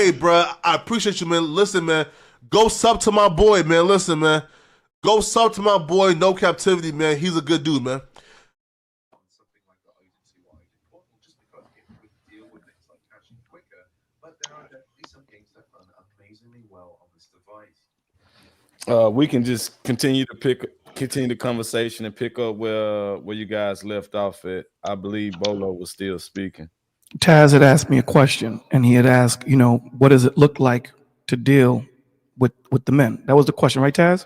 Hey, bro, I appreciate you, man. Listen, man, go sub to my boy, man. Listen, man, go sub to my boy, No Captivity, man. He's a good dude, man. Something like the OTT portal just because it would deal with things like caching quicker, but there are definitely some games that run amazingly well on this device. We can just continue the conversation and pick up where you guys left off at. I believe Bolo was still speaking. Taz had asked me a question, and he had asked, what does it look like to deal with the men? That was the question, right, Taz?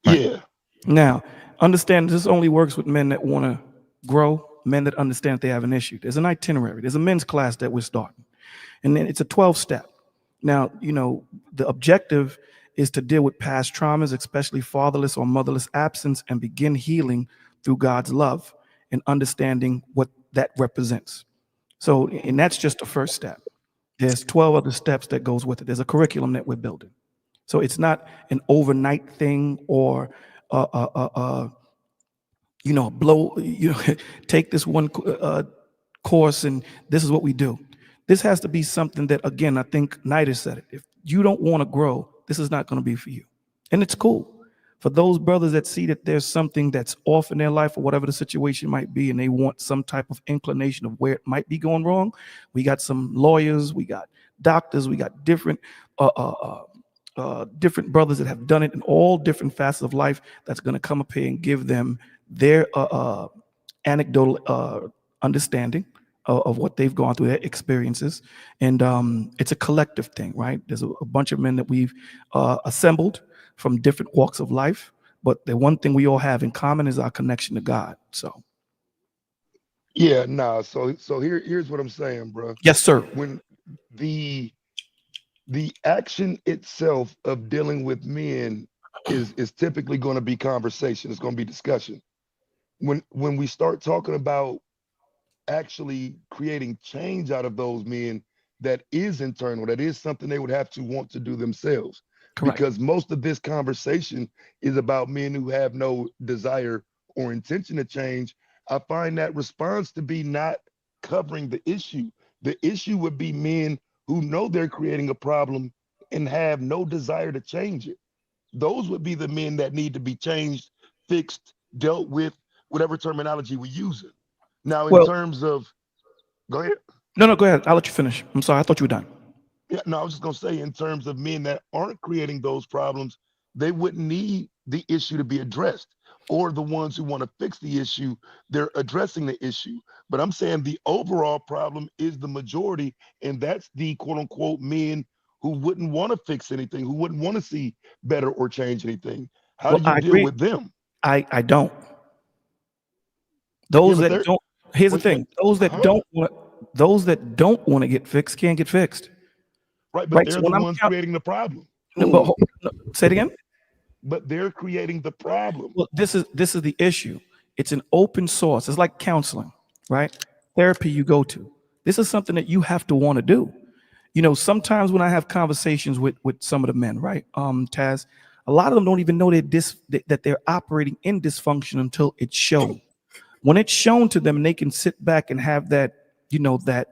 Right. Yeah. Now, understand this only works with men that want to grow, men that understand they have an issue. There's an itinerary. There's a men's class that we're starting, and then it's a 12-step. Now, the objective is to deal with past traumas, especially fatherless or motherless absence, and begin healing through God's love and understanding what that represents. So, and that's just the first step. There's 12 other steps that goes with it. There's a curriculum that we're building. So it's not an overnight thing or, take this one course and this is what we do. This has to be something that, again, I think Nida said it. If you don't want to grow, this is not going to be for you. And it's cool. For those brothers that see that there's something that's off in their life or whatever the situation might be, and they want some type of inclination of where it might be going wrong, we got some lawyers, we got doctors, we got different different brothers that have done it in all different facets of life that's going to come up here and give them their anecdotal understanding of what they've gone through, their experiences. And it's a collective thing, right? There's a bunch of men that we've assembled from different walks of life, but the one thing we all have in common is our connection to God. So Yeah, nah. So here's what I'm saying, bro. yes, sir. When the action itself of dealing with men is typically going to be conversation. It's going to be discussion. When we start talking about actually creating change out of those men, that is internal. That is something they would have to want to do themselves. Correct. Because most of this conversation is about men who have no desire or intention to change. I find that response to be not covering the issue. The issue would be men who know they're creating a problem and have no desire to change it. Those would be the men that need to be changed, fixed, dealt with, whatever terminology we're using. Now, in terms of, go ahead. No, go ahead. I'll let you finish. I'm sorry. I thought you were done. Yeah, no, I was just going to say, in terms of men that aren't creating those problems, they wouldn't need the issue to be addressed, or the ones who want to fix the issue, they're addressing the issue. But I'm saying the overall problem is the majority, and that's the quote unquote men who wouldn't want to fix anything, who wouldn't want to see better or change anything. How do you I deal agree. with them? I don't. Those that don't. Here's the thing. Those that don't want to get fixed can't get fixed. Right, but they're the ones creating the problem. No, say it again. But they're creating the problem. Well, this is the issue. It's an open source. It's like counseling, right? Therapy you go to. This is something that you have to want to do. Sometimes when I have conversations with some of the men, right, Taz, a lot of them don't even know that they're operating in dysfunction until it's shown. When it's shown to them, and they can sit back and have that, that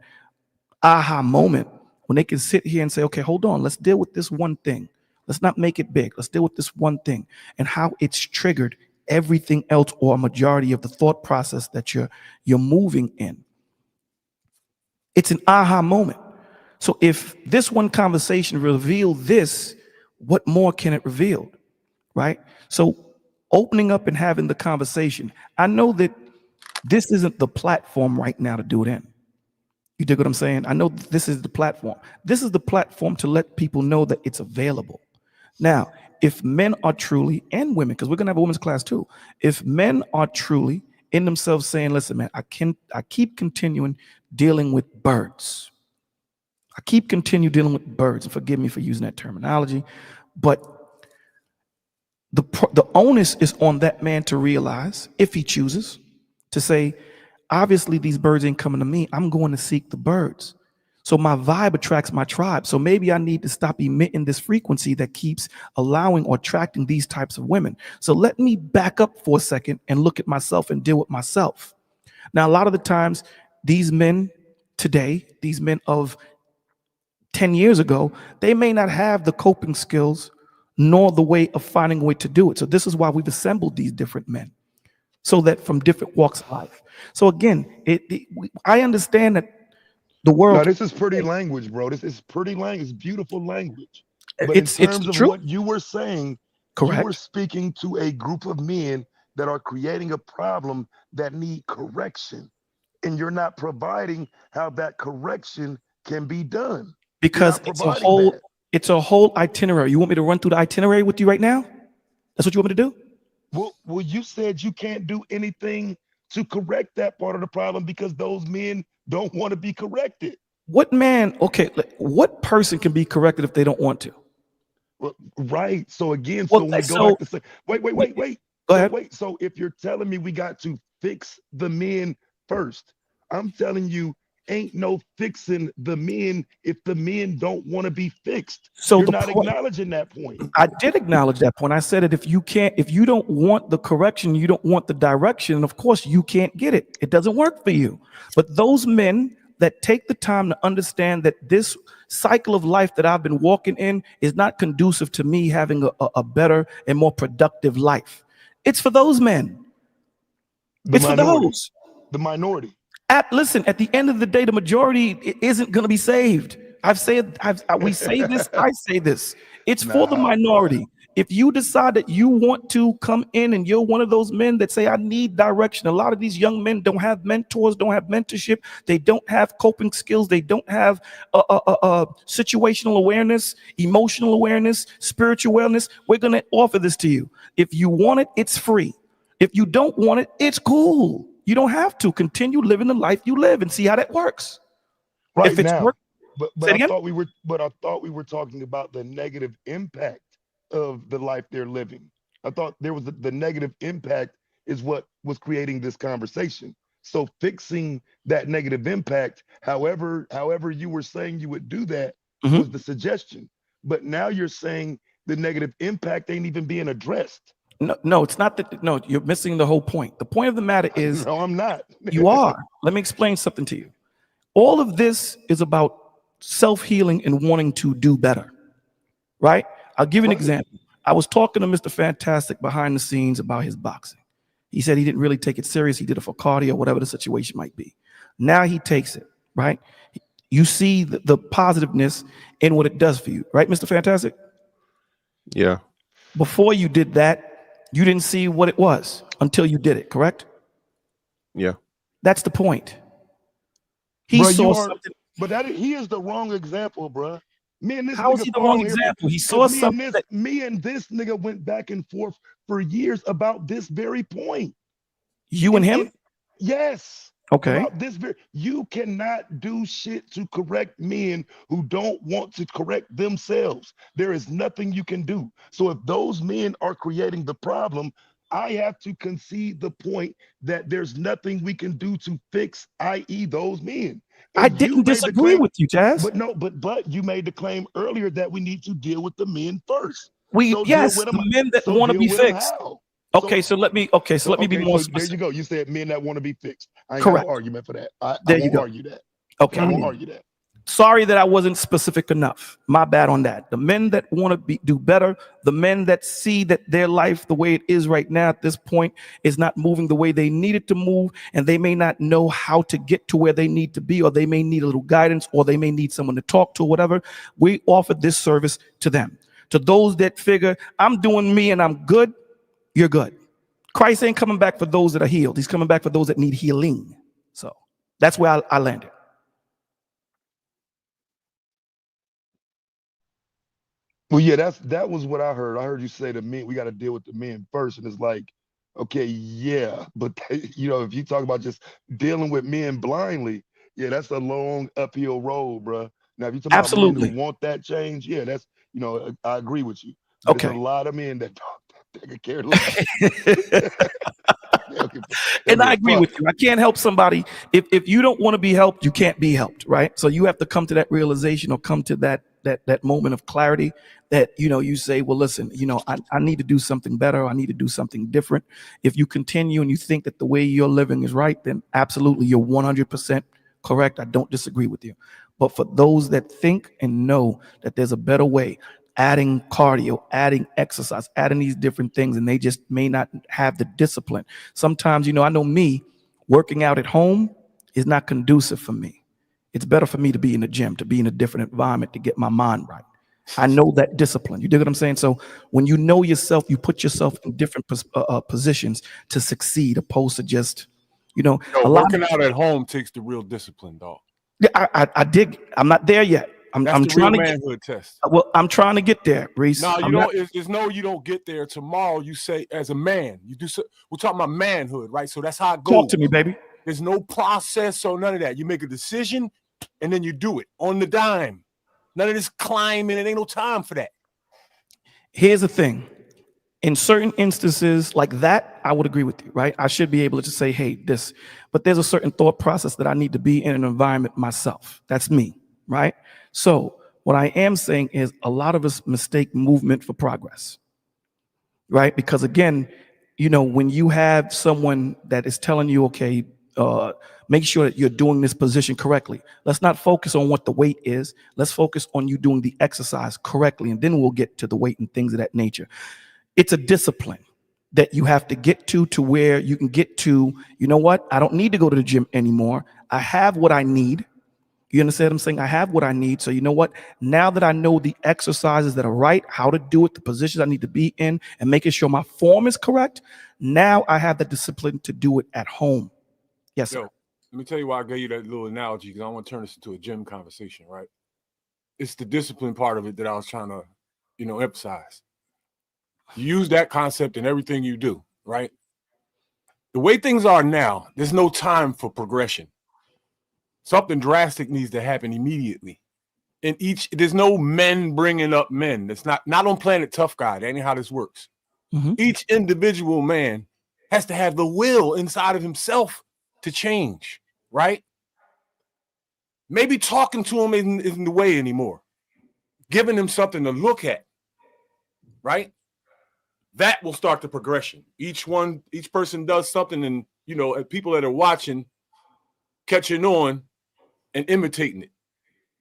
aha moment when they can sit here and say, okay, hold on, let's deal with this one thing. Let's not make it big. Let's deal with this one thing and how it's triggered everything else, or a majority of the thought process that you're moving in. It's an aha moment. So if this one conversation revealed this, what more can it reveal, right? So opening up and having the conversation. I know that this isn't the platform right now to do it in. You dig what I'm saying? I know this is the platform. This is the platform to let people know that it's available. Now, if men are truly, and women, because we're going to have a women's class too. If men are truly in themselves saying, listen, man, I keep continuing dealing with birds. I keep continue dealing with birds, and forgive me for using that terminology, but the onus is on that man to realize, if he chooses, to say, obviously these birds ain't coming to me. I'm going to seek the birds. So my vibe attracts my tribe. So maybe I need to stop emitting this frequency that keeps allowing or attracting these types of women. So let me back up for a second and look at myself and deal with myself. Now, a lot of the times, these men today, these men of 10 years ago, they may not have the coping skills nor the way of finding a way to do it. So this is why we've assembled these different men, so that from different walks of life. So again, I understand that the No, world, this is pretty language, bro. This is pretty language. It's beautiful language. But it's in terms the of truth. what you were saying, you were Correct. speaking to a group of men that are creating a problem that need correction. And you're not providing how that correction can be done. You're Because not providing that. it's a whole itinerary. You want me to run through the itinerary with you right now? That's what you want me to do? Well, you said you can't do anything to correct that part of the problem because those men don't want to be corrected. What man, okay, what person can be corrected if they don't want to? Well, right. So again, Well, so when we go so back to say, wait. go So ahead. wait. So if you're telling me we got to fix the men first, I'm telling you, ain't no fixing the men if the men don't want to be fixed. So You're the not point, acknowledging that point. I did acknowledge that point. I said that if you don't want the correction, you don't want the direction, of course you can't get it. It doesn't work for you. But those men that take the time to understand that this cycle of life that I've been walking in is not conducive to me having a better and more productive life. It's for those men. The It's for minority. those. The minority. Listen, at the end of the day, the majority isn't going to be saved. We say this, I say this. It's for the Nah, minority. If you decide that you want to come in and you're one of those men that say, I need direction. A lot of these young men don't have mentors, don't have mentorship. They don't have coping skills. They don't have situational awareness, emotional awareness, spiritual wellness. We're going to offer this to you. If you want it, it's free. If you don't want it, it's cool. You don't have to. Continue living the life you live and see how that works. right If it's now. work, But say it again? I thought we were talking about the negative impact of the life they're living. I thought there was the negative impact is what was creating this conversation. So fixing that negative impact, however you were saying you would do that, Mhm. was the suggestion. But now you're saying the negative impact ain't even being addressed. No, it's not that. No, you're missing the whole point. The point of the matter is No, I'm not. you are. Let me explain something to you. All of this is about self-healing and wanting to do better, right? I'll give you an Right. example. I was talking to Mr. Fantastic behind the scenes about his boxing. He said he didn't really take it serious. He did it for cardio, whatever the situation might be. Now he takes it, right? You see the positiveness in what it does for you, right, Mr. Fantastic? Yeah. Before you did that, you didn't see what it was until you did it, correct? Yeah. That's the point. He Bro, saw something. but he is the wrong example, bro. Me and this How is nigga he the fought wrong on here example? He saw because something that me and this nigga went back and forth for years about this very point. you and him? Yes. Okay. About this you cannot do shit to correct men who don't want to correct themselves. There is nothing you can do. So if those men are creating the problem, I have to concede the point that there's nothing we can do to fix, i.e., those men. I And you didn't made the disagree claim, with you, Jazz. but you made the claim earlier that we need to deal with the men first. So deal Yes, with them. the men that So want to deal be with them fixed. how? Okay, so let me be more So there you specific. go. You said men that want to be fixed. I ain't Correct. got no argument for that. I There you won't go. argue that. Okay. I won't argue that. Sorry that I wasn't specific enough. My bad on that. The men that want to do better, the men that see that their life, the way it is right now at this point, is not moving the way they need it to move, and they may not know how to get to where they need to be, or they may need a little guidance, or they may need someone to talk to, or whatever. We offer this service to them. To those that figure, I'm doing me and I'm good, you're good. Christ ain't coming back for those that are healed. He's coming back for those that need healing. So that's where I landed. Well, yeah, that was what I heard. I heard you say the men, we got to deal with the men first. And it's like, okay, yeah, but if you talk about just dealing with men blindly, yeah, that's a long uphill road, bro. Now, if you talk about men Absolutely. who want that change, yeah, that's I agree with you. But it's a Okay. lot of men that they could care less. And I agree with you. I can't help somebody. If you don't want to be helped, you can't be helped, right? So you have to come to that realization, or come to that moment of clarity that, you say, well, listen, I need to do something better. I need to do something different. If you continue and you think that the way you're living is right, then absolutely, you're 100% correct. I don't disagree with you. But for those that think and know that there's a better way, adding cardio, adding exercise, adding these different things, and they just may not have the discipline. Sometimes, I know me, working out at home is not conducive for me. It's better for me to be in the gym, to be in a different environment, to get my mind right. I know that discipline. You dig what I'm saying? So when you know yourself, you put yourself in different positions to succeed, opposed to just, Yo, a lot. working out at home takes the real discipline, dog. Yeah, I dig. I'm not there yet. That's I'm the real trying to manhood test. well, I'm trying to get there, Reese. No, you I'm don't. not- It's no, you don't get there. Tomorrow, you say, as a man, you do. So, we're talking about manhood, right? So that's how it goes. Talk to me, baby. There's no process or none of that. You make a decision and then you do it on the dime. None of this climbing. It ain't no time for that. Here's the thing. In certain instances like that, I would agree with you, right? I should be able to say, hey, this, but there's a certain thought process that I need to be in an environment myself. That's me, right? So what I am saying is a lot of us mistake movement for progress, right? Because again, when you have someone that is telling you, okay, make sure that you're doing this position correctly. Let's not focus on what the weight is. Let's focus on you doing the exercise correctly, and then we'll get to the weight and things of that nature. It's a discipline that you have to get to where you can get to, you know what? I don't need to go to the gym anymore. I have what I need. You understand what I'm saying? I have what I need. So you know what? Now that I know the exercises that are right, how to do it, the positions I need to be in, and making sure my form is correct, now I have the discipline to do it at home. Yes, sir. Yo, let me tell you why I gave you that little analogy, because I want to turn this into a gym conversation, right? It's the discipline part of it that I was trying to, emphasize. You use that concept in everything you do, right? The way things are now, there's no time for progression. Something drastic needs to happen immediately. There's no men bringing up men. It's not on Planet Tough Guy. That ain't how this works. Mhm. Each individual man has to have the will inside of himself to change, right? Maybe talking to him isn't the way anymore. Giving him something to look at, right? That will start the progression. Each person does something, and people that are watching, catching on, and imitating it.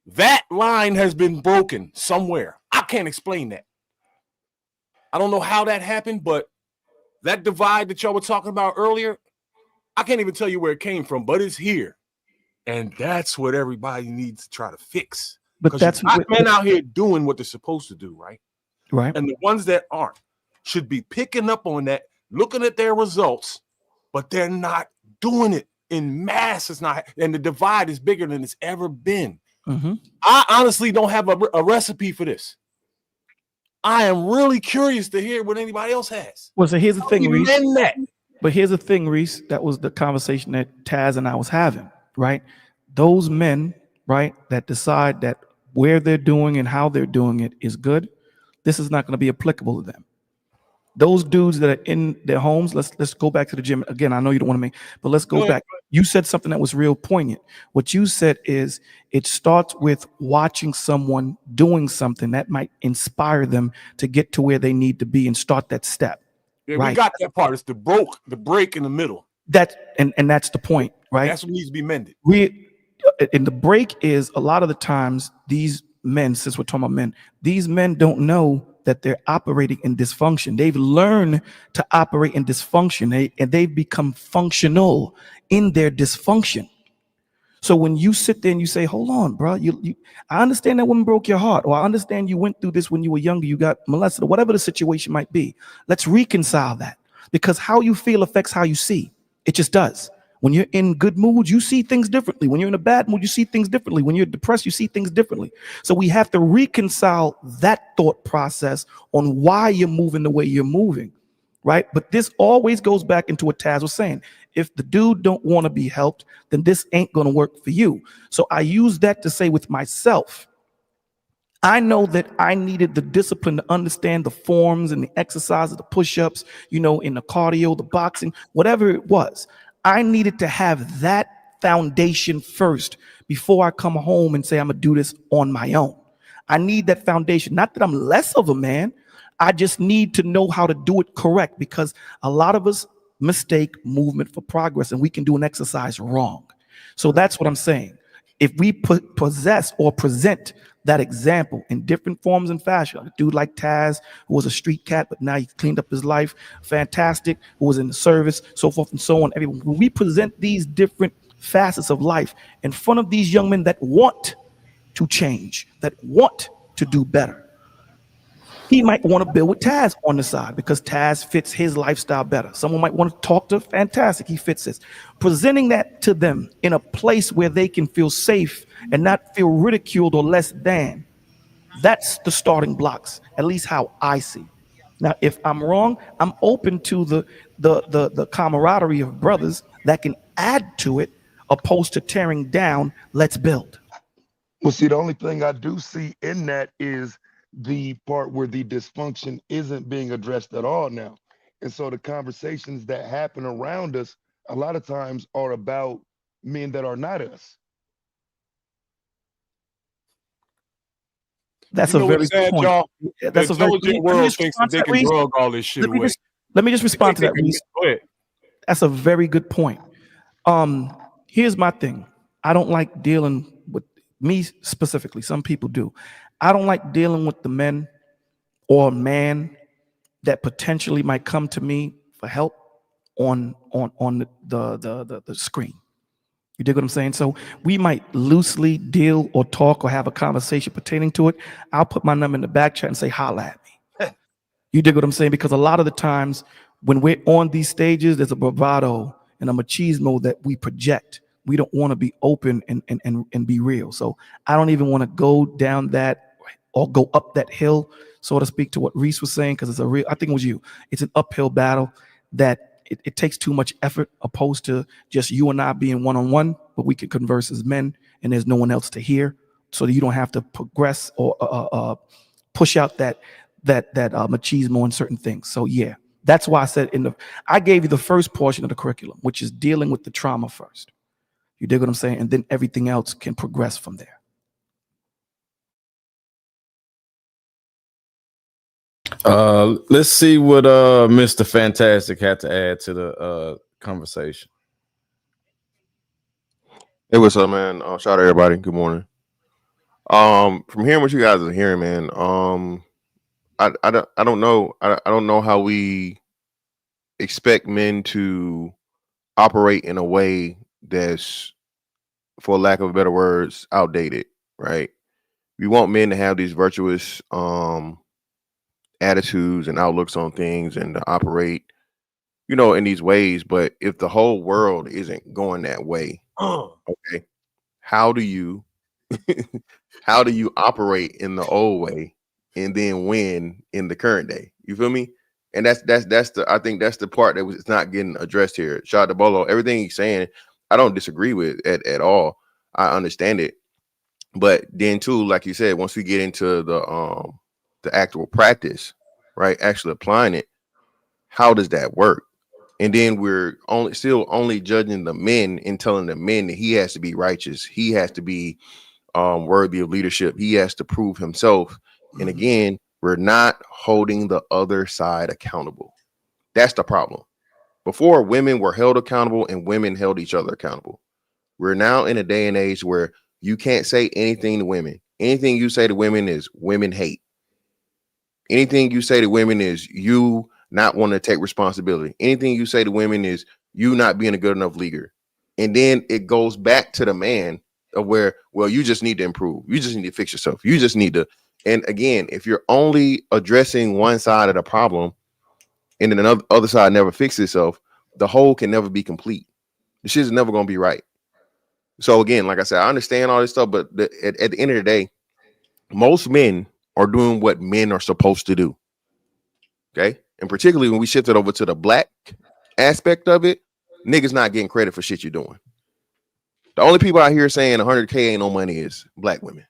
That line has been broken somewhere. I can't explain that. I don't know how that happened, but that divide that y'all were talking about earlier, I can't even tell you where it came from, but it's here. And that's what everybody needs to try to fix. But that's men out here doing what they're supposed to do, right? right. And the ones that aren't should be picking up on that, looking at their results, but they're not doing it in mass. It's not, and the divide is bigger than it's ever been. Mhm. I honestly don't have a recipe for this. I am really curious to hear what anybody else has. Well, so here's the thing, Reese. That. But here's the thing, Reese. That was the conversation that Taz and I was having, right? Those men, right, that decide that where they're doing and how they're doing it is good, this is not going to be applicable to them. Those dudes that are in their homes, let's go back to the gym again. I know you don't want to but let's go back. You said something that was real poignant. What you said is it starts with watching someone doing something that might inspire them to get to where they need to be and start that step. Yeah, right. We got that part. It's the break in the middle. And that's the point, right? That's what needs to be mended. And the break is a lot of the times these men, since we're talking about men, these men don't know that they're operating in dysfunction. They've learned to operate in dysfunction, and they've become functional in their dysfunction. So when you sit there and you say, hold on, bro, I understand that woman broke your heart, or I understand you went through this when you were younger, you got molested, or whatever the situation might be. Let's reconcile that, because how you feel affects how you see. It just does. When you're in good moods, you see things differently. When you're in a bad mood, you see things differently. When you're depressed, you see things differently. So we have to reconcile that thought process on why you're moving the way you're moving, right? But this always goes back into what Taz was saying. If the dude don't want to be helped, then this ain't going to work for you. So I use that to say with myself, I know that I needed the discipline to understand the forms and the exercises, the push-ups, in the cardio, the boxing, whatever it was. I needed to have that foundation first before I come home and say, I'm going to do this on my own. I need that foundation. Not that I'm less of a man. I just need to know how to do it correct, because a lot of us mistake movement for progress, and we can do an exercise wrong. So that's what I'm saying. If we possess or present that example in different forms and fashion, a dude like Taz, who was a street cat, but now he cleaned up his life, fantastic, who was in the service, so forth and so on. Everyone, when we present these different facets of life in front of these young men that want to change, that want to do better, he might want to build with Taz on the side because Taz fits his lifestyle better. Someone might want to talk to, fantastic, he fits this. Presenting that to them in a place where they can feel safe and not feel ridiculed or less than. That's the starting blocks, at least how I see. Now, if I'm wrong, I'm open to the camaraderie of brothers that can add to it, opposed to tearing down. Let's build. Well, see, the only thing I do see in that is the part where the dysfunction isn't being addressed at all now. And so the conversations that happen around us a lot of times are about men that are not us. That's You a know very what's good sad, point. y'all? Yeah, The that's a very. intelligent Let me world just thinks that respond to they that, can Reese. drug all this shit away. Let me just respond to that, Reese. Go ahead. That's a very good point. Here's my thing. I don't like dealing with me specifically. Some people do. I don't like dealing with the men or man that potentially might come to me for help on the screen. You dig what I'm saying? So we might loosely deal or talk or have a conversation pertaining to it. I'll put my number in the back chat and say, holla at me. You dig what I'm saying? Because a lot of the times when we're on these stages, there's a bravado and a machismo that we project. We don't want to be open and be real. So I don't even want to go down that or go up that hill, so to speak, to what Reese was saying, because it's a real, I think it was you. It's an uphill battle that it takes too much effort opposed to just you and I being one-on-one, but we can converse as men and there's no one else to hear, so that you don't have to progress or push out that machismo in certain things. So yeah, that's why I said I gave you the first portion of the curriculum, which is dealing with the trauma first. You dig what I'm saying? And then everything else can progress from there. Let's see what Mr. Fantastic had to add to the conversation. Hey, what's up, man? Shout out to everybody. Good morning. From hearing what you guys are hearing, man, I don't know. I don't know how we expect men to operate in a way that's, for lack of better words, outdated, right? We want men to have these virtuous attitudes and outlooks on things and to operate, in these ways. But if the whole world isn't going that way, okay, how do you operate in the old way and then win in the current day? You feel me? And that's I think that's the part that it's not getting addressed here. Shout out to Bolo. Everything he's saying, I don't disagree with at all. I understand it. But then too, like you said, once we get into the actual practice, right, actually applying it, how does that work? And then we're still only judging the men and telling the men that he has to be righteous, he has to be worthy of leadership, he has to prove himself. And again, we're not holding the other side accountable. That's the problem. Before, women were held accountable and women held each other accountable. We're now in a day and age where you can't say anything to women. Anything you say to women is women hate. Anything you say to women is you not wanting to take responsibility. Anything you say to women is you not being a good enough leader. And then it goes back to the man of where, well, you just need to improve. You just need to fix yourself. You just need to. And again, if you're only addressing one side of the problem and then another other side never fixes itself, the whole can never be complete. The shit's never going to be right. So again, like I said, I understand all this stuff, but at the end of the day, most men are doing what men are supposed to do. Okay. And particularly when we shifted over to the black aspect of it, niggas not getting credit for shit you're doing. The only people out here saying 100K ain't no money is black women.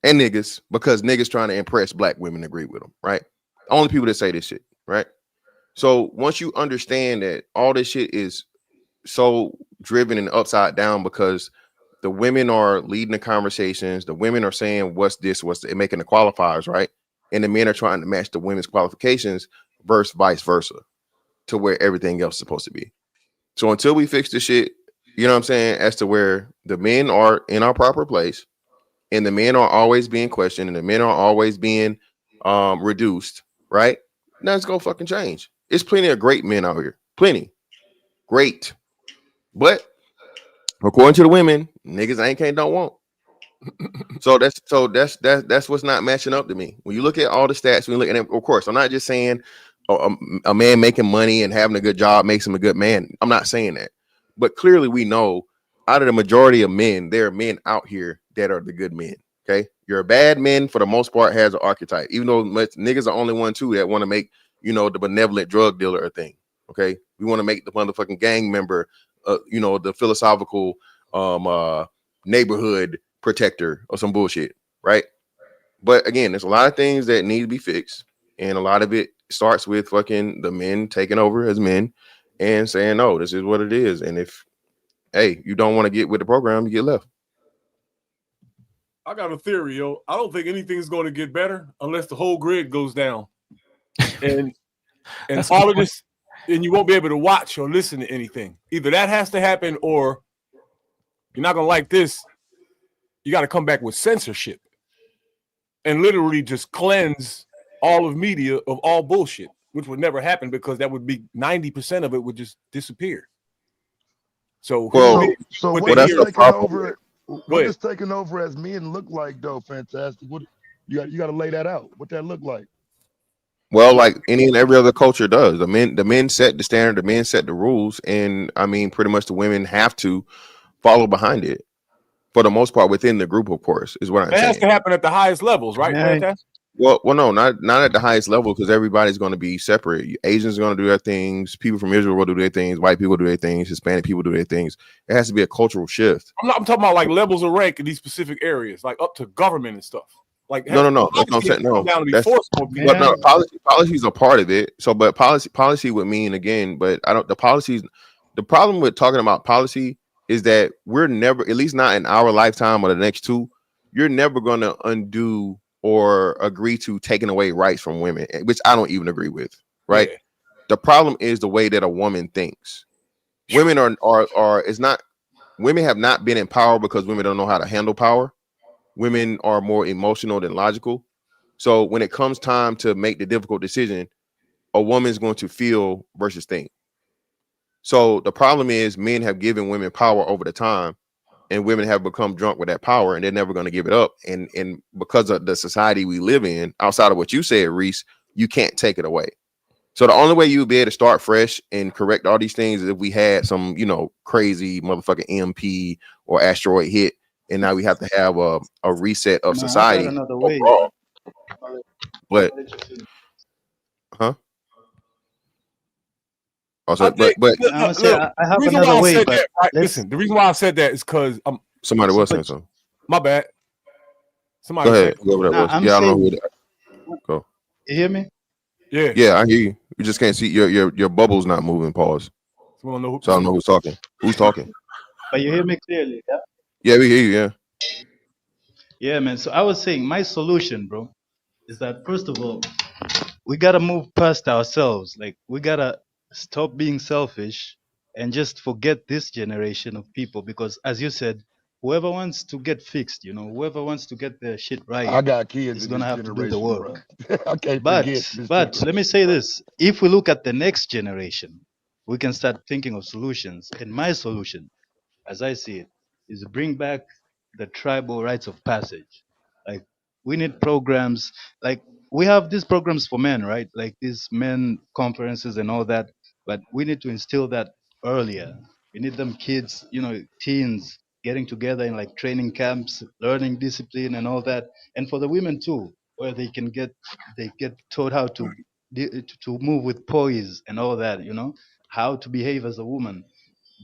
And niggas, because niggas trying to impress black women agree with them, right? Only people that say this shit, right? So once you understand that all this shit is so driven and upside down because the women are leading the conversations, the women are saying what's this, making the qualifiers, right? And the men are trying to match the women's qualifications versus vice versa to where everything else is supposed to be. So until we fix this shit, You know what I'm saying? As to where the men are in our proper place, and the men are always being questioned, and the men are always being reduced, right? Nothing's gonna fucking change. It's plenty of great men out here. Plenty. Great. But according to the women, niggas ain't can't don't want. So that's what's not matching up to me. When you look at all the stats, when you look at it, of course, I'm not just saying a man making money and having a good job makes him a good man. I'm not saying that, but clearly we know out of the majority of men, there are men out here that are the good men. Okay, you're a bad man for the most part has an archetype, even though niggas are only one too that want to make the benevolent drug dealer a thing. Okay, we want to make the motherfucking gang member, the philosophical neighborhood protector or some bullshit, right? But again, there's a lot of things that need to be fixed, and a lot of it starts with fucking the men taking over as men and saying, "No, this is what it is." And if you don't want to get with the program, you get left. I got a theory, yo. I don't think anything's going to get better unless the whole grid goes down, and all of this, and you won't be able to watch or listen to anything. Either that has to happen, or you're not gonna like this. You got to come back with censorship and literally just cleanse all of media of all bullshit, which would never happen because that would be 90% of it would just disappear. So, so what what they is hear- taking over? What ahead. does taking over as men look like, though? Fantastic. What you got to lay that out. What that look like? Well, like any and every other culture does. The men set the standard, the men set the rules, and I mean, pretty much the women have to follow behind it for the most part within the group, of course, is what I'm That has to saying. happen at the highest levels, right? Yeah. Fantastic. Well, no, not at the highest level because everybody's going to be separate. Asians are going to do their things. People from Israel will do their things. White people do their things. Hispanic people do their things. It has to be a cultural shift. I'm talking about like levels of rank in these specific areas, like up to government and stuff. Like No. That's what I'm saying. No, down to be that's forced on people. but no, policy is a part of it. So, but policy would mean again, but I don't. The policies. The problem with talking about policy is that we're never, at least not in our lifetime or the next two, you're never going to undo or agree to taking away rights from women, which I don't even agree with. Right. Yeah. The problem is the way that a woman thinks. Women women have not been in power because women don't know how to handle power. Women are more emotional than logical. So when it comes time to make the difficult decision, a woman's going to feel versus think. So the problem is men have given women power over the time, and women have become drunk with that power, and they're never going to give it up. And because of the society we live in, outside of what you said, Reese, you can't take it away. So the only way you would be able to start fresh and correct all these things is if we had some, crazy motherfucking EMP or asteroid hit, and now we have to have a reset of society. Another way. Overall. But also, but I would say I have the reason another why I way, said but that, right? let's- Listen, the reason why I said that is because somebody was saying something. my bad. Somebody Go ahead. said, Whoever that Nah, was. I'm Yeah, I don't know saying- who that. Go. You hear me? yeah. Yeah, I hear you. You just can't see your bubble's not moving. Pause. Someone know who, So I don't know who's talking. Who's talking? But you hear me clearly, yeah? Yeah, we hear you. Yeah. Yeah, man. So I was saying my solution, bro, is that first of all, we gotta move past ourselves. Like we gotta stop being selfish and just forget this generation of people because as you said, whoever wants to get fixed, whoever wants to get their shit right I got kids is in gonna this have to do the generation, work. bro. I can't But forget this let generation. me say this: if we look at the next generation, we can start thinking of solutions. And my solution, as I see it, is bring back the tribal rites of passage. Like we need programs. Like we have these programs for men, right? Like these men conferences and all that. But we need to instill that earlier. We need them kids, teens getting together in like training camps, learning discipline and all that. And for the women too, where they get taught how to move with poise and all that. How to behave as a woman.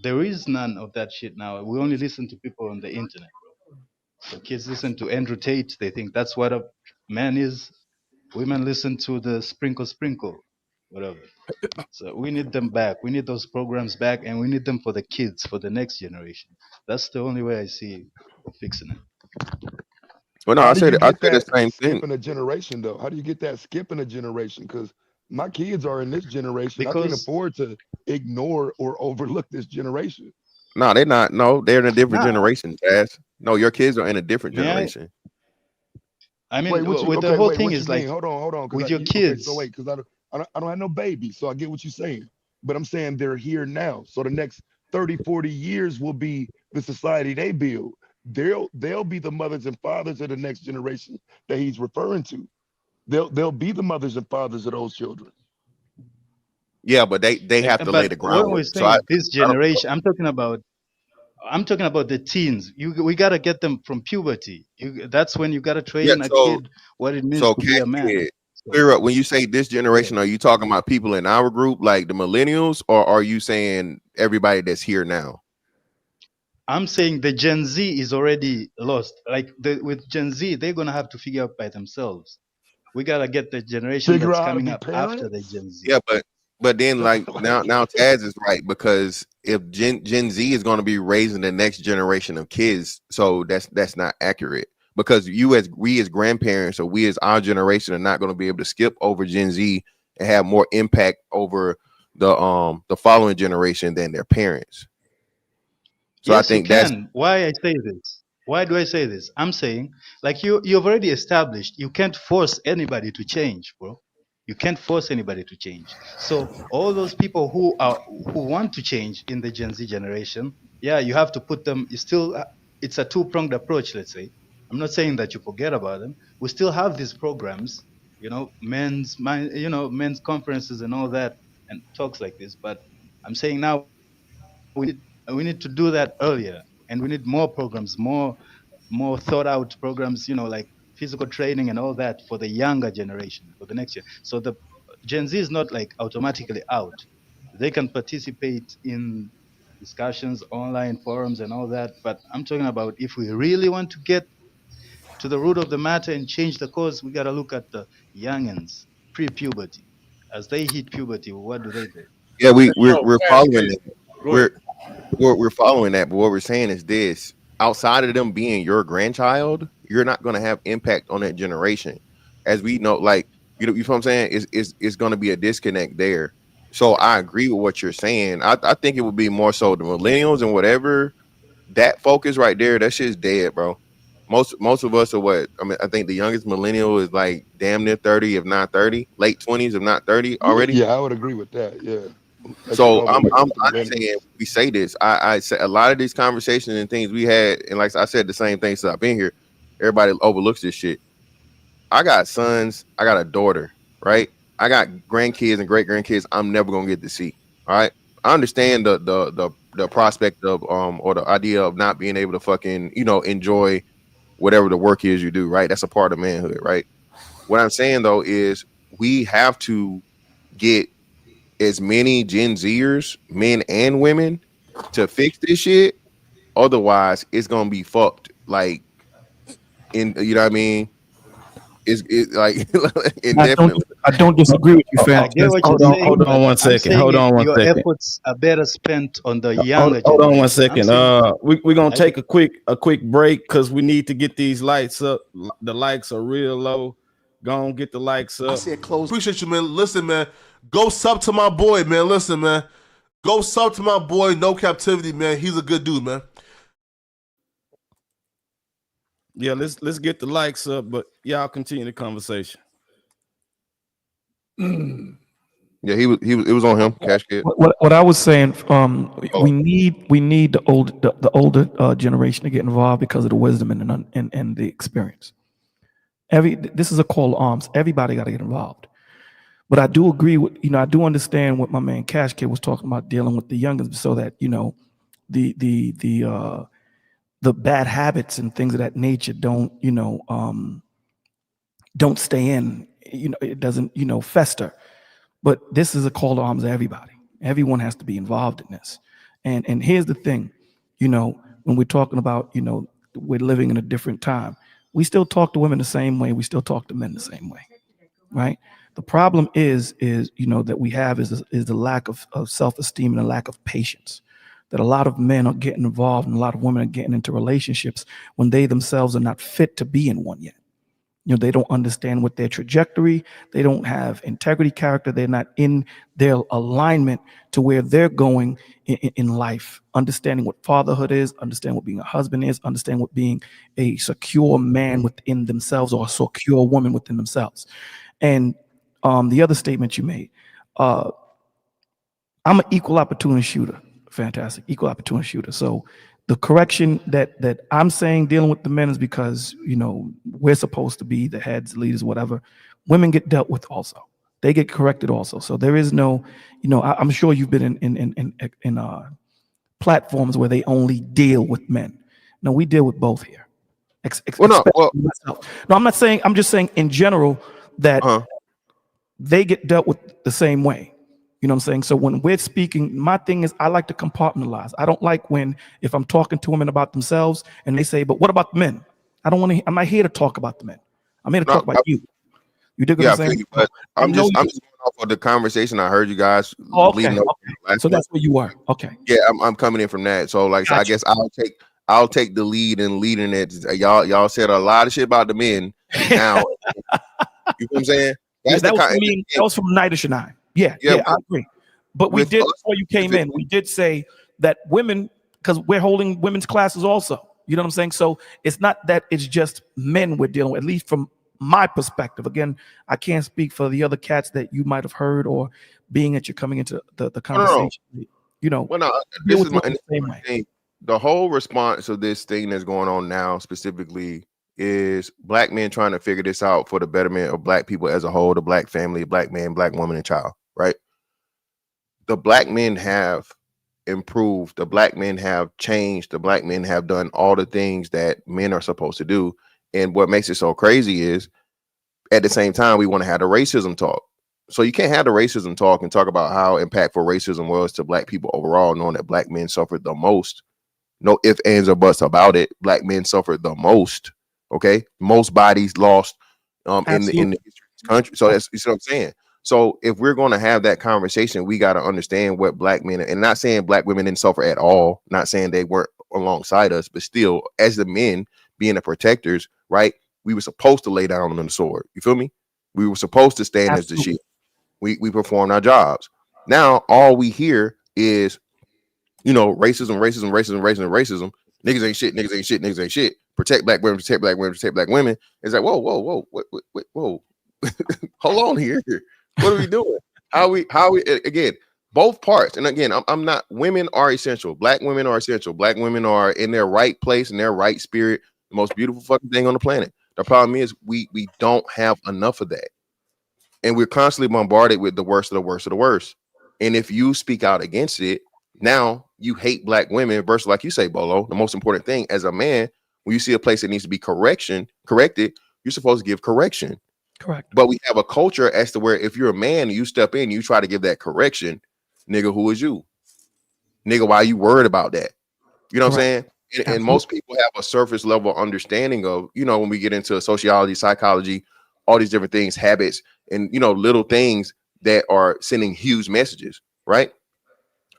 There is none of that shit now. We only listen to people on the internet, bro. So kids listen to Andrew Tate. They think that's what a man is. Women listen to the sprinkle, whatever. So we need them back. We need those programs back, and we need them for the kids, for the next generation. That's the only way I see of fixing it. Well, no, How I do said you I get said the that same thing. skipping a generation, though? How do you get that skipping a generation? Because my kids are in this generation. I can't Because afford to ignore or overlook this generation. No, they're not. No, they're in a different Nah, generation, Jazz. No, your kids are in a different may generation. I mean, Wait, what you with the okay? whole Wait, thing what you is like mean? Hold on, with because your okay. So kids. wait, because I don't have no baby, so I get what you're saying. But I'm saying they're here now. So the next 30, 40 years will be the society they build. They'll be the mothers and fathers of the next generation that he's referring to. They'll be the mothers and fathers of those children. Yeah, but they have to lay But the when we're groundwork. So saying this I don't generation, I'm talking about the teens. We gotta get them from puberty. That's when you gotta yeah. train a So kid what it means so to be a man. Cashhead, So clear up. When you say this yeah, generation, are you talking about people in our group, like the millennials, or are you saying everybody that's here now? I'm saying the Gen Z is already lost. Like with Gen Z, they're gonna have to figure out by themselves. We gotta get the generation Figure that's out how to coming be up after the parents. Gen Z. Yeah, but then like now Like, now Taz is right, because if Gen Z is going to be raising the next generation of kids, so that's not accurate, because we as grandparents, or we as our generation, are not going to be able to skip over Gen Z and have more impact over the following generation than their parents. So I Yes, you think that's can. Why I say this? Why do I say this? I'm saying, like you've already established, you can't force anybody to change, bro. You can't force anybody to change. So all those people who want to change in the Gen Z generation, yeah, you have to put them. You still, it's a two-pronged approach. Let's say, I'm not saying that you forget about them. We still have these programs, men's conferences and all that, and talks like this. But I'm saying now we need to do that earlier, and we need more programs, more thought out programs, like physical training and all that for the younger generation, for the next year. So the Gen Z is not like automatically out. They can participate in discussions, online forums and all that, but I'm talking about if we really want to get to the root of the matter and change the cause, we got to look at the youngins pre-puberty. As they hit puberty, what do they do? yeah, Yo, we're following Cascade, it. go ahead. We're following that, but what we're saying is this: outside of them being your grandchild, you're not going to have impact on that generation. As we know, like you know what I'm saying? It's going to be a disconnect there. So I agree with what you're saying. I think it would be more so the millennials and whatever that focus right there. That shit's dead, bro. Most of us are what I mean. I think the youngest millennial is like damn near 30, if not 30, late 20s, if not 30 already. yeah, I would agree with that. Yeah, that goes So all the I'm way back I'm to I'm millennials. saying we say this. I say a lot of these conversations and things we had, and like I said, the same thing since I've been here. Everybody overlooks this shit. I got sons. I got a daughter. Right. I got grandkids and great grandkids. I'm never gonna get to see. All right. I understand the prospect of or the idea of not being able to fucking enjoy whatever the work is you do. Right. That's a part of manhood. Right. What I'm saying though is we have to get as many Gen Zers, men and women, to fix this shit. Otherwise, it's gonna be fucked. Like you know what I mean? It's like I don't indefinitely. I don't disagree with you, fam. I get what you're Hold saying, on but one I'm second. saying Hold on one your second. efforts are better spent on the Hold, younger hold on one generation. I'm second. saying, We're gonna I, take a quick break because we need to get these lights up. The likes are real low. Go on, get the likes up. Appreciate you, man. Listen, man. Go sub to my boy, man. Listen, man. Go sub to my boy, No Captivity, man. He's a good dude, man. Yeah, let's get the likes up, but y'all continue the conversation. Yeah, it was on him. Cash kid. What I was saying, Oh, we need the older generation to get involved because of the wisdom and the experience. This is a call to arms. Everybody got to get involved. But I do agree with, I do understand what my man Cash Kid was talking about, dealing with the youngins, so that the bad habits and things of that nature don't stay in. It doesn't fester. But this is a call to arms to everybody. Everyone has to be involved in this. And here's the thing, when we're talking about, we're living in a different time. We still talk to women the same way. We still talk to men the same way, right? The problem is that we have is the lack of self-esteem and a lack of patience. That a lot of men are getting involved and a lot of women are getting into relationships when they themselves are not fit to be in one yet. You know, they don't understand what their trajectory, they don't have integrity, character, they're not in their alignment to where they're going in life, understanding what fatherhood is, understand what being a husband is, understand what being a secure man within themselves or a secure woman within themselves. And the other statement you made, I'm an equal opportunity shooter. Fantastic, equal opportunity shooter. So the correction that I'm saying dealing with the men is because, you know, we're supposed to be the heads, leaders, whatever. Women get dealt with also. They get corrected also. So there is no, you know, I'm sure you've been in platforms where they only deal with men. No, we deal with both here. Well, no, well, Especially myself. No, I'm not saying. I'm just saying in general that they get dealt with the same way. You know what I'm saying? So when we're speaking, my thing is I like to compartmentalize. I don't like when, if I'm talking to women about themselves and they say, but what about the men? I don't want to, I'm not here to talk about the men. I'm here to talk about you. You dig what yeah, I'm saying? I feel you, but I'm just going off of the conversation I heard you guys leading up. So that's where you are. Okay. Yeah, I'm coming in from that. So like, so I guess I'll take the lead in leading it. Y'all said a lot of shit about the men. Now, you know what I'm saying? That's that was from Nightish and I. Yeah, I agree. But we did, before you came in, we did say that women, because we're holding women's classes also. You know what I'm saying? So it's not that it's just men we're dealing with, at least from my perspective. Again, I can't speak for the other cats that you might have heard or being that you're coming into the conversation. No. You know, well, no, this is my thing. The whole response of this thing that's going on now specifically is black men trying to figure this out for the betterment of black people as a whole, the black family, black man, black woman, and child, right? The black men have improved, the black men have changed, the black men have done all the things that men are supposed to do. And what makes it so crazy is at the same time, we want to have the racism talk. So you can't have the racism talk and talk about how impactful racism was to black people overall, knowing that black men suffered the most. No ifs, ands, or buts about it. Black men suffered the most. Okay, most bodies lost in the history of this country. So that's, you see what I'm saying. So if we're going to have that conversation, we got to understand what black men, and not saying black women didn't suffer at all, not saying they weren't alongside us, but still, as the men being the protectors, right? We were supposed to lay down on the sword. You feel me? We were supposed to stand as the shield. We performed our jobs. Now all we hear is, you know, racism. Niggas ain't shit. Niggas ain't shit. Niggas ain't shit. Protect black women. Protect black women. Protect black women. It's like, whoa. Whoa. Hold on here. What are we doing? How we again? Both parts. And again, I'm not. Women are essential. Black women are essential. Black women are in their right place, in their right spirit. The most beautiful fucking thing on the planet. The problem is we don't have enough of that, and we're constantly bombarded with the worst of the worst of the worst. And if you speak out against it, now you hate black women versus, like you say, Bolo, the most important thing as a man, when you see a place that needs to be corrected, you're supposed to give correction. Correct. But we have a culture as to where if you're a man and you step in, you try to give that correction, nigga, who is you? Nigga, why are you worried about that? You know what I'm saying? And most people have a surface level understanding of, you know, when we get into sociology, psychology, all these different things, habits, and, you know, little things that are sending huge messages, right?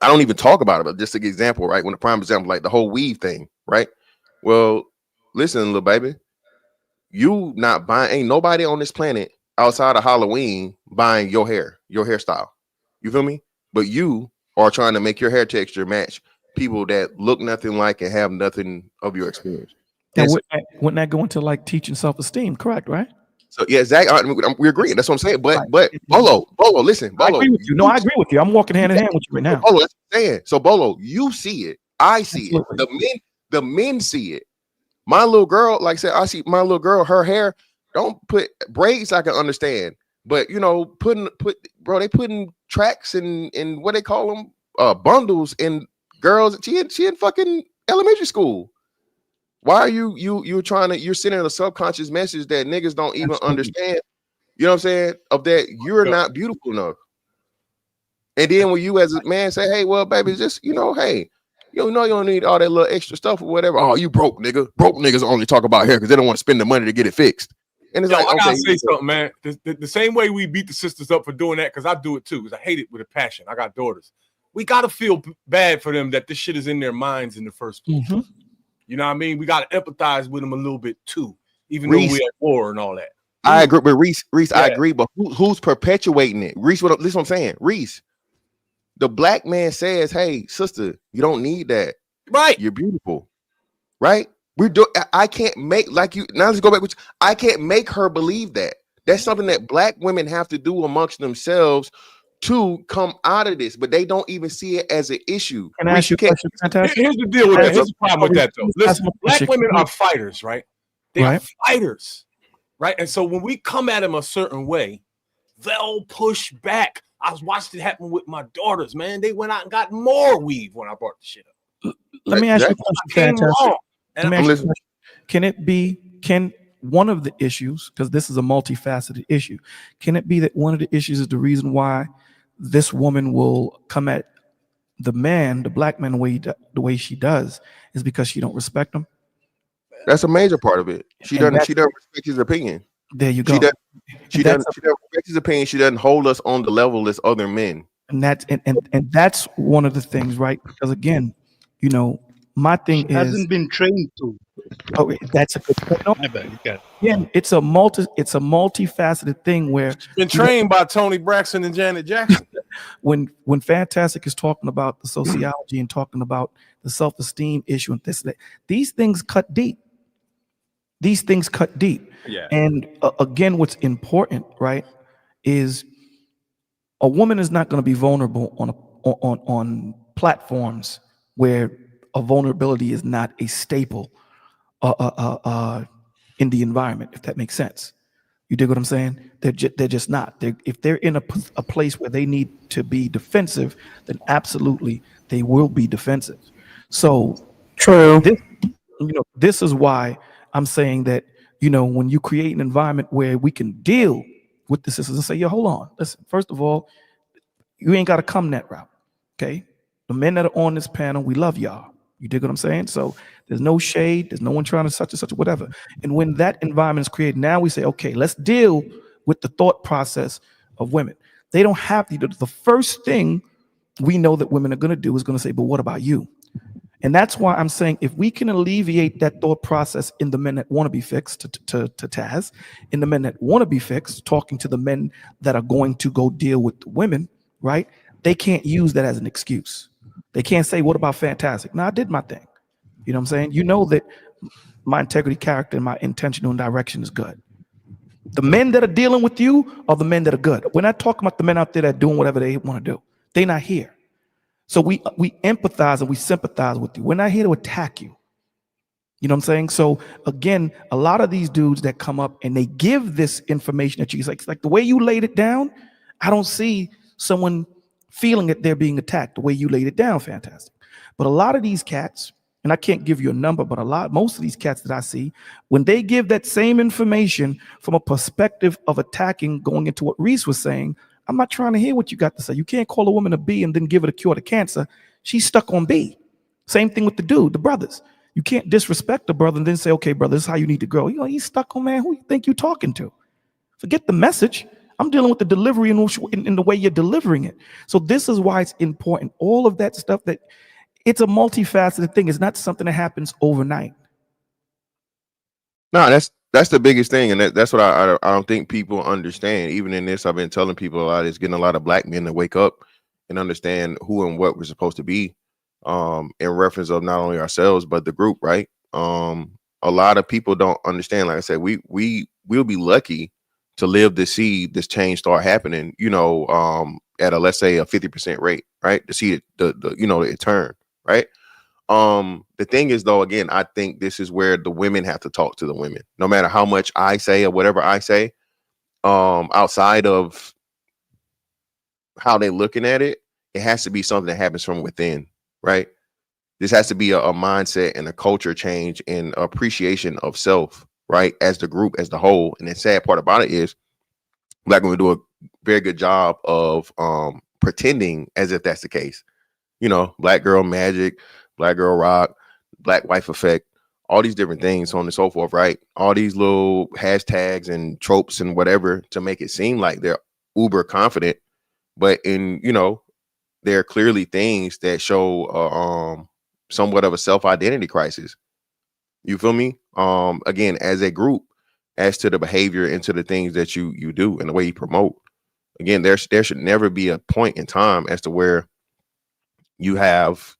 I don't even talk about it, but just an example, right? When a prime example, like the whole weave thing, right? Well, listen, little baby, you not buying, ain't nobody on this planet outside of Halloween buying your hairstyle. You feel me? But you are trying to make your hair texture match people that look nothing like and have nothing of your experience. And wouldn't that go into like teaching self-esteem? Correct, right? So yeah, exactly. We agree. That's what I'm saying. But Bolo, listen, Bolo. I agree with you. No, I agree with you. I'm walking hand in hand with you right now. Bolo, that's what I'm saying. So Bolo, you see it. I see it. The men see it. My little girl, like I said, I see my little girl, her hair, don't put braids, I can understand. But you know, they putting tracks and what they call them, bundles in girls. She in fucking elementary school. Why are you're trying to, you're sending a subconscious message that niggas don't even understand, you know what I'm saying, of that you're not beautiful enough. And then when you as a man say, hey, well, baby, just, you know, hey, you know you don't need all that little extra stuff or whatever. Oh, you broke, nigga. Broke niggas only talk about hair because they don't want to spend the money to get it fixed. And it's like, I gotta say something, man. The same way we beat the sisters up for doing that, because I do it too, because I hate it with a passion. I got daughters. We gotta feel bad for them that this shit is in their minds in the first place. Mm-hmm. You know what I mean? We gotta empathize with them a little bit too, even though we're at war and all that. I agree, but Reese, I Yeah. agree, but who's perpetuating it? Reese, listen, what I'm saying, Reese. The black man says, "Hey, sister, you don't need that. Right. You're beautiful." Right? I can't make like you. Now let's go back. I can't make her believe that. That's something that black women have to do amongst themselves to come out of this, but they don't even see it as an issue. Can I Reese, ask you a can't. question, Fantastic? Here's the deal with that. Here's the problem with that, though. Ask Listen, my black question. women are fighters, right? They Right. are fighters, right? And so when we come at them a certain way, they'll push back. I was watching it happen with my daughters, man. They went out and got more weave when I brought the shit up. Let me ask you a Exactly. question, I came Fantastic. wrong. Let And me I'm ask you a listening. question. Can one of the issues, because this is a multifaceted issue, can it be that one of the issues is the reason why this woman will come at the man, the black man, the way she does, is because she don't respect him? That's a major part of it. She And doesn't respect his opinion. there you She go. doesn't. She That's doesn't respect his opinion. She doesn't hold us on the level as other men. and that's one of the things, right? Because again, my thing She is, hasn't been trained to. oh, that's a good point. No, My bad. You got it. again, it's a multifaceted thing where been trained by Tony Braxton and Janet Jackson. when Fantastic is talking about the sociology and talking about the self-esteem issue and this, that, these things cut deep. These things cut deep. Yeah. And again, what's important, right, is a woman is not going to be vulnerable on platforms where a vulnerability is not a staple in the environment, if that makes sense. You dig what I'm saying? They're just not. If they're in a place where they need to be defensive, then absolutely they will be defensive. So True. this is why I'm saying that, when you create an environment where we can deal with the systems and say, yo, hold on, listen, first of all, you ain't got to come that route, okay? The men that are on this panel, we love y'all. You dig what I'm saying? So there's no shade. There's no one trying to such and such or whatever. And when that environment is created, now we say, okay, let's deal with the thought process of women. They don't have to. The first thing we know that women are going to do is going to say, but what about you? And that's why I'm saying if we can alleviate that thought process in the men that want to be fixed, to Taz, in the men that want to be fixed, talking to the men that are going to go deal with the women, right? They can't use that as an excuse. They can't say, what about Fantastic? No, I did my thing. You know what I'm saying? You know that my integrity, character, and my intentional direction is good. The men that are dealing with you are the men that are good. We're not talking about the men out there that are doing whatever they want to do. They're not here. So we empathize and we sympathize with you. We're not here to attack you. You know what I'm saying? So again, a lot of these dudes that come up and they give this information that you like the way you laid it down, I don't see someone feeling that they're being attacked the way you laid it down, Fantastic. But a lot of these cats, and I can't give you a number, but most of these cats that I see, when they give that same information from a perspective of attacking, going into what Reese was saying, I'm not trying to hear what you got to say. You can't call a woman a B and then give it a cure to cancer. She's stuck on B. Same thing with the dude, the brothers. You can't disrespect the brother and then say, okay, brother, this is how you need to grow. He's stuck on, man, who you think you're talking to? Forget the message. I'm dealing with the delivery in the way you're delivering it. So this is why it's important. All of that stuff, that it's a multifaceted thing. It's not something that happens overnight. No, that's the biggest thing, and that's what I don't think people understand. Even in this, I've been telling people a lot. It's getting a lot of black men to wake up and understand who and what we're supposed to be, in reference of not only ourselves but the group, right? A lot of people don't understand. Like I said, we'll be lucky to live to see this change start happening. At a, let's say, a 50% rate, right? To see it turn, right? The thing is, though, again, I think this is where the women have to talk to the women. No matter how much I say or whatever I say, outside of how they're looking at it, it has to be something that happens from within, right? This has to be a mindset and a culture change and appreciation of self, right? As the group, as the whole. And the sad part about it is black women do a very good job of pretending as if that's the case. Black girl magic, black girl rock, black wife effect, all these different things, so on and so forth, right? All these little hashtags and tropes and whatever to make it seem like they're uber confident, but there are clearly things that show somewhat of a self-identity crisis. You feel me? Again, as a group, as to the behavior and to the things that you do and the way you promote. Again, there should never be a point in time as to where you have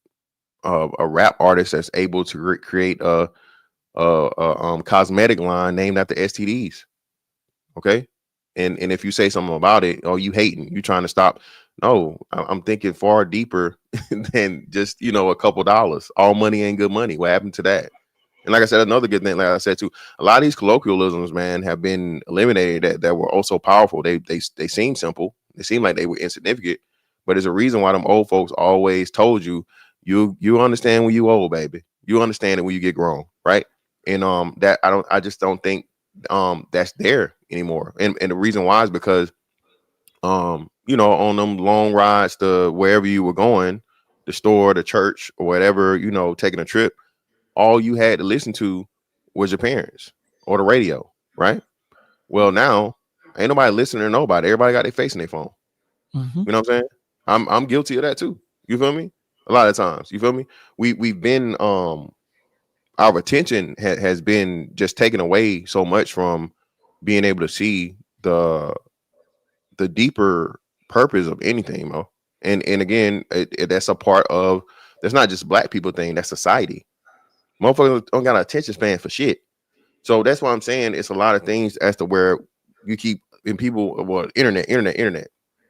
a rap artist that's able to create a cosmetic line named after STDs. Okay. And if you say something about it, oh, you hating, you trying to stop. No, I'm thinking far deeper than just, a couple dollars. All money ain't good money. What happened to that? And like I said, another good thing, like I said too, a lot of these colloquialisms, man, have been eliminated that were also powerful. They seem simple. They seem like they were insignificant, but there's a reason why them old folks always told you, you understand when you old, baby. You understand it when you get grown, right? And I just don't think that's there anymore. And the reason why is because on them long rides to wherever you were going, the store, the church, or whatever, taking a trip, all you had to listen to was your parents or the radio, right? Well, now ain't nobody listening to nobody. Everybody got their face in their phone. Mm-hmm. You know what I'm saying? I'm guilty of that too. You feel me? A lot of times, you feel me? We've been our attention has been just taken away so much from being able to see the deeper purpose of anything, Mo. And again, that's a part of, that's not just black people thing, that's society. Motherfuckers don't got an attention span for shit. So that's why I'm saying it's a lot of things as to where you keep in people, well, internet.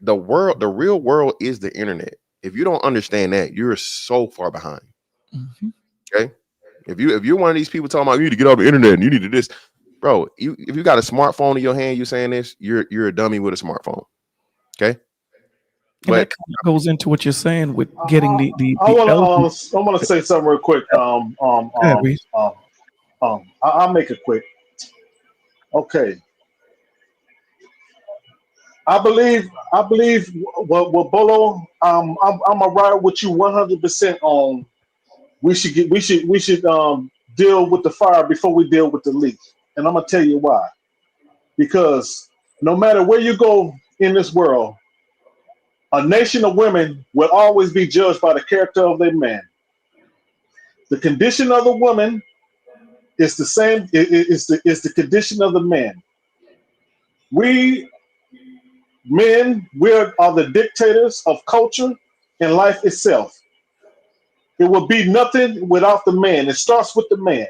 The real world is the internet. If you don't understand that, you're so far behind. Mm-hmm. Okay. If you're one of these people talking about you need to get off the internet and you need to this, bro, if you got a smartphone in your hand, you're saying this, you're a dummy with a smartphone. Okay. And that kind of goes into what you're saying with getting the I elders. want to say something real quick. Reese. I'll make it quick. Okay. I believe what Bolo. I'm gonna ride with you 100% on. We should deal with the fire before we deal with the leak, and I'm gonna tell you why. Because no matter where you go in this world, a nation of women will always be judged by the character of their man. The condition of the woman is the same. Is the condition of the man. We men, we are the dictators of culture and life itself. It will be nothing without the man. It starts with the man.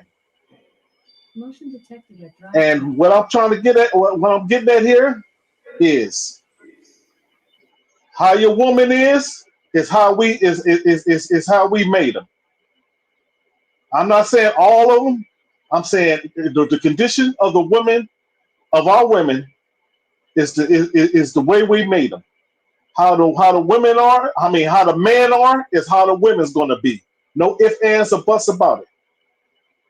Motion detected. And what I'm trying to get at, what I'm getting at here, is how your woman is how we is how we made them. I'm not saying all of them. I'm saying the condition of the women, of our women, is the way we made them. How the women are, how the men are, is how the women's gonna be. No ifs, ands, or buts about it.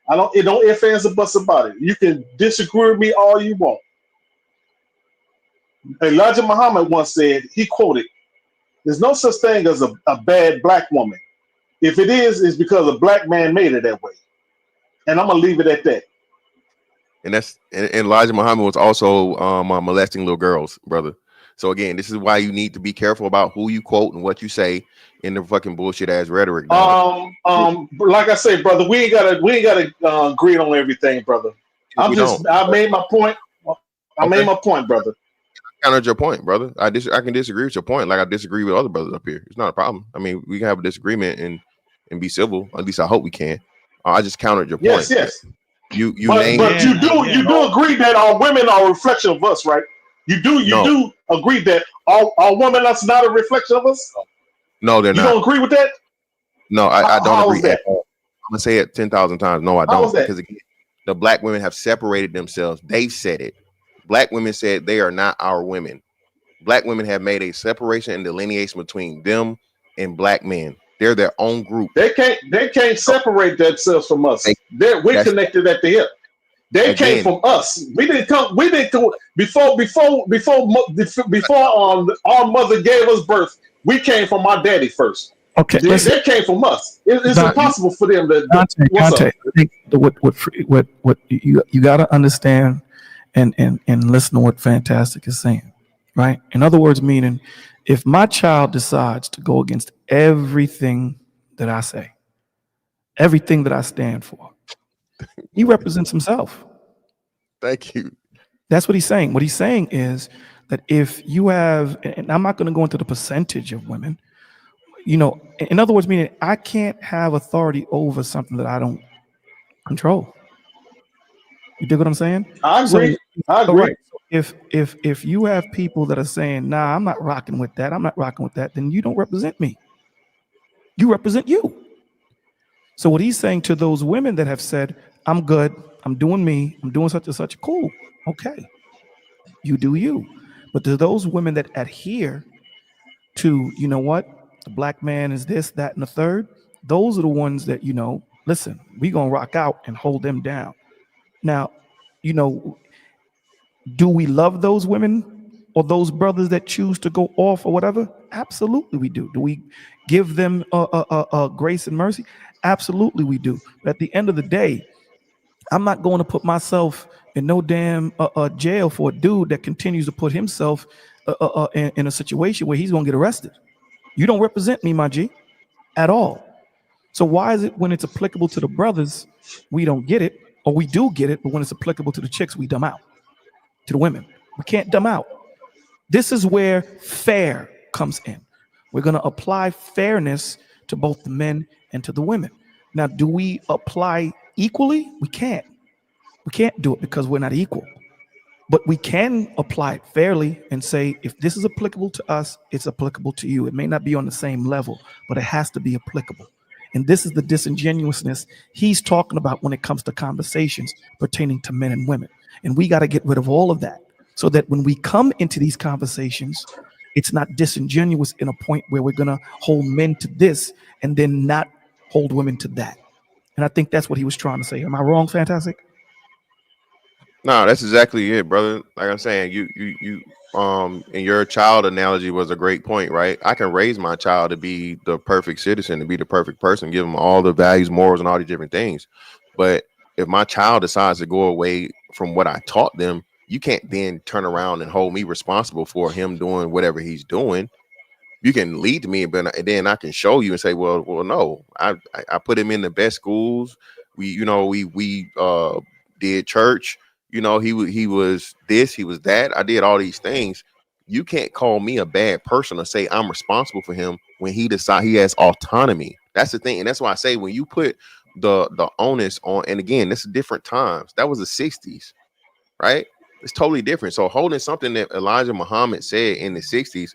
No ifs, ands, or buts about it. You can disagree with me all you want. Elijah Muhammad once said, he quoted, "There's no such thing as a bad black woman. If it is, it's because a black man made it that way." And I'm gonna leave it at that. And Elijah Muhammad was also molesting little girls, brother. So again, this is why you need to be careful about who you quote and what you say in the fucking bullshit ass rhetoric. Like I say, brother, we ain't gotta agree on everything, brother. I made my point. I made my point, brother. I countered your point, brother. I can disagree with your point, like I disagree with other brothers up here. It's not a problem. I mean, we can have a disagreement and be civil. At least I hope we can. I just countered your point. Yes. But you do agree that our women are a reflection of us, right? You do agree that our women are not a reflection of us? No, they're not. You don't agree with that? No, I don't agree that? at all. I'm gonna say it 10,000 times. No, I don't. Because again, the black women have separated themselves. They've said it. Black women said they are not our women. Black women have made a separation and delineation between them and black men. They're their own group. They can't separate themselves from us. We're connected at the hip. They came from us. We didn't come before our mother gave us birth. We came from our daddy first. Okay, they came from us. It's impossible for them to. Dante, I think what you got to understand and listen to what Fantastic is saying, right? In other words, meaning if my child decides to go against everything that I say, everything that I stand for, he represents himself. Thank you. That's what he's saying. What he's saying is that if you have, and I'm not going to go into the percentage of women, you know, in other words, meaning I can't have authority over something that I don't control. You dig what I'm saying? I So, agree. I so agree. right. So if you have people that are saying, nah, I'm not rocking with that, I'm not rocking with that, then you don't represent me. You represent you. So what he's saying to those women that have said, I'm good, I'm doing me, I'm doing such and such, cool, okay, you do you. But to those women that adhere to, you know what, the black man is this, that, and the third, those are the ones that, you know, listen, we gonna rock out and hold them down. Now, you know, do we love those women or those brothers that choose to go off or whatever? Absolutely we do. Do we give them grace and mercy? Absolutely we do. But at the end of the day, I'm not going to put myself in no damn jail for a dude that continues to put himself in a situation where he's going to get arrested. You don't represent me, my G, at all. So why is it when it's applicable to the brothers, we don't get it, or we do get it, but when it's applicable to the chicks, we dumb out? To the women, we can't dumb out. This is where fair comes in. We're going to apply fairness to both the men and to the women. Now, do we apply equally? We can't. We can't do it because we're not equal. But we can apply it fairly and say, if this is applicable to us, it's applicable to you. It may not be on the same level, but it has to be applicable. And this is the disingenuousness he's talking about when it comes to conversations pertaining to men and women. And we got to get rid of all of that so that when we come into these conversations, it's not disingenuous in a point where we're going to hold men to this and then not hold women to that. And I think that's what he was trying to say. Am I wrong, Fantastic? No, that's exactly it, brother. Like I'm saying, and your child analogy was a great point, right? I can raise my child to be the perfect citizen, to be the perfect person, give them all the values, morals, and all these different things. But if my child decides to go away from what I taught them, you can't then turn around and hold me responsible for him doing whatever he's doing. You can lead me, but then I can show you and say, well, no, I put him in the best schools. We did church. He was this, he was that. I did all these things. You can't call me a bad person or say I'm responsible for him when he decides he has autonomy. That's the thing, and that's why I say when you put the onus on, and again, this is different times. That was the 60s, right? It's totally different. So holding something that Elijah Muhammad said in the 60s,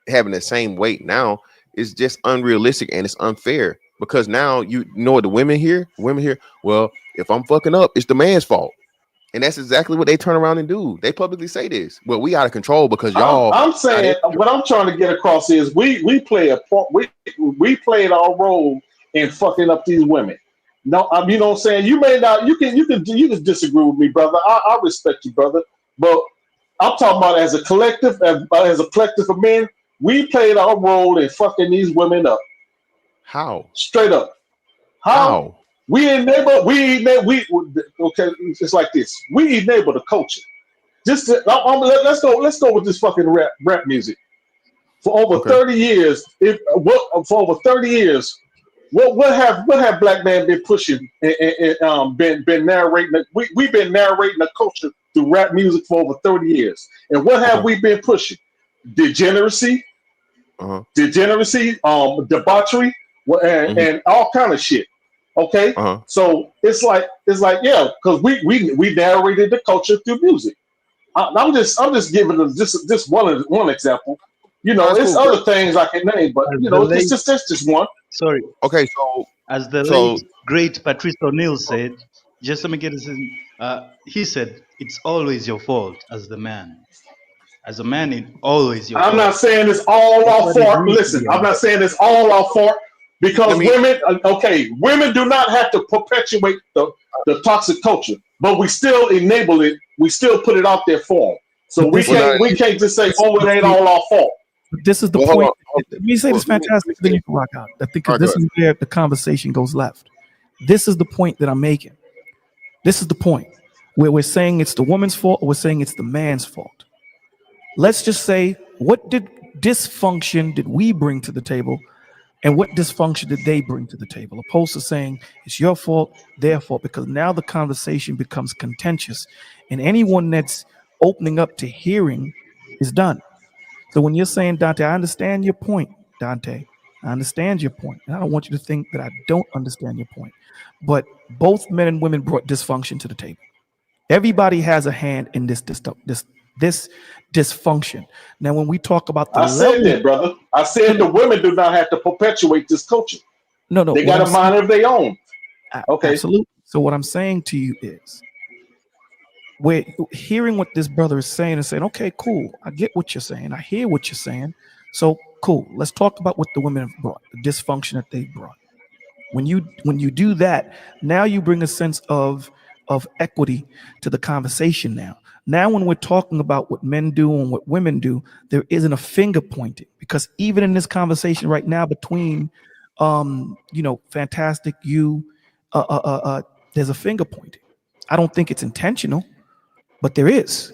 having the same weight now is just unrealistic and it's unfair because now you know what the women here, well, if I'm fucking up, it's the man's fault. And that's exactly what they turn around and do. They publicly say this. Well, we out of control because y'all. I'm saying what I'm trying to get across is we play a part. We played our role in fucking up these women. No, you know what I'm saying. You may not. You can disagree with me, brother. I respect you, brother. But I'm talking about as a collective, as a collective of men. We played our role in fucking these women up. How? Straight up. How? We enable. Okay. It's like this. We enable the culture. Let's go with this fucking rap music. For over 30 years, what have black men been pushing and been narrating? We've been narrating the culture through rap music for over 30 years. And what have we been pushing? Degeneracy, debauchery, and all kind of shit. Okay, so it's like yeah, because we narrated the culture through music. I'm just giving them just one example. It's cool, other things I can name, but that's just one. Sorry. Okay, so as the late great Patrice O'Neill said, just let me get this in. He said, "It's always your fault as the man. As a man, it's always your fault." I'm not saying it's all our fault. Listen, I'm not saying it's all our fault because women do not have to perpetuate the toxic culture, but we still enable it. We still put it out there for them. So we can't just say, "Oh, it ain't all our fault." This is the point. Let me say this fantastic, then you can rock out. I think this is where the conversation goes left. This is the point that I'm making. This is the point where we're saying it's the woman's fault or we're saying it's the man's fault. Let's just say, what dysfunction did we bring to the table and what dysfunction did they bring to the table? Opposed to saying it's your fault, their fault, because now the conversation becomes contentious. And anyone that's opening up to hearing is done. So when you're saying, Dante, I understand your point, Dante, I understand your point. And I don't want you to think that I don't understand your point. But both men and women brought dysfunction to the table. Everybody has a hand in this dysfunction. Now, when we talk about the I said level, that, brother. I said the women do not have to perpetuate this culture. no, They what got I'm a mind of their own. Okay. absolutely. So what I'm saying to you is, we're hearing what this brother is saying and saying, okay, cool. I get what you're saying. I hear what you're saying. So cool. Let's talk about what the women have brought, the dysfunction that they brought. When you do that, now you bring a sense of equity to the conversation now. Now when we're talking about what men do and what women do, there isn't a finger pointing, because even in this conversation right now between Fantastic, there's a finger pointing. I don't think it's intentional, but there is.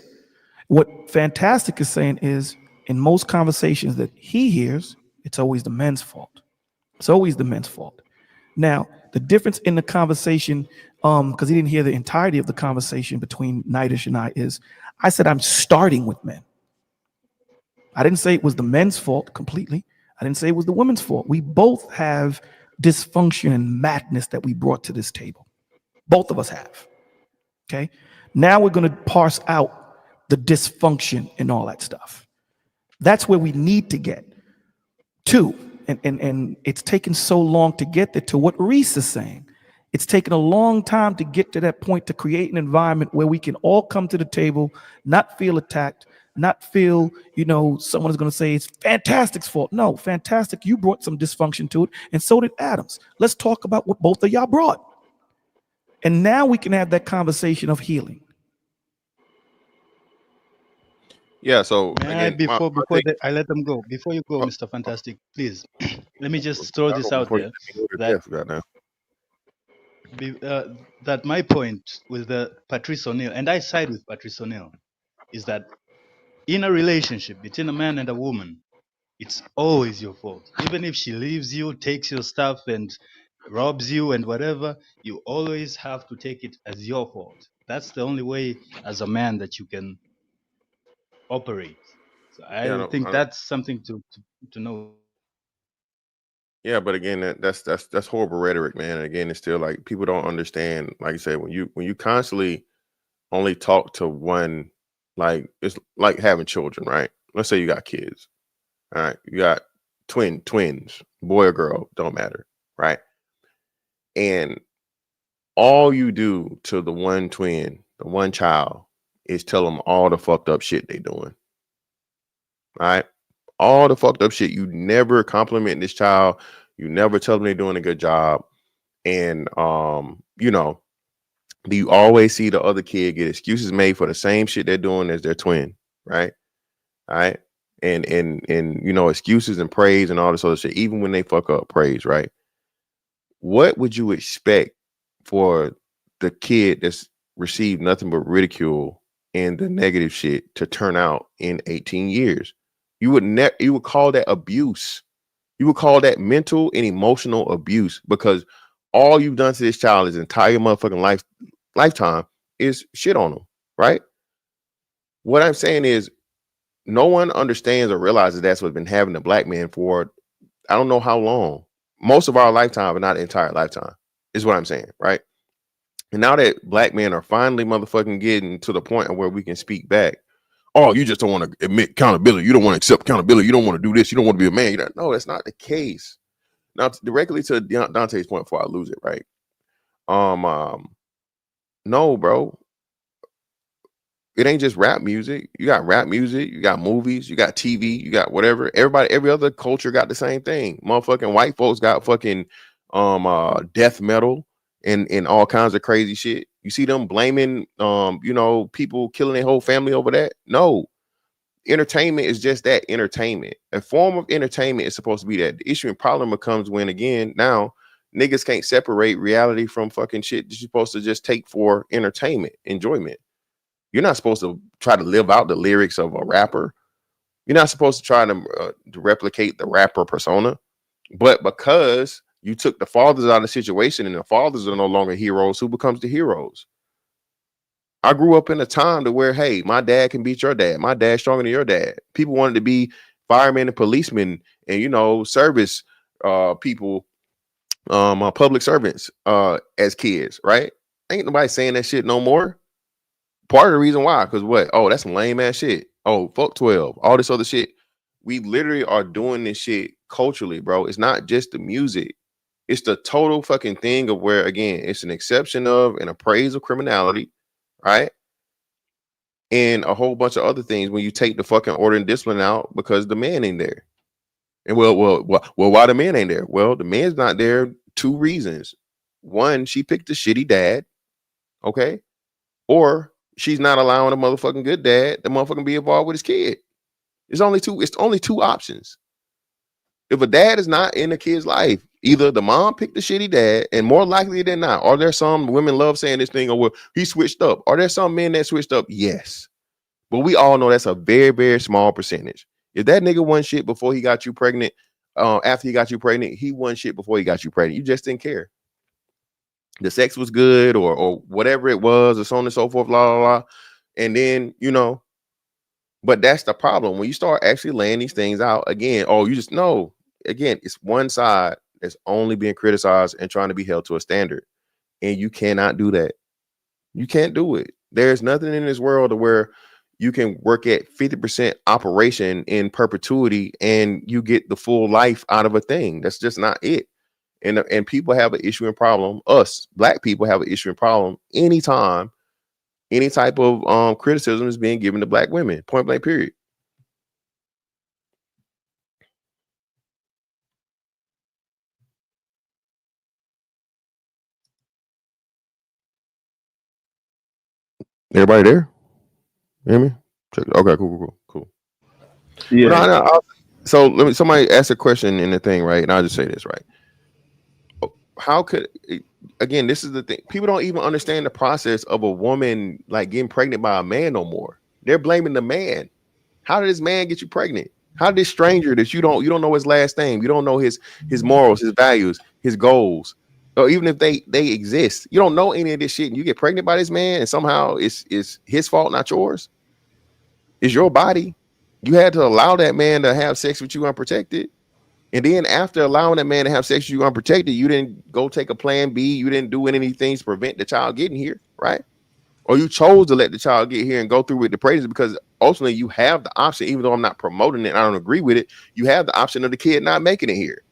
What Fantastic is saying is, in most conversations that he hears, it's always the men's fault. It's always the men's fault. Now, the difference in the conversation, because he didn't hear the entirety of the conversation between Nightish and I, is I said I'm starting with men. I didn't say it was the men's fault completely. I didn't say it was the women's fault. We both have dysfunction and madness that we brought to this table. Both of us have. Okay. Now we're going to parse out the dysfunction and all that stuff. That's where we need to get to. And it's taken so long to get there, to what Reese is saying. It's taken a long time to get to that point, to create an environment where we can all come to the table, not feel attacked, not feel, someone is going to say it's Fantastic's fault. No, Fantastic, you brought some dysfunction to it, and so did Adams. Let's talk about what both of y'all brought. And now we can have that conversation of healing. Yeah. So May I, again, I let them go, before you go, Mr. Fantastic, please, let me just throw this out there, that that my point with the Patrice O'Neill, and I side with Patrice O'Neill, is that in a relationship between a man and a woman, it's always your fault. Even if she leaves you, takes your stuff, and robs you and whatever, you always have to take it as your fault. That's the only way as a man that you can operate. So I think that's something to know. Yeah, but again, that's horrible rhetoric, man. And again, it's still like people don't understand. Like I said, when you constantly only talk to one, like it's like having children, right? Let's say you got kids. All right, you got twins, boy or girl, don't matter, right? And all you do to the one twin, the one child, is tell them all the fucked up shit they doing. All right, all the fucked up shit. You never compliment this child. You never tell them they're doing a good job. And you always see the other kid get excuses made for the same shit they're doing as their twin, right? All right. And excuses and praise and all this other shit, even when they fuck up, praise, right? What would you expect for the kid that's received nothing but ridicule and the negative shit to turn out in 18 years? You would call that abuse. You would call that mental and emotional abuse, because all you've done to this child his entire motherfucking lifetime is shit on them, right? What I'm saying is, no one understands or realizes that's what's been having the black man for I don't know how long. Most of our lifetime, but not the entire lifetime, is what I'm saying, right? And now that black men are finally motherfucking getting to the point where we can speak back. Oh, you just don't want to admit accountability. You don't want to accept accountability. You don't want to do this. You don't want to be a man. No, that's not the case. Now, directly to Dante's point before I lose it, right? No, bro. It ain't just rap music. You got rap music, you got movies, you got TV, you got whatever. Every other culture got the same thing. Motherfucking white folks got fucking death metal and all kinds of crazy shit. You see them blaming people killing their whole family over that? No. Entertainment is just that, entertainment. A form of entertainment is supposed to be that. The issue and problem becomes when, again, now niggas can't separate reality from fucking shit that you're supposed to just take for entertainment, enjoyment. You're not supposed to try to live out the lyrics of a rapper. You're not supposed to try to replicate the rapper persona. But because you took the fathers out of the situation and the fathers are no longer heroes, who becomes the heroes? I grew up in a time to where, hey, my dad can beat your dad. My dad's stronger than your dad. People wanted to be firemen and policemen and, you know, service people, public servants as kids, right? Ain't nobody saying that shit no more. Part of the reason why, because what? Oh, that's some lame ass shit. Oh, fuck 12. All this other shit. We literally are doing this shit culturally, bro. It's not just the music. It's the total fucking thing of where, again, it's an exception of an appraisal of criminality, right? And a whole bunch of other things when you take the fucking order and discipline out because the man ain't there. And well, why the man ain't there? Well, the man's not there. 2 reasons. One, she picked a shitty dad, okay? Or she's not allowing a motherfucking good dad to motherfucking be involved with his kid. It's only two options. If a dad is not in a kid's life, either the mom picked the shitty dad, and more likely than not, are there some women love saying this thing, or well, he switched up? Are there some men that switched up? Yes. But we all know that's a very, very small percentage. If that nigga won shit before he got you pregnant, after he got you pregnant, he won shit before he got you pregnant. You just didn't care. The sex was good or whatever it was, or so on and so forth, blah, blah, blah. And then, you know, but that's the problem. When you start actually laying these things out, again, oh, you just know, again, it's one side that's only being criticized and trying to be held to a standard. And you cannot do that. You can't do it. There's nothing in this world where you can work at 50% operation in perpetuity and you get the full life out of a thing. That's just not it. And people have an issue and problem. Us black people have an issue and problem anytime any type of criticism is being given to black women. Point blank, period. Everybody there? Hear me? Check. Okay, cool. Yeah. No, so let me. Somebody asked a question in the thing, right? And I'll just say this, right? How could, again, this is the thing. People don't even understand the process of a woman like getting pregnant by a man no more. They're blaming the man. How did this man get you pregnant? How did this stranger that you don't know his last name, you don't know his morals, his values, his goals, or even if they exist, you don't know any of this shit, and you get pregnant by this man, and somehow it's his fault, not yours. It's your body. You had to allow that man to have sex with you unprotected. And then after allowing that man to have sex with you unprotected, you didn't go take a plan B. You didn't do anything to prevent the child getting here, right? Or you chose to let the child get here and go through with the pregnancy, because ultimately you have the option, even though I'm not promoting it, I don't agree with it, you have the option of the kid not making it here.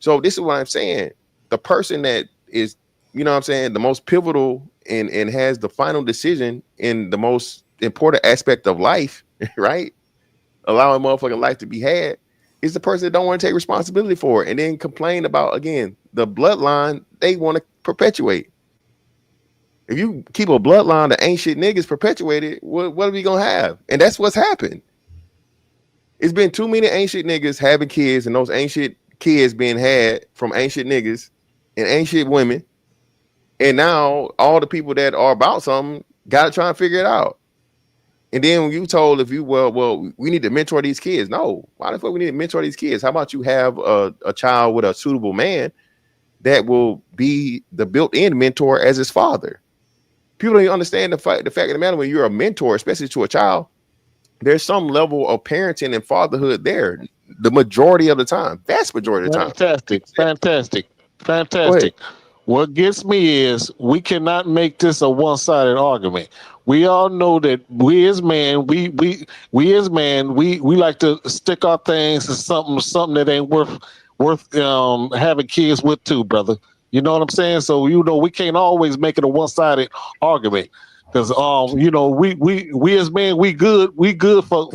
So this is what I'm saying. The person that is, you know what I'm saying, the most pivotal and has the final decision in the most important aspect of life, right? Allowing motherfucking life to be had, is the person that don't want to take responsibility for it and then complain about, again, the bloodline they want to perpetuate. If you keep a bloodline that ain't shit niggas perpetuated, what are we gonna have? And that's what's happened. It's been too many ancient niggas having kids, and those ancient kids being had from ancient niggas and ancient women. And now all the people that are about something gotta try and figure it out. And then when you told, if you well, we need to mentor these kids. No, why the fuck we need to mentor these kids? How about you have a child with a suitable man that will be the built-in mentor as his father? People don't understand the fact of the matter, when you're a mentor, especially to a child, there's some level of parenting and fatherhood there. The majority of the time, vast majority of the time. Fantastic. What gets me is we cannot make this a one-sided argument. We all know that we as men, we like to stick our things to something that ain't worth having kids with too, brother. You know what I'm saying? So you know we can't always make it a one-sided argument, because you know we as men, we good for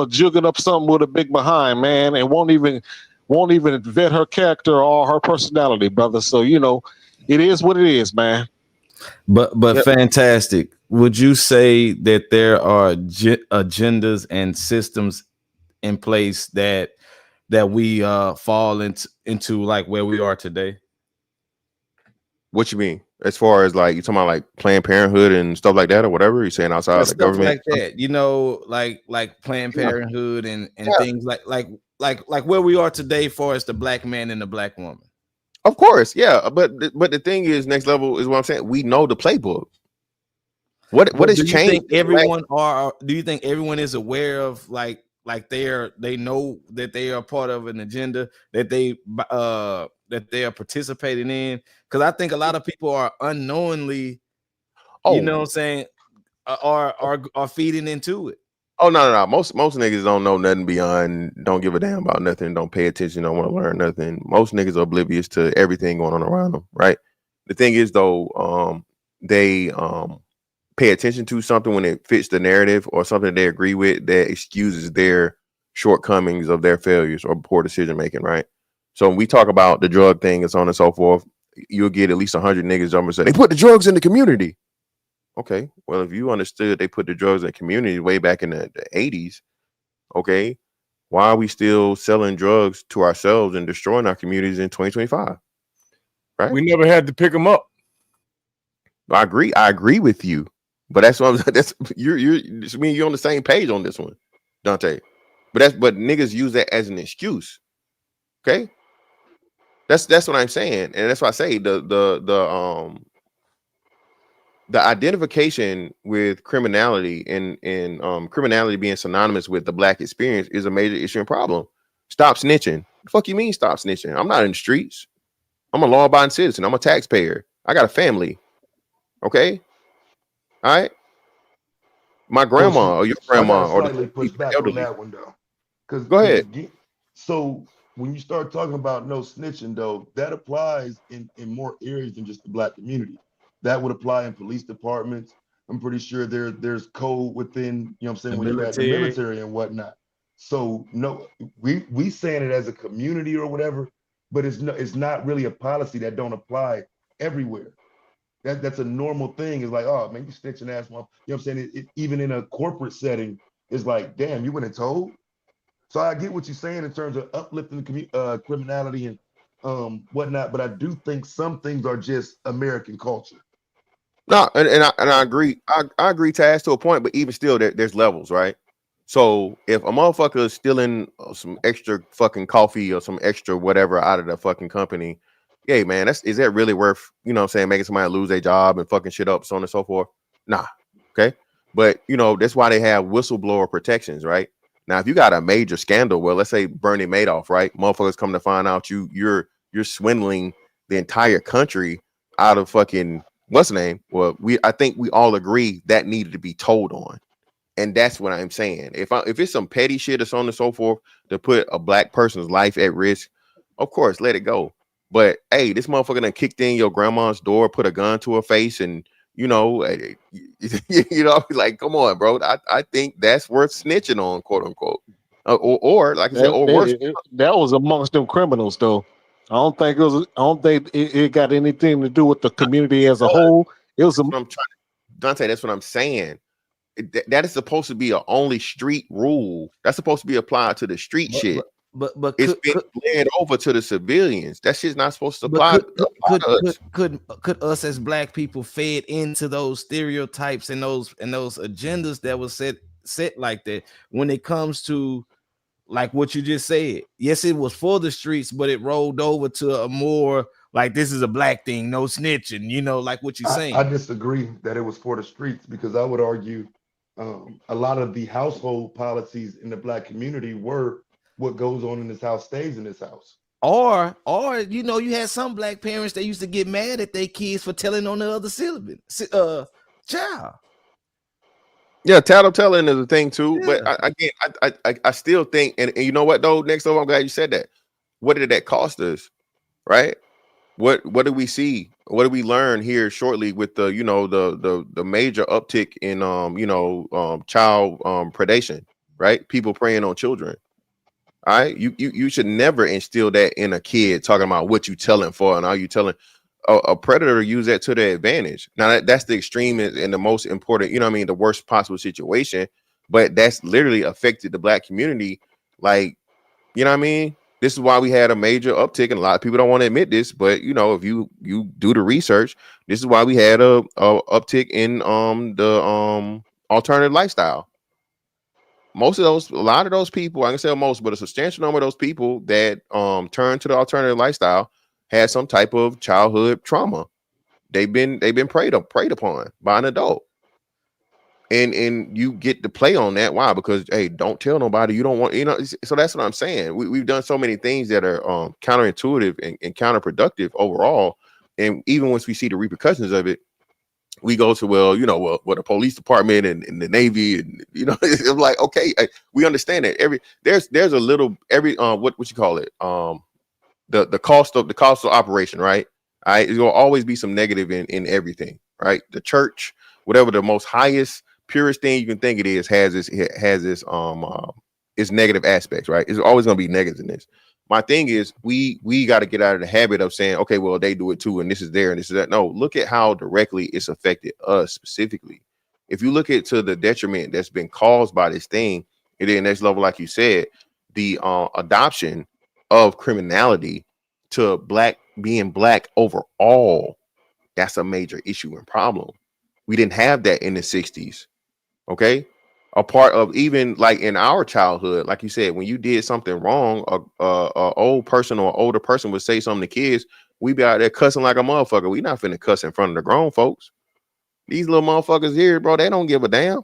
jugging up something with a big behind, man, and won't even vet her character or her personality, brother. So you know, it is what it is, man. But yep. Fantastic. Would you say that there are agendas and systems in place that we fall into like where we are today? What you mean? As far as like, you talking about like Planned Parenthood and stuff like that, or whatever? You're saying outside the government, like that, you know, like Planned Parenthood and things like where we are today, for as the black man and the black woman. Of course, yeah. But the thing is, next level is what I'm saying. We know the playbook. What But has do you changed? think everyone are? Do you think everyone is aware of like they know that they are part of an agenda that they are participating in? Because I think a lot of people are unknowingly, you know what I'm saying, are feeding into it. Oh no. Most niggas don't know nothing beyond, don't give a damn about nothing, don't pay attention, don't want to learn nothing. Most niggas are oblivious to everything going on around them, right? The thing is though, they pay attention to something when it fits the narrative or something they agree with that excuses their shortcomings of their failures or poor decision making, right? So when we talk about the drug thing and so on and so forth, you'll get at least 100 niggas jump and say they put the drugs in the community. Okay, well, if you understood they put the drugs in the community way back in the 80s, okay, why are we still selling drugs to ourselves and destroying our communities in 2025? Right? We never had to pick them up. I agree with you, but that's what I'm. That's you're. I mean, you're on the same page on this one, Dante. But niggas use that as an excuse. Okay, that's what I'm saying, and that's why I say the identification with criminality and criminality being synonymous with the black experience is a major issue and problem. Stop snitching. The fuck you mean stop snitching? I'm not in the streets. I'm a law-abiding citizen. I'm a taxpayer. I got a family. Okay. All right. My grandma or your grandma or slightly push back on that one though. Go ahead. So when you start talking about no snitching though, that applies in more areas than just the black community. That would apply in police departments. I'm pretty sure there's code within, you know what I'm saying, when you're at the military and whatnot. So no, we saying it as a community or whatever, but it's not really a policy that don't apply everywhere. That's a normal thing. It's like, oh man, you snitching ass mom. You know what I'm saying? Even in a corporate setting, it's like, damn, you went and told. So I get what you're saying in terms of uplifting the criminality and whatnot, but I do think some things are just American culture. No, and I agree. I agree, Taz, to a point, but even still, there's levels, right? So if a motherfucker is stealing some extra fucking coffee or some extra whatever out of the fucking company, yeah, man, is that really worth, you know what I'm saying, making somebody lose their job and fucking shit up, so on and so forth? Nah. Okay. But you know, that's why they have whistleblower protections, right? Now, if you got a major scandal, well, let's say Bernie Madoff, right? Motherfuckers come to find out you're swindling the entire country out of fucking what's the name? Well, I think we all agree that needed to be told on. And that's what I'm saying. If it's some petty shit or so on and so forth to put a black person's life at risk, of course, let it go. But hey, this motherfucker done kicked in your grandma's door, put a gun to her face, and you know, like, come on, bro. I think that's worth snitching on, quote unquote. Or like I said, or worse. That was amongst them criminals, though. I don't think it got anything to do with the community as a whole. It was Dante, that's what I'm saying. That is supposed to be a only street rule. That's supposed to be applied to the street shit. But it's been bled over to the civilians. That shit's not supposed to apply. Could us as black people fed into those stereotypes and those agendas that was set like that when it comes to like what you just said? Yes, it was for the streets, but it rolled over to a more like this is a black thing, no snitching, you know, like what you're saying. I disagree that it was for the streets, because I would argue a lot of the household policies in the black community were what goes on in this house stays in this house. Or you know, you had some black parents that used to get mad at their kids for telling on the other child. Yeah, tattletelling is a thing too. Yeah. But I still think, and you know what though, next over, I'm glad you said that. What did that cost us? Right? What do we see? What do we learn here shortly with the, you know, the major uptick in child predation, right? People preying on children. All right, you should never instill that in a kid, talking about what you telling for and how you telling. A predator use that to their advantage. Now that's the extreme and the most important, you know what I mean, the worst possible situation, but that's literally affected the black community. Like, you know what I mean? This is why we had a major uptick, and a lot of people don't want to admit this, but you know, if you do the research, this is why we had a uptick in the alternative lifestyle. A lot of those people, I can say most, but a substantial number of those people that turned to the alternative lifestyle had some type of childhood trauma. They've been preyed upon by an adult. and you get to play on that. Why? Because hey, don't tell nobody. You don't want, you know. So that's what I'm saying. We've done so many things that are counterintuitive and counterproductive overall. And even once we see the repercussions of it, we go to, well, you know, well, the police department and the Navy, and you know, it's like, okay, we understand that there's a little what you call it, the cost of operation, right? All right, there's gonna always be some negative in everything, right? The church, whatever the most highest, purest thing you can think it is, has this its negative aspects, right? It's always gonna be negatives in this. My thing is, we got to get out of the habit of saying, okay, well, they do it too, and this is there and this is that. No, look at how directly it's affected us specifically. If you look at to the detriment that's been caused by this thing, and then next level, like you said, the adoption of criminality to being black overall, that's a major issue and problem. We didn't have that in the 60s. Okay. A part of, even like in our childhood, like you said, when you did something wrong, a old person or older person would say something to kids, we be out there cussing like a motherfucker. We not finna cuss in front of the grown folks. These little motherfuckers here, bro, they don't give a damn.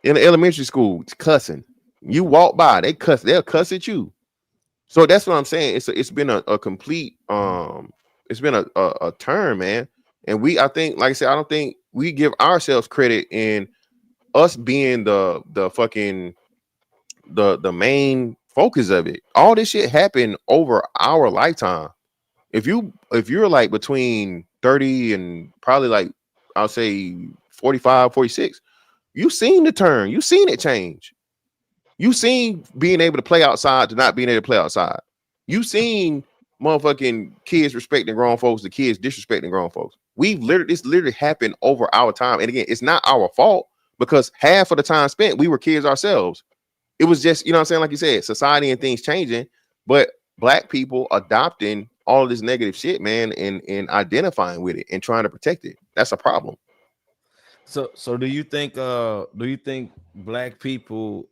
In the elementary school, it's cussing. You walk by, they'll cuss at you. So that's what I'm saying. It's been a complete it's been a turn, man. And I think, like I said, I don't think we give ourselves credit in us being the fucking the main focus of it. All this shit happened over our lifetime. If you're like between 30 and probably like, I'll say 45, 46, you've seen the turn, you've seen it change. You've seen being able to play outside to not being able to play outside. You've seen motherfucking kids respecting grown folks, the kids disrespecting grown folks. This literally happened over our time. And again, it's not our fault, because half of the time spent, we were kids ourselves. It was just, you know what I'm saying? Like you said, society and things changing, but black people adopting all of this negative shit, man, and identifying with it and trying to protect it. That's a problem. So do you think black people,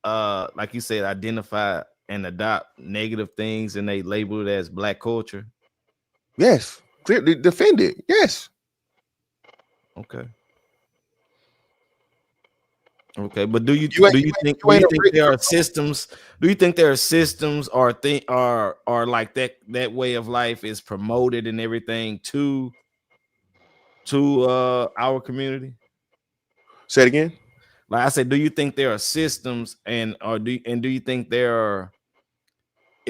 like you said, identify and adopt negative things and they label it as black culture? Yes. Clearly defend it. Yes. Okay. Okay, but do you You think there are systems? Do you think there are systems or like that way of life is promoted and everything to our community? Say it again. Like I said, do you think there are systems do you think there are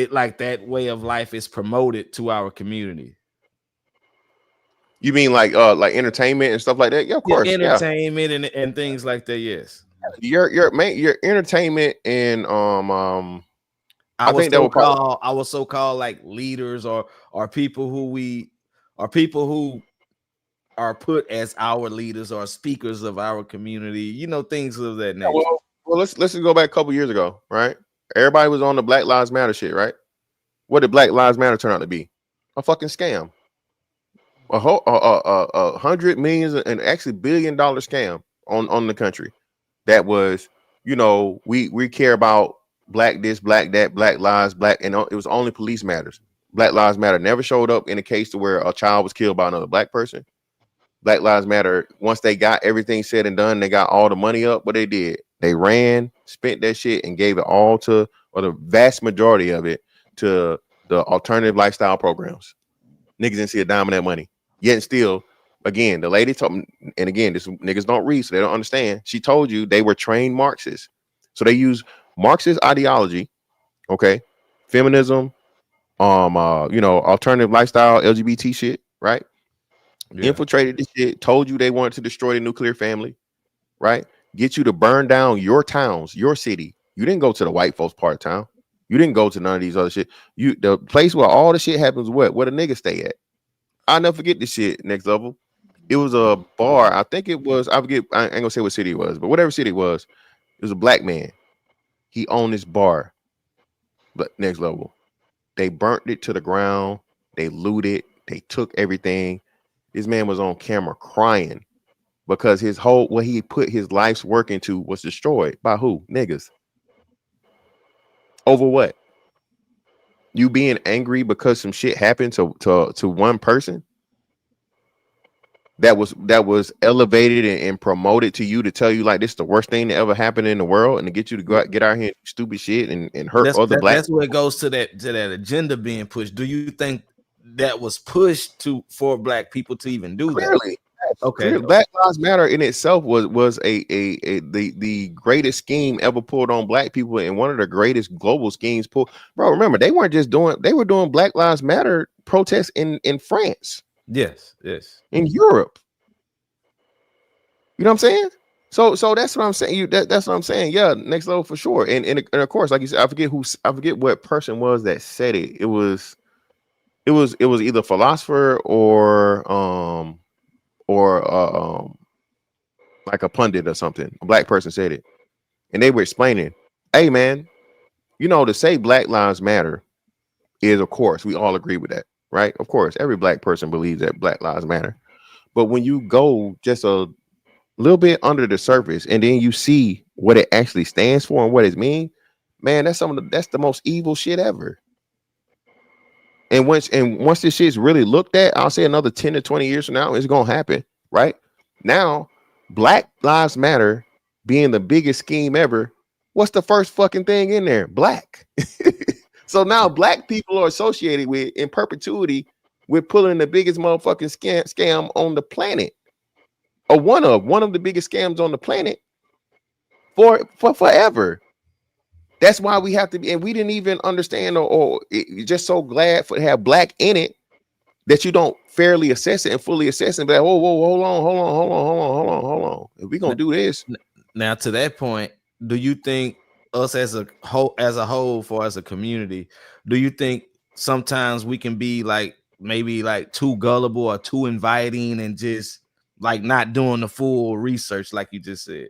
like that way of life is promoted to our community? You mean like entertainment and stuff like that? Yeah, of course. Entertainment and things like that. Yes. Your entertainment and I was so called like leaders or people who are put as our leaders or speakers of our community, you know, things of that nature. Well, let's just go back a couple years ago, right? Everybody was on the Black Lives Matter shit, right? What did Black Lives Matter turn out to be? A fucking scam. A hundred millions and actually $1 billion scam on the country. That was, you know, we care about black this, black that, black lives, black, and it was only police matters. Black Lives Matter never showed up in a case to where a child was killed by another black person. Black Lives Matter, once they got everything said and done, they got all the money up. What they did, they ran, spent that shit, and gave it all to, or the vast majority of it, to the alternative lifestyle programs. Niggas didn't see a dime of that money. Yet and still, again, the lady told me, and again, this niggas don't read, so they don't understand. She told you they were trained Marxists. So they use Marxist ideology, okay, feminism, you know, alternative lifestyle, LGBT shit, right? Yeah. Infiltrated this shit, told you they wanted to destroy the nuclear family, right? Get you to burn down your towns, your city. You didn't go to the white folks part of town. You didn't go to none of these other shit. The place where all the shit happens, where the niggas stay at. I'll never forget this shit. Next level. It was a bar. I think it was, I forget, I ain't gonna say what city it was, but whatever city it was a black man. He owned this bar. But next level. They burnt it to the ground. They looted. They took everything. This man was on camera crying because what he put his life's work into was destroyed by who? Niggas. Over what? You being angry because some shit happened to one person? that was elevated and promoted to you to tell you like this is the worst thing that ever happened in the world, and to get you to go out, get out here and do stupid shit and hurt other black. That's where it goes to that agenda being pushed. Do you think that was pushed for black people to even do Clearly, that? Okay, clearly, Black Lives Matter in itself was the greatest scheme ever pulled on black people, and one of the greatest global schemes pulled. Bro, remember they were doing Black Lives Matter protests in France, yes, in Europe. You know what I'm saying? So that's what I'm saying. That's what I'm saying. Yeah, next level for sure. And of course, like you said, I forget what person was that said it. It was either philosopher or like a pundit or something. A black person said it, and they were explaining, "Hey, man, you know, to say Black Lives Matter is, of course, we all agree with that, right? Of course, every black person believes that Black Lives Matter. But when you go just a little bit under the surface, and then you see what it actually stands for and what it means, man, that's the most evil shit ever. And once this shit's really looked at, I'll say another 10 to 20 years from now, it's gonna happen, right? Now, Black Lives Matter being the biggest scheme ever, what's the first fucking thing in there? Black. So now black people are associated with in perpetuity with pulling the biggest motherfucking scam on the planet. Or one of the biggest scams on the planet for forever. That's why we have to be, and we didn't even understand or just so glad to have black in it that you don't fairly assess it and fully assess it. And be like, whoa, hold on. If we're gonna do this. Now to that point, do you think us as a whole for as a community, do you think sometimes we can be like maybe like too gullible or too inviting and just like not doing the full research like you just said?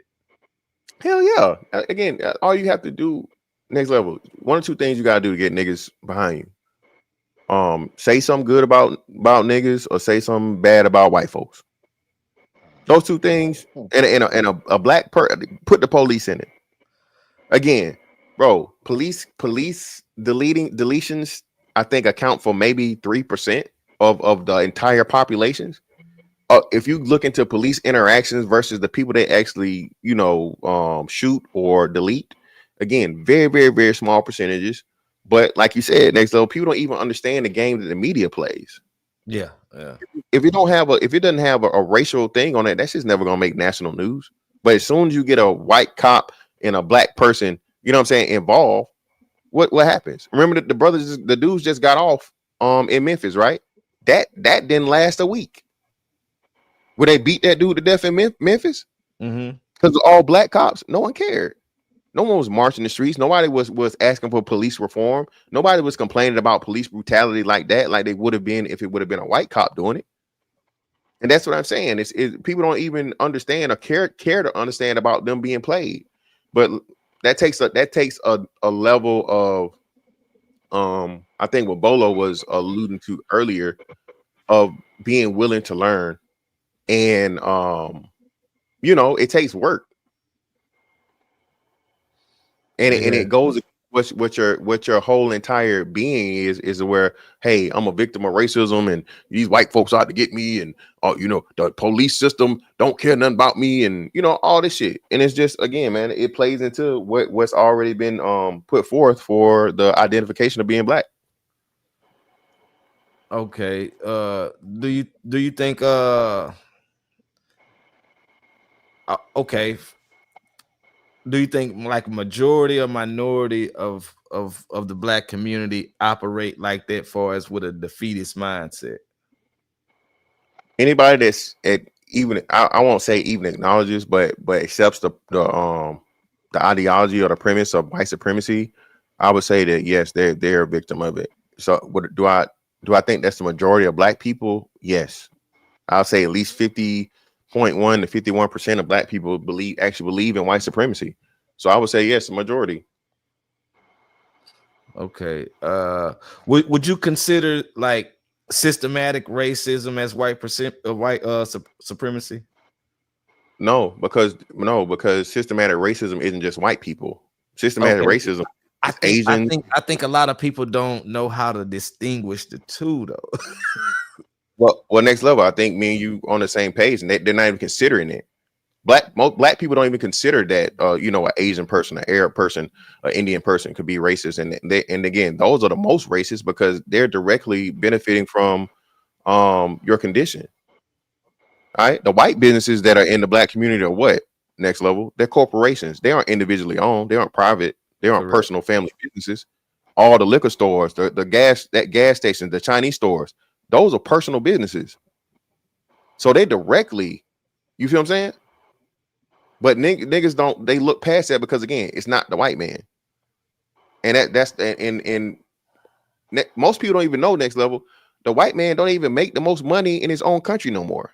Hell yeah. Again, all you have to do, next level, one or two things you gotta do to get niggas behind you. Say something good about niggas or say something bad about white folks. Those two things, and a black person, put the police in it. Again, bro, police deletions, I think account for maybe 3% of the entire populations. If you look into police interactions versus the people they actually, shoot or delete, again, very, very, very small percentages. But like you said, next level, people don't even understand the game that the media plays. Yeah. If it doesn't have a racial thing on it, that's just never gonna make national news. But as soon as you get a white cop and a black person, you know what I'm saying, involved, what happens? Remember that the dudes just got off in Memphis, right? That didn't last a week. Would they beat that dude to death in Memphis? Because all black cops, no one cared. No one was marching the streets. Nobody was asking for police reform. Nobody was complaining about police brutality like that, like they would have been if it would have been a white cop doing it. And that's what I'm saying. It's people don't even understand or care to understand about them being played. But that takes a level of I think what Bolo was alluding to earlier of being willing to learn. And it takes work. And it goes what your whole entire being is where, hey, I'm a victim of racism and these white folks out to get me, and the police system don't care nothing about me, and all this shit. And it's just, again, man, it plays into what's already been put forth for the identification of being black. Okay. Do you think okay, do you think like majority or minority of the black community operate like that for us with a defeatist mindset? Anybody that's I won't say even acknowledges, but accepts the ideology or the premise of white supremacy, I would say that yes, they're a victim of it. So what do I think that's the majority of black people? Yes. I'll say at least 50.1 to 51% of black people actually believe in white supremacy. So I would say yes, the majority. Okay. Would you consider like systematic racism as white supremacy? No, because systematic racism isn't just white people. Systematic racism is Asian. I think a lot of people don't know how to distinguish the two, though. Well, next level. I think me and you on the same page, and they're not even considering it. Black people don't even consider that an Asian person, an Arab person, an Indian person could be racist, and again, those are the most racist because they're directly benefiting from your condition. All right, the white businesses that are in the black community are what next level? They're corporations. They aren't individually owned. They aren't private. They aren't Correct. personal family businesses. All the liquor stores, the gas stations, the Chinese stores, those are personal businesses. So they directly, you feel what I'm saying? But niggas don't, they look past that because again, it's not the white man. And that's most people don't even know next level. The white man don't even make the most money in his own country no more.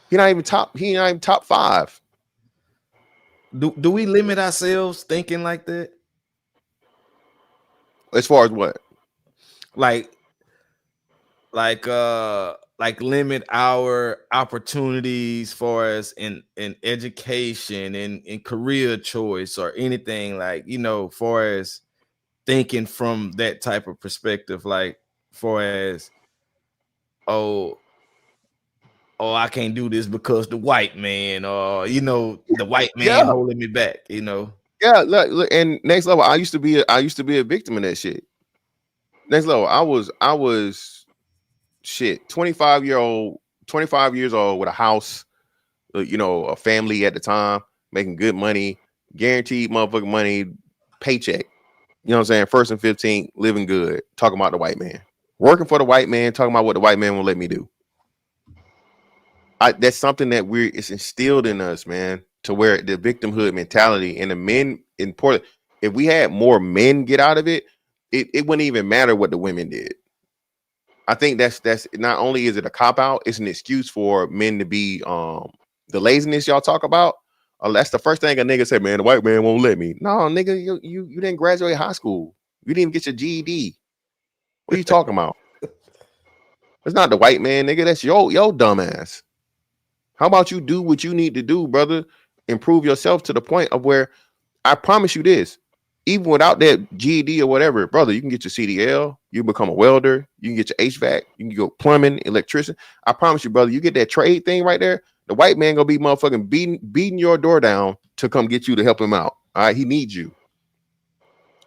He not even top 5. Do we limit ourselves thinking like that? As far as what? Like limit our opportunities for us in education and in career choice or anything, like, for as thinking from that type of perspective, like for as oh I can't do this because the white man, or the white man Yeah. holding me back, Yeah, look, and next level, I used to be a victim of that shit. Next level, I was shit, 25 years old with a house, a family at the time, making good money, guaranteed motherfucking money, paycheck. You know what I'm saying? First and 15th, living good, talking about the white man, working for the white man, talking about what the white man will let me do. That's something that it's instilled in us, man, to where the victimhood mentality and the men important. If we had more men get out of it, it wouldn't even matter what the women did. I think that's not only is it a cop out, it's an excuse for men to be the laziness y'all talk about. That's the first thing a nigga said, man, the white man won't let me. No, nigga, you didn't graduate high school. You didn't even get your GED. What are you talking about? It's not the white man, nigga. That's your dumb ass. How about you do what you need to do, brother? Improve yourself to the point of where I promise you this. Even without that GED or whatever, brother, you can get your CDL, you become a welder, you can get your HVAC, you can go plumbing, electrician. I promise you, brother, you get that trade thing right there, the white man gonna be motherfucking beating your door down to come get you to help him out. All right, he needs you.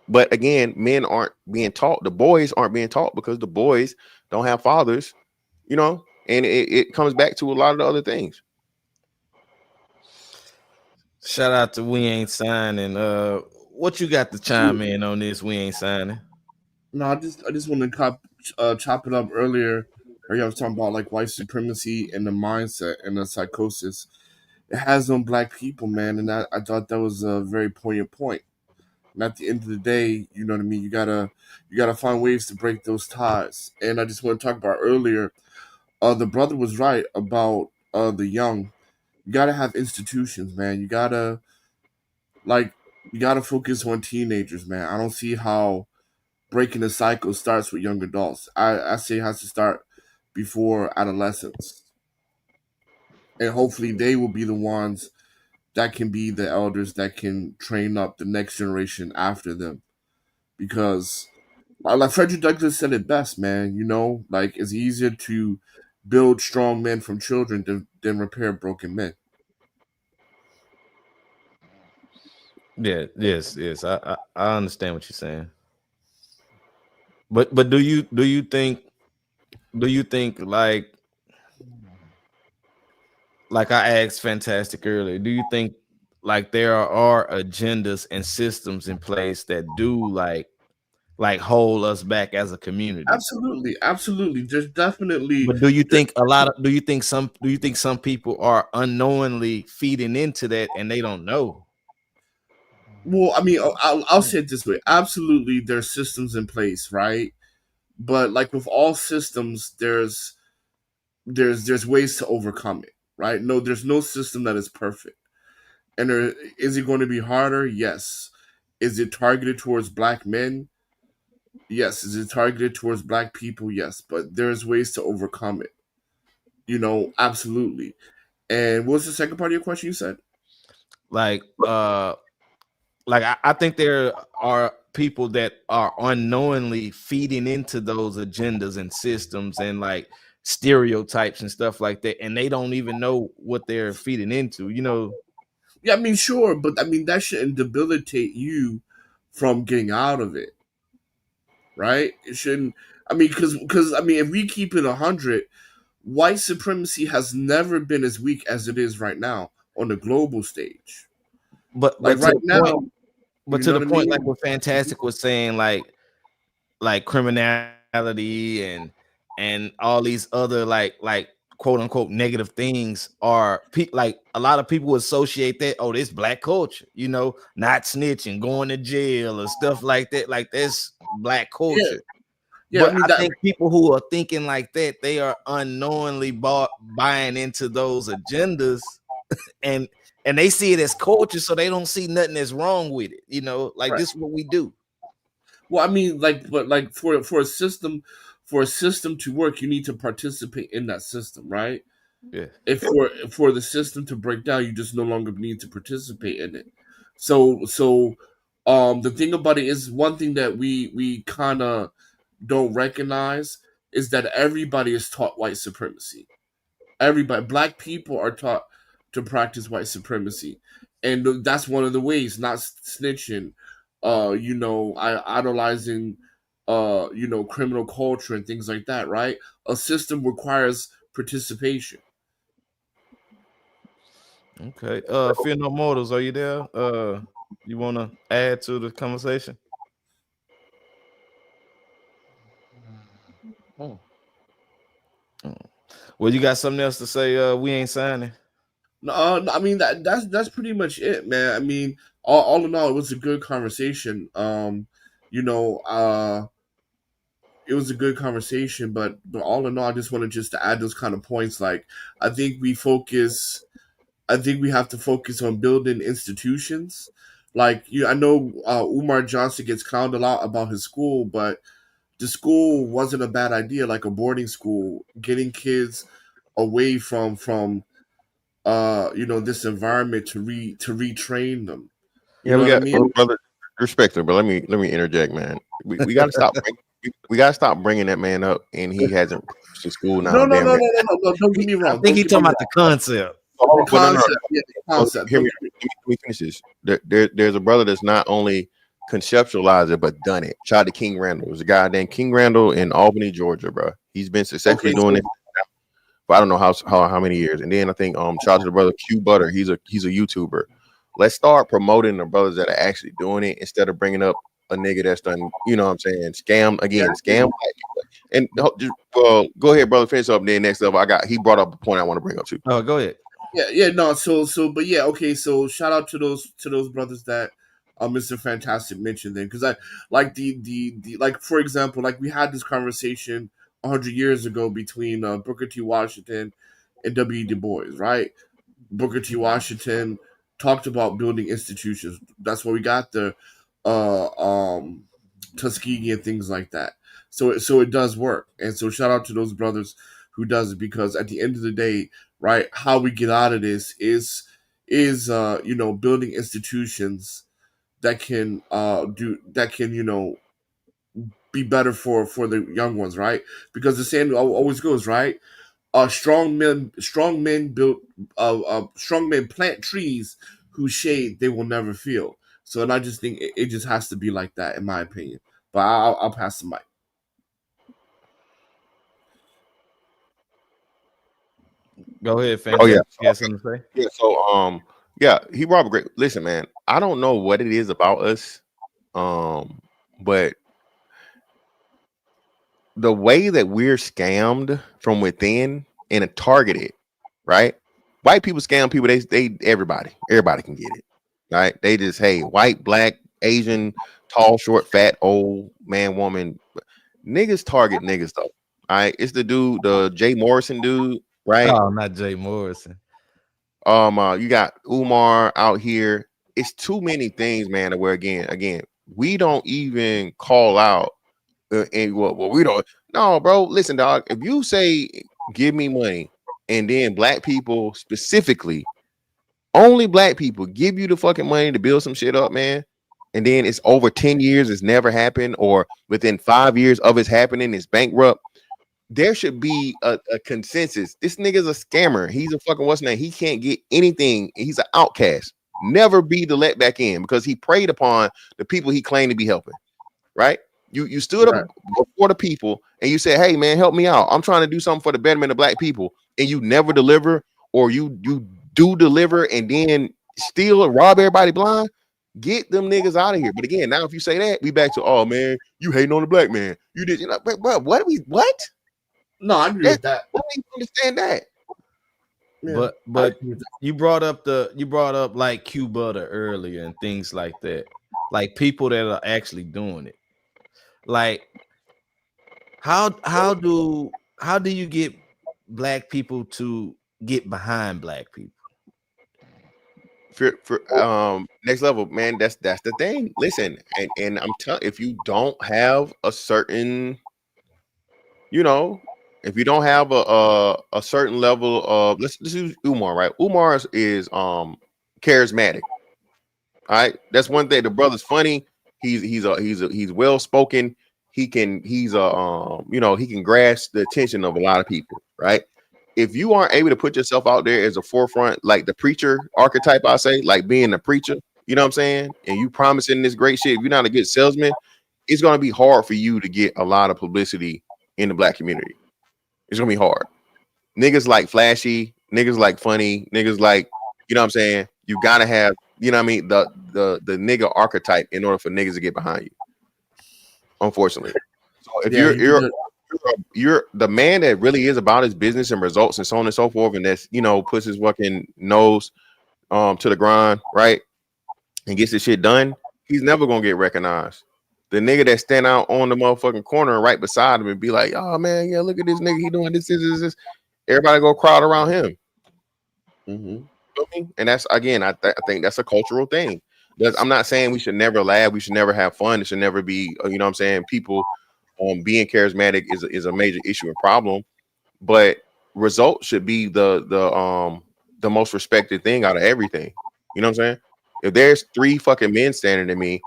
But again, men aren't being taught. The boys aren't being taught because the boys don't have fathers, and it comes back to a lot of the other things. Shout out to We Ain't Signing. What you got to chime in on this? We Ain't Signing. No, I just want to chop it up earlier. Or I was talking about like white supremacy and the mindset and the psychosis. It has on black people, man, and I thought that was a very poignant point. And at the end of the day, you know what I mean. You gotta find ways to break those ties. And I just want to talk about earlier. The brother was right about the young. You gotta have institutions, man. You gotta focus on teenagers, man. I don't see how breaking the cycle starts with young adults. I say it has to start before adolescence. And hopefully they will be the ones that can be the elders that can train up the next generation after them. Because like Frederick Douglass said it best, man, like it's easier to build strong men from children than repair broken men. Yeah, yes. I understand what you're saying. But do you think like I asked Fantastic earlier, do you think like there are agendas and systems in place that do like hold us back as a community? Absolutely. There's definitely. But do you think some people are unknowingly feeding into that and they don't know? Well, I mean, I'll say it this way. Absolutely, there's systems in place, right? But like with all systems, there's ways to overcome it, right? No, there's no system that is perfect. And is it going to be harder? Yes. Is it targeted towards black men? Yes. Is it targeted towards black people? Yes. But there's ways to overcome it. Absolutely. And what was the second part of your question you said? I think there are people that are unknowingly feeding into those agendas and systems and like stereotypes and stuff like that, and they don't even know what they're feeding into, you know. Yeah, I mean, sure, but I mean that shouldn't debilitate you from getting out of it, right? It shouldn't. I mean, because I mean, if we keep it 100, white supremacy has never been as weak as it is right now on the global stage. But Like to right the now, point, but you to know the what I point, like mean? what Fantastic was saying, like criminality and all these other like quote unquote negative things are like a lot of people associate that, oh, this black culture, you know, not snitching, going to jail or stuff like that, like that's black Yeah, culture. yeah. I But mean I that. think people who are thinking like that, they are unknowingly buying into those agendas, and they see it as culture, so they don't see nothing that's wrong with it, you know, like Right. this is what we do. Well, I mean, like, but like for a system to work, you need to participate in that system, right? Yeah. If for the system to break down, you just no longer need to participate in it. So the thing about it is, one thing that we kind of don't recognize is that everybody is taught white supremacy. Everybody, black people are taught to practice white supremacy, and that's one of the ways. Not snitching, idolizing, criminal culture and things like that. Right? A system requires participation. Okay. Fear No Mortals, are you there? You want to add to the conversation? Oh. Well, you got something else to say? We ain't signing. No, I mean that's pretty much it, man. I mean, all in all, it was a good conversation. You know, it was a good conversation, but all in all, I just wanted just to add those kind of points. Like, I think we focus. I think we have to focus on building institutions. Like I know Umar Johnson gets clowned a lot about his school, but the school wasn't a bad idea. Like a boarding school, getting kids away from this environment to retrain them. You Yeah, know we what I got mean? brother respect him, but let me interject, man. We got to stop. We got to stop bringing that man up, and he hasn't to school now. No, no, Damn no, no, it. no, no, no. Don't get me I wrong. think Don't he get me talking wrong. about the concept. The But no, no, concept, yeah, the concept. hear me. Let me finish this. There's a brother that's not only conceptualized it but done it. Shout out to King Randall. There's a guy named King Randall in Albany, Georgia, bro. He's been successfully Okay, doing so it for I don't know how many years. And then I think shout out to the brother Q Butter. He's a YouTuber. Let's start promoting the brothers that are actually doing it instead of bringing up a nigga that's done, you know what I'm saying, scam again, scam. And go ahead, brother, finish up. Then next up, he brought up a point I want to bring up too. Oh, go ahead. yeah, no, but yeah, okay, so shout out to those brothers that Mr. Fantastic mentioned then, because I like the like, for example, like we had this conversation 100 years ago between Booker T. Washington and W. Du Bois, right? Booker T. Washington talked about building institutions. That's where we got the uh um Tuskegee and things like that. So it does work. And so shout out to those brothers who does it, because at the end of the day, right, how we get out of this is building institutions that can be better for the young ones, right? Because the saying always goes, right? Strong men plant trees whose shade they will never feel. So, and I just think it just has to be like that, in my opinion. But I'll pass the mic. Go ahead, Oh yeah. Fantastic. You got something to say? Yeah. So yeah, he brought up a great listen, man. I don't know what it is about us, but the way that we're scammed from within and targeted, right? White people scam people. They everybody can get it, right? They just, hey, white, black, Asian, tall, short, fat, old, man, woman. Niggas target niggas though. All right, it's the Jay Morrison dude, right? Oh, not Jay Morrison. You got Umar out here. It's too many things, man. Where again, we don't even call out. And well, we don't. No, bro. Listen, dog. If you say give me money, and then black people specifically, only black people give you the fucking money to build some shit up, man. and then it's over 10 years, it's never happened, or within 5 years of it's happening, it's bankrupt. There should be a consensus. This nigga's a scammer. He's a fucking what's name. He can't get anything. He's an outcast. Never be to let back in because he preyed upon the people he claimed to be helping. Right? You stood up before the people and you said, "Hey man, help me out. I'm trying to do something for the betterment of black people," and you never deliver, or you do deliver and then steal or rob everybody blind. Get them niggas out of here. But again, now if you say that, we back to, oh man, you hating on the black man. You did, bro, what? No, I agree with that. I don't even understand that. Yeah. But you brought up like Q Butter earlier and things like that. Like people that are actually doing it. Like how do you get black people to get behind black people? For next level, man, that's the thing. Listen, and I'm telling, if you don't have a certain, if you don't have a certain level of, let's use Umar, right? Umar is charismatic. All right, that's one thing. The brother's funny. He's well spoken. He can grasp the attention of a lot of people, right? If you aren't able to put yourself out there as a forefront, like the preacher archetype, I say, like being a preacher, you know what I'm saying? And you promising this great shit. If you're not a good salesman, it's gonna be hard for you to get a lot of publicity in the black community. It's gonna be hard. Niggas like flashy, niggas like funny, niggas like, you know what I'm saying? You gotta have, you know what I mean, the nigga archetype in order for niggas to get behind you. Unfortunately. So if you're the man that really is about his business and results and so on and so forth, and that's, puts his fucking nose to the grind, right? And gets his shit done, he's never gonna get recognized. The nigga that stand out on the motherfucking corner right beside him and be like, oh man, yeah, look at this nigga, he doing this. Everybody go crowd around him. Mm-hmm. And that's, again, I think that's a cultural thing. I'm not saying we should never laugh, we should never have fun, it should never be, you know what I'm saying, people being charismatic is a major issue and problem, but results should be the most respected thing out of everything. You know what I'm saying? If there's 3 fucking men standing in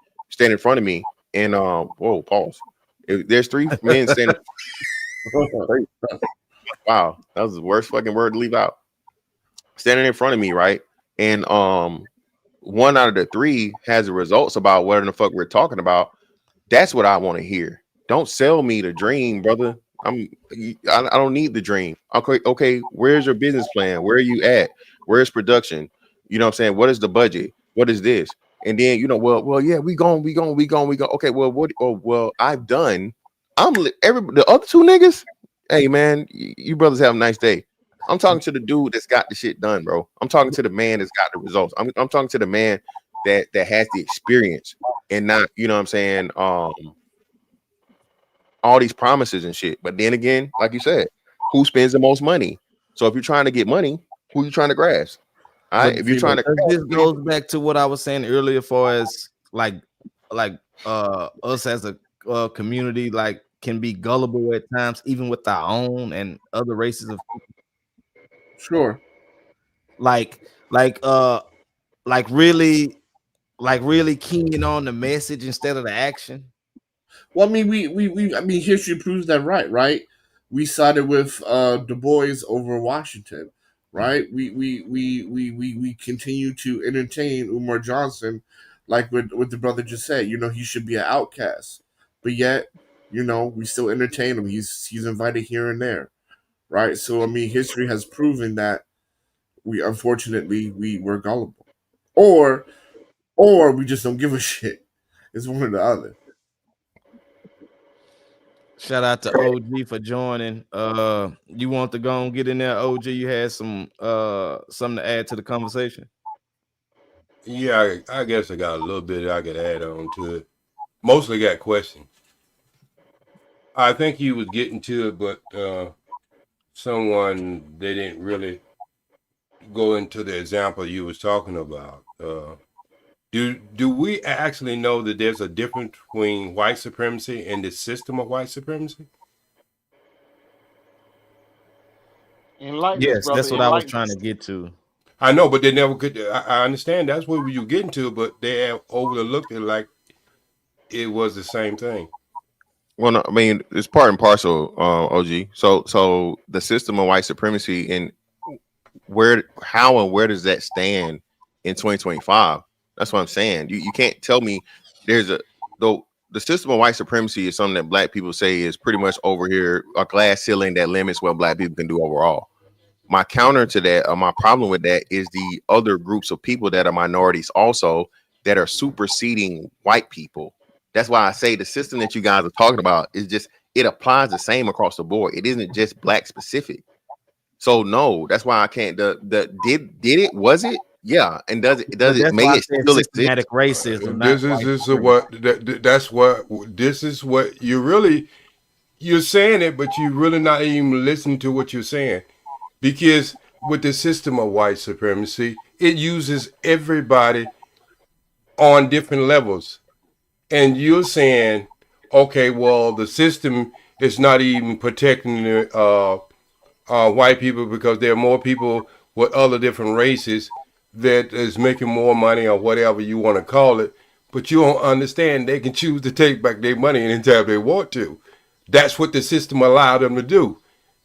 front of me, and whoa, pause. If there's 3 men standing, wow, that was the worst fucking word to leave out. Standing in front of me, right? And 1 out of the 3 has the results about what the fuck we're talking about. That's what I want to hear. Don't sell me the dream, brother. I don't need the dream. Okay, where's your business plan? Where are you at? Where's production? You know what I'm saying? What is the budget? What is this? And then, well, yeah, we going. Okay, well, what? Oh, well, I've done. The other 2 niggas. Hey, man, you brothers have a nice day. I'm talking to the dude that's got the shit done, bro. I'm talking to the man that's got the results. I'm talking to the man that has the experience, and not, you know what I'm saying, all these promises and shit. But then again, like you said, who spends the most money? So if you're trying to get money, who you trying to grasp? All right, if you're trying to, this goes back to what I was saying earlier, far as like us as a community, like, can be gullible at times, even with our own and other races of people. Sure. Like really keying on the message instead of the action. Well, I mean, history proves that right? We sided with Du Bois over Washington, right? We continue to entertain Umar Johnson, like what the brother just said. He should be an outcast, but yet, we still entertain him. He's invited here and there, right? So I mean, history has proven that unfortunately we're gullible, or we just don't give a shit. It's one or the other. Shout out to OG for joining. You want to go and get in there, OG? You had some something to add to the conversation? Yeah, I guess I got a little bit I could add on to it. Mostly got questions. I think he was getting to it, but they didn't really go into the example you was talking about. Do we actually know that there's a difference between white supremacy and the system of white supremacy? Enlighten us, Yes, brother. that's what I was trying to get to. I know, but they never could. I understand that's what you getting to, but they have overlooked it like it was the same thing. Well, no, I mean, it's part and parcel, OG. So the system of white supremacy and how and where does that stand in 2025? That's what I'm saying. You can't tell me though the system of white supremacy is something that black people say is pretty much over here, a glass ceiling that limits what black people can do overall. My counter to that, or my problem with that, is the other groups of people that are minorities also that are superseding white people. That's why I say the system that you guys are talking about is just, it applies the same across the board. It isn't just black specific. So no, that's why I can't. Did it? Was it? Yeah. And does it That's may why I it said still systematic exist? racism. This is what you're saying it, but you're really not even listening to what you're saying, because with the system of white supremacy, it uses everybody on different levels, and you're saying, okay, well, the system is not even protecting the white people because there are more people with other different races that is making more money or whatever you want to call it. But you don't understand they can choose to take back their money anytime they want to. That's what the system allowed them to do.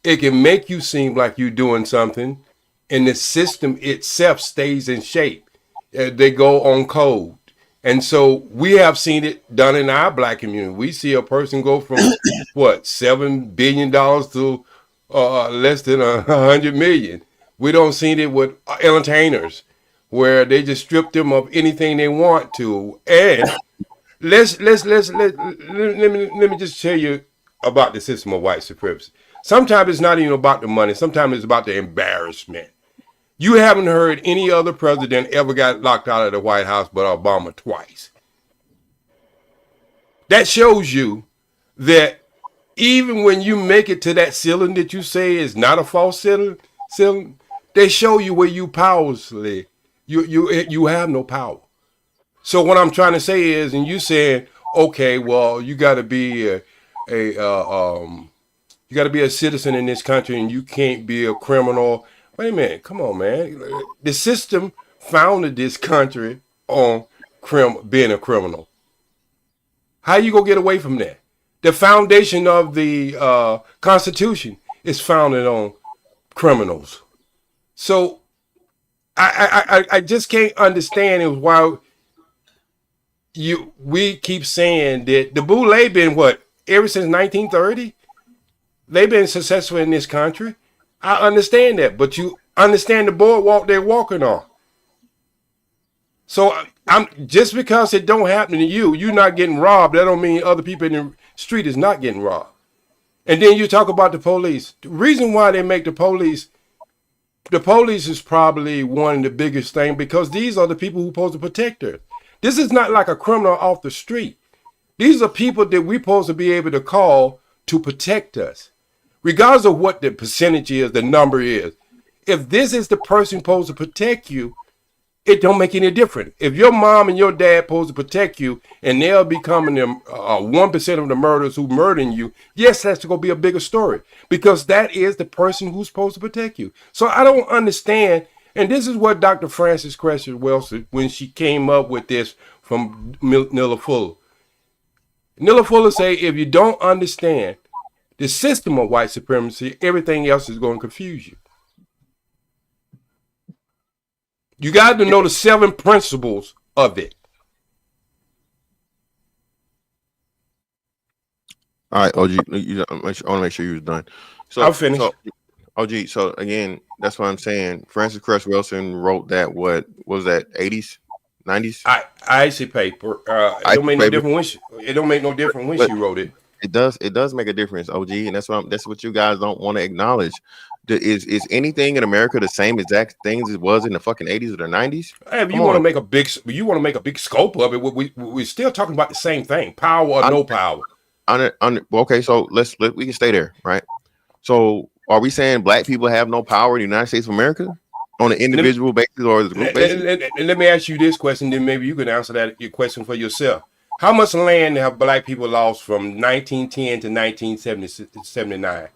It can make you seem like you're doing something, and the system itself stays in shape. They go on code. And so we have seen it done in our black community. We see a person go from what, $7 billion to less than 100 million. We don't see it with entertainers, where they just strip them of anything they want to. And let me just tell you about the system of white supremacy. Sometimes it's not even about the money. Sometimes it's about the embarrassment. You haven't heard any other president ever got locked out of the White House but Obama twice. That shows you that even when you make it to that ceiling that you say is not a false ceiling, they show you where you powerlessly, you have no power. So what I'm trying to say is, and you saying, okay, well, you got to be a citizen in this country, and you can't be a criminal. Wait a minute, come on, man. The system founded this country on being a criminal. How you gonna get away from that? The foundation of the Constitution is founded on criminals. So I just can't understand why we keep saying that the Boule been what, ever since 1930? They've been successful in this country. I understand that, but you understand the boardwalk they're walking on. So I'm just because it don't happen to you, you're not getting robbed. That don't mean other people in the street is not getting robbed. And then you talk about the police. The reason why they make the police is probably one of the biggest things, because these are the people who are supposed to protect her. This is not like a criminal off the street. These are people that we're supposed to be able to call to protect us, regardless of what the percentage is, the number is. If this is the person supposed to protect you, it don't make any difference. If your mom and your dad supposed to protect you, and they're becoming 1% of the murderers who murdering you, yes, that's going to be a bigger story, because that is the person who's supposed to protect you. So I don't understand, and this is what Dr. Frances Cressy Wilson, when she came up with this from Nilla Fuller. Nilla Fuller say, if you don't understand the system of white supremacy, everything else is going to confuse you. You got to know the 7 principles of it. All right, OG, I want to make sure you was done. So I'll finish. So, OG, so again, that's what I'm saying. Frances Cress Wilson wrote that, what was that, 80s, 90s? Icy paper. It don't make no difference when she wrote it. It does make a difference, OG, and that's what you guys don't want to acknowledge. Is anything in America the same exact things as it was in the fucking 80s or the 90s? Hey, if you want to make a big scope of it, we're still talking about the same thing: power or no power. Okay, so we can stay there, right? So are we saying black people have no power in the United States of America on an individual basis or as a group basis? And let me ask you this question, then maybe you can answer your question for yourself. How much land have black people lost from 1910 to 1979?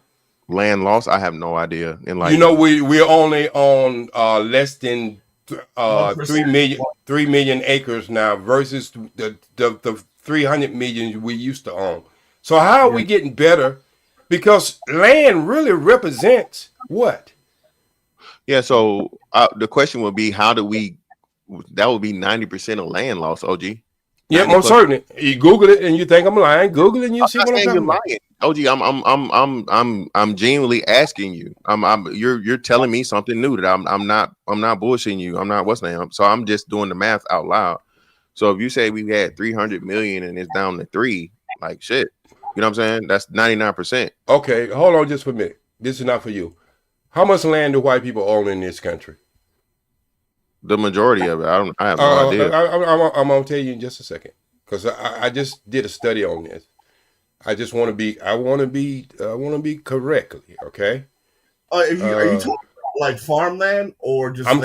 Land loss, I have no idea. In like, You know, we're only on less than 1%. 3 million acres now versus the 300 million we used to own. So how are we getting better? Because land really represents what? yeah. So the question would be, how do we? That would be 90% of land loss. OG. Yeah, 90 most plus. certainly. You Google it and you think I'm lying. Google it and you see I'm what not I'm saying you're talking about. lying. OG, I'm genuinely asking you. You're telling me something new that I'm not bullshitting you. I'm not what's name. So I'm just doing the math out loud. So if you say we had 300 million and it's down to 3, like shit. You know what I'm saying? That's 99%. Okay, hold on just for a minute. This is not for you. How much land do white people own in this country? The majority of it. I have no idea. I'm gonna tell you in just a second, because I just did a study on this. I just want to be I want to be correctly, okay? Are you talking about like farmland or just? I'm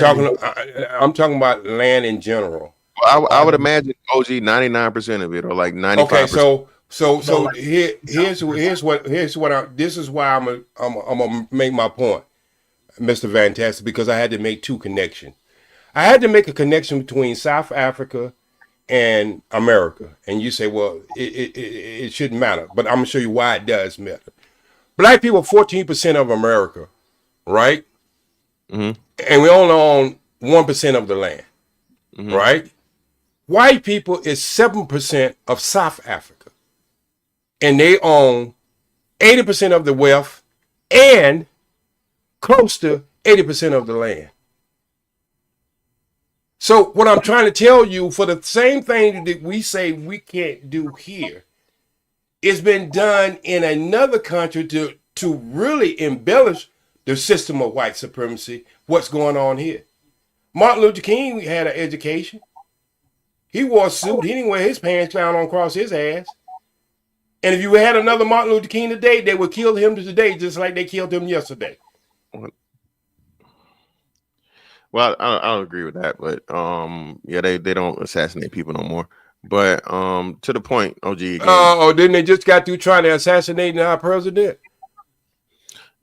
talking about land in general. Well, I would imagine OG 99% of it, or like 95%. Okay, so here's what this is why I'm gonna make my point, Mr. Fantastic, because I had to make two connections. I had to make a connection between South Africa and America. And you say, well, it shouldn't matter. But I'm going to show you why it does matter. Black people are 14% of America, right? Mm-hmm. And we only own 1% of the land, right? White people is 7% of South Africa. And they own 80% of the wealth and close to 80% of the land. So what I'm trying to tell you, for the same thing that we say we can't do here, it's been done in another country to really embellish the system of white supremacy, what's going on here. Martin Luther King had an education. He wore a suit. He didn't wear his pants down on across his ass. And if you had another Martin Luther King today, they would kill him today just like they killed him yesterday. Well, I don't agree with that, but yeah, they don't assassinate people no more. But to the point, OG. Again, didn't they just got through trying to assassinate our president?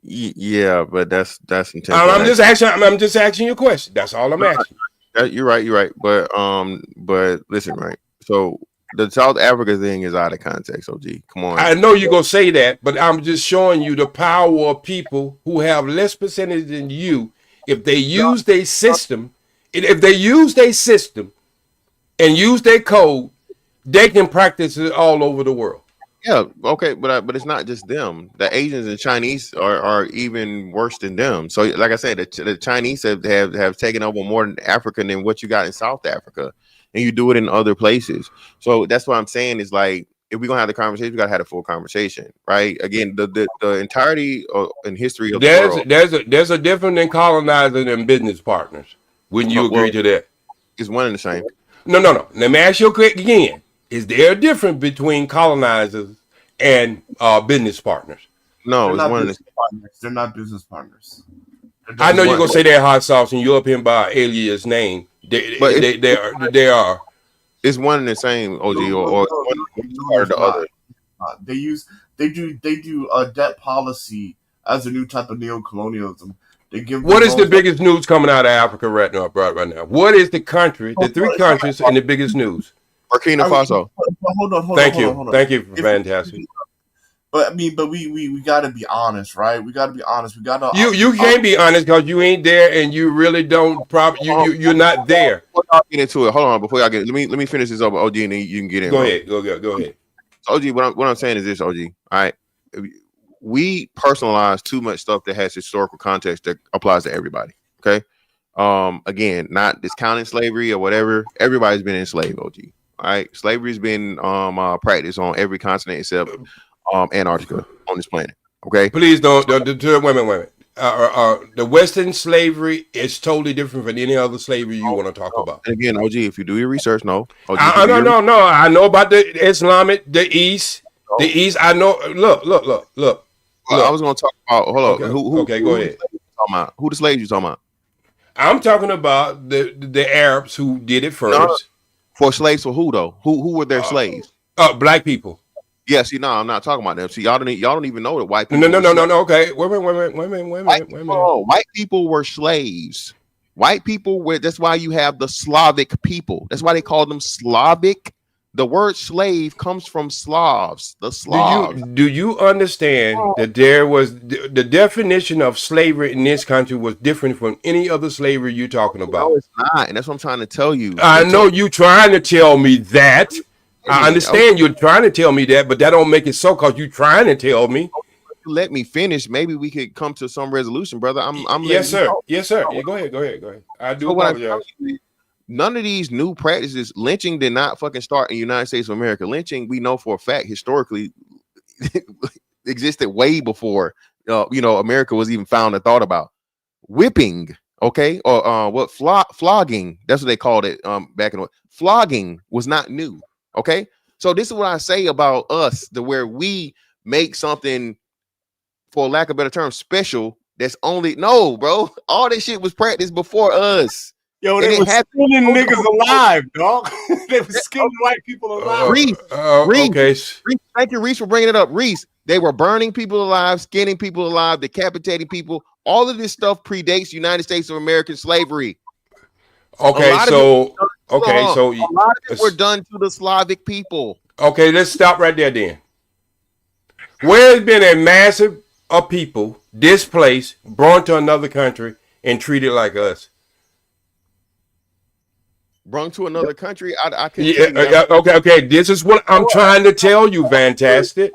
Yeah, but that's intentional. I'm just asking you a question. That's all I'm asking. You're right. But listen, right. So the South Africa thing is out of context. OG, come on. I know you're gonna say that, but I'm just showing you the power of people who have less percentage than you. If they use their system, and use their code, they can practice it all over the world. Yeah, okay, but it's not just them. The Asians and Chinese are even worse than them. So, like I said, the Chinese have taken over more in Africa than what you got in South Africa, and you do it in other places. So that's what I'm saying is, like, if we're gonna have the conversation, we gotta have a full conversation, right? Again, the entirety and history of the world. There's a difference in colonizers and business partners. Wouldn't you agree to that? It's one and the same. No. Let me ask you again. Is there a difference between colonizers and business partners? No, it's one and the same. Partners. They're not business partners. I know you're gonna say they're hot sauce and you're up here by alias name. They are. It's one and the same, OG, or one part or the other. They do debt policy as a new type of neocolonialism. They give. What is the biggest news coming out of Africa right now? What is the country, the three countries, and the biggest news? Burkina Faso. Hold on. Thank you for fantastic. But we gotta be honest, right? We gotta be honest. We gotta. You can't be honest because you ain't there and you really don't. You're not there. Before y'all get into it, hold on. Before y'all get, let me finish this up, OG, and then you can get in. Go ahead. Go ahead. So, OG, what I'm saying is this, OG. All right, we personalize too much stuff that has historical context that applies to everybody. Okay. Again, not discounting slavery or whatever. Everybody's been enslaved, OG. All right, slavery's been practiced on every continent except Antarctica on this planet. Okay, please don't wait a minute. The Western slavery is totally different from any other slavery you want to talk about. And again, OG, if you do your research, no. OG, no. I know about the Islamic, the East, the East. I know. Look. I was going to talk about. Hold on. Okay, go ahead. Who the slaves you talking about? I'm talking about the Arabs who did it first. For slaves for who though? Who were their slaves? Black people. Yeah, see, no, I'm not talking about them. See, y'all don't even know that white people. No. Okay, wait a minute. White people were slaves. White people were. That's why you have the Slavic people. That's why they call them Slavic. The word slave comes from Slavs. The Slavs. Do you understand that there was the definition of slavery in this country was different from any other slavery you're talking about? No, it's not, and that's what I'm trying to tell you. I know you trying to tell me that. I understand you're trying to tell me that, but that don't make it so because you're trying to tell me. Let me finish. Maybe we could come to some resolution, brother. I'm yes, sir. Yes, sir. Yeah, go ahead. I do apologize. None of these new practices, lynching did not fucking start in the United States of America. Lynching, we know for a fact, historically existed way before America was even found and thought about. Whipping, okay, or flogging. That's what they called it back in the flogging was not new. Okay, so this is what I say about us, where we make something, for lack of a better term, special. That's only bro. All this shit was practiced before us. Yo, they were skinning niggas alive, dog. They were skinning white people alive. Reese, okay. Thank you, Reese, for bringing it up. Reese, they were burning people alive, skinning people alive, decapitating people. All of this stuff predates United States of American slavery. Okay, so a lot of it were done to the Slavic people. Okay, let's stop right there then. Where has been a massive of people displaced, brought to another country, and treated like us? Brought to another country? I can. Yeah, okay. This is what I'm trying to tell you, Fantastic.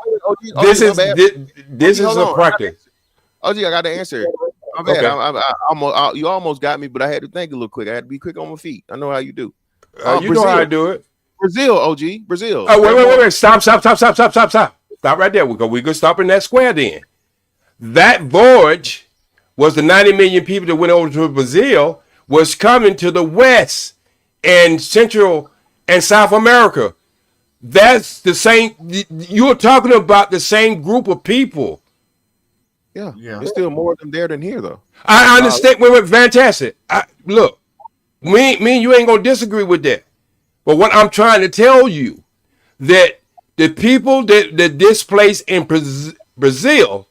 This is a practice. OG, I got the answer. I'm bad. Okay. You almost got me, but I had to think a little quick. I had to be quick on my feet. I know how you do. You know how I do it. Brazil, OG. Brazil. Oh, wait. Stop. Stop right there. We could stop in that square then. That voyage was the 90 million people that went over to Brazil was coming to the West and Central and South America. That's the same. You're talking about the same group of people. Yeah. There's still more of them there than here, though. I understand. Wait, fantastic. Look, me and you ain't gonna disagree with that. But what I'm trying to tell you, that the people that displaced in Brazil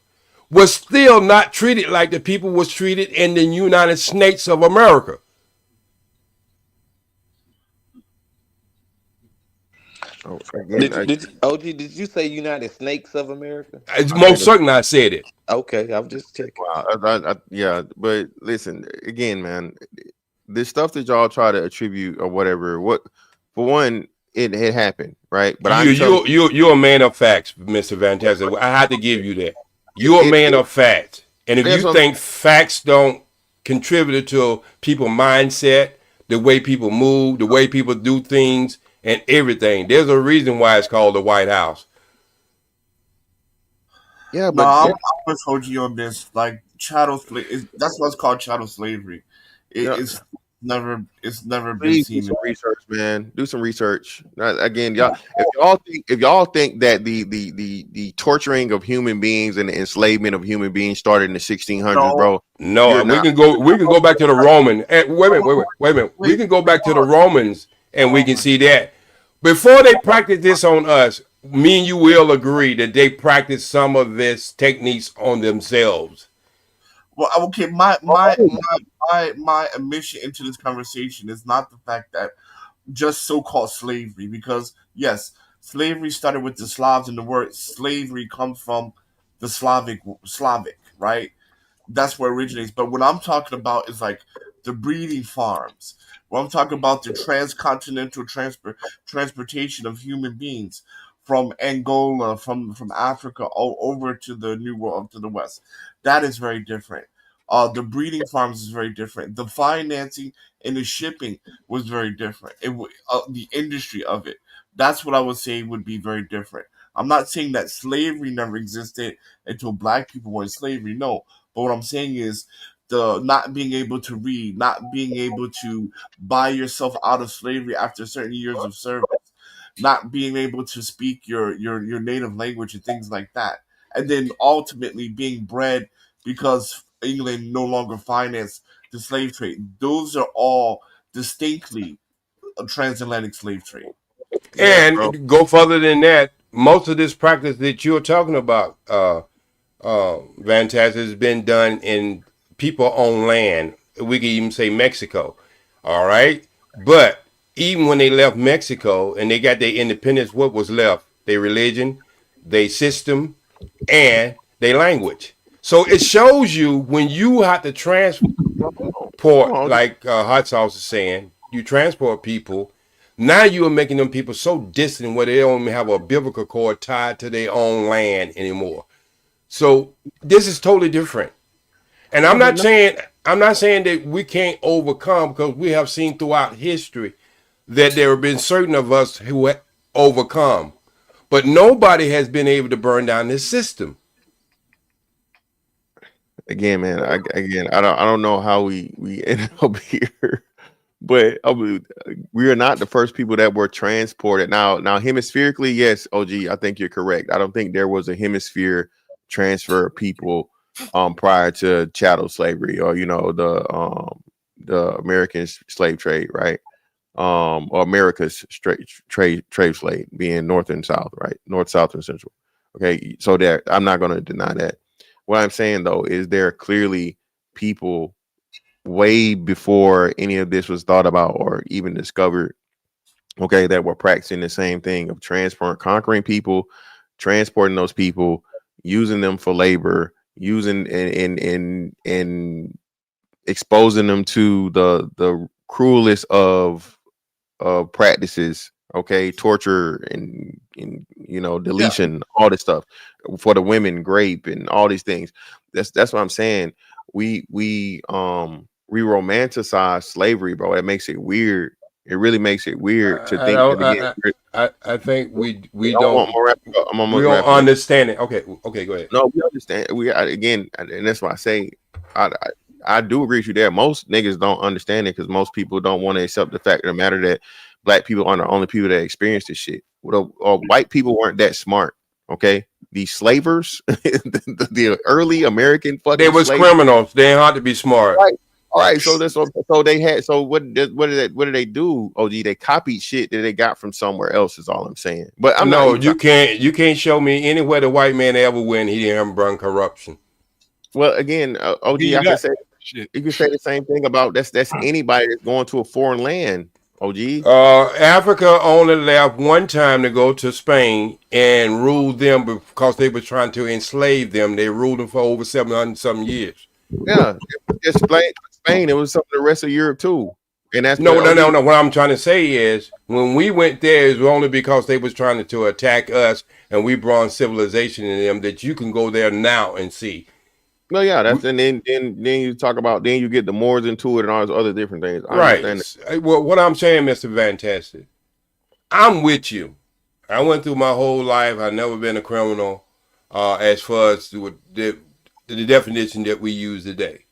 was still not treated like the people was treated in the United States of America. OG, did you say United Snakes of America? It's most certain I said it. Okay, I'm just checking. Wow, yeah, but listen, again, man, this stuff that y'all try to attribute or whatever, for one, it happened, right? But you're a man of facts, Mr. Fantastic. I have to give you that. You're a man of facts. And if you think facts don't contribute to people's mindset, the way people move, the way people do things, and everything, there's a reason why it's called the White House. Yeah, but I'm with OG on this. Like chattel slavery, that's what's called chattel slavery. It's never been seen. Do some research, man. Do some research. Again, y'all, if y'all think that the torturing of human beings and the enslavement of human beings started in the 1600s, bro. No, we can go back to the Roman. Wait a minute. We can go back to the Romans and we can see that before they practice this on us, me and you will agree that they practice some of this techniques on themselves. Well, okay, my admission into this conversation is not the fact that just so-called slavery, because yes, slavery started with the Slavs, and the word slavery comes from the Slavic, right? That's where it originates. But what I'm talking about is like the breeding farms. What I'm talking about, the transcontinental transportation of human beings from Angola, from Africa, all over to the New World, to the West. That is very different. The breeding farms is very different. The financing and the shipping was very different. The industry of it. That's what I would say would be very different. I'm not saying that slavery never existed until black people were in slavery. No. But what I'm saying is the not being able to read, not being able to buy yourself out of slavery after certain years of service, not being able to speak your native language and things like that. And then ultimately being bred because England no longer financed the slave trade. Those are all distinctly a transatlantic slave trade. And go further than that, most of this practice that you're talking about, Fantastic, has been done in people on land. We could even say Mexico. All right. But even when they left Mexico and they got their independence, what was left? Their religion, their system, and their language. So it shows you when you have to transport, like Hot Sauce is saying, you transport people. Now you are making them people so distant where they don't even have a biblical cord tied to their own land anymore. So this is totally different. And I'm not saying that we can't overcome, because we have seen throughout history that there have been certain of us who overcome, but nobody has been able to burn down this system. Again, man. I don't know how we ended up here, but we are not the first people that were transported. Now hemispherically, yes, OG, I think you're correct. I don't think there was a hemisphere transfer of people prior to chattel slavery, or the American slave trade, right? Or America's trade slave being north and south, right? North, south, and central. Okay, so that I'm not going to deny that. What I'm saying though is there are clearly people way before any of this was thought about or even discovered, okay, that were practicing the same thing of conquering people, transporting those people, using them for labor, using and exposing them to the cruelest of practices, okay, torture and deletion, all this stuff for the women, grape and all these things. That's what I'm saying. We romanticize slavery, bro. It makes it weird. It really makes it weird to think that I think we don't understand it. Okay, go ahead. No, we understand. Again, and that's why I say I do agree with you there. Most niggas don't understand it because most people don't want to accept the fact of the matter that black people aren't the only people that experience this shit. Or white people weren't that smart. Okay, these slavers, the early American fucking they was criminals. They ain't hard to be smart. Right. All right, so they had. So what did they do? OG, they copied shit that they got from somewhere else. Is all I'm saying. But you can't show me anywhere the white man ever went he didn't run corruption. Well, again, OG, you can say the same thing about that's anybody that's going to a foreign land. OG, Africa only left one time to go to Spain and rule them because they were trying to enslave them. They ruled them for over 700 something years. Yeah, just Spain. It was some of the rest of Europe too. And that's no. What I'm trying to say is, when we went there, it was only because they was trying to attack us, and we brought civilization in them. That you can go there now and see. No, yeah, that's and then you talk about you get the Moors into it and all those other different things. Right. Well, what I'm saying, Mr. Fantastic, I'm with you. I went through my whole life. I've never been a criminal, as far as the definition that we use today.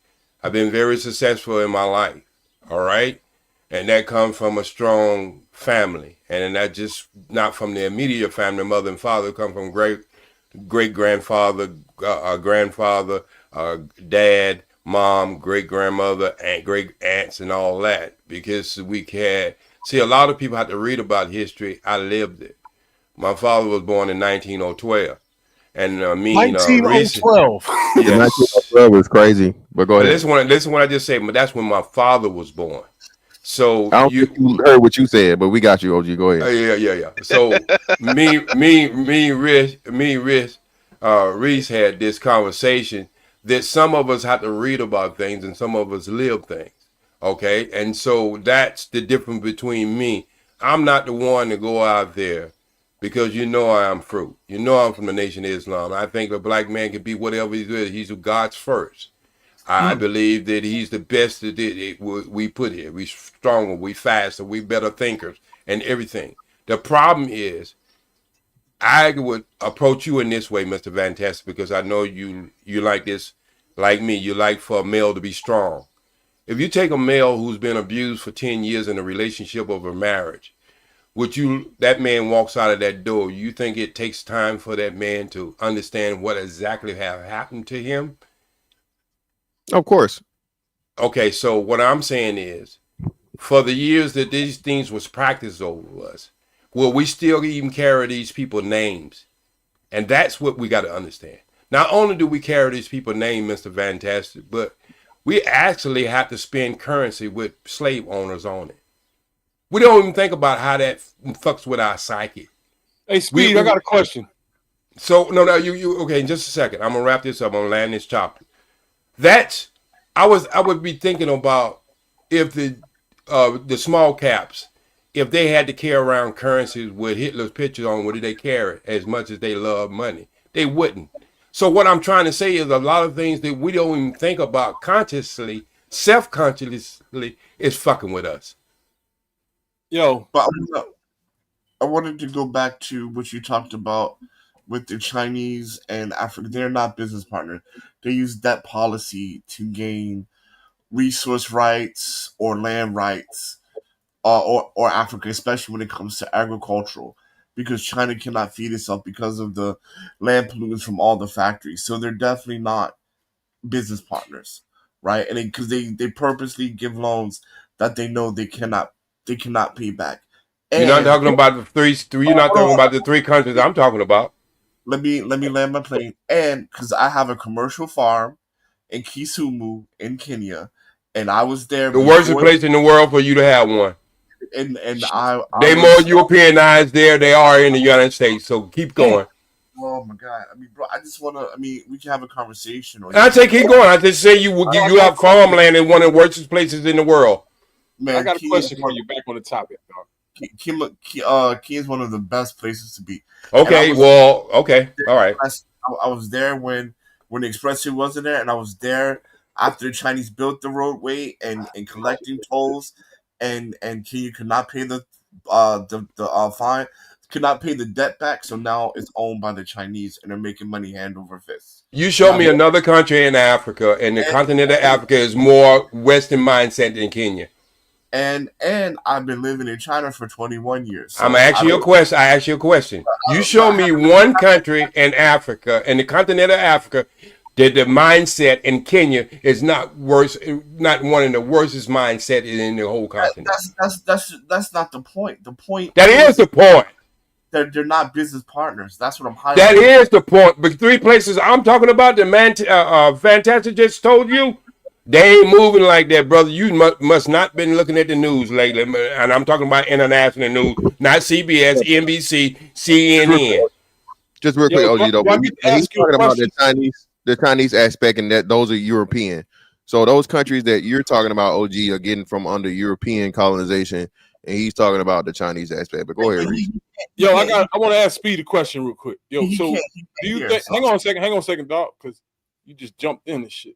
I've been very successful in my life. All right. And that comes from a strong family. And that just not from the immediate family, mother and father, come from great grandfather, grandfather, dad, mom, great grandmother, and great aunts, and all that. Because a lot of people have to read about history. I lived it. My father was born in 1912. And 1912. Yes. 1912 was crazy. But go ahead. Listen what I just said. But that's when my father was born. So I don't think you heard what you said, but we got you, OG. Go ahead. Yeah. So Reese had this conversation that some of us have to read about things and some of us live things. Okay, and so that's the difference between me. I'm not the one to go out there because I am fruit. I'm from the Nation of Islam. I think a black man can be whatever he's with. He's God's first. I believe that he's the best that we put here. We stronger, we faster, we better thinkers, and everything. The problem is, I would approach you in this way, Mr. Fantastic, because I know you like this, like me. You like for a male to be strong. If you take a male who's been abused for 10 years in a relationship of a marriage, that man walks out of that door, you think it takes time for that man to understand what exactly have happened to him? Of course. Okay, so what I'm saying is, for the years that these things was practiced over us, will we still even carry these people's names? And that's what we got to understand. Not only do we carry these people's name, Mr. Fantastic, but we actually have to spend currency with slave owners on it. We don't even think about how that fucks with our psyche. Hey, Speed, I got a question. So no, you okay? In just a second, I'm gonna wrap this up. I'm gonna land this chopper. That's I would be thinking about if the small caps, if they had to carry around currencies with Hitler's picture on, would they carry as much as they love money? They wouldn't. So what I'm trying to say is a lot of things that we don't even think about consciously, self-consciously, is fucking with us. Yo, but I wanted to go back to what you talked about with the Chinese and Africa. They're not business partners. They use debt policy to gain resource rights or land rights, or Africa, especially when it comes to agricultural, because China cannot feed itself because of the land pollutants from all the factories. So they're definitely not business partners, right? And because they purposely give loans that they know they cannot pay back. You're not talking about the three. You're not talking about the three countries I'm talking about. Let me land my plane. And because I have a commercial farm in Kisumu in Kenya, and I was there. The worst place in the world for you to have one. And they more Europeanized there they are in the United States. So keep going. Oh my God! I mean, bro, I just want to. I mean, we can have a conversation. I say keep going. I just say you have farmland in one of the worst places in the world. Man, I got a question for you. Back on the topic, dog. Kenya is one of the best places to be. Okay, okay, all right. I was there when the expressway wasn't there, and I was there after the Chinese built the roadway and collecting tolls, and Kenya could not pay the fine, could not pay the debt back, so now it's owned by the Chinese, and they're making money hand over fist. You show me another country in Africa, and the continent of Africa is more Western mindset than Kenya. And I've been living in China for 21 years. So I'm asking you a question. I ask you a question. You show me one country in Africa, in the continent of Africa, that the mindset in Kenya is not worse, not one of the worstest mindset in the whole continent. That's not the point. The point that is the point. They're not business partners. That's what I'm highlighting. That is the point. But three places I'm talking about, the man, Fantastic just told you. They ain't moving like that, brother. You must not been looking at the news lately, and I'm talking about international news, not CBS, NBC, CNN. Just real quick, OG though. He's talking about the Chinese aspect, and that those are European. So those countries that you're talking about, OG, are getting from under European colonization, and he's talking about the Chinese aspect. But go ahead, Reese. Yo, I want to ask Speed a question real quick. Yo, so do you think? Hang on a second, dog, because you just jumped in this shit.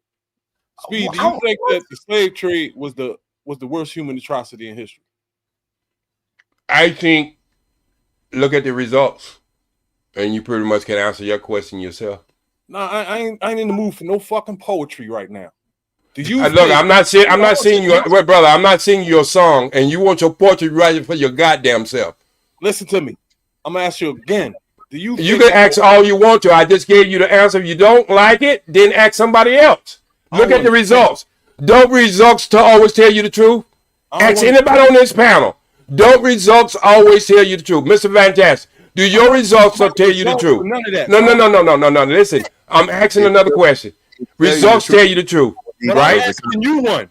Speed, do you think that the slave trade was the worst human atrocity in history? I think, look at the results, and you pretty much can answer your question yourself. Nah, I ain't in the mood for no fucking poetry right now. Do you look? I'm not singing you, well, brother. I'm not singing your song, and you want your poetry writing for your goddamn self. Listen to me. I'm gonna ask you again. Do you? You can ask all you want to. I just gave you the answer. If you don't like it, then ask somebody else. Look at the results. Don't results always tell you the truth? Ask anybody on this panel. Don't results always tell you the truth? Mr. Fantastic, do your results tell you the truth? None of that. No. Listen, I'm asking another question. Results tell you the truth, right? I'm asking you one.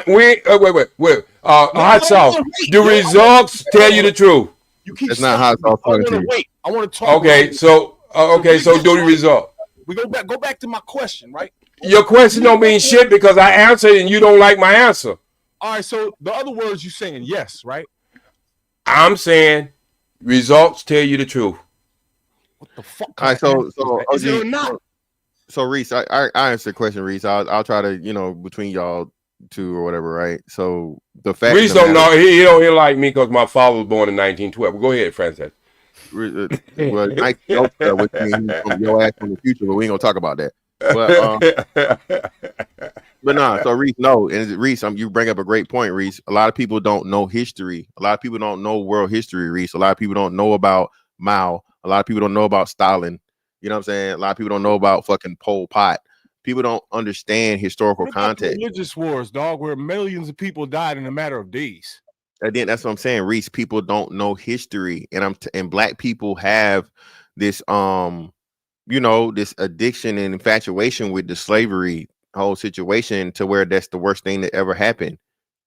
Wait. Hot sauce. Do results tell you the truth? It's not hot sauce. I want to talk. Okay, so do the result. We go back to my question, right? Your question don't mean shit because I answered and you don't like my answer. All right, so the other words you saying yes, right? I'm saying results tell you the truth. What the fuck? All right, so is it or not? So Reese, I answered the question, Reese. I'll try to, between y'all two or whatever, right? So the fact Reese don't know he don't like me because my father was born in 1912. Well, go ahead, Francis. Well, I your ass from the future, but we ain't gonna talk about that. But nah. So Reese, no, and Reese, you bring up a great point, Reese. A lot of people don't know history. A lot of people don't know world history, Reese. A lot of people don't know about Mao. A lot of people don't know about Stalin. You know what I'm saying? A lot of people don't know about fucking Pol Pot. People don't understand historical context. Religious wars, dog, where millions of people died in a matter of days. Again, that's what I'm saying. Reese, people don't know history, and and black people have this this addiction and infatuation with the slavery whole situation to where that's the worst thing that ever happened.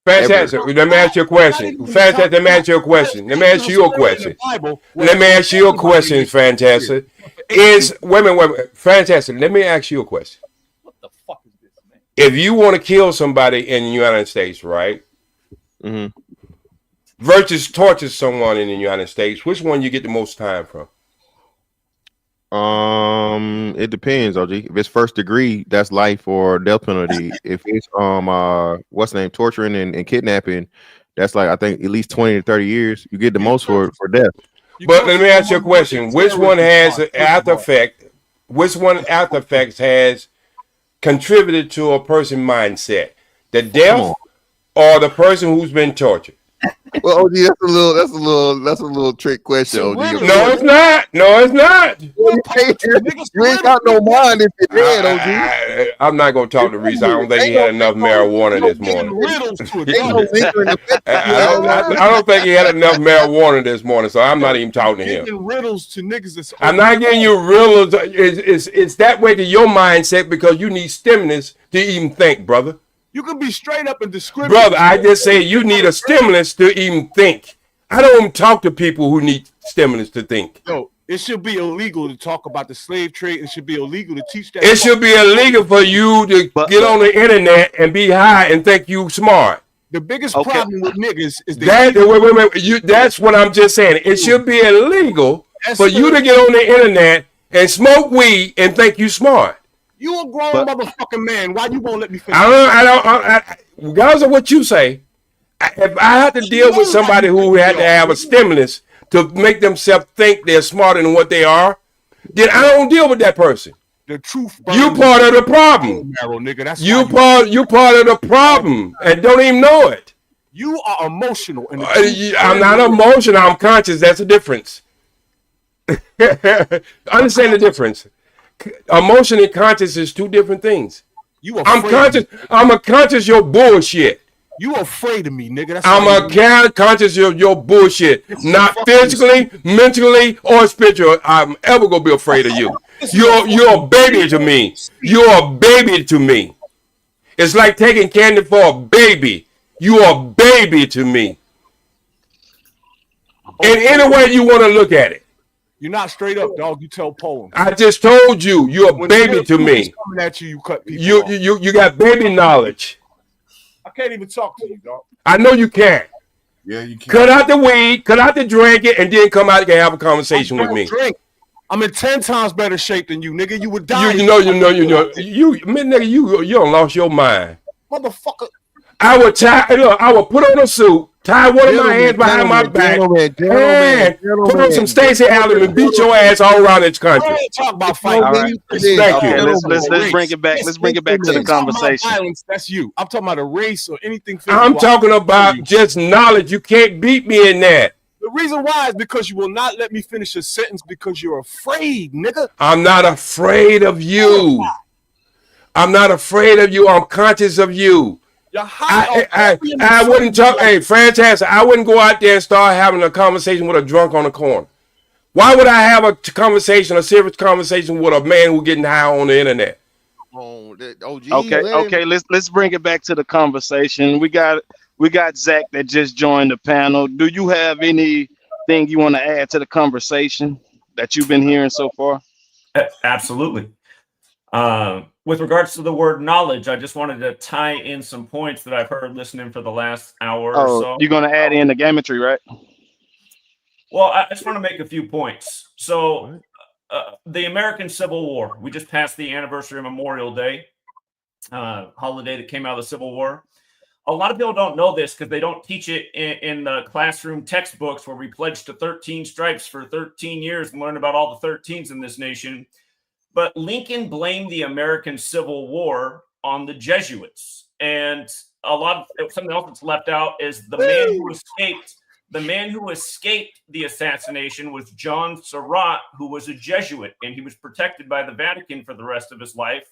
Fantastic. Let me ask you a question. Fantastic. Let me ask you a question. Let me ask you a question. Let me ask you a question, Fantastic. Wait a minute. Fantastic. Let me ask you a question. What the fuck is this, man? If you want to kill somebody in the United States, right? Mm-hmm. Versus torture someone in the United States, which one you get the most time from? It depends, OG. If it's first degree, that's life or death penalty. If it's what's the name, torturing and kidnapping, that's like I think at least 20 to 30 years. You get the most for death. But let me ask you a question: which one has an after effect? Which one after effects has contributed to a person's mindset? The death or the person who's been tortured? Well, OG, that's a little trick question, OG. No, it's not. No, it's not. You ain't got no mind if you're dead, OG. I'm not gonna talk to Reese. I don't think he had enough marijuana this morning. I don't think he had enough marijuana this morning, so I'm not even talking to him. Riddles to niggas. I'm not giving you riddles. It's that way to your mindset because you need stimulus to even think, brother. You can be straight up and discriminate. Brother, I just say you need a stimulus to even think. I don't talk to people who need stimulus to think. No, it should be illegal to talk about the slave trade. It should be illegal to teach that. It should be illegal for you to get on the internet and be high and think you smart. The biggest problem with niggas is that's what I'm just saying. It should be illegal for you to get on the internet and smoke weed and think you smart. You a grown motherfucking man. Why you won't let me finish? Regardless of what you say, if I had to deal with somebody who had to have a stimulus to make themselves think they're smarter than what they are, then I don't deal with that person. The truth. You part of the problem. You part of the problem and don't even know it. You are emotional. I'm not emotional. I'm conscious. That's the difference. Understand the difference. Emotion and conscious is two different things. I'm conscious. I'm a conscious your bullshit. You afraid of me, nigga. I'm conscious of your bullshit. Not physically, mentally, or spiritual. I'm ever gonna be afraid of you. You're a baby to me. You're a baby to me. It's like taking candy for a baby. You are a baby to me. In any way you want to look at it. You're not straight up, dog. You tell poems. I just told you, you're a baby to me. Coming at you, you cut people off. You got baby knowledge. I can't even talk to you, dog. I know you can't. Yeah, you can. Cut out the weed, cut out the drinking, and then come out and have a conversation with me. Drink. I'm in 10 times better shape than you, nigga. You would die. You know. Nigga, you don't lost your mind. Motherfucker. I would put on a suit, tie one of my hands behind my back, and put on some Stacey Allen and beat your ass all around this country. I ain't talk about fighting. All right. Thank you. Let's bring it back. Let's bring it back to the conversation. Violence, that's you. I'm talking about a race or anything. I'm talking about just knowledge. You can't beat me in that. The reason why is because you will not let me finish a sentence because you're afraid, nigga. I'm not afraid of you. I'm not afraid of you. I'm conscious of you. I wouldn't talk. Hey, fantastic. I wouldn't go out there and start having a conversation with a drunk on the corner. Why would I have a serious conversation with a man who's getting high on the internet? Okay. Let's bring it back to the conversation. We got Zach that just joined the panel. Do you have anything you want to add to the conversation that you've been hearing so far? Absolutely. With regards to the word knowledge, I just wanted to tie in some points that I've heard listening for the last hour or so. You're going to add in the gametry, right? Well, I just want to make a few points. So the American Civil War, we just passed the anniversary of Memorial Day, holiday that came out of the Civil War. A lot of people don't know this because they don't teach it in the classroom textbooks where we pledge to 13 stripes for 13 years and learn about all the 13s in this nation. But Lincoln blamed the American Civil War on the Jesuits. And something else that's left out is the man who escaped. The man who escaped the assassination was John Surratt, who was a Jesuit, and he was protected by the Vatican for the rest of his life.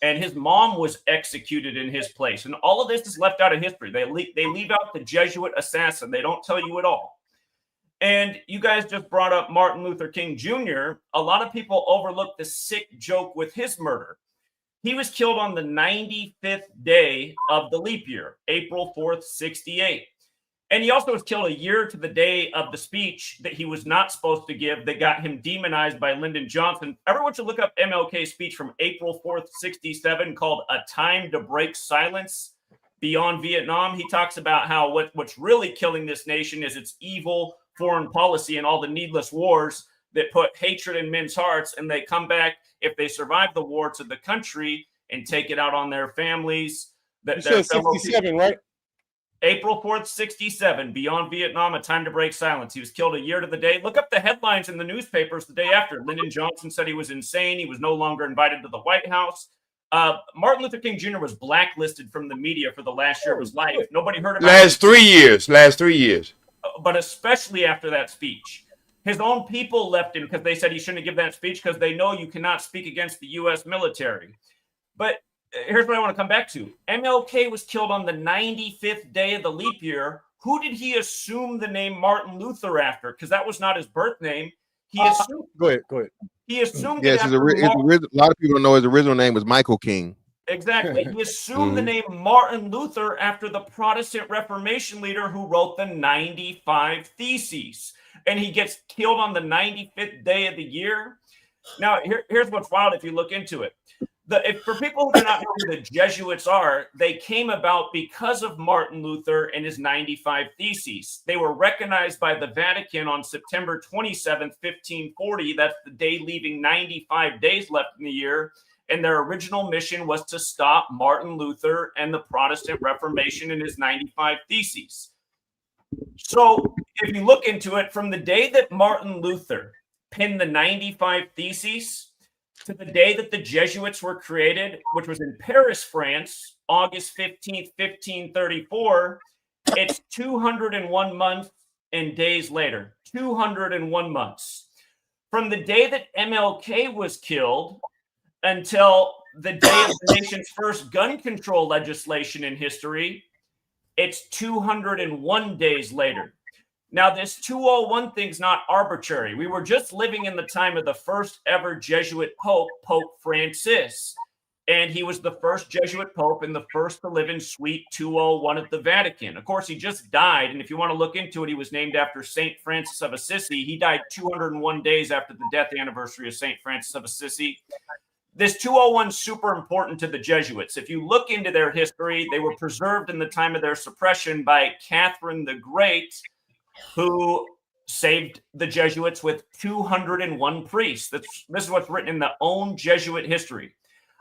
and his mom was executed in his place. And all of this is left out of history. They leave out the Jesuit assassin. They don't tell you at all. And you guys just brought up Martin Luther King Jr. A lot of people overlook the sick joke with his murder. He was killed on the 95th day of the leap year, April 4th, 68. And he also was killed a year to the day of the speech that he was not supposed to give that got him demonized by Lyndon Johnson. Everyone should look up MLK's speech from April 4th, 67 called A Time to Break Silence Beyond Vietnam. He talks about how what's really killing this nation is its evil foreign policy and all the needless wars that put hatred in men's hearts, and they come back, if they survive the war, to the country and take it out on their families. You said 67, right? April 4th, 67, Beyond Vietnam, A Time to Break Silence. He was killed a year to the day. Look up the headlines in the newspapers the day after. Lyndon Johnson said he was insane. He was no longer invited to the White House. Martin Luther King Jr. was blacklisted from the media for the last year of his life. Nobody heard about Last 3 years. Last 3 years. But especially after that speech. His own people left him because they said he shouldn't give that speech because they know you cannot speak against the U.S. military. But here's what I want to come back to. MLK was killed on the 95th day of the leap year. Who did he assume the name Martin Luther after? Because that was not his birth name. He assumed. Go ahead. He assumed. Yes, it a after lot of people don't know his original name was Michael King. Exactly. He assumed the name Martin Luther after the Protestant Reformation leader who wrote the 95 Theses. And he gets killed on the 95th day of the year. Now, here's what's wild if you look into it. For people who do not know who the Jesuits are, they came about because of Martin Luther and his 95 Theses. They were recognized by the Vatican on September 27th, 1540. That's the day leaving 95 days left in the year. And their original mission was to stop Martin Luther and the Protestant Reformation and his 95 Theses. So if you look into it, from the day that Martin Luther penned the 95 Theses to the day that the Jesuits were created, which was in Paris, France, August 15th, 1534, it's 201 months and days later. 201 months. From the day that MLK was killed until the day of the nation's first gun control legislation in history, it's 201 days later. Now, this 201 thing's not arbitrary. We were just living in the time of the first ever Jesuit Pope, Pope Francis. And he was the first Jesuit Pope and the first to live in Suite 201 at the Vatican. Of course, he just died. And if you want to look into it, he was named after St. Francis of Assisi. He died 201 days after the death anniversary of St. Francis of Assisi. This 201 is super important to the Jesuits. If you look into their history, they were preserved in the time of their suppression by Catherine the Great, who saved the Jesuits with 201 priests. This is what's written in the own Jesuit history.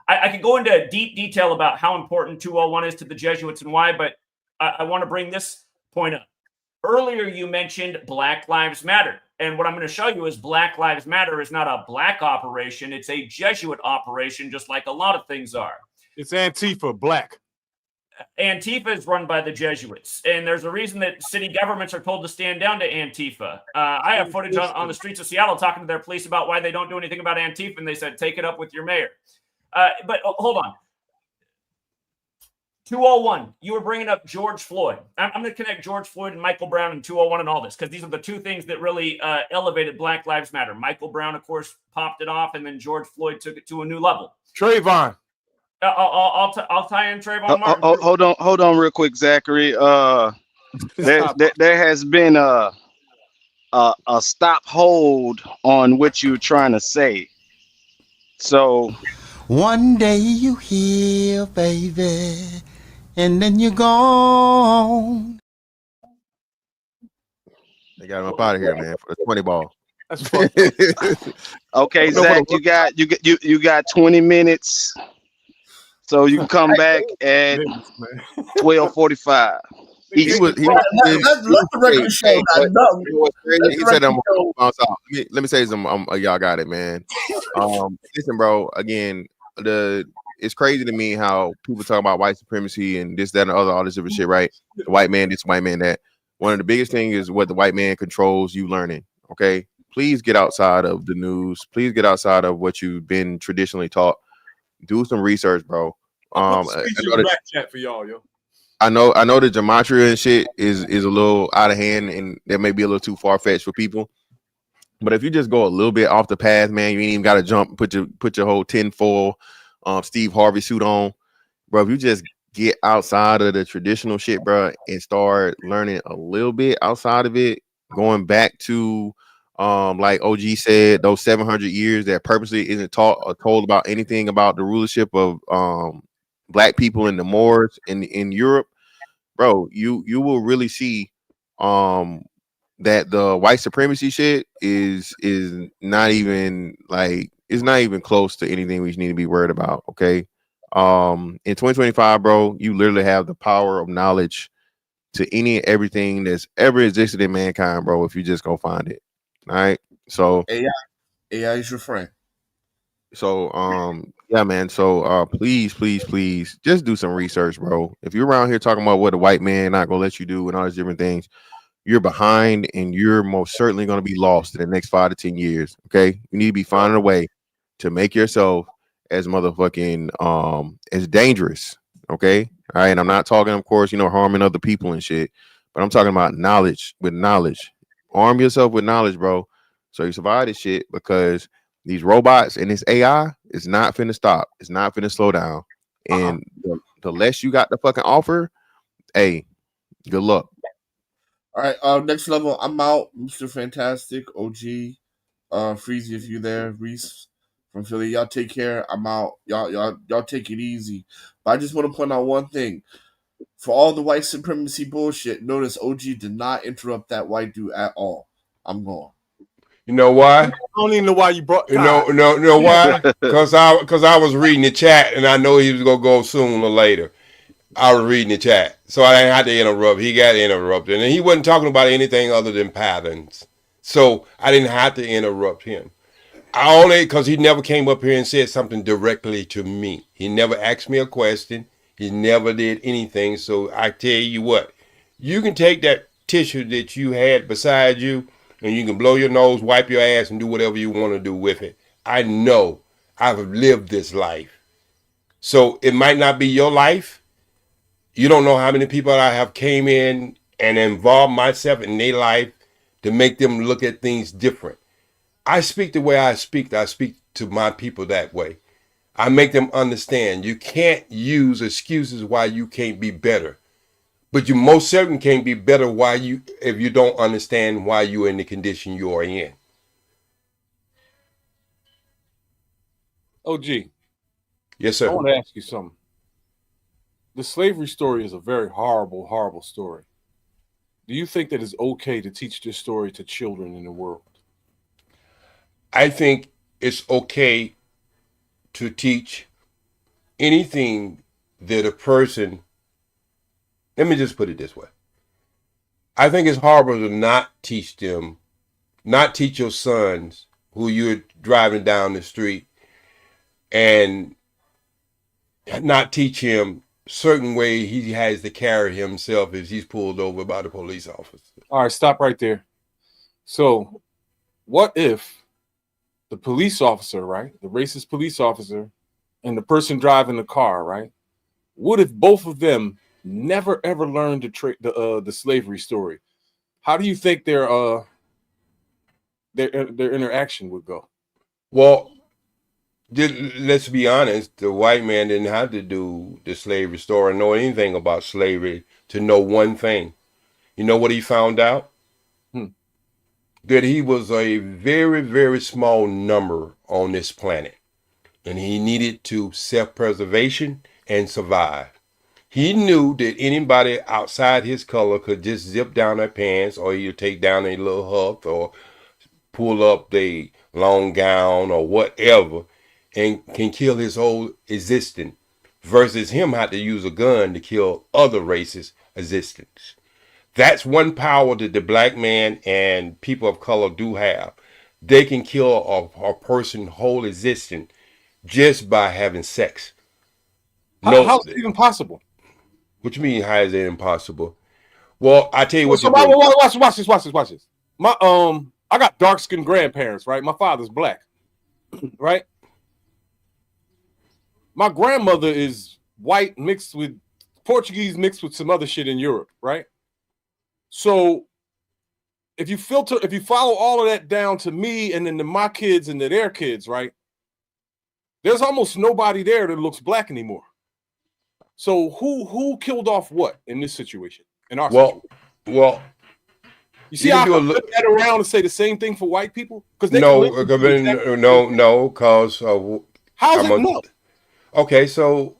I could go into deep detail about how important 201 is to the Jesuits and why, but I want to bring this point up. Earlier, you mentioned Black Lives Matter. And what I'm going to show you is Black Lives Matter is not a black operation. It's a Jesuit operation, just like a lot of things are. It's Antifa, black. Antifa is run by the Jesuits. And there's a reason that city governments are told to stand down to Antifa. I have footage on the streets of Seattle talking to their police about why they don't do anything about Antifa. And they said, take it up with your mayor. But hold on. 201, you were bringing up George Floyd. I'm going to connect George Floyd and Michael Brown and 201 and all this, because these are the two things that really elevated Black Lives Matter. Michael Brown, of course, popped it off, and then George Floyd took it to a new level. Trayvon. I'll tie in Trayvon Martin. Hold on real quick, Zachary. There has been a stop hold on what you're trying to say. So one day you here, baby, and then you're gone. They got him up out of here, man, for the 20 ball. Okay, Zach, you got 20 minutes, so you can come back at 12:45. He said, let me say something. Y'all got it, man. Listen, bro, again, it's crazy to me how people talk about white supremacy and this, that, and all this different shit, right? The white man, this, white man, that. One of the biggest things is what the white man controls you learning, okay? Please get outside of the news. Please get outside of what you've been traditionally taught. Do some research, bro. I'll put the speech in the back chat for y'all, yo. I know the gematria and shit is a little out of hand, and that may be a little too far fetched for people. But if you just go a little bit off the path, man, you ain't even got to jump. Put your whole tinfoil, Steve Harvey suit on, bro. If you just get outside of the traditional shit, bro, and start learning a little bit outside of it, going back to like OG said, those 700 years that purposely isn't taught or told about anything about the rulership of black people and the Moors in Europe, bro, you will really see that the white supremacy shit is not even like, it's not even close to anything we need to be worried about. Okay. In 2025, bro, you literally have the power of knowledge to any and everything that's ever existed in mankind, bro, if you just go find it. All right. So AI is your friend. So yeah, man. So please just do some research, bro. If you're around here talking about what a white man not gonna let you do and all these different things, you're behind and you're most certainly gonna be lost in the next 5 to 10 years. Okay. You need to be finding a way to make yourself as motherfucking as dangerous. Okay. All right. And I'm not talking, of course, harming other people and shit, but I'm talking about knowledge. With knowledge. Arm yourself with knowledge, bro. So you survive this shit, because these robots and this AI is not finna stop. It's not finna slow down. And the less you got to fucking offer, hey, good luck. All right, next level. I'm out. Mr. Fantastic, OG, Freezy, if you there, Reese from Philly. Y'all take care. I'm out. Y'all take it easy. But I just want to point out one thing. For all the white supremacy bullshit, notice OG did not interrupt that white dude at all. I'm gone. You know why? I don't even know why you brought. No, why? Because I was reading the chat and I know he was gonna go sooner or later. I was reading the chat, so I didn't have to interrupt. He got interrupted, and he wasn't talking about anything other than patterns, so I didn't have to interrupt him. I only because he never came up here and said something directly to me. He never asked me a question. He never did anything. So I tell you what, you can take that tissue that you had beside you, and you can blow your nose, wipe your ass, and do whatever you want to do with it. I know I've lived this life, so it might not be your life. You don't know how many people I have came in and involved myself in their life to make them look at things different. I speak the way I speak to my people that way. I make them understand you can't use excuses why you can't be better. But you most certainly can't be better if you don't understand why you're in the condition you are in. OG. Yes, sir. I want to ask you something. The slavery story is a very horrible, horrible story. Do you think that it's okay to teach this story to children in the world? I think it's okay to teach anything that a person, let me just put it this way. I think it's horrible to not teach your sons who you're driving down the street and not teach him certain way he has to carry himself if he's pulled over by the police officer. All right, stop right there. So what if the police officer, right, the racist police officer and the person driving the car, right, what if both of them never ever learned the slavery story? How do you think their interaction would go? Well, let's be honest, the white man didn't have to do the slavery story or know anything about slavery to know one thing. You know what he found out? That he was a very, very small number on this planet. And he needed to self-preservation and survive. He knew that anybody outside his color could just zip down their pants, or you take down a little huff, or pull up the long gown or whatever, and can kill his whole existence, versus him had to use a gun to kill other races' existence. That's one power that the black man and people of color do have. They can kill a person's whole existence just by having sex. How is it even possible? What you mean, how is it impossible? Well, I tell you what. So watch this. I got dark-skinned grandparents, right? My father's black, right? My grandmother is white mixed with Portuguese mixed with some other shit in Europe, right? So if you follow all of that down to me and then to my kids and to their kids, right? There's almost nobody there that looks black anymore. So who killed off what in this situation? In our situation? Well, you see how I can flip that around and say the same thing for white people? Because they no, because how's it no? Okay, so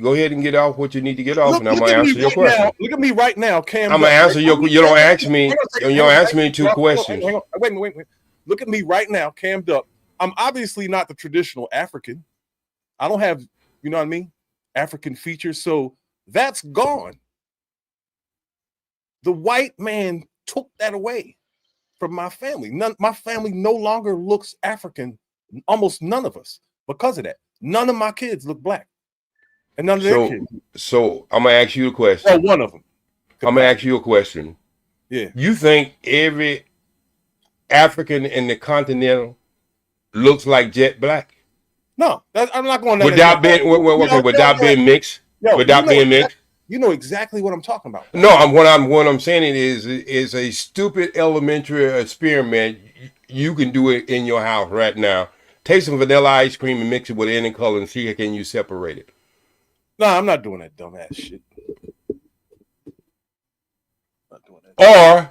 go ahead and get off what you need to get off, and I'm gonna answer your question. Look at me right now, Cam. I'm gonna answer your. You don't ask me. You don't ask me two questions. Hang on. Wait. Look at me right now, cammed up. I'm obviously not the traditional African. I don't have, you know what I mean, African features. So that's gone. The white man took that away from my family. My family no longer looks African. Almost none of us because of that. None of my kids look black. And none of their kids. So I'm gonna ask you a question. Well, one of them. I'm gonna ask you a question. Yeah. You think every African in the continental looks like jet black? No, I'm not going. Without being mixed. Without being mixed. You know exactly what I'm talking about. No, what I'm saying is a stupid elementary experiment. You can do it in your house right now. Take some vanilla ice cream and mix it with any color and see how can you separate it. No, I'm not doing that dumbass shit. Or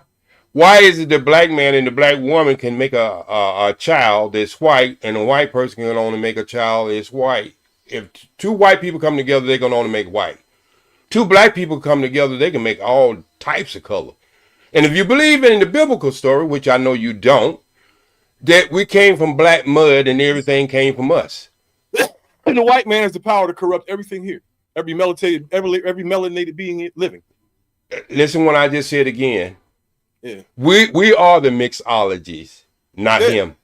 why is it the black man and the black woman can make a child that's white and a white person can only make a child that's white? If two white people come together, they're gonna only make white. Two black people come together, they can make all types of color. And if you believe in the biblical story, which I know you don't, that we came from black mud and everything came from us. And the white man has the power to corrupt everything here. Every melanated being living. Listen what I just said again. Yeah. We are the mixologies, not him.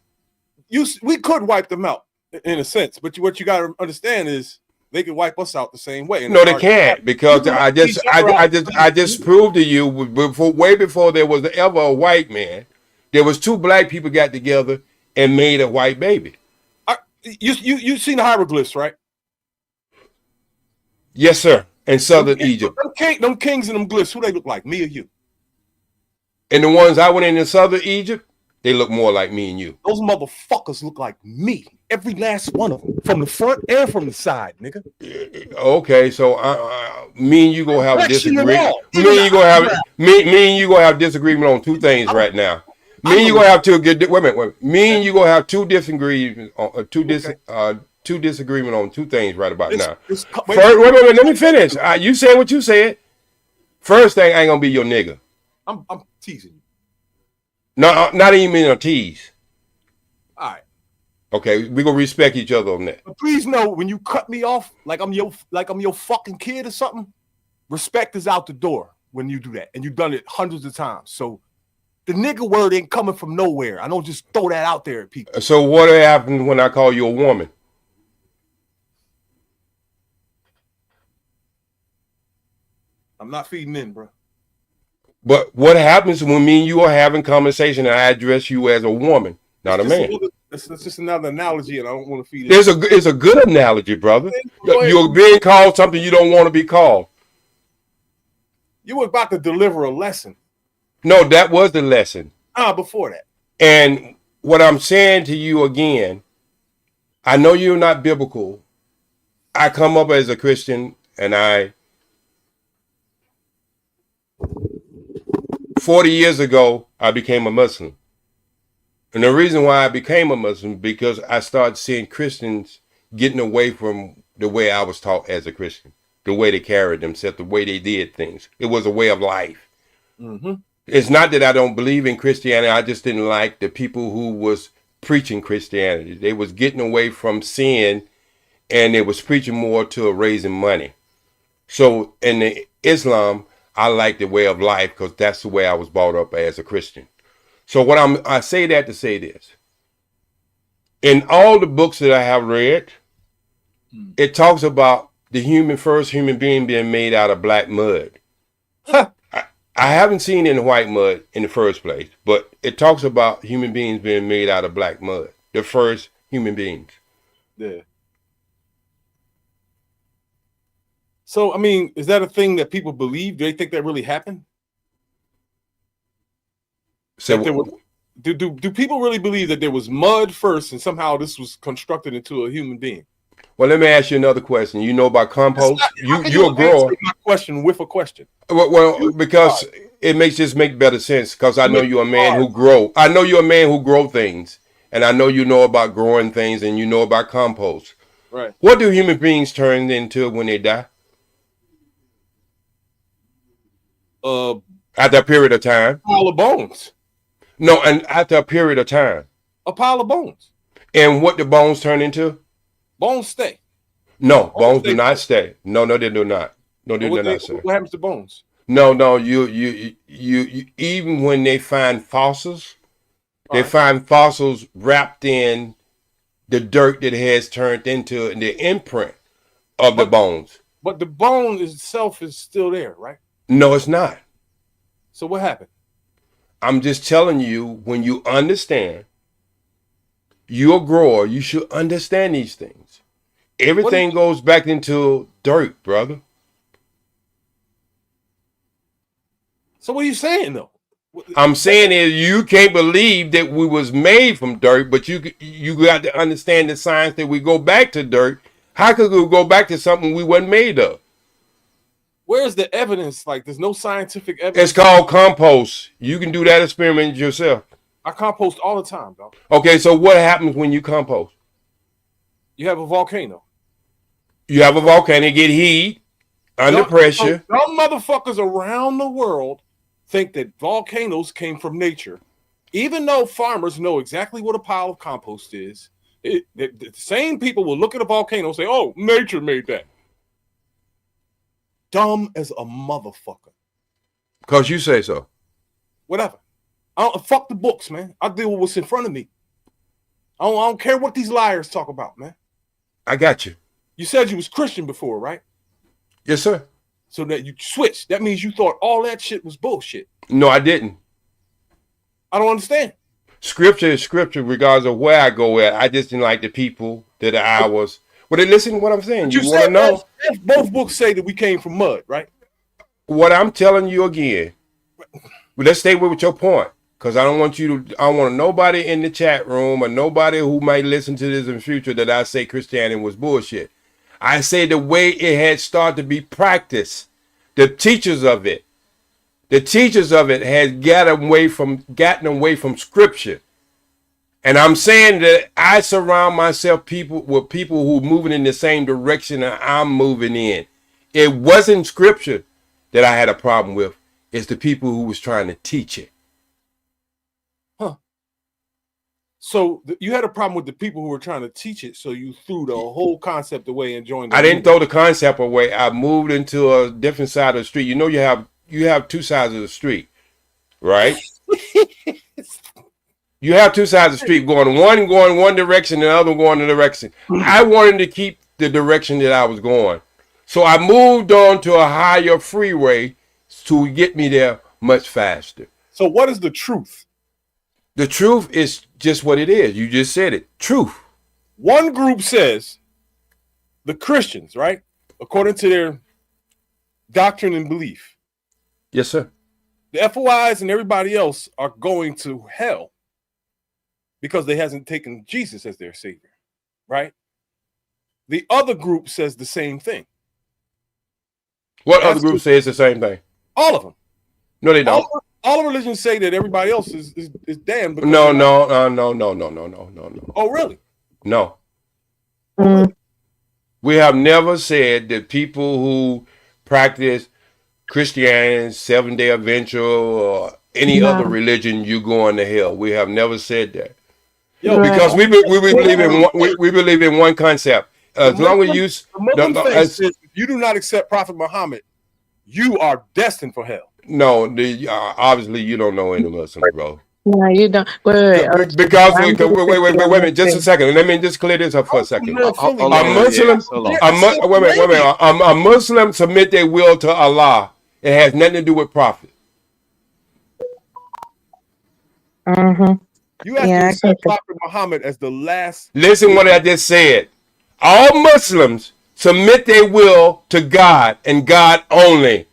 We could wipe them out in a sense, but what you got to understand is they can wipe us out the same way. No, they can't, because I just proved to you way before there was ever a white man, there was two black people got together and made a white baby. You seen the hieroglyphs, right? Yes, sir. In southern Egypt. Them kings and them glyphs, who they look like? Me or you? And the ones I went in southern Egypt, they look more like me and you. Those motherfuckers look like me. Every last one of them. From the front and from the side, nigga. Okay, so me and you gonna have a disagreement. Me and you gonna have disagreement on two things right now. Me and you gonna have wait. Me and you gonna have two disagreement on two disagreement on two things right about now. First, wait, let me finish. You said what you said. First thing, I ain't gonna be your nigga. I'm teasing you. No, not even a tease. All right. Okay, we gonna respect each other on that. But please know, when you cut me off like I'm your fucking kid or something, respect is out the door when you do that, and you've done it hundreds of times. So the nigga word ain't coming from nowhere. I don't just throw that out there at people. So what happened when I call you a woman? I'm not feeding in, bro. But what happens when me and you are having conversation and I address you as a woman, not a man? That's just another analogy, and I don't want to feed it. It's a good analogy, brother. You're being called something you don't want to be called. You were about to deliver a lesson. No, that was the lesson. Before that. And what I'm saying to you again, I know you're not biblical. I come up as a Christian, and 40 years ago, I became a Muslim. And the reason why I became a Muslim, because I started seeing Christians getting away from the way I was taught as a Christian, the way they carried themselves, the way they did things. It was a way of life. Mm-hmm. It's not that I don't believe in Christianity. I just didn't like the people who was preaching Christianity. They was getting away from sin, and they was preaching more to raising money. So in the Islam, I like the way of life because that's the way I was brought up as a Christian. So I say that to say this. In all the books that I have read, it talks about the first human being being made out of black mud. I haven't seen it in white mud in the first place, but it talks about human beings being made out of black mud. The first human beings. Yeah. So I mean, is that a thing that people believe? Do they think that really happened? So That there was, do people really believe that there was mud first and somehow this was constructed into a human being? well, let me ask you another question. You know about compost? How can You're a grower. answer my question with a question? Well, because it makes better sense. Because I know you're a man who grow. I know you're a man who grow things, and I know you know about growing things, and you know about compost. Right. What do human beings turn into when they die? After a period of time. Pile of bones. No, and after a period of time. A pile of bones. And what do bones turn into? Bones stay. No, bones do not stay. No, they do not. No, they do not stay. What happens to bones? No. You even when they find fossils, they find fossils wrapped in the dirt that has turned into the imprint of the bones. But the bone itself is still there, right? No, it's not. So what happened? I'm just telling you, when you understand, you're a grower, you should understand these things. Everything goes back into dirt, brother. So what are you saying though? I'm saying is you can't believe that we was made from dirt, but you got to understand the science that we go back to dirt. How could we go back to something we wasn't made of? Where's the evidence? Like, there's no scientific evidence. It's called compost. You can do that experiment yourself. I compost all the time, dog. Okay, so what happens when you compost? You have a volcano. You have a volcano, get heat under pressure. Some motherfuckers around the world think that volcanoes came from nature, even though farmers know exactly what a pile of compost is. The same people will look at a volcano and say, "Oh, nature made that." Dumb as a motherfucker. Because you say so. Whatever. Fuck the books, man. I deal with what's in front of me. I don't care what these liars talk about, man. I got you. You said you was Christian before, right? Yes, sir. So that you switched. That means you thought all that shit was bullshit. No, I didn't. I don't understand. Scripture is scripture regardless of where I go at. I just didn't like the people that I was. Well, listen to what I'm saying. You want to know? Both books say that we came from mud, right? What I'm telling you again. Let's stay with your point. Because I don't want nobody in the chat room or nobody who might listen to this in the future that I say Christianity was bullshit. I say the way it had started to be practiced, the teachers of it has gotten away from scripture. And I'm saying that I surround myself with people who are moving in the same direction that I'm moving in. It wasn't scripture that I had a problem with. It's the people who was trying to teach it. Huh. So you had a problem with the people who were trying to teach it, so you threw the whole concept away and joined. I didn't throw the concept away. I moved into a different side of the street. You know, you have two sides of the street, right? You have two sides of the street going one direction and the other going the direction. I wanted to keep the direction that I was going. So I moved on to a higher freeway to get me there much faster. So what is the truth? The truth is just what it is. You just said it. Truth. One group says the Christians, right? According to their doctrine and belief. Yes, sir. The FOIs and everybody else are going to hell because they hasn't taken Jesus as their savior, right? The other group says the same thing. What other group says the same thing? All of them. No, they don't. All religions say that everybody else is damned. No. Oh, really? No. We have never said that people who practice Christianity, Seventh-day Adventure, or any other religion, you going to hell. We have never said that. Because we believe in one concept. As long as you says, if you do not accept Prophet Muhammad, you are destined for hell. No, obviously you don't know any Muslims, bro. No, you don't. Wait. Because wait a minute, just a second. Let me just clear this up for a second. A Muslim submit their will to Allah. It has nothing to do with prophet. You have to accept Prophet Muhammad as the last. Listen what I just said. All Muslims submit their will to God and God only.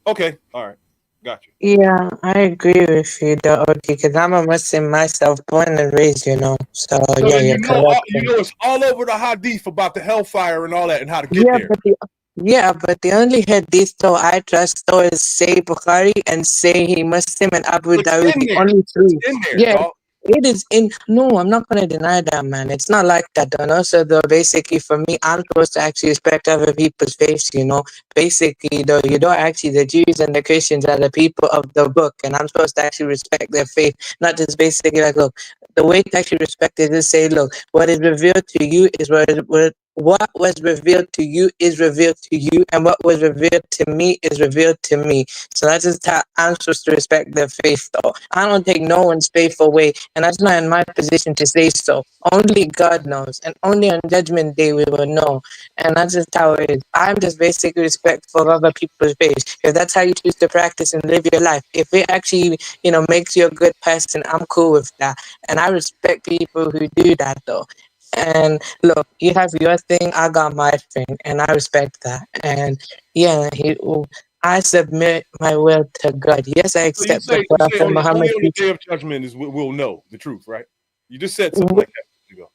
Okay, all right, got you. Yeah, I agree with you, though, because I'm a Muslim myself, born and raised, you know. So So yeah, then you're correct. you know it's all over the hadith about the hellfire and all that and how to get Yeah, there. but the only hadith though I trust though is Say Bukhari and Say Muslim and Abu It's Dawud. in The there. only It's three. in there, Yeah, dog. it is in. No, I'm not gonna deny that, man. It's not like that, though. No, so though, basically, for me, I'm supposed to actually respect other people's faiths. You know, basically, though, you know, actually, the Jews and the Christians are the people of the book, and I'm supposed to actually respect their faith, not just basically like, look. The way to actually respect it is say, look, what is revealed to you is what was revealed to you is revealed to you, and what was revealed to me is revealed to me. So that's just how I'm supposed to respect their faith, though. I don't take no one's faith away, and that's not in my position to say so. Only God knows, and only on Judgment Day we will know. And that's just how it is. I'm just basically respectful of other people's faith, because that's how you choose to practice and live your life. If it actually, you know, makes you a good person, I'm cool with that, and I respect people who do that, though. And look, you have your thing, I got my thing, and I respect that. And yeah, I submit my will to God. Yes, I So you accept the say Prophet only Muhammad. on the day of judgment is we'll know the truth, right? You just said something like that a minute ago.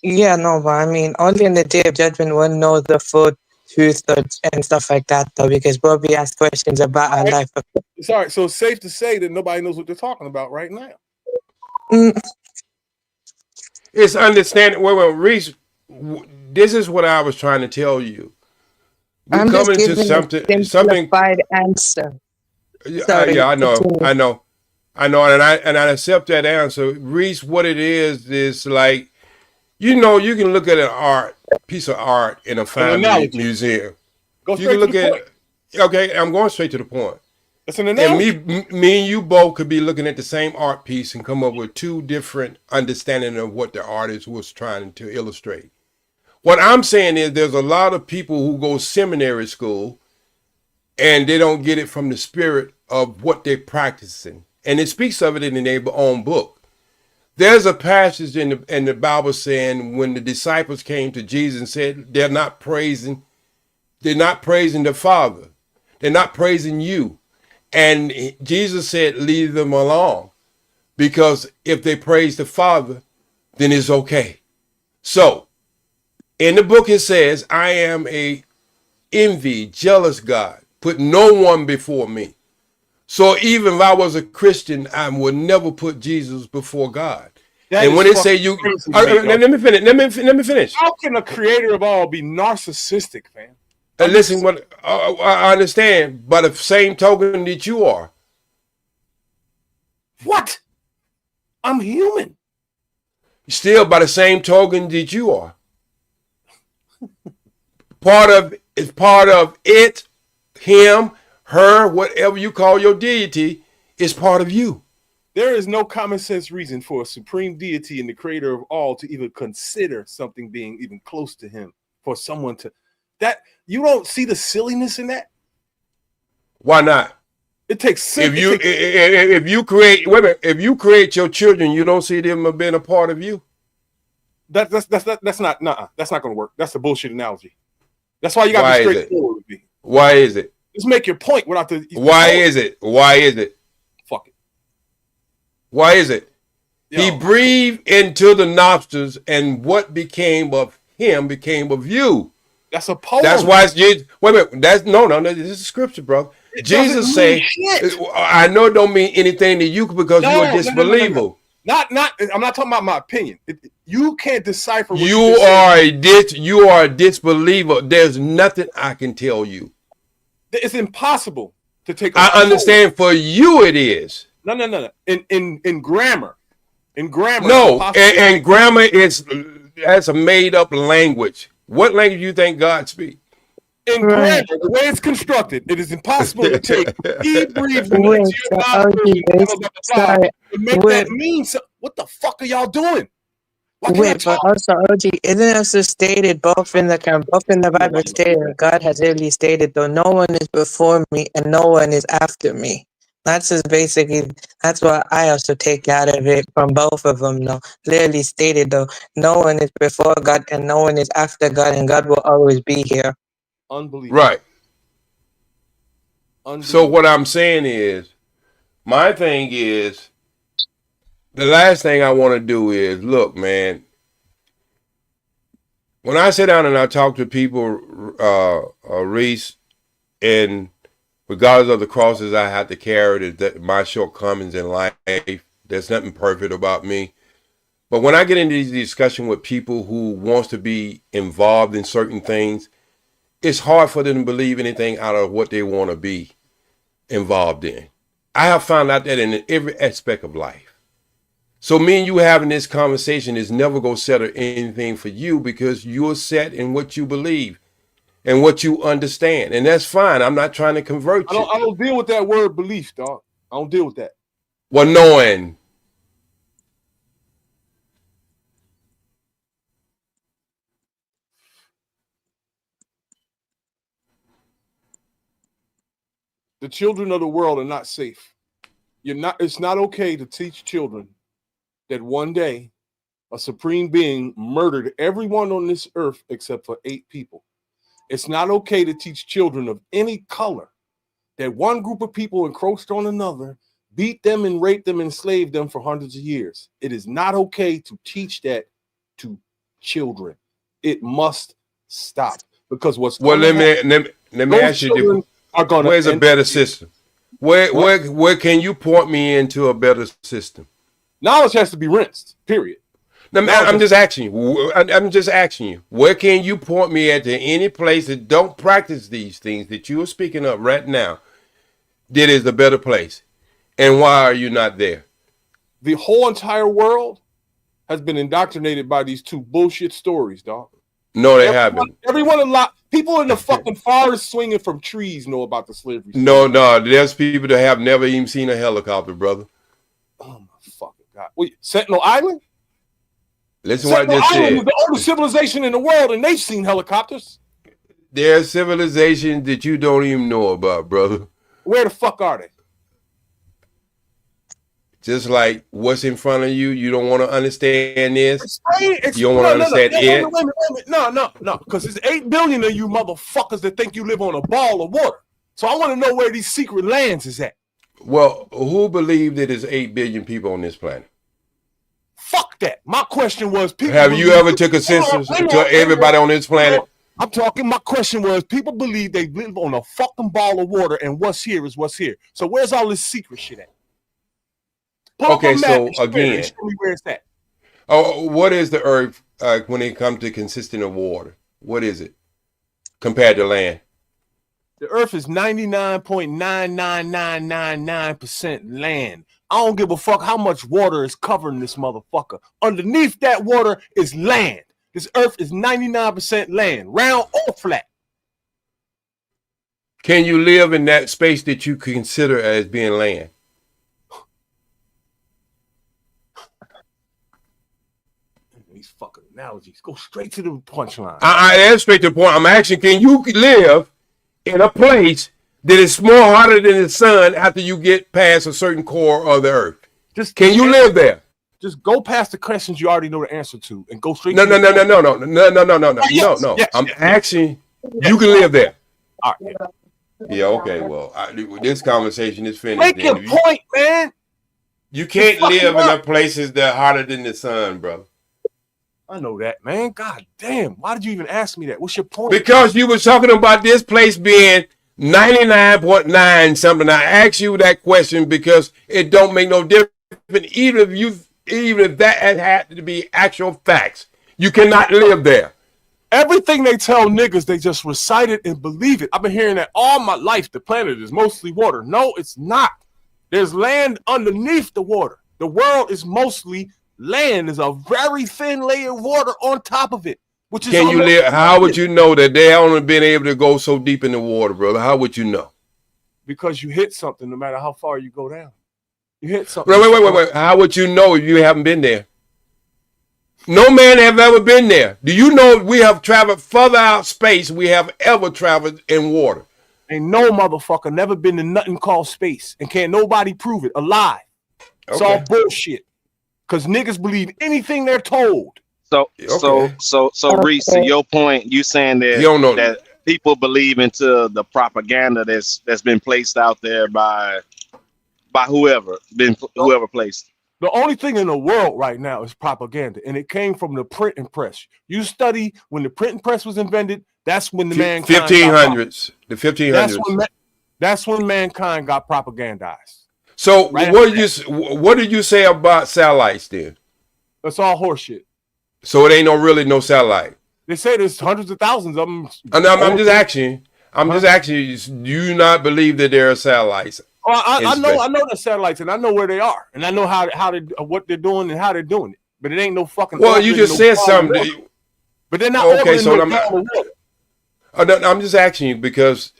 Yeah, no, but I mean, only in the day of judgment we'll know the full truth and stuff like that, though, because we'll be asked questions about our life. It's all right. So it's safe to say that nobody knows what they're talking about right now. It's understanding. Well, Reese, this is what I was trying to tell you. We're I'm just coming to giving a something. simplified answer. Sorry, Yeah, I know, continue. and I accept that answer, Reese. What it is like, you know, you can look at an piece of art in a family analogy. museum. Go You straight can look to the at point. Okay, I'm going straight to the point. That's an And analogy. me and you both could be looking at the same art piece and come up with two different understanding of what the artist was trying to illustrate. What I'm saying is there's a lot of people who go seminary school and they don't get it from the spirit of what they're practicing. And it speaks of it in their own book. There's a passage in the Bible saying when the disciples came to Jesus and said they're not praising the Father. They're not praising you. And Jesus said, leave them alone, because if they praise the Father, then it's okay. So in the book it says, I am a envy, jealous God, put no one before me. So even if I was a Christian, I would never put Jesus before God. That And is when it fucking say you, crazy to me, dog. let me finish. How can a creator of all be narcissistic, man? Listen, what I understand, by the same token that you are. What? I'm human. Still, by the same token that you are. Part of it, him, her, whatever you call your deity, is part of you. There is no common sense reason for a supreme deity and the creator of all to even consider something being even close to him. For someone to that, you don't see the silliness in that? Why not? It takes if you create your children, you don't see them being a part of you. That's not going to work. That's a bullshit analogy. That's why you got to be straightforward with me. Why is it? Just make your point without the. Why is it? Fuck it. Why is it? Yo. He breathed into the nostrils, and what became of him became of you. That's a poem. That's why it's wait a minute. That's no. This is scripture, bro. Jesus say, I know it don't mean anything to you because you're a disbeliever. No. Not. I'm not talking about my opinion. You can't decipher. What you are a disbeliever. There's nothing I can tell you. It's impossible to take. I understand. For you, it is. No. In grammar, No, and grammar that's a made up language. What language do you think God speaks? In grammar, the way it's constructed, it is impossible to take he breathes into your nostrils and make that mean something. What the fuck are y'all doing? Wait, but also, OG, isn't it also stated both in the Bible stated, God has really stated, though no one is before me and no one is after me. That's just basically, that's what I also take out of it from both of them, though. Clearly stated, though, no one is before God and no one is after God, and God will always be here. Unbelievable. Right. So what I'm saying is, my thing is, the last thing I want to do is, look, man, when I sit down and I talk to people, Reese, and regardless of the crosses I have to carry, that my shortcomings in life, there's nothing perfect about me. But when I get into these discussions with people who wants to be involved in certain things, it's hard for them to believe anything out of what they want to be involved in. I have found out that in every aspect of life. So me and you having this conversation is never going to settle anything for you because you're set in what you believe and what you understand. And that's fine. I'm not trying to convert you. I don't deal with that word belief, dog. I don't deal with that. Well, knowing. The children of the world are not safe. It's not okay to teach children that one day a supreme being murdered everyone on this earth except for 8 people. It's not okay to teach children of any color that one group of people encroached on another, beat them and raped them, enslaved them for hundreds of years. It is not okay to teach that to children. It must stop because what's well. Let me ask you. Where's a better system? Where can you point me into a better system? Knowledge has to be rinsed. Period. I'm just asking you. I'm just asking you. Where can you point me at to any place that don't practice these things that you are speaking of right now? That is a better place, and why are you not there? The whole entire world has been indoctrinated by these 2 bullshit stories, dog. No, they haven't. People in the fucking forest swinging from trees know about the slavery story. No. There's people that have never even seen a helicopter, brother. Oh my fucking God! Wait, Sentinel Island? Listen what I just said. Is the oldest civilization in the world, and they've seen helicopters. There's civilizations that you don't even know about, brother. Where the fuck are they? Just like what's in front of you, you don't want to understand this. You don't No, want to understand it. Wait a minute. No. Because there's 8 billion of you motherfuckers that think you live on a ball of water. So I want to know where these secret lands is at. Well, who believe that there's 8 billion people on this planet? Fuck that. My question was, people have you ever took a census to everybody on this planet? I'm talking, my question was, people believe they live on a fucking ball of water and what's here is what's here. So where's all this secret shit at? Okay, so again, show me where it's at. Oh, what is the earth when it comes to consisting of water? What is it compared to land? The earth is 99.99999% land. I don't give a fuck how much water is covering this motherfucker. Underneath that water is land. This earth is 99% land, round or flat. Can you live in that space that you consider as being land? These fucking analogies. Go straight to the punchline. I am straight to the point. I'm asking, can you live in a place that is more hotter than the sun after you get past a certain core of the earth? Can you live there? Just go past the questions you already know the answer to and go straight No. to No. I'm asking, you can live there. All right. Yeah, okay. Well, this conversation is finished. Make your point, man. You can't live in the places that are hotter than the sun, bro. I know that, man. God damn. Why did you even ask me that? What's your point? Because you were talking about this place being 99.9 something. I asked you that question because it don't make no difference. Even if that had to be actual facts, you cannot live there. Everything they tell niggas, they just recite it and believe it. I've been hearing that all my life. The planet is mostly water. No, it's not. There's land underneath the water. The world is mostly land. There's a very thin layer of water on top of it. Which is Can you live? How would you know that they only been able to go so deep in the water, brother? How would you know? Because you hit something no matter how far you go down. You hit something. Wait. How would you know if you haven't been there? No man have ever been there. Do you know we have traveled further out space we have ever traveled in water? Ain't no motherfucker never been to nothing called space, and can't nobody prove it. A lie. It's all bullshit. Cause niggas believe anything they're told. So Reese, to your point, you saying You don't know. that people believe into the propaganda that's been placed out there by whoever placed. The only thing in the world right now is propaganda, and it came from the printing press. You study when the printing press was invented. That's when the mankind 1500s. The 1500s. That's when mankind got propagandized. So what did you say about satellites then? That's all horseshit. So it ain't no satellite. They say there's hundreds of thousands of them. I'm just asking. I'm just asking you. Do you not believe that there are satellites? Well, I know the satellites, and I know where they are, and I know what they're doing and how they're doing it. But it ain't no fucking. Well, you just said something. But they're not. Okay, so I'm just asking you because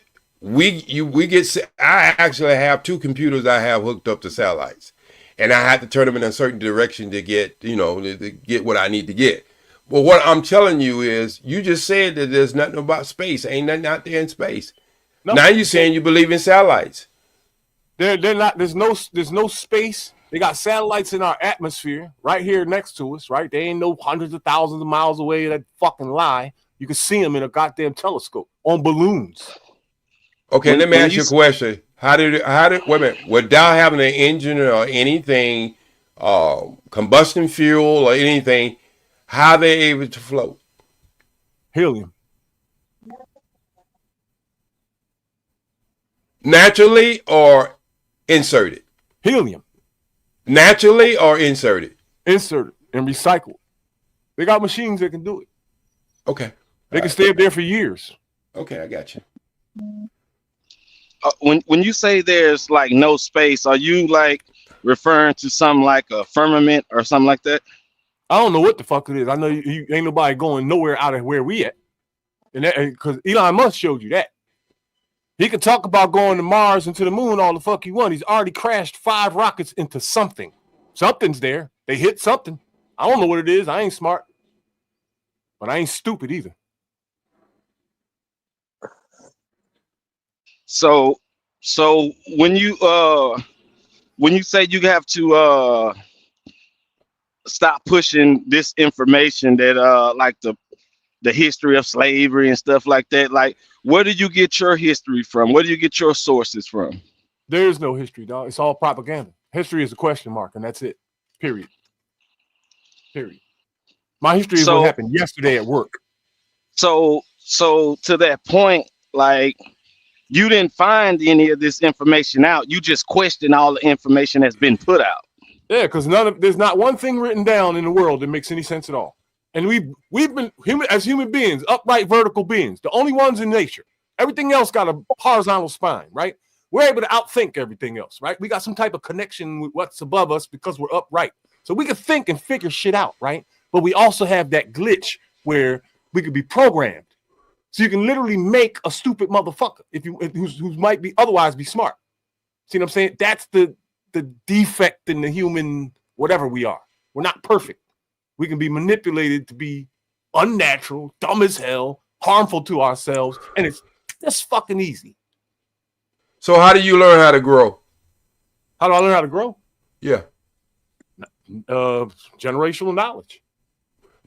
I actually have 2 computers I have hooked up to satellites, and I have to turn them in a certain direction to get to get what I need to get. But what I'm telling you is, you just said that there's nothing about space. Ain't nothing out there in space. No. Now you're saying you believe in satellites. They're not. There's no space. They got satellites in our atmosphere right here next to us. Right, they ain't no hundreds of thousands of miles away. That fucking lie. You can see them in a goddamn telescope on balloons. Okay, let me ask you a question. How did wait a minute, without having an engine or anything, combustion fuel or anything, how they able to float? Helium. Naturally or inserted? Helium. Naturally or inserted? Inserted and recycled. They got machines that can do it. Okay. They can stay up there for years. Okay, I got you. When you say there's like no space, are you like referring to something like a firmament or something like that? I don't know what the fuck it is. I know you ain't nobody going nowhere out of where we at, and that because Elon Musk showed you that. He could talk about going to Mars and to the moon all the fuck he want. He's already crashed 5 rockets into something. Something's there. They hit something. I don't know what it is. I ain't smart, but I ain't stupid either. So when you say you have to stop pushing this information that like the history of slavery and stuff like that, like where do you get your history from? Where do you get your sources from? There is no history, dog. It's all propaganda. History is a question mark, and that's it. Period. My history is what happened yesterday at work. So to that point, like you didn't find any of this information out. You just question all the information that's been put out. Yeah, because there's not one thing written down in the world that makes any sense at all. And we've been human beings, upright vertical beings, the only ones in nature. Everything else got a horizontal spine, right? We're able to outthink everything else, right? We got some type of connection with what's above us because we're upright. So we can think and figure shit out, right? But we also have that glitch where we could be programmed. So you can literally make a stupid motherfucker who might be otherwise be smart. See what I'm saying? That's the defect in the human whatever we are. We're not perfect. We can be manipulated to be unnatural, dumb as hell, harmful to ourselves, and it's just fucking easy. So how do you learn how to grow? How do I learn how to grow? Yeah. Generational knowledge.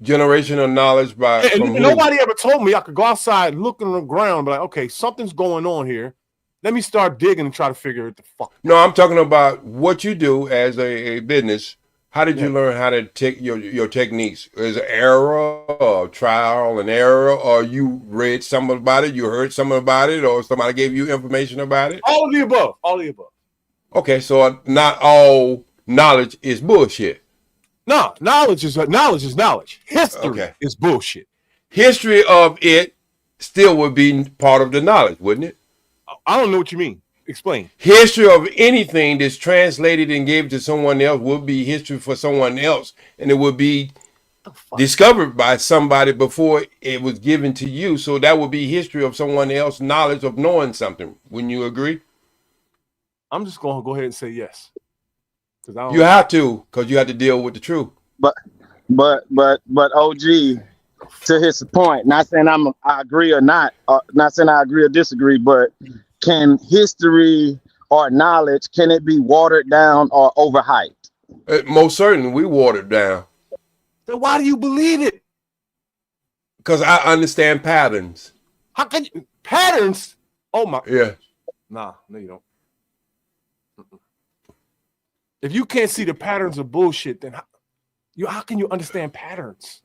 Generational knowledge from nobody ever told me I could go outside, look on the ground, be like, okay, something's going on here. Let me start digging and try to figure it the fuck. No, I'm talking about what you do as a business. How did you learn how to take your techniques? Is it error or trial and error, or you read something about it, you heard something about it, or somebody gave you information about it? All of the above. All of the above. Okay, so not all knowledge is bullshit. No, knowledge is knowledge. History is bullshit. History of it still would be part of the knowledge, wouldn't it? I don't know what you mean. Explain. History of anything that's translated and gave to someone else would be history for someone else, and it would be discovered by somebody before it was given to you. So that would be history of someone else's knowledge of knowing something. Wouldn't you agree? I'm just going to go ahead and say yes. You have to, because you have to deal with the truth. But OG, to his point, not saying I agree or not saying I agree or disagree, but can history or knowledge, can it be watered down or overhyped? Most certainly, we watered down. Then why do you believe it? Because I understand patterns. How can you patterns? Oh my. Yeah. Nah, no, you don't. If you can't see the patterns of bullshit, then how can you understand patterns?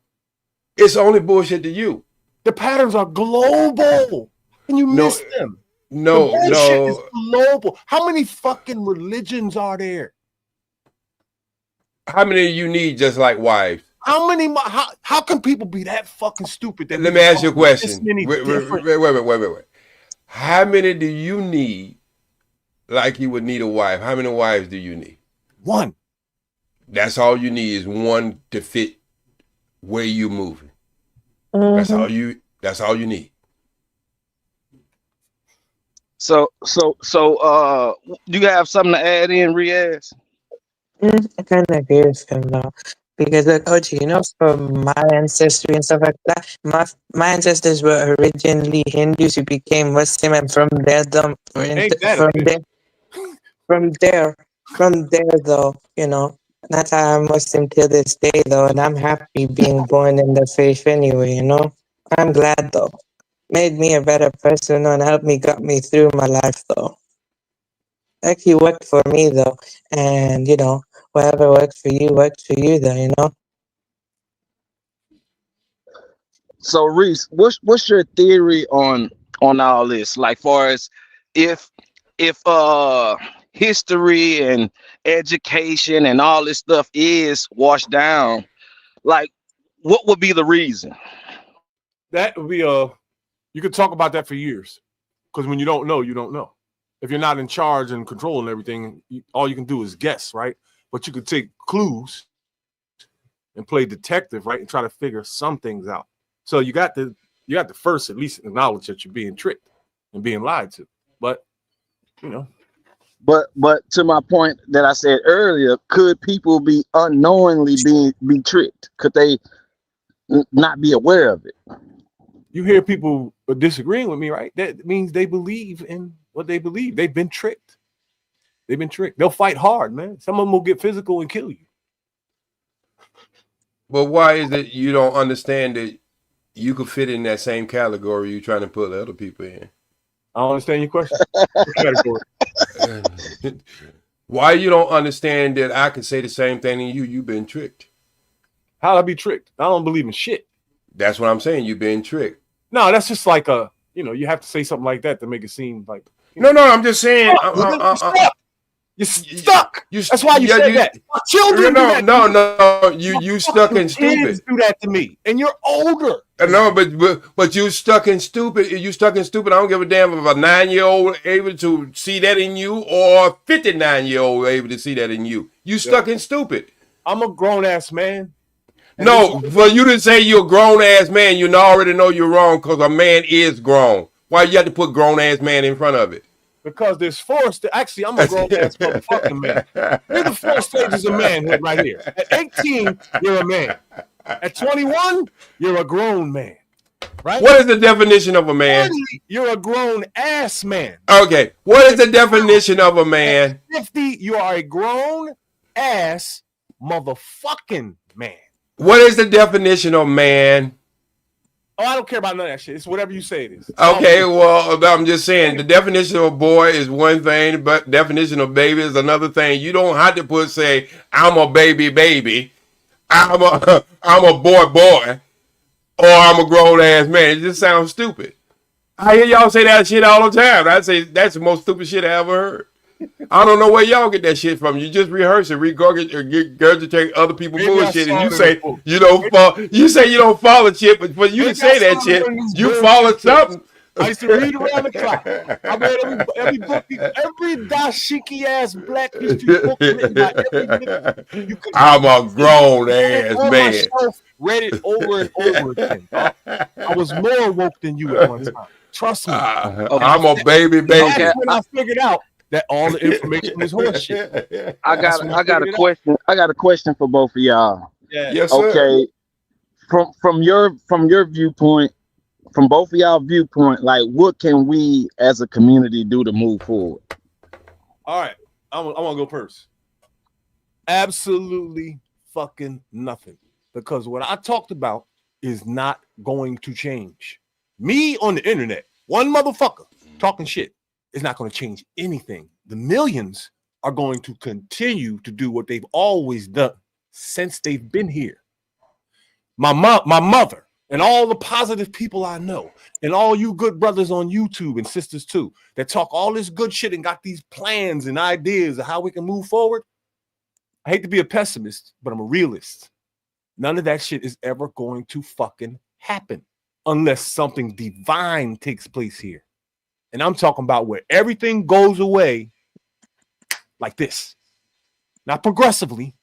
It's only bullshit to you. The patterns are global. And you miss them. No, the bullshit no. is global. How many fucking religions are there? How many you need just like wives? How many? How can people be that fucking stupid? That Let me ask you a question. Wait. How many do you need like you would need a wife? How many wives do you need? One. That's all you need is one to fit where you moving. That's all you need. So you have something to add in, Riaz? I kind of agree with him now. Because like, OG, you know, from my ancestry and stuff like that, my ancestors were originally Hindus who became Muslim, and from there, from there, though, you know, that's how I'm Muslim till this day, though, and I'm happy being born in the faith anyway, you know. I'm glad, though. Made me a better person and helped me, got me through my life, though. Actually worked for me, though, and, you know, whatever works for you, though, you know. So Reese, what's your theory on all this? Like, far as if history and education and all this stuff is washed down, like, what would be the reason? That would be you could talk about that for years, because when you don't know, you don't know. If you're not in charge and controlling everything, all you can do is guess, right? But you could take clues and play detective, right, and try to figure some things out. So you got to first at least acknowledge that you're being tricked and being lied to. But you know. But to my point that I said earlier, could people be unknowingly be tricked? Could they not be aware of it? You hear people disagreeing with me, right? That means they believe in what they believe. They've been tricked. They'll fight hard, man. Some of them will get physical and kill you. But why is it you don't understand that you could fit in that same category you're trying to put other people in? I don't understand your question. What category? Why you don't understand that I can say the same thing to you? You've been tricked. How'd I be tricked? I don't believe in shit. That's what I'm saying. You've been tricked. No, that's just like you have to say something like that to make it seem like. No, I'm just saying. You're stuck. That's why you said that. Children do that. No. You stuck in stupid. Kids do that to me, and you're older. No, but you stuck in stupid. You stuck in stupid. I don't give a damn if a 9-year-old able to see that in you or a 59-year-old able to see that in you. You stuck in stupid. I'm a grown ass man. No, for you to say you're a grown ass man, you already know you're wrong because a man is grown. Why you have to put grown ass man in front of it? Because there's actually, I'm a grown ass motherfucking man. Here's the 4 stages of manhood right here. At 18, you're a man. At 21, you're a grown man. Right? What is the definition of a man? 30, you're a grown ass man. Okay. What is the definition of a man? At 50, you are a grown ass motherfucking man. What is the definition of man? Oh, I don't care about none of that shit. It's whatever you say it is. Okay, well, I'm just saying the definition of a boy is one thing, but definition of baby is another thing. You don't have to say I'm a baby. I'm a boy, or I'm a grown ass man. It just sounds stupid. I hear y'all say that shit all the time. I say that's the most stupid shit I ever heard. I don't know where y'all get that shit from. You just rehearse it, regurgitate other people's bullshit, and you say you don't follow. You say you don't follow shit, but for you to say that shit, you follow something. I used to read around the clock. I read every book, every dashiki ass Black history book written by every you I'm a grown ass man. Read it over and over again. I was more woke than you at one time. Trust me. I'm a baby. That's when I figured out that all the information is horseshit. I got a question. I got a question for both of y'all. Yeah. Yes, sir. Okay. From your viewpoint, from both of y'all viewpoint, like what can we as a community do to move forward? All right, I want to go first. Absolutely fucking nothing, because what I talked about is not going to change. Me on the internet, one motherfucker talking shit is not going to change anything. The millions are going to continue to do what they've always done since they've been here. My mother, and all the positive people I know, and all you good brothers on YouTube and sisters too, that talk all this good shit and got these plans and ideas of how we can move forward. I hate to be a pessimist, but I'm a realist. None of that shit is ever going to fucking happen unless something divine takes place here. And I'm talking about where everything goes away like this. Not progressively,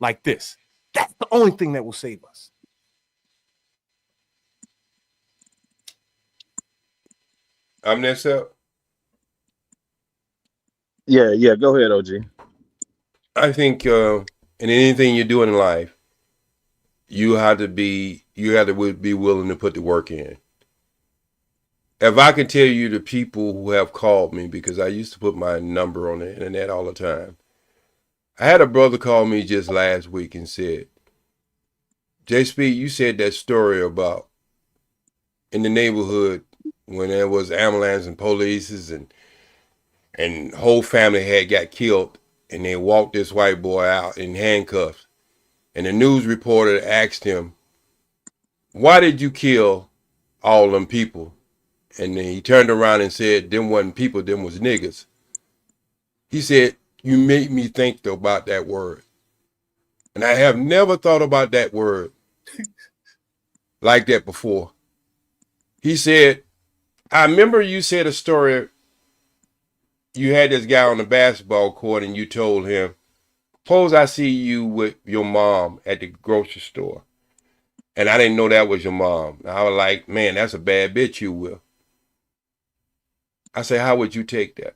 like this. That's the only thing that will save us. I'm next up. Yeah, go ahead, OG. I think in anything you're doing in life, you have to be willing to put the work in. If I can tell you the people who have called me, because I used to put my number on the internet all the time. I had a brother call me just last week and said, J Speed, you said that story about in the neighborhood when there was ambulance and police and whole family had got killed, and they walked this white boy out in handcuffs. And the news reporter asked him, why did you kill all them people? And then he turned around and said, them wasn't people, them was niggas. He said, you made me think about that word. And I have never thought about that word like that before. He said, I remember you said a story. You had this guy on the basketball court and you told him, suppose I see you with your mom at the grocery store. And I didn't know that was your mom. I was like, man, that's a bad bitch you will. I said, how would you take that?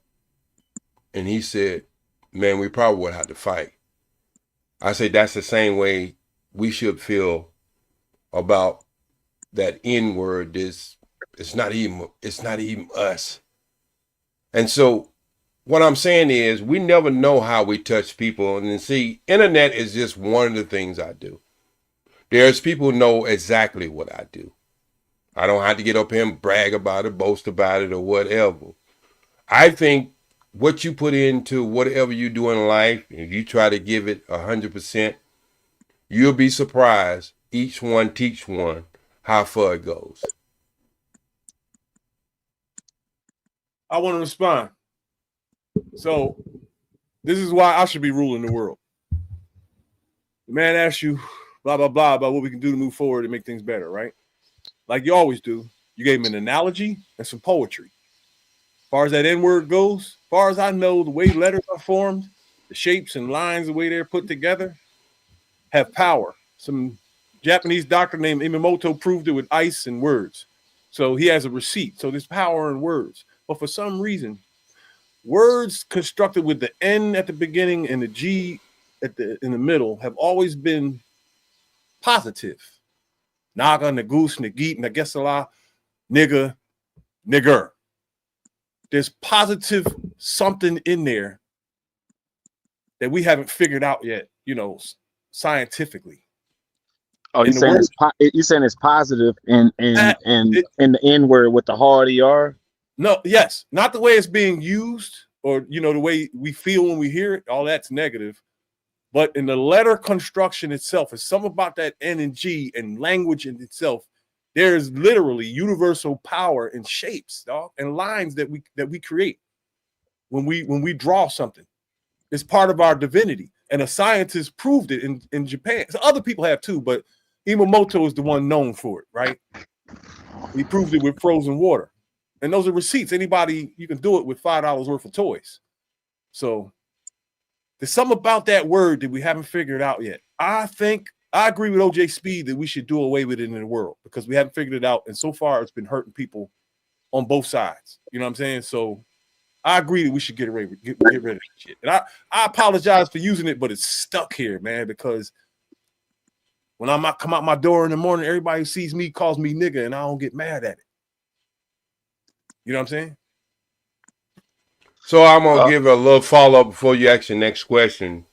And he said, man, we probably would have to fight. I said, that's the same way we should feel about that N-word. It's not even us. And so what I'm saying is we never know how we touch people. And see, internet is just one of the things I do. There's people who know exactly what I do. I don't have to get up here and brag about it, boast about it, or whatever. I think what you put into whatever you do in life, if you try to give it 100%, you'll be surprised. Each one teach one how far it goes. I want to respond. So this is why I should be ruling the world. The man asked you blah, blah, blah about what we can do to move forward and make things better, right? Like you always do. You gave him an analogy and some poetry. As far as that N-word goes, as far as I know, the way letters are formed, the shapes and lines, the way they're put together, have power. Some Japanese doctor named Imamoto proved it with ice and words. So he has a receipt. So there's power in words. But for some reason, words constructed with the N at the beginning and the G in the middle have always been positive. Naga, Nagoose, Nagit, Nagesala, nigga, nigger. There's positive something in there that we haven't figured out yet, scientifically. Oh, you're saying it's positive in the N word with the hard ER? No, yes, not the way it's being used or the way we feel when we hear it. All that's negative. But in the letter construction itself, it's something about that N and G and language in itself. There is literally universal power in shapes, dog, and lines that we create when we draw something. It's part of our divinity. And a scientist proved it in Japan. So other people have too, but Imamoto is the one known for it, right? He proved it with frozen water. And those are receipts. Anybody, you can do it with $5 worth of toys. So there's something about that word that we haven't figured out yet. I agree with OJ Speed that we should do away with it in the world because we haven't figured it out. And so far, it's been hurting people on both sides. You know what I'm saying? So I agree that we should get rid of that shit. And I apologize for using it, but it's stuck here, man, because When I come out my door in the morning, everybody who sees me calls me nigga, and I don't get mad at it. You know what I'm saying? So I'm gonna give a little follow up before you ask your next question.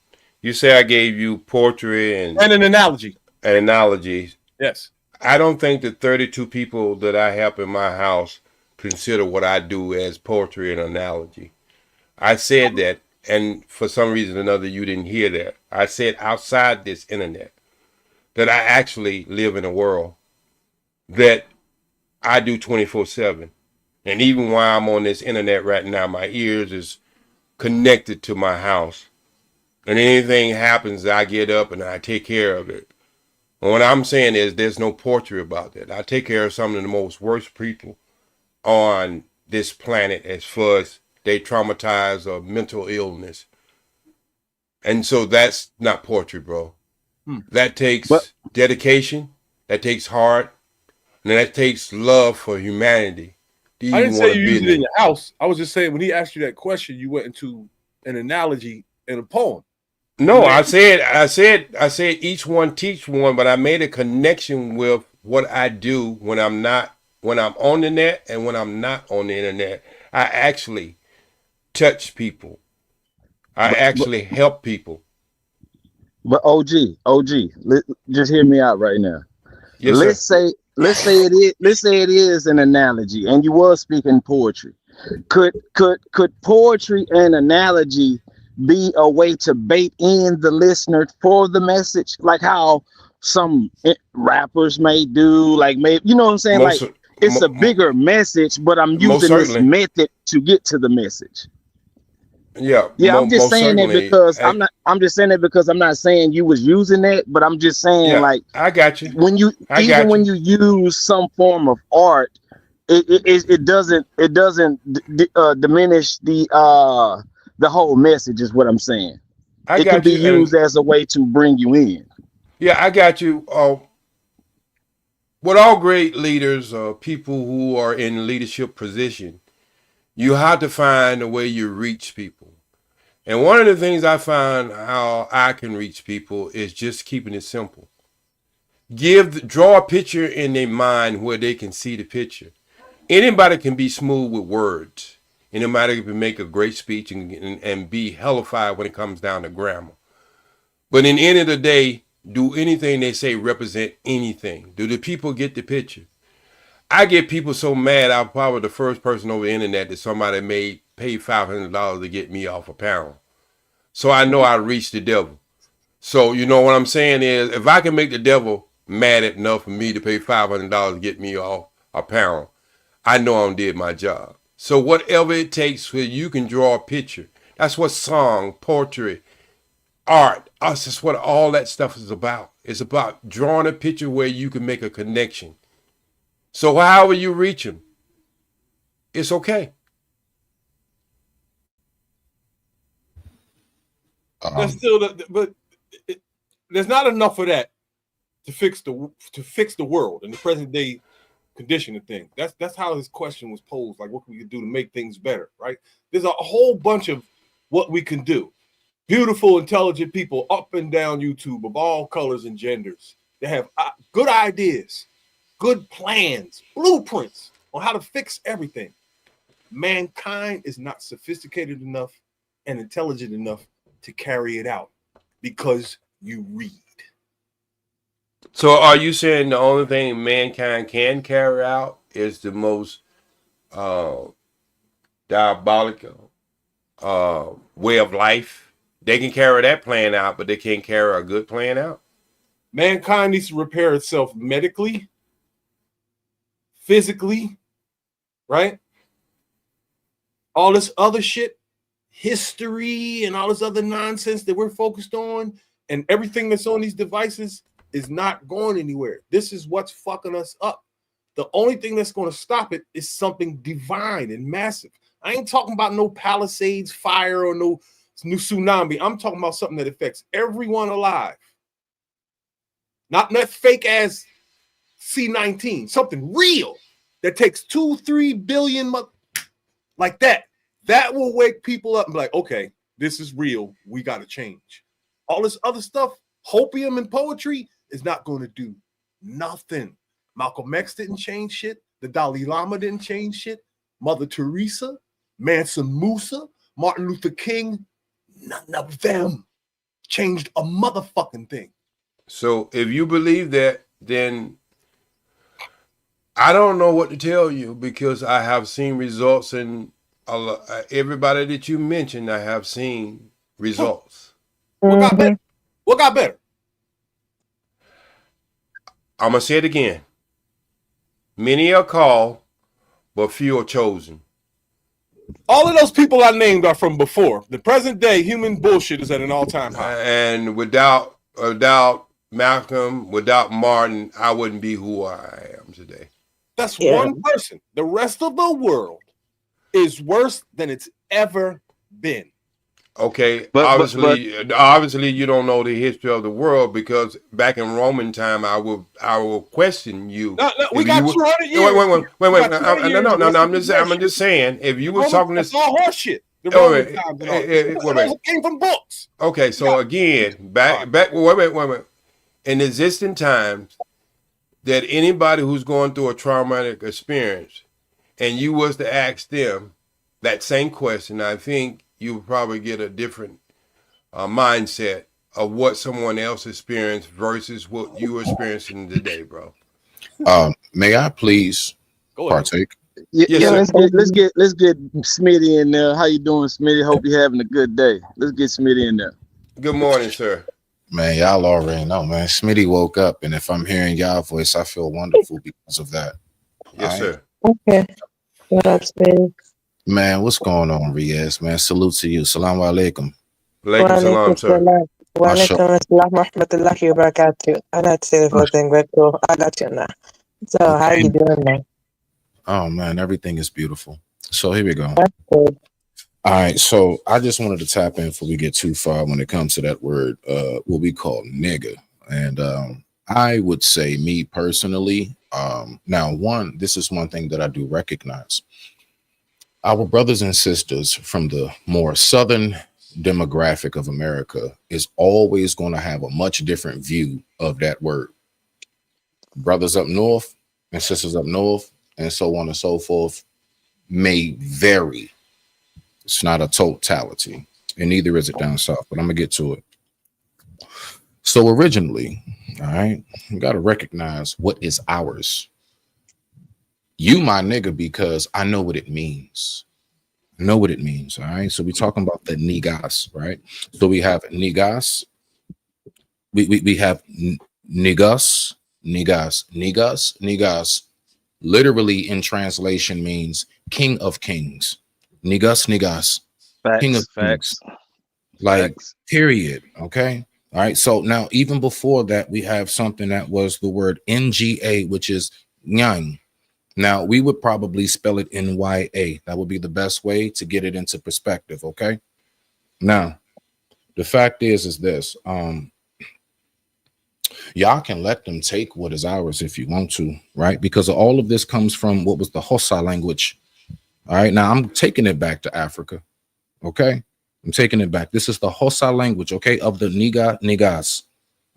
You say I gave you poetry and an analogy. An analogy. Yes. I don't think the 32 people that I help in my house consider what I do as poetry and analogy. I said that, and for some reason or another, you didn't hear that. I said outside this internet that I actually live in a world that I do 24/7. And even while I'm on this internet right now, my ears is connected to my house. And anything happens, I get up and I take care of it. And what I'm saying is there's no poetry about that. I take care of some of the most worst people on this planet as far as they traumatize or mental illness. And so that's not poetry, bro. That takes dedication, that takes heart, and that takes love for humanity. I didn't say you use it in your house. I was just saying when he asked you that question, you went into an analogy in a poem. No, I said each one teach one, but I made a connection with what I do when I'm on the net and when I'm not on the internet. I actually touch people. I actually help people. But OG, just hear me out right now. Yes, sir. Let's say it is an analogy, and you were speaking poetry. Could poetry and analogy be a way to bait in the listener for the message, like how some rappers may do, like maybe, you know what I'm saying? It's a bigger message, but I'm using this method to get to the message. Yeah, I'm just saying it because I'm just saying it because I'm not saying you was using that, but I'm just saying like I got you. When you when you use some form of art, it doesn't diminish the whole message is what I'm saying. It can be used as a way to bring you in. Yeah, I got you. With all great leaders or people who are in leadership position, you have to find a way you reach people. And one of the things I find how I can reach people is just keeping it simple. Draw a picture in their mind where they can see the picture. Anybody can be smooth with words. Anybody can make a great speech and be hellified when it comes down to grammar. But in the end of the day, do anything they say represent anything? Do the people get the picture? I get people so mad, I'm probably the first person over the internet that somebody may pay $500 to get me off a panel. So I know I reached the devil. So you know what I'm saying is, if I can make the devil mad enough for me to pay $500 to get me off a panel, I know I did my job. So whatever it takes where you can draw a picture, that's what song, poetry, art, that's what all that stuff is about. It's about drawing a picture where you can make a connection. So however you reach them, it's okay. There's still, but there's not enough of that to fix the world and the present day condition of things. That's how his question was posed. Like, what can we do to make things better? Right? There's a whole bunch of what we can do. Beautiful, intelligent people up and down YouTube of all colors and genders. They have good ideas, good plans, blueprints on how to fix everything. Mankind is not sophisticated enough and intelligent enough to carry it out because you read. So are you saying the only thing mankind can carry out is the most diabolical way of life? They can carry that plan out, but they can't carry a good plan out? Mankind needs to repair itself medically, physically, right? All this other shit, history and all this other nonsense that we're focused on, and everything that's on these devices is not going anywhere. This is what's fucking us up. The only thing that's going to stop it is something divine and massive. I ain't talking about no Palisades fire or no new tsunami. I'm talking about something that affects everyone alive. Not that fake ass C-19, something real that takes 2-3 billion like that. That will wake people up and be like, okay, this is real. We got to change. All this other stuff, hopium and poetry, is not going to do nothing. Malcolm X didn't change shit. The Dalai Lama didn't change shit. Mother Teresa, Mansa Musa, Martin Luther King, none of them changed a motherfucking thing. So if you believe that, then I don't know what to tell you, because I have seen results in everybody that you mentioned. I have seen results. What got better? What got better? I'm going to say it again. Many are called, but few are chosen. All of those people I named are from before. The present day human bullshit is at an all-time high. And without Malcolm, without Martin, I wouldn't be who I am today. That's one person. The rest of the world is worse than it's ever been. Okay, obviously, you don't know the history of the world, because back in Roman time, I will question you. No, we got 200 years. Wait. No. I'm just saying, if you were talking this, that's all horseshit. The Roman times and all. Those came from books. Okay, so again, wait. In existing times, that anybody who's going through a traumatic experience, and you was to ask them that same question, I think you would probably get a different mindset of what someone else experienced versus what you are experiencing today, bro. May I please partake? Yes, let's get Smitty in there. How you doing, Smitty? Hope you're having a good day. Let's get Smitty in there. Good morning, sir. Man, y'all already know, man. Smitty woke up, and if I'm hearing y'all voice, I feel wonderful because of that. Yes, sir. Okay. What up, Smitty? Man, what's going on, Riaz? Man, salute to you. Salaam alaikum. Alaikum salam, sir. Wa alaikum assalam wa rahmatullahi wa barakatuh. I got to say the full thing, but cool. I got you now. So, how you doing, man? Oh, man, everything is beautiful. So, here we go. That's good. All right, so I just wanted to tap in before we get too far when it comes to that word, what we call nigga. And I would say, me personally, now, this is one thing that I do recognize. Our brothers and sisters from the more southern demographic of America is always going to have a much different view of that word. Brothers up north and sisters up north and so on and so forth may vary. It's not a totality, and neither is it down south, but I'm going to get to it. So originally, all right, you got to recognize what is ours. You my nigga because I know what it means. I know what it means, all right? So we're talking about the niggas, right? So we have niggas. We have niggas. Literally in translation means king of kings. Niggas. King of kings. Like, period, okay? All right, so now even before that, we have something that was the word NGA, which is nyang. Now, we would probably spell it NYA. That would be the best way to get it into perspective, okay? Now, the fact is this. Y'all can let them take what is ours if you want to, right? Because all of this comes from what was the Hossa language. All right, now I'm taking it back to Africa, okay? I'm taking it back. This is the Hossa language, okay, of the Niggas,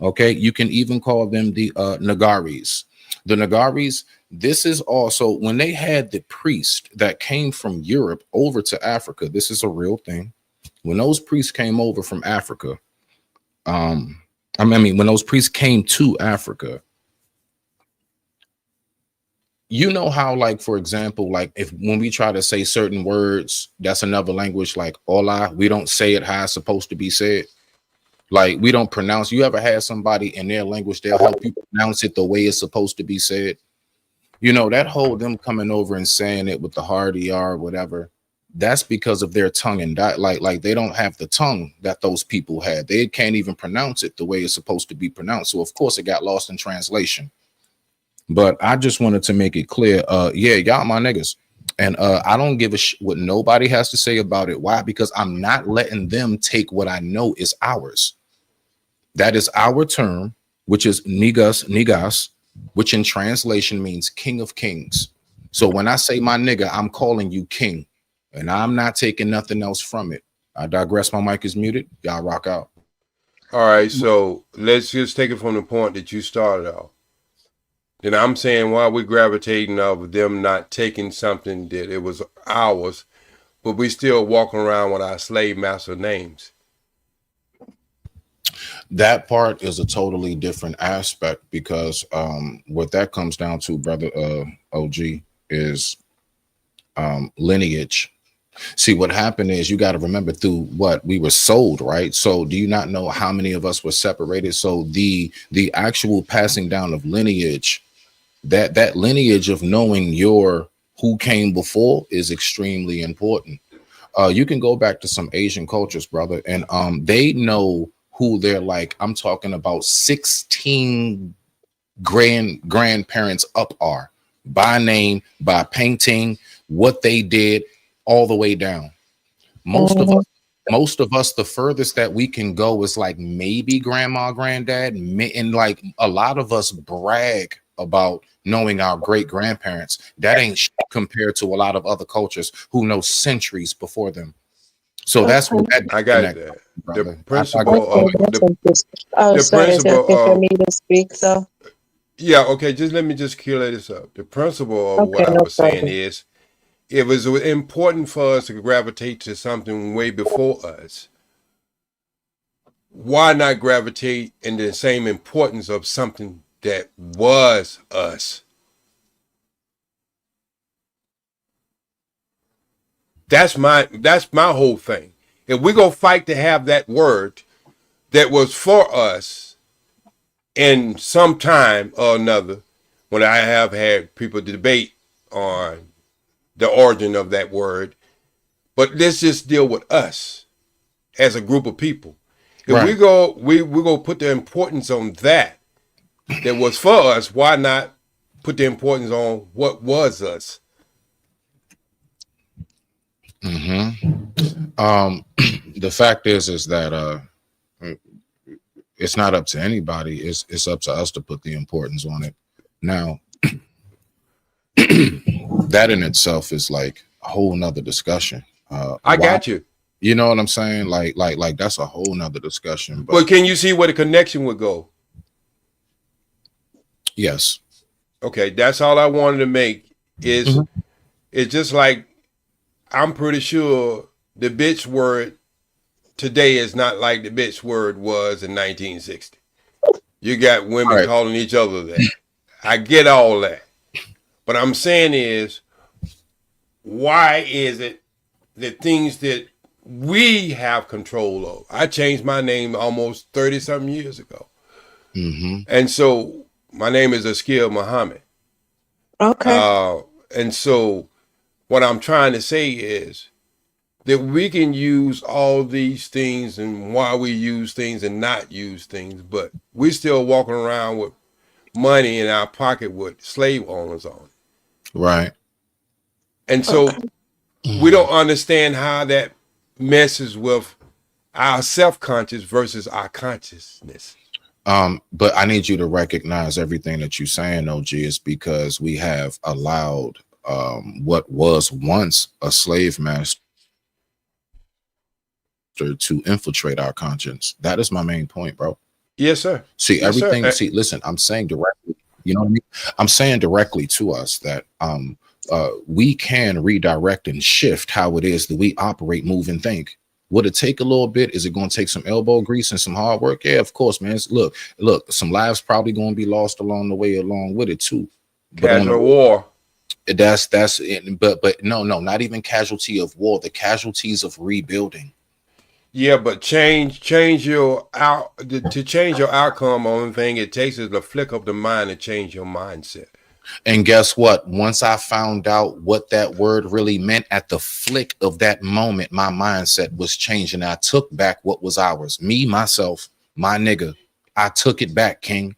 okay? You can even call them the Nagaris. The Nagaris, this is also, when they had the priest that came from Europe over to Africa, this is a real thing. When those priests came over from Africa, when those priests came to Africa, you know how, like, for example, like when we try to say certain words, that's another language, like hola, we don't say it how it's supposed to be said. Like, we don't pronounce. You ever had somebody in their language, they'll help you pronounce it the way it's supposed to be said? You know, that whole them coming over and saying it with the hard ER or whatever, that's because of their tongue and like they don't have the tongue that those people had. They can't even pronounce it the way it's supposed to be pronounced. So of course it got lost in translation. But I just wanted to make it clear, yeah, y'all my niggas. And I don't give a shit what nobody has to say about it. Why? Because I'm not letting them take what I know is ours. That is our term, which is nigas, which in translation means king of kings. So when I say my nigga, I'm calling you king, and I'm not taking nothing else from it. I digress. My mic is muted. Y'all rock out. All right, so let's just take it from the point that you started off. Then I'm saying why we're gravitating of them not taking something that it was ours, but we still walking around with our slave master names. That part is a totally different aspect because what that comes down to, brother OG, is lineage. See, what happened is you got to remember through what we were sold, right? So do you not know how many of us were separated? So the actual passing down of lineage, that lineage of knowing your who came before is extremely important. You can go back to some Asian cultures, brother, and they know who they're like. I'm talking about 16 grandparents up are by name, by painting, what they did, all the way down. Most of us, the furthest that we can go is like maybe grandma, granddad, and like a lot of us brag about knowing our great grandparents. That ain't shit compared to a lot of other cultures who know centuries before them. So that's what that I got that. The principle of Oh, sorry, is it okay for me to speak though? Yeah, okay, let me clear this up. The principle of what I was saying is it was important for us to gravitate to something way before us. Why not gravitate in the same importance of something that was us? That's my whole thing. If we go fight to have that word that was for us in some time or another, when I have had people debate on the origin of that word, but let's just deal with us as a group of people. If we go put the importance on that was for us, why not put the importance on what was us? The fact is that it's not up to anybody. It's up to us to put the importance on it. Now, that in itself is like a whole nother discussion. I got you. You know what I'm saying? Like that's a whole nother discussion. But can you see where the connection would go? Yes. Okay, that's all I wanted to make is it's just like I'm pretty sure the bitch word today is not like the bitch word was in 1960. You got women calling each other that. I get all that. But I'm saying is, why is it that things that we have control of? I changed my name almost 30-something years ago. And so my name is Askil Muhammad. Okay. And so what I'm trying to say is that we can use all these things and why we use things and not use things, but we're still walking around with money in our pocket with slave owners on it. Right. And so we don't understand how that messes with our self-conscious versus our consciousness. But I need you to recognize everything that you're saying, OG, is because we have allowed what was once a slave master to infiltrate our conscience. That is my main point, bro. Yes, sir. See, Yes, everything. sir. See, listen, I'm saying directly, you know what I mean? I'm saying directly to us that we can redirect and shift how it is that we operate, move, and think. Would it take a little bit? Is it going to take some elbow grease and some hard work? Yeah, of course, man. Look, some lives probably going to be lost along the way, along with it too. Casual war. That's it. But no, not even casualty of war. The casualties of rebuilding. Yeah, but change your to change your outcome. Only thing it takes is the flick of the mind to change your mindset. And guess what? Once I found out what that word really meant, at the flick of that moment, my mindset was changing. I took back what was ours. Me, myself, my nigga. I took it back, King.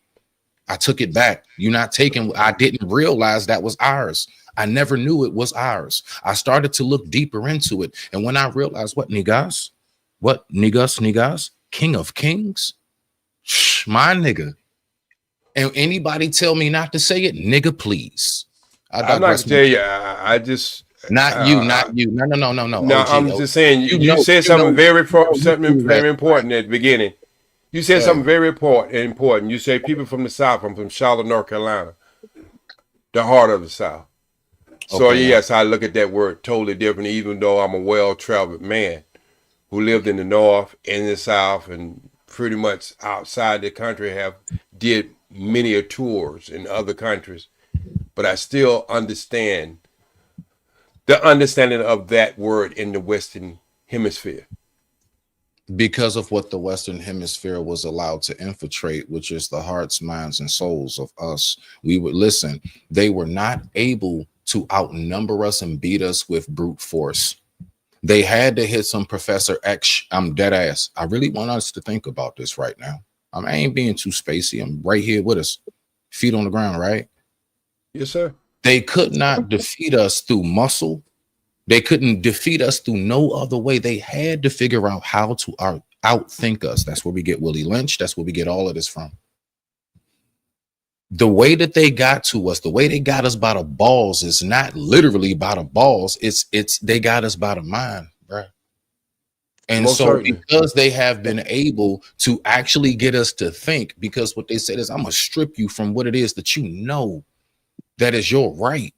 I took it back. You're not taking. I didn't realize that was ours. I never knew it was ours. I started to look deeper into it. And when I realized what niggas, King of Kings, my nigga. And anybody tell me not to say it, nigga, please. I'm not gonna tell you. I just not you. No. No, I'm just saying you said something very important at the beginning. You said Yeah. something very important. You say people from the South. I'm from Charlotte, North Carolina, the heart of the South. So Okay, now. yes, I look at that word totally different, even though I'm a well-traveled man who lived in the North and the South and pretty much outside the country did many tours in other countries. But I still understand the understanding of that word in the Western Hemisphere. Because of what the Western Hemisphere was allowed to infiltrate, which is the hearts, minds, and souls of us. We would listen. They were not able to outnumber us and beat us with brute force. They had to hit some Professor X. I'm dead ass. I really want us to think about this right now. I ain't being too spacey. I'm right here with us. Feet on the ground, right? Yes, sir. They could not defeat us through muscle. They couldn't defeat us through no other way. They had to figure out how to outthink us. That's where we get Willie Lynch. That's where we get all of this from. The way that they got to us, the way they got us by the balls is not literally by the balls. It's they got us by the mind, bro. And Most so certainly. because they have been able to actually get us to think, because what they said is, I'm gonna strip you from what it is that you know that is your right.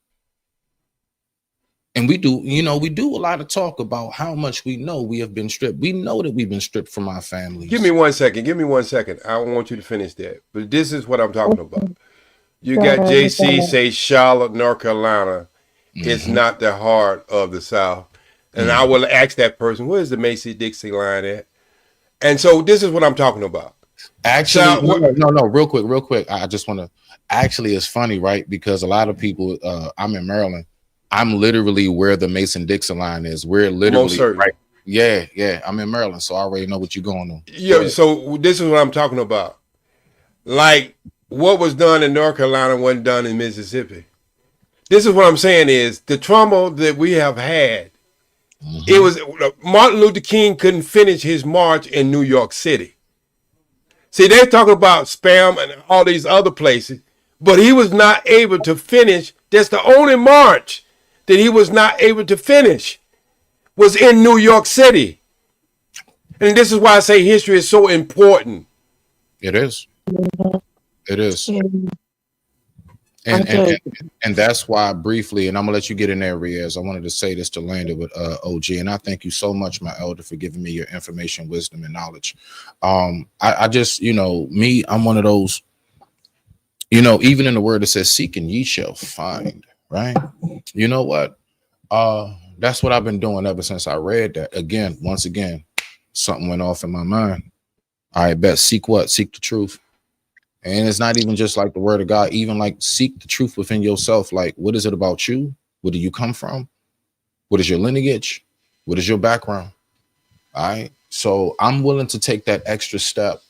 And we do a lot of talk about how much we know we have been stripped. We know that we've been stripped from our families. Give me 1 second. I want you to finish that. But this is what I'm talking about. You got JC say Charlotte, North Carolina is not the heart of the South. And I will ask that person, where's the Macy-Dixie line at? And so this is what I'm talking about. Actually, no, real quick. I just want to, actually, it's funny, right? Because a lot of people, I'm in Maryland. I'm literally where the Mason-Dixon line is. We're literally right. Yeah. I'm in Maryland, so I already know what you're going on. Yeah, so this is what I'm talking about. Like what was done in North Carolina wasn't done in Mississippi. This is what I'm saying is the trauma that we have had. It was Martin Luther King couldn't finish his march in New York City. See, they're talking about Spam and all these other places, but he was not able to finish. That's the only march that he was not able to finish was in New York City. And this is why I say history is so important. It is. It is. And that's why briefly, and I'm gonna let you get in there, Riaz. I wanted to say this to land it with OG, and I thank you so much, my elder, for giving me your information, wisdom, and knowledge. I just, me, I'm one of those, even in the word it says, seek and ye shall find, right? You know what? That's what I've been doing ever since I read that. Once again, something went off in my mind. I bet seek what? Seek the truth. And it's not even just like the word of God, even like seek the truth within yourself. Like, what is it about you? Where do you come from? What is your lineage? What is your background? All right. So I'm willing to take that extra step.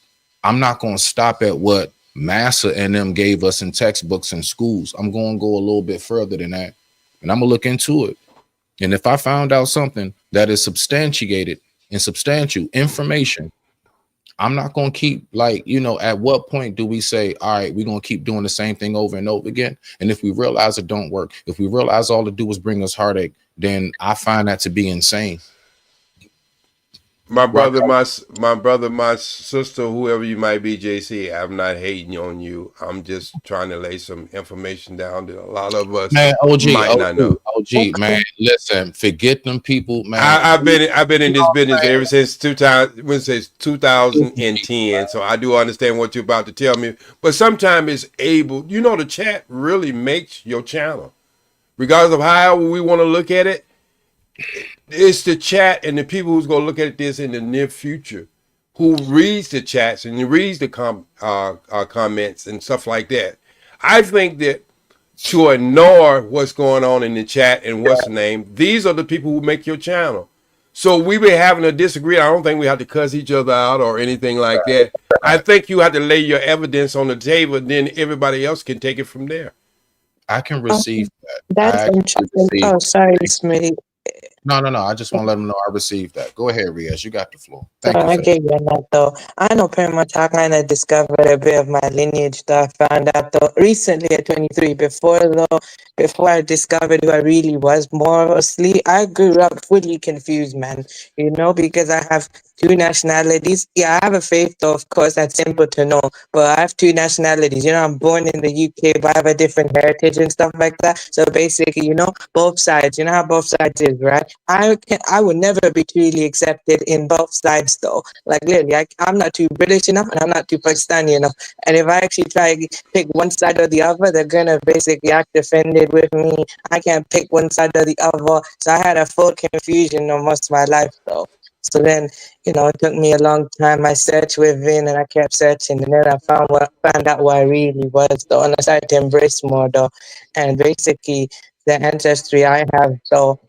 I'm not going to stop at what Massa and them gave us in textbooks and schools. I'm going to go a little bit further than that. And I'm going to look into it. And if I found out something that is substantiated and substantial information, I'm not going to keep at what point do we say, all right, we're going to keep doing the same thing over and over again? And if we realize it don't work, if we realize all it do is bring us heartache, then I find that to be insane. My brother, my sister, whoever you might be, JC, I'm not hating on you. I'm just trying to lay some information down that a lot of us might not know. OG, man, listen, forget them people, man. I've been in this business ever since 2010, so I do understand what you're about to tell me. But sometimes it's able, the chat really makes your channel, regardless of how we want to look at it. It's the chat and the people who's going to look at this in the near future, who reads the chats and reads the comments and stuff like that. I think that to ignore what's going on in the chat and what's the name, these are the people who make your channel. So we be having a disagreement. I don't think we have to cuss each other out or anything like that. I think you have to lay your evidence on the table, and then everybody else can take it from there. I can receive that. That's interesting. Oh, sorry, Smitty. No. I just want to let them know I received that. Go ahead, Riaz. You got the floor. So Thank you I for that. get you on that though. I know pretty much I kind of discovered a bit of my lineage that I found out though recently at 23. Before I discovered who I really was, mostly I grew up fully confused, man. You know, because I have two nationalities. Yeah, I have a faith though, of course, that's simple to know. But I have two nationalities. You know, I'm born in the UK, but I have a different heritage and stuff like that. So basically, you know, both sides. You know how both sides is, right? I would never be truly accepted in both sides though. Like literally, I'm not too British enough and I'm not too Pakistani enough. And if I actually try to pick one side or the other, they're gonna basically act offended with me. I can't pick one side or the other. So I had a full confusion almost my life though. So then, you know, it took me a long time. I searched within and I kept searching and then I found out what I really was though. And I started to embrace more though. And basically the ancestry I have though,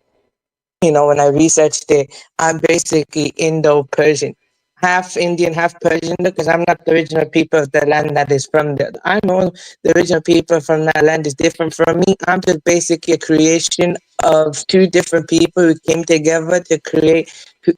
you know, when I researched it, I'm basically Indo-Persian. Half Indian, half Persian, because I'm not the original people of the land that is from there. I know the original people from that land is different from me. I'm just basically a creation of two different people who came together to create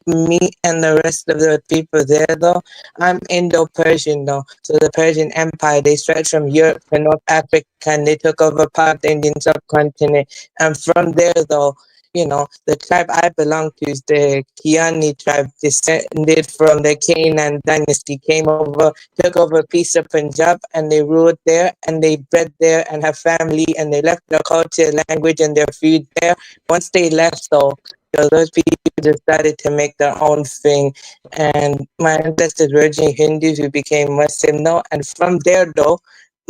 me and the rest of the people there, though. I'm Indo-Persian, though. So the Persian Empire, they stretched from Europe to North Africa and they took over part of the Indian subcontinent. And from there, though, you know, the tribe I belong to is the Kiani tribe, descended from the Canaan dynasty, came over, took over a piece of Punjab, and they ruled there, and they bred there, and have family, and they left their culture, language, and their food there. Once they left, though, those people decided to make their own thing, and my ancestors were originally Hindus who became Muslim, though, and from there, though,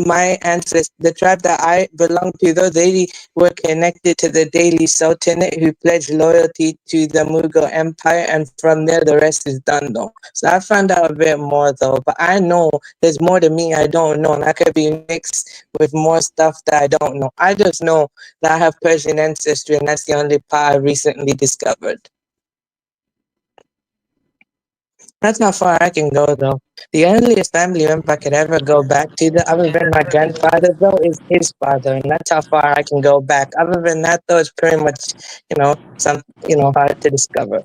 my ancestors, the tribe that I belong to, though, they were connected to the Delhi Sultanate who pledged loyalty to the Mughal Empire, and from there the rest is done though. So I found out a bit more though, but I know there's more to me I don't know, and I could be mixed with more stuff that I don't know. I just know that I have Persian ancestry, and that's the only part I recently discovered. That's how far I can go, though. The earliest family member I could ever go back to, other than my grandfather, though, is his father, and that's how far I can go back. Other than that, though, it's pretty much, hard to discover.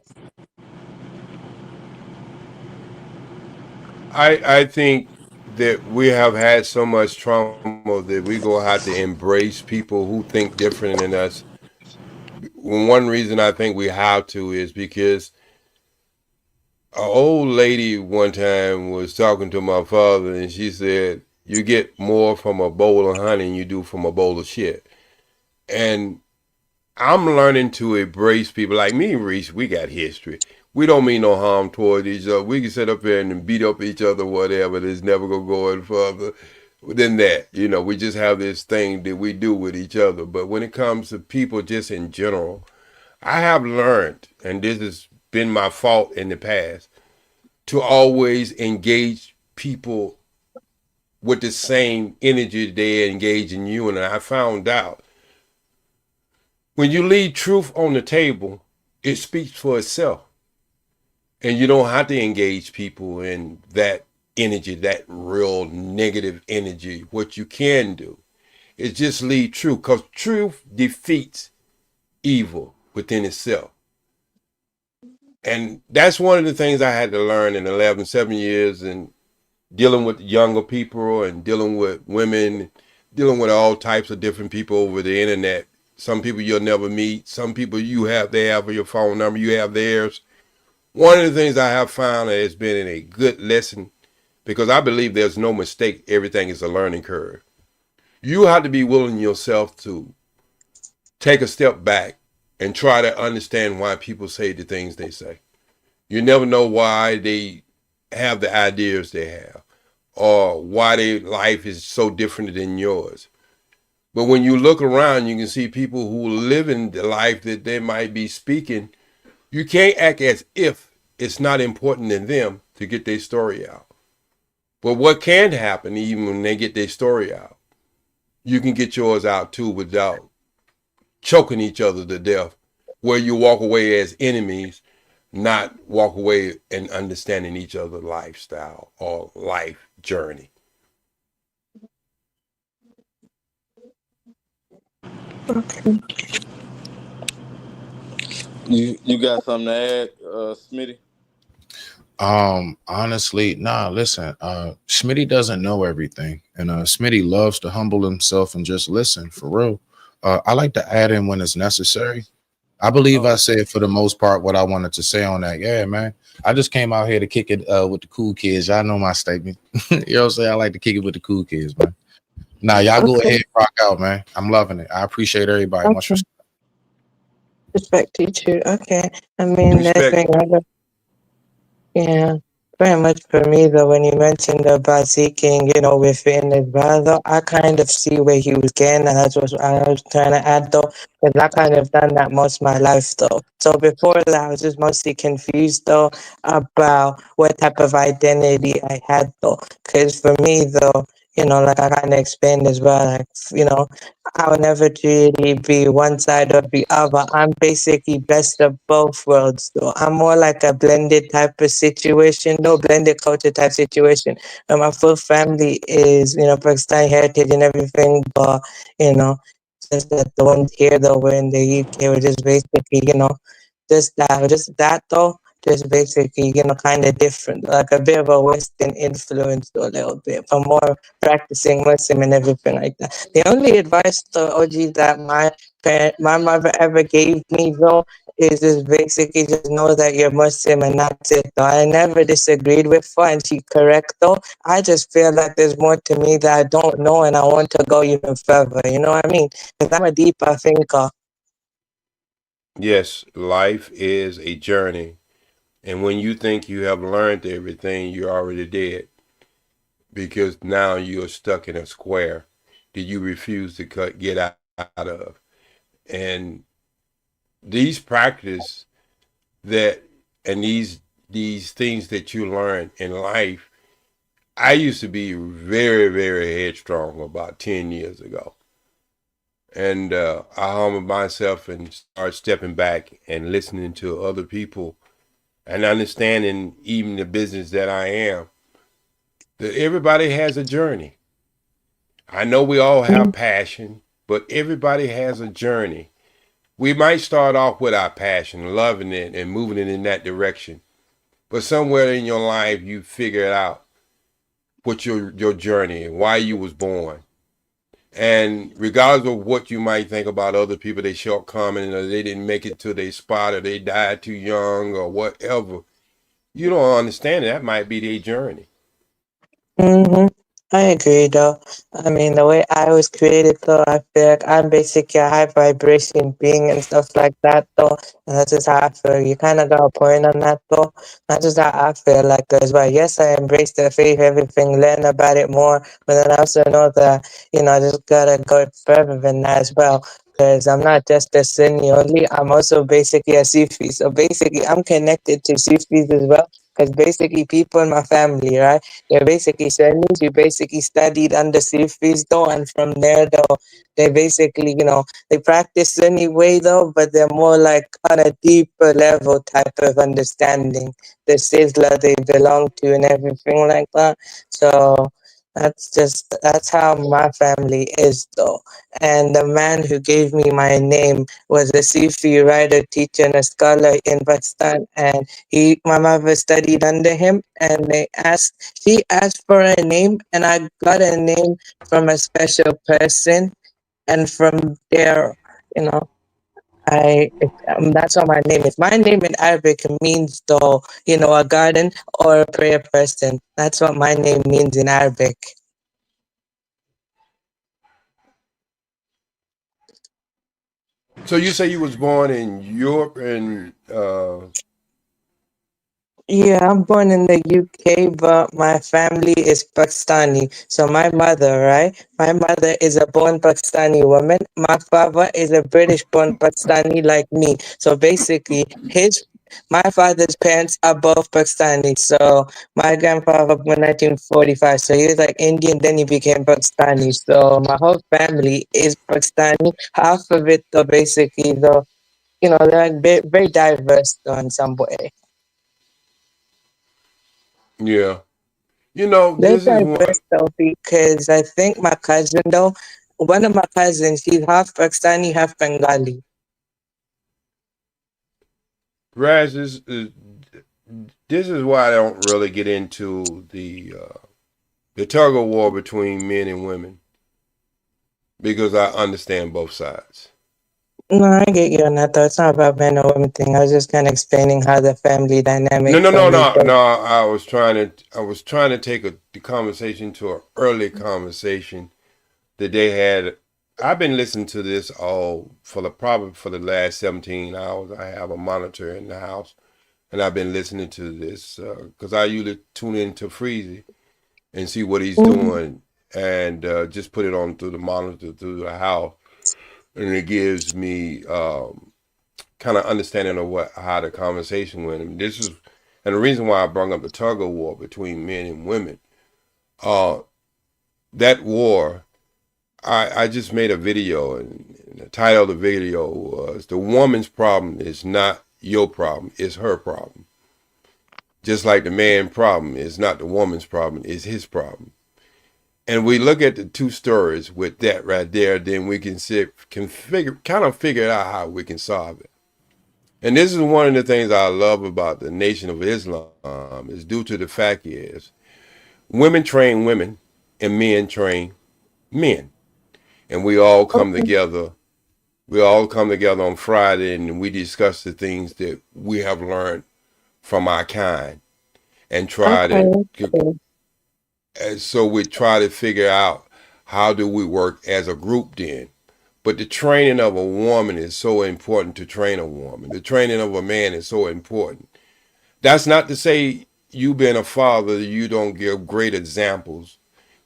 I think that we have had so much trauma that we gonna have to embrace people who think different than us. One reason I think we have to is because an old lady one time was talking to my father and she said, "You get more from a bowl of honey than you do from a bowl of shit." And I'm learning to embrace people like me and Reese. We got history. We don't mean no harm toward each other. We can sit up here and beat up each other, whatever. It's never gonna go any further than that. You know, we just have this thing that we do with each other. But when it comes to people just in general, I have learned, and this has been my fault in the past, to always engage people with the same energy they engage in you. And I found out when you leave truth on the table, it speaks for itself. And you don't have to engage people in that energy, that real negative energy. What you can do is just leave truth, because truth defeats evil within itself. And that's one of the things I had to learn in 7 years, and dealing with younger people and dealing with women, dealing with all types of different people over the internet. Some people you'll never meet. Some people they have your phone number, you have theirs. One of the things I have found that has been a good lesson, because I believe there's no mistake, everything is a learning curve. You have to be willing yourself to take a step back and try to understand why people say the things they say. You never know why they have the ideas they have, or why their life is so different than yours. But when you look around, you can see people who live in the life that they might be speaking. You can't act as if it's not important to them to get their story out. But what can happen, even when they get their story out, you can get yours out too without choking each other to death, where you walk away as enemies, not walk away and understanding each other's lifestyle or life journey. You got something to add, Smitty? Honestly, nah, listen, Smitty doesn't know everything, and Smitty loves to humble himself and just listen for real. I like to add in when it's necessary. I believe I said for the most part what I wanted to say on that. Yeah, man. I just came out here to kick it with the cool kids. Y'all know my statement. You know what I'm saying? I like to kick it with the cool kids, man. Nah, y'all go ahead, rock out, man. I'm loving it. I appreciate everybody. Much Okay. respect. Respect teacher. Okay. I mean, the Respect. thing, yeah, very much for me though. When you mentioned about seeking, within as well, though, I kind of see where he was getting, and that's what I was trying to add though, because I kind of done that most of my life though. So before that, I was just mostly confused though about what type of identity I had though, because for me though, like I kind of explained as well, like I will never really be one side or the other. I'm basically best of both worlds, though. I'm more like a blended type of situation, though, blended culture type situation. And my full family is, Pakistani heritage and everything, but, just that the ones here, though, we're in the UK, we're just basically, just that, though. Just basically, kind of different, like a bit of a Western influence, though, a little bit, but more practicing Muslim and everything like that. The only advice to OG that my mother ever gave me though is just basically just know that you're Muslim and that's it though. I never disagreed with her and she correct though. I just feel like there's more to me that I don't know and I want to go even further. You know what I mean? Because I'm a deeper thinker. Yes, life is a journey. And when you think you have learned everything, you're already dead. Because now you're stuck in a square that you refuse to get out of. And these practice that and these things that you learn in life, I used to be very, very headstrong about 10 years ago. And I humbled myself and started stepping back and listening to other people and understanding even the business that I am, that everybody has a journey. I know we all have passion, but everybody has a journey. We might start off with our passion, loving it and moving it in that direction. But somewhere in your life, you figure out what your journey and why you was born. And regardless of what you might think about other people, they shortcoming or they didn't make it to their spot or they died too young or whatever, you don't understand that might be their journey. I agree though. I mean, the way I was created though, I feel like I'm basically a high vibration being and stuff like that though. And that's just how I feel. You kind of got a point on that though. That's just how I feel like as well. Yes, I embrace the faith, everything, learn about it more. But then I also know that, I just gotta go further than that as well. Because I'm not just a Sunni only, I'm also basically a Sufi. So basically, I'm connected to Sufis as well. Because basically, people in my family, right? They're basically Sunnis. We basically studied under Sufis though, and from there though, they basically, they practice Sunni way though, but they're more like on a deeper level type of understanding the Sizzler they belong to and everything like that. So that's how my family is though. And the man who gave me my name was a Sufi writer, teacher, and a scholar in Pakistan, and my mother studied under him, and she asked for a name, and I got a name from a special person, and from there, you know, that's what my name is. My name in Arabic means though, a garden or a prayer person. That's what my name means in Arabic. So you say you was born in Europe and Yeah, I'm born in the UK, but my family is Pakistani. So my mother, right? My mother is a born Pakistani woman. My father is a British born Pakistani like me. So basically, my father's parents are both Pakistani. So my grandfather born 1945. So he was like Indian, then he became Pakistani. So my whole family is Pakistani. Half of it, though, basically, though, they're like very, very diverse, though, in some way. yeah. You know, They're this is one. diverse though because I think my cousin though, one of my cousins, she's half Pakistani, half Bengali. Raz, this is why I don't really get into the tug of war between men and women, because I understand both sides. No, I get you on that though. It's not about men or women thing. I was just kind of explaining how the family dynamic for me goes. No. I was trying to take the conversation to an early conversation that they had. I've been listening to this probably for the last 17 hours. I have a monitor in the house, and I've been listening to this because I usually tune into Freezy and see what he's doing, and just put it on through the monitor through the house, and it gives me kind of understanding of how the conversation went. And the reason why I brought up the tug of war between men and women. That war, I just made a video, and the title of the video was "The Woman's Problem Is Not Your Problem, It's Her Problem." Just like the man's problem is not the woman's problem, it's his problem. And we look at the two stories with that right there, then we can figure out how we can solve it. And this is one of the things I love about the Nation of Islam, is due to the fact is women train women and men train men. And we all come together. We all come together on Friday, and we discuss the things that we have learned from our kind, and so we try to figure out how do we work as a group then. But the training of a woman is so important to train a woman. The training of a man is so important. That's not to say you being a father, you don't give great examples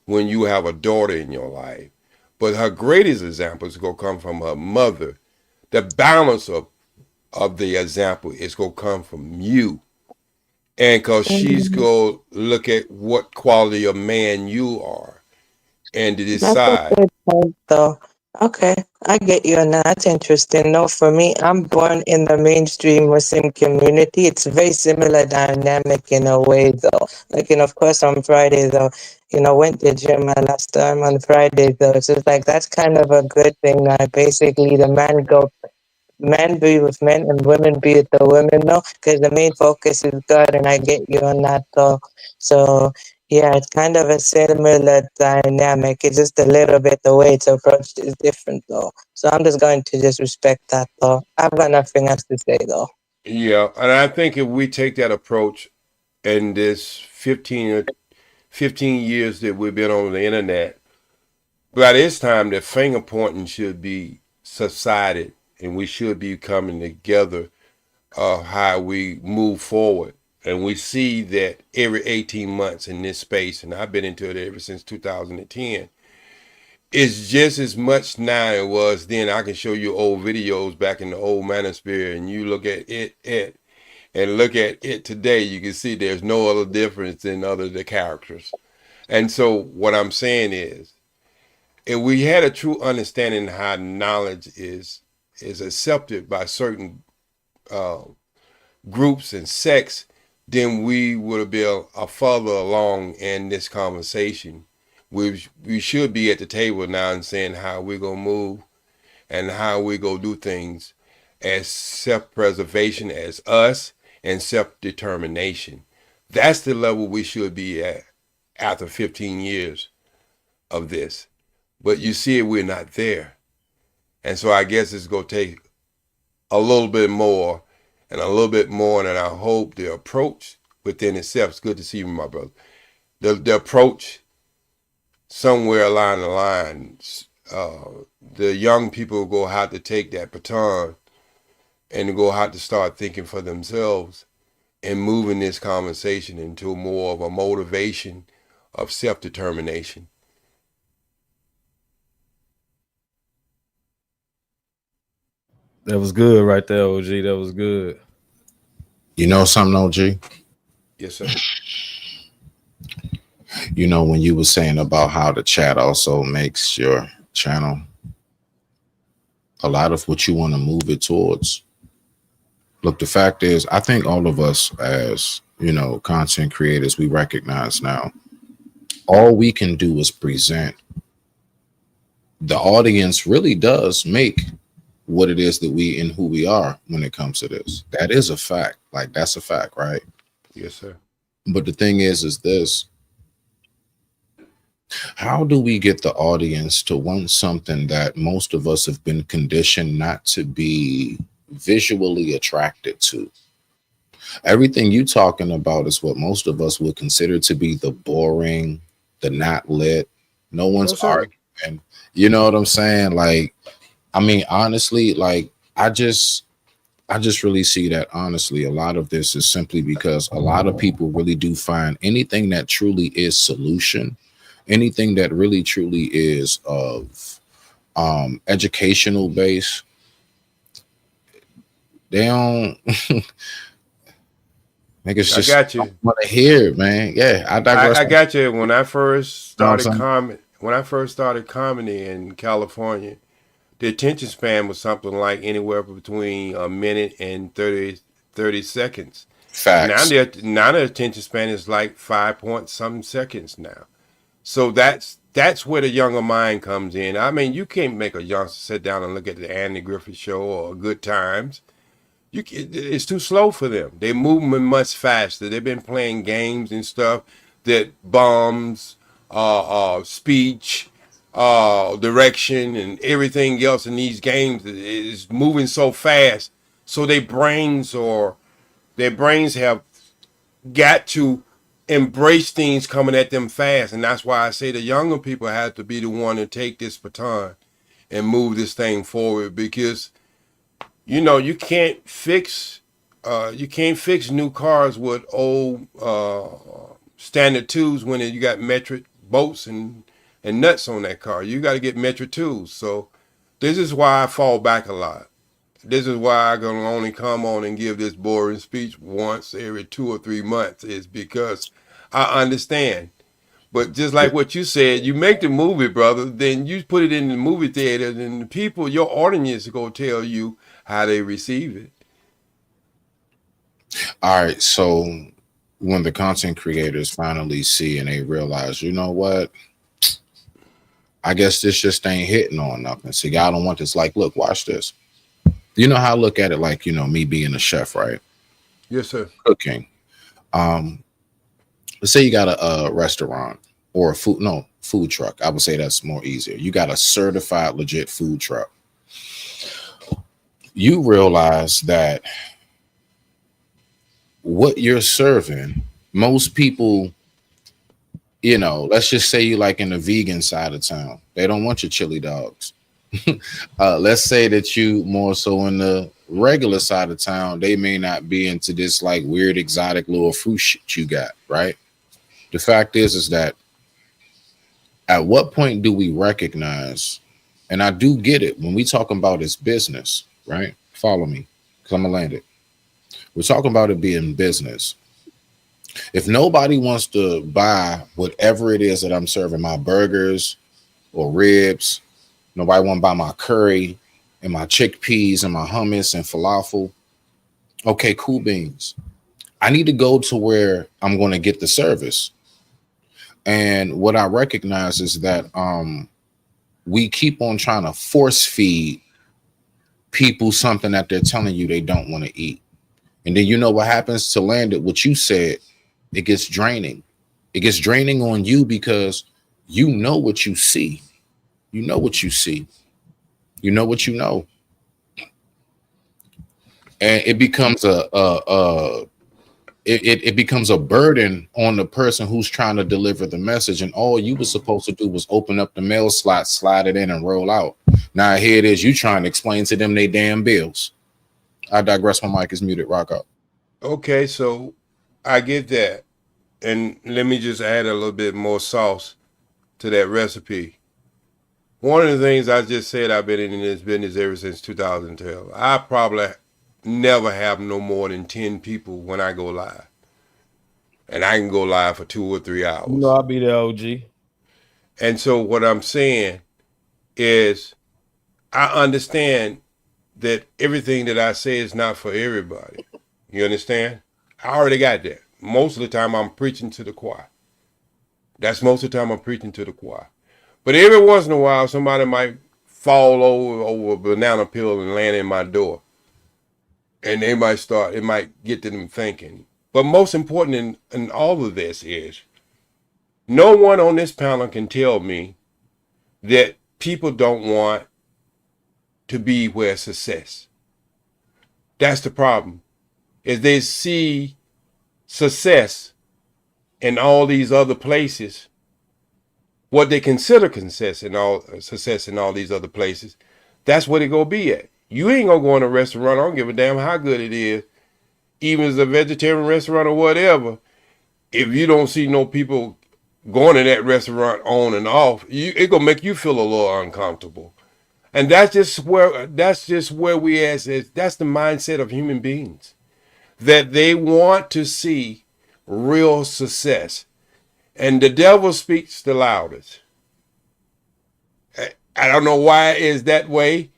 when you have a daughter in your life. But her greatest example is going to come from her mother. The balance of the example is going to come from you. And because she's going to look at what quality of man you are and to decide. That's a good point, though. Okay, I get you on that. That's interesting. No, for me, I'm born in the mainstream Muslim community. It's a very similar dynamic in a way, though. Like, of course, on Friday, though, went to gym my last time on Friday, though. So it's like, that's kind of a good thing. Basically, the men be with men and women be with the women, though, because the main focus is God, and I get you on that, though. So, yeah, it's kind of a similar dynamic. It's just a little bit the way it's approached is different, though. So I'm just going to just respect that, though. I've got nothing else to say, though. Yeah, and I think if we take that approach in this 15 years that we've been on the internet, by this time the finger pointing should be subsided, and we should be coming together how we move forward. And we see that every 18 months in this space, and I've been into it ever since 2010, it's just as much now as it was then. I can show you old videos back in the old manosphere, and you look at it, and look at it today, you can see there's no other difference than the characters. And so what I'm saying is, if we had a true understanding of how knowledge is accepted by certain groups and sects, then we would be a further along in this conversation. We should be at the table now and saying how we're going to move and how we're going to do things as self-preservation as us and self-determination. That's the level we should be at after 15 years of this. But you see, we're not there. And so I guess it's going to take a little bit more and a little bit more, and I hope the approach within itself, it's good to see you, my brother, the approach somewhere along the lines, the young people will have to take that baton and go have to start thinking for themselves and moving this conversation into more of a motivation of self-determination. That was good right there, OG. That was good. You know something, OG? Yes, sir. When you were saying about how the chat also makes your channel, a lot of what you want to move it towards. Look, the fact is, I think all of us as, content creators, we recognize now, all we can do is present. The audience really does make what it is that we and who we are when it comes to this. That is a fact. Like that's a fact, right? Yes, sir. But the thing is this: how do we get the audience to want something that most of us have been conditioned not to be visually attracted to? Everything you talking about is what most of us would consider to be the boring, the not lit. No one's No, sir. arguing. You know what I'm saying? Like, I mean, honestly, like I just really see that honestly, a lot of this is simply because a lot of people really do find anything that truly is solution, anything that really truly is of educational base. They don't niggas I just got don't you. want to hear it, man. Yeah, I digress. I got you. When I first You know what I'm started saying? comedy in California, the attention span was something like anywhere between a minute and 30 seconds. Facts. Now the attention span is like 5 point something seconds now. So that's where the younger mind comes in. I mean, you can't make a youngster sit down and look at the Andy Griffith Show or Good Times. It's too slow for them. They're moving much faster. They've been playing games and stuff that bombs, speech, direction, and everything else in these games is moving so fast. So their brains have got to embrace things coming at them fast, and that's why I say the younger people have to be the one to take this baton and move this thing forward, because you can't fix new cars with old standard tools when you got metric bolts and nuts on that car. You got to get metric tools. So this is why I fall back a lot. This is why I'm gonna only come on and give this boring speech once every 2 or 3 months, is because I understand. But just like what you said, you make the movie, brother, then you put it in the movie theater, and the people, your audience, is gonna tell you how they receive it. All right, so when the content creators finally see and they realize, you know what, I guess this just ain't hitting on nothing. See, y'all don't want this. Like, look, watch this. You know how I look at it, like, me being a chef, right? Yes, sir. Cooking. Let's say you got a restaurant or a food truck. I would say that's more easier. You got a certified legit food truck. You realize that what you're serving, most people, let's just say you like in the vegan side of town, they don't want your chili dogs. Let's say that you more so in the regular side of town, they may not be into this like weird exotic little fruit shit you got, right? The fact is that at what point do we recognize, and I do get it when we talking about it's business, right? Follow me, because I'm gonna land it. We're talking about it being business. If nobody wants to buy whatever it is that I'm serving, my burgers or ribs, nobody want to buy my curry and my chickpeas and my hummus and falafel. Okay, cool beans. I need to go to where I'm going to get the service. And what I recognize is that we keep on trying to force feed people something that they're telling you they don't want to eat. And then you know what happens to land it, what you said, it gets draining. It gets draining on you because you know what you see. You know what you see. You know what you know. And it becomes it becomes a burden on the person who's trying to deliver the message. And all you were supposed to do was open up the mail slot, slide it in, and roll out. Now here it is, you trying to explain to them they damn bills. I digress. My mic is muted. Rock up. Okay, so I get that. And let me just add a little bit more sauce to that recipe. One of the things I just said, I've been in this business ever since 2012. I probably never have no more than 10 people when I go live. And I can go live for 2 or 3 hours. You know, I'll be the OG. And so what I'm saying is I understand that everything that I say is not for everybody. You understand? I already got that. Most of the time I'm preaching to the choir. That's most of the time I'm preaching to the choir. But every once in a while, somebody might fall over a banana peel and land in my door. And it might get to them thinking. But most important in all of this is, no one on this panel can tell me that people don't want to be where success. That's the problem. Is they see success in all these other places, what they consider success in all these other places, that's where they gonna be at. You ain't gonna go in a restaurant, I don't give a damn how good it is, even as a vegetarian restaurant or whatever, if you don't see no people going to that restaurant on and off, it gonna make you feel a little uncomfortable. And that's just where we at. That's the mindset of human beings, that they want to see real success. And the devil speaks the loudest. I don't know why it is that way,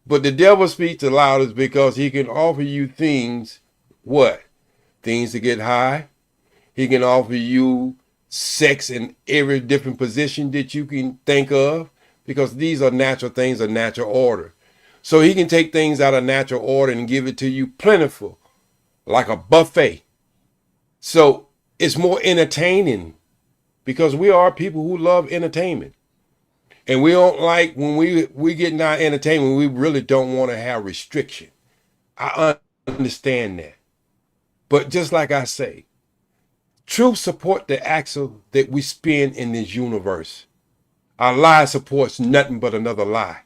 but the devil speaks the loudest because he can offer you things, what? Things to get high. He can offer you sex in every different position that you can think of, because these are natural things of natural order. So he can take things out of natural order and give it to you plentiful, like a buffet. So it's more entertaining, because we are people who love entertainment. And we don't like, when we get in our entertainment, we really don't want to have restriction. I understand that. But just like I say, truth support the axle that we spin in this universe. Our lie supports nothing but another lie.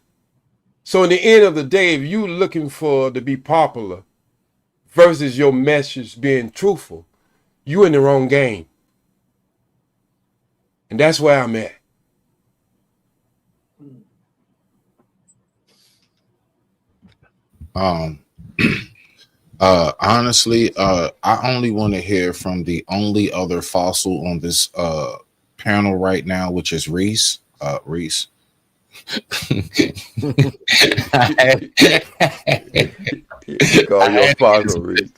So in the end of the day, if you're looking to be popular versus your message being truthful, you're in the wrong game. And that's where I'm at. Honestly, I only want to hear from the only other fossil on this panel right now, which is Reese. Reese. Call your fossil, Reese.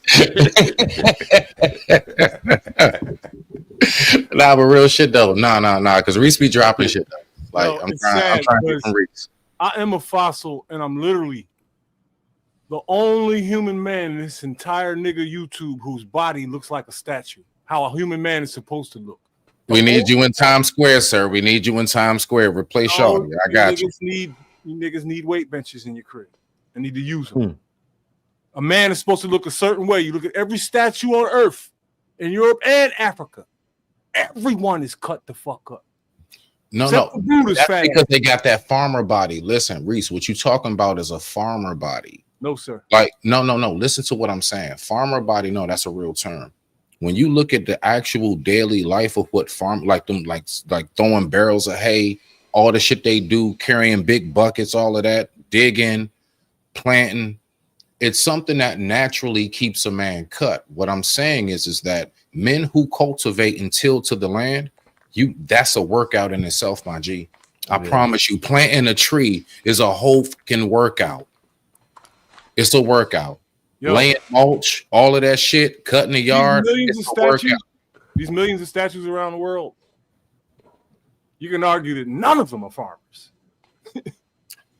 Nah, but real shit though. Nah. Because Reese be dropping shit though. Like Yo, I'm it's trying sad to get because from Reese. I am a fossil, and I'm literally the only human man in this entire nigga YouTube whose body looks like a statue. How a human man is supposed to look. We need you in Times Square, sir. We need you in Times Square. Replace Shawty. I got you. You niggas need weight benches in your crib. I need to use them. A man is supposed to look a certain way. You look at every statue on earth in Europe and Africa. Everyone is cut the fuck up. No. That's because they got that farmer body. Listen, Reese, what you talking about is a farmer body. No, sir. Like, no. Listen to what I'm saying. Farmer body, no, that's a real term. When you look at the actual daily life of what like throwing barrels of hay, all the shit they do, carrying big buckets, all of that, digging, planting, it's something that naturally keeps a man cut. What I'm saying is that men who cultivate and till to the land, that's a workout in itself, my G. I promise you, planting a tree is a whole fucking workout. It's a workout. Laying mulch, all of that shit, cutting the yard. These millions of statues around the world, you can argue that none of them are farmers.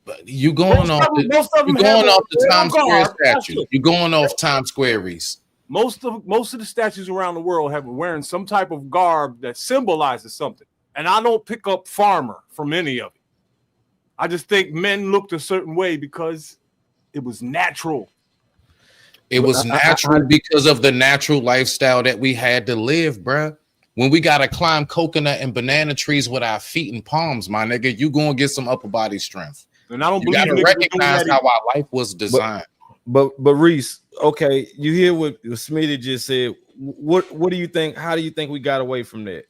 But you going off the Times Square statue. You're going off Times Square, Reese. Most of the statues around the world have been wearing some type of garb that symbolizes something. And I don't pick up farmer from any of it. I just think men looked a certain way because it was natural. It was natural because of the natural lifestyle that we had to live, bruh. When we got to climb coconut and banana trees with our feet and palms, my nigga, you going to get some upper body strength. And I don't you got to recognize how our life was designed. But Reese, okay, you hear what Smitty just said. What do you think? How do you think we got away from that?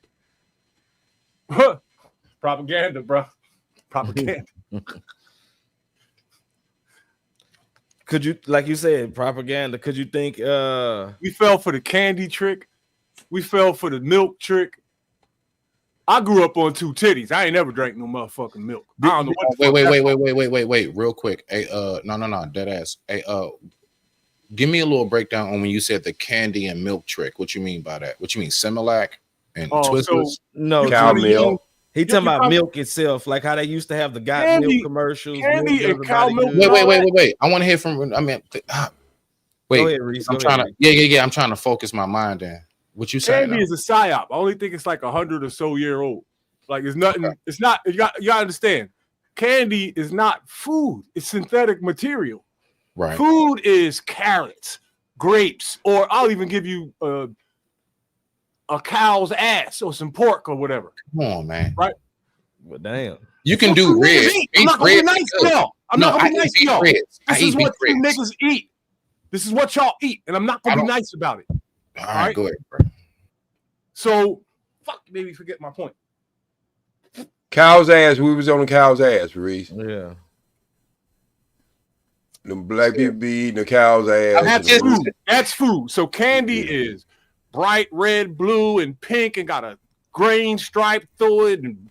Propaganda, bro. Propaganda. Could you, like you said, propaganda? Could you think we fell for the candy trick? We fell for the milk trick. I grew up on two titties. I ain't never drank no motherfucking milk. I don't know what wait, real quick. Hey, no, dead ass. Hey, give me a little breakdown on when you said the candy and milk trick. What you mean by that? What you mean, Similac and Twizzlers? So, no, cow milk. He talking about milk itself, like how they used to have the got milk commercials. Candy milk and cow milk. Wait. I want to hear from. I mean, wait. Go ahead, Reese. I'm trying to. Yeah. I'm trying to focus my mind in. What you saying? Candy is a psyop. I only think it's like 100 or so year old. Like it's nothing. Okay. It's not. You got to understand. Candy is not food. It's synthetic material. Right. Food is carrots, grapes, or I'll even give you a cow's ass or some pork or whatever. Come on, man. Right? Well, damn. You can do ribs. I'm not gonna be nice to y'all. I'm not gonna be nice to y'all. This is what you niggas eat. This is what y'all eat, and I'm not gonna be nice about it. All right, go ahead, bro. So, fuck, maybe forget my point. Cow's ass. We was on the cow's ass, Reese. Yeah. The black people be eating the cow's ass. That's food. That's food. So candy is bright red, blue, and pink, and got a green stripe through it, and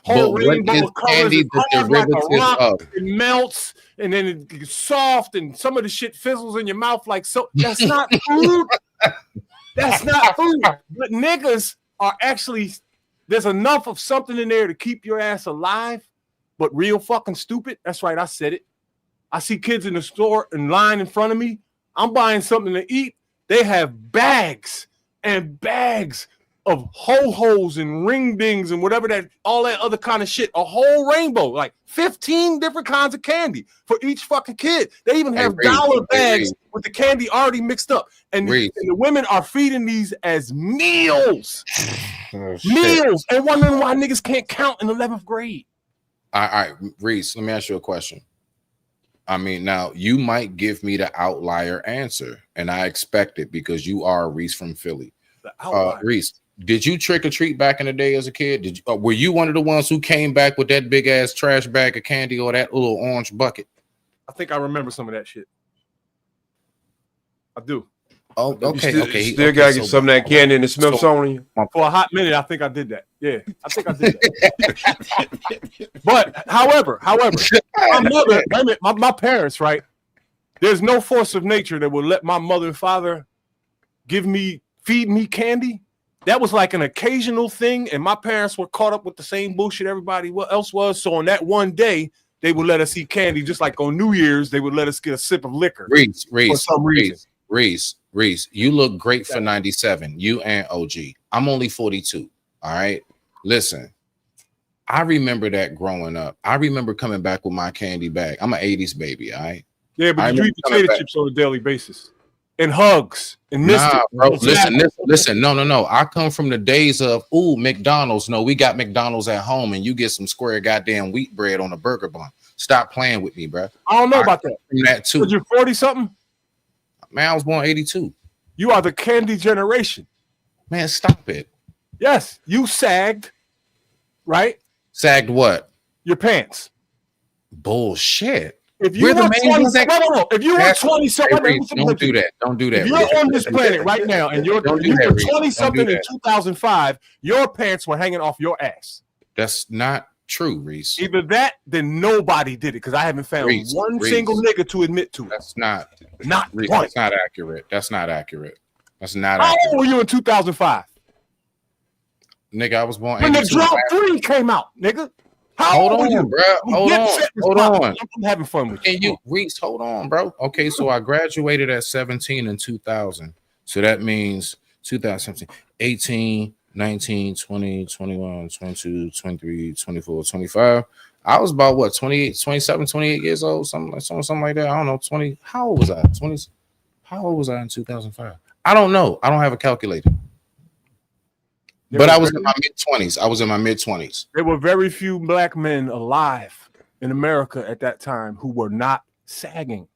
whole rainbow of colors. It like a rock. It melts, and then it gets soft, and some of the shit fizzles in your mouth like so. That's not food. That's not food. But niggas are actually, there's enough of something in there to keep your ass alive, but real fucking stupid. That's right, I said it. I see kids in the store in line in front of me. I'm buying something to eat. They have bags and bags of ho-hos and ring dings and whatever that, all that other kind of shit. A whole rainbow, like 15 different kinds of candy for each fucking kid. They even have dollar bags with the candy already mixed up. And the women are feeding these as meals. Meals. And wondering why niggas can't count in 11th grade. All right, Reese, let me ask you a question. I mean, now you might give me the outlier answer, and I expect it because you are Reese from Philly. Reese, did you trick or treat back in the day as a kid? Did you, were you one of the ones who came back with that big ass trash bag of candy or that little orange bucket? I think I remember some of that shit. I do. Oh, okay, you still gotta get some of that candy in the Smithsonian. For a hot minute, I think I did that. Yeah, I think I did that. But however, my mother, my parents, right? There's no force of nature that would let my mother and father feed me candy. That was like an occasional thing, and my parents were caught up with the same bullshit everybody else was. So on that one day, they would let us eat candy, just like on New Year's, they would let us get a sip of liquor. Reese, for some reason. Reese, you look great for 97. You and OG. I'm only 42. All right. Listen, I remember that growing up. I remember coming back with my candy bag. I'm an 80s baby. All right. Yeah, but you eat potato chips on a daily basis. And hugs and nah, bro. Listen. No. I come from the days of McDonald's. No, we got McDonald's at home, and you get some square goddamn wheat bread on a burger bun. Stop playing with me, bro. I don't know about that. From that too. You're 40 something. Man, I was born 82. You are the candy generation. Man, stop it. Yes, you sagged, right? Sagged what? Your pants. Bullshit. If you were 20, if you were 20 something, don't do that. Don't do that. If you're on this planet right now and you were 20 something in 2005, your pants were hanging off your ass. That's not true, Reese. Either that, then nobody did it because I haven't found one single nigga to admit to it. That's not Reese, that's not accurate. That's not accurate. That's not How accurate. old were you in 2005? Nigga, I was born When the 82. Drop 3 came out, nigga. Hold on, bro. Hold on. I'm having fun with you. Reese, hold on, bro. Okay, so I graduated at 17 in 2000. So that means 2017, 18, 19, 20, 21, 22, 23, 24, 25. I was about what, 28, 27, 28 years old, something like that. I don't know, 20. How old was I? 20. How old was I in 2005? I don't know. I don't have a calculator. But I was in my mid-20s. There were very few black men alive in America at that time who were not sagging.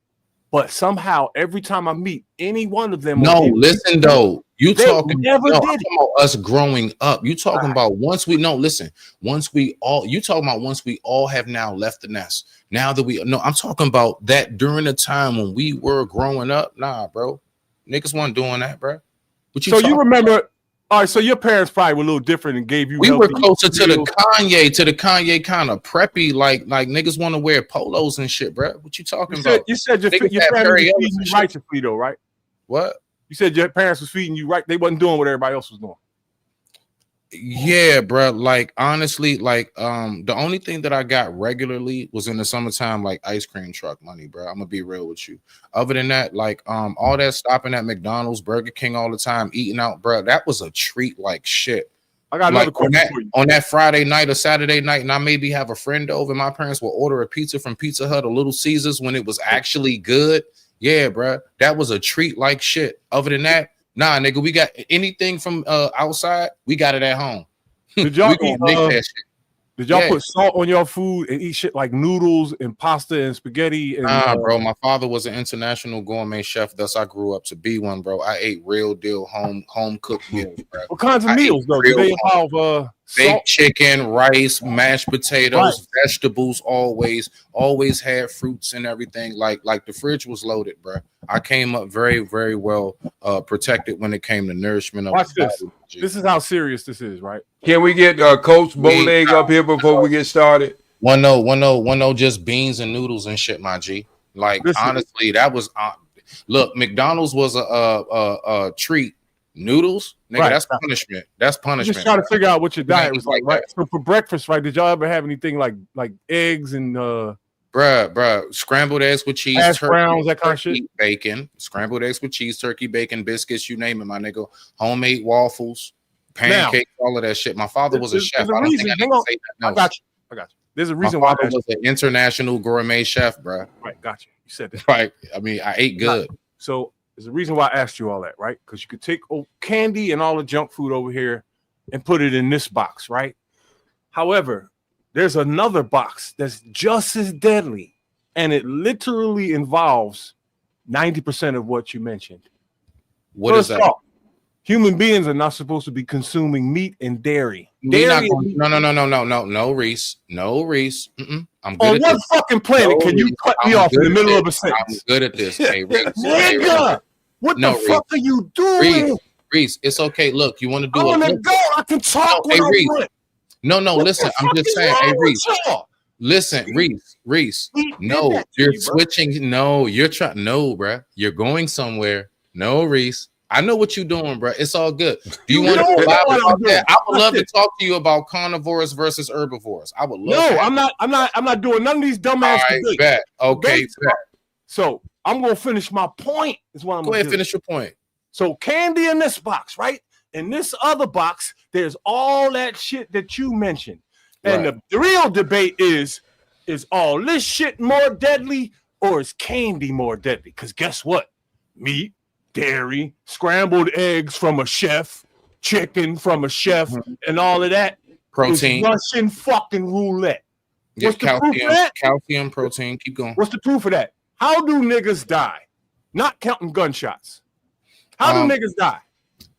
But somehow, every time I meet any one of them, listen though, you talking about us growing up. You talking about once we you talking about once we all have now left the nest. Now that I'm talking about that during the time when we were growing up. Nah, bro, niggas wasn't doing that, bro. So you remember? All right, so your parents probably were a little different and gave you. We were closer to the Kanye kind of preppy, like niggas want to wear polos and shit, bro. What you talking about? You said your family was feeding you righteously, though, right? What? You said your parents was feeding you right. They wasn't doing what everybody else was doing. Yeah, bro. Like honestly, like the only thing that I got regularly was in the summertime, like ice cream truck money, bro. I'm gonna be real with you. Other than that, like all that stopping at McDonald's, Burger King all the time, eating out, bro. That was a treat like shit. I got another Like question for you. on that Friday night or Saturday night, and I maybe have a friend over. My parents will order a pizza from Pizza Hut or Little Caesars when it was actually good. Yeah, bro. That was a treat like shit. Other than that, nah, nigga, we got anything from outside, we got it at home. Did y'all We gonna make that shit. Did y'all Yeah. put salt on your food and eat shit like noodles and pasta and spaghetti? And Nah, bro. My father was an international gourmet chef, thus I grew up to be one, bro. I ate real deal home cooked meals, bro. What kinds of I meals ate though? Do real they involve salt? baked chicken, rice, mashed potatoes, vegetables, always had fruits and everything. Like the fridge was loaded, bro. I came up very, very well protected when it came to nourishment of Watch the this. body. This is how serious this is, right? Can we get Coach Bowleg up here before we get started? One no, just beans and noodles and shit, my G. Like Listen. honestly, that was look. McDonald's was a treat. Noodles, nigga, Right. that's punishment. That's I'm punishment. just trying to figure out what your diet was like, that. right? So for breakfast, right? Did y'all ever have anything like eggs and Bruh, scrambled eggs with cheese, hash turkey, browns, that kind of shit? bacon, scrambled eggs with cheese, turkey, bacon, biscuits, you name it, my nigga. Homemade waffles, pancakes, all of that shit. My father was a chef. I don't think I need to say that. I got you. There's a reason My why father was an international gourmet chef, bruh. Right, got you. You said that. Right. I mean, I ate good. So there's a reason why I asked you all that, right? Because you could take candy and all the junk food over here and put it in this box, right? However, there's another box that's just as deadly, and it literally involves 90% of what you mentioned. What is that? Off, human beings are not supposed to be consuming meat and dairy. No, Reese. No, Reese. I'm good On at what this. fucking planet can you cut me off in the middle of a sentence? I'm good at this. Hey, Reese. Nigga, what the fuck are you doing? Reese, it's okay. Look, you want to do I a want to look? go. I can talk when I Reese. want. No, What listen. the I'm fuck just is saying. wrong Hey, with Reese. y'all? Listen, Reese. No, that to you're you, bro. switching. No, you're trying. No, bruh. You're going somewhere. No, Reese. I know what you're doing, bruh. It's all good. Do you want to know go live what I'm about doing. that? I would Watch love to this. talk to you about carnivores versus herbivores. I would love No, that. I'm not doing none of these dumbass All right, debates. bet. Okay, Debates bet. So I'm gonna finish my point. Is what I'm Go gonna ahead, do. finish your point. So candy in this box, right? In this other box, there's all that shit that you mentioned. And Right. the real debate is all this shit more deadly or is candy more deadly? Because guess what? Meat, dairy, scrambled eggs from a chef, chicken from a chef, and all of that is Protein. Russian fucking roulette. Yeah, What's the proof of calcium, that? calcium, protein. Keep going. What's the proof of that? How do niggas die? Not counting gunshots. How do niggas die?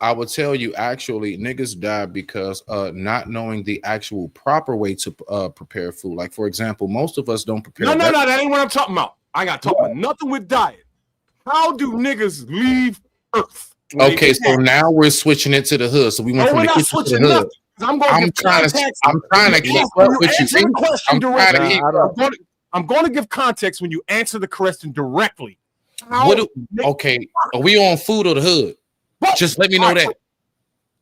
I would tell you actually niggas die because not knowing the actual proper way to prepare food. Like for example, most of us don't prepare. No, that ain't what I'm talking about. I got to talk about nothing with diet. How do niggas leave Earth? Okay, so now we're switching it to the hood. So we went from we're the not kitchen to the switching hood. nothing. I'm going to give context. I'm trying to keep up with you. Answer the question directly. directly. I'm going to give context when you answer the question directly. Okay, are we on food or the hood? Just let me know that.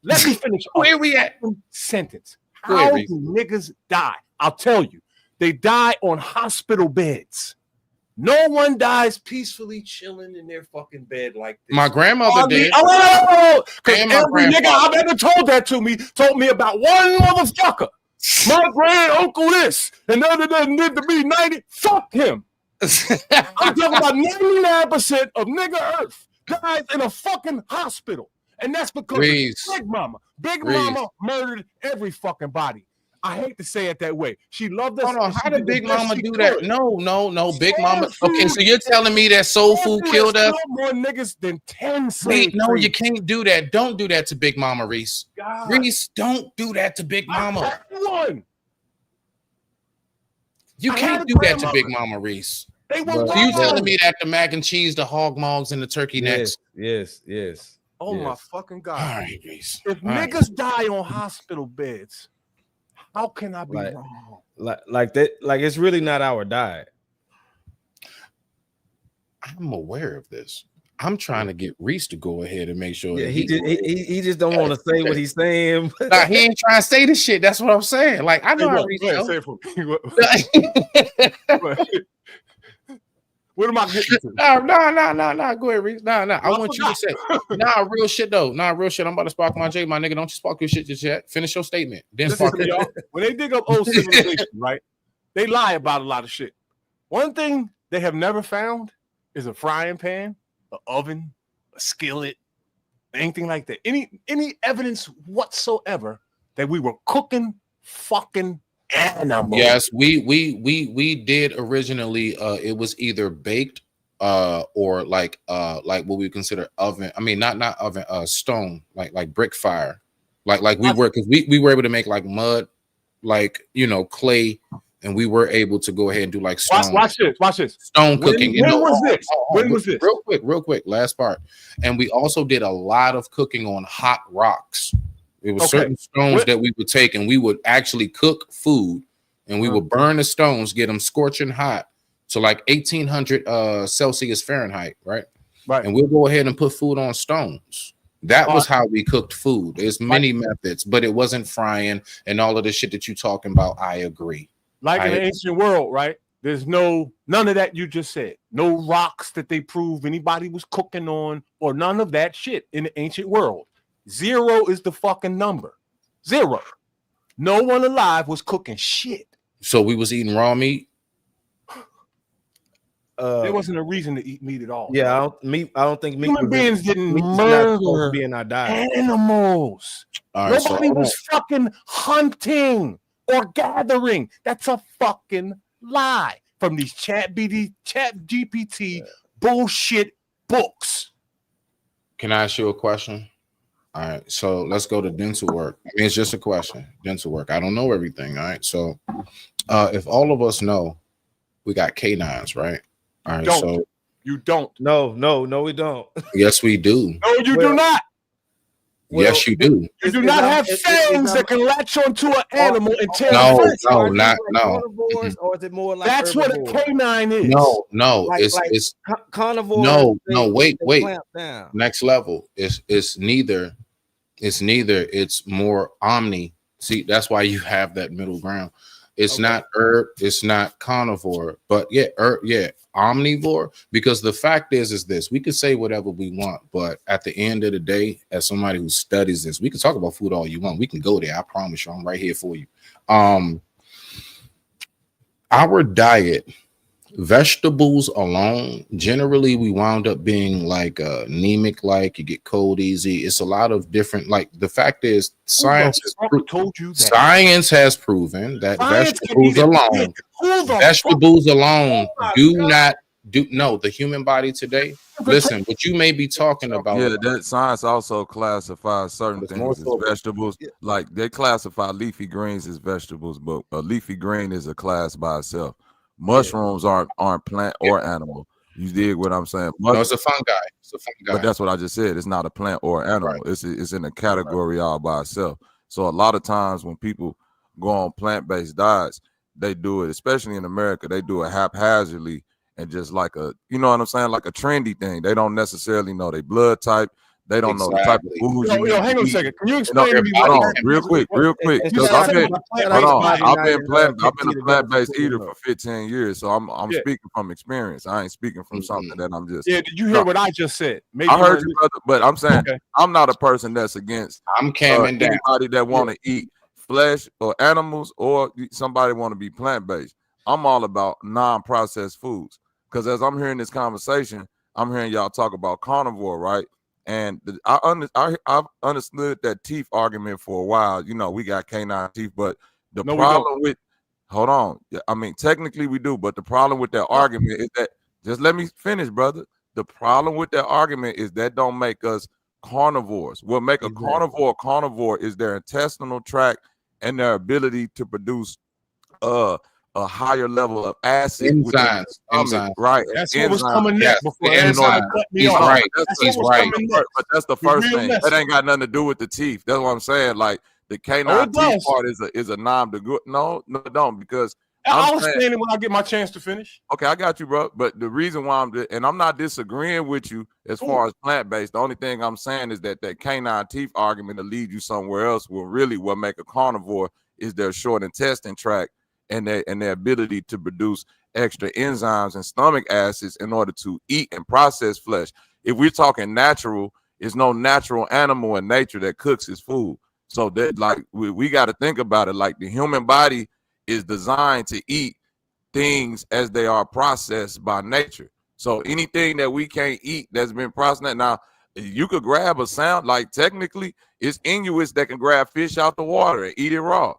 Let me finish. Where we at? Sentence. Go ahead, How Reese. do niggas die? I'll tell you. They die on hospital beds. No one dies peacefully chilling in their fucking bed like this. My grandmother did. Because And my every nigga grandfather. I've ever told that to me told me about one motherfucker. My grand uncle this, and the other doesn't live to be 90. Fuck him. I'm talking about 99% of nigga Earth dies in a fucking hospital. And that's because Reese. of Big Mama. Big Reese. Mama murdered every fucking body. I hate to say it that way. She loved us. Hold on, and she how did the Big best Mama she do could. that? No, Big Mama. Soul Okay, food. so you're telling me that soul food killed us? More niggas than 10 Wait, slave no, you trades. can't do that. Don't do that to Big Mama, Reese. God. Reese, don't do that to Big Mama. One. You I had can't a do that to grandmother. Big Mama, Reese. They were So you wrong. telling me that the mac and cheese, the hog mogs, and the turkey necks? Yes. Oh my fucking God. All right, Reese. If All right. niggas die on hospital beds, how can I be wrong? Like that, like it's really not our diet. I'm aware of this. I'm trying to get Reese to go ahead and make sure Yeah, that he just don't want to say what he's saying. Nah, he ain't trying to say this shit. That's what I'm saying. Like, I know how Reese Go ahead, know. say it for me. What am I getting to? No. Go ahead, Reese. No. I want you to say, real shit though. Real shit. I'm about to spark my J, my nigga. Don't you spark your shit just yet. Finish your statement. Then Listen spark to me, y'all. When they dig up old civilization, right? They lie about a lot of shit. One thing they have never found is a frying pan, an oven, a skillet, anything like that. Any evidence whatsoever that we were cooking fucking animals. Yes, we did originally. It was either baked or like what we consider oven. I mean, not oven, stone, like brick fire. Like we were, because we were able to make like mud, like, you know, clay, and we were able to go ahead and do like stone. Watch this. Stone cooking. When was this? When was this? Real quick, last part. And we also did a lot of cooking on hot rocks. It was certain stones that we would take, and we would actually cook food, and we would burn the stones, get them scorching hot to like 1800 Celsius Fahrenheit, right? Right. And we'll go ahead and put food on stones. That was how we cooked food. There's many methods, but it wasn't frying and all of the shit that you're talking about. I agree. Like in the ancient world, right? There's none of that you just said. No rocks that they prove anybody was cooking on, or none of that shit in the ancient world. 0 is the fucking number. 0. No one alive was cooking shit. So we was eating raw meat. There wasn't a reason to eat meat at all. Yeah, I don't think meat. Human beings didn't murder animals. Nobody was fucking hunting or gathering. That's a fucking lie from these chat GPT bullshit books. Can I ask you a question? All right, so let's go to dental work. I mean, it's just a question. Dental work. I don't know everything. All right, so if all of us know, we got canines, right? All right, so you don't. No, we don't. Yes, we do. No, you do not. Yes, you do. You do not have fangs that can latch onto an animal and tear No, it. Carnivores, or is it more like that's what a canine is? No, it's carnivore. No, wait. Next level. It's neither. It's more omni. See, that's why you have that middle ground. It's not herb, it's not carnivore, but omnivore. Because the fact is this: we can say whatever we want, but at the end of the day, as somebody who studies this, we can talk about food all you want. We can go there. I promise you, I'm right here for you. Our diet, vegetables alone, generally we wound up being like anemic, like you get cold easy. It's a lot of different, like the fact is science has proven that vegetables alone the human body today. Listen, what you may be talking about. Yeah, that science also classifies certain things as vegetables. Like they classify leafy greens as vegetables, but a leafy green is a class by itself. Mushrooms aren't plant or animal. You dig what I'm saying? No, it's a fungi. But that's what I just said. It's not a plant or animal. Right. It's in a category all by itself. So a lot of times when people go on plant-based diets, they do it, especially in America, they do it haphazardly and just like a, you know what I'm saying, like a trendy thing. They don't necessarily know their blood type. They don't know the type of food. Hang on a second. Can you explain to me? Real quick. Because I've been a plant-based eater for 15 years, so I'm speaking from experience. I ain't speaking from something that I'm just. Yeah, did you hear what I just said? Maybe I heard you, brother, but I'm saying I'm not a person that's against. I'm camming down anybody that want to eat flesh or animals, or somebody want to be plant-based. I'm all about non-processed foods, because as I'm hearing this conversation, I'm hearing y'all talk about carnivore, right? And I've understood that teeth argument for a while. You know, we got canine teeth, but the problem with, hold on, I mean, technically we do, but the problem with that argument is that, just let me finish, brother. The problem with that argument is that don't make us carnivores. What make a carnivore is their intestinal tract and their ability to produce a higher level of acid enzymes, right? That's what was coming next. He's right. But that's the first thing. That ain't got nothing to do with the teeth. That's what I'm saying. Like the canine teeth part is a non. No, it don't, because I'll explain it when I get my chance to finish. Okay, I got you, bro. But the reason why I'm not disagreeing with you as far as plant-based. The only thing I'm saying is that canine teeth argument to lead you somewhere else will really what make a carnivore is their short intestine tract and their ability to produce extra enzymes and stomach acids in order to eat and process flesh. If we're talking natural, there's no natural animal in nature that cooks its food. So that like we got to think about it. Like the human body is designed to eat things as they are processed by nature. So anything that we can't eat that's been processed, now you could grab a sound, like technically it's Inuits that can grab fish out the water and eat it raw.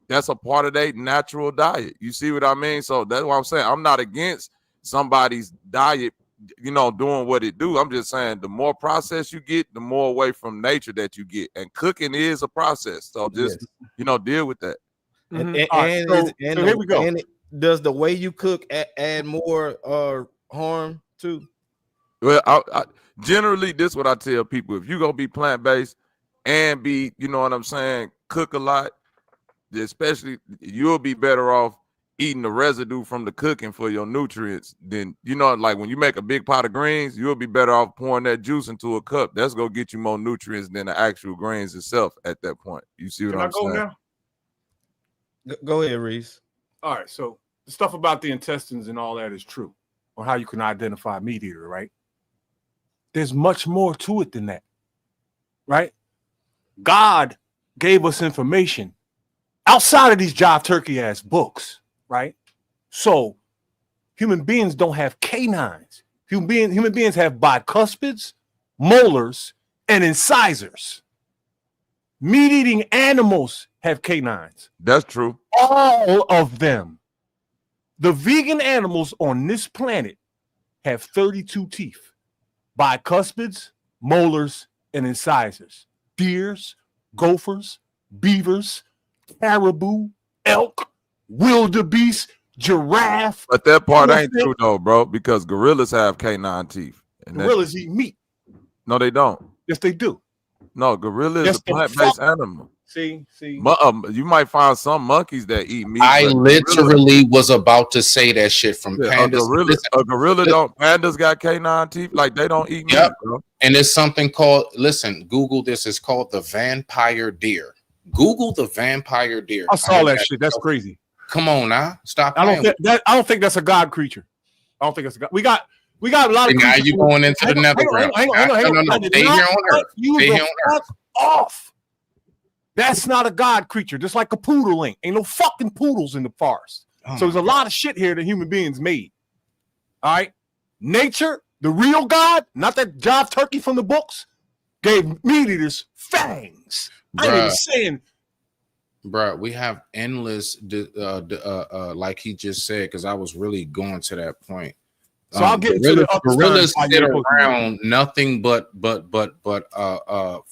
That's a part of their natural diet. You see what I mean? So that's what I'm saying. I'm not against somebody's diet, doing what it do. I'm just saying the more process you get, the more away from nature that you get. And cooking is a process. So just, deal with that. And here we go. And does the way you cook add more harm too? Well, I generally, this is what I tell people. If you're going to be plant-based and be, cook a lot, especially you'll be better off eating the residue from the cooking for your nutrients than, like when you make a big pot of greens, you'll be better off pouring that juice into a cup. That's going to get you more nutrients than the actual grains itself at that point. You see what I'm saying? Now? Go ahead, Reese. All right, so the stuff about the intestines and all that is true, or how you can identify a meat eater, right? There's much more to it than that, right? God gave us information outside of these jive turkey ass books, right? So human beings don't have canines. Human beings have bicuspids, molars, and incisors. Meat-eating animals have canines. That's true. All of them. The vegan animals on this planet have 32 teeth, bicuspids, molars, and incisors. Deers, gophers, beavers, caribou, elk, wildebeest, giraffe. But that part ain't elephant. true though, bro, because gorillas have canine teeth. And Gorillas eat meat. No, they don't. Yes, they do. No, gorilla is Yes, a plant-based animal. See. You might find some monkeys that eat meat. I literally was about to say that shit from pandas. Pandas got canine teeth, like they don't eat meat, bro. And there's something called, Google this, it's called the vampire deer. Google the vampire deer. I saw that shit. That's crazy. Come on now. Stop. I don't think that's a god creature. I don't think that's a god. We got a lot of. Now you going into the nether realm. Hang on. No. Stay here on Earth. Stay here on Earth. Off. That's not a god creature. Just like a poodle ain't. Ain't no fucking poodles in the forest. So there's a lot of shit here that human beings made. All right. Nature, the real God, not that jive turkey from the books, gave meat eaters fangs. I ain't even saying. Bro, we have endless, like he just said, because I was really going to that point. So I'll get into the gorillas sit around nothing but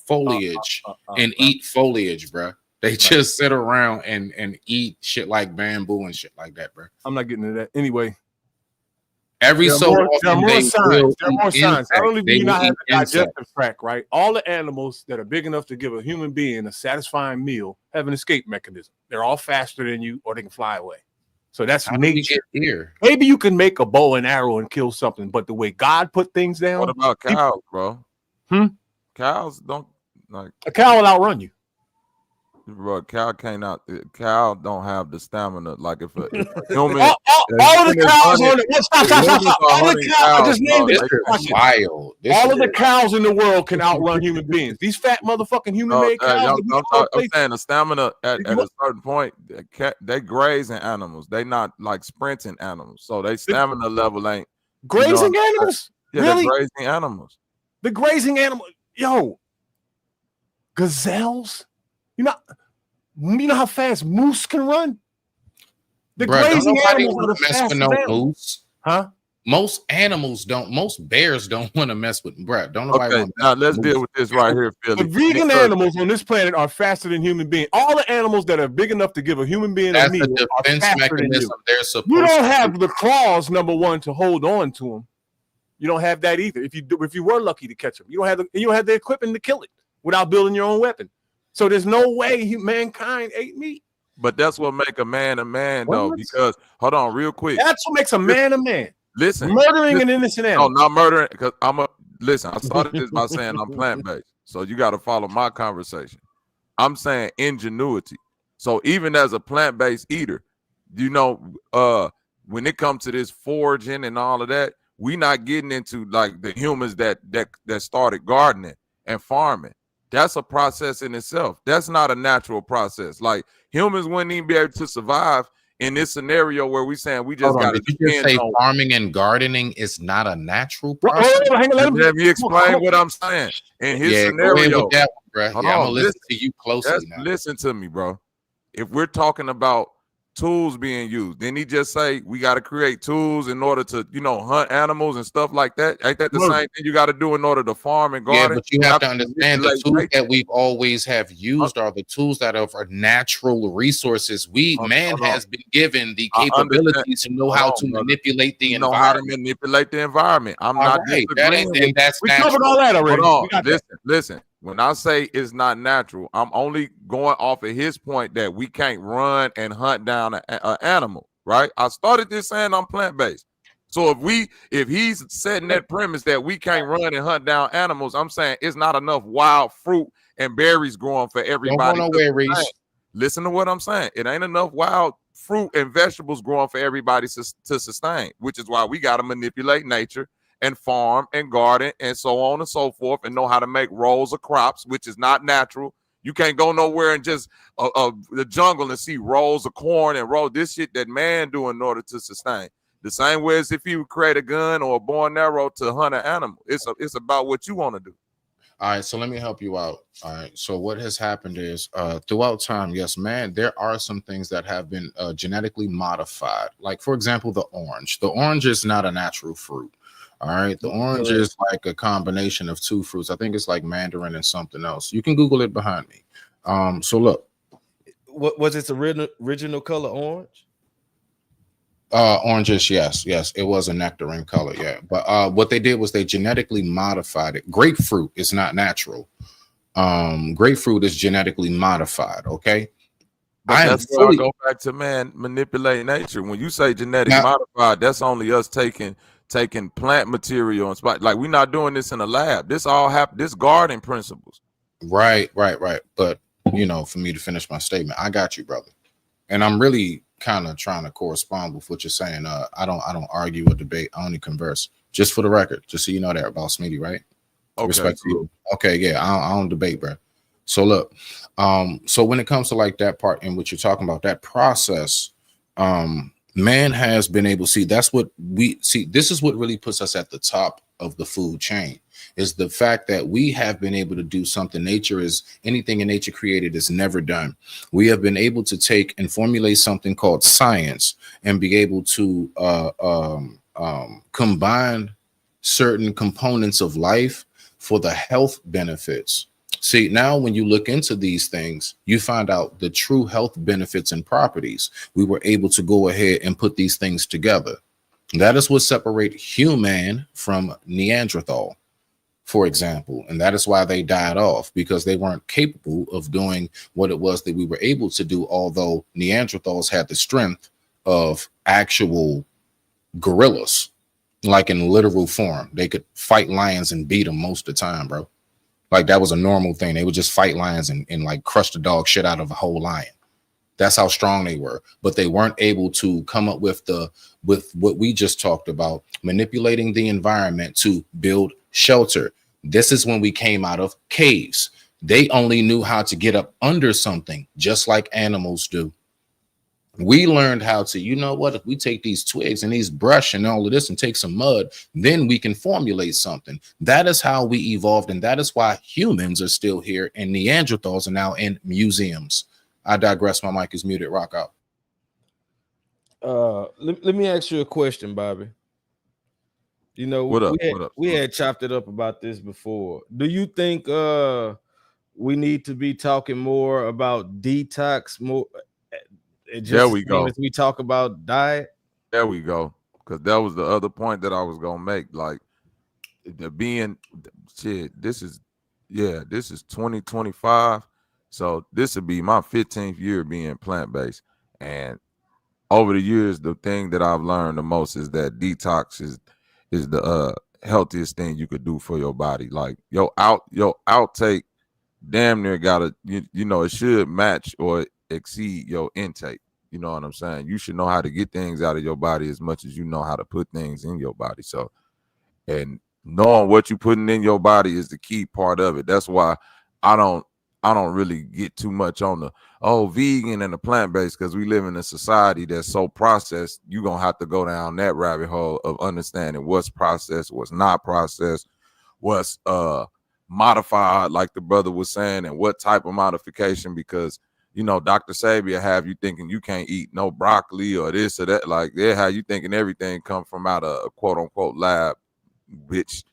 foliage and eat foliage, bro. They just sit around and eat shit like bamboo and shit like that, bro. I'm not getting into that anyway. Every so often, there are more signs. There are more signs. Not only do you not have a digestive insects. tract, right? All the animals that are big enough to give a human being a satisfying meal have an escape mechanism. They're all faster than you, or they can fly away. So that's nature. Here, maybe you can make a bow and arrow and kill something, but the way God put things down. What about cows, bro? Cows don't like. A cow will outrun you. Bro, cow don't have the stamina. Like if a human, all of the cows on the stop. All the cows, I just named it. Wild. All of the cows in the world can outrun human beings. These fat motherfucking human-made cows. I'm saying the stamina at a certain point, they grazing animals. They not like sprinting animals. So they stamina level ain't grazing animals. Yeah, really? They're grazing animals. The grazing animal, gazelles. You know how fast moose can run? The grazing animals are the fastest moose. Huh? Most animals don't. Most bears don't want to mess with. Bruh, don't nobody. Okay, now let's deal with this right here, Philly. The vegan animals on this planet are faster than human beings. All the animals that are big enough to give a human being a meal are faster than you. You don't have the claws, number one, to hold on to them. You don't have that either. If you were lucky to catch them, you don't have the equipment to kill it without building your own weapon. So there's no way mankind ate meat. But that's what make a man though. What? Because hold on, real quick. That's what makes a man a man. Listen, Murdering an innocent animal. No, not murdering. Because listen. I started this by saying I'm plant based, so you got to follow my conversation. I'm saying ingenuity. So even as a plant based eater, you know, when it comes to this foraging and all of that, we not getting into like the humans that started gardening and farming. That's a process in itself. That's not a natural process. Like humans wouldn't even be able to survive in this scenario where we saying we just got to. Did you just say farming and gardening is not a natural process? Let me explain what I'm saying. In his scenario, that one, bro. I'm gonna listen to you closely now. Listen to me, bro. If we're talking about tools being used, then he just say we got to create tools in order to, you know, hunt animals and stuff like that. Ain't that the same thing you got to do in order to farm and garden? Yeah, but you have to understand the tools that we've always have used are the tools that are for natural resources. Man has been given the capability to know how to manipulate the environment. Know how to manipulate the environment. I'm not disagreeing. We covered all that already. Hold on. Listen. When I say it's not natural, I'm only going off of his point that we can't run and hunt down an animal, right? I started this saying I'm plant-based. So if he's setting that premise that we can't run and hunt down animals, I'm saying it's not enough wild fruit and berries growing for everybody. Don't go nowhere, Reese. Listen to what I'm saying. It ain't enough wild fruit and vegetables growing for everybody to sustain, which is why we got to manipulate nature and farm and garden and so on and so forth, and know how to make rows of crops, which is not natural. You can't go nowhere and just the jungle and see rows of corn and row this shit that man do in order to sustain. The same way as if you create a gun or a bow and arrow to hunt an animal. It's about what you want to do. All right, so let me help you out. All right, so what has happened is throughout time, yes, man, there are some things that have been genetically modified. Like, for example, the orange. The orange is not a natural fruit. All right, the orange is like a combination of two fruits. I think it's like mandarin and something else. You can Google it behind me. So look, what was its original color? Orange. Oranges, yes, it was a nectarine color, yeah. But what they did was they genetically modified it. Grapefruit is not natural. Grapefruit is genetically modified. Okay, but that's where I go back to man manipulating nature. When you say genetic modified, that's only us taking plant material and spot. Like we're not doing this in a lab. This all happened. This garden principles. Right. But you know, for me to finish my statement, I got you, brother. And I'm really kind of trying to correspond with what you're saying. I don't argue or debate. I only converse. Just for the record, just so you know that about Smitty, right? Okay. Respect to you. Okay, yeah, I don't debate, bro. So look, so when it comes to like that part and what you're talking about, that process, man has been able to see. That's what we see. This is what really puts us at the top of the food chain, is the fact that we have been able to do something anything in nature created is never done. We have been able to take and formulate something called science and be able to combine certain components of life for the health benefits. See, now when you look into these things, you find out the true health benefits and properties. We were able to go ahead and put these things together. That is what separates human from Neanderthal, for example. And that is why they died off, because they weren't capable of doing what it was that we were able to do, although Neanderthals had the strength of actual gorillas, like in literal form. They could fight lions and beat them most of the time, bro. Like that was a normal thing. They would just fight lions and like crush the dog shit out of a whole lion. That's how strong they were. But they weren't able to come up with what we just talked about, manipulating the environment to build shelter. This is when we came out of caves. They only knew how to get up under something, just like animals do. We learned how to, you know what, if we take these twigs and these brush and all of this and take some mud, then we can formulate something. That is how we evolved. And that is why humans are still here and Neanderthals are now in museums. I digress. My mic is muted. Rock out. Let me ask you a question, Bobby. You know, we had chopped it up about this before. Do you think we need to be talking more about detox more? There we go. As we talk about diet. There we go. Because that was the other point that I was gonna make. Like the being shit. This is 2025. So this would be my 15th year being plant-based. And over the years, the thing that I've learned the most is that detox is the healthiest thing you could do for your body. Like your outtake damn near gotta you know, it should match or exceed your intake. You know what I'm saying? You should know how to get things out of your body as much as you know how to put things in your body. So, and knowing what you're putting in your body is the key part of it. That's why I don't really get too much on the vegan and the plant-based, because we live in a society that's so processed. You're gonna have to go down that rabbit hole of understanding what's processed, what's not processed, what's modified, like the brother was saying, and what type of modification, because you know, Dr. Sabia have you thinking you can't eat no broccoli or this or that. Like they have you thinking everything come from out of a quote unquote lab, which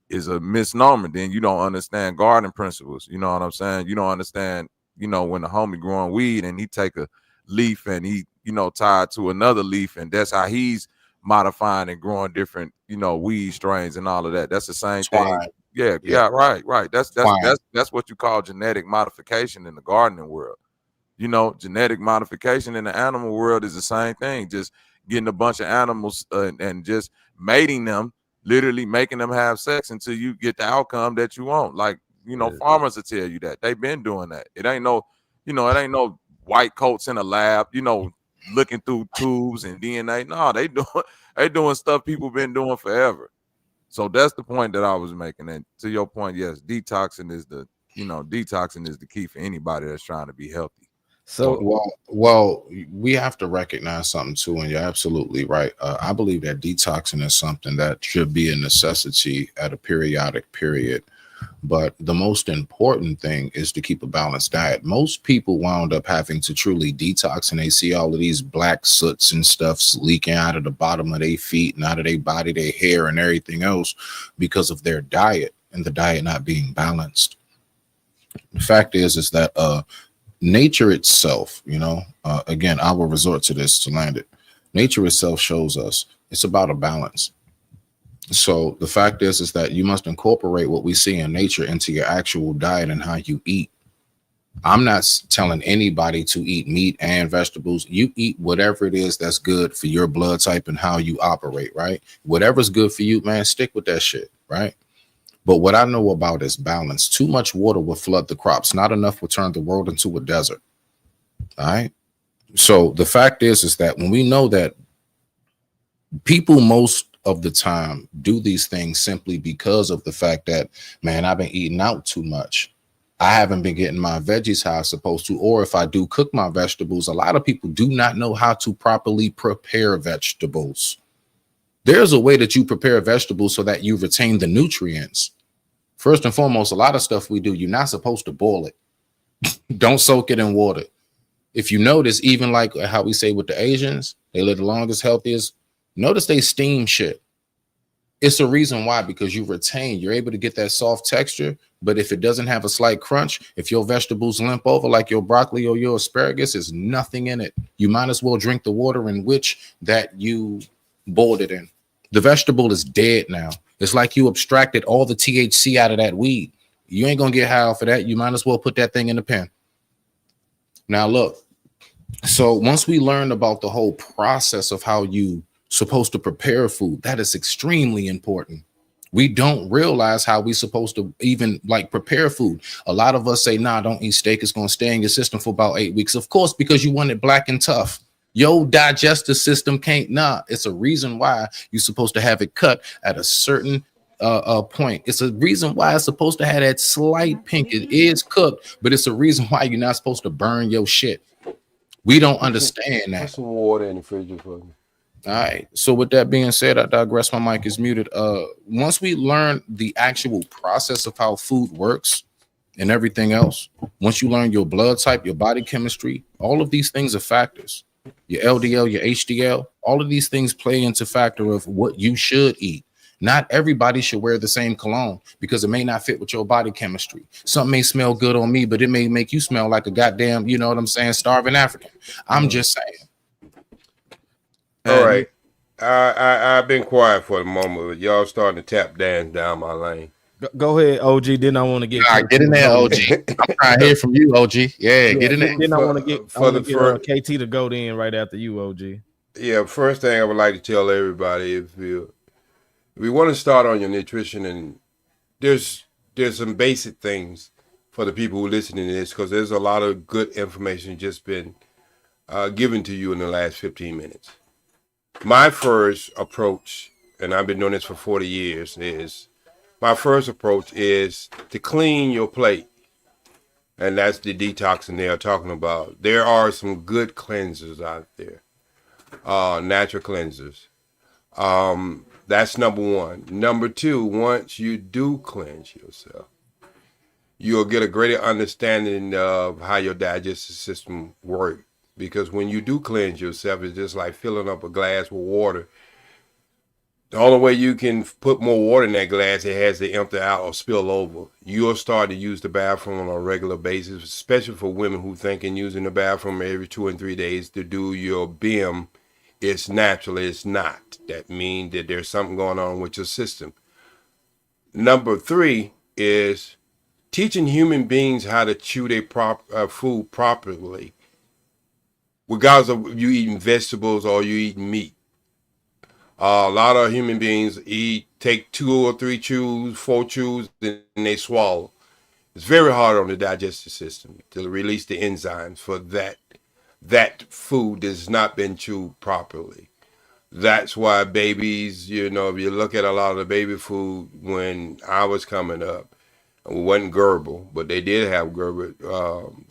is a misnomer. Then you don't understand garden principles. You know what I'm saying? You don't understand, you know, when the homie growing weed and he take a leaf and he, you know, tied to another leaf, and that's how he's modifying and growing different, you know, weed strains and all of that. That's the same thing. Yeah, right. That's what you call genetic modification in the gardening world. You know, genetic modification in the animal world is the same thing. Just getting a bunch of animals and just mating them, literally making them have sex until you get the outcome that you want. Like, you know, farmers will tell you that. They've been doing that. It ain't no, you know, it ain't no white coats in a lab, you know, looking through tubes and DNA. No, they doing stuff people been doing forever. So that's the point that I was making. And to your point, yes, detoxing is the key for anybody that's trying to be healthy. So well, we have to recognize something too, and you're absolutely right. I believe that detoxing is something that should be a necessity at a periodic period. But the most important thing is to keep a balanced diet. Most people wound up having to truly detox, and they see all of these black soots and stuff leaking out of the bottom of their feet and out of their body, their hair and everything else because of their diet, and the diet not being balanced. The fact is that nature itself, you know, again, I will resort to this to land it. Nature itself shows us it's about a balance. So the fact is that you must incorporate what we see in nature into your actual diet and how you eat. I'm not telling anybody to eat meat and vegetables. You eat whatever it is that's good for your blood type and how you operate, right? Whatever's good for you, man, stick with that shit, right? But what I know about is balance. Too much water will flood the crops. Not enough will turn the world into a desert. All right. So the fact is that when we know that people most of the time do these things simply because of the fact that, man, I've been eating out too much. I haven't been getting my veggies how I'm supposed to. Or if I do cook my vegetables, a lot of people do not know how to properly prepare vegetables. There's a way that you prepare vegetables so that you retain the nutrients. First and foremost, a lot of stuff we do, you're not supposed to boil it. Don't soak it in water. If you notice, even like how we say with the Asians, they live the longest, healthiest. Notice they steam shit. It's a reason why, because you're able to get that soft texture. But if it doesn't have a slight crunch, if your vegetables limp over like your broccoli or your asparagus, there's nothing in it. You might as well drink the water in which that you boiled it in. The vegetable is dead now. It's like you abstracted all the THC out of that weed. You ain't gonna get high off of that. You might as well put that thing in the pen. Now look, so once we learned about the whole process of how you supposed to prepare food, that is extremely important. We don't realize how we supposed to even like prepare food. A lot of us say, nah, don't eat steak. It's going to stay in your system for about 8 weeks. Of course, because you want it black and tough. Your digestive system can't, it's a reason why you're supposed to have it cut at a certain point. It's a reason why it's supposed to have that slight pink. It is cooked, but it's a reason why you're not supposed to burn your shit. We don't understand that. Put some water in the fridge for me. All right. So with that being said, I digress. My mic is muted. Once we learn the actual process of how food works and everything else, once you learn your blood type, your body chemistry, all of these things are factors. Your LDL, your HDL, all of these things play into factor of what you should eat. Not everybody should wear the same cologne because it may not fit with your body chemistry. Something may smell good on me, but it may make you smell like a goddamn, you know what I'm saying, starving African. I'm just saying. All right. I've been quiet for the moment, but y'all starting to tap dance down my lane. Go ahead, OG. Then I want to get All right, get in there, OG. I'm trying to hear from you, OG. Yeah, get in there. Then I want to get first, KT to go in right after you, OG. yeah, first thing I would like to tell everybody, if we want to start on your nutrition, and there's some basic things for the people who listening to this, because there's a lot of good information just been given to you in the last 15 minutes. My first approach, and I've been doing this for 40 years, is to clean your plate. And that's the detoxing they are talking about. There are some good cleansers out there, natural cleansers. That's number one. Number two, once you do cleanse yourself, you'll get a greater understanding of how your digestive system works. Because when you do cleanse yourself, it's just like filling up a glass with water. The only way you can put more water in that glass, it has to empty out or spill over. You'll start to use the bathroom on a regular basis, especially for women who think in using the bathroom every 2 and 3 days to do your BIM. It's natural, it's not. That means that there's something going on with your system. Number three is teaching human beings how to chew their food properly, regardless of you eating vegetables or you eating meat. A lot of human beings take 2 or 3 chews, 4 chews, and they swallow. It's very hard on the digestive system to release the enzymes for that food that's not been chewed properly. That's why babies, if you look at a lot of the baby food when I was coming up, it wasn't Gerber, but they did have Gerber.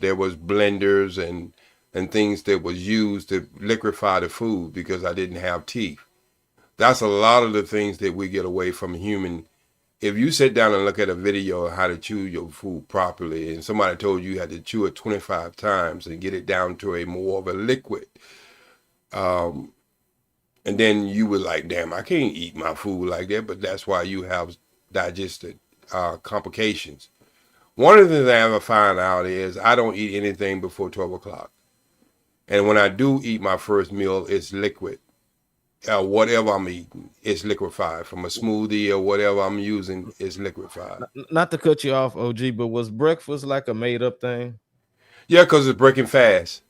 There was blenders and things that was used to liquefy the food because I didn't have teeth. That's a lot of the things that we get away from human. If you sit down and look at a video of how to chew your food properly, and somebody told you had to chew it 25 times and get it down to a more of a liquid, and then you were like, damn, I can't eat my food like that, but that's why you have digestive complications. One of the things I ever find out is I don't eat anything before 12 o'clock. And when I do eat my first meal, it's liquid. Whatever I'm eating, it's liquefied. From a smoothie or whatever I'm using, it's liquefied. Not to cut you off, OG, but was breakfast like a made up thing? Yeah, because it's breaking fast.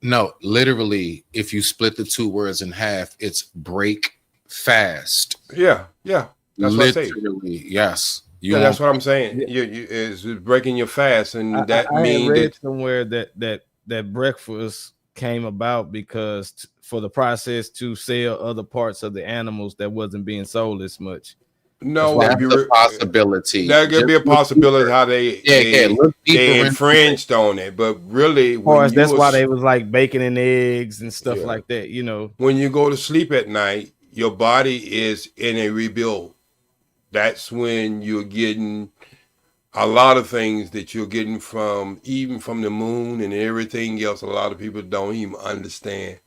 No, literally, if you split the 2 words in half, it's break fast. Yeah. That's literally, what I say. yes. That's what I'm saying. It's breaking your fast, and that means I read somewhere that breakfast came about because for the process to sell other parts of the animals that wasn't being sold as much. No, that's a possibility. That could be a possibility how they infringed on it, but really, that's why they was like bacon and eggs and stuff like that. When you go to sleep at night, your body is in a rebuild. That's when you're getting a lot of things that you're getting even from the moon and everything else. A lot of people don't even understand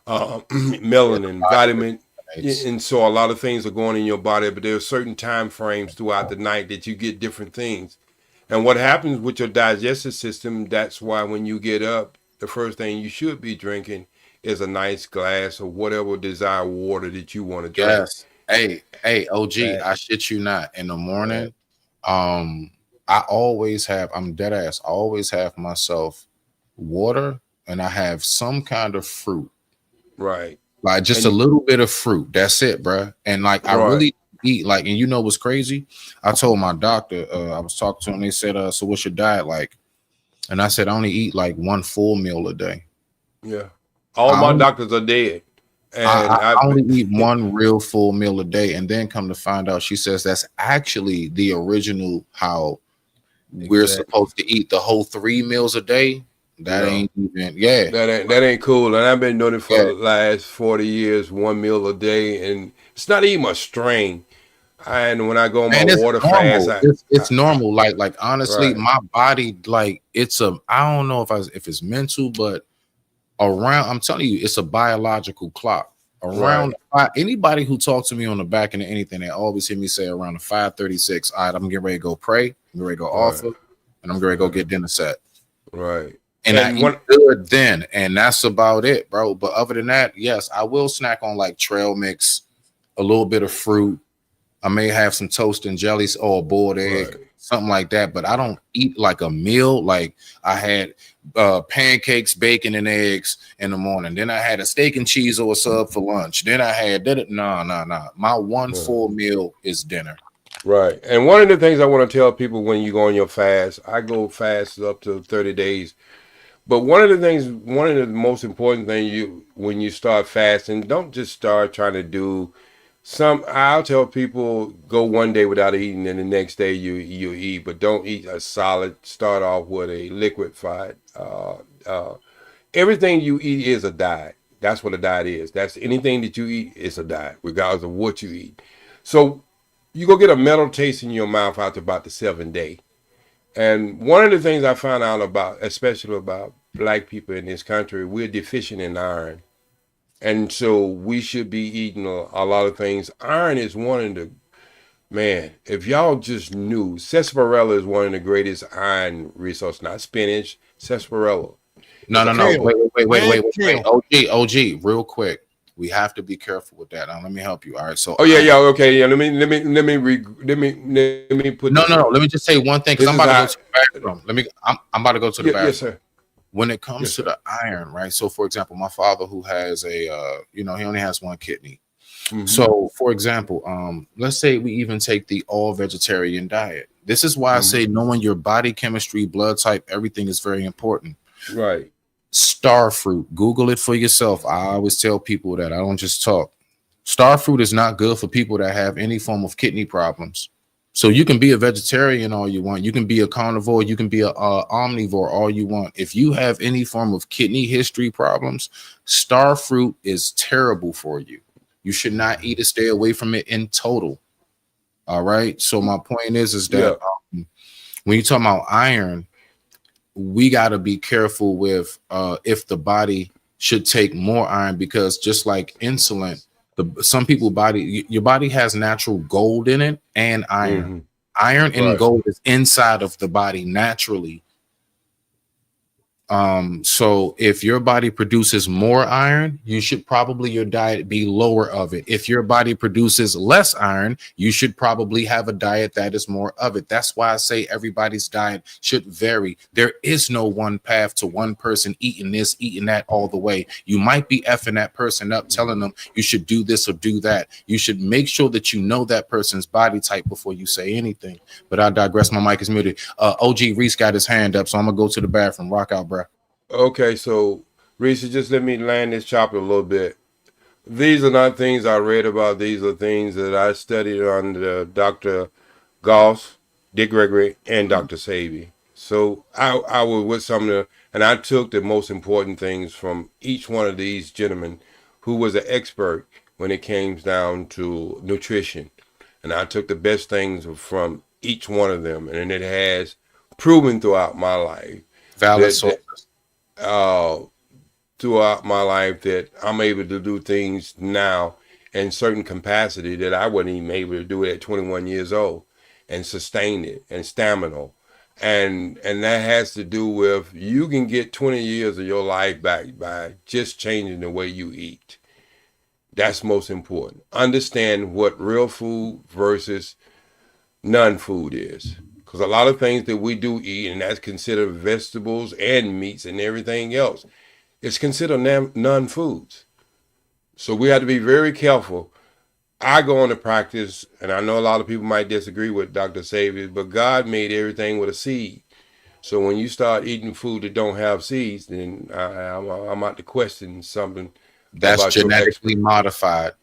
melanin, vitamin, and so a lot of things are going in your body. But there are certain time frames throughout the night that you get different things. And what happens with your digestive system? That's why when you get up, the first thing you should be drinking is a nice glass of whatever desired water that you want to drink. Yes. Hey, OG, I shit you not. In the morning, I always have, I'm dead ass, I always have myself water and I have some kind of fruit. Right. Like just a little bit of fruit. That's it, bro. And like I really eat like, and you know what's crazy? I told my doctor, I was talking to him, they said, so what's your diet like? And I said, I only eat like 1 full meal a day. Yeah. All my doctors are dead. And I only eat 1 real full meal a day. And then come to find out, she says that's actually the original how we're supposed to eat the whole 3 meals a day. That ain't even, that ain't cool. And I've been doing it for the last 40 years, 1 meal a day. And it's not even a strain. And when I go on my water fast, it's normal. Like honestly, my body, like I don't know if it's mental, but around, I'm telling you, it's a biological clock. Around anybody who talks to me on the back end of anything, they always hear me say around the 5:36. All right, I'm getting ready to go pray, I'm getting ready to go offer, and I'm getting ready to go get dinner set. Right. And I eat good then, and that's about it, bro. But other than that, yes, I will snack on like trail mix, a little bit of fruit, I may have some toast and jellies or a boiled egg, something like that. But I don't eat like a meal. Like I had pancakes, bacon, and eggs in the morning. Then I had a steak and cheese or a sub for lunch. Then I had no. My one full meal is dinner. Right. And one of the things I want to tell people when you go on your fast, I go fast up to 30 days. But one of the most important things when you start fasting, don't just start trying to do I'll tell people go one day without eating and the next day you eat, but don't eat a solid. Start off with a liquefied. Everything you eat is a diet. That's what a diet is. That's anything that you eat is a diet, regardless of what you eat. So you go get a metal taste in your mouth after about the 7th day. And one of the things I found out about, especially about black people in this country, we're deficient in iron. And so we should be eating a lot of things. Iron is one of the, man, if y'all just knew, sarsaparilla is one of the greatest iron resources, not spinach, sarsaparilla. No. Wait. OG, real quick. We have to be careful with that. Now, let me help you. All right. So okay. Yeah. Let me put No. Let me just say one thing because I'm about to go to the bathroom. I'm about to go to the bathroom. Yes, sir. When it comes to the iron, right? So, for example, my father, who has he only has one kidney. Mm-hmm. So, for example, let's say we even take the all vegetarian diet. This is why I say knowing your body chemistry, blood type, everything is very important. Right. Star fruit. Google it for yourself. I always tell people that I don't just talk. Star fruit is not good for people that have any form of kidney problems. So you can be a vegetarian all you want. You can be a carnivore. You can be a omnivore all you want. If you have any form of kidney history problems, star fruit is terrible for you. You should not eat it. Stay away from it in total. All right. So my point is that when you talk about iron, we got to be careful with if the body should take more iron, because just like insulin, some people your body has natural gold in it and iron. Iron and gold is inside of the body naturally. So if your body produces more iron, you should probably your diet be lower of it. If your body produces less iron, you should probably have a diet that is more of it. That's why I say everybody's diet should vary. There is no one path to one person eating this, eating that all the way. You might be effing that person up, telling them you should do this or do that. You should make sure that you know that person's body type before you say anything. But I digress. My mic is muted. OG Reese got his hand up, so I'm gonna go to the bathroom. Rock out, bro. Okay, so Reese, just let me land this chopper a little bit. These are not things I read about. These are things that I studied under Dr. Goss, Dick Gregory, and Dr. Savy. So I was with some of the, and I took the most important things from each one of these gentlemen who was an expert when it came down to nutrition. And I took the best things from each one of them. And it has proven throughout my life. Valid sources. Throughout my life that I'm able to do things now in certain capacity that I wasn't even able to do it at 21 years old, and sustain it and stamina. And that has to do with you can get 20 years of your life back by just changing the way you eat. That's most important. Understand what real food versus non-food is. Because a lot of things that we do eat, and that's considered vegetables and meats and everything else, it's considered non-foods. So we have to be very careful. I go into practice, and I know a lot of people might disagree with Dr. Saviour, but God made everything with a seed. So when you start eating food that don't have seeds, then I'm out to question something. That's genetically modified.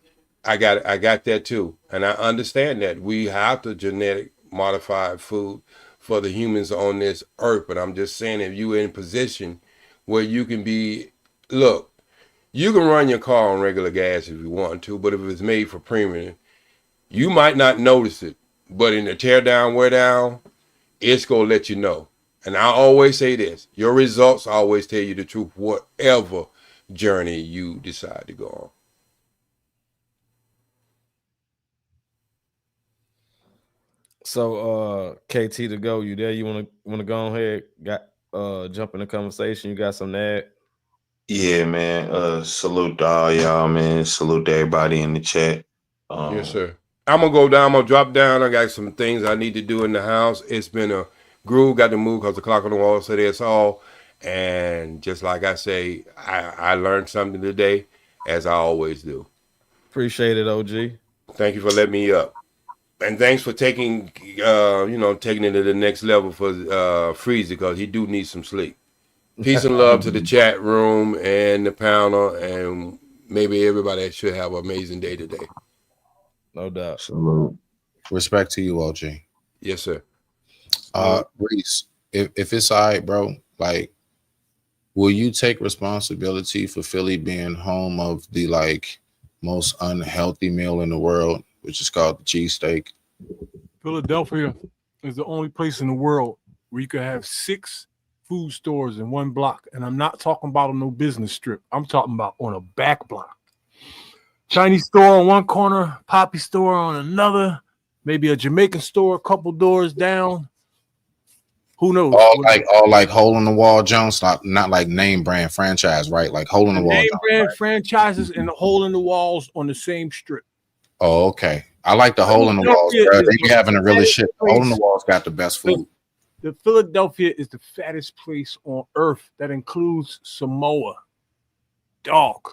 I got that too. And I understand that we have to genetic modify food for the humans on this earth. But I'm just saying, if you're in a position where you can be, look, you can run your car on regular gas if you want to, but if it's made for premium, you might not notice it. But in the tear down, wear down, it's going to let you know. And I always say this, your results always tell you the truth, whatever journey you decide to go on. So KT to go, you there? You wanna go ahead? Jump in the conversation. You got something to add? Yeah, man. Salute to all y'all, man. Salute to everybody in the chat. Yes, sir. I'm gonna go down. I'm gonna drop down. I got some things I need to do in the house. It's been a groove. Got to move because the clock on the wall said it's all. And just like I say, I learned something today, as I always do. Appreciate it, OG. Thank you for letting me up, and thanks for taking taking it to the next level for Freezy, because he do need some sleep. Peace and love to the chat room and the panel, and maybe everybody should have an amazing day today. No doubt. Salute. Respect to you, OG. Yes, sir. Reese, if it's all right, bro, like, will you take responsibility for Philly being home of the most unhealthy meal in the world, which is called the cheesesteak? Philadelphia is the only place in the world where you can have 6 food stores in one block. And I'm not talking about on no business strip. I'm talking about on a back block. Chinese store on one corner, Poppy store on another, maybe a Jamaican store a couple doors down. Who knows? All like hole in the wall Jones, not like name brand franchise, right? Like hole in the wall. Name Jones, brand right? franchises and the hole in the walls on the same strip. Oh, okay. I like the hole in the walls, bro. They be having the realest shit. The hole in the walls got the best food. The Philadelphia is the fattest place on earth. That includes Samoa. Dog.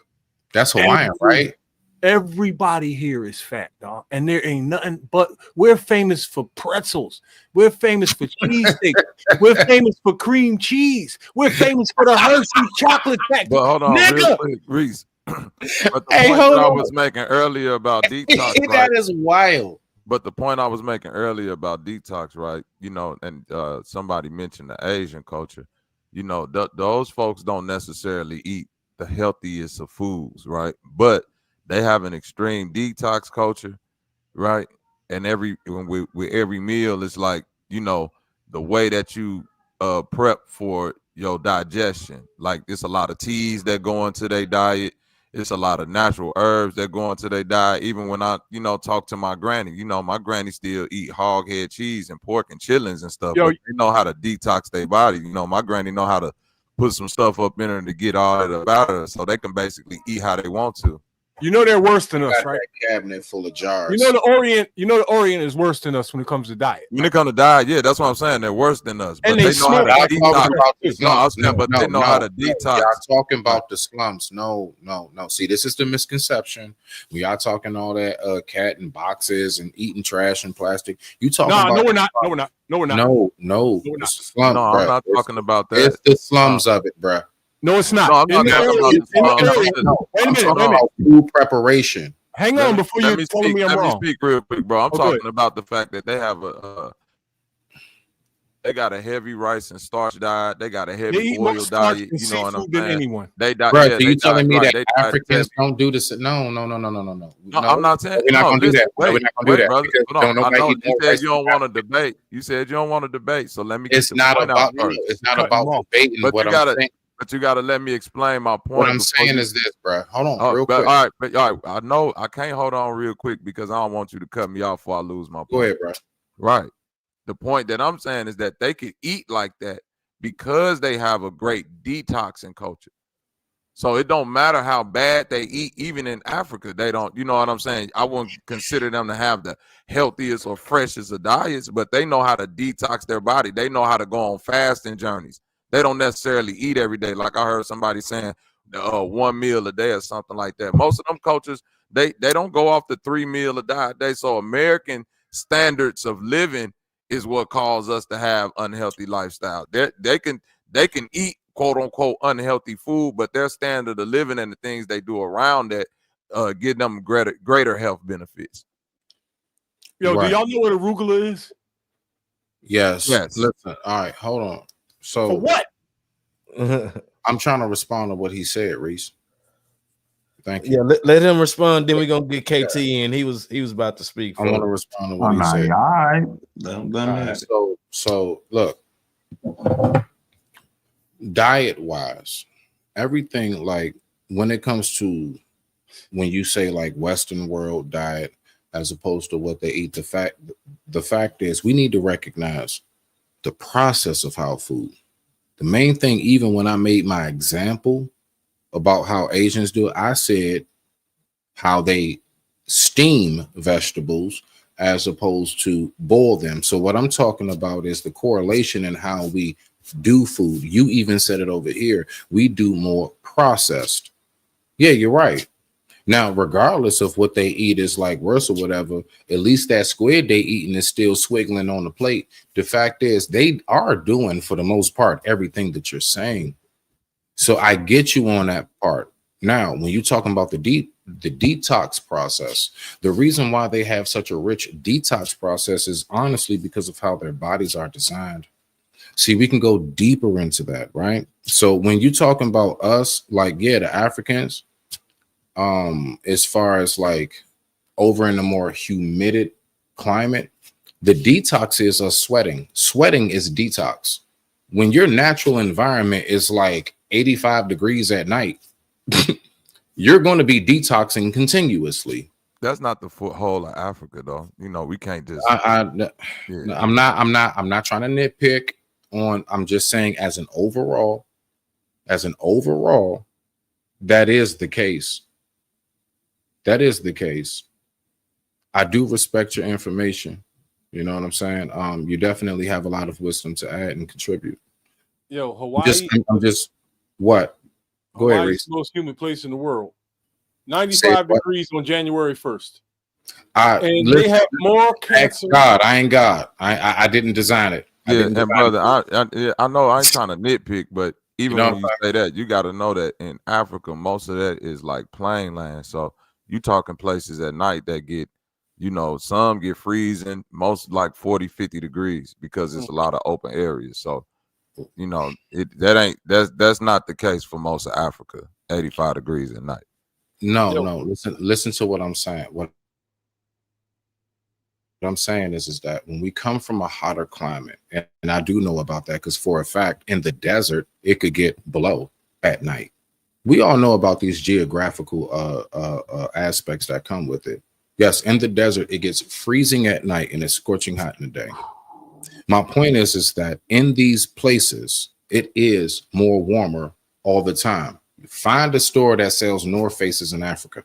That's Hawaiian, right? Everybody here is fat, dog. And there ain't nothing but we're famous for pretzels. We're famous for cheesesteak. We're famous for cream cheese. We're famous for the Hershey chocolate factory. But hold on, real quick, Reese. But the point that I was making earlier about detox, right? That is wild. But the point I was making earlier about detox, right? And somebody mentioned the Asian culture. Those folks don't necessarily eat the healthiest of foods, right? But they have an extreme detox culture, right? And with every meal, it's like, the way that you prep for your digestion. Like, it's a lot of teas that go into their diet. It's a lot of natural herbs that go into their diet. Even when I, talk to my granny, my granny still eat hog head cheese and pork and chillings and stuff. But they know how to detox their body. My granny know how to put some stuff up in her to get all that about her, so they can basically eat how they want to. They're worse than us, right? Cabinet full of jars. The Orient is worse than us when it comes to diet. When it comes to diet, yeah, that's what I'm saying. They're worse than us. But And they know how to detox. But they know how to detox. Y'all talking about the slums. No. See, this is the misconception. We are talking all that cat in boxes and eating trash and plastic. You talking about No, we're not. No, it's the slums, No, bruh. I'm not talking about that. It's the slums of it, bruh. No, it's not. No, I'm not talking about the slums. Wait a minute. About food preparation. Hang on before you tell me I'm wrong. wrong. Let me speak real quick, bro. I'm Oh, talking about the fact that they have they got a heavy rice and starch diet. They got a heavy oil diet. You know what I'm saying? Anyone. They diet. Bro, Yeah, so you telling me that they Africans don't do this? No. No, I'm not saying. We're not gonna do that. Wait, we're not gonna do that. brother. Because Hold on. don't I nobody know eat you more said rice you don't than want to debate. You said you don't want to debate. So let me get It's the not point about out first. it's not about debating. But What you I'm gotta, saying, but you gotta let me explain my point. what I'm saying is this, bro. Hold on, real quick. All right. I know I can't hold on real quick because I don't want you to cut me off before I lose my point. Go ahead, bro. Right. The point that I'm saying is that they could eat like that because they have a great detoxing culture. So it don't matter how bad they eat, even in Africa, they don't, you know what I'm saying? I wouldn't consider them to have the healthiest or freshest of diets, but they know how to detox their body. They know how to go on fasting journeys. They don't necessarily eat every day. Like I heard somebody saying 1 meal a day or something like that. Most of them cultures, they don't go off the 3 meal a day. So American standards of living is what causes us to have unhealthy lifestyle. They can eat quote unquote unhealthy food, but their standard of living and the things they do around that give them greater health benefits. Yo, Right. do y'all know what arugula is? Yes. Listen. All right. Hold on. So For what? I'm trying to respond to what he said, Reese. Thank you. Yeah, let him respond. Then we're gonna get KT in. He was about to speak. I want to respond to what he said. All right. All right. So look, diet wise, everything, like when it comes to when you say like Western world diet as opposed to what they eat, the fact is we need to recognize the process of how food. The main thing, even when I made my example about how Asians do it, I said how they steam vegetables as opposed to boil them. So what I'm talking about is the correlation in how we do food. You even said it over here. We do more processed. Yeah, you're right. Now, regardless of what they eat is like worse or whatever, at least that squid they eating is still swiggling on the plate. The fact is they are doing, for the most part, everything that you're saying. So I get you on that part. Now, when you're talking about the detox process, the reason why they have such a rich detox process is honestly because of how their bodies are designed. See, we can go deeper into that, right? So when you're talking about us, like, yeah, the Africans, as far as like over in a more humid climate, the detox is us sweating. Sweating is detox. When your natural environment is like 85 degrees at night, you're going to be detoxing continuously. That's not the whole of Africa, though. You know, we can't just. I'm not trying to nitpick on. I'm just saying, as an overall, that is the case. That is the case. I do respect your information. You know what I'm saying? You definitely have a lot of wisdom to add and contribute. Yo, Hawaii. I'm just what? Go ahead, Hawaii's Reese. the most humid place in the world. 95 degrees on January 1st. And they have more cancer. God, I ain't God. I didn't design it. And brother, I know I ain't trying to nitpick, but even when you say that, you got to know that in Africa, most of that is like plain land. So you talking places at night that get, you know, some get freezing, most like 40, 50 degrees because it's a lot of open areas. So, you know, that's not the case for most of Africa, 85 degrees at night. No, listen to what I'm saying. What I'm saying is that when we come from a hotter climate, and I do know about that because for a fact in the desert, it could get below at night. We all know about these geographical aspects that come with it. Yes, in the desert, it gets freezing at night and it's scorching hot in the day. My point is that in these places, it is more warmer all the time. Find a store that sells North Faces in Africa.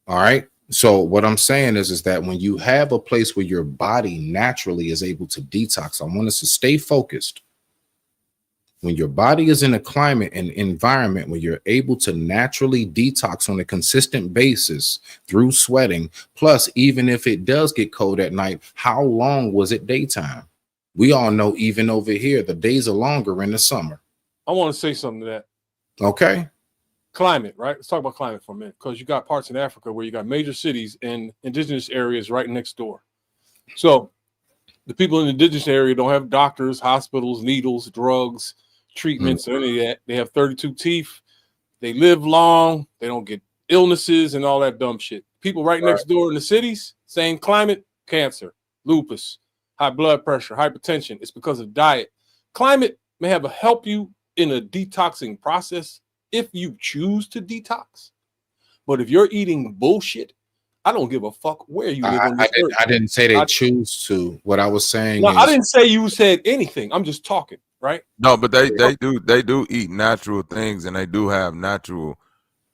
All right. So what I'm saying is that when you have a place where your body naturally is able to detox, I want us to stay focused. When your body is in a climate and environment where you're able to naturally detox on a consistent basis through sweating, plus even if it does get cold at night, how long was it daytime? We all know even over here, the days are longer in the summer. I want to say something to that. Okay. Climate, right? Let's talk about climate for a minute, because you got parts in Africa where you got major cities and indigenous areas right next door. So the people in the indigenous area don't have doctors, hospitals, needles, drugs, treatments, or any of that. They have 32 teeth. They live long. They don't get illnesses and all that dumb shit. People right next door in the cities, same climate, cancer, lupus, high blood pressure, hypertension. It's because of diet. Climate may have help you in a detoxing process if you choose to detox. But if you're eating bullshit, I don't give a fuck where you live on this earth. I didn't say they choose to. What I was saying is, I didn't say you said anything. I'm just talking, right? No, but they do eat natural things, and they do have natural,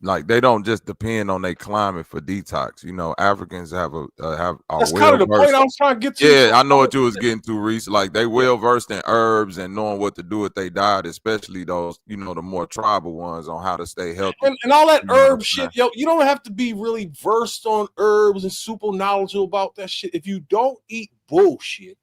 like they don't just depend on their climate for detox. You know, Africans have That's kind of the point I was trying to get to. Yeah, I know what you was getting to, Reese. Like they well versed in herbs and knowing what to do with their diet, especially those, you know, the more tribal ones on how to stay healthy. And all that herb shit, yo, you don't have to be really versed on herbs and super knowledgeable about that shit. If you don't eat bullshit,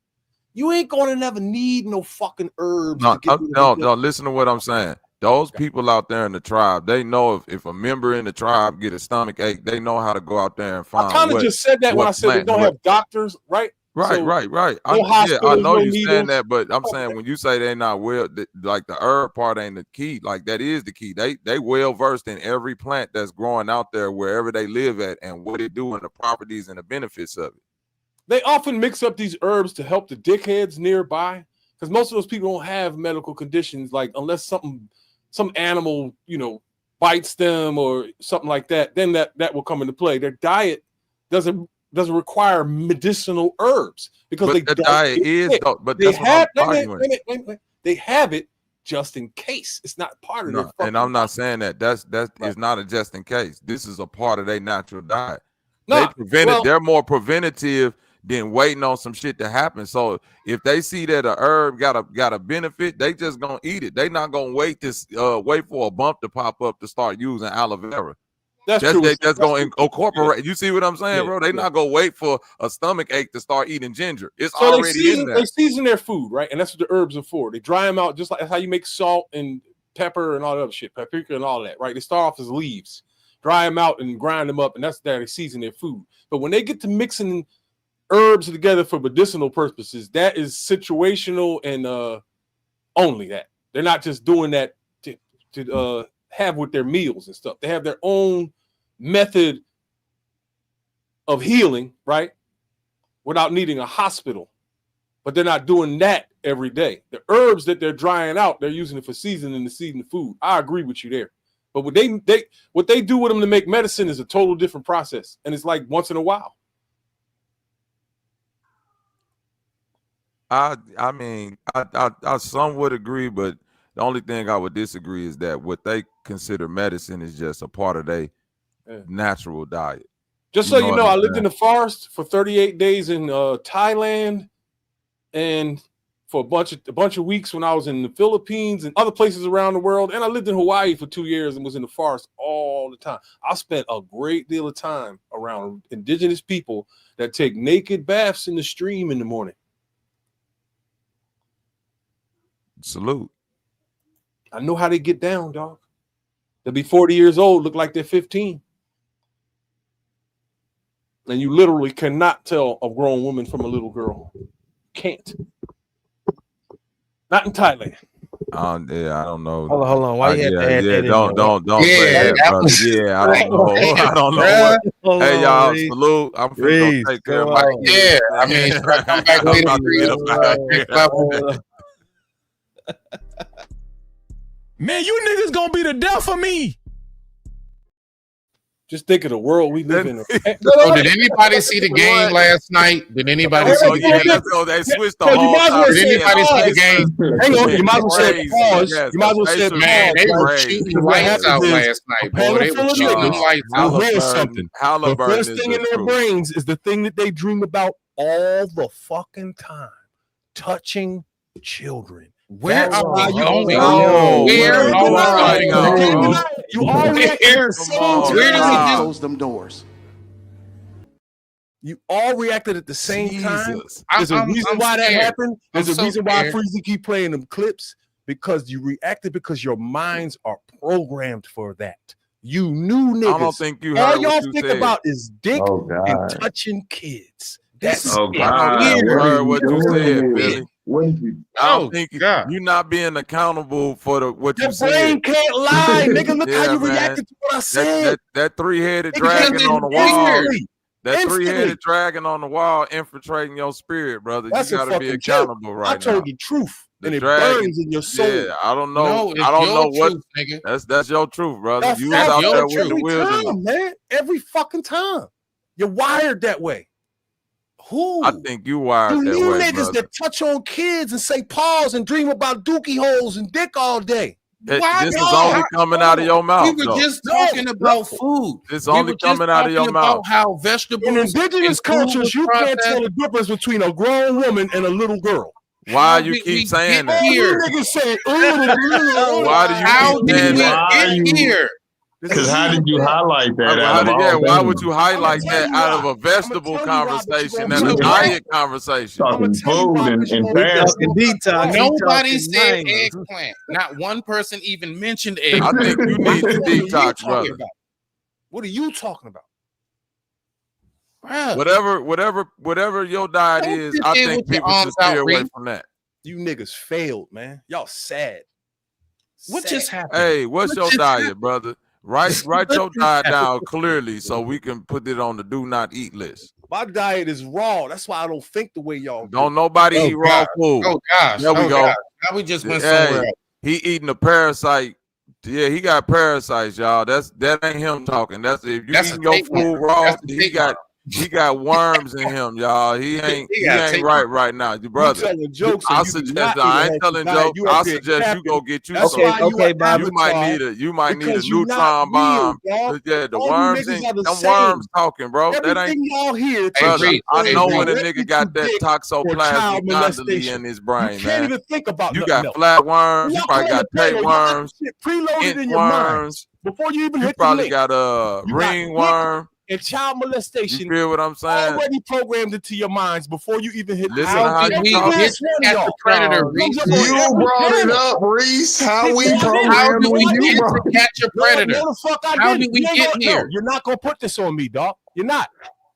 you ain't gonna never need no fucking herbs. No, listen to what I'm saying. Those people out there in the tribe, they know if a member in the tribe get a stomach ache, they know how to go out there and find. I kind of just said that when I said they don't have doctors, right? Right. No I know you needles. saying that, but I'm saying when you say they're not well, like the herb part ain't the key. Like that is the key. They well versed in every plant that's growing out there wherever they live at and what it do and the properties and the benefits of it. They often mix up these herbs to help the dickheads nearby, because most of those people don't have medical conditions, like unless some animal, you know, bites them or something like that, then that will come into play. Their diet doesn't require medicinal herbs because the diet is, but they have they have it just in case. It's not part of and I'm not saying that that's is not a just in case. This is a part of their natural diet. They prevented. They're more preventative than waiting on some shit to happen. So if they see that a herb got a benefit, they just gonna eat it. They not gonna wait for a bump to pop up to start using aloe vera. That's true. They just gonna incorporate. You see what I'm saying, bro? They not gonna wait for a stomach ache to start eating ginger. It's So already in there. They season their food, right? And that's what the herbs are for. They dry them out just like that's how you make salt and pepper and all that other shit, paprika and all that, right? They start off as leaves, dry them out and grind them up, and that's how they season their food. But when they get to mixing herbs together for medicinal purposes, that is situational and only that. They're not just doing that to have with their meals and stuff. They have their own method of healing, right? Without needing a hospital. But they're not doing that every day. The herbs that they're drying out, they're using it for seasoning to season the food. I agree with you there. But what they do with them to make medicine is a total different process. And it's like once in a while. I mean, I some would agree, but the only thing I would disagree is that what they consider medicine is just a part of their natural diet. Just so you know, I lived in the forest for 38 days in Thailand, and for a bunch of weeks when I was in the Philippines and other places around the world, and I lived in Hawaii for 2 years and was in the forest all the time. I spent a great deal of time around indigenous people that take naked baths in the stream in the morning. Salute. I know how they get down, dog. They'll be 40 years old, look like they're 15. And you literally cannot tell a grown woman from a little girl. Can't. Not in Thailand. Yeah, I don't know. Hold on. Why you have to add that in? Don't say that, brother. Yeah, I don't know. I don't know what. Hey, y'all, salute. I'm finna go take care of my Yeah, I mean, come back later. Man, you niggas gonna be the death of me. Just think of the world we live in. So did anybody see the game last night? Did anybody see the game? They switched the whole time. Did anybody see the game? Hang on, you might as well say pause. You might as well say man, they were shooting lights out last night, boy. They were shooting lights out. Here's something. The first thing in their brains is the thing that they dream about all the fucking time: touching children. Where are you going? Where are you going? You already where do we close them doors? You all reacted at the same time. There's a reason why that happened. There's a reason why Freezy keep playing them clips, because you reacted because your minds are programmed for that. You knew niggas. I don't think you heard all y'all what you think said. about is dick and touching kids. That's I don't heard what you said, Billy. I don't think you're not being accountable for what you said. Your brain can't lie, nigga. Look how you reacted to what I said. That three-headed dragon on the wall. That three-headed dragon on the wall infiltrating your spirit, brother. That's you gotta be accountable right now. I told you truth. The and it dragon, burns in your soul. Yeah, I don't know. I don't know what. Nigga. That's your truth, brother. That's You was out there with the every wilderness. time, man. Every fucking time. You're wired that way. Who? I think you wired You that new way, niggas brother. that touch on kids and say pause and dream about dookie holes and dick all day. This is only coming out of your mouth. We were just talking about food. It's only coming out of your mouth. How vegetables In indigenous cultures, you can't tell the difference between a grown woman and a little girl. Why you keep saying that? You niggas say, Why do you How keep did saying we that? get here? Because how did you highlight that? Why would you highlight that out of a vegetable conversation and a diet conversation? Talking food and fasting. Nobody said eggplant. Not one person even mentioned I eggplant. think you need to detox, brother. What are you talking about? Whatever your diet Don't is, sit I there think with your people should arms stay out, away Reed. from that. You niggas failed, man. Y'all sad. What just happened? Hey, what's What your just diet, happened? brother? Write What your just diet happened? down clearly so we can put it on the do not eat list. My diet is raw. That's why I don't think the way y'all do. Don't nobody eat raw food. Oh gosh. There we Oh, go. gosh. Now we just went somewhere else. He eating a parasite. Yeah, he got parasites, y'all. That ain't him talking. That's if you That's eating a your tapeworm. food raw, That's a he got He got worms in him, y'all. He ain't right now, brother. You telling jokes. I suggest I ain't telling jokes. I suggest you go get you some. You might need a neutron bomb. Yeah, the worms in them worms talking, bro. That ain't y'all here. Brother, I know when a nigga got that toxoplasmic gondoli in his brain, you man. Can't even think about you got flat worms. You probably got tapeworms, preloaded in your worms. mind before you even you hit probably the got a ringworm. And child molestation. You feel what I'm saying? Already programmed into your minds before you even hit. Listen to how you talk. Get at the predator, Reese? You brought it up, Reese. How we programmed when you brought catch a predator? No, the fuck I How didn't. did we get here? No, you're not gonna put this on me, dog. You're not.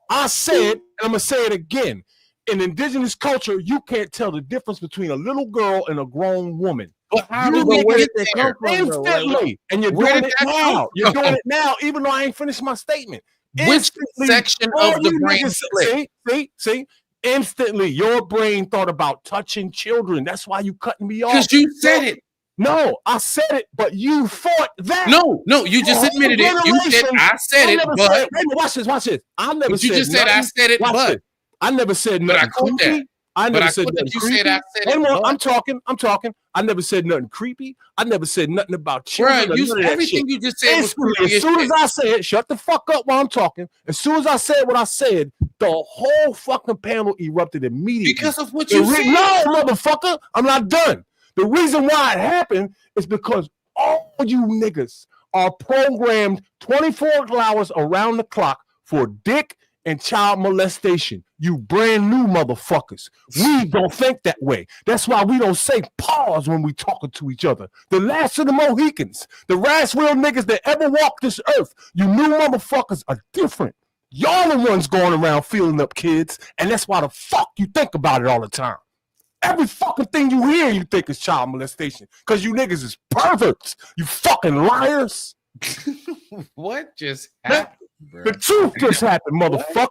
I said, and I'm gonna say it again. In indigenous culture, you can't tell the difference between a little girl and a grown woman. But how did we get there? Instantly, and you're doing it now. You're doing it now, even though I ain't finished my statement. Which section of the brain split? See, instantly, your brain thought about touching children. That's why you cutting me off. Because you said it. No, I said it, but you fought that. No, you just admitted it. You said I said it, but wait, watch this. I never said. You just said I said it, but I never said nothing. But I caught that. I never said that you creepy. said I said it. I'm talking. I never said nothing creepy. I never said nothing about children. Bruh, everything you just said was creepy. As soon as I said, shut the fuck up while I'm talking. As soon as I said what I said, the whole fucking panel erupted immediately. Because of what you said. No, motherfucker, I'm not done. The reason why it happened is because all you niggas are programmed 24 hours around the clock for dick and child molestation. You brand new motherfuckers. We don't think that way. That's why we don't say pause when we talking to each other. The last of the Mohicans, the last real niggas that ever walked this earth, you new motherfuckers are different. Y'all the ones going around feeling up kids, and that's why the fuck you think about it all the time. Every fucking thing you hear, you think is child molestation, because you niggas is perverts. You fucking liars. What just happened? Bro. The truth just happened, motherfucker.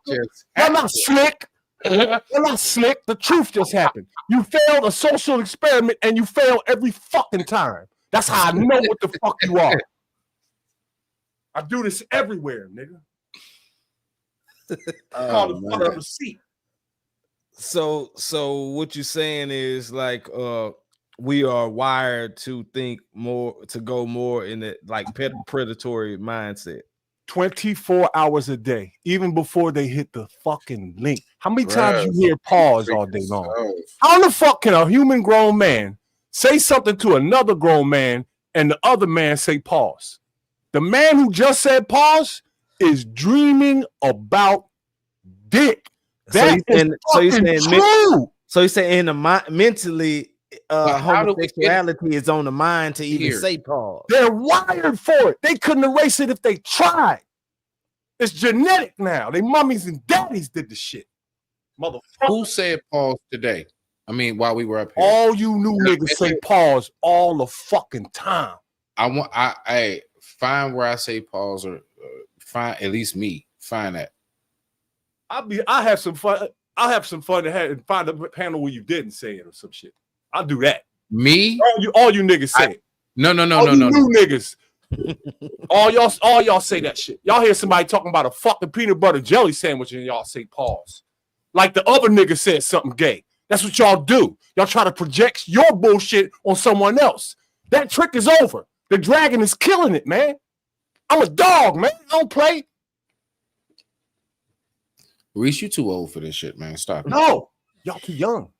You're not slick. You're not slick. The truth just happened. You failed a social experiment and you fail every fucking time. That's how I know what the fuck you are. I do this everywhere, nigga. Call the fuck up a seat. So what you're saying is like we are wired to think more, to go more in the like predatory mindset. 24 hours a day, even before they hit the fucking link. How many times you hear pause all day long? How the fuck can a human grown man say something to another grown man and the other man say pause? The man who just said pause is dreaming about dick. That So you're saying in the mentally homosexuality is on the mind to even say pause. They're wired for it. They couldn't erase it if they tried. It's genetic now. They mummies and daddies did the shit. Motherfucker. Who said pause today? I mean, while we were up here. All you new niggas say pause all the fucking time. I find where I say pause, or find at least me. Find that. I have some fun. I'll have some fun and find a panel where you didn't say it or some shit. I'll do that. Me? All you niggas say it. No. New niggas. all y'all say that shit. Y'all hear somebody talking about a fucking peanut butter jelly sandwich and y'all say pause. Like the other nigga said something gay. That's what y'all do. Y'all try to project your bullshit on someone else. That trick is over. The dragon is killing it, man. I'm a dog, man. I don't play. Reese, you too old for this shit, man. Stop it. No, y'all too young.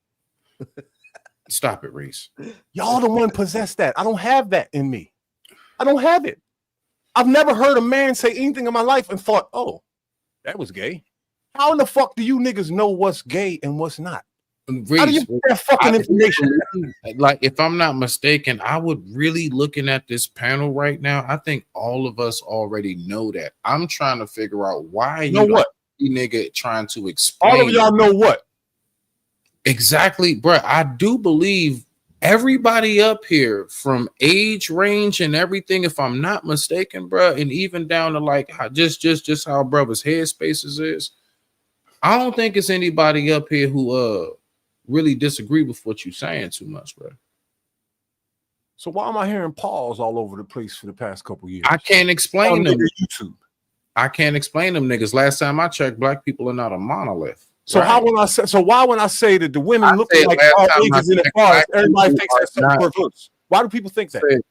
Stop it, Reese. Y'all the one possessed that. I don't have that in me. I don't have it. I've never heard a man say anything in my life and thought, oh, that was gay. How in the fuck do you niggas know what's gay and what's not? Reese, how do you get that fucking information? Like, if I'm not mistaken, I would really, looking at this panel right now, I think all of us already know that. I'm trying to figure out why you nigga trying to explain. All of y'all know what? Exactly, bro. I do believe everybody up here, from age range and everything, if I'm not mistaken, bro, and even down to like just how brothers' head spaces is. I don't think it's anybody up here who really disagree with what you're saying too much, bro. So why am I hearing pause all over the place for the past couple years? I can't explain them. YouTube. I can't explain them niggas. Last time I checked, black people are not a monolith. So right? how when I say why when I say that the women look like all ages in the forest, everybody thinks that's something perverse? Why do people think that?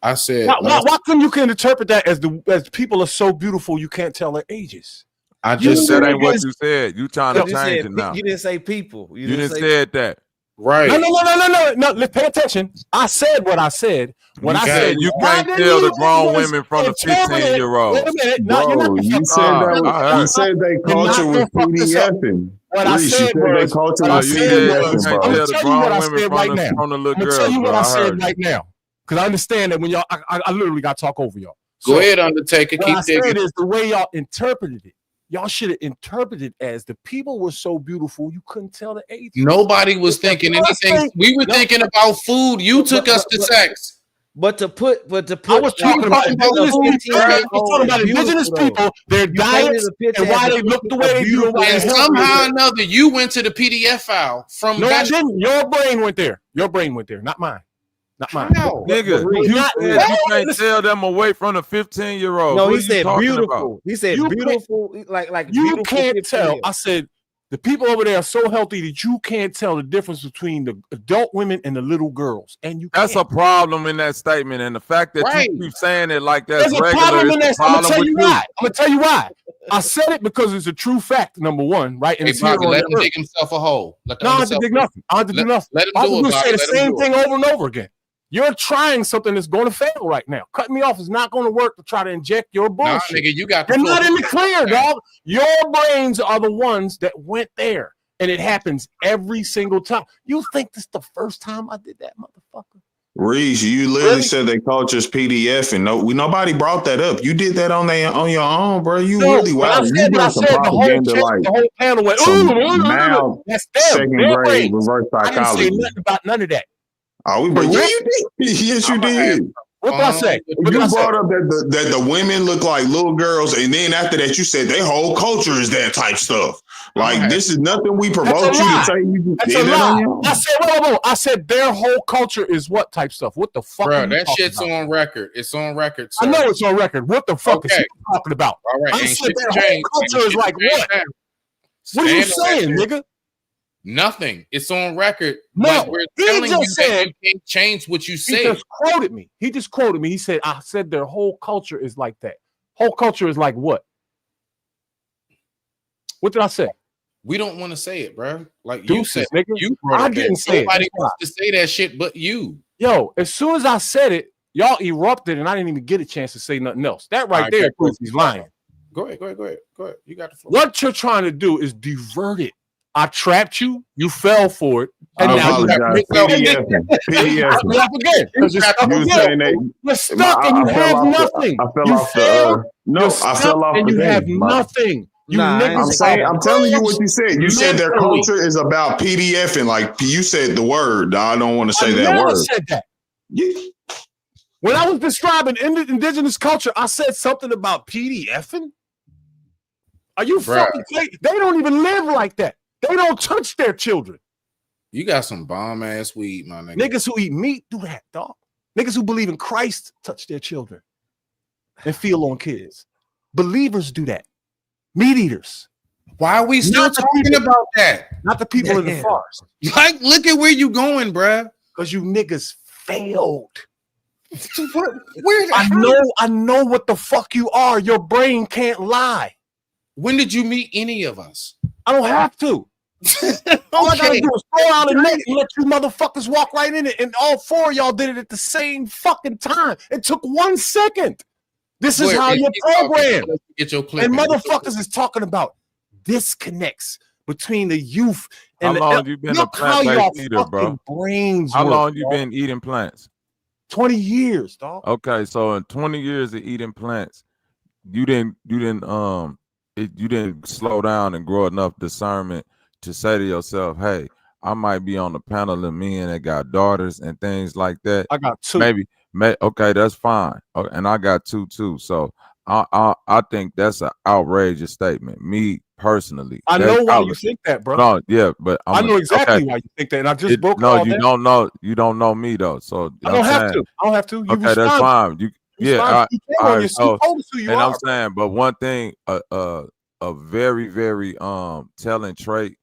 I said why couldn't you can interpret that as people are so beautiful you can't tell their ages? I just said ain't what you said. You trying to change it now. You didn't say people. You didn't say that. Right. No. Let's pay attention. I said what I said. When I said you can't tell the grown women from the 15-year-old. Wait a minute. No, you're not. You said that. You said they culture was PDFing. What I said was, I'm gonna tell you what I said right now. I'm gonna tell you what I said right now, because I understand that when y'all, I literally got to talk over y'all. Go ahead, Undertaker. What Keep I said digging. is the way y'all interpreted it. Y'all should have interpreted it as the people were so beautiful you couldn't tell the age. Nobody was thinking anything. We were thinking about food. You took us to sex. But to put I was talking about indigenous people, their diets, and why they look the way they do. And somehow or another, you went to the PDF file from. No, I didn't. Your brain went there. Your brain went there, not mine. Not mine. Nigga, you can't tell them away from the 15-year-old. No, he said beautiful. He said beautiful, like you can't tell. I said the people over there are so healthy that you can't tell the difference between the adult women and the little girls. And you that's a problem in that statement, and the fact that you keep saying it like that's there's regular. A problem in that. I'm gonna tell you why. I'm gonna tell you why. I said it because it's a true fact. Number one, right? And hey, Bobby, let him dig himself a hole. No, I have to dig nothing. I have to do nothing. Let him do it. I say the same thing over and over again. You're trying something that's going to fail right now. Cutting me off is not going to work to try to inject your bullshit. Nah, nigga, you got. You're not in the clear, dog. Your brains are the ones that went there, and it happens every single time. You think this is the first time I did that, motherfucker? Reese, you literally said they culture's PDF, and nobody brought that up. You did that on your own, bro. You really wow. You doing some propaganda the whole panel went, now that's them. Second grade reverse psychology. I didn't say nothing about none of that. Oh, we brought, yeah, you did. Yes, you did. What did I say? You brought up that the women look like little girls, and then after that, you said their whole culture is that type stuff. Like this is nothing we provoke you to say. You That's did a that on lie. your own. I said, whoa. I said their whole culture is what type stuff? What the fuck? Bro, that shit's on record. It's on record. Sir. I know it's on record. What the fuck is he talking about? All right, I said their whole culture is like what? What are you saying, nigga? Nothing. It's on record. No, but we're telling you that you can't change what you said. He just quoted me. He said, I said their whole culture is like that. Whole culture is like what? What did I say? We don't want to say it, bro. Like Deuces, you said, nigga. you I didn't say it. Nobody wants to say that shit but you. Yo, as soon as I said it, y'all erupted and I didn't even get a chance to say nothing else. That right there proves he's lying. Go ahead. You got the floor. What you're trying to do is divert it. I trapped you, you fell for it, and now you have PDF. You're stuck and you have nothing. I fell off the and you have nothing. I'm telling you what you said. You said their culture is about PDF, and like you said the word. I don't want to say that word. Said that. When I was describing indigenous culture, I said something about PDFing. Are you fucking crazy? They don't even live like that. They don't touch their children. You got some bomb ass weed, my nigga. Niggas who eat meat do that, dog. Niggas who believe in Christ touch their children and feel on kids. Believers do that. Meat eaters. Why are we still talking about that? Not the people in the forest. Like, look at where you going, bruh. Because you niggas failed. I know what the fuck you are. Your brain can't lie. When did you meet any of us? I don't have to. All I gotta do is throw out a net and let you motherfuckers walk right in it. And all four of y'all did it at the same fucking time. It took 1 second. This is how you're programmed. And motherfuckers is talking about disconnects between the youth and how long you been a plant-based eater, bro? Brains how long you been eating plants? 20 years, dog. Okay, so in 20 years of eating plants, you didn't slow down and grow enough discernment to say to yourself, hey, I might be on the panel of men that got daughters and things like that. I got two. Okay, that's fine. Okay, and I got two too. So I think that's an outrageous statement. Me personally, I know why you think that, bro. No, yeah, but I know exactly why you think that, and I just broke. No, you don't know. You don't know me though. So I don't have to. I don't have to. Okay, that's fine. Yeah, You all on right. your you told us who you And are. I'm saying, but one thing, a very, very telling trait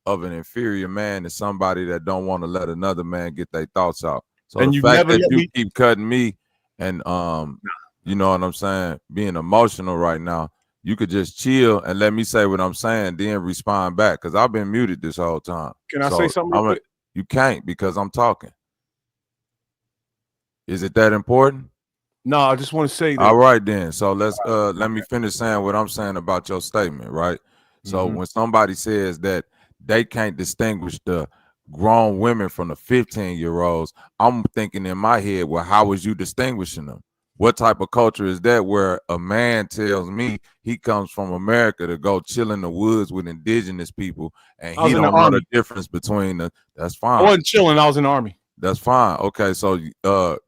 of an inferior man is somebody that don't want to let another man get their thoughts out. So And the you fact never that let you me. keep cutting me and you know what I'm saying, being emotional right now, you could just chill and let me say what I'm saying, then respond back. Cause I've been muted this whole time. Can I say something real quick? You can't because I'm talking. Is it that important? No, I just want to say that. All right then. So let me finish saying what I'm saying about your statement, right? So when somebody says that they can't distinguish the grown women from the 15-year-olds, I'm thinking in my head, well, how was you distinguishing them? What type of culture is that where a man tells me he comes from America to go chill in the woods with indigenous people and he don't know the difference between the that's fine. I wasn't chilling, I was in the Army. That's fine. Okay, so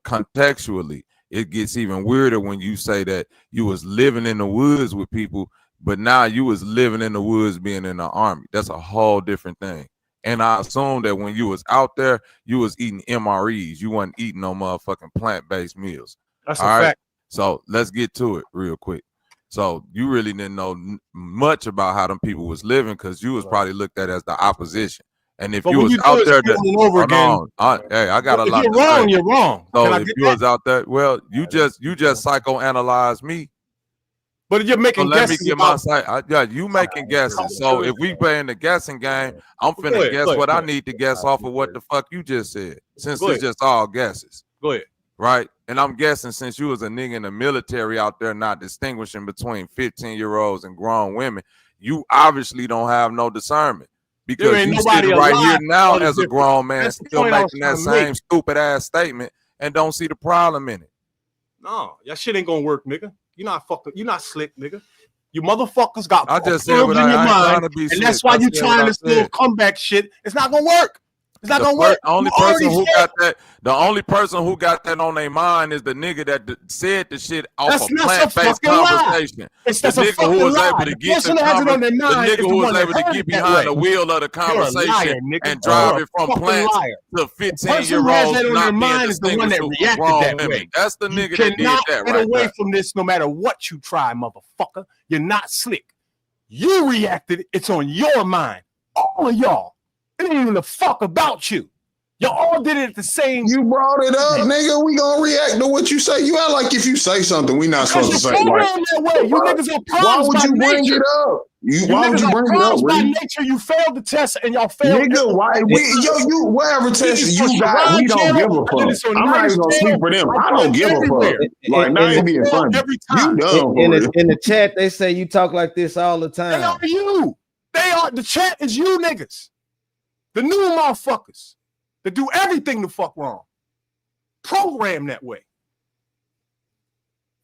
contextually, it gets even weirder when you say that you was living in the woods with people, but now you was living in the woods being in the Army. That's a whole different thing. And I assume that when you was out there, you was eating MREs. You wasn't eating no motherfucking plant-based meals. That's all a right? fact. So let's get to it real quick. So you really didn't know much about how them people was living because you was probably looked at as the opposition. And if But you when was you do out it there, over again, hey, I got a if lot you're to wrong, say. you're wrong. So Can I if get you that? was out there, well, you just psychoanalyze me. But you're So making let me guesses get about. my side. Yeah, you making guesses. So if we play in the guessing game, I'm finna Go ahead, guess go ahead, what go I ahead. need to guess off of what the fuck you just said. Since Go it's ahead. just all guesses. Go ahead. Right? And I'm guessing since you was a nigga in the military out there not distinguishing between 15-year-olds and grown women, you obviously don't have no discernment. Because ain't you nobody sitting right here alive now know the as a difference. grown man That's the still point I was making that trying to make. same stupid ass statement and don't see the problem in it. No, that shit ain't gonna work, nigga. You're not slick, nigga. You motherfuckers got I just said pearls what in your I ain't mind, trying to be and slick. that's why I you said what trying I this little said. comeback shit. It's not gonna work. It's not The gonna work. only You already person who said- got that, the only person who got that on their mind is the nigga that said the shit off That's a not a plant-based fucking lie. conversation. That's The a nigga fucking who was lie. able to The get person that has it on their the mind nigga is the who was one that able to heard get it that behind way. the wheel of the You're a conversation liar, nigga. and drive You're it a from fucking plants liar. to The person who has 15-year-olds that on their not being mind is the one that distinguishable from reacted grown that women. way. That's the You nigga that did cannot that get right away there. from this no matter what you try, motherfucker. You're not slick. You reacted. It's on your mind. All of y'all. It ain't even a fuck about you. Y'all all did it at the same. You brought it up, nigga. We gonna react to what you say. You act like if you say something, we not Because supposed to you're say. Like, programmed that way. You niggas are why pawns would by you bring nature. it up? You Why would niggas you are bring it up, pawns by Reed? nature. You failed the test and y'all failed. Nigga, why you whatever test It's on you got, Sharon we don't channel, give a and then fuck. it's on I'm not Nice even gonna channel. speak for them. I I put don't it give a fuck. everywhere. Like, I ain't being Failed funny. every You time. dumb for it. In the chat, they say you talk like this all the They time. are you. They are the chat is you niggas. The new motherfuckers that do everything the fuck wrong. Programmed that way.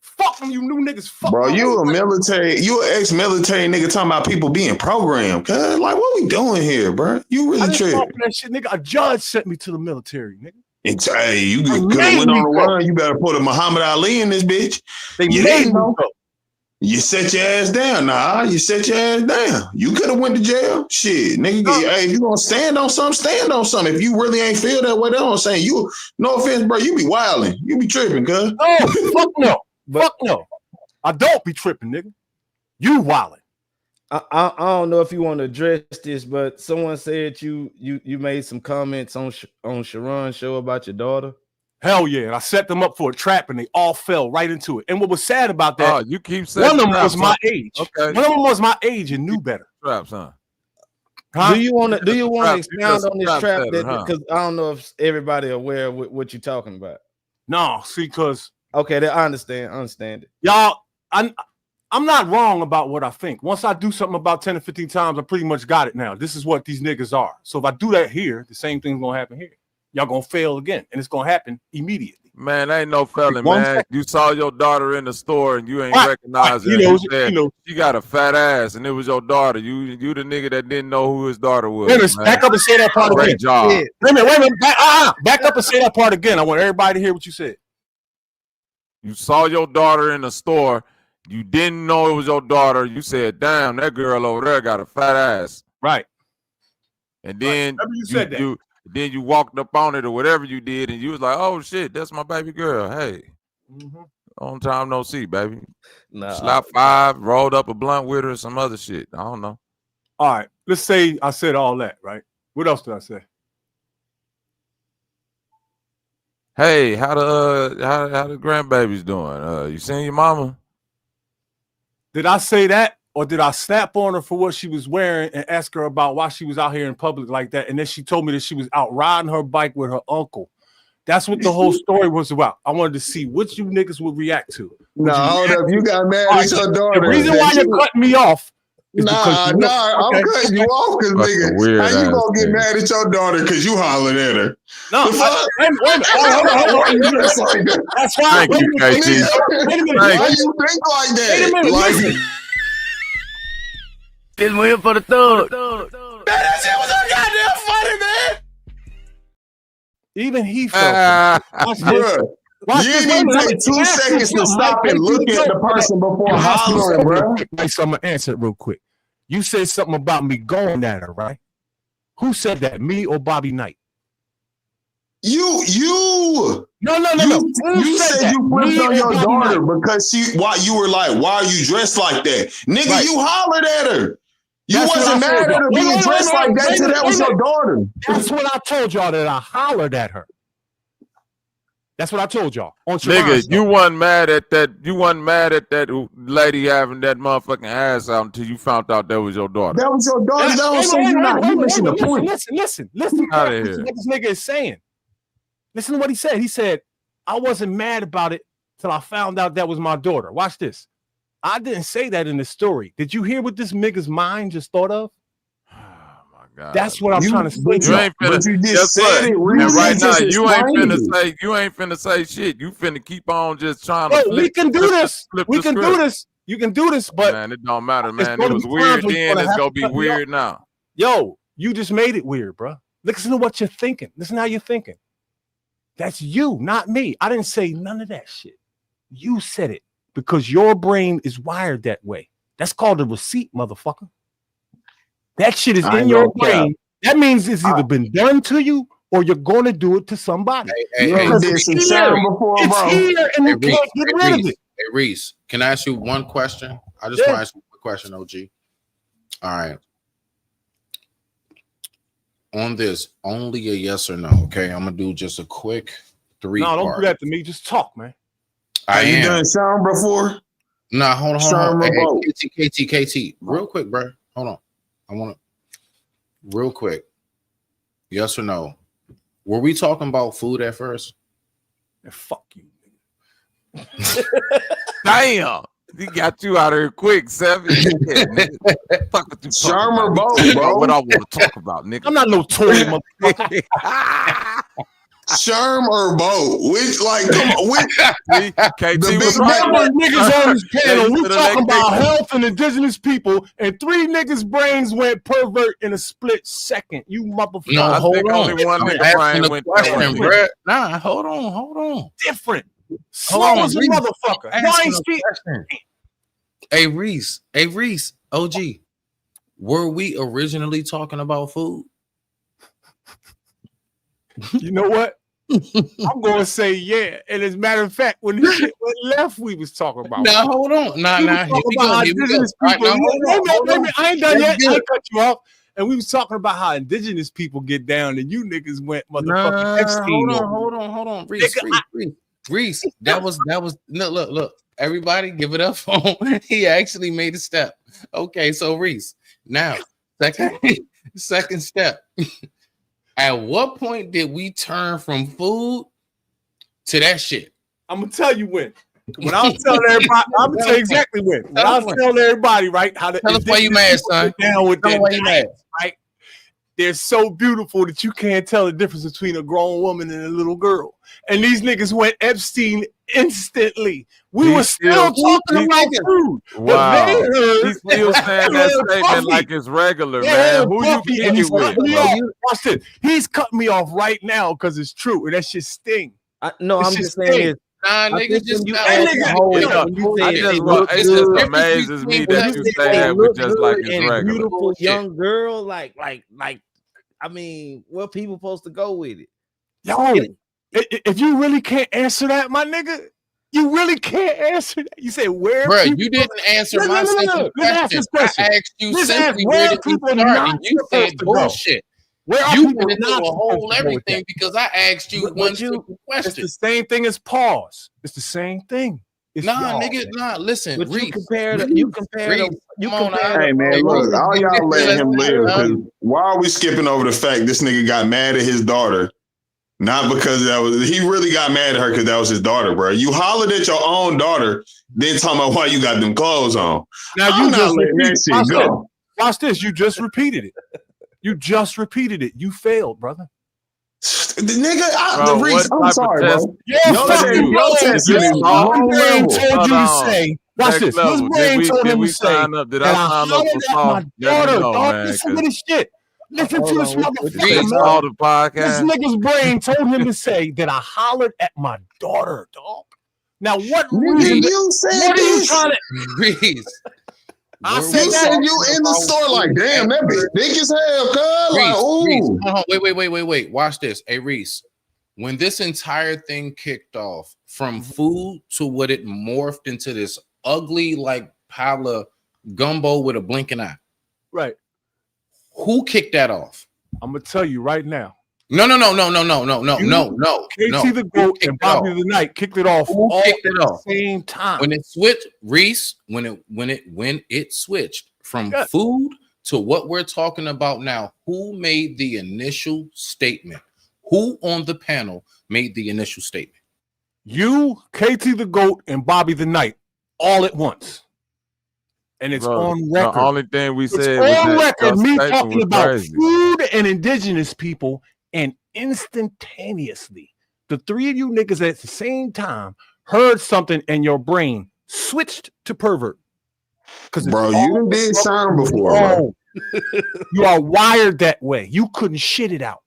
Fuck them, you new niggas. Fuck Bro, my you whole a life. military, you an ex-military nigga talking about people being programmed. Cause like, what we doing here, bro? You I really didn't fall tripping. for that shit, nigga. A judge sent me to the military, nigga. Hey, you They could have made went me on a go. run. You better put a Muhammad Ali in this bitch. They You made didn't me know. go. You set your ass down. Nah, you set your ass down. You could have went to jail. Shit, nigga. Hey, if you gonna stand on something, stand on something. If you really ain't feel that way, that's what I'm saying. You, no offense, bro. You be wilding. You be tripping, cuz. No, fuck no. Fuck no. I don't be tripping, nigga. You wildin'. I don't know if you want to address this, but someone said you made some comments on Sharon's show about your daughter. Hell yeah, and I set them up for a trap, and they all fell right into it. And what was sad about that? Oh, you keep one of them traps, was my huh? age. Okay. One of them was my age and knew better. Traps, huh? Do you want to expound on this trap? Setter, huh? Because I don't know if everybody aware of what you're talking about. No, see, because okay, I understand it. Y'all, I'm not wrong about what I think. Once I do something about 10 or 15 times, I pretty much got it now. This is what these niggas are. So if I do that here, the same thing's gonna happen here. Y'all gonna fail again, and it's gonna happen immediately. Man, ain't no failing, One man. second. You saw your daughter in the store and you ain't Right, recognize right. her. He knows You it, said, he knows. she got a fat ass, and it was your daughter. You the nigga that didn't know who his daughter was. Wait a minute, back up and say that part Great again. job. Wait a minute. Back up and say that part again. I want everybody to hear what you said. You saw your daughter in the store. You didn't know it was your daughter. You said, damn, that girl over there got a fat ass. Right. And then Remember you said that. Then you walked up on it or whatever you did, and you was like, oh shit, that's my baby girl. Hey. Long time no see, baby. Nah, Slap 5, rolled up a blunt with her, or some other shit. I don't know. All right, let's say I said all that, right? What else did I say? Hey, how the grandbabies doing? You seen your mama? Did I say that, or did I snap on her for what she was wearing and ask her about why she was out here in public like that? And then she told me that she was out riding her bike with her uncle. That's what the whole story was about. I wanted to see what you niggas would react to. No, hold up. You got mad at your daughter. The reason why you're cutting me off is because I'm cutting you off because nigga, how you gonna get mad at your daughter because you hollered at her? No, the fuck? wait a minute. Why you dress like that? That's why. Thank you, KT. Wait a minute. Why you think like that? Wait a minute. Like, Listen. This one here for the thug. Man, that shit was so goddamn funny, man. Even he felt bruh, you didn't even take 2 seconds to stop and look at the person before hollering, bro. So I'm gonna answer it real quick. You said something about me going at her, right? Who said that? Me or Bobby Knight? You. No. You said you flipped on your daughter because you were like, why are you dressed like that? Nigga, Right. you hollered at her. You That's wasn't what I mad told at her y'all. being dressed like that till that was your daughter. That's what I told y'all, that I hollered at her. That's what I told y'all. On Nigga, Sharon's you wasn't mad at that. You wasn't mad at that lady having that motherfucking ass out until you found out that was your daughter. That was your daughter. That don't say you not. You missing the point. Listen Outta to here. what this nigga is saying. Listen to what he said. He said, I wasn't mad about it till I found out that was my daughter. Watch this. I didn't say that in the story. Did you hear what this nigga's mind just thought of? God. That's what I'm trying to say. You ain't finna, but you just guess said what? it, And Reese. right You now, just you ain't explained finna it. say shit. You finna keep on just trying Bro, to flip. we can do this. We can do this. You can do this, but man, it don't matter, it's man. It gonna was be weird times where you're then. gonna It's have gonna to be cut me weird off. now. Yo, you just made it weird, bro. Listen to what you're thinking. Listen how you're thinking. That's you, not me. I didn't say none of that shit. You said it because your brain is wired that way. That's called a receipt, motherfucker. That shit is in your brain. That means it's either been done to you or you're going to do it to somebody. You ever did some shine before, It's bro? here, and you can't get rid of it. Hey, Reese, can I ask you one question? I just want to ask you a question, OG. All right. On this, only a yes or no, okay? I'm going to do just a quick 3-part. No, don't do that to me. Just talk, man. Have you done shine before? Nah, hold on. Shine remote. KT. Real quick, bro. Hold on. I want to, real quick. Yes or no? Were we talking about food at first? Fuck you. Damn. He got you out of here quick, Seven. Yeah, nigga. Fuck what you Shermer talking boat, about. bro. What I want to talk about, nigga. I'm not no toy, motherfucker. Sherm or Bo? Which, like, come on, which? KT The was big right. number Niggas on this panel, we They talking about KT. health and indigenous people, and 3 niggas' brains went pervert in a split second. You motherfucker. No, I hold think on. only one I'm nigga asking brain the went that question, way. bro. Nah, hold on. Different. Hold Slow on, as a Reese. motherfucker. I'm Y'all asking ain't a speak. question. Hey, Reese, OG. Were we originally talking about food? You know what? I'm gonna say yeah. And as a matter of fact, when this shit went left, we was talking about. Now hold on. Nah, We was here talking we about go. how Here we go. indigenous All right, people. now hold on. Wait, I ain't done That's yet. I good. ain't cut you off. And we was talking about how indigenous people get down, and you niggas went motherfucking Epstein. Hold on. Reese. That was no, look. Everybody give it up for him. He actually made a step. Okay, so Reese. Now, second step. At what point did we turn from food to that shit? I'm gonna tell you when. When I was telling everybody, I'm gonna tell you exactly when. When I was telling everybody, right, how the Tell us why you mad, son. down with Tell us that why you mad. right? They're so beautiful that you can't tell the difference between a grown woman and a little girl. And these niggas went Epstein instantly. We were still talking about food. Wow. But they heard, He's still saying that statement like it's regular, man. Who you Puffy, kick and it he's with, cutting me bro? off. Watch this. He's cutting me off right now because it's true. And that shit sting. No, That I'm shit just saying sting. this. Nah, I nigga, think just when you nah, add nigga, the whole, You know, when you I say just they wa- look it just good, amazes me when that you you say say they that with look just like good it's and regular. beautiful Bullshit. young girl, like, I mean, where people supposed to go with it? Yo, if you really can't answer that, my nigga, You really can't answer that. You say where Bro, people you didn't answer No, my no, no, no, simple no. Let's ask question. this question. I asked you Let's ask simply where where did we people start, not and you supposed said to go. bullshit. Where are You people went into not a supposed whole to go with everything that? because I asked you But one you, simple it's question. the same thing as pause. It's the same thing. It's Nah, y'all, nigga, man. nah. Listen, But you Reese, compare the come on, compare Hey the man, look, Moses all y'all Moses letting him live Israel. because why are we skipping over the fact this nigga got mad at his daughter? Not because he really got mad at her because that was his daughter, bro. You hollered at your own daughter, then talking about why you got them clothes on. Now I'm you not just letting repeated. that shit go. Watch this. You just repeated it. You just repeated it. You failed, brother. Nigga, Bro, Reese, what I'm type sorry, of test? bro. Your fucking Your brain, testing is your low fucking brain level. told Hold you to on. say, watch Next this. His level. brain told Did him we to say sign up? Did that I I sign up hollered for at my soft? Let me daughter, know, dog. man. Listen to this shit. Listen to Hold this on. What you motherfucker, say, Reese, man. all the This podcast. nigga's brain told him to say that I hollered at my daughter, dog. Now, what Nigga, reason? you said What are you this. trying to? Reese. I Were said You we said that. you talking in the about store like, food damn, at that bitch first? thick as hell, cuz. Like, Reese, ooh. hold on, wait. Watch this. Hey, Reese, when this entire thing kicked off from food to what it morphed into this ugly, like, pile of gumbo with a blinking eye, Right. who kicked that off? I'm gonna tell you right now. No. KT Who the Goat kicked and it Bobby off? the Knight kicked it off Who all kicked at it the off? same time. When it switched, Reese, when it switched from Yeah. food to what we're talking about now, who made the initial statement? Who on the panel made the initial statement? You, KT the Goat, and Bobby the Knight all at once. And it's Bro, on the record. only thing we It's said was on that record, your me statement talking was about crazy. food and indigenous people, and instantaneously, the three of you niggas at the same time heard something and your brain switched to pervert. Because Bro, you done did sound before, bro. You are wired that way. You couldn't shit it out.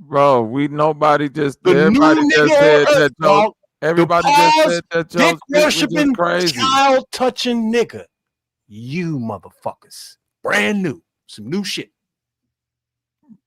Bro, everybody just Nigga said on that earth, Joe. dog. Everybody The just pause, said that dick Joe's dick was just worshiping, crazy. child touching nigga. You motherfuckers. Brand new. Some new shit.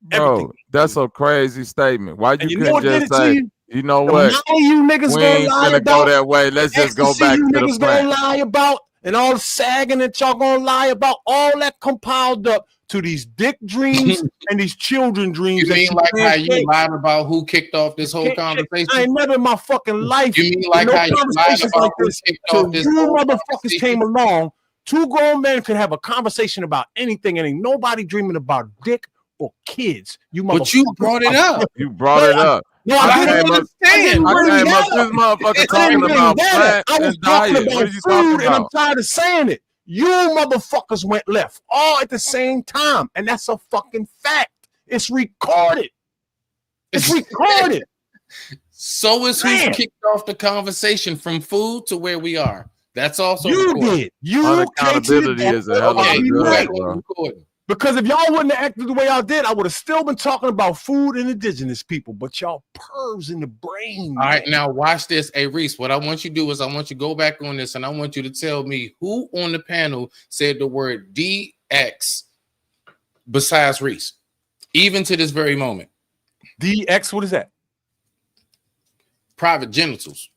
Bro, that's a crazy statement. Why you you know couldn't what did just it to say, you? you know The what? amount of you niggas We gonna ain't lie finna go about, that way. Let's the just go ecstasy back you to the niggas gonna plant. lie about, and all the sagging that y'all gonna lie about, all that compiled up to these dick dreams and these children dreams. You that mean like how can't you think. lied about who kicked off this whole conversation? I ain't never in my fucking life. You mean like no how you lied conversations about like who this kicked till off this you whole motherfuckers conversation? came along. Two grown men could have a conversation about anything, and ain't nobody dreaming about dick or kids. You motherfuckers. But you brought it up. You brought it up. No, I I don't didn't. understand. I I came up didn't this motherfucker I talking didn't bring about that plant up. I was and talking diet. about What are you talking food, and I'm about? tired of saying it. You motherfuckers went left all at the same time, and that's a fucking fact. It's recorded. It's recorded. So is who's Man. kicked off the conversation from food to where we are. That's also You recorded. did. You Unaccountability KT, is a hell of a Okay, drug, right. bro. Recording. Because if y'all wouldn't have acted the way y'all did, I would have still been talking about food and indigenous people. But y'all pervs in the brain. All right, now watch this. Hey, Reese, what I want you to do is I want you to go back on this and I want you to tell me who on the panel said the word DX besides Reese, even to this very moment. DX, what is that? Private genitals.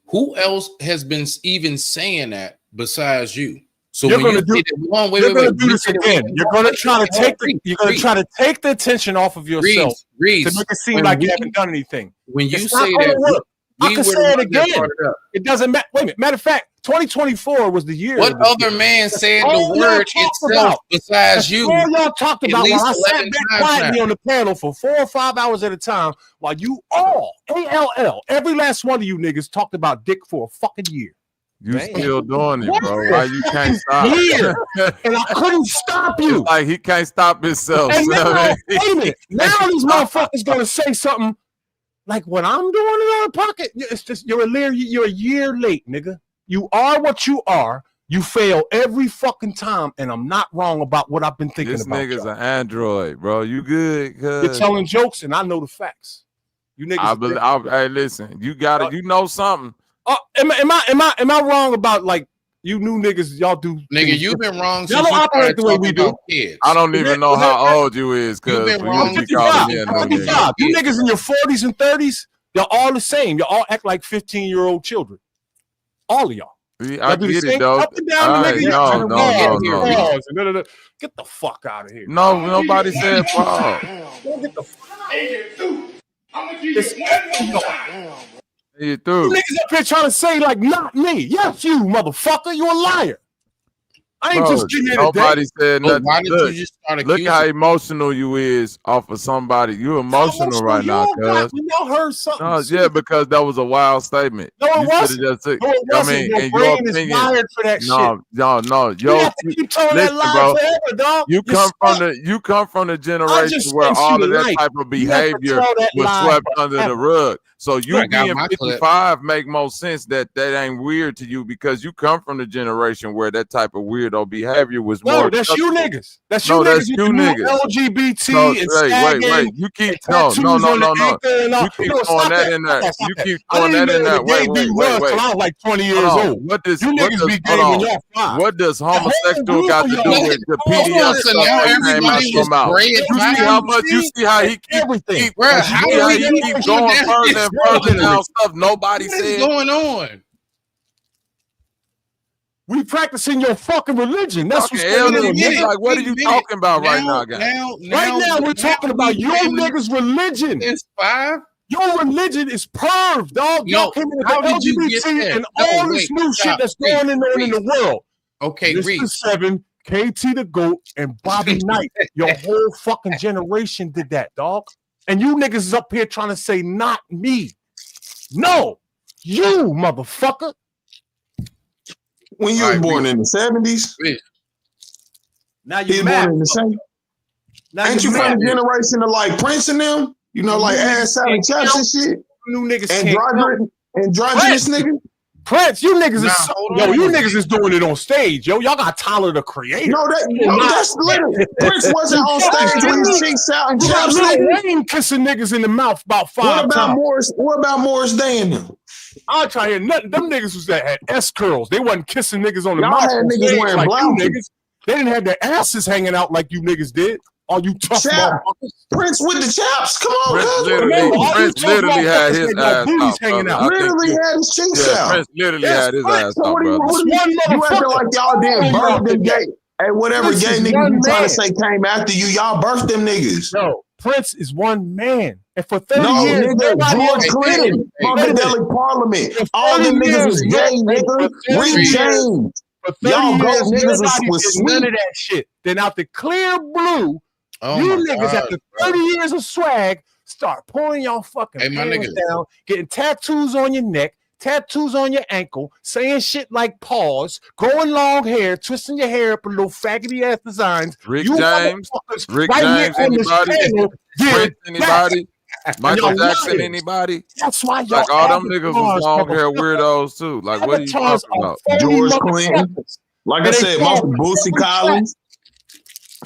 Who else has been even saying that besides you? So You're when gonna you do, say that, hold on, wait, you're wait, gonna wait. do this again. You're gonna try to take the, you're gonna try to take the attention off of yourself Reese, to make it seem when like you we- haven't done anything. When you It's not say gonna that, work. I we can were say the it ones that again. brought it up. It doesn't matter. Wait a minute. Matter of fact, 2024 was the year. What of this other shit. man That's said the all y'all word talked itself about. besides That's you? all y'all talked at about while least I sat 11 back times quietly now. on the panel for 4 or 5 hours at a time while you all, ALL, every last one of you niggas talked about dick for a fucking year. You still doing it, bro. Why you can't Fucking stop? year. And I couldn't stop you. It's like he can't stop himself. And now, son. wait a minute. Now these motherfuckers gonna say something like what I'm doing it out of pocket. It's just you're a year late, nigga. You are what you are. You fail every fucking time, and I'm not wrong about what I've been thinking This about. nigga's an android, bro. You good? You're telling jokes, and I know the facts. You niggas. Hey, listen. You got it. You know something. Am I wrong about like you new niggas? Y'all do. Nigga, you've been wrong Y'all since don't you operate started the way talking we do. about kids. I don't even know how old you is, You've cuz been you wrong be calling 55. me a I'm new 55. nigga. You niggas in your 40s and 30s. Y'all all the same. Y'all all act like 15-year-old children. All of y'all. I get it, though. Up and down the nigga. No. Get the fuck out of here. No, nobody said pause. Get the fuck out of here. You You niggas up here trying to say like not me. Yes, you motherfucker. You a liar. I ain't just getting in nobody said nothing. Why did you just start accusing? Look how emotional you is off of somebody. You emotional right now, cuz. Y'all heard something. No, yeah, because that was a wild statement. No, it You wasn't. shoulda just took- No, it wasn't. I mean, Your in brain your is opinion, wired for that shit. no. You have to keep telling that lie bro, forever, dog. You come from the generation where sent all you of the that light. type of You have to behavior tell that was lie swept under the forever. rug. So you I got being my clip. 55 make more sense that ain't weird to you because you come from the generation where that type of weirdo behavior was more. No, that's you niggas. That's you No, niggas. that's you niggas. LGBT and Wait. You keep no. You keep throwing that in there. You keep throwing that in there. Wait. Till I was like 20 years old. What does You niggas be gay when y'all 5. what does homosexual got to do with the Hold PDF on, so stuff now that came out everybody your was mouth? gray at You see 5? how much? You see how he keep everything. Bro, how see are how we he gonna keep go going down further this and further road? down stuff nobody What is said. going on? We practicing your fucking religion. That's what's Talking going on. LGBT, nigga. like what are you talking about right now, guys? Right now, we're talking about your niggas' religion. It's 5. Your religion is perv, dog. Y'all came in with how the did you get LGBT there? and No, all this wait, new stop. shit that's going on in the world. Okay, Mr. Reese. 7, KT the GOAT, and Bobby Knight. Your whole fucking generation did that, dog. And you niggas is up here trying to say not me. No, you motherfucker. When you were born in the 70s, now you you born mad. in the same. Now Ain't you you from mad. the generation of like Prince and them? You know, like ass out and chaps and shit. New niggas Androgynous nigga. Prince, you niggas is hold yo, on. you niggas is doing it on stage, yo. Y'all got Tyler the Creator. No, that's literally Prince wasn't on stage with his cheeks out and You got chaps, Lil nigga. Wayne kissing niggas in the mouth about 5 What about times. Morris? What about Morris Day and them? I'll try to hear nothing. Them niggas was that had S curls. They wasn't kissing niggas on the Y'all mouth had on niggas stage wearing like you blouses. niggas. They didn't have their asses hanging out like you niggas did. All you tough Chap. motherfuckers. Prince with the chaps. Come on, Prince cuz. literally had his had y'all ass booties out, hanging brother. out. I think Literally you- had his cheeks yeah, out. Prince literally Yes, had his Prince. ass So out, what are you, brother. what are One you acting motherfucker. like y'all did All y'all birth them did that. gay? Hey, whatever Prince gay is niggas one you trying man. to say came after you, y'all birthed them niggas. No, Prince is one man. And for 30 No, years, nigga, nobody George else did Clinton, it. Wait a minute. Funkadelic Parliament, For all 30 them niggas years, was gay, nigga. for 30 Rick years, James, For 30 y'all goat years, niggas nobody was did none sweet. of that shit. Then out the clear blue, Oh you my niggas God, after bro. 30 years of swag start pulling y'all fucking Hey, my pants nigga. down, getting tattoos on your neck, tattoos on your ankle, saying shit like pause, growing long hair, twisting your hair up in little faggoty ass designs. Rick You James, motherfuckers Rick right James, here on this anybody? panel did Prince, anybody? that. Michael And y'all Jackson, liars. anybody? That's why y'all Like all them niggas was avatars, long hair motherfucker. weirdos too. Like what are you Avatars talking are about? phony George Clinton. motherfuckers. Like And I they said, fall most for Boosie every trap. Collins.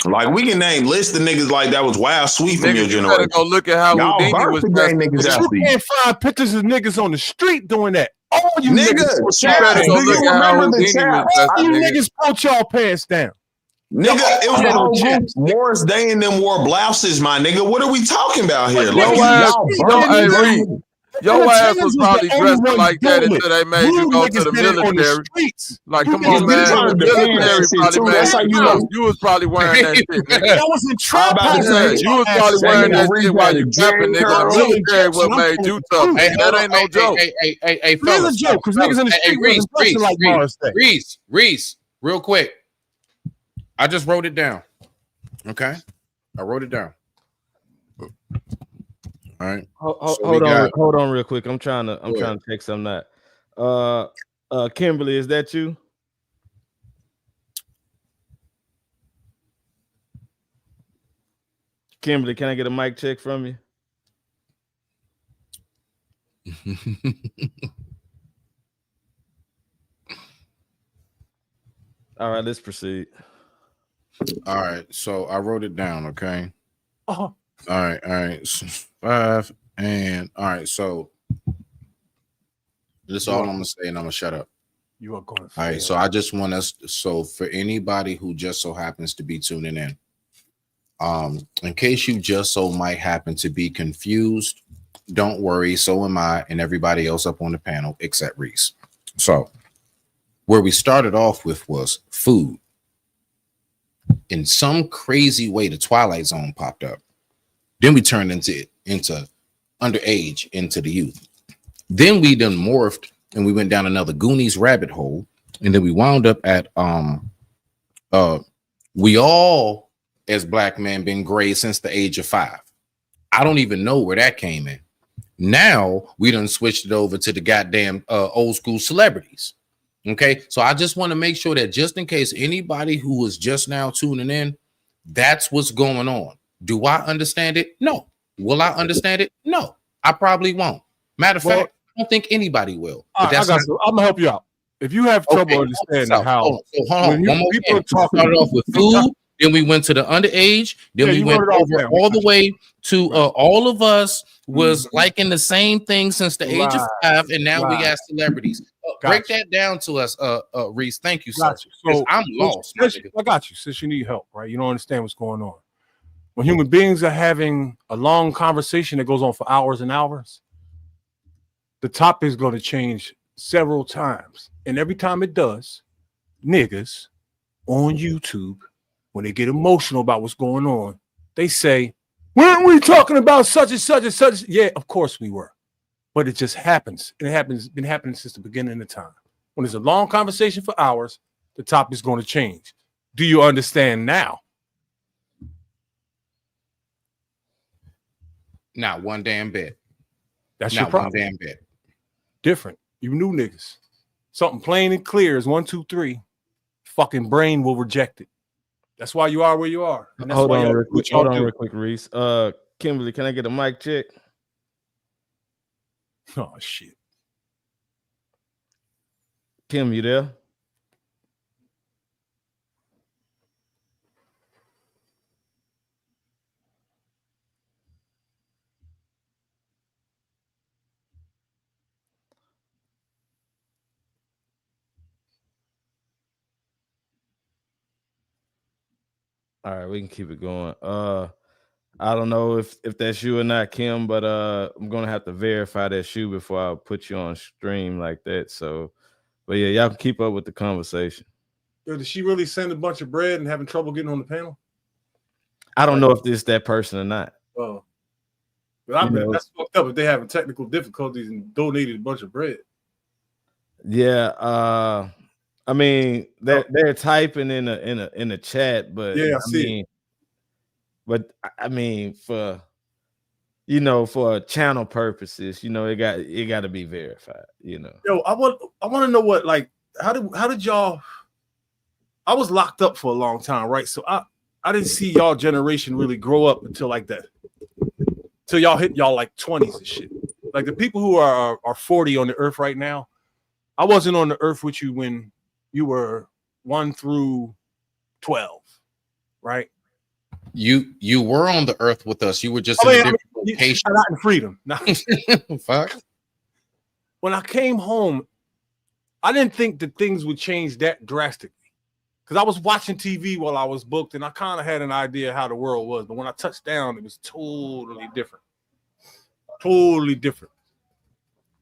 Like we can name list of niggas like that was wild sweet from Nigga, your you better generation. go look at how Y'all Houdini birthed was the gay dressed. niggas But you after you. can't find pictures of niggas on the street doing that. All you niggas Nigga, put You y'all better chaps, go do pants look you at how remember the Houdini was chaps? dressed, All you nigga. niggas put y'all pants down. Nigga, it was had a on whole group. chaps. Morris Day and them wore blouses, my nigga. What are we talking about here? Like, Your ass, y'all yo, birthed hey them Reed, niggas. your ass was Entertainers was probably the only dressing ones like that doing until it. they made you You go to niggas the did it on the military. streets. Like, You come niggas on, You did it man. on trying The to the defend that military shit probably too. made That's how you you go. know. You was probably wearing that shit, nigga. Y'all was in I'm trap about to houses. say, Yeah, you was probably that wearing nigga that Reed shit got while a you Jerry rapping, nigga. The curl. military what made you tough, Hey, nigga. hold That on. ain't no joke. Hey, It is fellas, a joke because niggas in the Hey, street wasn't dressing like Morris Day. Reese, real quick. I just wrote it down. Okay, I wrote it down. All right. Hold on real quick. I'm trying to take something out. Kimberly, is that you? Kimberly, can I get a mic check from you? All right, let's proceed. All right, so I wrote it down. Okay. Uh-huh. All right. 5 and all right. So this is all I'm gonna say, and I'm gonna shut up. You are going. All right. So I just want us. So for anybody who just so happens to be tuning in, in case you just so might happen to be confused Don't worry, so am I and everybody else up on the panel except Reese. So where we started off with was food. In some crazy way, the Twilight Zone popped up. Then we turned into underage, into the youth. Then we done morphed and we went down another Goonies rabbit hole. And then we wound up at we all as black men been gray since the age of 5. I don't even know where that came in. Now we done switched it over to the goddamn old school celebrities. Okay, so I just want to make sure that just in case anybody who is just now tuning in, that's what's going on. Do I understand it? No. Will I understand it? No. I probably won't. Matter of fact, I don't think anybody will. But I'm gonna help you out. If you have trouble understanding how people talking started off with food, then we went to the underage, then we went over all the way to all of us was liking the same thing since the age of 5, and now we got celebrities. Break that down to us, Reese. Thank you, sir. So I'm lost. I got you. Since you need help, right? You don't understand what's going on. When human beings are having a long conversation that goes on for hours and hours, the topic is going to change several times. And every time it does, niggas on YouTube, when they get emotional about what's going on, they say, weren't we talking about such and such and such? Yeah, of course we were. But it just happens. It happens, been happening since the beginning of time. When there's a long conversation for hours, the topic is going to change. Do you understand now? Not one damn bit. That's not your problem. One damn bit. Different. You new niggas. Something plain and clear is 1, 2, 3. Fucking brain will reject it. That's why you are where you are. And that's Hold why on real quick, Reese. Kimberly, can I get a mic check? Oh shit. Kim, you there? All right, we can keep it going. I don't know if that's you or not, Kim, but I'm gonna have to verify that's you before I put you on stream like that. So, but yeah, y'all can keep up with the conversation. Yo, did she really send a bunch of bread and having trouble getting on the panel? I don't know if it's that person or not. Oh, but that's fucked up if they having technical difficulties and donated a bunch of bread. Yeah, I mean they're typing in a chat, but yeah, I see. But I mean, for for channel purposes, it got to be verified. Yo, I want to know what, like, how did y'all? I was locked up for a long time, right? So I didn't see y'all generation really grow up until like that, till y'all hit y'all like 20s and shit. Like the people who are 40 on the earth right now, I wasn't on the earth with you when you were 1 through 12, right? You were on the earth with us. You were just in a different location. Not in freedom. Fuck. When I came home, I didn't think that things would change that drastically. Because I was watching TV while I was booked, and I kind of had an idea how the world was. But when I touched down, it was totally different. Totally different.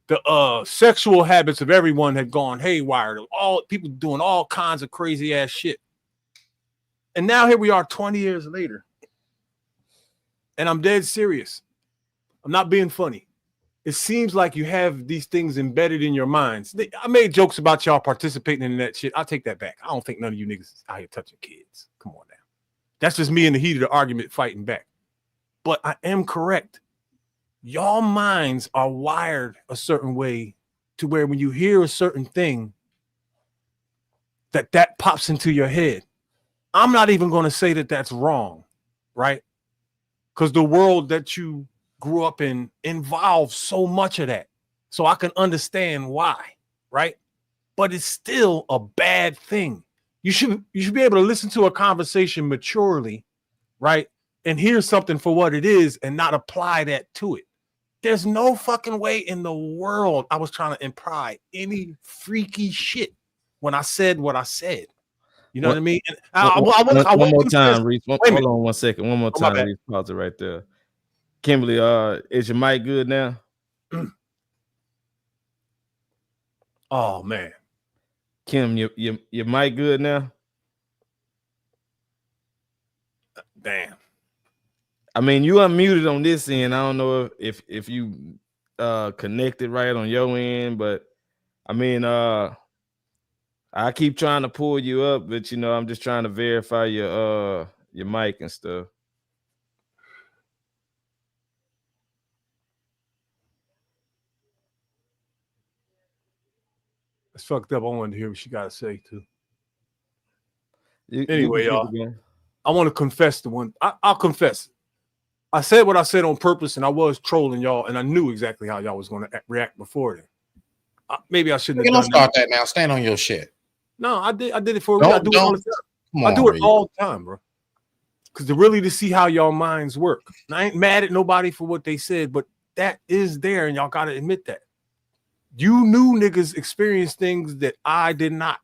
The sexual habits of everyone had gone haywire. All people doing all kinds of crazy ass shit. And now here we are 20 years later. And I'm dead serious. I'm not being funny. It seems like you have these things embedded in your minds. I made jokes about y'all participating in that shit. I'll take that back. I don't think none of you niggas is out here touching kids. Come on now. That's just me in the heat of the argument fighting back. But I am correct. Y'all minds are wired a certain way to where when you hear a certain thing, that pops into your head. I'm not even going to say that that's wrong, right? Because the world that you grew up in involves so much of that. So I can understand why, right? But it's still a bad thing. You should be able to listen to a conversation maturely, right? And hear something for what it is and not apply that to it. There's no fucking way in the world I was trying to imply any freaky shit when I said what I said. You know what I mean? And one more time, Reese. Hold on 1 second. One more time, Reese. Pause it right there. Kimberly, is your mic good now? Oh man. Kim, your mic good now? Damn. I mean, you unmuted on this end. I don't know if you connected right on your end, but I mean, I keep trying to pull you up, but you know, I'm just trying to verify your mic and stuff. It's fucked up. I wanted to hear what she got to say too. You Anyway, can y'all, keep it going. I want to confess the one. I'll confess. I said what I said on purpose, and I was trolling y'all, and I knew exactly how y'all was going to react before then. Maybe I shouldn't have Don't done start that. that now. Stand on your shit. No, I did it for a reason. I do it all the time. Come I do on, it all the time, bro. Because to see how y'all minds work. And I ain't mad at nobody for what they said, but that is there, and y'all got to admit that. You new niggas experienced things that I did not.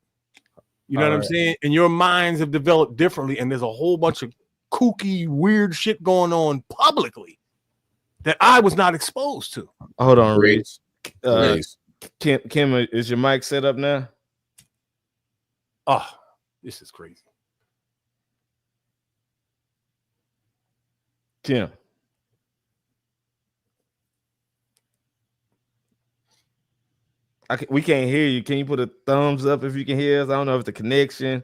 You know what I'm saying? And your minds have developed differently, and there's a whole bunch of kooky, weird shit going on publicly that I was not exposed to. Hold on, Reese. Reese. Kim, is your mic set up now? Oh, this is crazy. Kim. We can't hear you. Can you put a thumbs up if you can hear us? I don't know if the connection.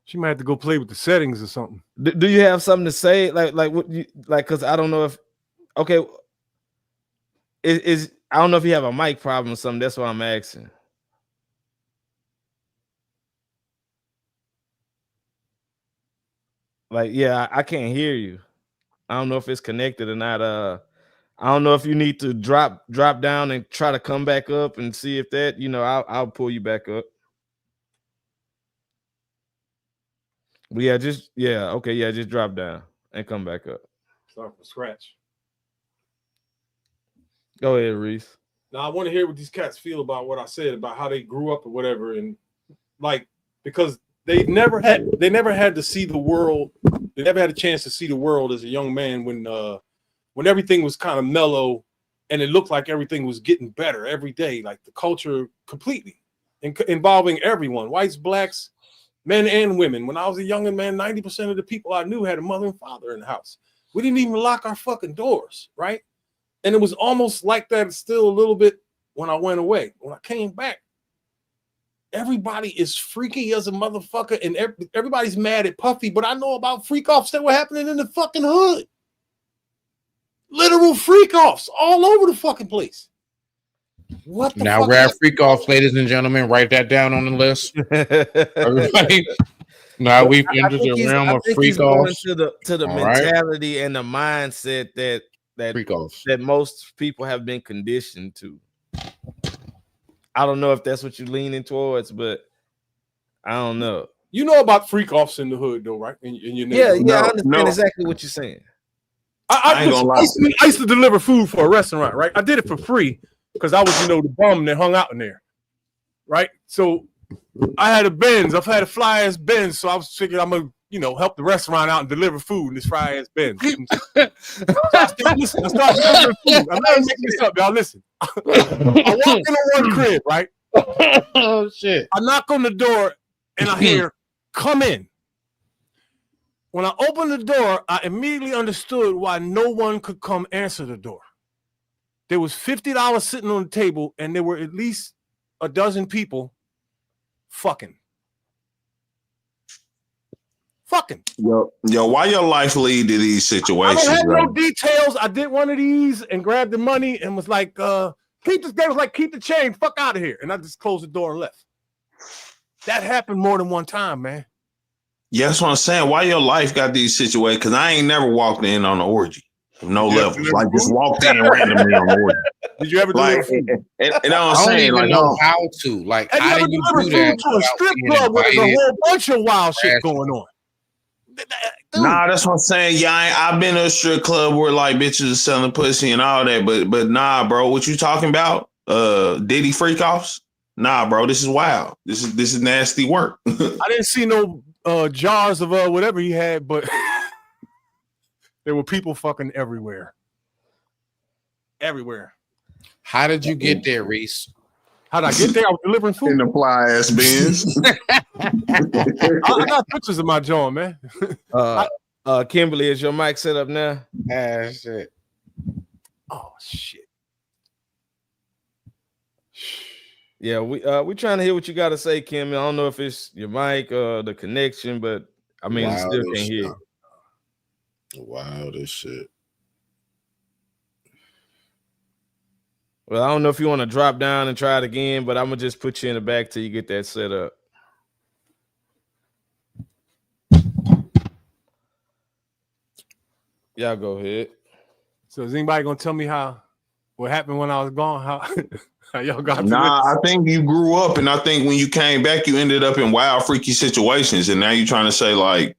She might have to go play with the settings or something. Do you have something to say? Like what you like? Because I don't know if is I don't know if you have a mic problem or something. That's why I'm asking. Like, yeah, I can't hear you. I don't know if it's connected or not. I don't know if you need to drop down and try to come back up and see if that, you know, I'll pull you back up. But yeah, just drop down and come back up. Start from scratch. Go ahead, Reese. Now I want to hear what these cats feel about what I said about how they grew up or whatever, and like because they never had to see the world. They never had a chance to see the world as a young man when everything was kind of mellow and it looked like everything was getting better every day, like the culture completely involving everyone, whites, blacks, men and women. When I was a young man, 90% of the people I knew had a mother and father in the house. We didn't even lock our fucking doors, right? And it was almost like that still a little bit when I went away. When I came back, everybody is freaky as a motherfucker, and everybody's mad at Puffy, but I know about freak offs that were happening in the fucking hood. Literal freak offs all over the fucking place. What the now fuck? grab freak offs, ladies and gentlemen. Write that down on the list. Everybody. Now we've entered the realm of freak offs. To the mentality and the mindset that freak offs that most people have been conditioned to. I don't know if that's what you're leaning towards, but I don't know. You know about freak offs in the hood, though, right? In your neighborhood. No, I understand exactly what you're saying. I used to deliver food for a restaurant, right? I did it for free because I was, the bum that hung out in there, right? So I had a Benz. I've had a fly ass Benz, so I was figuring I'm gonna, help the restaurant out and deliver food in this fly ass Benz. I started delivering food. I'm not making this up, y'all. Listen, I walk into one crib, right? Oh shit! I knock on the door and I hear, "Come in." When I opened the door, I immediately understood why no one could come answer the door. There was $50 sitting on the table, and there were at least a dozen people fucking. Yo, why your life lead to these situations? I don't have no details. I did one of these and grabbed the money and was like, keep this. They was like, keep the change, fuck out of here. And I just closed the door and left. That happened more than one time, man. Yeah, that's what I'm saying. Why your life got these situations? Because I ain't never walked in on an orgy of no levels. Like just walked in randomly on an orgy. Did you ever do it? And I'm I don't saying, even like, know how to. Like, have how you do you ever do delivered that? food to a strip club where there's a whole bunch of wild shit going on? Nah, that's what I'm saying. Yeah, I've been to a strip club where like bitches are selling pussy and all that, but nah, bro, what you talking about? Diddy freak offs? Nah, bro, this is wild. This is nasty work. I didn't see no jars of whatever he had, but There were people fucking everywhere. Everywhere. How did you get there, Reese? How did I get there? I was delivering food. In the fly ass bins. I got pictures of my joint, man. Kimberly, is your mic set up now? Shit. Oh shit. Yeah, we trying to hear what you got to say, Kim. I don't know if it's your mic or the connection, but I mean, Wild still as can't hear. shit. Wild as shit. Well, I don't know if you want to drop down and try it again, but I'm gonna just put you in the back till you get that set up. Y'all go ahead. So is anybody gonna tell me what happened when I was gone? How y'all got to Nah, this? I think you grew up, and I think when you came back, you ended up in wild, freaky situations, and now you're trying to say like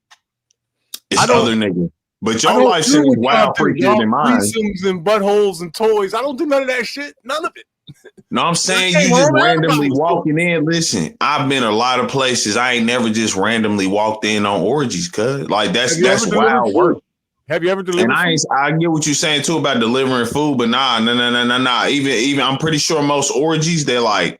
it's other niggas. But your life seems wild, freakier than mine. Threesomes and buttholes and toys. I don't do none of that shit. None of it. No, I'm saying you just randomly walking in. Listen, I've been a lot of places. I ain't never just randomly walked in on orgies, cuz like that's wild work. Have you ever delivered? And I get what you're saying too about delivering food, but nah. Even I'm pretty sure most orgies, they're like,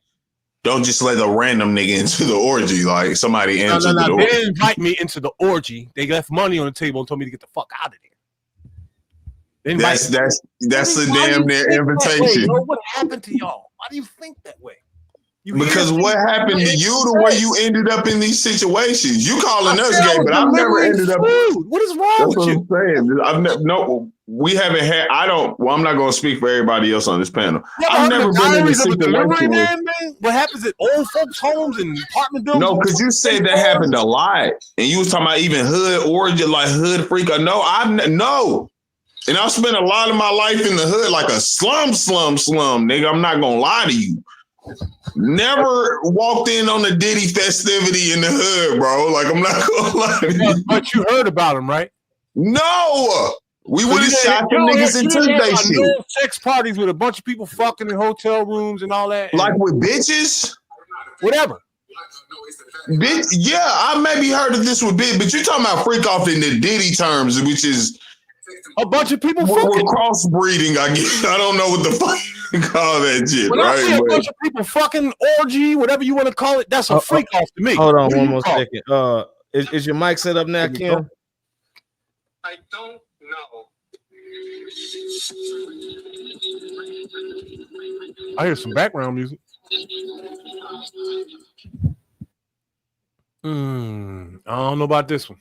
don't just let a random nigga into the orgy. Like somebody answered the They orgy. didn't invite me into the orgy. They left money on the table and told me to get the fuck out of there. That's a damn near invitation. What happened to y'all? Why do you think that way? Because what happened to you the way you ended up in these situations? You calling us gay, but I've never ended up. What is wrong with you? I'm saying. We haven't had. Well, I'm not going to speak for everybody else on this panel. I've never been in a situation where. What happens at old folks' homes and apartment buildings? No, because you said that happened a lot, and you was talking about even hood origin, like hood freak. No. And I spent a lot of my life in the hood, like a slum, nigga. I'm not gonna lie to you. Never walked in on a Diddy festivity in the hood, bro. Like, I'm not gonna lie to you. But you heard about him, right? No! We would have shot them niggas and took they shit. No sex parties with a bunch of people fucking in hotel rooms and all that. Like with bitches? Whatever. Bitch, yeah, I maybe heard of this with bitch, but you're talking about freak off in the Diddy terms, which is a bunch of people fucking crossbreeding, I guess. I don't know what the fuck you call that shit, when right? I see a bunch of people fucking orgy, whatever you want to call it, that's a freak off to me. Hold on one more second. Is your mic set up now, Kim? I don't know. I hear some background music. I don't know about this one.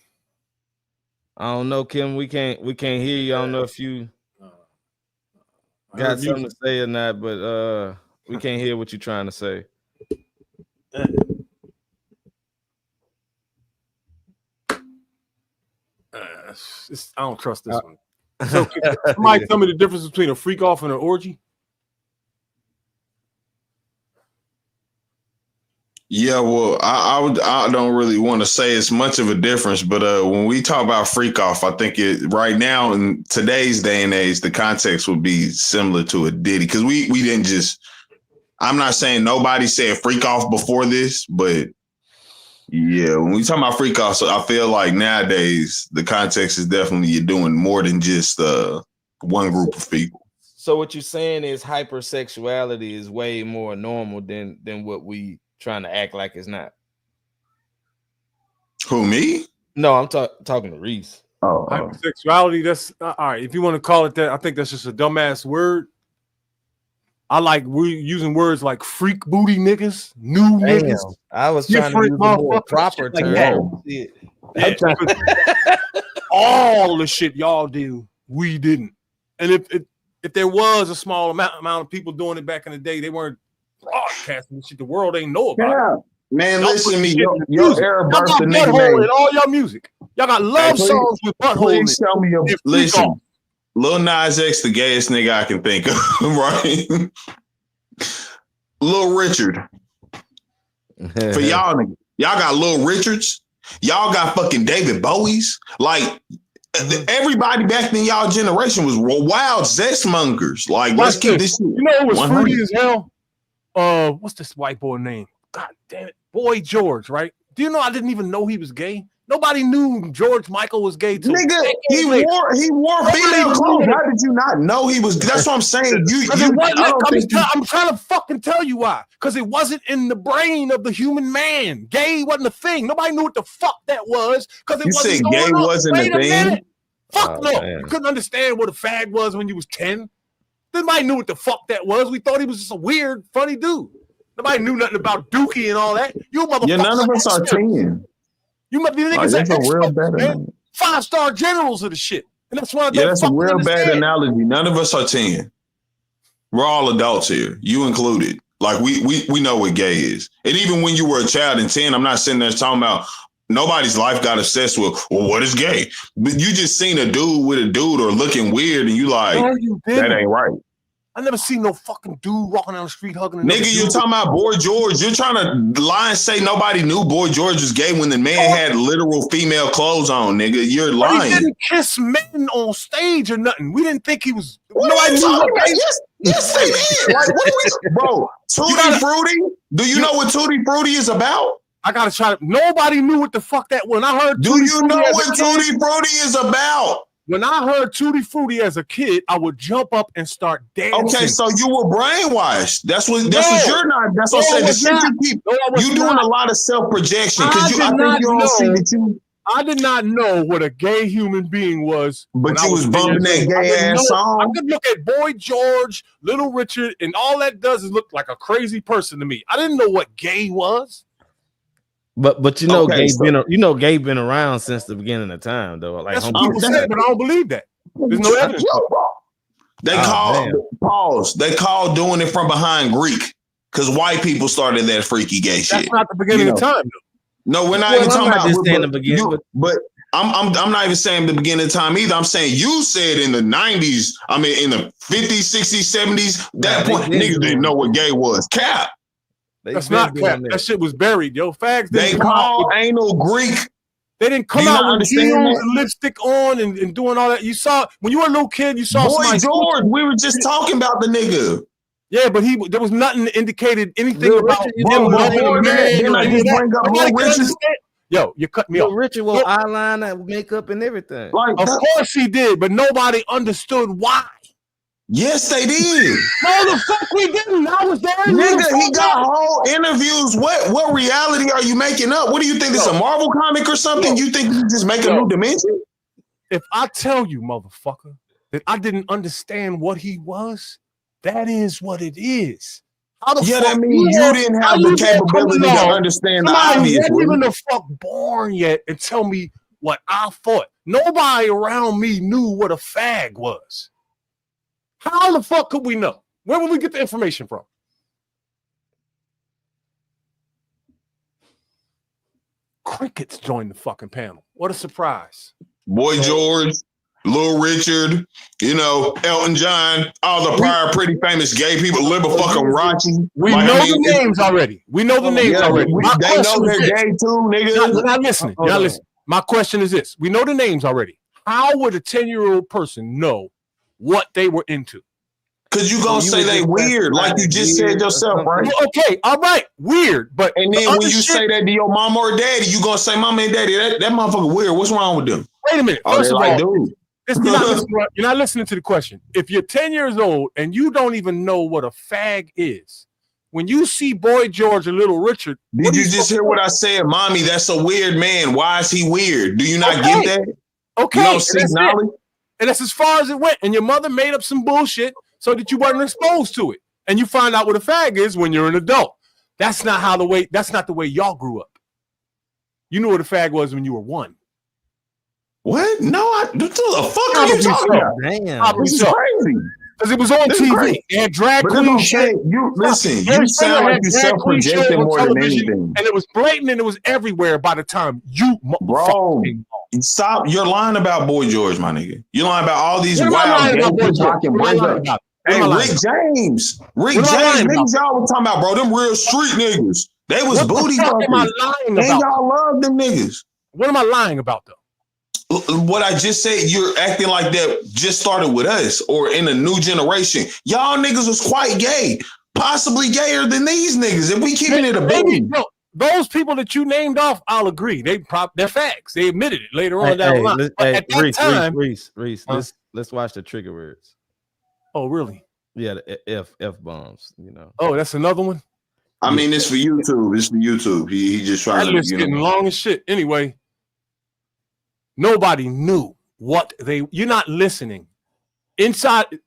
I don't know, Kim. We can't hear you. I don't know if you got something to say or not, but we can't hear what you're trying to say. I don't trust this one. So can somebody tell me the difference between a freak off and an orgy? Yeah, well, I don't really want to say it's much of a difference, but when we talk about freak off, I think right now in today's day and age, the context would be similar to a Diddy, because we didn't just. I'm not saying nobody said freak off before this, but yeah, when we talk about freak off, so I feel like nowadays the context is definitely you're doing more than just one group of people. So what you're saying is hypersexuality is way more normal than what we trying to act like it's not. Who, me? No, I'm talking to Reese. Hypersexuality, that's all right. If you want to call it that, I think that's just a dumbass word. We're using words like freak booty niggas, new niggas. I was trying to use a more proper term. All the shit y'all do, we didn't. And if there was a small amount of people doing it back in the day, they weren't broadcasting this shit. The world ain't know about it. Man, listen to me. Your era birthed the nigga name. All your music. Y'all got love songs with butthole. Please tell me your listen. Lil Nas X, the gayest nigga I can think of, right? Lil Richard. For y'all niggas. Y'all got Lil Richards. Y'all got fucking David Bowies. Like, everybody back in y'all generation was wild zest mongers. Like, let's keep this shit. You know it was 100. Fruity as hell? What's this white boy name? God damn it. Boy George, right? Do you know I didn't even know he was gay? Nobody knew George Michael was gay too. Nigga, he wore female clothes. How did you not know he was? That's what I'm saying. I'm trying to fucking tell you why. Because it wasn't in the brain of the human man. Gay wasn't a thing. Nobody knew what the fuck that was. Because it You wasn't said going gay on. wasn't a Wait thing? minute. Fuck no. Man. You couldn't understand what a fag was when you was 10. Nobody knew what the fuck that was. We thought he was just a weird, funny dude. Nobody knew nothing about Dookie and all that. You motherfuckers. Yeah, none of us are 10. You must be niggas That's a real bad man. analogy. 5-star generals of the shit. And that's why I Yeah, don't that's a fucking real bad understand. analogy. None of us are 10. We're all adults here, you included. Like we know what gay is. And even when you were a child in 10, I'm not sitting there talking about nobody's life got obsessed with, well, what is gay? But you just seen a dude with a dude or looking weird and you like, No, you that didn't. ain't right. I never seen no fucking dude walking down the street hugging a Nigga, you're talking about Boy George. You're trying to lie and say nobody knew Boy George was gay when the man had literal female clothes on, nigga. You're But he lying. didn't kiss men on stage or nothing. We didn't think he was. What are you talking about? Yes, they did. Like, what are we, bro? Tutti Frutti? Do you know what Tutti Frutti is about? I gotta try to. Nobody knew what the fuck that was. When I heard, Do you know what Tutti Frutti is about? When I heard Tutti Frutti as a kid, I would jump up and start dancing. Okay, so you were brainwashed. That's what you're not. That's what I'm saying. The shit you keep. You doing a lot of self-projection because I think you don't see that you. I did not know what a gay human being was. But you was bumping that gay ass song. I could look at Boy George, Little Richard, and all that does is look like a crazy person to me. I didn't know what gay was. But you know, Okay, Gay been around since the beginning of time, though. Like That's what people say, but I don't believe that. There's no evidence. They called They called doing it from behind Greek because white people started that freaky gay shit. That's not the beginning of time, though. No, we're not even talking about. I'm not even saying the beginning of time either. I'm saying you said in the 90s. I mean, in the 50s, 60s, 70s. That point, niggas didn't know what gay was. Cap. That's not cap. That shit was buried, yo. Fags. They call anal Greek. They didn't come out with heels and lipstick on and doing all that. You saw when you were a little kid. You saw Boy George. We were just talking about the nigga. Yeah, but there was nothing that indicated anything about him. Yo, you cut me off. Richard will eyeliner, makeup, and everything. Of course he did, but nobody understood why. Yes, they did. No, the fuck we didn't. I was there. Nigga, he got whole interviews. What reality are you making up? What do you think? This a Marvel comic or something? You think you just make a new dimension? If I tell you, motherfucker, that I didn't understand what he was, that is what it is. That means you didn't have the capability to understand the obvious. Not even the fuck born yet and tell me what I thought. Nobody around me knew what a fag was. How the fuck could we know? Where would we get the information from? Crickets joined the fucking panel. What a surprise. Boy George, Little Richard, Elton John, all the prior pretty famous gay people, Libba fucking Rachi. We know the names already. We know the names already. They know they're gay too, nigga. You're not listening. You're not listening. My question is this. We know the names already. How would a 10-year-old person know what they were into? Because you're going to say they weird, like you just said yourself, right? Okay, all right, weird. But and then when you say that to your mama or daddy, you're going to say, mama and daddy, that motherfucker weird. What's wrong with them? Wait a minute. First of all, you're not listening to the question. If you're 10 years old and you don't even know what a fag is, when you see Boy George or Little Richard, did you just hear what I said? Mommy, that's a weird man. Why is he weird? Do you not get that? Okay. You don't see knowledge? And that's as far as it went. And your mother made up some bullshit so that you weren't exposed to it. And you find out what a fag is when you're an adult. That's not the way y'all grew up. You knew what a fag was when you were 1. What? No, what the fuck are you talking about? Damn. This is crazy. Because it was on TV. They had drag queen shit. You sound like you self-projecting more than anything. And it was blatant and it was everywhere by the time you stop. You're lying about Boy George, my nigga. You're lying about all these wild Hey, Rick James. Niggas y'all was talking about, bro. Them real street niggas. They was booty fuckers. And y'all love them niggas. What am I lying about, though? What I just said, you're acting like that just started with us or in a new generation. Y'all niggas was quite gay, possibly gayer than these niggas. If we keeping it a baby. those people that you named off, I'll agree. They're facts. They admitted it later on down the line. But at that time, Reese, let's watch the trigger words. Oh, really? Yeah, the F bombs. You know. Oh, that's another one. I mean, it's for YouTube. It's for YouTube. He just trying That to. list getting long as shit. Anyway, nobody knew what they. You're not listening. Inside,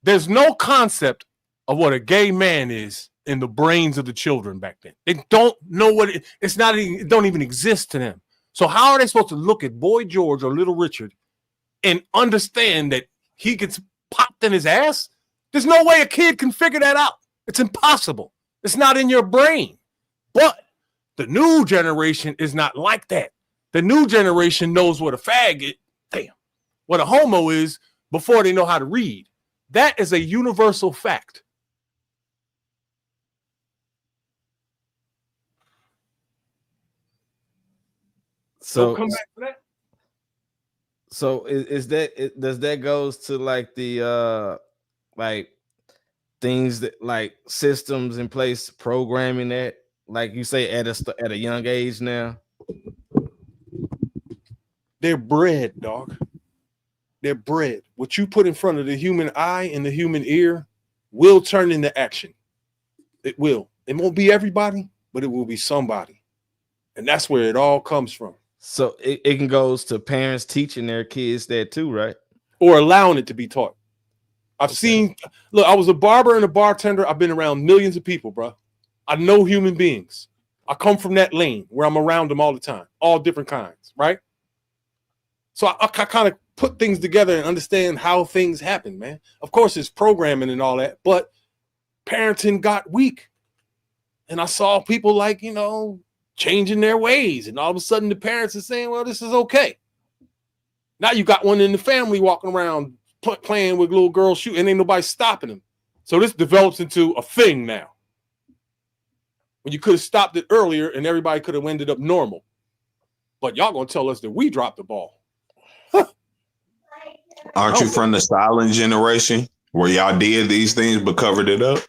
there's no concept of what a gay man is in the brains of the children back then. They don't know what it's not. It don't even exist to them. So how are they supposed to look at Boy George or Little Richard and understand that he gets popped in his ass? There's no way a kid can figure that out. It's impossible. It's not in your brain. But the new generation is not like that. The new generation knows what a faggot, what a homo is before they know how to read. That is a universal fact. So come back to that. So does that goes to like the like things that like systems in place, programming that, like you say, at a young age now? They're bred, dog. They're bred. What you put in front of the human eye and the human ear will turn into action. It will. It won't be everybody, but it will be somebody. And that's where it all comes from. So it can goes to parents teaching their kids that too, right? Or allowing it to be taught. I've seen, look, I was a barber and a bartender. I've been around millions of people, bro. I know human beings. I come from that lane where I'm around them all the time, all different kinds, right? So I kind of put things together and understand how things happen, man. Of course, it's programming and all that, but parenting got weak. And I saw people like, changing their ways. And all of a sudden the parents are saying, well, this is okay. Now you got one in the family walking around playing with little girls shooting, and ain't nobody stopping them. So this develops into a thing now. When you could have stopped it earlier and everybody could have ended up normal. But y'all gonna tell us that we dropped the ball. Aren't you from the silent generation where y'all did these things but covered it up?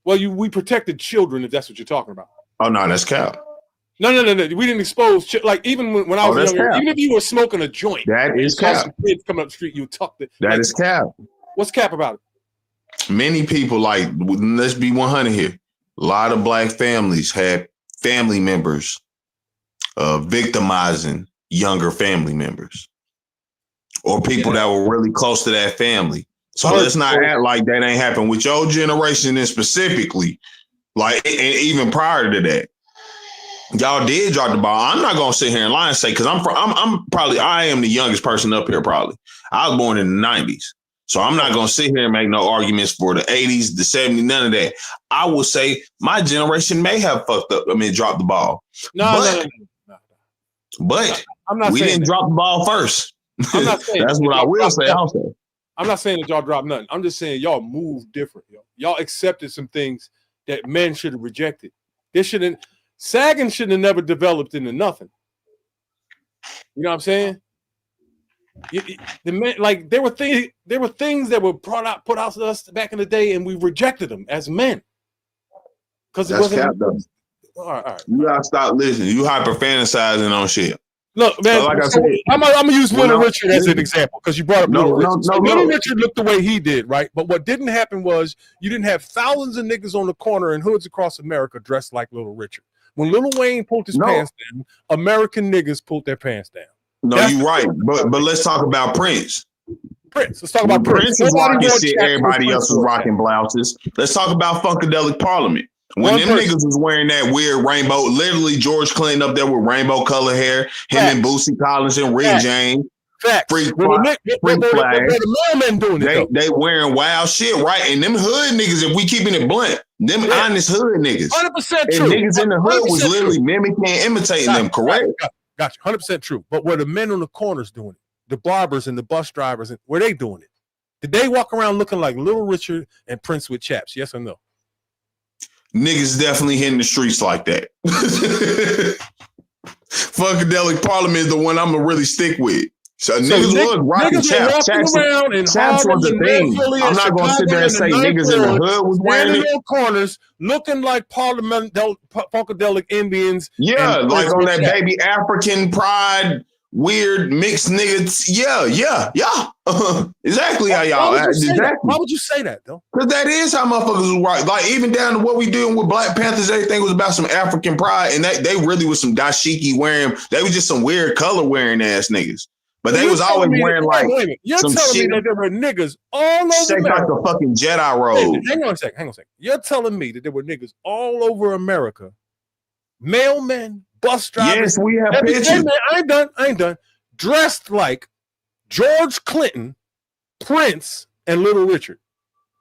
We protected children, if that's what you're talking about. Oh no, that's cap. No. We didn't expose like even when I was younger. Cap. Even if you were smoking a joint, that is cap. Some kids coming up the street, you tucked it. That is cap. What's cap about it? Many people, like, let's be 100 here. A lot of black families had family members victimizing younger family members or people that were really close to that family. So let's not act like that ain't happened with your generation and specifically, like, and even prior to that. Y'all did drop the ball. I'm not gonna sit here and lie and say, because I am the youngest person up here probably. I was born in the 90s. So I'm not gonna sit here and make no arguments for the 80s, the 70s, none of that. I will say my generation may have fucked up. Dropped the ball. No. But I'm not. We didn't drop the ball first. I'm not saying that's what I will say. Also, I'm not saying that y'all dropped nothing. I'm just saying y'all moved different. Y'all accepted some things that men should have rejected. Sagging shouldn't have never developed into nothing. You know what I'm saying? The men, like, there were things that were put out to us back in the day, and we rejected them as men because it wasn't. All right. You gotta stop listening. You hyper fantasizing on shit. Look, man. So like I said, I'm gonna use Little Richard as an example because you brought up Little Richard. Little Richard looked the way he did, right? But what didn't happen was you didn't have thousands of niggas on the corner and hoods across America dressed like Little Richard. When Lil Wayne pulled his pants down, American niggas pulled their pants down. No, you're right. But let's talk about Prince. Let's talk about Prince. Was rocking shit. Everybody else was rocking blouses. Let's talk about Funkadelic Parliament. When them niggas was wearing that weird rainbow, literally George Clinton up there with rainbow color hair, him and Boosie Collins and Rick James. Freak flag. They wearing wild shit, right? And them hood niggas, if we keeping it blunt, them honest hood niggas. 100% true. And niggas in the hood was literally mimicking and imitating them, correct? Gotcha. 100% true. But were the men on the corners doing it? The barbers and the bus drivers, were they doing it? Did they walk around looking like Little Richard and Prince with chaps? Yes or no? Niggas definitely hitting the streets like that. Funkadelic Parliament is the one I'm gonna really stick with. So niggas was rocking niggas were chaps. walking around in Chaps Harlem was a and thing. Philly I'm and not gonna sit Chicago there and in the say ninth niggas in the ward, hood was wearing standing it. on corners, looking like Funkadelic Indians. Yeah, and like on that chaps. baby African pride, weird mixed niggas. Yeah. Exactly how y'all. Why would you say that? Exactly. Why would you say that though? Because that is how motherfuckers was right. Like even down to what we doing with Black Panthers, everything was about some African pride, and they really was some dashiki wearing. They was just some weird color wearing ass niggas. But So they you're was always telling me wearing that, like wait a minute. You're some telling shit. me that there were niggas all over Shake like America. the fucking Jedi Wait a robe. minute, hang on a second. You're telling me that there were niggas all over America, mailmen, bus drivers. Yes, we have Hey, pictures. man, I ain't done. Dressed like George Clinton, Prince, and Little Richard.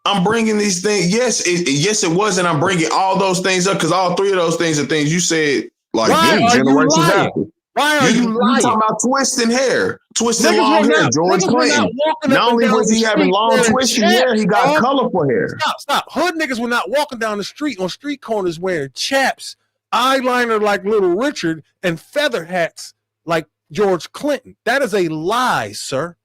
I'm bringing these things. Yes, it was, and I'm bringing all those things up because all three of those things are things you said like Why are you generations lying? after. Why are you You lying? talking about twisting hair, twisting Niggas long were hair, not, George niggas were not Clinton. walking Not up and only down was the he having street long wearing twisty hair, chaps, he got dog. colorful hair. Stop. Hood niggas were not walking down the street on street corners wearing chaps, eyeliner like Little Richard, and feather hats like George Clinton. That is a lie, sir.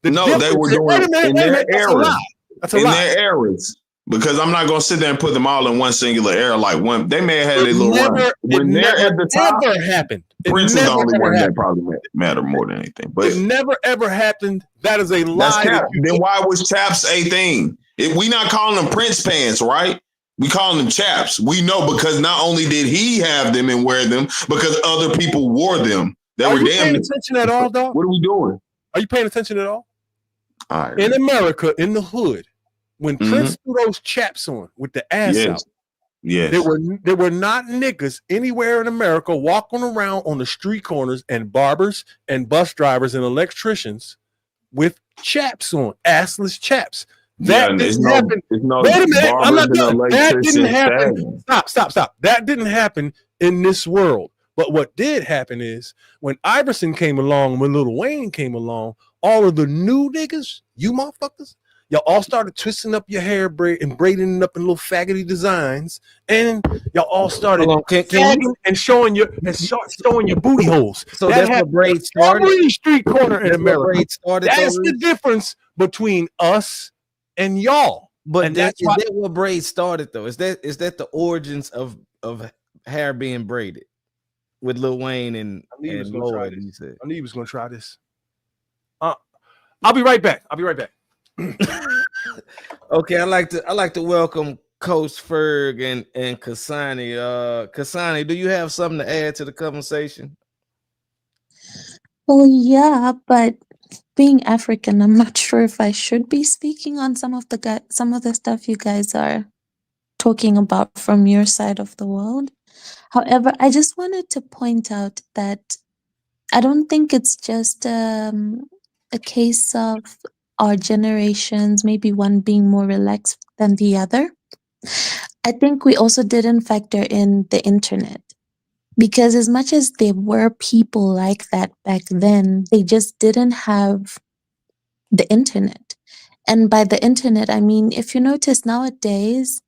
No, they were doing Wait a minute. their That's a eras. lie. That's a lie. Their eras. Because I'm not gonna sit there and put them all in one singular era. Like one, they may have had It a little run. never, When it they're never at the top, ever happened. It Prince is the never only ever one that happened. probably matter more than anything. But It never ever happened. That is a that's lie. cap. Then why was chaps a thing? We not calling them Prince pants, right? We calling them chaps. We know because not only did he have them and wear them, because other people wore them. They Are were you damn. paying attention at all, dog? What are we doing? Are you paying attention at all? All right. In America, in the hood, when Prince threw those chaps on with the ass out, Yes. there were not niggas anywhere in America walking around on the street corners and barbers and bus drivers and electricians with chaps on, assless chaps. That didn't happen. Wait a minute, I'm not done. That didn't happen. Stop. That didn't happen in this world. But what did happen is when Iverson came along, when Lil Wayne came along, all of the new niggas, you motherfuckers, y'all all started twisting up your hair and braiding it up in little faggoty designs, and y'all all started gagging and showing your booty holes. So that's what braid started. Every street corner in That's what America. braid started, That's though, the difference between us and y'all. But and is that's why that what braid started though? Is that the origins of hair being braided with Lil Wayne and Lloyd? You said. I knew he was gonna try this. I'll be right back. Okay, I like to welcome Coach Ferg and Kasani. Kasani, do you have something to add to the conversation? Well, yeah, but being African, I'm not sure if I should be speaking on some of the stuff you guys are talking about from your side of the world. However, I just wanted to point out that I don't think it's just a case of our generations, maybe one being more relaxed than the other. I think we also didn't factor in the internet. Because as much as there were people like that back then, they just didn't have the internet. And by the internet, I mean, if you notice nowadays,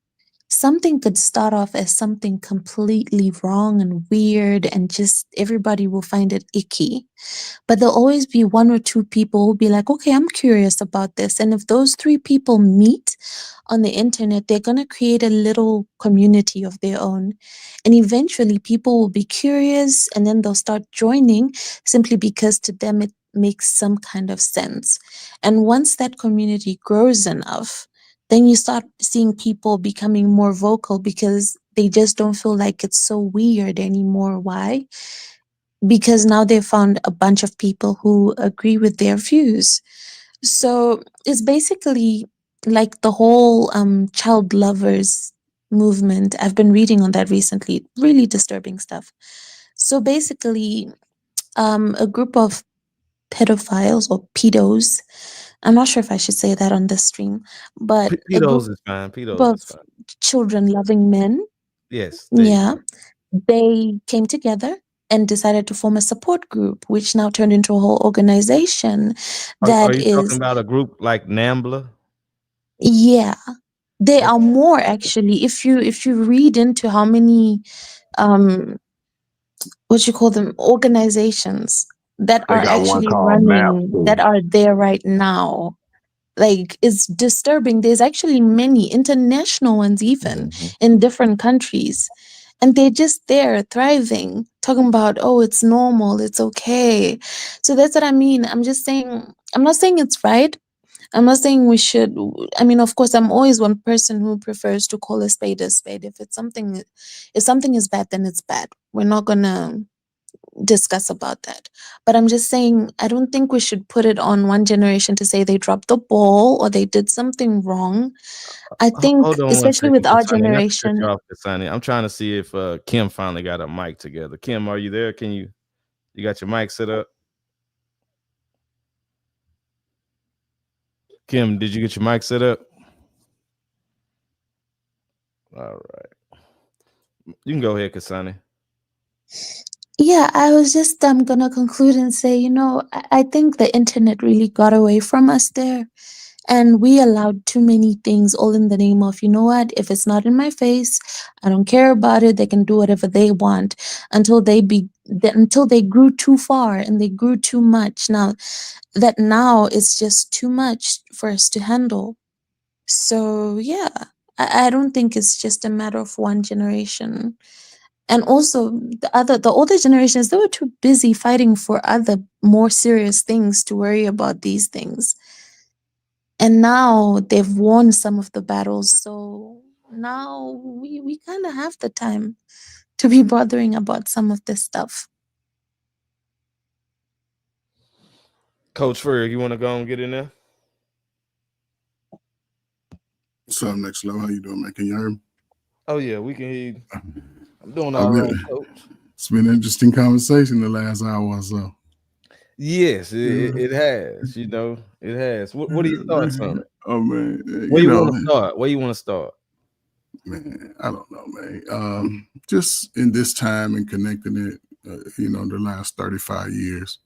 something could start off as something completely wrong and weird, and just everybody will find it icky. But there'll always be one or two people who'll be like, okay, I'm curious about this. And if those three people meet on the internet, they're going to create a little community of their own. And eventually people will be curious, and then they'll start joining simply because to them it makes some kind of sense. And once that community grows enough, then you start seeing people becoming more vocal because they just don't feel like it's so weird anymore. Why? Because now they've found a bunch of people who agree with their views. So it's basically like the whole child lovers movement. I've been reading on that recently. Really disturbing stuff. So basically, a group of pedophiles or pedos, I'm not sure if I should say that on this stream, but a Pedos group is fine. Pedos of is fine. children-loving men, Yes. there you yeah, go. they came together and decided to form a support group, which now turned into a whole organization Are that you talking is, about a group like NAMBLA? yeah, they are more actually. If you read into how many what you call them organizations that They are got one actually called MAP running, that too. are there right now, like, is disturbing. There's actually many international ones, even in different countries, and they're just there thriving, talking about, oh, it's normal, it's okay. So that's what I mean. I'm just saying, I'm not saying it's right. I'm not saying we should. I mean, of course, I'm always one person who prefers to call a spade a spade. If something is bad, then it's bad. We're not gonna discuss about that. But I'm just saying, I don't think we should put it on one generation to say they dropped the ball or they did something wrong. I think, Hold on one especially second, with our Kasani. Not to cut you generation, off, Kasani. I'm trying to see if Kim finally got a mic together. Kim, are you there? You got your mic set up? Kim, did you get your mic set up? All right. You can go ahead, Kasani. yeah, I was just gonna conclude and say, I think the internet really got away from us there. And we allowed too many things, all in the name of, you know what, if it's not in my face, I don't care about it. They can do whatever they want until they grew too far and they grew too much. Now it's just too much for us to handle. So yeah, I don't think it's just a matter of one generation. And also the older generations, they were too busy fighting for other more serious things to worry about these things. And now they've won some of the battles. So now we kind of have the time to be bothering about some of this stuff. Coach Ferg, you want to go and get in there? What's up, Next Level? How you doing, man? Can you hear me? Oh yeah, we can hear you. I'm doing all right, Coach. It's been an interesting conversation the last hour or so. Yes, it has. It has. What are your thoughts on it? Oh man, Where you want to start? Where you want to start? Man, I don't know, man. Just in this time and connecting it, the last 35 years.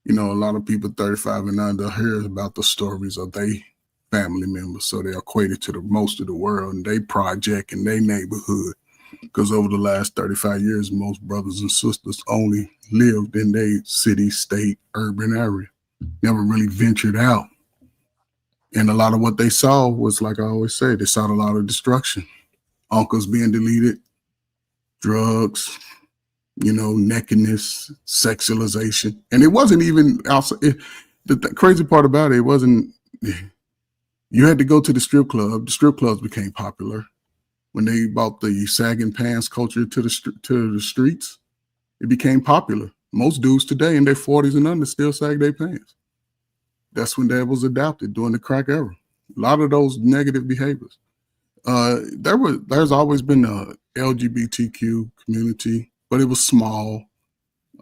A lot of people 35 and under hear about the stories of their family members, so they equate it to the most of the world and they project in their neighborhood. Because over the last 35 years, most brothers and sisters only lived in their city, state, urban area, never really ventured out. And a lot of what they saw was, like I always say, they saw a lot of destruction. Uncles being deleted, drugs, nakedness, sexualization. And it wasn't even outside. The crazy part about it wasn't, you had to go to the strip club. The strip clubs became popular. When they brought the sagging pants culture to the streets, it became popular. Most dudes today in their 40s and under still sag their pants. That's when that was adopted during the crack era. A lot of those negative behaviors. There's always been a LGBTQ community, but it was small.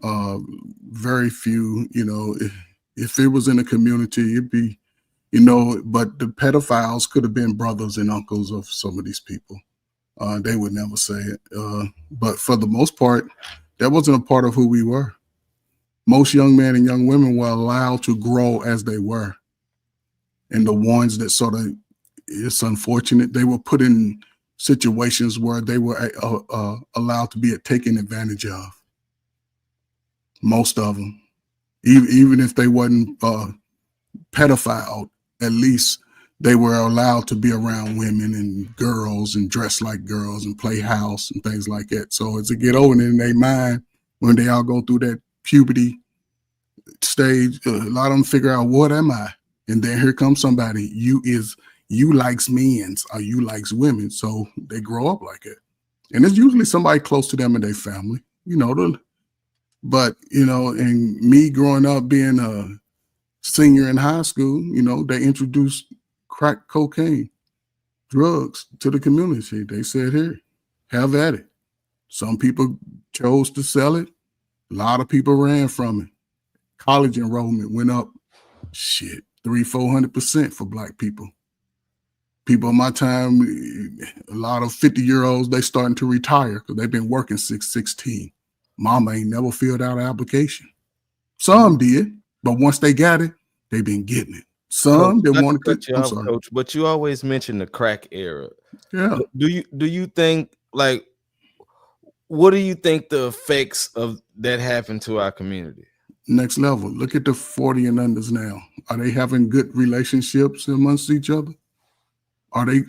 Very few. If it was in a community, it'd be, but the pedophiles could have been brothers and uncles of some of these people. They would never say it. But for the most part, that wasn't a part of who we were. Most young men and young women were allowed to grow as they were. And the ones that sort of, it's unfortunate, they were put in situations where they were allowed to be taken advantage of. Most of them. Even if they wasn't pedophile, at least they were allowed to be around women and girls and dress like girls and play house and things like that. So as they get older in their mind, when they all go through that puberty stage, a lot of them figure out, what am I? And then here comes somebody, you likes men's or you likes women. So they grow up like it. And it's usually somebody close to them in their family, but, and me growing up being a senior in high school, they introduced crack cocaine, drugs to the community. They said, here, have at it. Some people chose to sell it. A lot of people ran from it. College enrollment went up, 300-400% for Black people. People in my time, a lot of 50-year-olds, they starting to retire because they've been working since 16. Mama ain't never filled out an application. Some did, but once they got it, they've been getting it. Some Coach, they not wanted to cut to. you I'm off, sorry. Coach, but you always mention the crack era. Yeah. Do you think, what do you think the effects of that happened to our community? Next level. Look at the 40 and unders now. Are they having good relationships amongst each other? Are they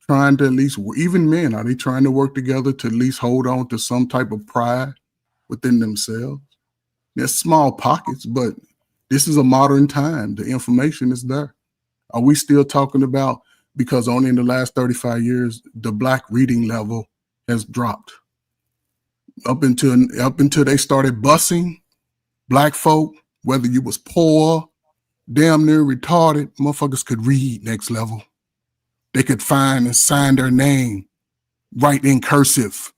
trying to at least, even men, are they trying to work together to at least hold on to some type of pride within themselves? There's small pockets, but this is a modern time. The information is there. Are we still talking about, because only in the last 35 years, the Black reading level has dropped. Up until they started busing Black folk, whether you was poor, damn near retarded, motherfuckers could read next level. They could find and sign their name, write in cursive.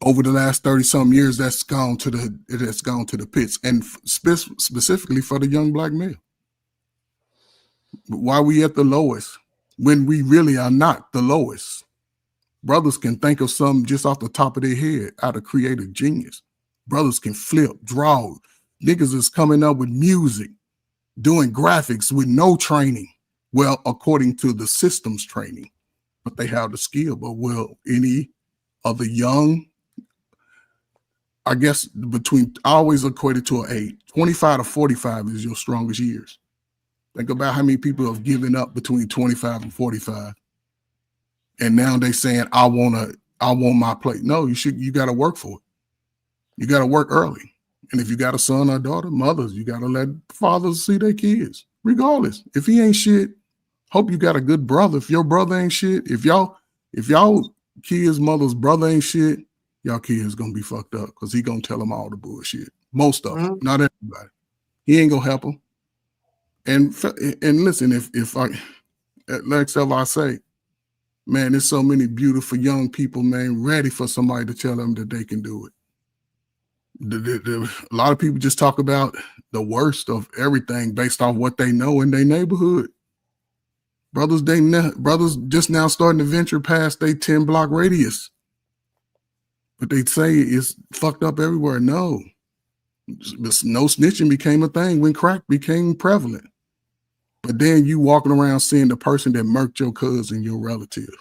Over the last 30-some years, that's gone to the pits, and specifically for the young Black male. Why are we at the lowest when we really are not the lowest? Brothers can think of something just off the top of their head out of creative genius. Brothers can flip, draw. Niggas is coming up with music, doing graphics with no training. Well, according to the system's training, but they have the skill. But will any of the young, I guess I always equate it to an age. 25 to 45 is your strongest years. Think about how many people have given up between 25 and 45. And now they saying, I want my place. No, you got to work for it. You got to work early. And if you got a son or daughter, mothers, you got to let fathers see their kids, regardless. If he ain't shit, hope you got a good brother. If your brother ain't shit, if y'all kids' mother's brother ain't shit, y'all kids gonna be fucked up because he gonna tell them all the bullshit. Most of them, not everybody. He ain't gonna help them. And listen, if I, next level I say, man, there's so many beautiful young people, man, ready for somebody to tell them that they can do it. A lot of people just talk about the worst of everything based off what they know in their neighborhood. Brothers just now starting to venture past their 10-block radius. But they say it's fucked up everywhere. No. No snitching became a thing when crack became prevalent. But then you walking around seeing the person that murked your cousin, your relative.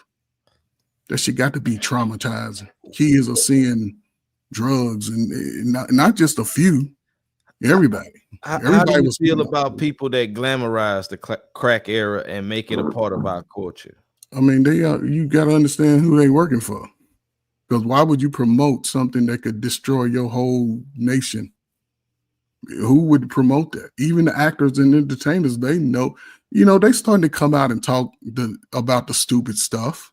That shit got to be traumatizing. Kids are seeing drugs and not just a few. Everybody. How do you feel about people that glamorize the crack era and make it a part of our culture? I mean, you got to understand who they working for. Because why would you promote something that could destroy your whole nation? Who would promote that? Even the actors and entertainers, they know, they starting to come out and talk about the stupid stuff.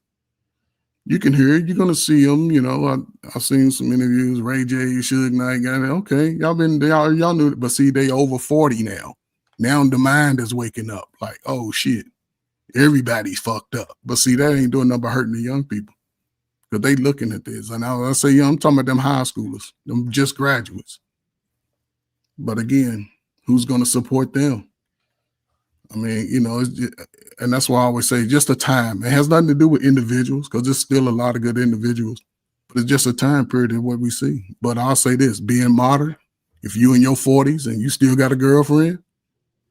You can hear it. You're going to see them. I've seen some interviews. Ray J, Suge Knight, got it. Okay, y'all knew it. But see, they over 40 now. Now the mind is waking up. Like, oh, shit. Everybody's fucked up. But see, that ain't doing nothing but hurting the young people. Because they looking at this. And I say, I'm talking about them high schoolers. Them just graduates. But again, who's going to support them? I mean, and that's why I always say just a time. It has nothing to do with individuals because there's still a lot of good individuals, but it's just a time period of what we see. But I'll say this, being modern, if you in your 40s and you still got a girlfriend,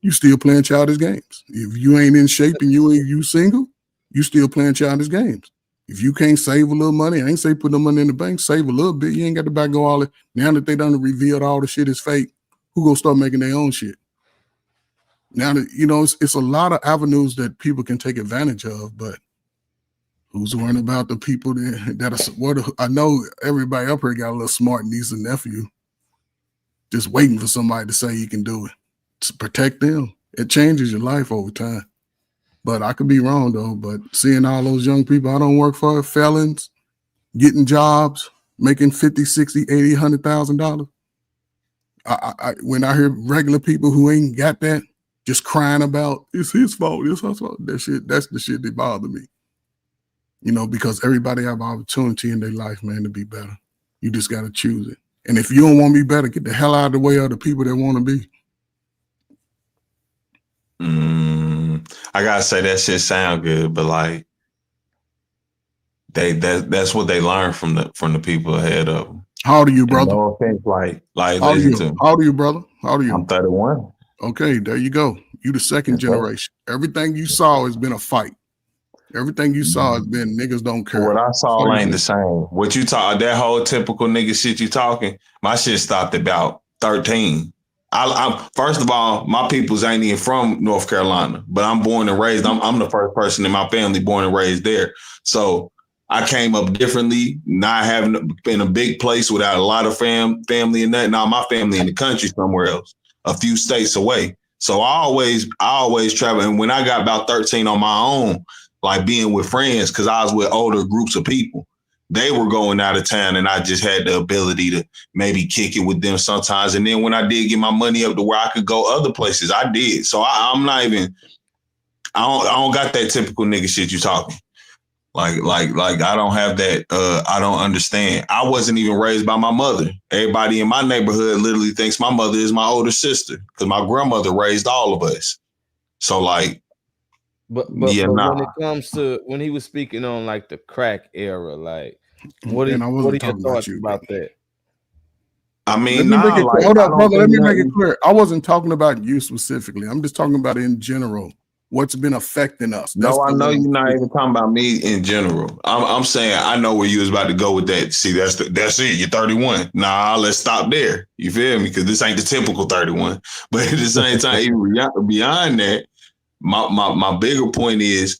you still playing childish games. If you ain't in shape and you single, you still playing childish games. If you can't save a little money, I ain't say put the money in the bank, save a little bit. You ain't got to back go all it. Now that they done revealed all the shit is fake, who gonna start making their own shit? Now that, it's a lot of avenues that people can take advantage of, but who's worrying about the people that are, I know everybody up here got a little smart niece and nephew just waiting for somebody to say you can do it. To protect them. It changes your life over time. But I could be wrong though, but seeing all those young people I don't work for, felons, getting jobs, making $50, $60, $80, $100,000. When I hear regular people who ain't got that, just crying about it's his fault, it's his fault. That's the shit that bother me. Because everybody have opportunity in their life, man, to be better. You just got to choose it. And if you don't want to be better, get the hell out of the way of the people that want to be. I gotta say that shit sound good, but like that's what they learn from the people ahead of them. How old are you, brother? No offense, like how old are you, brother? How old are you? I'm 31. Okay, there you go. You the second generation. Everything you saw has been a fight. Everything you saw has been niggas don't care. What I saw ain't the same. What you talk, that whole typical nigga shit you talking, my shit stopped about 13. I'm first of all, my peoples ain't even from North Carolina, but I'm born and raised. I'm the first person in my family born and raised there. So I came up differently, not having been a big place without a lot of family and that. Now my family in the country somewhere else, a few states away. So I always travel. And when I got about 13 on my own, like being with friends, because I was with older groups of people, they were going out of town and I just had the ability to maybe kick it with them sometimes. And then when I did get my money up to where I could go other places, I did. So I'm not even, I don't got that typical nigga shit you talking. Like I don't have that. I don't understand. I wasn't even raised by my mother. Everybody in my neighborhood literally thinks my mother is my older sister because my grandmother raised all of us. So like, But yeah, when nah. it comes to when he was speaking on like the crack era, like what And I are wasn't your talking about thoughts you, about that? I Let mean, me make nah, it like, hold I up, don't brother. Let think me make it nothing. clear. I wasn't talking about you specifically. I'm just talking about in general. What's been affecting us? That's No, I know what I'm you're not saying. even talking about me in general. I'm saying I know where you was about to go with that. See, that's it. You're 31. Nah, let's stop there. You feel me? Because this ain't the typical 31. But at the same time, even beyond that, my bigger point is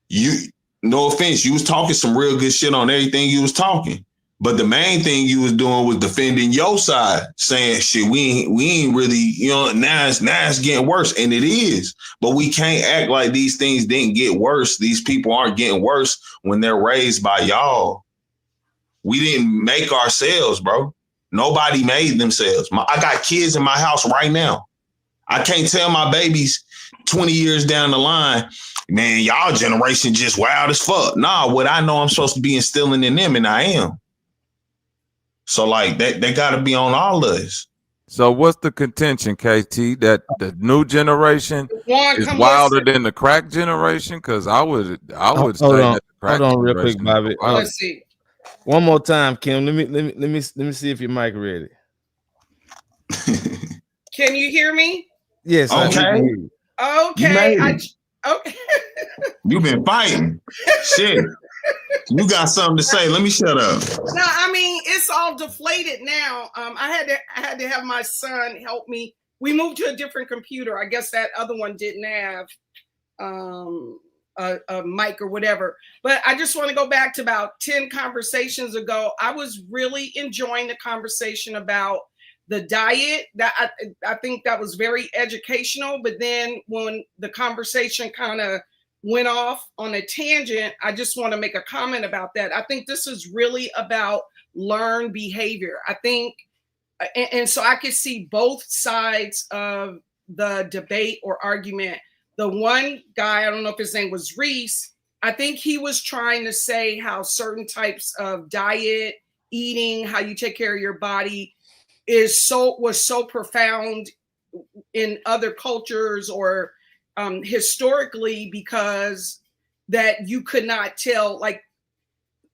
you. No offense, you was talking some real good shit on everything you was talking. But the main thing you was doing was defending your side, saying shit, we ain't really, you know, now it's getting worse. And it is. But we can't act like these things didn't get worse. These people aren't getting worse when they're raised by y'all. We didn't make ourselves, bro. Nobody made themselves. I got kids in my house right now. I can't tell my babies 20 years down the line, man, y'all generation just wild as fuck. Nah, what I know I'm supposed to be instilling in them, and I am. So like they got to be on all of us. So what's the contention, KT? That the new generation Juan, is come wilder listen. than the crack generation? Because I would Hold say that the crack on, real quick, generation is Bobby. wilder. Let's see. One more time, Kim. Let me see if your mic ready. Can you hear me? Yes, we Okay. can hear you. You Okay. made it. Okay. You've been fighting. Shit. You got something to say. Let me shut up. No, I mean it's all deflated now. I had to have my son help me. We moved to a different computer. I guess that other one didn't have a mic or whatever. But I just want to go back to about 10 conversations ago. I was really enjoying the conversation about the diet. That I think that was very educational. But then when the conversation kind of went off on a tangent, I just want to make a comment about that. I think this is really about learned behavior. I think, and so I could see both sides of the debate or argument. The one guy, I don't know if his name was Reese, I think he was trying to say how certain types of diet, eating, how you take care of your body was so profound in other cultures or historically, because that you could not tell like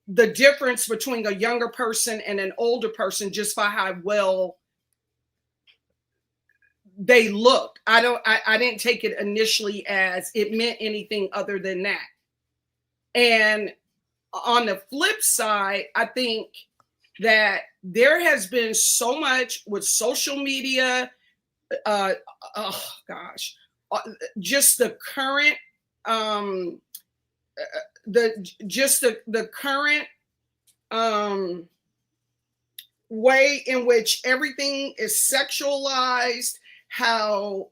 the difference between a younger person and an older person just by how well they looked. I didn't take it initially as it meant anything other than that. And on the flip side, I think that there has been so much with social media, oh gosh, just the current the current way in which everything is sexualized, how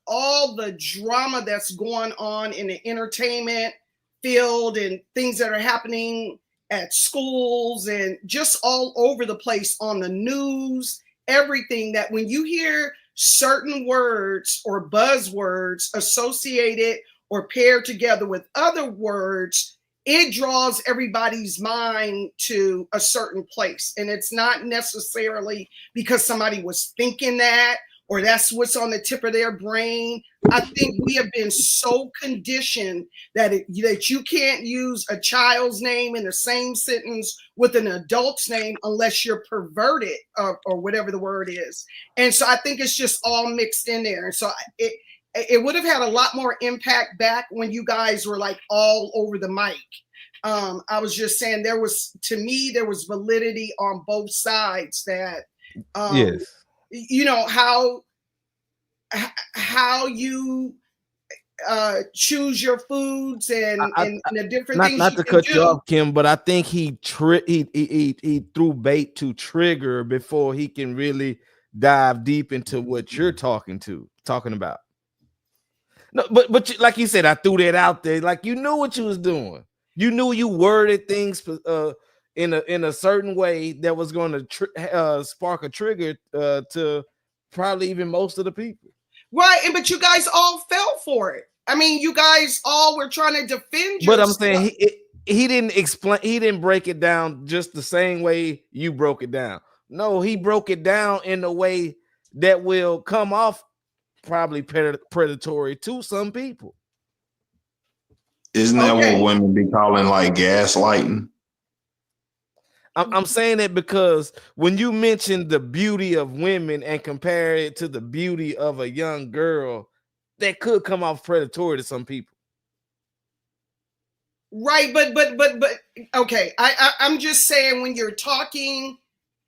all the drama that's going on in the entertainment field and things that are happening at schools and just all over the place on the news, everything, that when you hear certain words or buzzwords associated or paired together with other words, it draws everybody's mind to a certain place. And it's not necessarily because somebody was thinking that or that's what's on the tip of their brain. I think we have been so conditioned that that you can't use a child's name in the same sentence with an adult's name unless you're perverted or whatever the word is. And so I think it's just all mixed in there. And so it would have had a lot more impact back when you guys were like all over the mic. I was just saying to me, there was validity on both sides that yes. you know, how you choose your foods and the different things not you to can cut you do. off, Kim, but I think he threw bait to trigger before he can really dive deep into what you're talking about. No, but like you said, I threw that out there. Like, you knew what you was doing. You knew you worded things in a certain way that was going to spark a trigger to probably even most of the people. Right, but you guys all fell for it. I mean, you guys all were trying to defend But yourself. I'm saying he didn't explain. He didn't break it down just the same way you broke it down. No, he broke it down in a way that will come off probably predatory to some people. Isn't that what women be calling like gaslighting? I'm saying that because when you mention the beauty of women and compare it to the beauty of a young girl, that could come off predatory to some people. Right, but okay. I'm just saying, when you're talking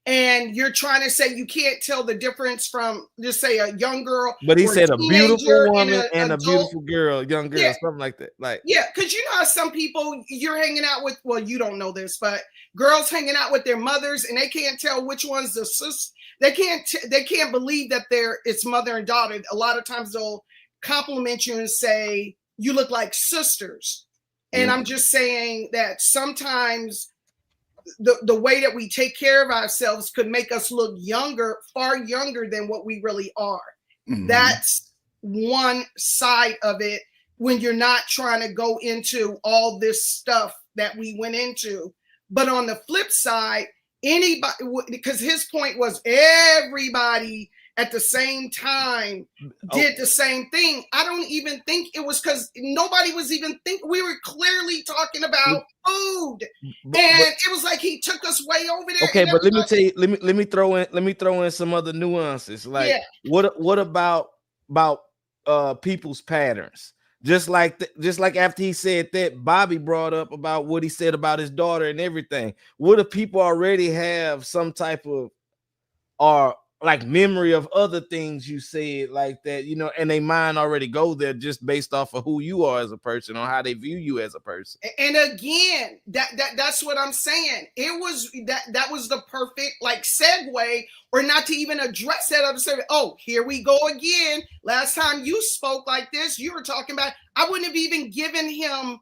and you're trying to say you can't tell the difference from, just say, a young girl, But he or said a beautiful woman and a adult. beautiful girl, young girl, Yeah. something like that. Like, yeah, because you know how some people you're hanging out with, well, you don't know this, but girls hanging out with their mothers and they can't tell which one's the sister. They can't believe that it's mother and daughter. A lot of times they'll compliment you and say you look like sisters. And I'm just saying that sometimes the way that we take care of ourselves could make us look younger, far younger than what we really are. Mm-hmm. That's one side of it, when you're not trying to go into all this stuff that we went into. But on the flip side, anybody, because his point was everybody at the same time did the same thing. I don't even think it was because nobody was even thinking. We were clearly talking about food, and it was like he took us way over there. Okay, but let me tell you, let me throw in some other nuances. Like, what about people's patterns? Just like after he said that, Bobby brought up about what he said about his daughter and everything. What if people already have some type of or like memory of other things you said like that, you know, and they mind already go there just based off of who you are as a person or how they view you as a person. And again, that's what I'm saying. It was that was the perfect like segue, or not to even address that other service. Oh, here we go again. Last time you spoke like this, you were talking about, I wouldn't have even given him,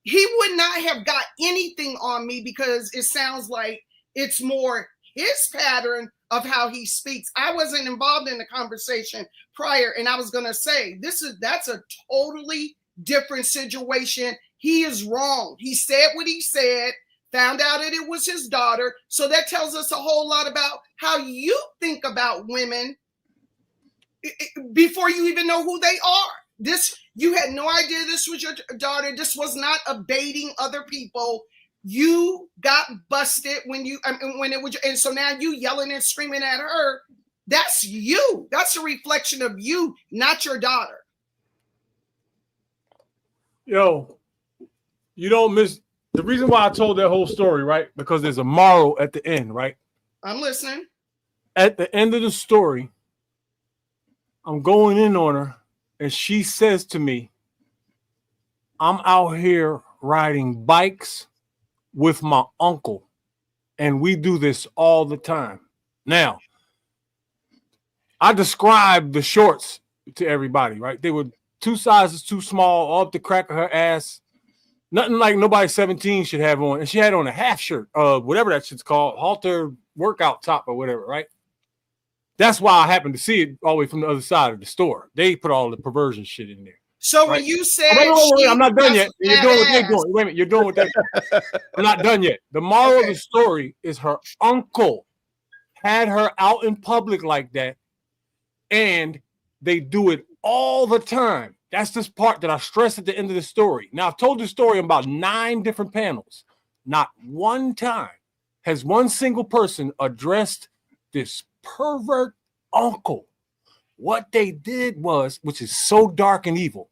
he would not have got anything on me, because it sounds like it's more his pattern of how he speaks. I wasn't involved in the conversation prior, and I was going to say, that's a totally different situation. He is wrong. He said what he said, found out that it was his daughter. So that tells us a whole lot about how you think about women before you even know who they are. You had no idea this was your daughter. This was not abating other people. You got busted when it was, and so now you yelling and screaming at her. That's you. That's a reflection of you, not your daughter. Yo, you don't miss the reason why I told that whole story, right? Because there's a moral at the end, right? I'm listening. At the end of the story, I'm going in on her, and she says to me, I'm out here riding bikes with my uncle, and we do this all the time. Now, I described the shorts to everybody, right? They were 2 sizes too small, all up the crack of her ass. Nothing like nobody 17 should have on. And she had on a half shirt, whatever that shit's called, halter workout top or whatever, right? That's why I happened to see it all the way from the other side of the store. They put all the perversion shit in there. So when you said, I'm not done yet. You're doing what they're doing. Wait a minute, you're doing what they're doing. I'm not done yet. The moral of the story is her uncle had her out in public like that, and they do it all the time. That's this part that I stress at the end of the story. Now, I've told this story in about 9 different panels. Not one time has one single person addressed this pervert uncle. What they did was, which is so dark and evil,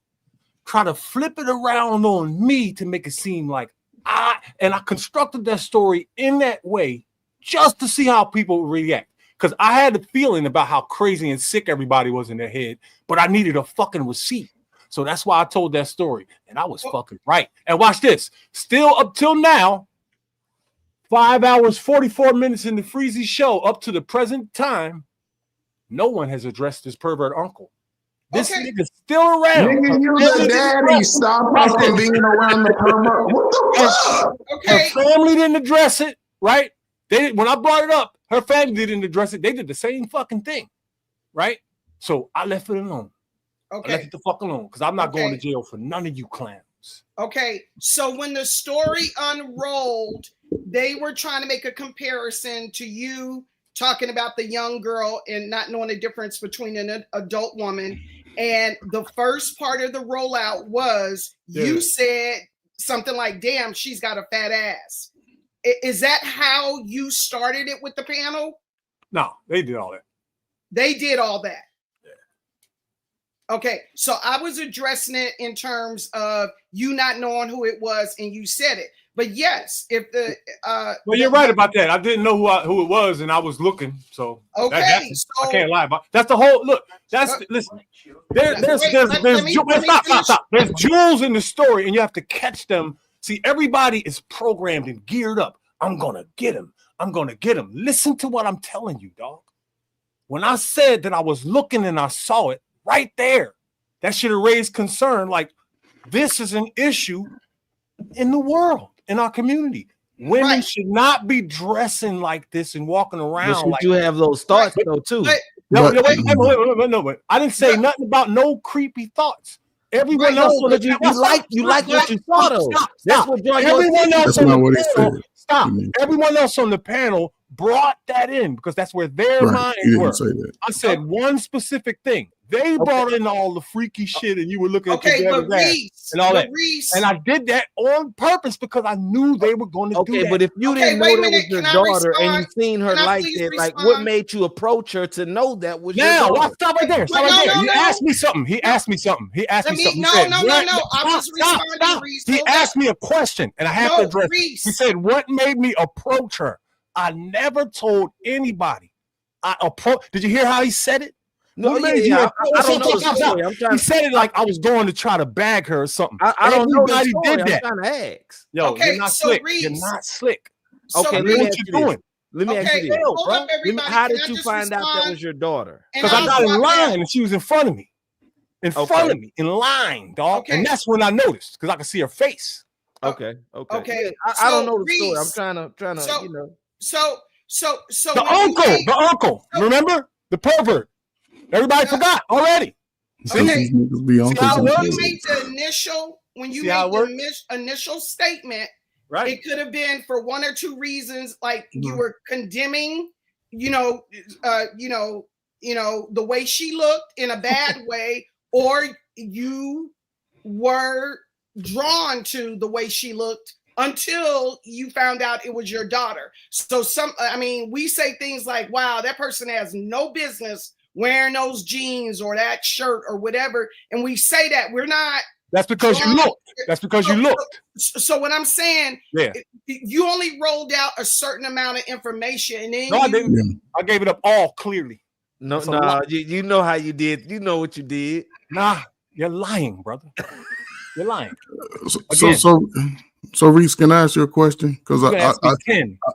try to flip it around on me to make it seem like I constructed that story in that way just to see how people react. because I had the feeling about how crazy and sick everybody was in their head, but I needed a fucking receipt. So that's why I told that story, and I was fucking right. And watch this. Still up till now, 5 hours, 44 minutes in the Freezy show, up to the present time, no one has addressed this pervert uncle. This nigga's still around. Nigga, you the daddy. Stop fucking being around the pervert. What the fuck? Her family didn't address it, right? They when I brought it up, her family didn't address it. They did the same fucking thing, right? So I left it alone. Okay. I left it the fuck alone because I'm not going to jail for none of you clowns. Okay, so when the story unrolled, they were trying to make a comparison to you talking about the young girl and not knowing the difference between an adult woman. And the first part of the rollout was you said something like, damn, she's got a fat ass. Is that how you started it with the panel? No, they did all that. They did all that. Okay, so I was addressing it in terms of you not knowing who it was, and you said it. But yes, if the well, you're right about that. I didn't know who it was, and I was looking. So okay, I can't lie about that's the whole look. That's listen. There's jewels in the story, and you have to catch them. See, everybody is programmed and geared up. I'm gonna get him. I'm gonna get him. Listen to what I'm telling you, dog. When I said that I was looking and I saw it right there, that should have raised concern. Like, this is an issue in the world, in our community. Women should not be dressing like this and walking around. But like you have those thoughts though too. No, wait. I didn't say nothing about no creepy thoughts. Everyone else, but you like what you saw though. That's what everyone else That's not what he panel, said. stop. Everyone else on the panel brought that in because that's where their minds were. I said one specific thing. They brought in all the freaky shit, and you were looking at your ass and all that. And I did that on purpose because I knew they were going to do that. But if you didn't know that was your daughter and you seen her like that, like what made you approach her to know that was your daughter? Stop right there. Stop right there. You asked me something. He asked me something. He asked me something. No. I was responding. He asked me a question, and I have to address it. He said, "What made me approach her?" I never told anybody. Did you hear how he said it? No, I don't know the story. He said it like I was going to try to bag her or something. I don't know the story. Did that. I'm trying to ask. Yo, Okay, you're not so slick. Reese- You're not slick. Okay, So let me what ask you you this. doing? Let me ask you this. hold up, everybody. How Can did I you just find out that respond? was your daughter? Because I got in line and she was in front of me. In front of me, in line, dog. Okay. And that's when I noticed because I could see her face. Okay. Okay. Yeah, I don't know the story. Reese, I'm trying to, so- you know. So The uncle, remember? The pervert. Everybody forgot already. See? Okay. Be See how it When works? you made the initial statement, Right. it could have been for one or two reasons, like you were condemning, the way she looked in a bad way, or you were drawn to the way she looked until you found out it was your daughter. So we say things like, wow, that person has no business wearing those jeans or that shirt or whatever. And we say that we're not. That's because you looked. That's because you looked. So what I'm saying, you only rolled out a certain amount of information. And then No, I didn't. I gave it up all clearly. No, That's a lot. you know how you did. You know what you did. Nah, you're lying, brother. You're lying. So Reese, can I ask you a question? Because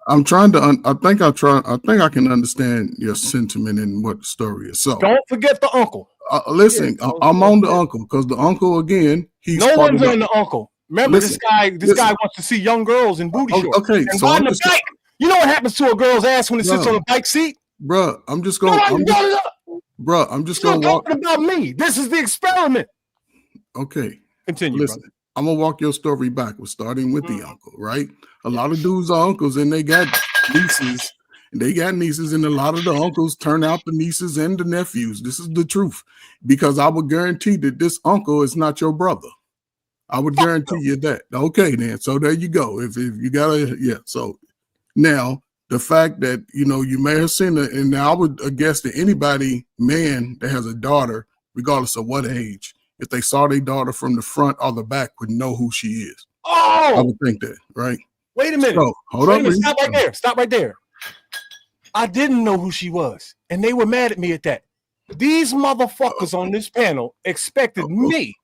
I'm trying to. I think I can understand your sentiment and what the story is. So don't forget the uncle. Listen, I'm on the uncle because the uncle again. He's no one's on the uncle. Remember, this guy wants to see young girls in booty shorts. Okay, and so riding a bike. You know what happens to a girl's ass when it sits on a bike seat? Bruh, I'm just going. I'm just going to walk. Talking about me. This is the experiment. Okay, continue. Listen, brother. I'm gonna walk your story backwards, starting with the uncle. Right, a lot of dudes are uncles, and they got nieces. And a lot of the uncles turn out the nieces and the nephews. This is the truth, because I would guarantee that this uncle is not your brother. I would guarantee you that. Okay, then. So there you go. If you gotta, So now the fact that you may have seen it, and now I would guess that anybody, man, that has a daughter, regardless of what age, if they saw their daughter from the front or the back, would know who she is. Oh, I would think that, right? Wait a minute. So, hold on. Stop right there. I didn't know who she was, and they were mad at me at that. These motherfuckers on this panel expected me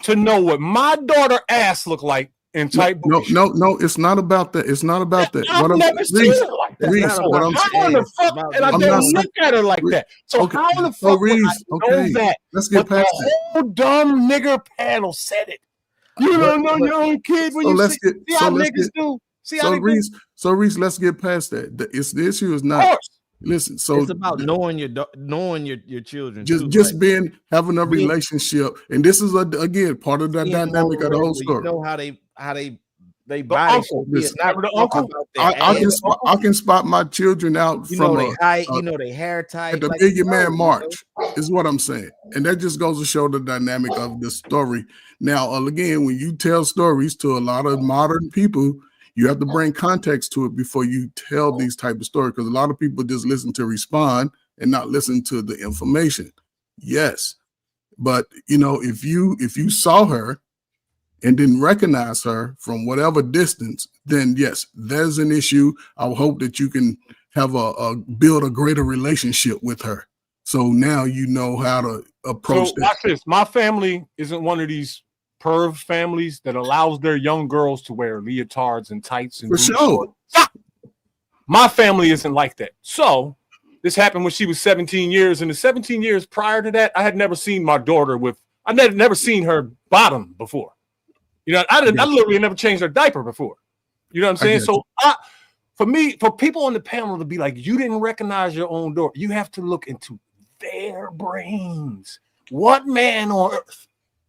to know what my daughter ass looked like in tight booty. No, it's not about that. It's not about that. I've never seen her like that. What I'm how in the fuck, and I don't look at her like that. So how in the fuck would I know that? Let's get past the whole dumb nigger panel said it. You don't know your own kid when you see how niggas do. So Reese, let's get past that. The issue is not. Listen, so it's about knowing your children. Just having a relationship, and this is again part of the dynamic of the whole story. You know how they body. It's not the uncle. I can spot my children out from their height, their hair type. At the Million Man March is what I'm saying, and that just goes to show the dynamic of the story. Now, again, when you tell stories to a lot of modern people, you have to bring context to it before you tell these type of stories, because a lot of people just listen to respond and not listen to the information. Yes, but if you saw her and didn't recognize her from whatever distance, then yes, there's an issue. I hope that you can have build a greater relationship with her. So now you know how to approach that. Watch this. My family isn't one of these perv families that allows their young girls to wear leotards and tights and for sure. My family isn't like that. So this happened when she was 17 years. And the 17 years prior to that, I had never seen my daughter I never seen her bottom before. I literally never changed her diaper before. You know what I'm saying? So for people on the panel to be like, you didn't recognize your own daughter, you have to look into their brains. What man on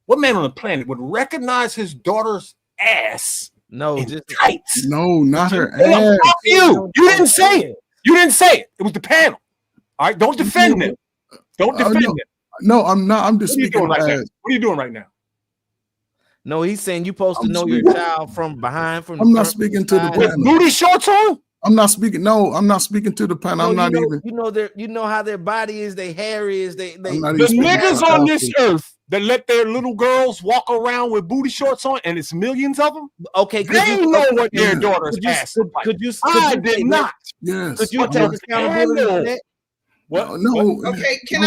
the planet would recognize his daughter's ass? No, just tights. No, not her ass. Fuck you. You didn't say it. You didn't say it. It was the panel. All right, don't defend them. Don't defend them. No, I'm not. I'm just speaking. What are you doing right now? No, he's saying you're supposed to know your child from behind. I'm not speaking to the panel. Booty shorts on? I'm not speaking. No, I'm not speaking to the panel. I'm not even. You know how their body is, their hair is. The niggas on this earth that let their little girls walk around with booty shorts on, and it's millions of them. Okay, they know what their daughter's ass is like. I did not. Yes. Could you take accountability for that? What? No. Okay, can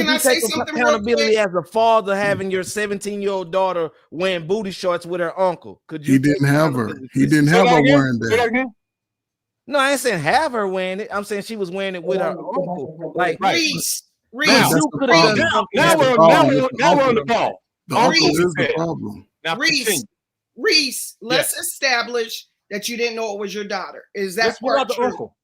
I say something? Accountability as a father having your 17-year-old daughter wearing booty shorts with her uncle. Could you? He didn't have her. He didn't have her wearing that. No, I ain't saying have her wearing it. I'm saying she was wearing it with her uncle. Like Reese. Now we're on the ball. The uncle is the problem. Reese, let's establish that you didn't know it was your daughter. Is that what the uncle?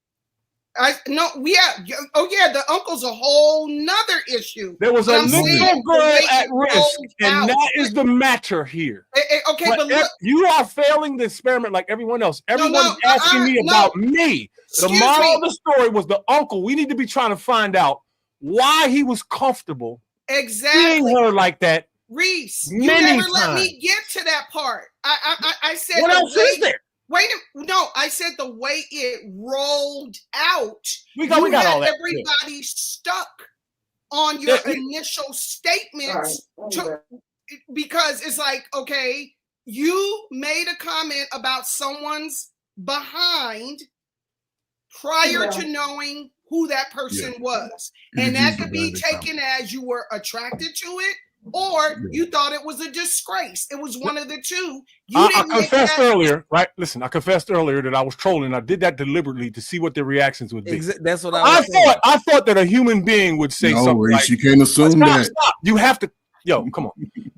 The uncle's a whole nother issue. There was a little girl at risk, and that is the matter here. Okay, but look, you are failing the experiment like everyone else. Everyone's asking me about me. The moral of the story was the uncle. We need to be trying to find out why he was comfortable seeing her like that. Reese, you never let me get to that part. I said, what else is there? I said the way it rolled out. We got all that. Everybody stuck on your initial statements because it's like, okay, you made a comment about someone's behind prior to knowing who that person was. And that could be taken as you were attracted to it, or you thought it was a disgrace. It was one of the two. I confessed earlier, right? Listen, I confessed earlier that I was trolling. I did that deliberately to see what their reactions would be. That's what I thought. I thought that a human being would say something like, you can't assume that. Stop. You have to. Yo, come on.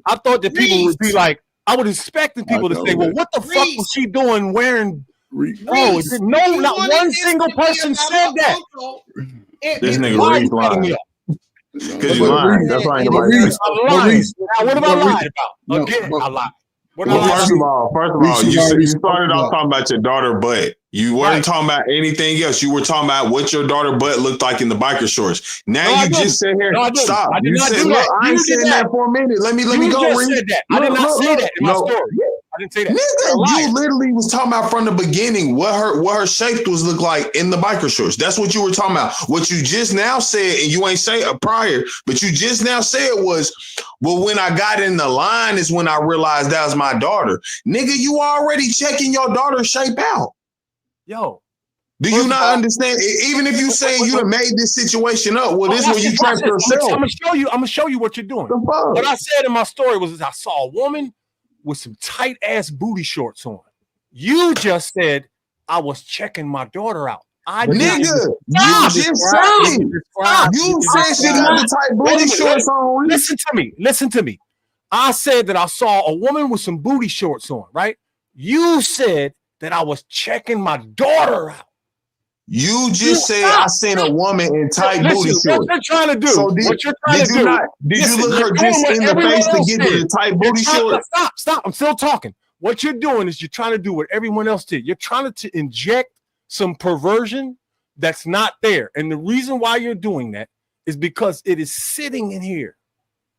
I thought that people would be like, I would expect people to say, well, what the fuck was she doing wearing? No, not one single person said that. This nigga Reese lying. Because you lying. That's why I ain't nobody. Now, what have I lied about? Again, I lied. First of all, you started off talking about your daughter butt. You weren't talking about anything else. You were talking about what your daughter butt looked like in the biker shorts. Now you just sit here. Stop. You said, look, I ain't saying that for a minute. Let me go. Said that. I did not say that in my story. I didn't say that. Nigga, you literally was talking about from the beginning what her shape was look like in the biker shorts. That's what you were talking about. What you just now said, and you ain't say it prior, but you just now said was, well, when I got in the line is when I realized that was my daughter. Nigga, you already checking your daughter's shape out. Yo, Do you not understand? Even if you say you done made this situation up, well, this is where you trap yourself. I'm gonna show you what you're doing. What I said in my story was I saw a woman with some tight ass booty shorts on. You just said I was checking my daughter out. Nigga, you just said you said she got the tight booty shorts on. Listen to me. I said that I saw a woman with some booty shorts on, right? You said that I was checking my daughter out. You just said I seen a woman in tight booty shorts. What you're trying to do? So What you're trying to do? Did you look her just in the face to get to the tight booty shorts? Stop. I'm still talking. What you're doing is you're trying to do what everyone else did. You're trying to inject some perversion that's not there. And the reason why you're doing that is because it is sitting in here.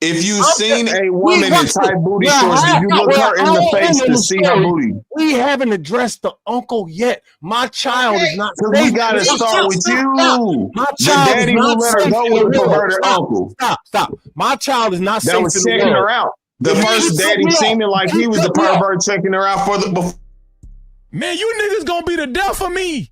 If you seen a woman in tight booty shorts, did you look her in the face to see her booty? We haven't addressed the uncle yet. My child is not safe. We gotta start with you. My The child daddy is who not let her safe go in with the a world. perverted uncle. Stop. My child is not safe. That was checking her out. The first daddy seeming like he was the pervert checking her out for the. Man, you niggas gonna be the death of me.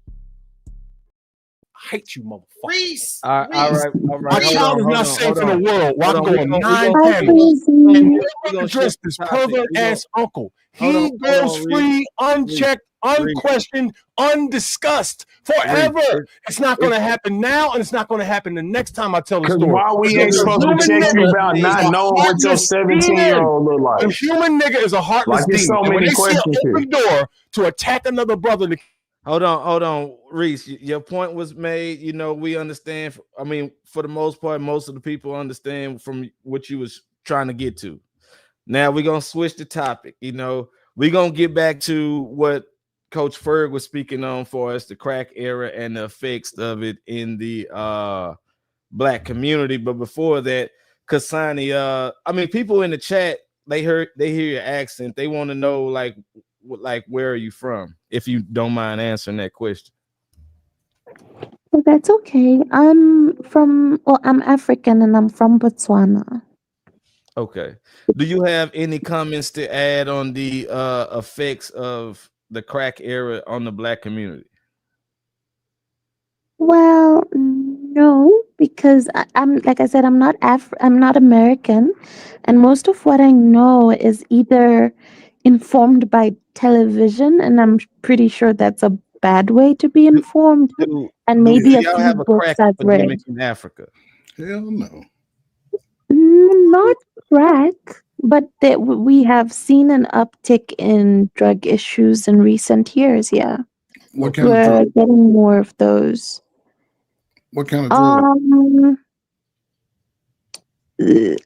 I hate you, motherfucker. Reese. All right. My child is not safe in the world. While I'm going 9 How panels. crazy. And you address this pervert ass uncle. He goes free, unchecked, unquestioned, undiscussed forever. It's not going to happen now, and it's not going to happen the next time I tell the story. Why we ain't supposed to check you about not knowing what your 17-year-old look like? A human nigga is a heartless Like there's demon. so many When they see questions an open door to attack another brother. Hold on, Reese. Your point was made. You know, we understand. I mean, for the most part, most of the people understand from what you was trying to get to. Now we're gonna switch the topic. You know, we're gonna get back to what Coach Ferg was speaking on for us, the crack era and the effects of it in the black community. But before that, Kasani, I mean, people in the chat, they hear your accent. They want to know like where are you from? If you don't mind answering that question. Well, that's okay. I'm African and I'm from Botswana. Okay. Do you have any comments to add on the effects of the crack era on the black community? Well, no, because I'm like I said, I'm not American, and most of what I know is either informed by television, and I'm pretty sure that's a bad way to be informed, and maybe a y'all few have a books crack I've read. epidemic in Africa? Hell no. Not crack, but that we have seen an uptick in drug issues in recent years. Yeah, What kind we're of drug? getting more of those. What kind of drug?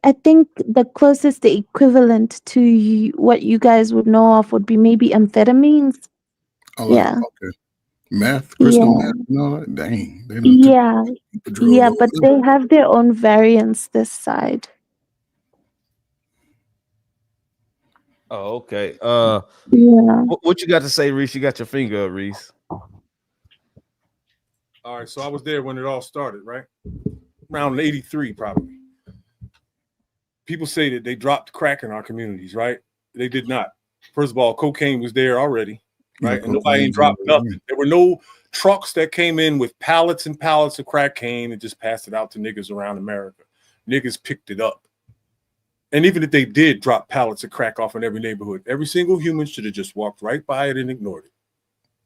I think the closest, the equivalent to what you guys would know of would be maybe amphetamines. Oh, Yeah. Okay. Meth, crystal Yeah. meth. No, dang. They done Yeah. took the drug Yeah, over. but they have their own variants this side. Oh, okay. Yeah. What you got to say, Reese? You got your finger up, Reese. All right, so I was there when it all started, right? Around 83, probably. People say that they dropped crack in our communities, right? They did not. First of all, cocaine was there already, right? And nobody ain't dropped nothing. There were no trucks that came in with pallets and pallets of crack cane and just passed it out to niggas around America. Niggas picked it up. And even if they did drop pallets of crack off in every neighborhood, every single human should have just walked right by it and ignored it.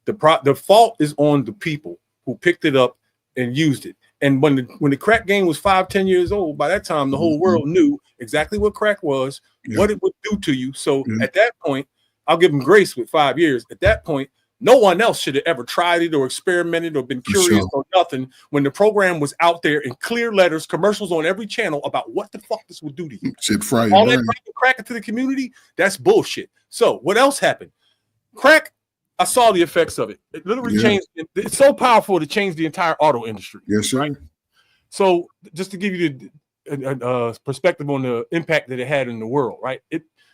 The fault is on the people who picked it up and used it. And when the crack game was 5-10 years old, by that time, the whole world knew exactly what crack was, what it would do to you. So at that point, I'll give them grace with 5 years. At that point, no one else should have ever tried it or experimented or been curious or nothing when the program was out there in clear letters, commercials on every channel about what the fuck this would do to you. Shit, Friday. All that crack into the community, that's bullshit. So what else happened? Crack, I saw the effects of it. It literally changed. It's so powerful to change the entire auto industry. Yes, sir. Right? So just to give you the perspective on the impact that it had in the world, right?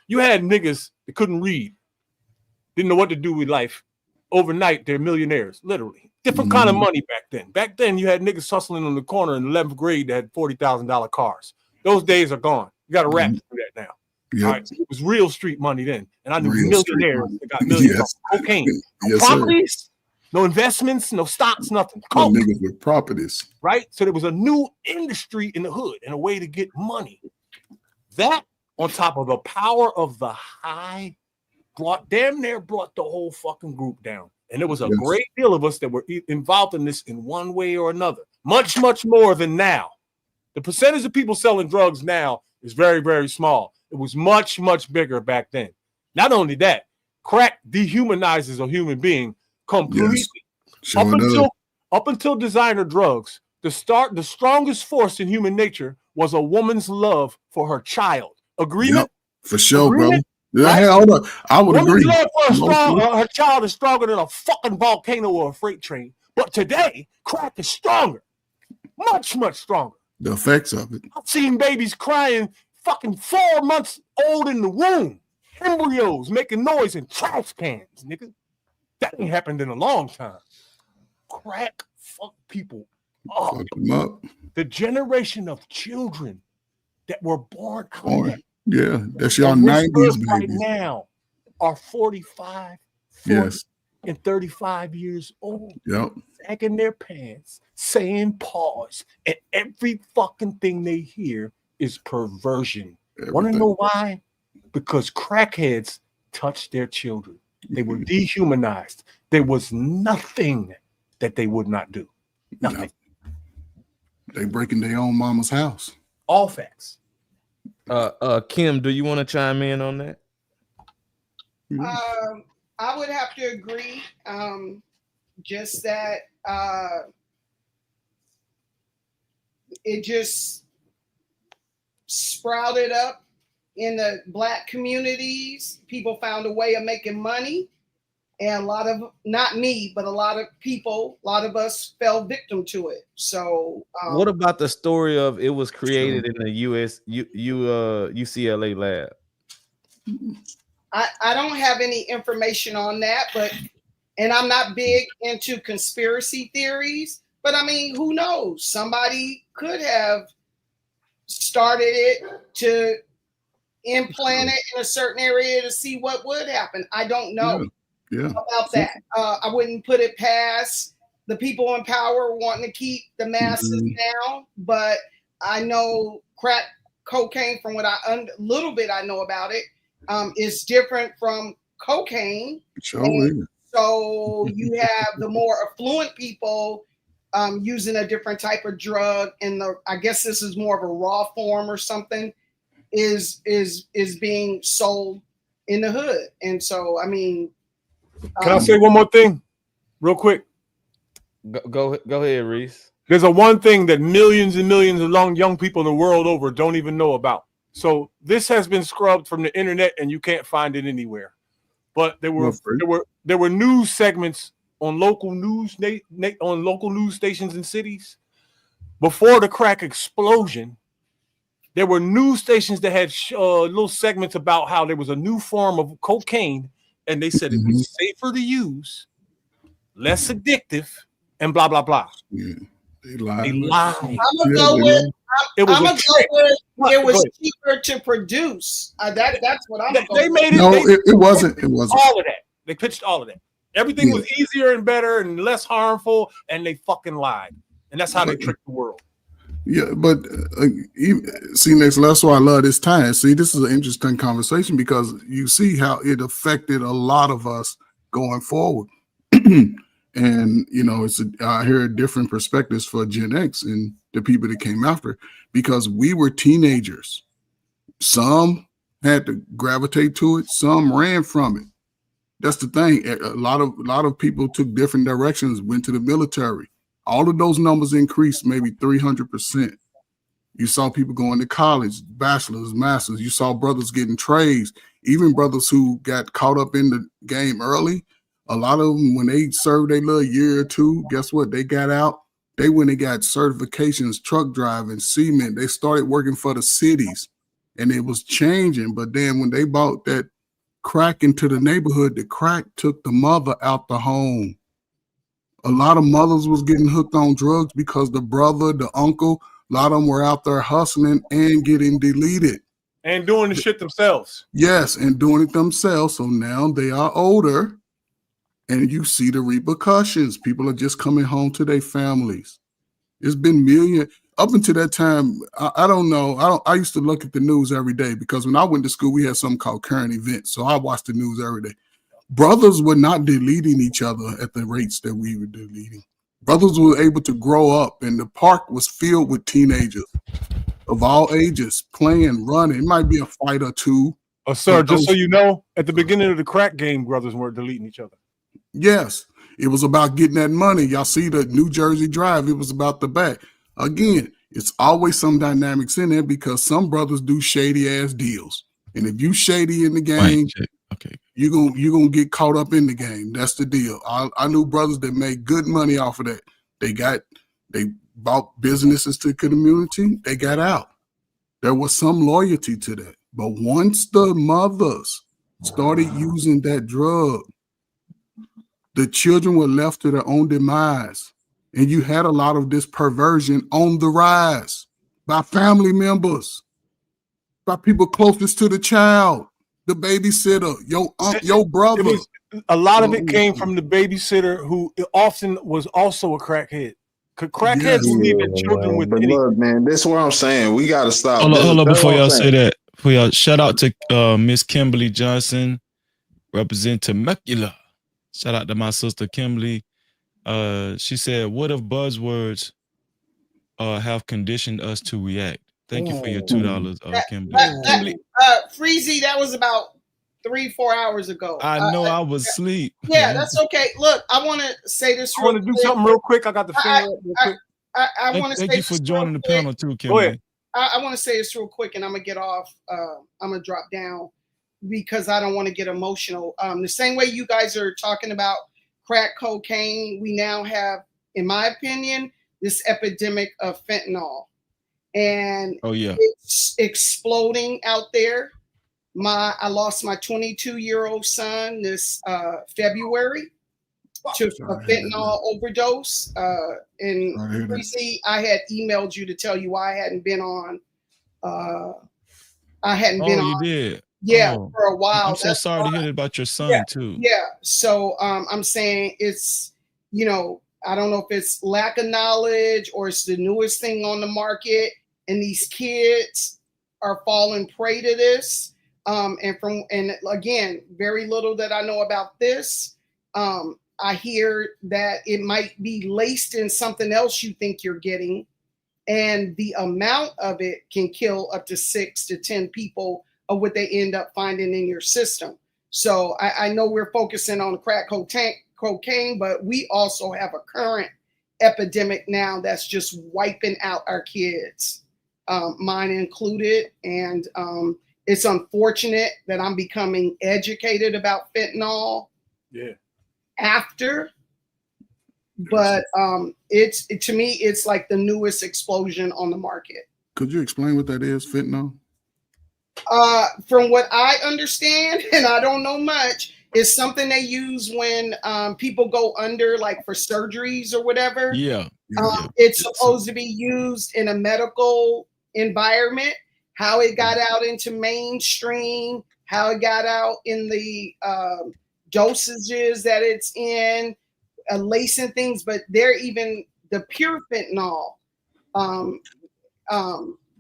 You had niggas that couldn't read, didn't know what to do with life. Overnight, they're millionaires, literally. Different kind of money back then. Back then, you had niggas hustling on the corner in 11th grade that had $40,000 cars. Those days are gone. You got to rap through that now. Yep. All right, so it was real street money then. And I knew Real millionaires that got millions of cocaine. Yes, Properties, No investments, no stocks, nothing. Well, Coke. niggas with properties. Right? So there was a new industry in the hood and a way to get money. That, on top of the power of the high, damn near brought the whole fucking group down. And there was a great deal of us that were involved in this in one way or another. Much, much more than now. The percentage of people selling drugs now is very, very small. It was much, much bigger back then. Not only that, crack dehumanizes a human being completely. Yes. Up until designer drugs, the strongest force in human nature was a woman's love for her child. Agreement? Yep, for sure, Agreement? bro. Yeah, Right? hold up. I would Woman's agree. love for her child is stronger than a fucking volcano or a freight train. But today, crack is stronger. Much, much stronger. The effects of it. I've seen babies crying fucking 4 months old in the womb. Embryos making noise in trash cans, nigga. That ain't happened in a long time. Crack fuck people up. Fuck them up. The generation of children that were born out of that. Yeah, that's y'all 90s babies. Right now are 45, 40, and 35 years old. Yep. Sagging their pants, saying pause, and every fucking thing they hear is perversion. Want to know why? Because crackheads touched their children. They were dehumanized. There was nothing that they would not do. Nothing. They breaking their own mama's house. All facts. Kim, do you want to chime in on that? I would have to agree. Just that it just sprouted up in the Black communities. People found a way of making money. And a lot of, not me, but a lot of people, a lot of us fell victim to it. So what about the story of it was created in the UCLA lab? I don't have any information on that, and I'm not big into conspiracy theories, but I mean, who knows? Somebody could have started it to implant it in a certain area to see what would happen. I don't know. About that. I wouldn't put it past the people in power wanting to keep the masses down, but I know crack cocaine, from what little bit I know about it, is different from cocaine. So you have the more affluent people using a different type of drug, and I guess this is more of a raw form or something is being sold in the hood. And so, I mean, can I say one more thing real quick? Go ahead, Reese. There's a one thing that millions and millions of young people in the world over don't even know about. So this has been scrubbed from the internet and you can't find it anywhere. But there were news segments on local news on local news stations in cities before the crack explosion. There were news stations that had little segments about how there was a new form of cocaine. And they said it was safer to use, less addictive, and blah, blah, blah. Yeah, they lied. I'm going to go with it was cheaper to produce. That's what I'm going They made it. No, it wasn't. It wasn't. All of that. They pitched all of that. Everything was easier and better and less harmful, and they fucking lied. And that's how they tricked the world. Yeah, but see, Next, that's why I love this time. See, this is an interesting conversation because you see how it affected a lot of us going forward. And, you know, I hear different perspectives for Gen X and the people that came after, because we were teenagers. Some had to gravitate to it. Some ran from it. That's the thing. A lot of people took different directions, went to the military. All of those numbers increased maybe 300%. You saw people going to college, bachelor's, master's. You saw brothers getting trades, even brothers who got caught up in the game early. A lot of them, when they served a little year or two, guess what? They got out. They went and got certifications, truck driving, cement. They started working for the cities, and it was changing. But then when they bought that crack into the neighborhood, the crack took the mother out the home. A lot of mothers was getting hooked on drugs because the brother, the uncle, a lot of them were out there hustling and getting deleted. And doing the shit themselves. Yes, and doing it themselves. So now they are older. and you see the repercussions. People are just coming home to their families. It's been millions up until that time. I don't know. I used to look at the news every day because when I went to school, we had something called current events. So I watched the news every day. Brothers were not deleting each other at the rates that we were deleting. Brothers were able to grow up, and the park was filled with teenagers of all ages playing, running. It might be a fight or two. Oh, sir, just so you know, at the beginning of the crack game, brothers weren't deleting each other. Yes, it was about getting that money. Y'all see the New Jersey Drive. It was about the back. Again, it's always some dynamics in there because some brothers do shady ass deals. And if you shady in the game, okay, you're gonna get caught up in the game. That's the deal. I knew brothers that made good money off of that. They bought businesses to the community. They got out. There was some loyalty to that. But once the mothers started using that drug, the children were left to their own demise. And you had a lot of this perversion on the rise by family members, by people closest to the child, the babysitter, your brother. A lot of it came from the babysitter who often was also a crackhead. Crackheads leave their children with but look, man, this is what I'm saying. We got to stop. Hold on, before y'all say that. For y'all, shout out to Miss Kimberly Johnson, represent Temecula. Shout out to my sister Kimberly. She said, "What if buzzwords have conditioned us to react?" Thank you for your $2, Kimberly. Freezy, that was about 3-4 hours ago. I know I was asleep. Yeah, that's okay. Look, I want to say this. I want to do something real quick. I got the finger up real quick. I want to thank you for joining the panel too, Kimberly. I want to say this real quick, and I'm gonna get off. I'm gonna drop down because I don't want to get emotional. The same way you guys are talking about crack cocaine, we now have, in my opinion, this epidemic of fentanyl, and it's exploding out there. I lost my 22-year-old son this February to a fentanyl overdose. And Freezy, I had emailed you to tell you why I hadn't been on. You did? Yeah, for a while. I'm so sorry to hear about your son too. Yeah. So I'm saying it's, I don't know if it's lack of knowledge or it's the newest thing on the market, and these kids are falling prey to this. And again, very little that I know about this. I hear that it might be laced in something else you think you're getting, and the amount of it can kill up to 6 to 10 people of what they end up finding in your system. So I know we're focusing on crack cocaine, but we also have a current epidemic now that's just wiping out our kids, mine included. And it's unfortunate that I'm becoming educated about fentanyl after, but to me, it's like the newest explosion on the market. Could you explain what that is, fentanyl? From what I understand, and I don't know much, is something they use when people go under, like for surgeries or whatever. It's supposed to be used in a medical environment. How it got out into mainstream, how it got out in the dosages that it's in, lacing things, but they're even the pure fentanyl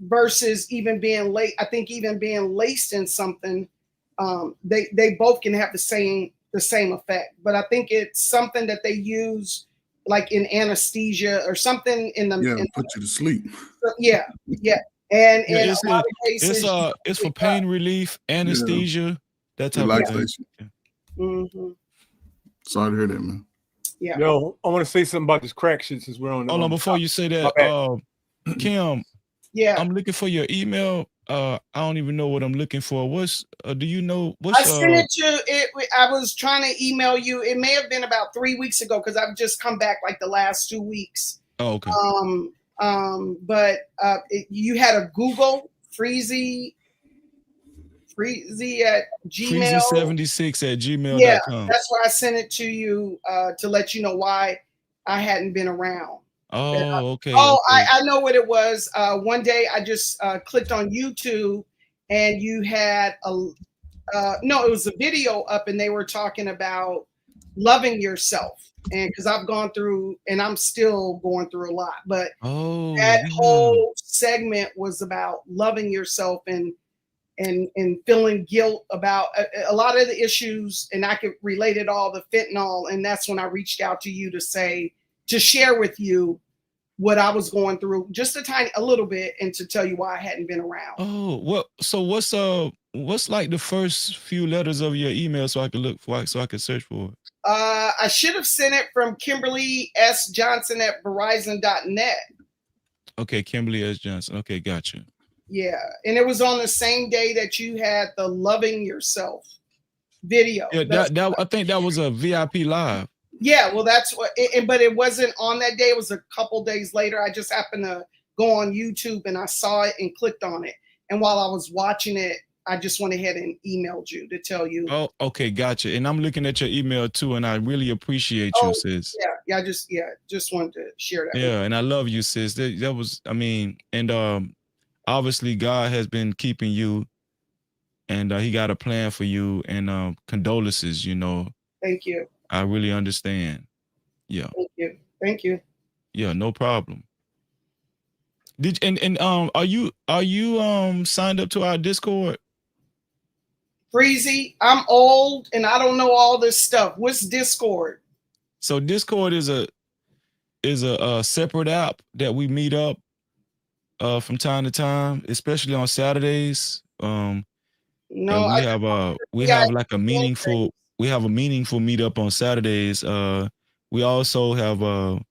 versus even being I think even being laced in something, they both can have the same effect. But I think it's something that they use like in anesthesia or something in the put you to sleep. Yeah. And in a lot of cases, it's for pain relief, anesthesia, that type of thing. Mm-hmm. Sorry to hear that, man. Yeah. Yo, I want to say something about this crack shit since we're on. Hold on, before you say that, Kim. Yeah. I'm looking for your email. I don't even know what I'm looking for. Do you know what's I sent it to it. I was trying to email you. It may have been about 3 weeks ago because I've just come back like the last 2 weeks. Oh, okay. But you had a Google Freezy at Gmail. Freezy76@gmail.com. Yeah, that's why I sent it to you to let you know why I hadn't been around. Oh, okay. I know what it was. One day I just clicked on YouTube and you had it was a video up and they were talking about loving yourself. And because I've gone through, and I'm still going through a lot, but that whole segment was about loving yourself and feeling guilt about a lot of the issues, and I could relate it all to fentanyl. And that's when I reached out to you to share with you what I was going through, just a little bit, and to tell you why I hadn't been around. Oh, so what's like the first few letters of your email so I could look for it, so I could search for it? I should have sent it from Kimberly S. Johnson at Verizon.net. Okay, Kimberly S. Johnson. Okay, gotcha. Yeah, and it was on the same day that you had the Loving Yourself video. Yeah, that I think that was a VIP live. Yeah, well, that's what. But it wasn't on that day. It was a couple days later. I just happened to go on YouTube and I saw it and clicked on it. And while I was watching it, I just went ahead and emailed you to tell you. Oh, okay, gotcha. And I'm looking at your email too, and I really appreciate you, sis. Yeah, just wanted to share that. Yeah, and I love you, sis. That was, I mean, and obviously God has been keeping you, and He got a plan for you. And condolences, you know. Thank you. I really understand. Yeah. Thank you. Yeah, no problem. Are you signed up to our Discord? Freezy, I'm old and I don't know all this stuff. What's Discord? So Discord is a separate app that we meet up from time to time, especially on Saturdays. We have like a meaningful meetup on Saturdays. We also have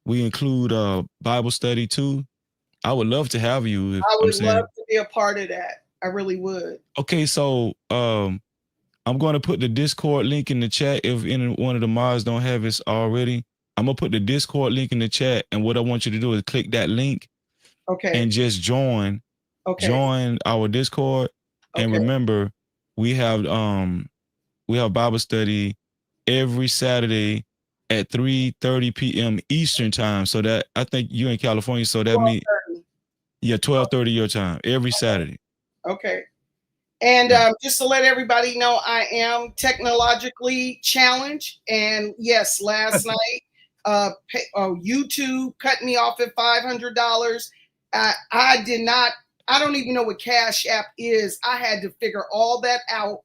we include Bible study too. I would love to have you. I would love to be a part of that. I really would. Okay, so I'm going to put the Discord link in the chat if any one of the mods don't have it already. I'm going to put the Discord link in the chat, and what I want you to do is click that link. Okay. And just join. Okay. Join our Discord. Okay. And remember, we have Bible study every Saturday at 3:30 p.m. Eastern time. So that, I think you're in California, so that means 12:30 your time every Saturday. Okay. And just to let everybody know, I am technologically challenged. And yes, last night, YouTube cut me off at $500. I don't even know what Cash App is. I had to figure all that out.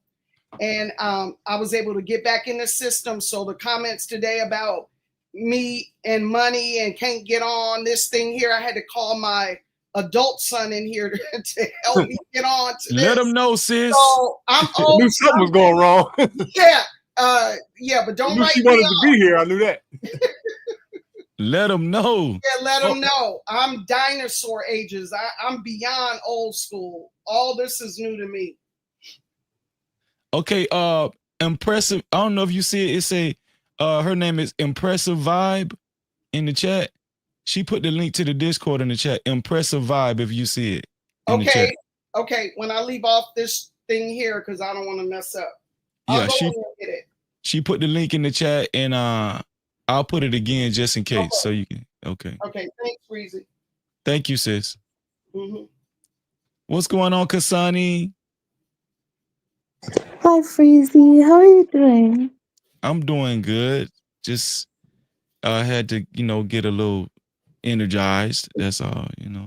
And I was able to get back in the system. So the comments today about me and money and can't get on this thing here, I had to call my adult son in here to help me get on to Let him know, sis. So I'm old. I knew something was going wrong. Yeah, but don't I knew she wanted to be here. I knew that. Let them know. Yeah, let them know. I'm dinosaur ages. I'm beyond old school. All this is new to me. Okay, impressive. I don't know if you see it. It say her name is Impressive Vibe in the chat. She put the link to the Discord in the chat. Impressive Vibe, if you see it. Okay. Okay. When I leave off this thing here, because I don't want to mess up. Yeah, she put the link in the chat, and I'll put it again just in case, so you can. Okay. Okay. Thanks, Breezy. Thank you, sis. Mm-hmm. What's going on, Kasani? Hi, Freezy. How are you doing? I'm doing good. Just had to, get a little energized. That's all, Yeah,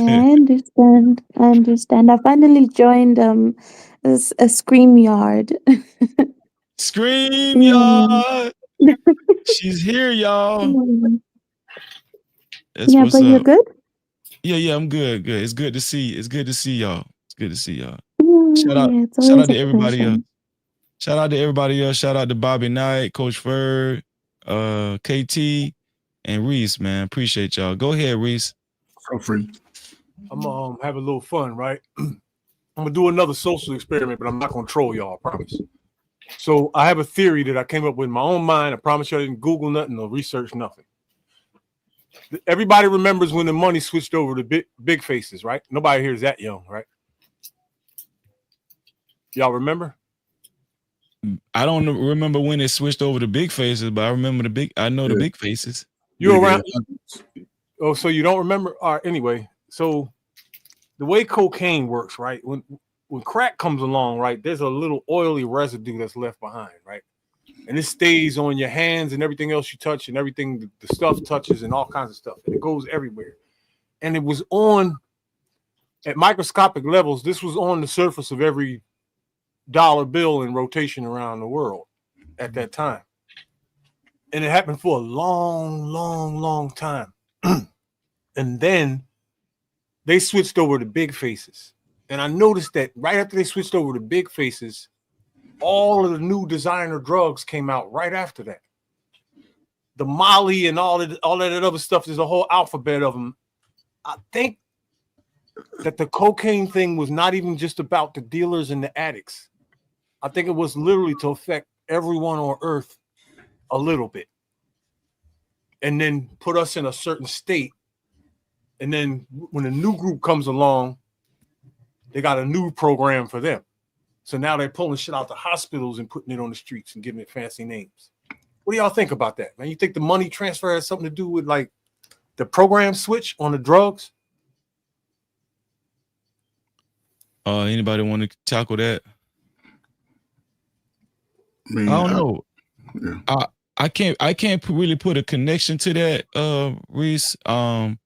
I understand. I finally joined a Screeeeaaamyaaard. Screeeeaaamyaaaaard. She's here, y'all. That's yeah, but you're good? Yeah, I'm good. Good. It's good to see. It's good to see y'all. It's good to see y'all. Shout out to everybody else. Shout out to everybody else. Shout out to Bobby Knight, Coach Ferg, KT, and Reese, man. Appreciate y'all. Go ahead, Reese. So free. I'm having a little fun, right? I'm gonna do another social experiment, but I'm not gonna troll y'all, I promise. So I have a theory that I came up with in my own mind. I promise you I didn't Google nothing or research nothing. Everybody remembers when the money switched over to big faces, right? Nobody here is that young, right? Y'all remember? I don't remember when it switched over to big faces, but I remember the big faces. You around? Oh, so you don't remember? All right, anyway, so the way cocaine works, right? When crack comes along, right, there's a little oily residue that's left behind, right? and it stays on your hands and everything else you touch and everything the stuff touches and all kinds of stuff, and it goes everywhere. And it was on at microscopic levels. This was on the surface of every dollar bill in rotation around the world at that time. And it happened for a long time. And then they switched over to big faces. And I noticed that right after they switched over to big faces, all of the new designer drugs came out right after that. The Molly and all that other stuff, there's a whole alphabet of them. I think that the cocaine thing was not even just about the dealers and the addicts. I think it was literally to affect everyone on earth a little bit. And then put us in a certain state. And then when a new group comes along, they got a new program for them. So now they're pulling shit out the hospitals and putting it on the streets and giving it fancy names. What do y'all think about that, man? You think the money transfer has something to do with like the program switch on the drugs? Anybody want to tackle that? I don't know. Yeah. I can't really put a connection to that, Reese. I'm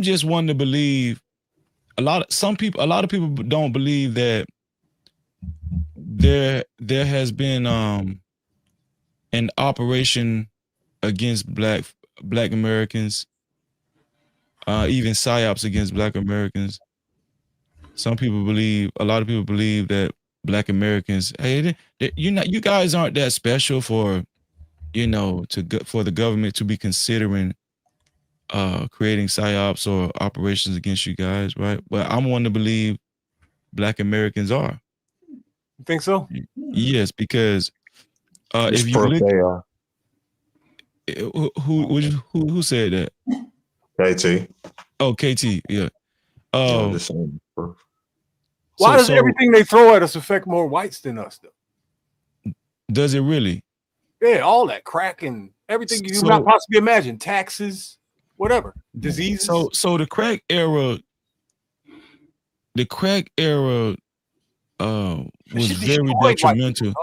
just one to believe. A lot of people don't believe that there has been an operation against black Americans, even psyops against black Americans. A lot of people believe that black Americans, hey, you guys aren't that special for, for the government to be considering creating psyops or operations against you guys, right? But I'm one to believe black Americans are. You think so? Yes, because if you look, they are. Who said that? KT. Oh, KT, yeah. Why does everything they throw at us affect more whites than us, though? Does it really? Yeah, all that crack and everything you could not possibly imagine, taxes, whatever, diseases. So the crack era was very detrimental.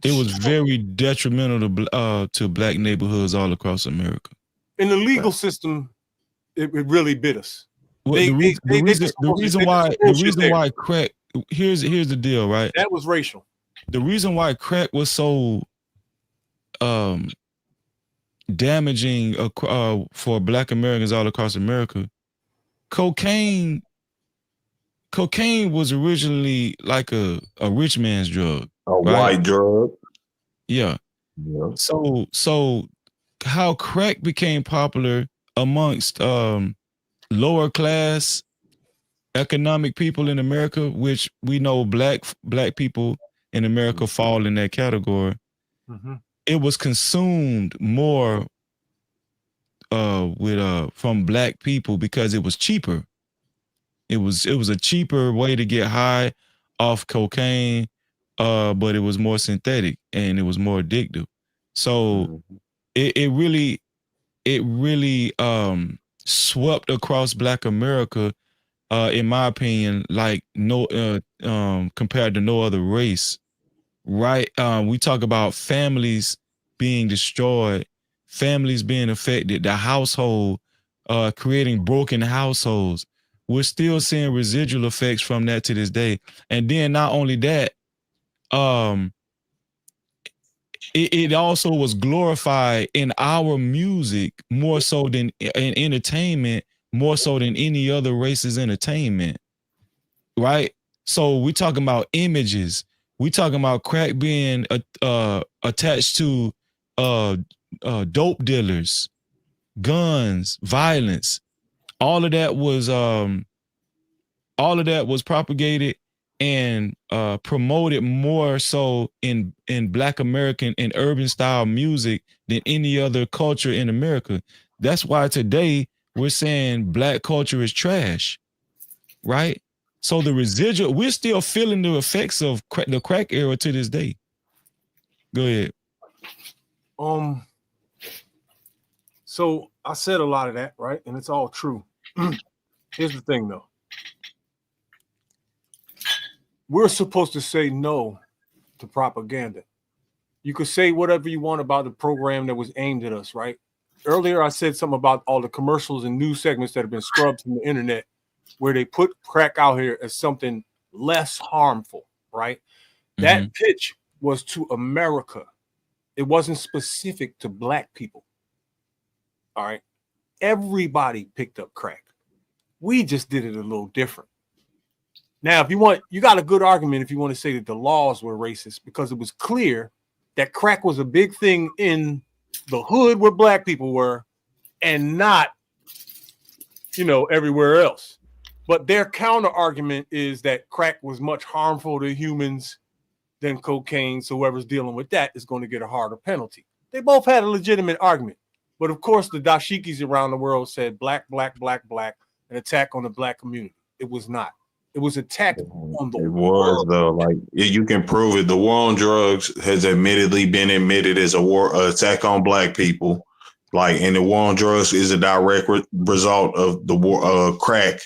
It was very detrimental to black neighborhoods all across America. In the legal system, it really bit us. Well, the reason why crack, here's the deal, right? That was racial. The reason why crack was so damaging for black Americans all across America, cocaine was originally like a rich man's drug. A white drug. Yeah. So how crack became popular amongst lower class economic people in America, which we know black people in America fall in that category. Mm-hmm. It was consumed more from black people because it was cheaper. It was a cheaper way to get high off cocaine, but it was more synthetic and it was more addictive. So it really swept across black America, in my opinion, like compared to no other race. Right? We talk about families being destroyed, families being affected, the household, creating broken households. We're still seeing residual effects from that to this day. And then not only that, it also was glorified in our music more so than in entertainment, more so than any other race's entertainment, right? So we're talking about images. We're talking about crack being attached to dope dealers, guns, violence. All of that was propagated and promoted more so in Black American and urban style music than any other culture in America. That's why today we're saying black culture is trash, right? So the residual, we're still feeling the effects of the crack era to this day. Go ahead. So I said a lot of that, right? And it's all true. Here's the thing, though. We're supposed to say no to propaganda. You could say whatever you want about the program that was aimed at us, right? Earlier, I said something about all the commercials and news segments that have been scrubbed from the internet, where they put crack out here as something less harmful, right? That pitch was to America. It wasn't specific to black people. All right. Everybody picked up crack. We just did it a little different. Now, if you want, you got a good argument if you want to say that the laws were racist, because it was clear that crack was a big thing in the hood where black people were and not, everywhere else. But their counter argument is that crack was much harmful to humans than cocaine. So whoever's dealing with that is going to get a harder penalty. They both had a legitimate argument. But of course, the dashikis around the world said black, an attack on the black community. It was not. It was attack on the world. Though. Like, you can prove it. The war on drugs has admittedly been admitted as a war attack on black people. Like, and the war on drugs is a direct result of the war crack.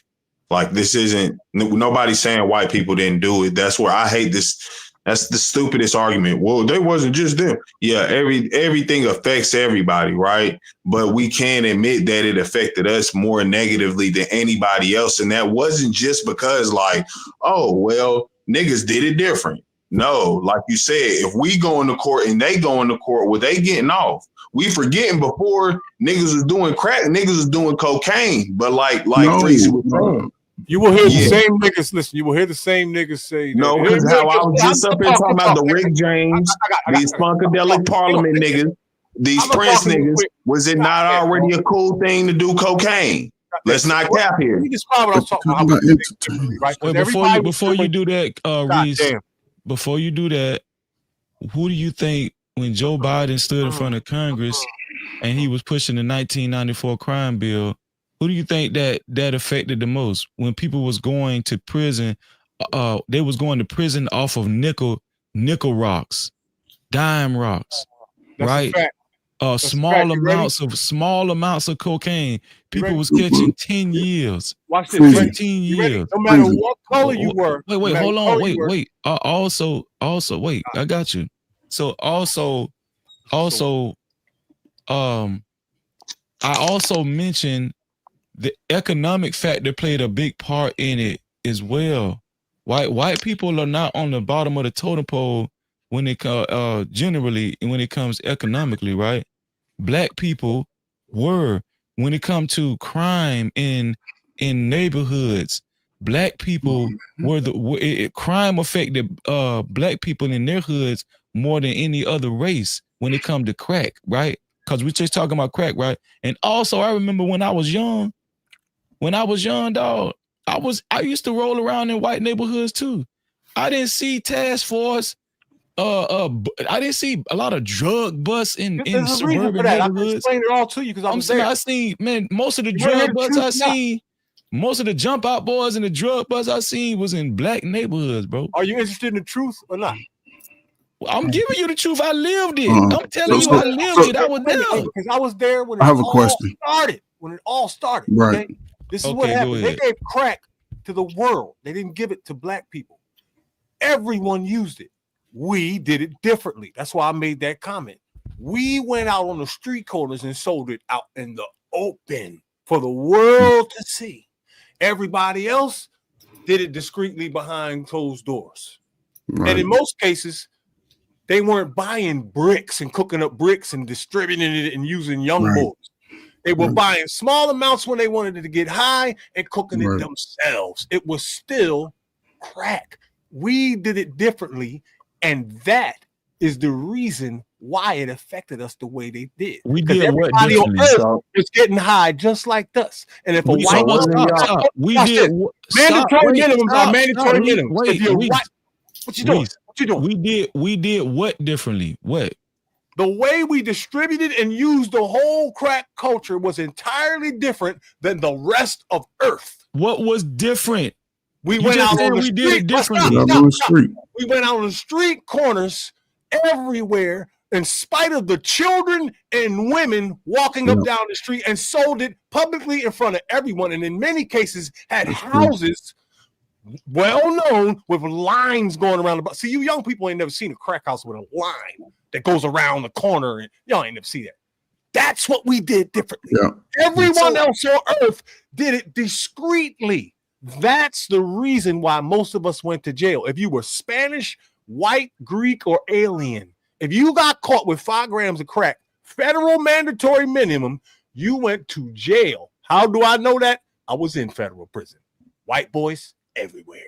Like, this isn't, nobody's saying white people didn't do it. That's where I hate this. That's the stupidest argument. Well, they wasn't just them. Yeah, everything affects everybody, right? But we can admit that it affected us more negatively than anybody else. And that wasn't just because, like, oh, well, niggas did it different. No, like you said, if we go into court and they go into court, well, they getting off. We forgetting before niggas was doing crack, niggas was doing cocaine. But like Tracy was saying, you will hear the same niggas. Listen, you will hear the same niggas say. No, because how I was just up here talking about the Rick James, these funkadelic Parliament niggas, these Prince niggas. Was it not already a cool thing to do cocaine? Let's not cap here. You describe what I was talking about. Right? Wait, before you do that, Reese, before you do that, who do you think when Joe Biden stood in front of Congress and he was pushing the 1994 crime bill? Who do you think that affected the most? When people was going to prison, they was going to prison off of nickel rocks, dime rocks, right? Small amounts of cocaine. People was catching 10 years. Watch this. 15 years. No matter what color you were. Wait, hold on. Wait. Also, wait. I got you. So also, I also mentioned the economic factor played a big part in it as well. White people are not on the bottom of the totem pole when it generally when it comes economically, right? Black people were. When it comes to crime in neighborhoods, black people were crime affected black people in their hoods more than any other race when it comes to crack, right? Because we're just talking about crack, right? And also, I remember when I was young, dog, I used to roll around in white neighborhoods too. I didn't see task force. I didn't see a lot of drug busts in suburban neighborhoods. I can explain it all to you because I'm there. I seen, man, most of the drug busts I seen, most of the jump out boys and the drug busts I seen was in black neighborhoods, bro. Are you interested in the truth or not? I'm giving you the truth. I lived it. I'm telling you, I lived it. I was there. Because I was there when I have a question. When it all started. Right. Okay? This is what happened. They gave crack to the world. They didn't give it to black people. Everyone used it. We did it differently. That's why I made that comment. We went out on the street corners and sold it out in the open for the world to see. Everybody else did it discreetly behind closed doors. Right. And in most cases, they weren't buying bricks and cooking up bricks and distributing it and using young boys. They were buying small amounts when they wanted it to get high and cooking it themselves. It was still crack. We did it differently. And that is the reason why it affected us the way they did. We did everybody on earth was getting high just like us. And if a white mandatory minimum. If you're white, what you doing? What you doing? We did what differently? What? The way we distributed and used the whole crack culture was entirely different than the rest of Earth. What was different? We went out on the street. We went out on the street corners everywhere, in spite of the children and women walking up down the street, and sold it publicly in front of everyone. And in many cases, had houses well known with lines going around the block. See, you young people ain't never seen a crack house with a line that goes around the corner, and y'all ain't never see that. That's what we did differently. Yeah. Everyone else on earth did it discreetly. That's the reason why most of us went to jail. If you were Spanish, white, Greek, or alien, if you got caught with 5 grams of crack, federal mandatory minimum, you went to jail. How do I know that? I was in federal prison. White boys everywhere.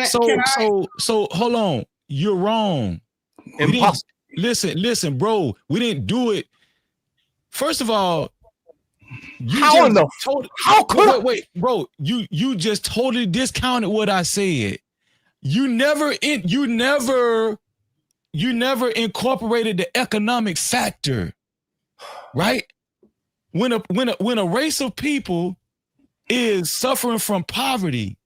So hold on. You're wrong. Impossible. Listen, bro. We didn't do it. First of all, wait, bro. You just totally discounted what I said. You never incorporated the economic factor, right? When a race of people is suffering from poverty,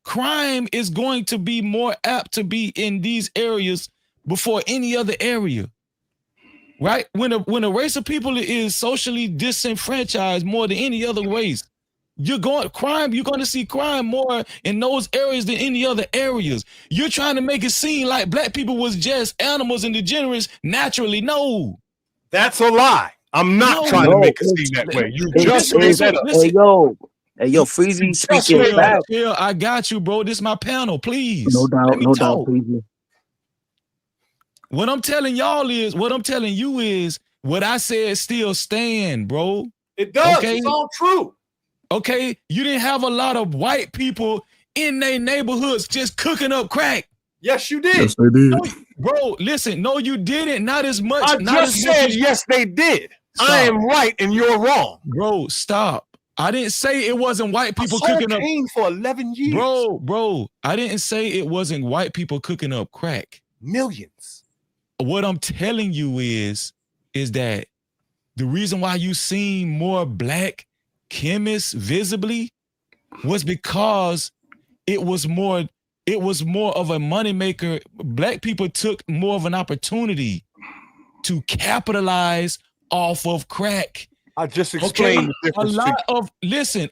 crime is going to be more apt to be in these areas before any other area. Right? When a race of people is socially disenfranchised more than any other race, you're going to see crime more in those areas than any other areas. You're trying to make it seem like black people was just animals and degenerates naturally. No. That's a lie. I'm not trying to make it seem that way. You just said it. Hey yo, Freezy speaking back. Yeah, I got you, bro. This is my panel, please. No doubt, Freezy. What I'm telling you is what I said still stand, bro. It does. Okay? It's all true. Okay, you didn't have a lot of white people in their neighborhoods just cooking up crack. Yes, you did. Yes, they did. No, bro, listen, no, you didn't. Not as much. I just said yes, they did. Stop. I am right and you're wrong. Bro, stop. I didn't say it wasn't white people cooking up. For 11 years. Bro, I didn't say it wasn't white people cooking up crack. Millions. What I'm telling you is that the reason why you seen more black chemists visibly was because it was more of a moneymaker. Black people took more of an opportunity to capitalize off of crack. I just explained the difference.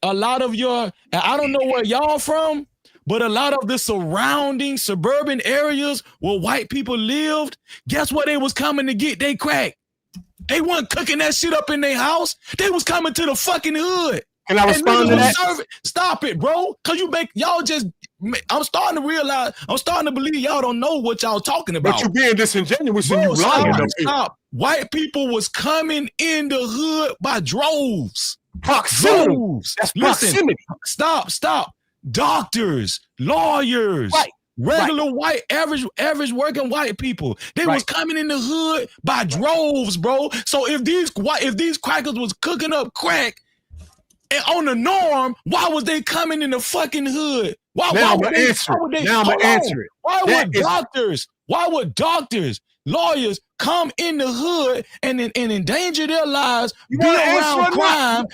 A lot of your, I don't know where y'all from, but a lot of the surrounding suburban areas where white people lived, guess what they was coming to get? They crack. They weren't cooking that shit up in their house. They was coming to the fucking hood. Can I respond to that? Stop it, bro. Cause I'm starting to believe y'all don't know what y'all talking about. But you being disingenuous and you lying. Stop. White people was coming in the hood by droves. Proximity. That's proximity. Listen, stop. Doctors, lawyers, regular white, average working white people. They was coming in the hood by droves, bro. So if these crackers was cooking up crack and on the norm, why was they coming in the fucking hood? Why would doctors, lawyers come in the hood and endanger their lives, be around crime,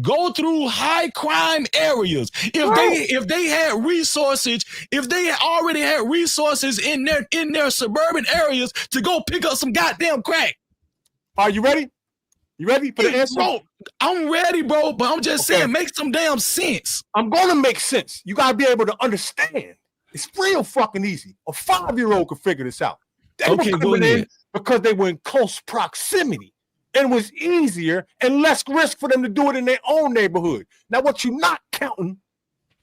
go through high crime areas? If they had resources, if they already had resources in their suburban areas to go pick up some goddamn crack. Are you ready? You ready for the answer? Bro, I'm ready, bro, but I'm just saying, make some damn sense. I'm gonna make sense. You gotta be able to understand. It's real fucking easy. A 5-year-old could figure this out. They were coming in because they were in close proximity. And it was easier and less risk for them to do it in their own neighborhood. Now, what you're not counting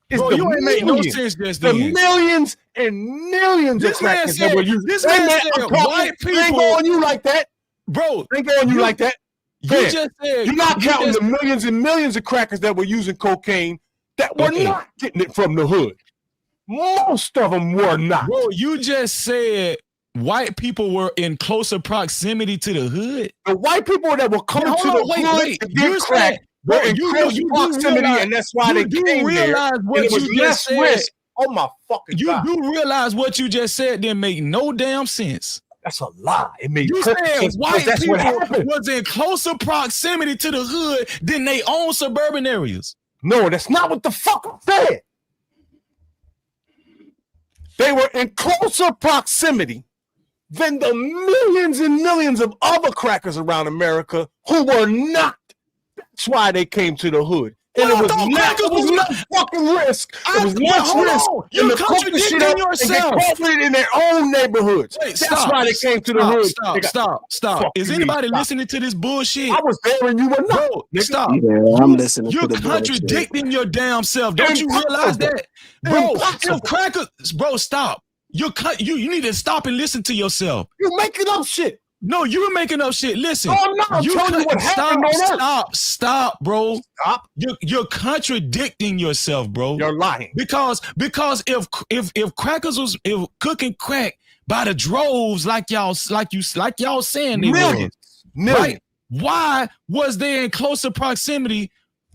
is the millions and millions of crackers that were used. This man said white people. Ain't going you like that. Bro, ain't going you like that. You just said you're not counting the millions and millions of crackers that were using cocaine that were not getting it from the hood. Most of them were not. Bro, you just said white people were in closer proximity to the hood. The white people that were coming to the hood to get crack were in close proximity, and that's why they came there. It was less risk. Oh my fucking God! You do realize what you just said didn't make no damn sense. That's a lie. It made you said white people was in closer proximity to the hood than they own suburban areas. No, that's not what the fuck I said. They were in closer proximity than the millions and millions of other crackers around America who were not. That's why they came to the hood. And it was no fucking risk. It was less risk than to cook the shit up and get COVID in their own neighborhoods. Wait, That's why they came to the hood. Stop. Is anybody listening to this bullshit? I was there and you were not. Bro, stop. Yeah, I'm listening to You're the contradicting your damn self. Don't you realize that? Bro, if crackers, bro, stop. You need to stop and listen to yourself. You're making up shit. No, you're making up shit. Listen. No, I'm not. I'm telling you what happened on Earth. Stop, bro. Stop. You're contradicting yourself, bro. You're lying. Because if crackers was cooking crack by the droves like y'all saying they Millions. right? Why was they in closer proximity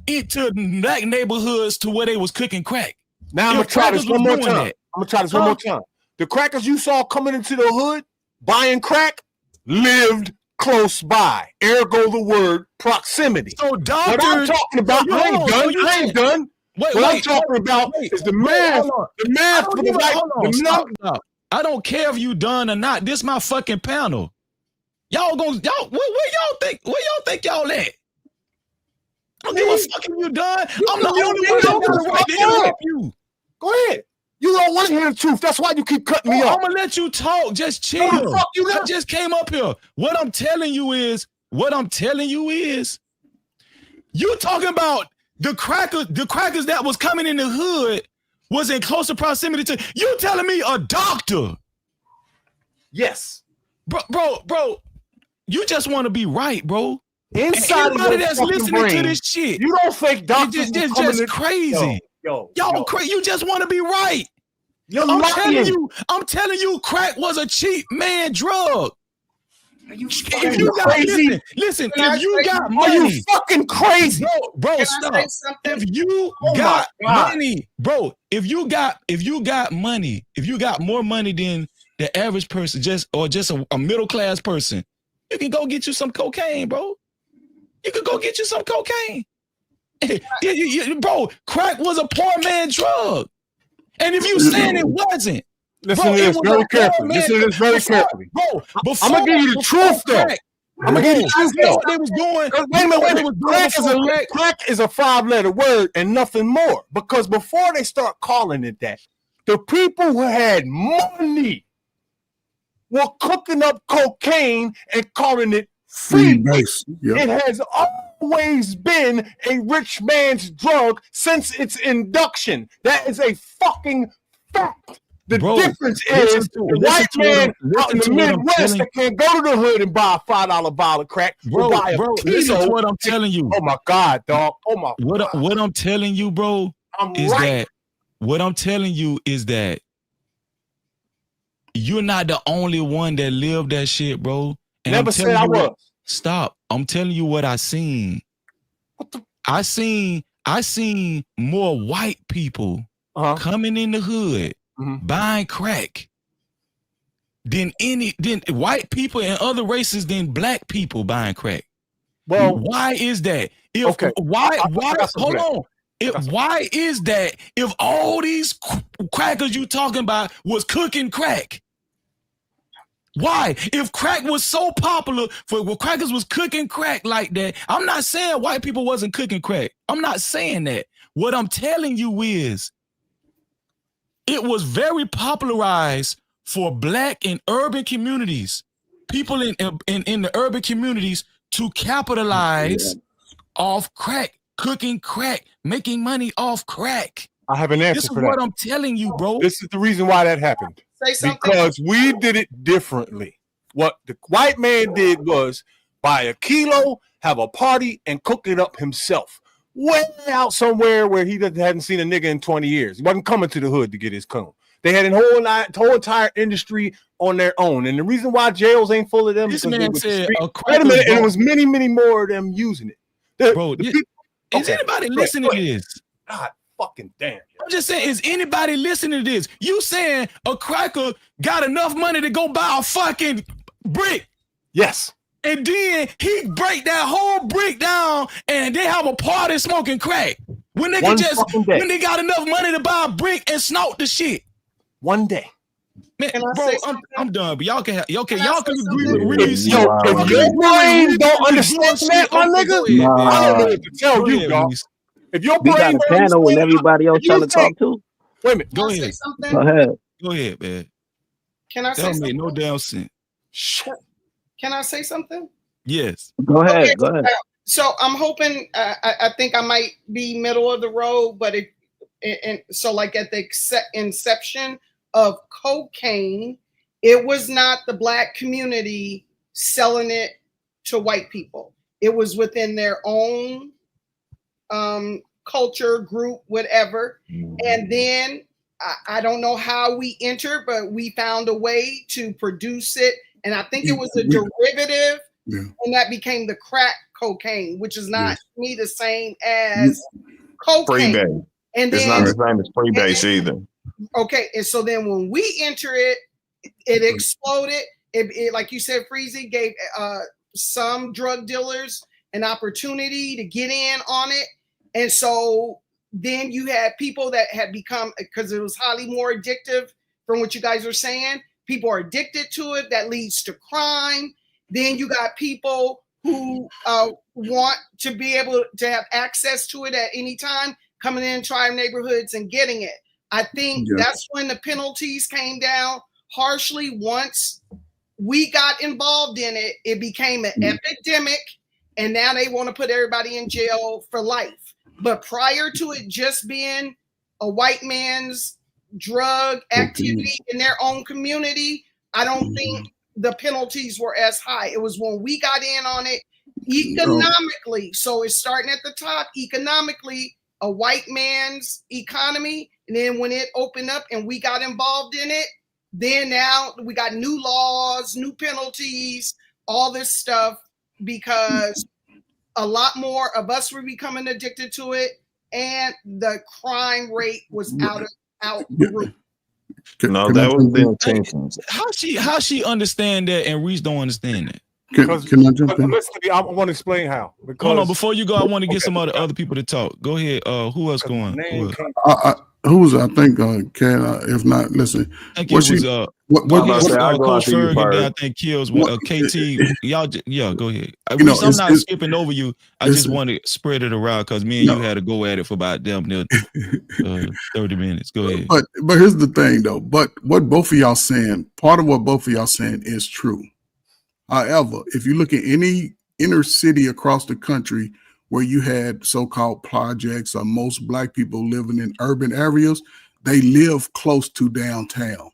into black neighborhoods to where they was cooking crack? Now I'm gonna try this one more time. One more time. The crackers you saw coming into the hood buying crack lived close by. Ergo the word proximity. So doctors, what I'm talking about, I ain't done. I'm talking about is the math. The math for the white. I don't care if you done or not. This my fucking panel. Where y'all think y'all at? I don't give a fuck if you done. I'm the only one that got the right to interrupt you. Go ahead. You don't want to hear the truth. That's why you keep cutting me off. I'm gonna let you talk. Just chill. I just came up here. What I'm telling you is, you talking about the crackers that was coming in the hood was in closer proximity to you telling me a doctor. Yes. Bro, you just want to be right, bro. Inside anybody of that's listening to this shit, you don't think doctors it's just crazy. Y'all crazy. You just want to be right. I'm telling you, crack was a cheap man drug. If you got crazy? Listen, if you got money, are you fucking crazy, bro? Stop. If you got money, bro, if you got money, if you got more money than the average person, just a middle class person, you can go get you some cocaine, bro. You could go get you some cocaine. Bro, crack was a poor man drug. And if you saying it wasn't, listen to this very carefully. Bro, I'm gonna give you the truth, though. I'm gonna give you the truth, though. What they was doing. Wait a minute. Crack is a 5-letter word and nothing more. Because before they start calling it that, the people who had money were cooking up cocaine and calling it free. It has always been a rich man's drug since its induction. That is a fucking fact. The difference is the white man out in the Midwest that can't go to the hood and buy a $5 bottle of crack. Bro, listen to what I'm telling you. Oh my God, dog. Oh my God. What I'm telling you, bro, what I'm telling you is that you're not the only one that lived that shit, bro. And never said I was. Stop. I'm telling you what I seen. I seen more white people coming in the hood buying crack than white people and other races than black people buying crack. Well, why is that? Why is that if all these crackers you talking about was cooking crack? Why? If crack was so popular, crackers was cooking crack like that, I'm not saying white people wasn't cooking crack. I'm not saying that. What I'm telling you is it was very popularized for black and urban communities, people in the urban communities to capitalize off crack, cooking crack, making money off crack. I have an answer this is for that. what I'm telling you, bro. This is the reason why that happened. Say something. Because we did it differently. What the white man did was buy a kilo, have a party, and cook it up himself. Way out somewhere where he hadn't seen a nigga in 20 years. He wasn't coming to the hood to get his cone. They had a whole entire industry on their own. And the reason why jails ain't full of them is because wait a minute, and it was many, many more of them using it. Is anybody listening to this? God fucking damn. I'm just saying, is anybody listening to this? You saying a cracker got enough money to go buy a fucking brick? Yes. And then he break that whole brick down and they have a party smoking crack. When they when they got enough money to buy a brick and snort the shit. One day. Man, bro, I'm done, but y'all can agree with Reese. If your brain don't understand that, my nigga, I don't know what to tell you, y'all. If your We got brain a don't panel and understand, everybody else if you trying to think, talk too. wait a minute, Go Can I say ahead. something? Go ahead. Go ahead, man. Can I That say don't something? make no damn sense. Can I say something? Yes. Go Okay, ahead. Go ahead. so I'm hoping. I think I might be middle of the road, but so like at the inception of cocaine, it was not the black community selling it to white people. It was within their own culture group, whatever. And then I don't know how we entered, but we found a way to produce it. And I think it was a derivative, and that became the crack cocaine, which is not to me the same as cocaine. Freebase. And It's then not the same as freebase either. okay, and so then when we enter it, it exploded. It like you said, Freezy gave some drug dealers an opportunity to get in on it. And so then you had people that had become, because it was highly more addictive from what you guys are saying, people are addicted to it. That leads to crime. Then you got people who want to be able to have access to it at any time, coming in, trying neighborhoods and getting it. I think that's when the penalties came down harshly. Once we got involved in it, it became an epidemic, and now they want to put everybody in jail for life. But prior to it just being a white man's drug activity in their own community, I don't think the penalties were as high. It was when we got in on it economically. So it's starting at the top economically, a white man's economy. And then when it opened up and we got involved in it, then now we got new laws, new penalties, all this stuff, because a lot more of us were becoming addicted to it, and the crime rate was out the roof. No, that was the intentions. How she understand that and Reese don't understand that? Can I jump in? I want to explain how. Because, hold on, before you go, I want to get some other people to talk. Go ahead. Who else going? Who's I think can if not listen. I think it was Coach Ferg, and then I think Kills KT. Y'all, go ahead. Reese, I'm not skipping over you. I just want to spread it around because me and you had to go at it for about 30 minutes. Go ahead. But here's the thing though. But what both of y'all saying, part of what both of y'all saying is true. However, if you look at any inner city across the country where you had so-called projects or most black people living in urban areas, they live close to downtown.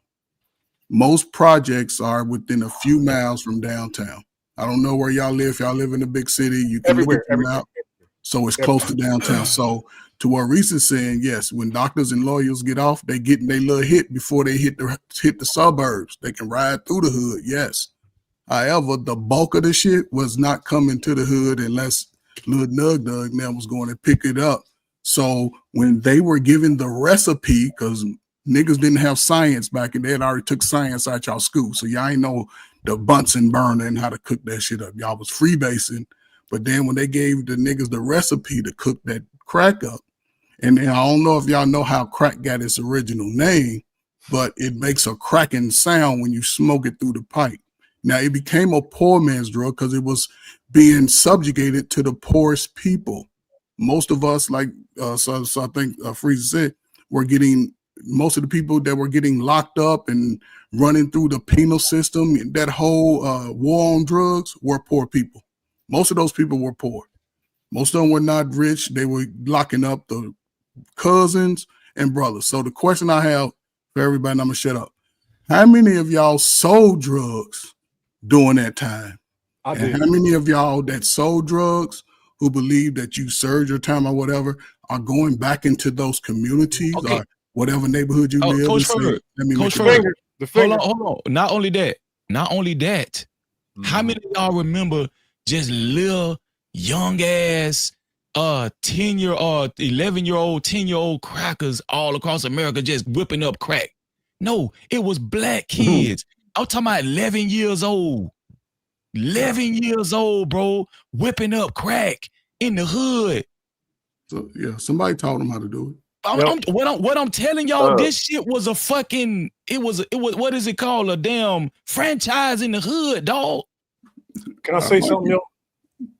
Most projects are within a few miles from downtown. I don't know where y'all live. If y'all live in a big city, you can look at them out. So it's close to downtown. So to what Reese is saying, yes, when doctors and lawyers get off, they getting their little hit before they hit the suburbs. They can ride through the hood, yes. However, the bulk of the shit was not coming to the hood unless Lil Nug now was going to pick it up. So when they were given the recipe, because niggas didn't have science back in then, already took science out y'all school. So y'all ain't know the Bunsen burner and how to cook that shit up. Y'all was freebasing. But then when they gave the niggas the recipe to cook that crack up, and then I don't know if y'all know how crack got its original name, but it makes a cracking sound when you smoke it through the pipe. Now, it became a poor man's drug because it was being subjugated to the poorest people. Most of us, like, so I think Freezer said, were getting, most of the people that were getting locked up and running through the penal system, that whole war on drugs, were poor people. Most of those people were poor. Most of them were not rich. They were locking up the cousins and brothers. So the question I have for everybody, and I'm going to shut up. How many of y'all sold drugs during that time? And how many of y'all that sold drugs who believe that you served your time or whatever are going back into those communities or whatever neighborhood you live Coach in? Ferg, hold on. Not only that, how many of y'all remember just little young ass 10-year-old, 11-year-old, 10-year-old crackers all across America just whipping up crack? No, it was black kids. I'm talking about 11 years old. 11 years old, bro, whipping up crack in the hood. So yeah, somebody taught them how to do it. What I'm telling y'all, this shit was a fucking, it was what is it called? A damn franchise in the hood, dog. Can I say something, yo?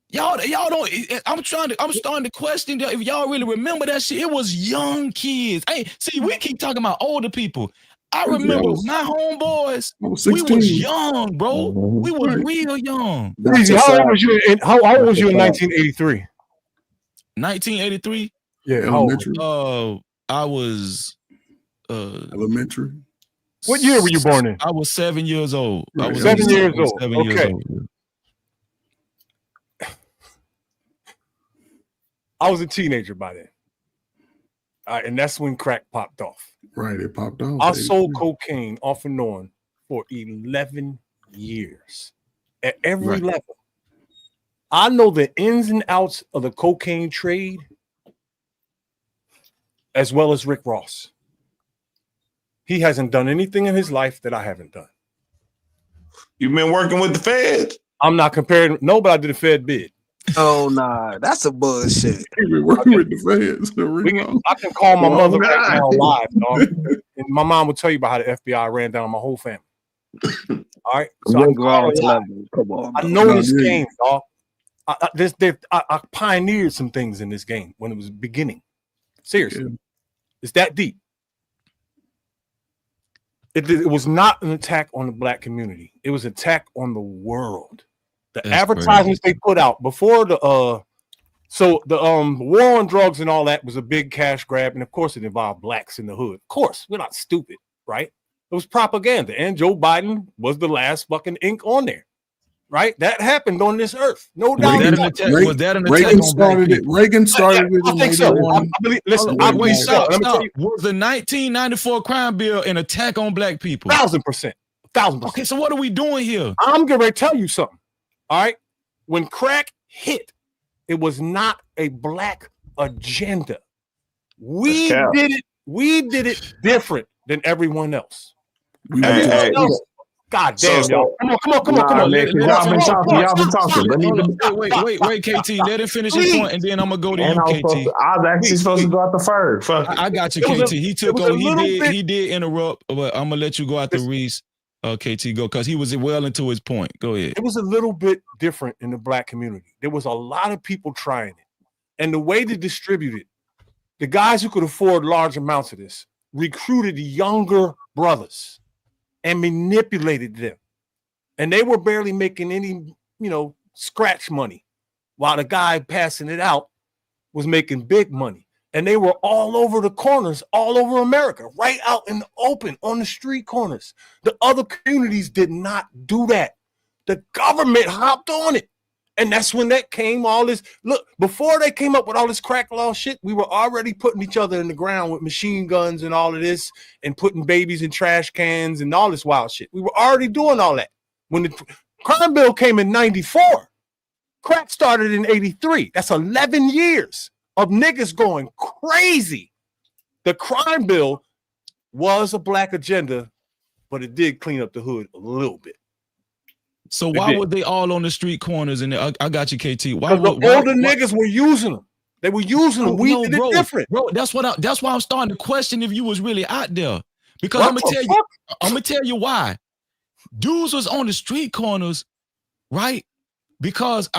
Y'all don't. I'm starting to question if y'all really remember that shit. It was young kids. Hey, see, we keep talking about older people. I remember my homeboys. We was young, bro. We was real young. How old was you? How old was you in 1983? 1983. Yeah, elementary. I was elementary. What year were you born in? I was 7 years old. I was 7 years old. 7 years old. I was a teenager by then. And that's when crack popped off. Right, it popped off. I sold cocaine off and on for 11 years at every level. I know the ins and outs of the cocaine trade as well as Rick Ross. He hasn't done anything in his life that I haven't done. You've been working with the feds? I'm not comparing. No, but I did a Fed bid. Oh nah, that's a bullshit. He been working with the feds. I can call my mother right now live, dog. And my mom will tell you about how the FBI ran down my whole family. All right, so Come on, I know this game, dog. I pioneered some things in this game when it was beginning. Seriously, it's that deep. It was not an attack on the black community. It was an attack on the world. The advertisements they put out before the war on drugs and all that was a big cash grab, and of course it involved blacks in the hood. Of course, we're not stupid, right? It was propaganda, and Joe Biden was the last fucking ink on there, right? That happened on this earth, no doubt. Was that an attack Reagan on started black it. Reagan started it. I think so. Stop. Was the 1994 crime bill an attack on black people? 1,000%. 1,000%. Okay, so what are we doing here? I'm getting ready to tell you something. All right. When crack hit, it was not a black agenda. We did it different than everyone else. God damn, y'all. Come on. Y'all been talking. Wait, KT. Let him finish his point, and then I'm gonna go to you, KT. I was actually supposed to go out the first. I got you, KT. He took over. He did interrupt, but I'm gonna let you go after Reese. KT, go, because he was well into his point. Go ahead. It was a little bit different in the black community. There was a lot of people trying it. And the way to distribute it, the guys who could afford large amounts of this recruited younger brothers and manipulated them. And they were barely making any, scratch money, while the guy passing it out was making big money. And they were all over the corners, all over America, right out in the open on the street corners. The other communities did not do that. The government hopped on it. And that's when that came all this. Look, before they came up with all this crack law shit, we were already putting each other in the ground with machine guns and all of this and putting babies in trash cans and all this wild shit. We were already doing all that. When the crime bill came in 94, crack started in 83. That's 11 years of niggas going crazy. The crime bill was a black agenda, but it did clean up the hood a little bit. So why were they all on the street corners? And I got you, KT. Why niggas were using them? They were using them. We did it different, bro. That's why I'm starting to question if you was really out there. Because I'm gonna tell you why. Dudes was on the street corners, right? Because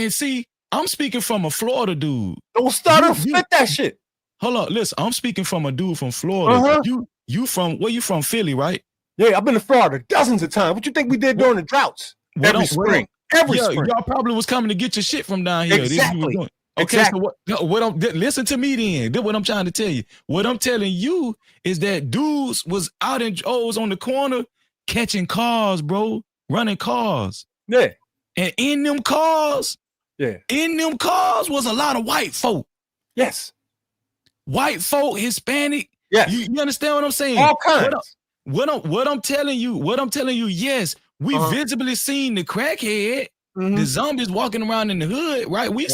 see, I'm speaking from a Florida dude. Don't stutter, spit that shit. Hold on, listen. I'm speaking from a dude from Florida. You from where? You from Philly, right? Yeah, I've been to Florida dozens of times. What you think we did during the droughts? Every spring. Y'all probably was coming to get your shit from down here. Exactly. Okay, exactly. So listen to me then. This what I'm trying to tell you. What I'm telling you is that dudes was out in Joe's on the corner catching cars, bro, running cars. Yeah. And in them cars was a lot of white folk. Yes. White folk, Hispanic. Yes. You understand what I'm saying? All kinds. What I'm telling you, yes, we visibly seen the crackhead, the zombies walking around in the hood, right? We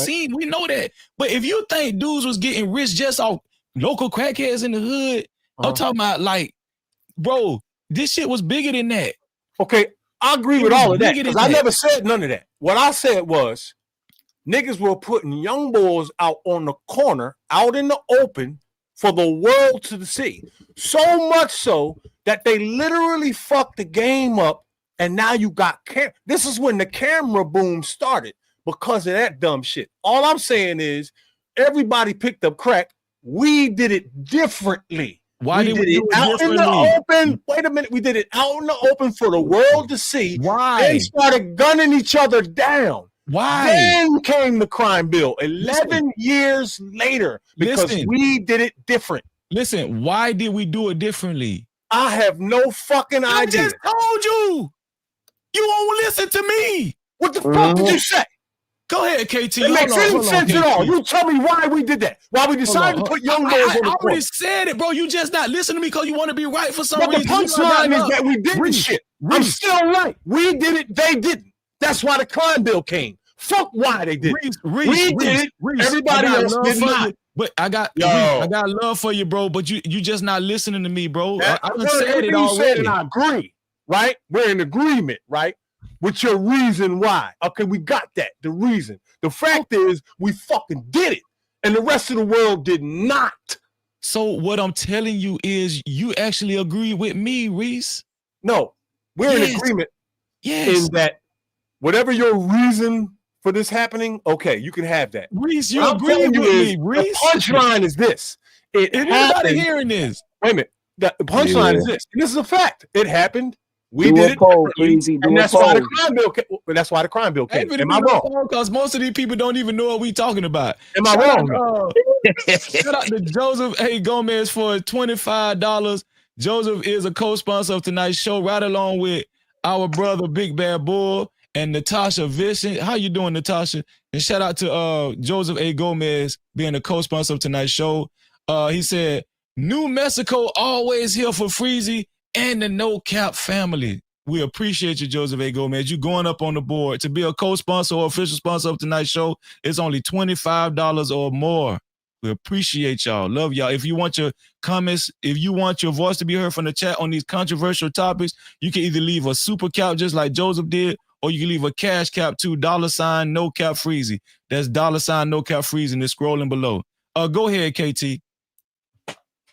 know that. But if you think dudes was getting rich just off local crackheads in the hood, I'm talking about like, bro, this shit was bigger than that. Okay, I agree with all of that because I never said none of that. What I said was niggas were putting young boys out on the corner, out in the open for the world to see. So much so that they literally fucked the game up, and now you got this is when the camera boom started. because of that dumb shit. All I'm saying is everybody picked up crack. We did it differently. Why did we do it out in the open? Wait a minute. We did it out in the open for the world to see. Why? They started gunning each other down. Why? Then came the crime bill 11 years later because we did it different. Listen, why did we do it differently? I have no fucking idea. I just told you. You won't listen to me. What the fuck did you say? Go ahead, KT. It makes any sense at all. You tell me why we did that. Why we decided to put young boys on the court. I already said it, bro. You just not listening to me because you want to be right for some reason. But the punchline is that we did this shit. I'm still right. We did it. They didn't. That's why the crime bill came. Fuck why they did it. We did it. Everybody else did not. But I got love for you, bro. But you just not listening to me, bro. I said it already. And I agree, right? We're in agreement, right? With your reason why. Okay, we got that. The reason. The fact is, we fucking did it, and the rest of the world did not. So what I'm telling you is, you actually agree with me, Reese. No, we're in agreement. Yes. In that, whatever your reason for this happening, okay, you can have that. Reese, you agree with me, Reese. The punchline is this. Anybody hearing this? Wait a minute. The punchline is this. And this is a fact. It happened. We did it, and that's why the crime bill came. That's why the crime bill came. Am I wrong? Because most of these people don't even know what we're talking about. Am I wrong? Shout out to Joseph A. Gomez for $25. Joseph is a co-sponsor of tonight's show, right along with our brother Big Bad Bull and Natasha Vincent. How you doing, Natasha? And shout out to Joseph A. Gomez being a co-sponsor of tonight's show. He said, New Mexico always here for Freezy and the No Cap family. We appreciate you, Joseph A. Gomez. You going up on the board. To be a co-sponsor or official sponsor of tonight's show, it's only $25 or more. We appreciate y'all. Love y'all. If you want your comments, if you want your voice to be heard from the chat on these controversial topics, you can either leave a super cap just like Joseph did, or you can leave a cash cap too, $ No Cap Freezy. That's $ No Cap Freezy, and it's scrolling below. Go ahead, KT.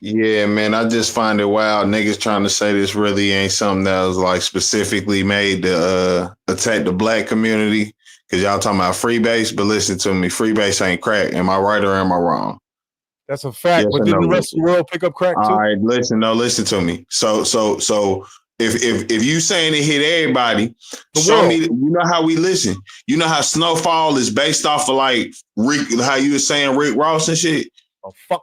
Yeah, man, I just find it wild. Niggas trying to say this really ain't something that was like specifically made to attack the black community, because y'all talking about freebase, but listen to me, freebase ain't crack. Am I right or am I wrong? That's a fact. Yes, but didn't the rest of the world pick up crack too? All right, listen to me. So if you saying it hit everybody, show me. You know how we listen. You know how Snowfall is based off of like Rick, how you were saying Rick Ross and shit.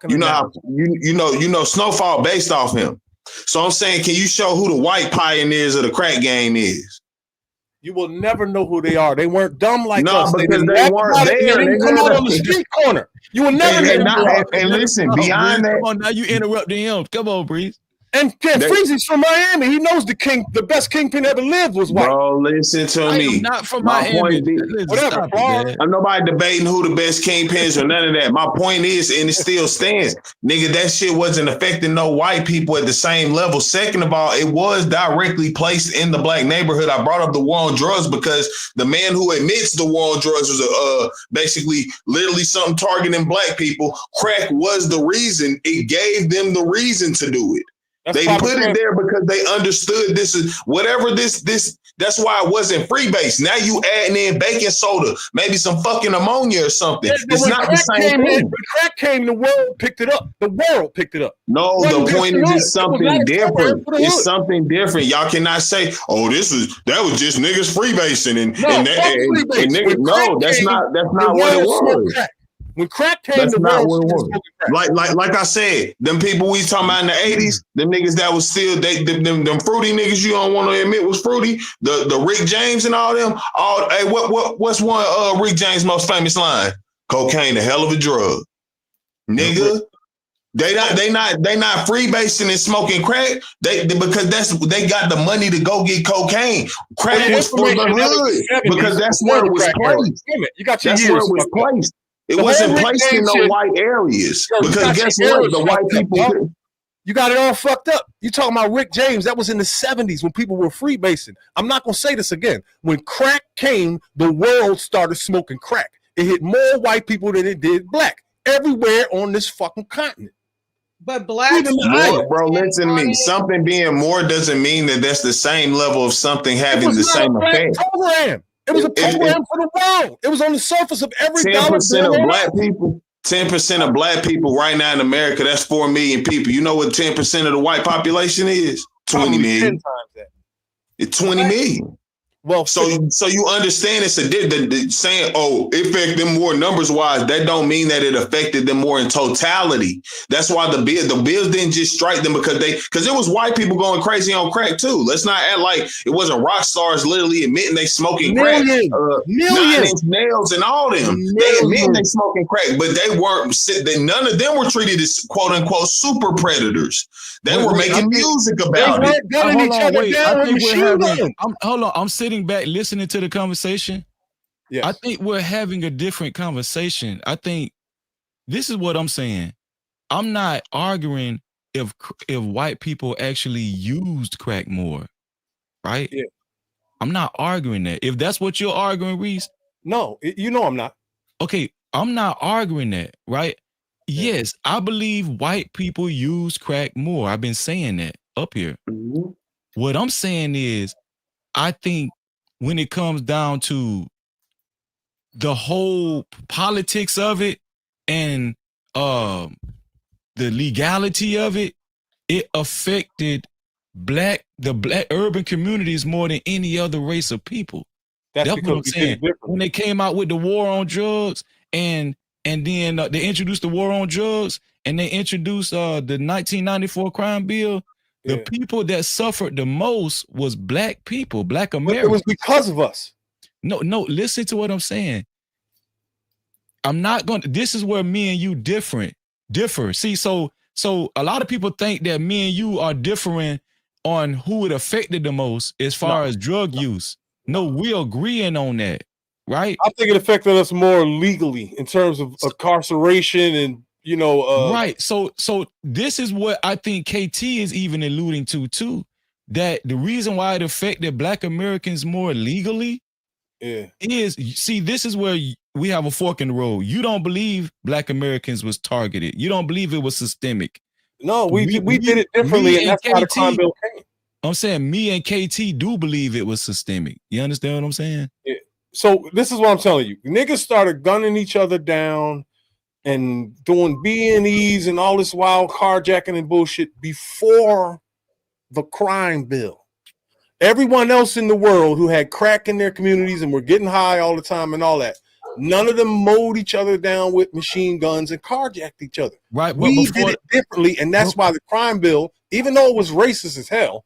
You know how you know Snowfall based off him. So I'm saying, can you show who the white pioneers of the crack game is? You will never know who they are. They weren't dumb like us. Because they weren't there. They didn't come out on the street corner. You will never know. And listen, beyond that, come on now, you interrupting him. Come on, Breeze. And Freezy's from Miami. He knows the best kingpin ever lived was white. Bro, listen to me. Not from Miami. Whatever, bro. I'm nobody debating who the best kingpins or none of that. My point is, and it still stands, nigga, that shit wasn't affecting no white people at the same level. Second of all, it was directly placed in the black neighborhood. I brought up the war on drugs because the man who admits the war on drugs was basically literally something targeting black people. Crack was the reason. It gave them the reason to do it. They put it there because they understood this is whatever this. That's why it wasn't freebase. Now you adding in baking soda, maybe some fucking ammonia or something. Yeah, it's not the same thing. When crack came, the world picked it up. The world picked it up. No, the point is it's something different. It's something different. Y'all cannot say, "Oh, that was just niggas freebasing and niggas." No, that's not what it was. When crack came, that's not what it was. Like I said, them people we talking about in the 80s, them niggas that was still them fruity niggas you don't want to admit was fruity. The Rick James and all them. Hey, what's one Rick James' most famous line? Cocaine, a hell of a drug, nigga. They not freebasing and smoking crack. Because they got the money to go get cocaine. Crack was for the hood because that's where it was placed. You got your that's where it was placed. It wasn't placed in no white areas. Because guess what? The white people. You got it all fucked up. You talking about Rick James? That was in the 70s when people were freebasing. I'm not gonna say this again. When crack came, the world started smoking crack. It hit more white people than it did black. Everywhere on this fucking continent. But black, bro, listen to me. Something being more doesn't mean that that's the same level of something having the same effect. Program. It was a program for the world. It was on the surface of every 10% dollar of black people. 10% of black people right now in America. That's 4 million people. You know what 10% of the white population is? 20 million. 10 times that. It's 20 million. Well, so you understand it's saying, oh, it affected them more numbers wise. That don't mean that it affected them more in totality. That's why the bills didn't just strike them because it was white people going crazy on crack too. Let's not act like it wasn't rock stars literally admitting they smoking crack. 9-inch nails and all them. They admitting they smoking crack, but they weren't. None of them were treated as quote unquote super predators. They were making music about it. Hold on. I'm sitting back listening to the conversation. Yes. I think we're having a different conversation. I think this is what I'm saying. I'm not arguing if white people actually used crack more, right? Yeah. I'm not arguing that. If that's what you're arguing, Reese. No, you know I'm not. Okay, I'm not arguing that, right? Yes, I believe white people use crack more. I've been saying that up here. Mm-hmm. What I'm saying is, I think when it comes down to the whole politics of it and the legality of it, it affected the black urban communities more than any other race of people. That's what I'm saying. When they came out with the war on drugs and then they introduced the war on drugs and they introduced the 1994 crime bill. The people that suffered the most was black people, black Americans. It was because of us. No, listen to what I'm saying. I'm not going to, this is where me and you differ. See, so a lot of people think that me and you are differing on who it affected the most as far as drug use. No, we're agreeing on that, right? I think it affected us more legally in terms of incarceration and, right. So this is what I think KT is even alluding to too, that the reason why it affected black Americans more legally is, see, this is where we have a fork in the road. You don't believe black Americans was targeted. You don't believe it was systemic. No, we did it differently, and that's why the crime bill came. I'm saying me and KT do believe it was systemic. You understand what I'm saying? Yeah. So this is what I'm telling you. Niggas started gunning each other down and doing B&Es and all this wild carjacking and bullshit before the crime bill. Everyone else in the world who had crack in their communities and were getting high all the time and all that, none of them mowed each other down with machine guns and carjacked each other. Right. We did it differently, and that's why the crime bill, even though it was racist as hell,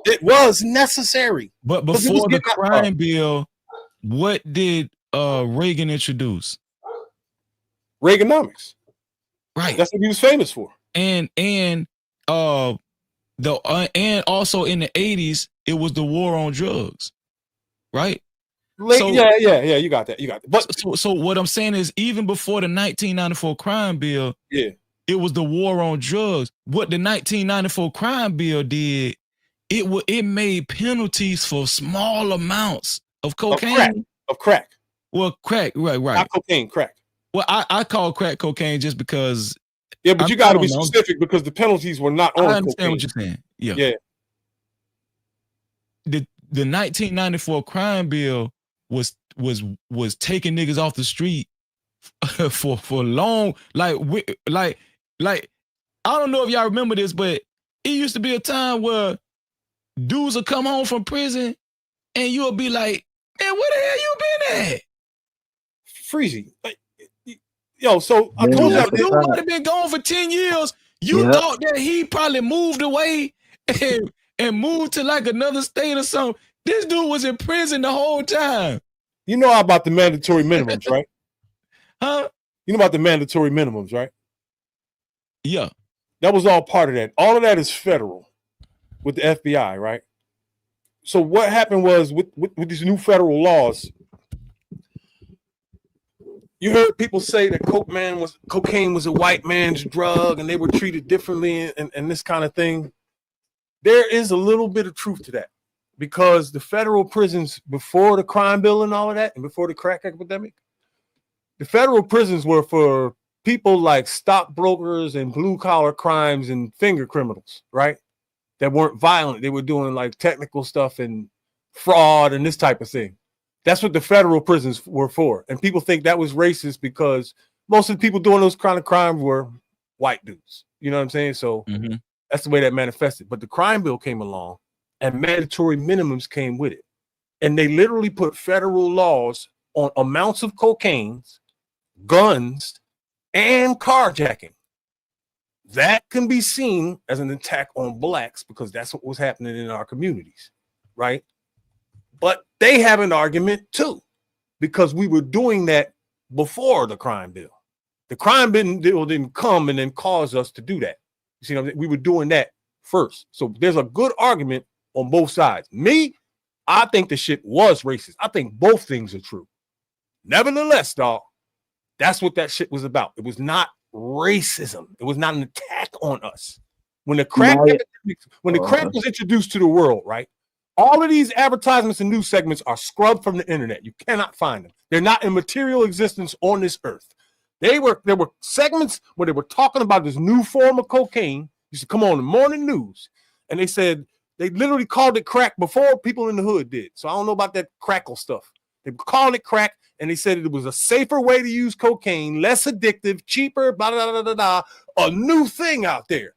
it was necessary. But before the crime bill, what did Reagan introduce? Reaganomics. Right. That's what he was famous for. And also in the 80s, it was the war on drugs. Right? Yeah, you got that. But so what I'm saying is, even before the 1994 crime bill, it was the war on drugs. What the 1994 crime bill did, it made penalties for small amounts of cocaine. Of crack. Well, crack, right. Not cocaine, crack. Well, I call crack cocaine just because. Yeah, but you got to be specific because the penalties were not on. I understand what you're saying. Yeah. The 1994 crime bill was taking niggas off the street for long. Like I don't know if y'all remember this, but it used to be a time where dudes would come home from prison and you'll be like, man, where the hell you been at? Freezy. Yo, so I told you, dude might have been gone for 10 years. You thought that he probably moved away and moved to like another state or something. This dude was in prison the whole time. You know about the mandatory minimums, right? Huh? You know about the mandatory minimums, right? Yeah. That was all part of that. All of that is federal with the FBI, right? So what happened was with these new federal laws, you heard people say that cocaine was a white man's drug and they were treated differently and this kind of thing. There is a little bit of truth to that because the federal prisons before the crime bill and all of that and before the crack epidemic, the federal prisons were for people like stockbrokers and blue collar crimes and finger criminals, right? That weren't violent. They were doing like technical stuff and fraud and this type of thing. That's what the federal prisons were for. And people think that was racist because most of the people doing those kind of crimes were white dudes. You know what I'm saying? So that's the way that manifested. But the crime bill came along and mandatory minimums came with it. And they literally put federal laws on amounts of cocaine, guns, and carjacking. That can be seen as an attack on blacks because that's what was happening in our communities, right? But they have an argument too, because we were doing that before the crime bill. The crime bill didn't come and then cause us to do that. You see what I'm saying? We were doing that first. So there's a good argument on both sides. Me, I think the shit was racist. I think both things are true. Nevertheless, dog, that's what that shit was about. It was not racism. It was not an attack on us. When the crack, crack was introduced to the world, right? All of these advertisements and news segments are scrubbed from the internet. You cannot find them. They're not in material existence on this earth. There were segments where they were talking about this new form of cocaine. Used to come on the morning news, and they said they literally called it crack before people in the hood did. So I don't know about that crackle stuff. They were calling it crack, and they said it was a safer way to use cocaine, less addictive, cheaper, blah, blah, blah, blah, blah, a new thing out there.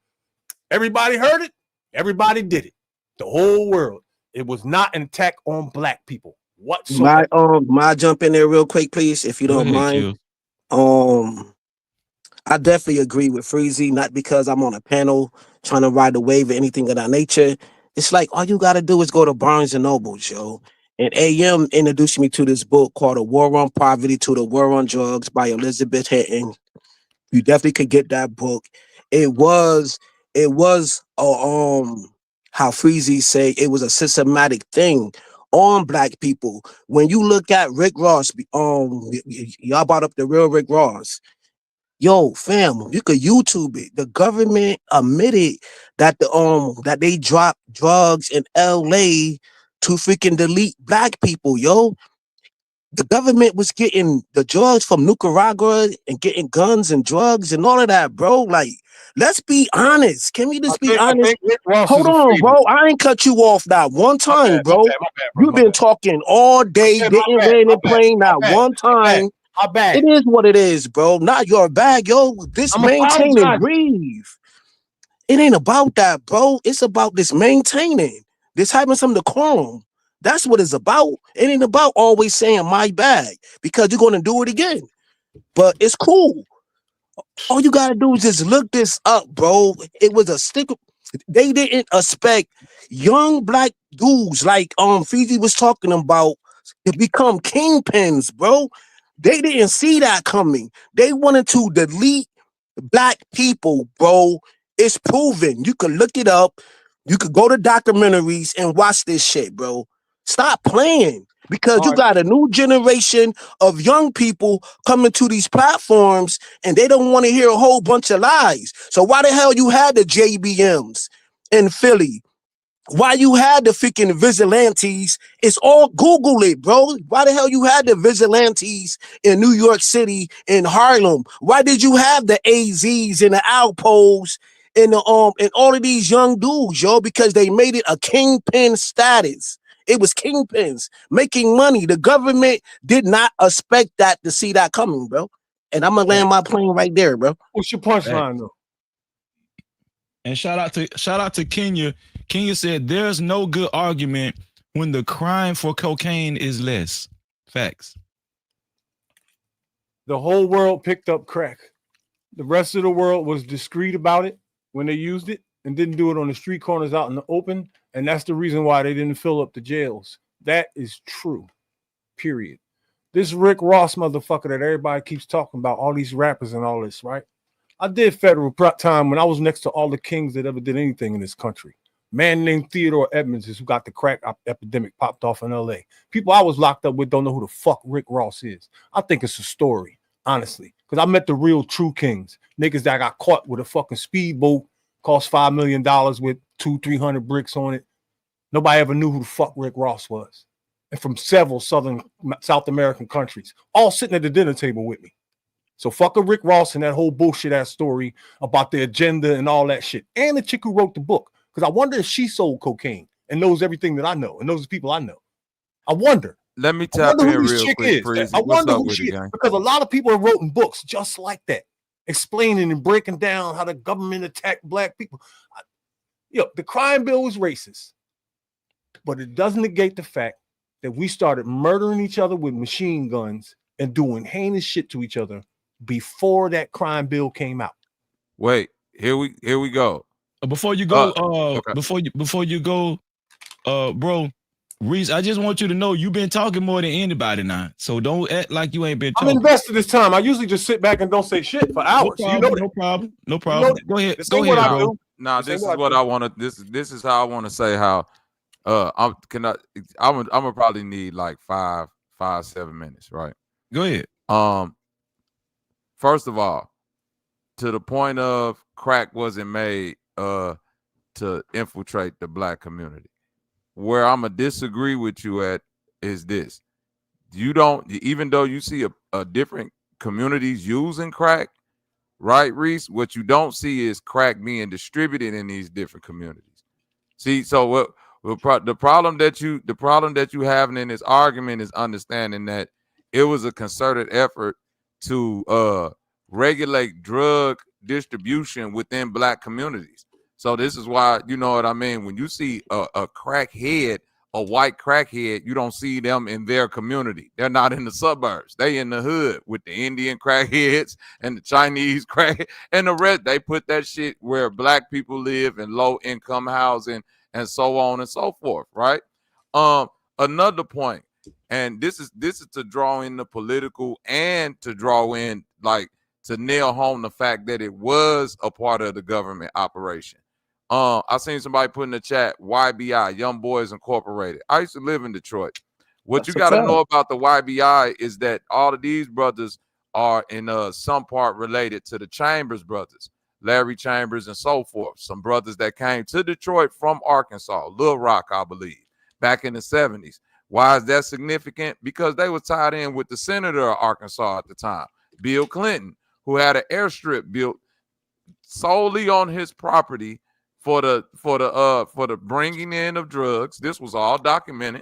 Everybody heard it. Everybody did it. The whole world. It was not an attack on black people whatsoever. May I jump in there real quick, please, if you don't mind? I definitely agree with Freezy, not because I'm on a panel trying to ride the wave or anything of that nature. It's like all you got to do is go to Barnes and Nobles, yo. And AM introduced me to this book called A War on Poverty to the War on Drugs by Elizabeth Hinton. You definitely could get that book. It was how Freezy say it was a systematic thing on black people. When you look at Rick Ross, y'all brought up the real Rick Ross. Yo, fam, you could YouTube it. The government admitted that that they dropped drugs in LA to freaking delete black people, yo. The government was getting the drugs from Nicaragua and getting guns and drugs and all of that, bro. Like, let's be honest. Can we just be honest? Hold on, bro. I ain't cut you off that one time, bro. You've been talking all day, didn't rain and plane not one time. My bad. It is what it is, bro. Not your bag, yo. This maintain and breathe. It ain't about that, bro. It's about this maintaining, this having some decorum. That's what it's about. It ain't about always saying my bag because you're gonna do it again. But it's cool. All you gotta do is just look this up, bro. It was a stick. They didn't expect young black dudes like Fiji was talking about to become kingpins, bro. They didn't see that coming. They wanted to delete black people, bro. It's proven. You can look it up. You could go to documentaries and watch this shit, bro. Stop playing because you got a new generation of young people coming to these platforms and they don't want to hear a whole bunch of lies. So why the hell you had the JBMs in Philly? Why you had the freaking vigilantes? It's all Google it, bro. Why the hell you had the vigilantes in New York City, in Harlem? Why did you have the AZs and the Alpos and and all of these young dudes, yo? Because they made it a kingpin status. It was kingpins making money. The government did not expect that to see that coming, bro. And I'm gonna land my plane right there, bro. What's your punchline, though? And shout out to Kenya. Kenya said there's no good argument when the crime for cocaine is less. Facts. The whole world picked up crack. The rest of the world was discreet about it when they used it and didn't do it on the street corners out in the open. And that's the reason why they didn't fill up the jails. That is true. Period. This Rick Ross motherfucker that everybody keeps talking about, all these rappers and all this, right? I did federal time when I was next to all the kings that ever did anything in this country. Man named Theodore Edmonds is who got the crack epidemic popped off in LA. People I was locked up with don't know who the fuck Rick Ross is. I think it's a story, honestly, because I met the real true kings. Niggas that got caught with a fucking speedboat, cost $5 million with 200-300 bricks on it. Nobody ever knew who the fuck Rick Ross was. And from several South American countries, all sitting at the dinner table with me. So fuck a Rick Ross and that whole bullshit ass story about the agenda and all that shit. And the chick who wrote the book. Because I wonder if she sold cocaine and knows everything that I know and knows the people I know. I wonder. Let me I tap wonder in who this real chick quick, is. Freezy. I What's wonder up who with she it, is gang? because a lot of people have written books just like that, explaining and breaking down how the government attacked black people. The crime bill was racist, but it doesn't negate the fact that we started murdering each other with machine guns and doing heinous shit to each other before that crime bill came out. Wait, here we go. Before you go, okay. before you go, bro, Reese, I just want you to know you've been talking more than anybody now. So don't act like you ain't been I'm talking. invested this time. I usually just sit back and don't say shit for hours. No problem, no problem. You know Go ahead. This Go ain't ahead, what I bro. do. Now this is what I want to. This is how I want to say how. I'm gonna probably need like 5-7 minutes, right? Go ahead. First of all, to the point of crack wasn't made to infiltrate the black community. Where I'm gonna disagree with you at is this: you don't, even though you see a different communities using crack, right, Reese? What you don't see is crack being distributed in these different communities. See, so the problem that you having in this argument is understanding that it was a concerted effort to regulate drug distribution within black communities. So this is why, you know what I mean, when you see a crackhead, a white crackhead, you don't see them in their community. They're not in the suburbs. They in the hood with the Indian crackheads and the Chinese crack and the rest. They put that shit where black people live in low income housing and so on and so forth, right? Another point, and this is to draw in the political and to draw in, like, to nail home the fact that it was a part of the government operation. I seen somebody put in the chat, YBI, Young Boys Incorporated. I used to live in Detroit. What you got to know about the YBI is that all of these brothers are in some part related to the Chambers brothers, Larry Chambers and so forth. Some brothers that came to Detroit from Arkansas, Little Rock, I believe, back in the 70s. Why is that significant? Because they were tied in with the senator of Arkansas at the time, Bill Clinton, who had an airstrip built solely on his property for the bringing in of drugs. This was all documented.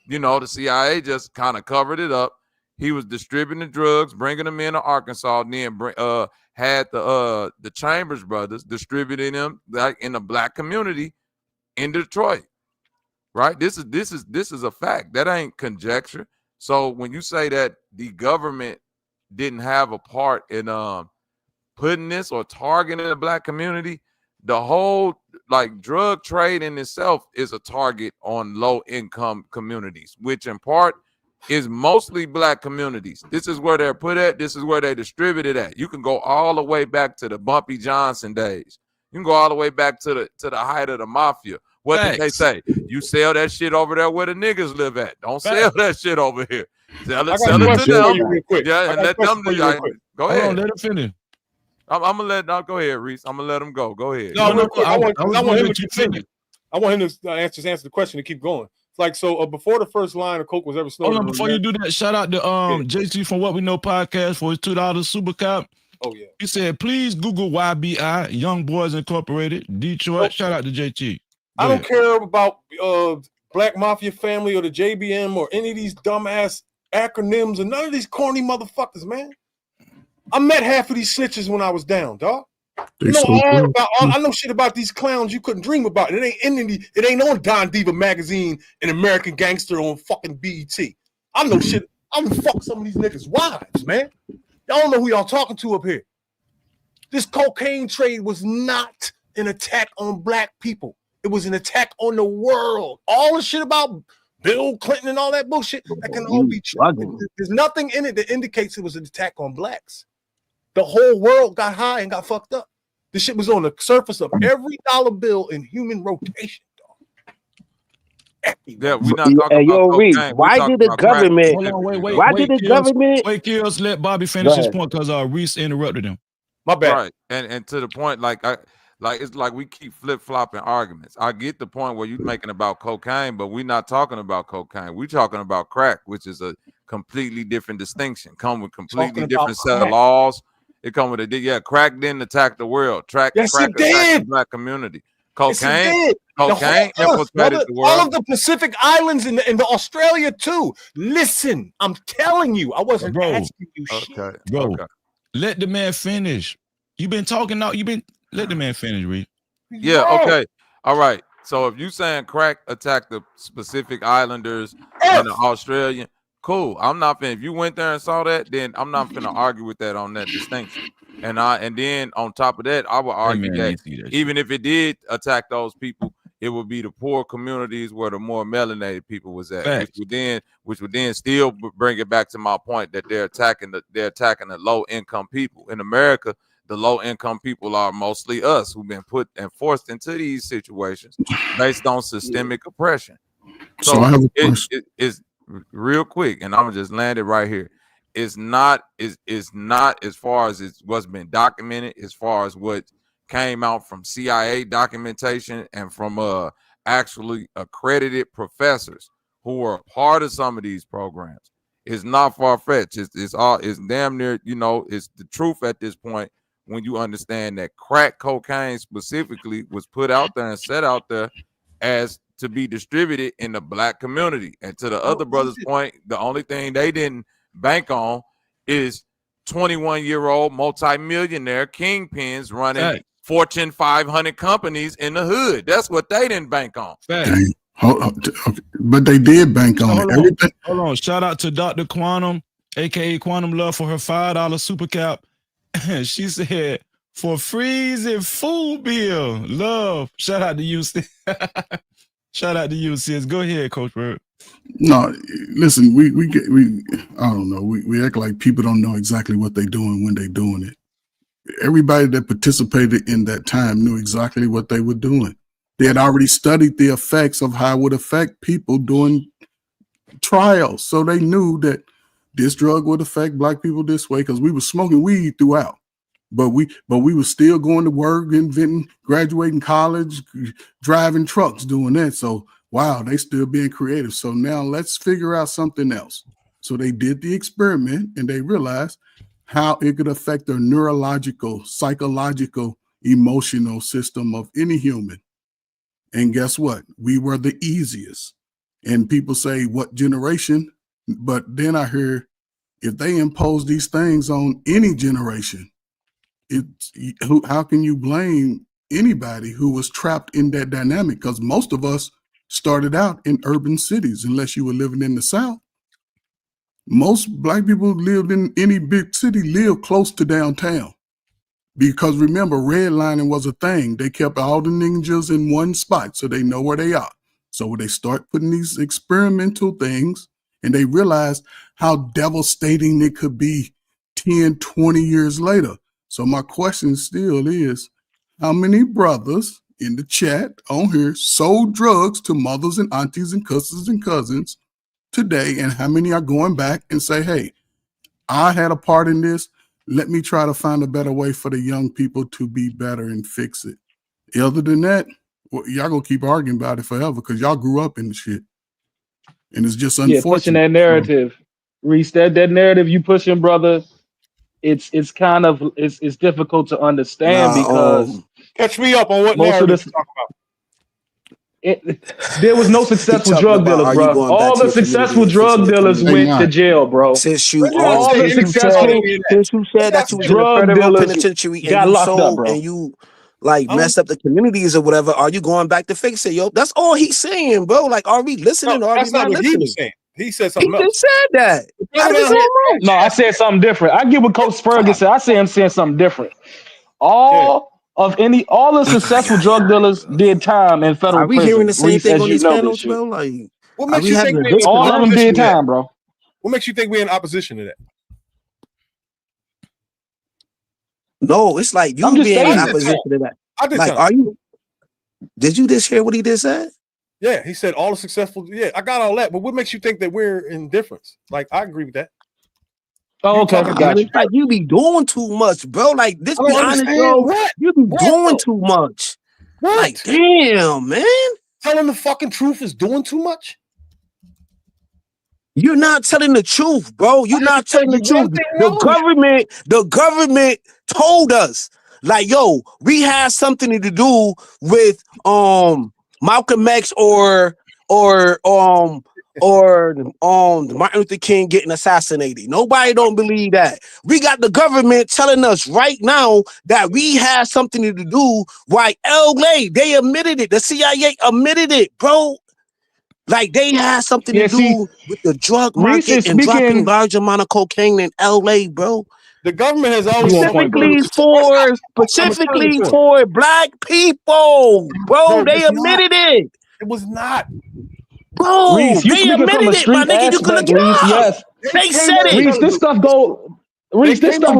You know, the CIA just kind of covered it up. He was distributing drugs, bringing them into Arkansas, and then had the Chambers brothers distributing them like in the black community in Detroit. Right? This is a fact. That ain't conjecture. So when you say that the government didn't have a part in putting this or targeting the black community, the whole like drug trade in itself is a target on low income communities, which in part is mostly black communities. This is where they're put at. This is where they distribute it at. You can go all the way back to the Bumpy Johnson days. You can go all the way back to the height of the mafia. What did they say? You sell that shit over there where the niggas live at. Don't sell that shit over here. Sell it to them. Yeah, and let them do that. Go ahead. Hold on, let him finish. I'm gonna let go ahead, Reese. I'm gonna let him go. Go ahead. No, real quick. I want him to continue. I want him to answer the question and keep going. It's like, so before the first line of coke was ever snorted. Hold on, before you do that, shout out to JT from What We Know podcast for his $2 super cap. Oh yeah. He said, please Google YBI, Young Boys Incorporated, Detroit. Shout out to JT. I don't care about Black Mafia Family or the JBM or any of these dumbass acronyms and none of these corny motherfuckers, man. I met half of these snitches when I was down, dog. I know shit about these clowns you couldn't dream about. It ain't on Don Diva magazine and American Gangster on fucking BET. I know shit. I'm gonna fuck some of these niggas' wives, man. Y'all don't know who y'all talking to up here. This cocaine trade was not an attack on black people. It was an attack on the world. All the shit about Bill Clinton and all that bullshit, that can all be true. There's nothing in it that indicates it was an attack on blacks. The whole world got high and got fucked up. This shit was on the surface of every dollar bill in human rotation, dog. Yeah, we're not talking about cocaine. Why did the government? Why did the government? Wait, Kills, let Bobby finish his point because Reese interrupted him. My bad. Right, and to the point, it's like we keep flip-flopping arguments. I get the point where you're making about cocaine, but we're not talking about cocaine. We're talking about crack, which is a completely different distinction. Come with completely different set of laws. It come with crack didn't attack the world. Crack attacked the black community. Cocaine, Cocaine infiltrated the world. All of the Pacific Islands in the Australia too. Listen, I'm telling you, I wasn't asking you shit. Bro, let the man finish. You've been talking now. Let the man finish, Reed. Yeah, okay. All right. So if you saying crack attacked the Pacific Islanders and the Australian, cool. I'm not finna. If you went there and saw that, then I'm not finna argue with that on that distinction. And then on top of that, I would argue that even if it did attack those people, it would be the poor communities where the more melanated people was at, which would then still bring it back to my point that they're attacking the low income people in America. The low income people are mostly us who've been put and forced into these situations based on systemic oppression. So I have a question. It's real quick, and I'm gonna just land it right here. It's not as far as what's been documented, as far as what came out from CIA documentation and from actually accredited professors who are a part of some of these programs. It's not far-fetched. It's damn near, it's the truth at this point when you understand that crack cocaine specifically was put out there and set out there as to be distributed in the Black community. And to the other brother's point, the only thing they didn't bank on is 21-year-old multimillionaire kingpins running Fortune 500 companies in the hood. That's what they didn't bank on. But they did bank on it. Hold on. Shout out to Dr. Quantum, aka Quantum Love, for her $5 super cap. She said, for freezing food bill. Love. Shout out to you, sis. Shout out to you, sis. Go ahead, Coach Bird. No, listen, we I don't know. We act like people don't know exactly what they're doing when they're doing it. Everybody that participated in that time knew exactly what they were doing. They had already studied the effects of how it would affect people during trials. So they knew that this drug would affect Black people this way because we were smoking weed throughout. But we were still going to work, inventing, graduating college, driving trucks, doing that. So wow, they still being creative. So now let's figure out something else. So they did the experiment and they realized how it could affect the neurological, psychological, emotional system of any human. And guess what? We were the easiest. And people say, what generation? But then I hear, if they impose these things on any generation, how can you blame anybody who was trapped in that dynamic? Because most of us started out in urban cities, unless you were living in the South. Most Black people who lived in any big city lived close to downtown. Because remember, redlining was a thing. They kept all the ninjas in one spot so they know where they are. So when they start putting these experimental things and they realize how devastating it could be 10, 20 years later. So my question still is, how many brothers in the chat on here sold drugs to mothers and aunties and cousins and cousins today? And how many are going back and say, hey, I had a part in this. Let me try to find a better way for the young people to be better and fix it. Other than that, well, y'all gonna keep arguing about it forever because y'all grew up in the shit. And it's just unfortunate. Yeah, pushing that narrative. Reese, that narrative you pushing, brother, it's kind of it's difficult to understand because catch me up on what narrative you're talking about. There was no successful drug dealers, bro. All the successful drug dealers went to jail, bro. Since you all the successful said that you was in the federal penitentiary and got you locked sold up, bro. and you messed up the communities or whatever, are you going back to fix it, yo? That's all he's saying, bro. Like, are we listening or are we not listening? He was saying. He said something else. He just said that. No, I said something different. I get what Coach Ferguson said. I say I'm saying something different. All the successful drug dealers did time in federal prison. Are we hearing the same thing on these panels, bro? Like, what makes you think all of them did time, bro? What makes you think we're in opposition to that? No, it's like you being in opposition to that. I did. Like, are you? Did you just hear what he just said? Yeah, he said all the successful. Yeah, I got all that. But what makes you think that we're indifference? Like, I agree with that. Oh, okay. Like, you be doing too much, bro. Like, this be honest, bro. You be doing too much. What? Like, damn, man. Telling the fucking truth is doing too much? You're not telling the truth, bro. You're not telling the truth. The government told us, like, yo, we have something to do with Malcolm X or Martin Luther King getting assassinated. Nobody don't believe that. We got the government telling us right now that we have something to do. Right, LA, they admitted it. The CIA admitted it, bro. Like they had something to do with the drug Reese market is and dropping speaking. large amount of cocaine in LA, bro. The government has always Specifically for black people, bro. They admitted it. It was not. Bro, Reese, you they speaking from a admitted it, my street nigga. You can look aspect, it Reese. up. Yes. They said it. Reese, this stuff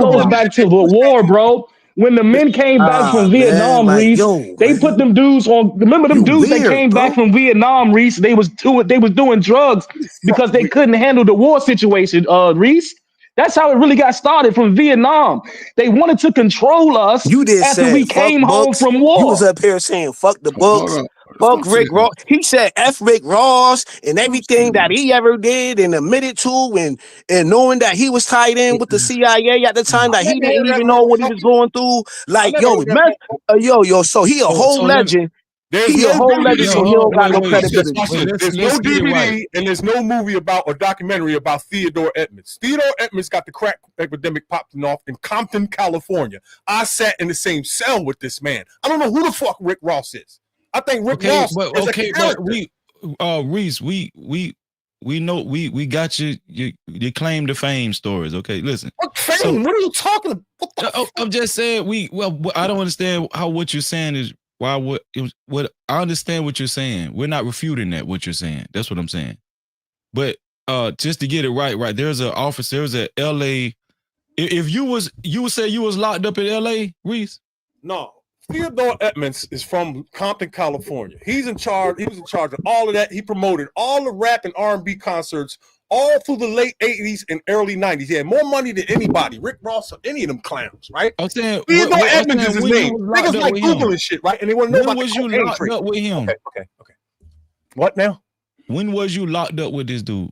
goes back to the Oh. war, bro. When the men came back from Man, Vietnam, like, Reese, they put them dudes on. Remember them dudes that came back from Vietnam, Reese? They was doing drugs because they couldn't handle the war situation, Reese. That's how it really got started from Vietnam. They wanted to control us You just after said we fuck came home books. from You war. was up here saying fuck the books. on. Fuck Rick Ross. He said F Rick Ross and everything that he ever did and admitted to and knowing that he was tied in with the CIA at the time that he didn't even know what he was going through. Like, yo, so he a whole legend. There's He a no whole legend, so he don't got no credibility. There's no DVD and there's no movie about or documentary about Theodore Edmonds. Theodore Edmonds got the crack epidemic popping off in Compton, California. I sat in the same cell with this man. I don't know who the fuck Rick Ross is. I think Rick Ross is a character. Reese, we know we got you claim to fame stories. Okay, listen. What fame? What are you talking about? I'm just saying I don't understand how what you're saying is what I understand what you're saying. We're not refuting what you're saying. That's what I'm saying. But just to get it right, there's an officer, there's a LA. If you would say you was locked up in LA, Reese? No. Theodore Edmonds is from Compton, California. He was in charge of all of that. He promoted all the rap and R&B concerts all through the late 80s and early 90s. He had more money than anybody, Rick Ross or any of them clowns, right? I'm saying Theodore Edmonds is his name. Niggas like Googling shit, right? And they want to know about when was you locked up with him? Okay. What now? When was you locked up with this dude?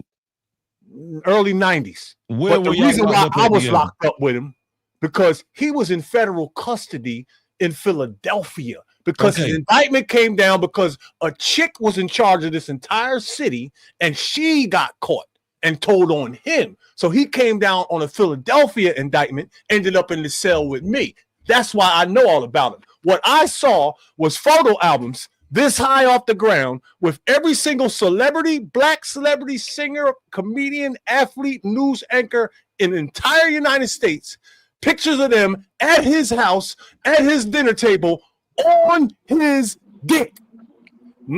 Early 90s. But the reason why I was locked up with him, because he was in federal custody in Philadelphia, because his indictment came down because a chick was in charge of this entire city and she got caught and told on him. So he came down on a Philadelphia indictment, ended up in the cell with me. That's why I know all about him. What I saw was photo albums this high off the ground with every single celebrity, black celebrity, singer, comedian, athlete, news anchor in the entire United States. Pictures of them at his house, at his dinner table, on his dick.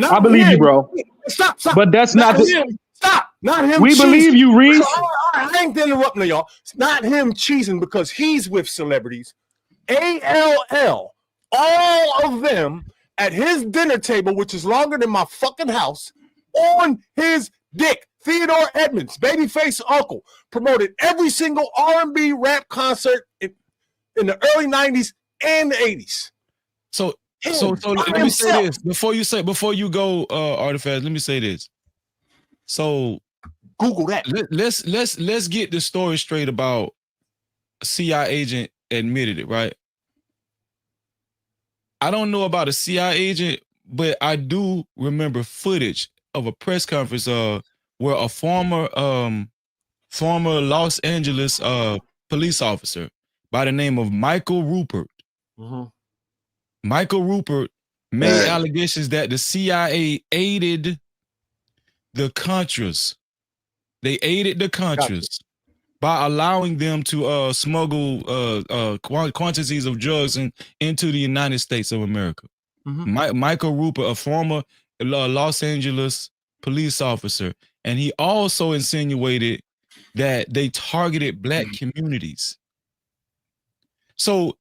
I believe you, bro. Stop. But that's not him. Stop. Not him. We believe you, Reese. I ain't interrupting y'all. It's not him cheesing because he's with celebrities. ALL, all of them at his dinner table, which is longer than my fucking house, on his dick. Theodore Edmonds, babyface uncle, promoted every single R&B rap concert in the early 90s and the 80s. So let me say this before you go, Artifact. Let me say this. So Google that. Let's get the story straight about a CIA agent admitted it, right? I don't know about a CIA agent, but I do remember footage of a press conference where a former Los Angeles police officer by the name of Michael Rupert. Michael Rupert made allegations that the CIA aided the Contras. They aided the Contras by allowing them to smuggle quantities of drugs into the United States of America. Michael Rupert, a former Los Angeles police officer, and he also insinuated that they targeted black communities. So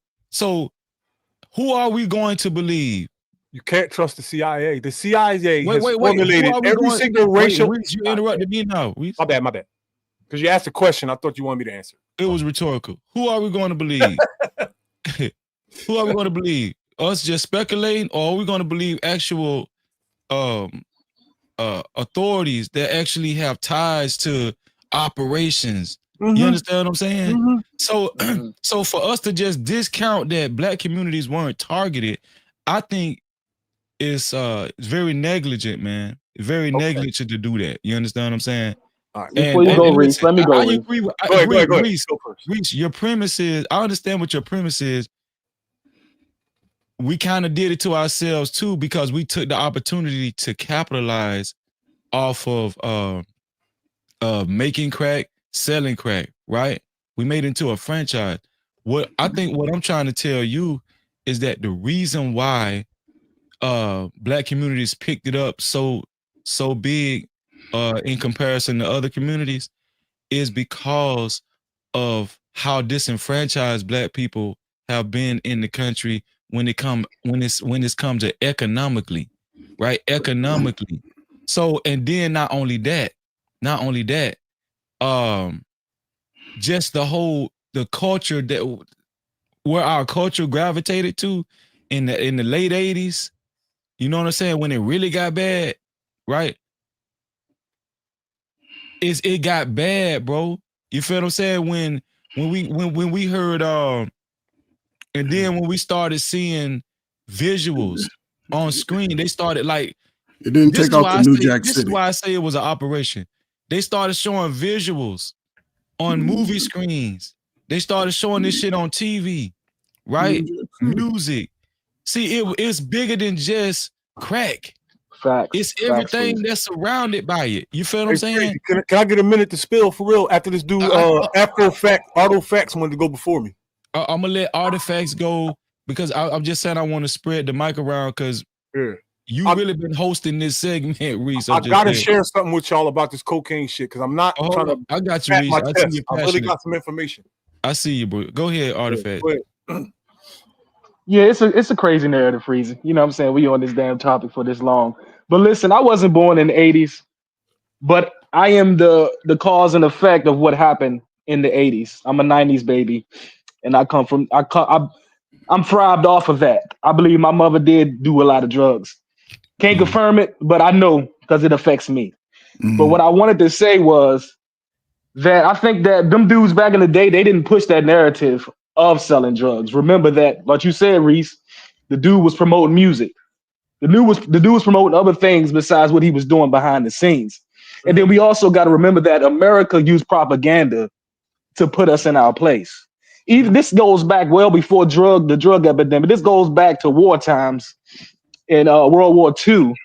who are we going to believe? You can't trust the CIA. The CIA has formulated every single racial. You interrupted me now. My bad. Because you asked a question, I thought you wanted me to answer. It was rhetorical. Who are we going to believe? Who are we going to believe? Us just speculating, or are we going to believe actual authorities that actually have ties to operations? You understand what I'm saying? So for us to just discount that black communities weren't targeted, I think it's very negligent, man. Very negligent to do that. You understand what I'm saying? All right. Before you go, Reese, let me go. I agree with Go ahead. Reese, your premise is, I understand what your premise is. We kind of did it to ourselves too, because we took the opportunity to capitalize off of making crack, selling crack, right? We made it into a franchise. What I'm trying to tell you is that the reason why Black communities picked it up so big in comparison to other communities is because of how disenfranchised Black people have been in the country when it's come to economically, right? Economically. So, and then not only that, just the culture that where our culture gravitated to in the late 80s, you know what I'm saying? When it really got bad, right? It got bad, bro. You feel what I'm saying? When we heard and then when we started seeing visuals on screen, they started like, it didn't take off to New Jack City. This is why I say it was an operation. They started showing visuals on movie screens. They started showing this shit on TV, right? Music. See, it's bigger than just crack. Facts. It's everything that's surrounded by it. You feel what I'm saying? Can I get a minute to spill for real after this dude Artifacts wanted to go before me? I'm gonna let Artifacts go because I'm just saying I want to spread the mic around because you really been hosting this segment, Reese. I gotta share something with y'all about this cocaine shit because I'm not trying to. I got you, Reese. I really got some information. I see you, bro. Go ahead, Artifact. Yeah, it's a crazy narrative, Reese. You know what I'm saying? We on this damn topic for this long. But listen, I wasn't born in the 80s, but I am the cause and effect of what happened in the 80s. I'm a 90s baby, and I'm thrived off of that. I believe my mother did do a lot of drugs. Can't confirm it, but I know because it affects me. But what I wanted to say was that I think that them dudes back in the day, they didn't push that narrative of selling drugs. Remember that, like you said, Reese, the dude was promoting music. The dude was promoting other things besides what he was doing behind the scenes. And then we also got to remember that America used propaganda to put us in our place. Even this goes back well before the drug epidemic. This goes back to war times in World War II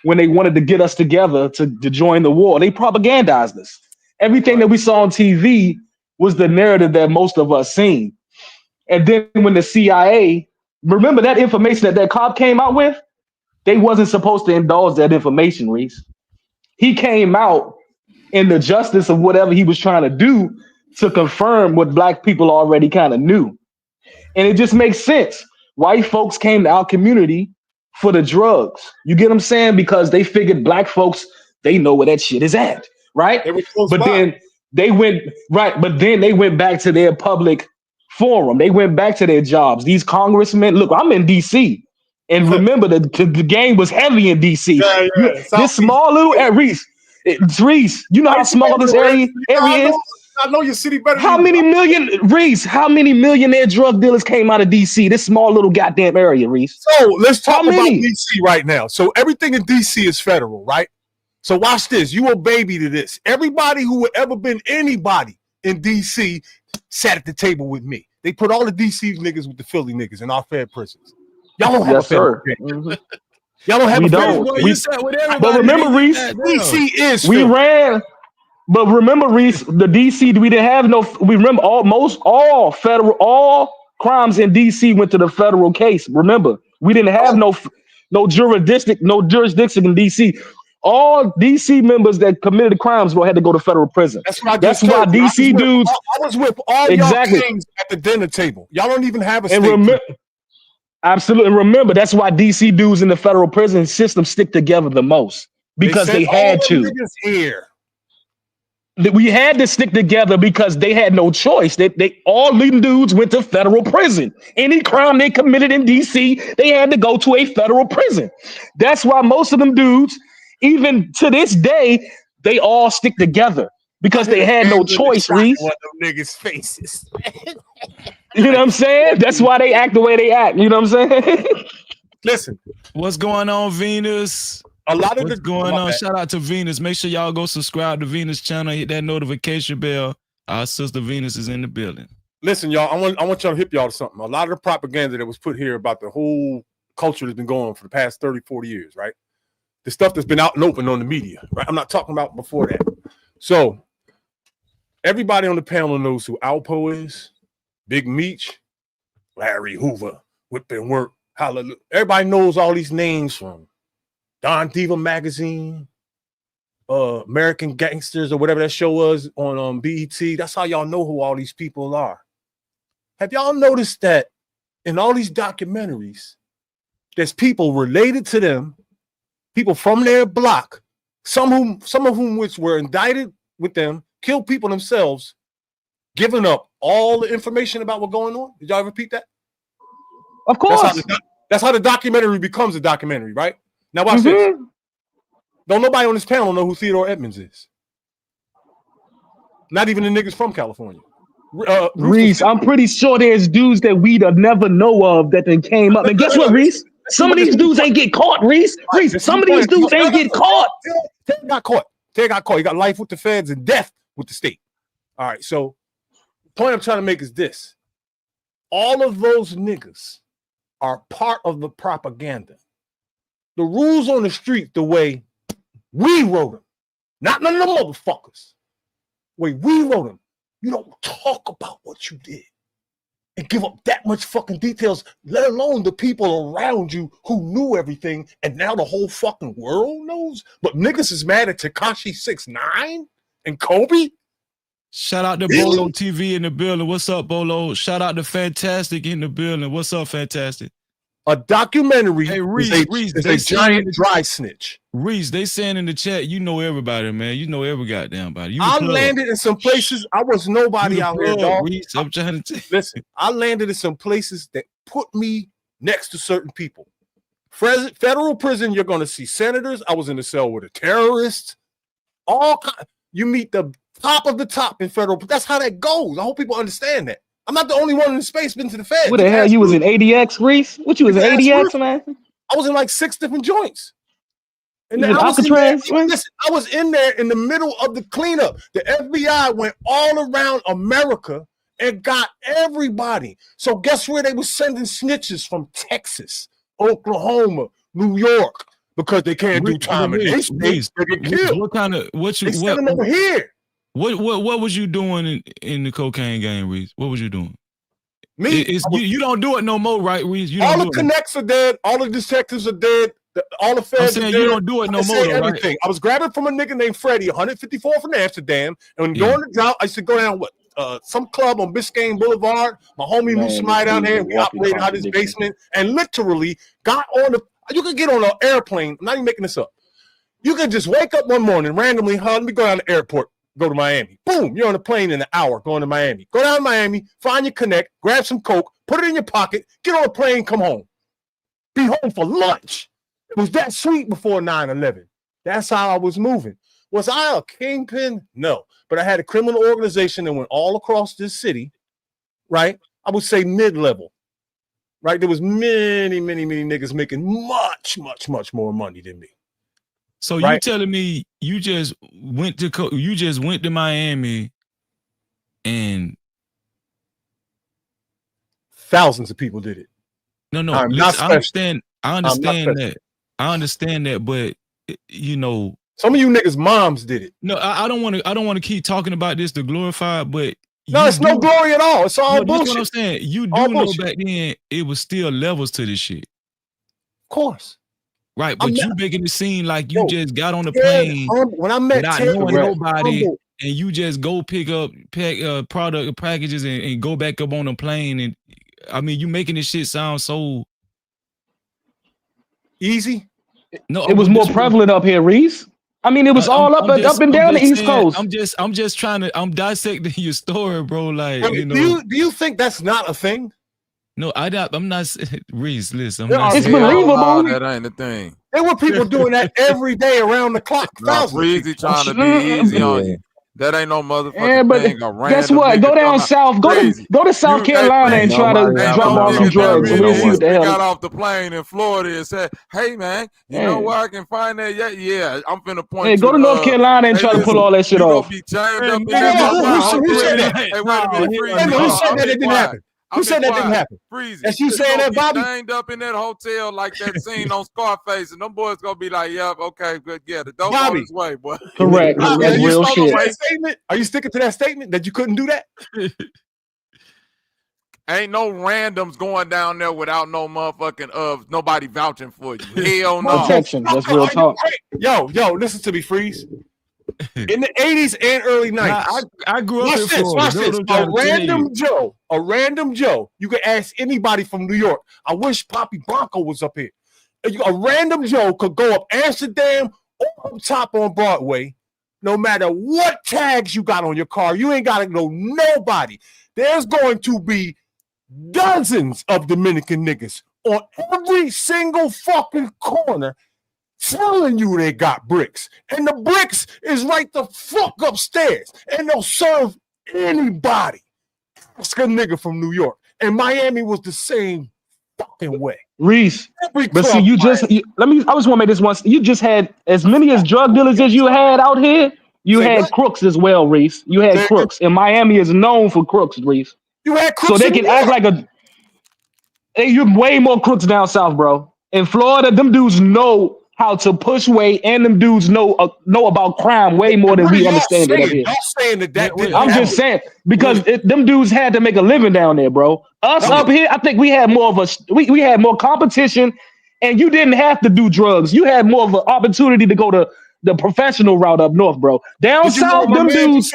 when they wanted to get us together to join the war. They propagandized us. Everything that we saw on TV was the narrative that most of us seen. And then when the CIA, remember that information that cop came out with? They wasn't supposed to indulge that information, Reese. He came out in the justice of whatever he was trying to do to confirm what Black people already kind of knew. And it just makes sense. White folks came to our community for the drugs. You get what I'm saying? Because they figured Black folks, they know where that shit is at, right? Then they went back to their public forum. They went back to their jobs. These congressmen, look, I'm in DC. And remember, the game was heavy in DC. This small little Reese, you know how small this area is? I know your city better. How many millionaire drug dealers came out of DC? This small little goddamn area, Reese. So let's talk about DC right now. So everything in DC is federal, right? So watch this. You a baby to this. Everybody who had ever been anybody in DC sat at the table with me. They put all the DC niggas with the Philly niggas in our Fed prisons. Y'all don't have a federal game. Y'all don't have a federal game. But remember, Reese, DC is we ran. But remember, Reese, the DC, we didn't have no. We remember all crimes in DC went to the federal case. Remember, we didn't have no jurisdiction in DC. All DC members that committed crimes had to go to federal prison. That's why DC dudes. I was with all y'all kings at the dinner table. Y'all don't even have a state. Absolutely. Remember, that's why DC dudes in the federal prison system stick together the most because they had to. We had to stick together because they had no choice. They all leading dudes went to federal prison. Any crime they committed in DC, they had to go to a federal prison. That's why most of them dudes, even to this day, they all stick together because they had no choice, Reese. What them niggas' faces. You know what I'm saying? That's why they act the way they act. You know what I'm saying? Listen, what's going on, Venus? A lot of what's going on? Shout out to Venus. Make sure y'all go subscribe to Venus channel. Hit that notification bell. Our sister Venus is in the building. Listen, y'all. I want y'all to hip y'all to something. A lot of the propaganda that was put here about the whole culture that's been going on for the past 30, 40 years, right? The stuff that's been out and open on the media, right? I'm not talking about before that. So everybody on the panel knows who Alpo is, Big Meech, Larry Hoover, Whip and Work, Hallelujah. Everybody knows all these names from Don Diva magazine, American Gangsters, or whatever that show was on BET. That's how y'all know who all these people are. Have y'all noticed that in all these documentaries, there's people related to them, people from their block, some of whom which were indicted with them, killed people themselves, giving up all the information about what's going on? Did y'all ever repeat that? Of course. That's how the documentary becomes a documentary, right? Now watch this. Don't nobody on this panel know who Theodore Edmonds is. Not even the niggas from California. Reese, I'm pretty sure there's dudes that we'd never know of that then came up. And guess what, Reese? Some of these dudes ain't get caught, Reese. Reese, some of these dudes ain't get caught. Ted got caught. Ted got caught. He got life with the feds and death with the state. All right, so the point I'm trying to make is this. All of those niggas are part of the propaganda. The rules on the street, the way we wrote them, not none of them motherfuckers. The way we wrote them, you don't talk about what you did and give up that much fucking details, let alone the people around you who knew everything, and now the whole fucking world knows. But niggas is mad at Tekashi 6ix9ine and Kobe. Shout out to Bolo TV in the building. What's up, Bolo? Shout out to Fantastic in the building. What's up, Fantastic? A documentary Reese, is a giant dry snitch. Reese, they saying in the chat, you know everybody, man. You know every goddamn body. I landed in some places. I was nobody out here, dog. Reese, I'm trying to listen. I landed in some places that put me next to certain people. Federal prison, you're going to see senators. I was in the cell with a terrorist. All kind. You meet the top of the top in federal. That's how that goes. I hope people understand that. I'm not the only one in the space been to the Fed. What the hell? You was in ADX, Reese? What you was in ADX, man? I was in like 6 different joints. And then I was in there in the middle of the cleanup. The FBI went all around America and got everybody. So guess where they were sending snitches from? Texas, Oklahoma, New York, because they can't do time in their states. They get killed. What kind of they send them over here? What was you doing in the cocaine game, Reese? What was you doing? Me? You don't do it no more, right, Reese? All the connects are dead. All the detectives are dead. All the feds are dead. You don't do it no more, everything. Right? I was grabbing from a nigga named Freddie, 154 from Amsterdam. And when during the drought, I used to go down some club on Biscayne Boulevard. My homie knew somebody down there. We operated out his basement and literally got on the. You could get on an airplane. I'm not even making this up. You could just wake up one morning randomly. Let me go down to the airport. Go to Miami. Boom, you're on a plane in an hour going to Miami. Go down to Miami, find your connect, grab some coke, put it in your pocket, get on a plane, come home. Be home for lunch. It was that sweet before 9/11. That's how I was moving. Was I a kingpin? No. But I had a criminal organization that went all across this city, right? I would say mid-level, right? There was many niggas making much more money than me. So you telling me you just went to Miami and thousands of people did it. No, I understand that. I understand that, but you know, some of you niggas' moms did it. No, I don't want to keep talking about this to glorify, but no, it's no glory at all. It's all bullshit. That's what I'm saying. You do know back then it was still levels to this shit. Of course. Right, but you making it seem like you just got on the plane when I met without knowing nobody, and you just go pick up product packages and go back up on the plane. And I mean, you making this shit sound so easy. No, it was more prevalent up here, Reese. I mean, it was all up and down the East Coast. I'm just trying to. I'm dissecting your story, bro. Like, you know, do you think that's not a thing? No, I'm not. Reese, listen. It's believable. That ain't the thing. There were people doing that every day around the clock. Breezy trying to be easy on you. That ain't no motherfucking Yeah, but thing. guess what? Go down south. Go to South Carolina and try to drop off some drugs, and we'll see what the hell. Got off the plane in Florida and said, "Hey man, you know where I can find that? Yeah, I'm finna point. Hey, go to North Carolina and try to pull all that shit off. You gonna be chained up in that. Who said that? Hey, wait a minute, Freeze. Who said that it didn't happen? Who said that didn't happen? Freeze. That's you saying that, Bobby? Chained up in that hotel like that scene on Scarface, and them boys gonna be like, "Yep, okay, good, yeah, the dope on his way, boy." Correct. That's real shit. Are you sticking to that statement that you couldn't do that? Ain't no randoms going down there without no motherfucking nobody vouching for you. Hell no. Protection. That's real talk. Yo, listen to me, Freeze. In the 80s and early 90s, I grew up in Florida. Watch this. A random Joe. You can ask anybody from New York. I wish Poppy Bronco was up here. A random Joe could go up Amsterdam or up top on Broadway. No matter what tags you got on your car, you ain't got to know nobody. There's going to be dozens of Dominican niggas on every single fucking corner telling you they got bricks. And the bricks is right the fuck upstairs. And they'll serve anybody. Ask a nigga from New York. And Miami was the same fucking way. Reese, but see, I just want to make this one. You just had as many as drug dealers as you had out here. You had crooks as well, Reese. You had crooks. And Miami is known for crooks, Reese. You had crooks. So they can act like you're way more crooks down south, bro. In Florida, them dudes know how to push weight, and them dudes know about crime way more than we understand it up here. Y'all saying that I'm just saying because them dudes had to make a living down there, bro. Us up here, I think we had more of we had more competition, and you didn't have to do drugs. You had more of an opportunity to go to the professional route up north, bro. Down south, them dudes.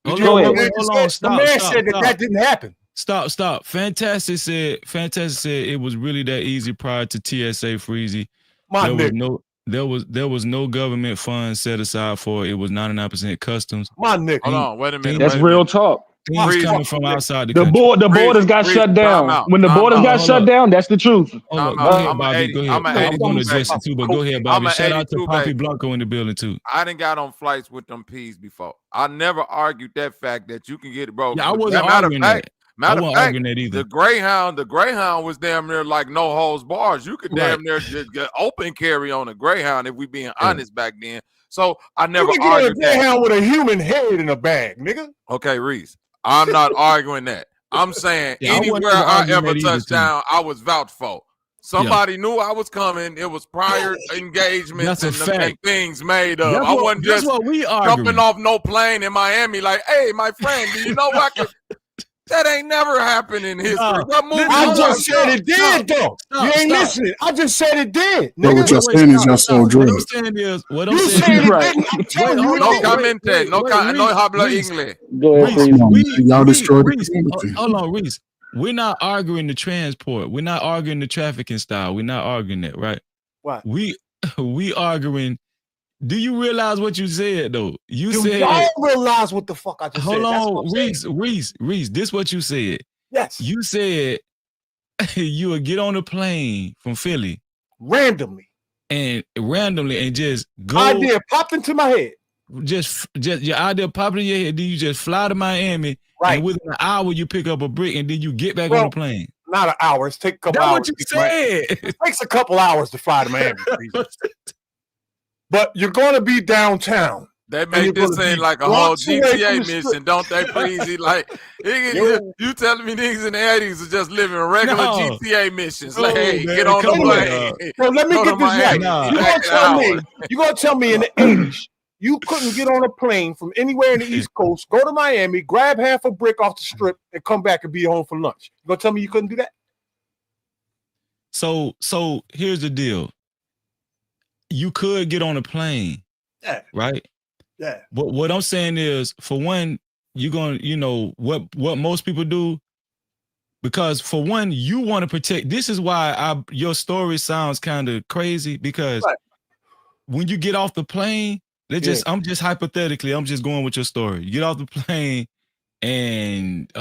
Hold on, stop. That didn't happen. Stop. Fantastic said it was really that easy prior to TSA Freezy. There was no government funds set aside for it. It was 99% customs. My nigga. Hold on, wait a minute. That's real talk. Things coming from outside the country. The borders got shut down. When the borders got shut down, that's the truth. Go ahead, Bobby. Go ahead. I was going to address it too, but go ahead, Bobby. Shout out to Poppy Blanco in the building too. I done got on flights with them P's before. I never argued that fact that you can get it, bro. Yeah, I wasn't arguing that. Matter of fact, the Greyhound was damn near like no holds bars. You could damn near just get open carry on a Greyhound if we being honest back then. So I never argued that. Greyhound with a human head in a bag, nigga. Okay, Reese. I'm not arguing that. I'm saying anywhere I ever touched down, I was vouched for. Somebody knew I was coming. It was prior engagements and things made up. I wasn't just jumping off no plane in Miami like, hey, my friend, do you know what I could... That ain't never happened in history. I just said it did, though. You ain't listening. I just said it did. But what you're saying is y'all so drunk. What I'm saying is, right. No comment. No habla English. Go ahead, y'all destroyed the community. Hold on, Reese. We're not arguing the transport. We're not arguing the trafficking style. We're not arguing that, right? What? We arguing. Do you realize what you said though? You said y'all realize what the fuck I just said. Hold on, Reese. This is what you said. Yes. You said you would get on a plane from Philly randomly and just go. Idea popped into my head. Just your idea popped in your head. Then you just fly to Miami. Right. And within an hour you pick up a brick and then you get back on the plane. Not an hour. It takes a couple hours. That's what you said. It takes a couple hours to fly to Miami. But you're going to be downtown. They make this seem like a whole GTA mission, don't they, Breezy? Like, you telling me niggas in the 80s are just living regular GTA missions. Like, hey, get on the plane. So let me get this right. You're going to tell me in the 80s, you couldn't get on a plane from anywhere in the East Coast, go to Miami, grab half a brick off the strip, and come back and be home for lunch. You going to tell me you couldn't do that? So here's the deal. You could get on a plane, right? Yeah. But what I'm saying is, for one, you're going to, what most people do, because for one, you want to protect. This is why your story sounds kind of crazy, because when you get off the plane, I'm just hypothetically, I'm just going with your story. You get off the plane and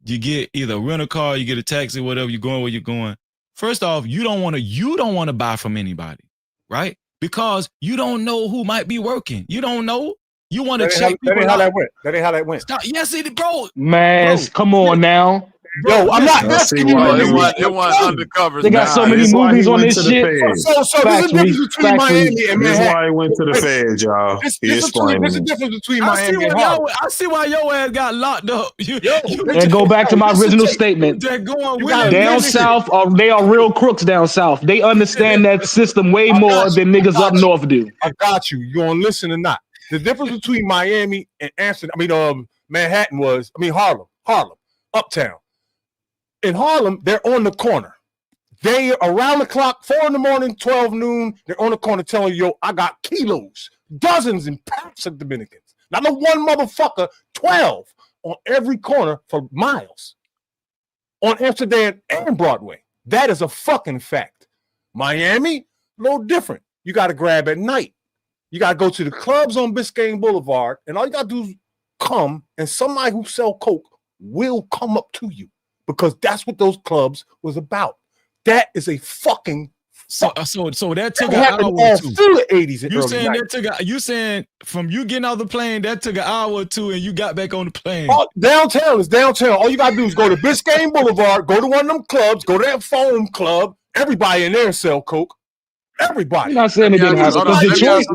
you get either a rental car, you get a taxi, whatever, you're going where you're going. First off, you don't want to buy from anybody. Right? Because you don't know who might be working. You don't know. You want to That check ain't people how out. that went. That ain't how that went. Stop. Yes, it, bro. Man, Bro, come on now. Yo, I'm not Let's see asking you. why It he wasn't went. undercovers. They got so Nah, many this why movies he on went this to the shit. feds. So there's a difference between Miami and This Manhattan. why he went to the feds, y'all. There's He a explained. difference between I see Miami and why Harlem. I see why your ass got locked up. And go back to my original statement. They're going Down south, they are real crooks down south. They understand that system way more than niggas up north do. I got you. You gonna listen or not? The difference between Miami and Manhattan was, Harlem, uptown. In Harlem, they're on the corner. They around the clock, 4 in the morning, 12 noon. They're on the corner telling you, yo, I got kilos, dozens and packs of Dominicans. Not a one motherfucker, 12 on every corner for miles. On Amsterdam and Broadway. That is a fucking fact. Miami, a little different. You got to grab at night. You got to go to the clubs on Biscayne Boulevard, and all you got to do is come, and somebody who sell coke will come up to you because that's what those clubs was about. That is a fucking so that took that an happened hour or all two. through the 80s and You early saying 90s. that you saying from you getting off the plane that took an hour or two and you got back on the plane. Oh, downtown is downtown. All you gotta do is go to Biscayne Boulevard, go to one of them clubs, go to that foam club. Everybody in there sell coke. Everybody. You're not saying it didn't happen because Detroit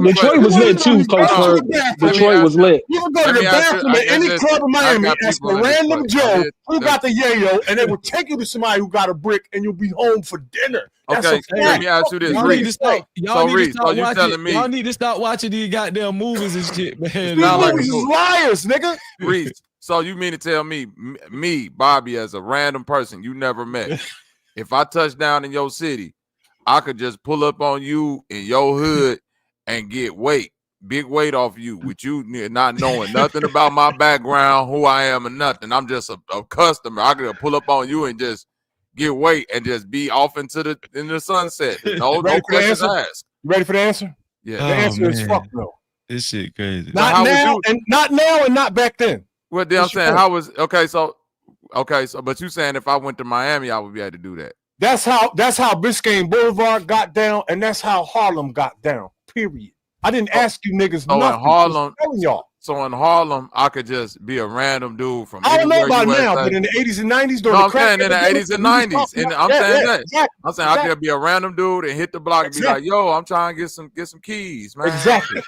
was lit too, Coach Ferg. Detroit was lit. You can go to the bathroom at any club in Miami, ask a random Joe who got the yayo, and they will take you to somebody who got a brick, and you'll be home for dinner. That's Okay, a let me ask you this, Y'all need to stop. Y'all need to stop you watching. telling me Y'all need to stop watching these goddamn movies and shit, man. These movies is liars, nigga. Reese, so you mean to tell me, Bobby, as a random person you never met, if I touch down in your city, I could just pull up on you in your hood and get big weight off you, with you not knowing nothing about my background, who I am, and nothing. I'm just a customer. I could pull up on you and just get weight and just be off into the sunset. No questions asked. You ready for the answer? Yeah. The answer is fuck no. This shit crazy. Not now and not back then. Well, then I'm saying but you saying if I went to Miami, I would be able to do that. That's how Biscayne Boulevard got down, and that's how Harlem got down. Period. I didn't ask you niggas So nothing. in Harlem, telling y'all. So in Harlem, I could just be a random dude from. I don't know about USA. now, but in the 80s and 90s, during No, the I'm saying in the 80s and 90s, and I'm saying that. Exactly. I'm saying I could be a random dude and hit the block and be like, "Yo, I'm trying to get some keys, man." Exactly.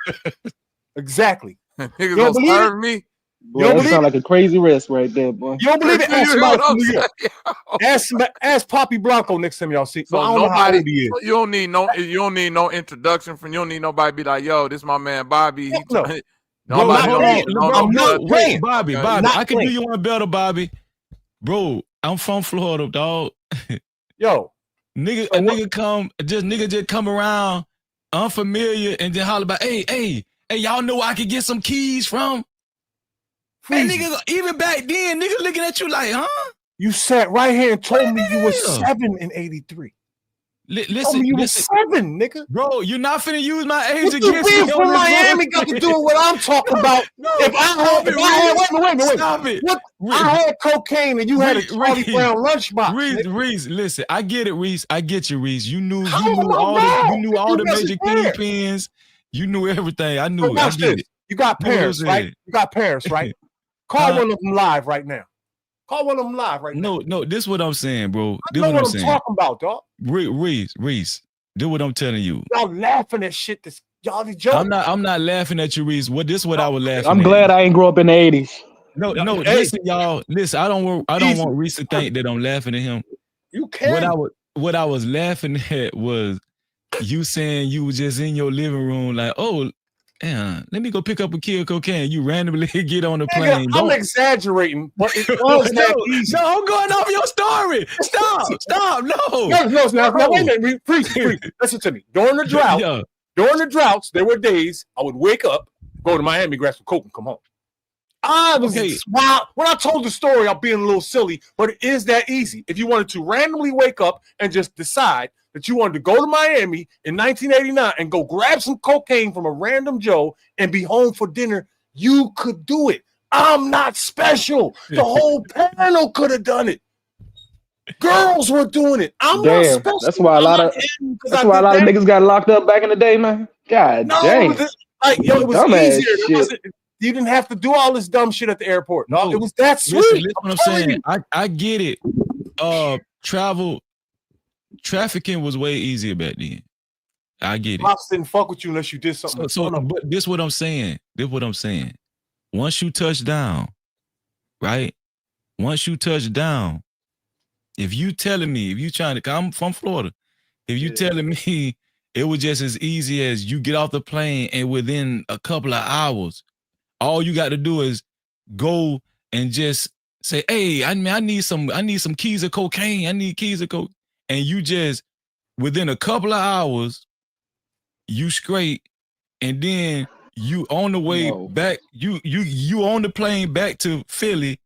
Exactly. Niggas gonna serve me. Boy, that sound like a crazy risk right there, boy. You don't believe it? Ask somebody from New York. Ask Poppy Blanco next time y'all see. So I don't know how old he is. You don't need no introduction from. You don't need nobody be like, "Yo, this my man Bobby." Wait, Bobby. I can do playing. you one better, Bobby. Bro, I'm from Florida, dog. Yo, nigga just come around unfamiliar and then holler about, hey, y'all know where I could get some keys from? And nigga, even back then, nigga looking at you like, huh? You sat right here and told me you were 7 in 83. Listen, you were 7, nigga. Bro, you're not finna use my age What the against me. beef from Miami got to do with what I'm talking about? If I had, Stop it. I had cocaine and you had a Charlie Brown lunchbox. Reese, listen, I get it, Reese. I get you, Reese. You knew all the major kingpins. You knew everything. I knew. I get it. You got parents, right? You got parents, right? Call one of them live right now. Call one of them live right now. No, this is what I'm saying, bro. I know what I'm talking about, dog. Reese, do what I'm telling you. Y'all laughing at shit that's y'all be joking. I'm not laughing at you, Reese. This is what I was laughing I'm at. glad I ain't grow up in the 80s. No, listen, y'all. Listen, I don't want Reese to think that I'm laughing at him. You can. What I was laughing at was you saying you was just in your living room like, oh, yeah, let me go pick up a kilo of cocaine. You randomly get on the plane. I'm exaggerating, but it was that easy. No, I'm going off your story. Stop. No. Now, wait a minute. Please, listen to me. During the droughts, there were days I would wake up, go to Miami, grab some coke, and come home. I was wild. When I told the story, I'm being a little silly, but it is that easy. If you wanted to randomly wake up and just decide that you wanted to go to Miami in 1989 and go grab some cocaine from a random Joe and be home for dinner, you could do it. I'm not special. The whole panel could have done it. Girls were doing it. I'm not special. That's why a lot of niggas got locked up back in the day, man. God damn. Like, yo, it was Dumbass easier. shit. You didn't have to do all this dumb shit at the airport. No, it was that sweet. Listen what I'm saying. I get it. Trafficking was way easier back then. I get it. Cops didn't fuck with you unless you did something. But this what I'm saying. Once you touch down, right? Once you touch down, if you trying to, I'm from Florida. If you telling me it was just as easy as you get off the plane and within a couple of hours, all you got to do is go and just say, hey, I need some keys of cocaine. I need keys of coke. And you just, within a couple of hours, you straight, and then you on the way back, you on the plane back to Philly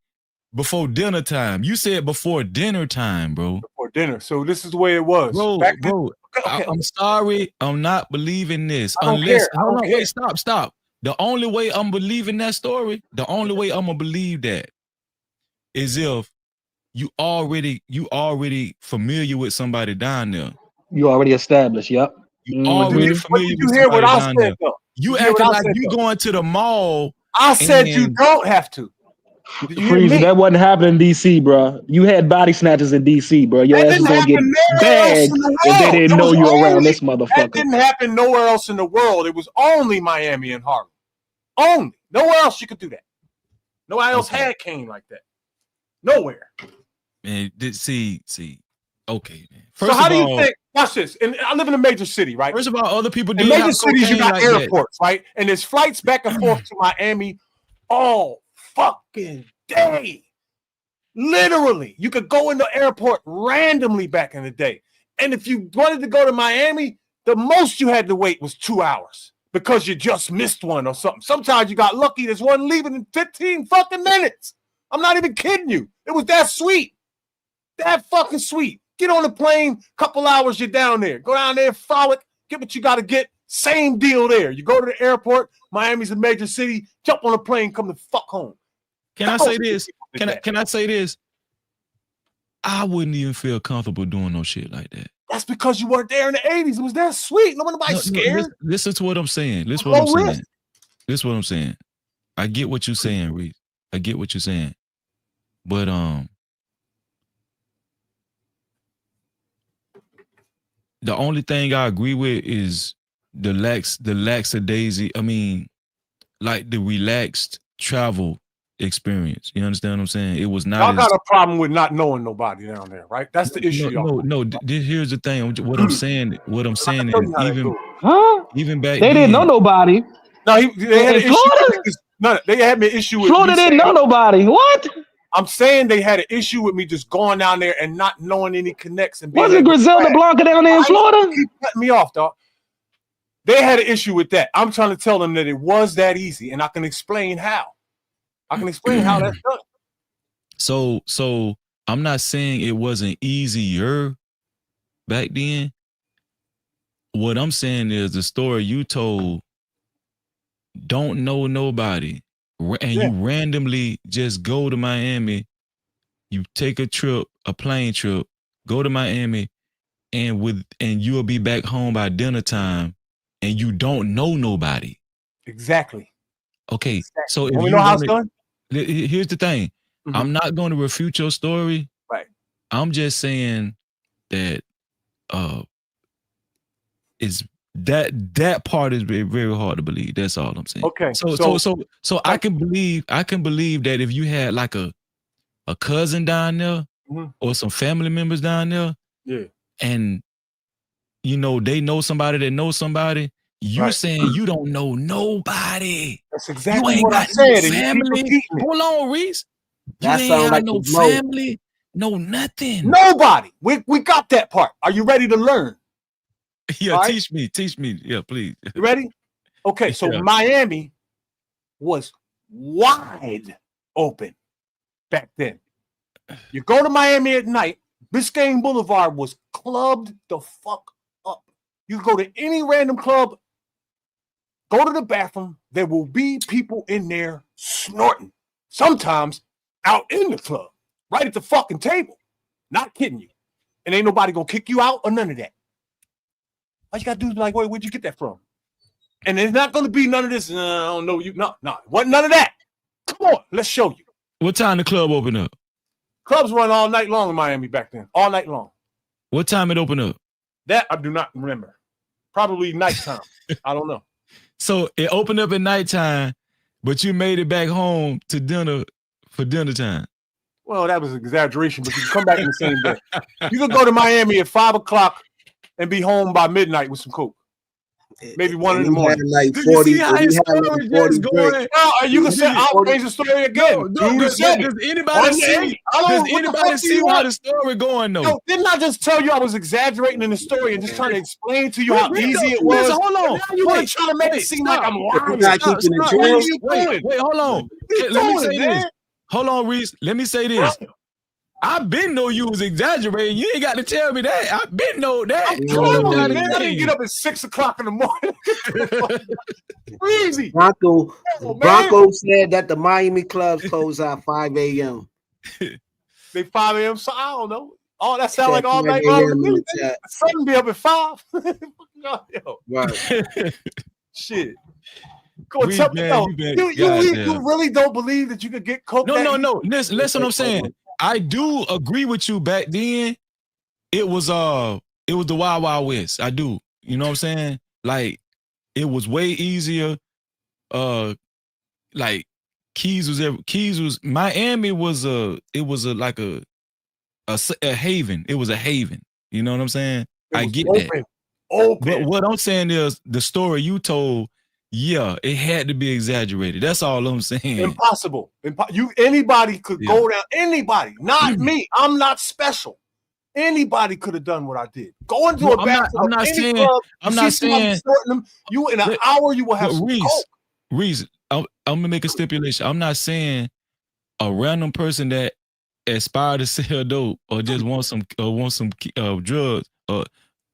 before dinner time. You said before dinner time, bro. Before dinner. So this is the way it was. Bro. I'm sorry. I'm not believing this. Wait, stop. The only way I'm believing that story, the only way I'm gonna believe that is if you already familiar with somebody down there. You already established, yep. Already familiar with somebody down there. You acting like you going to the mall. I said you don't have to. Freezy, that wasn't happening in DC, bro. You had body snatchers in DC, bro. Your ass is gonna get bagged if they didn't know you around this motherfucker. That didn't happen nowhere else in the world. It was only Miami and Harlem. Only. Nowhere else you could do that. Nobody else had cane like that. Nowhere. Man, see. Okay, man. So how do you think? Watch this. And I live in a major city, right? First of all, other people do. In major cities, you got airports, right? And there's flights back and forth to Miami all fucking day. Literally, you could go in the airport randomly back in the day. And if you wanted to go to Miami, the most you had to wait was 2 hours because you just missed one or something. Sometimes you got lucky. There's one leaving in 15 fucking minutes. I'm not even kidding you. It was that sweet. That fucking sweet. Get on the plane, couple hours, you're down there. Go down there, frolic, get what you got to get. Same deal there. You go to the airport, Miami's a major city, jump on a plane, come the fuck home. Can I say this? Can I say this? I wouldn't even feel comfortable doing no shit like that. That's because you weren't there in the 80s. It was that sweet. Nobody's scared. Listen to what I'm saying. This is what I'm saying. I get what you're saying, Reese. I get what you're saying. But the only thing I agree with is the lackadaisy. I mean, like the relaxed travel experience. You understand what I'm saying? It was not. Y'all got a problem with not knowing nobody down there, right? That's the issue. No. Here's the thing. What I'm saying is even back they didn't know nobody. No, they had an issue. No, they had an issue with Florida didn't know nobody. What? I'm saying they had an issue with me just going down there and not knowing any connects. And wasn't Griselda Blanca down there in Florida? Keep cutting me off, dog. They had an issue with that. I'm trying to tell them that it was that easy, and I can explain how. That's done. So I'm not saying it wasn't easier back then. What I'm saying is the story you told, don't know nobody, and you randomly just go to Miami, you take a plane trip, go to Miami, and you'll be back home by dinner time, and you don't know nobody. Exactly. Okay, so if we know how it's done. Here's the thing. I'm not going to refute your story. Right. I'm just saying that is that part is very, very hard to believe. That's all I'm saying. Okay. So I can believe that if you had like a cousin down there or some family members down there, and you know they know somebody that knows somebody, you're saying you don't know nobody. That's exactly you ain't what got I said. No family. Hold on, Reese. You That ain't sound got like no the low. family, no nothing. Nobody. We got that part. Are you ready to learn? Yeah, All right? teach me. Yeah, please. You ready? Okay, so Miami was wide open back then. You go to Miami at night, Biscayne Boulevard was clubbed the fuck up. You go to any random club, go to the bathroom, there will be people in there snorting. Sometimes out in the club, right at the fucking table. Not kidding you. And ain't nobody gonna kick you out or none of that. All you gotta do is like, where'd you get that from? And there's not going to be none of this. I don't know you. No, wasn't none of that. Come on, let's show you. What time the club open up? Clubs run all night long in Miami back then. All night long. What time it open up? That I do not remember. Probably nighttime. I don't know. So it opened up at nighttime, but you made it back home to dinner for dinner time. Well, that was an exaggeration, but you can come back in the same day. You could go to Miami at 5 o'clock and be home by midnight with some coke. Maybe 1 in the morning. Like Do 40, you see how his story just going? No, you can say I'll change the story again. Does anybody see how the story going though? No, didn't I just tell you I was exaggerating in the story and just trying to explain to you how easy it was? Listen, hold on. You want to try to make it seem like I'm lying. Wait, hold on. Let me say this. Hold on, Reese. Let me say this. I been know you was exaggerating. You ain't got to tell me that. I been know that. I didn't get up at 6 o'clock in the morning. Crazy. Bronco said that the Miami clubs close at 5 a.m. They 5 a.m. So I don't know. Oh, that sounds like all night long. The sun be up at 5. Right. Shit. Go and tell me. You really don't believe that you could get coke? No. Listen what I'm saying. I do agree with you. Back then, it was the Wild Wild West. I do. You know what I'm saying? Like, it was way easier. Like Miami was like a haven. It was a haven. You know what I'm saying? I get that. But what I'm saying is the story you told. Yeah, it had to be exaggerated. That's all I'm saying. Impossible. Anybody could go down. Anybody, not me. I'm not special. Anybody could have done what I did. Go into a bathroom. I'm not saying. You in an hour, you will have some coke. Reese, I'm gonna make a stipulation. I'm not saying a random person that aspire to sell dope or just want some drugs or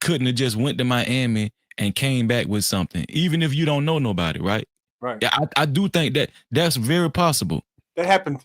couldn't have just went to Miami and came back with something, even if you don't know nobody, right? Right. Yeah, I do think that's very possible. That happened.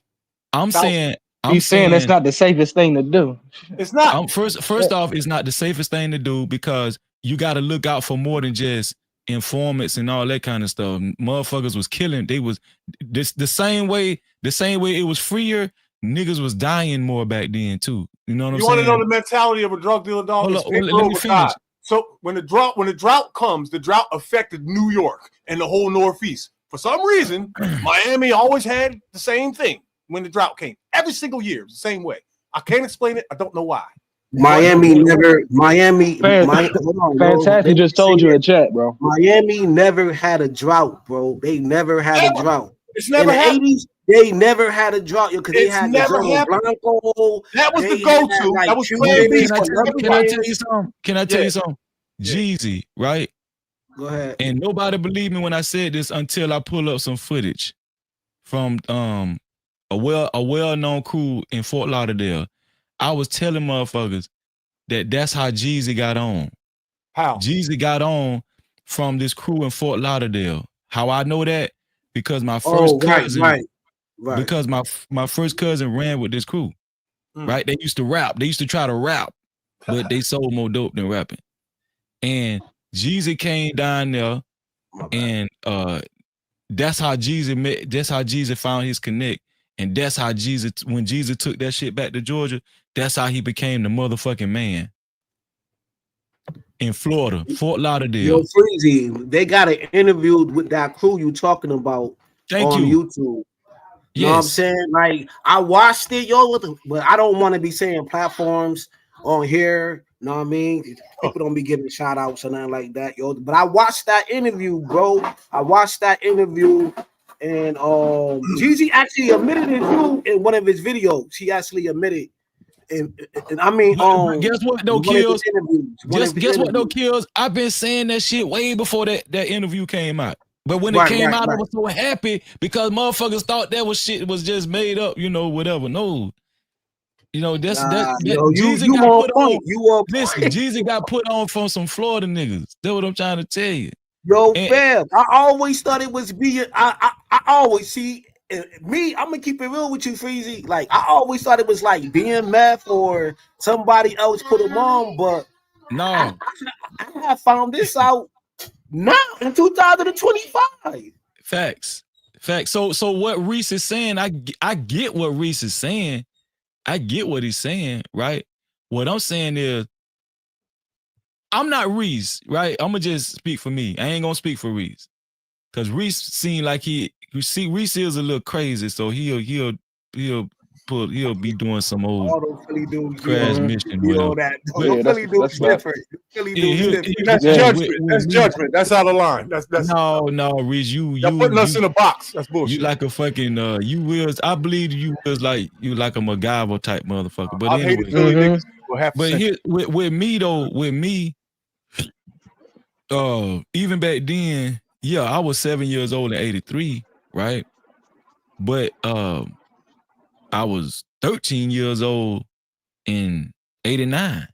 I'm saying that's not the safest thing to do. It's not. First off, it's not the safest thing to do because you got to look out for more than just informants and all that kind of stuff. Motherfuckers was killing. They was the same way it was freer. Niggas was dying more back then too. You know what I'm saying? You want to know the mentality of a drug dealer, dog? Let me finish. So when the drought comes, the drought affected New York and the whole Northeast. For some reason, Miami always had the same thing when the drought came. Every single year, the same way. I can't explain it. I don't know why. Fantastic just told you in chat, bro. Miami never had a drought, bro. They never had a drought. It's never happened. 80s, they never had a drought because they had never happened. Blanco. That was the go-to. That was Can I tell you something? Can I tell you something? Jeezy, right? Go ahead. And nobody believed me when I said this until I pull up some footage from a well-known crew in Fort Lauderdale. I was telling motherfuckers that's how Jeezy got on. How? Jeezy got on from this crew in Fort Lauderdale. How I know that? Because my first cousin, right. Because my first cousin ran with this crew, right? They used to rap. They used to try to rap, but they sold more dope than rapping. And Jeezy came down there, and that's how Jeezy met. That's how Jeezy found his connect, and that's how Jeezy, when Jeezy took that shit back to Georgia, that's how he became the motherfucking man. In Florida, Fort Lauderdale. Yo, Freezy, they got an interview with that crew you talking about on YouTube. You know what I'm saying? Like, I watched it, but I don't want to be saying platforms on here. You know what I mean? People don't be giving shout outs or nothing like that, But I watched that interview, bro. I watched that interview, and Jeezy actually admitted it too in one of his videos. He actually admitted. And I mean, guess what though, Kills? Guess what though, Kills? I've been saying that shit way before that interview came out. But when it came out, I was so happy because motherfuckers thought that shit was just made up, whatever. No. Jeezy got put on. Listen, Jeezy got put on from some Florida niggas. That's what I'm trying to tell you. Fam, I always thought it was being. I always see. Me, I'm gonna keep it real with you, Freezy. Like, I always thought it was like BMF or somebody else put them on, but no, I have found this out Now in 2025. Facts. So what Reese is saying, I get what Reese is saying. I get what he's saying, right? What I'm saying is, I'm not Reese, right? I'm gonna just speak for me. I ain't gonna speak for Reese, cause Reese seemed like Reese is a little crazy, so he'll be doing some old All those Philly dudes crash mission, all whatever. that. But- Those Philly dudes different. Philly dudes different. That's judgment. That's judgment. That's out of line. That's no, Reese, you're putting us in a box. That's bullshit. You like a fucking I believe you was like a MacGyver type motherfucker. But I've anyway, hated Philly niggas for half a but century. here with me, even back then, yeah, I was 7 years old in '83, right? But I was 13 years old in '89,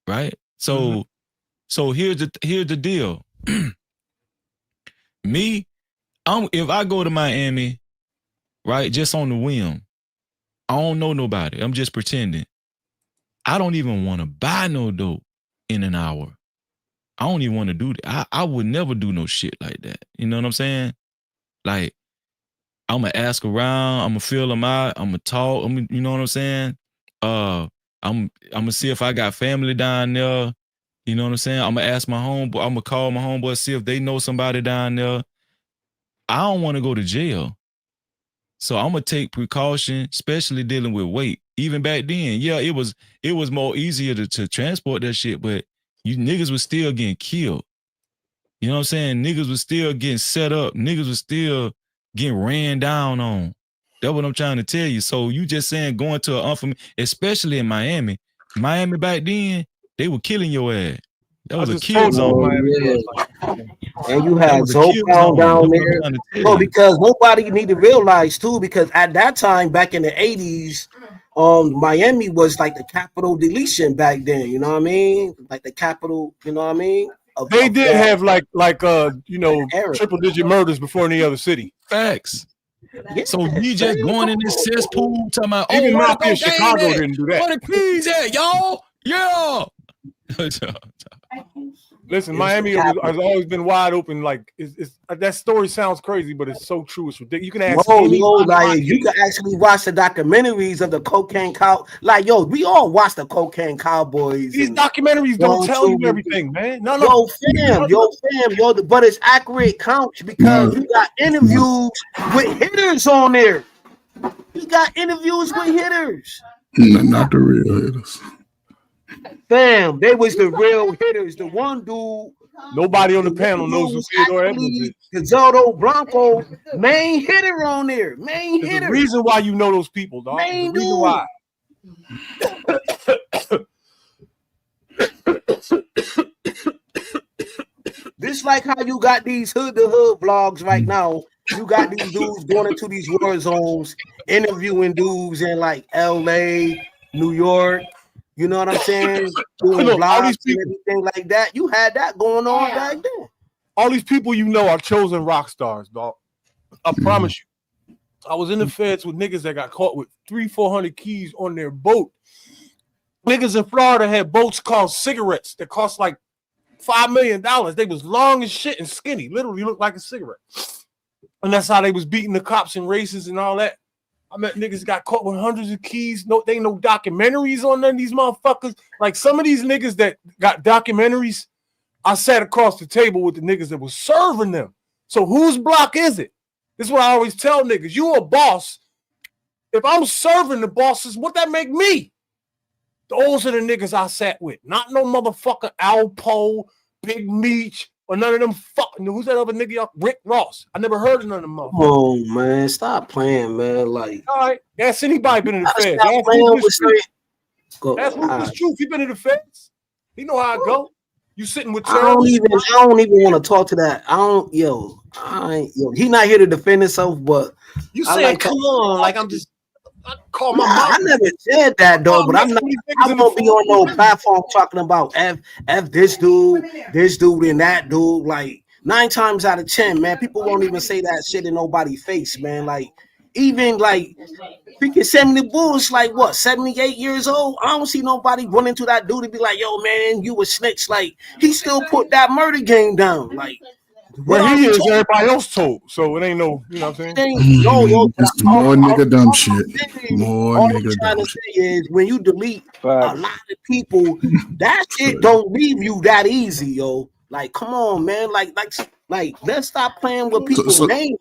right? So here's the deal. Me, if I go to Miami, right, just on the whim, I don't know nobody. I'm just pretending. I don't even want to buy no dope in an hour. I don't even want to do that. I would never do no shit like that. You know what I'm saying? Like, I'm gonna ask around. I'm gonna feel them out. I'm gonna talk. You know what I'm saying? I'm gonna see if I got family down there. You know what I'm saying? I'm gonna ask my homeboy. I'm gonna call my homeboy, see if they know somebody down there. I don't want to go to jail, so I'm gonna take precaution, especially dealing with weight. Even back then, yeah, it was more easier to transport that shit, but you niggas was still getting killed. You know what I'm saying? Niggas was still getting set up. Niggas was still getting ran down on. That's what I'm trying to tell you. So you just saying going to an unfamiliar, especially in Miami. Miami back then, they were killing your ass. That was a kill zone. And you had Zopound down there. Well, because nobody need to realize too, because at that time, back in the 80s, Miami was like the capital deletion back then. You know what I mean? Like the capital, you know what I mean? They did have like triple digit murders before any other city. Facts. Yeah, so you just going in this cesspool talking about even Mafia in Chicago didn't do that. Where the keys at, y'all? Yeah. Listen, Miami has always been wide open. Like that story sounds crazy, but it's so true. It's ridiculous. You can ask you can actually watch the documentaries of the cocaine cow. Like, yo, we all watch the cocaine cowboys. These documentaries don't tell you everything, man. No. But it's accurate counts because you got interviews with hitters on there. You got interviews with hitters. Not the real hitters. Fam, they was the real hitters. The one dude. Nobody on the panel knows who Theodore Edwards is. Gonzalo Blanco, main hitter on there. Main There's hitter. a reason why you know those people, dog. Main There's a reason why. This like how you got these hood to hood vlogs right now. You got these dudes going into these war zones, interviewing dudes in like LA, New York. You know what I'm saying? Doing vlogs and everything like that. You had that going on back then. All these people you know are chosen rock stars, dog. I promise you. I was in the feds with niggas that got caught with 300-400 keys on their boat. Niggas in Florida had boats called cigarettes that cost like $5 million. They was long as shit and skinny, literally looked like a cigarette. And that's how they was beating the cops in races and all that. I met niggas got caught with hundreds of keys. No, they ain't no documentaries on none of these motherfuckers. Like some of these niggas that got documentaries, I sat across the table with the niggas that was serving them. So whose block is it? This is what I always tell niggas. You a boss. If I'm serving the bosses, what that make me? Those are the niggas I sat with. Not no motherfucker Alpo, Big Meech, or none of them fucking. Who's that other nigga? Y'all? Rick Ross. I never heard of none of them motherfuckers. Oh man, stop playing, man. Like, all right, ask anybody been in the feds. That's Rufus Truth. He been in the feds. He know how I go. You sitting with I don't even want to talk to that. He not here to defend himself, but you saying, come on, like I'm just call my mom. I never said that though, but I'm gonna be on no platform talking about F this dude, and that dude. Like 9 times out of 10, man, people won't even say that shit in nobody's face, man. Like even like freaking 70 Bulls, like what, 78 years old? I don't see nobody running to that dude to be like, yo, man, you a snitch. Like, he still put that murder game down. Like, where he is, everybody else told. So it ain't no, you know what I'm saying? No, yo, It's more nigga dumb shit. More all I'm nigga trying dumb to shit. say is when you delete a lot of people, that shit don't leave you that easy, yo. Like, come on, man. Like, let's stop playing with people's names.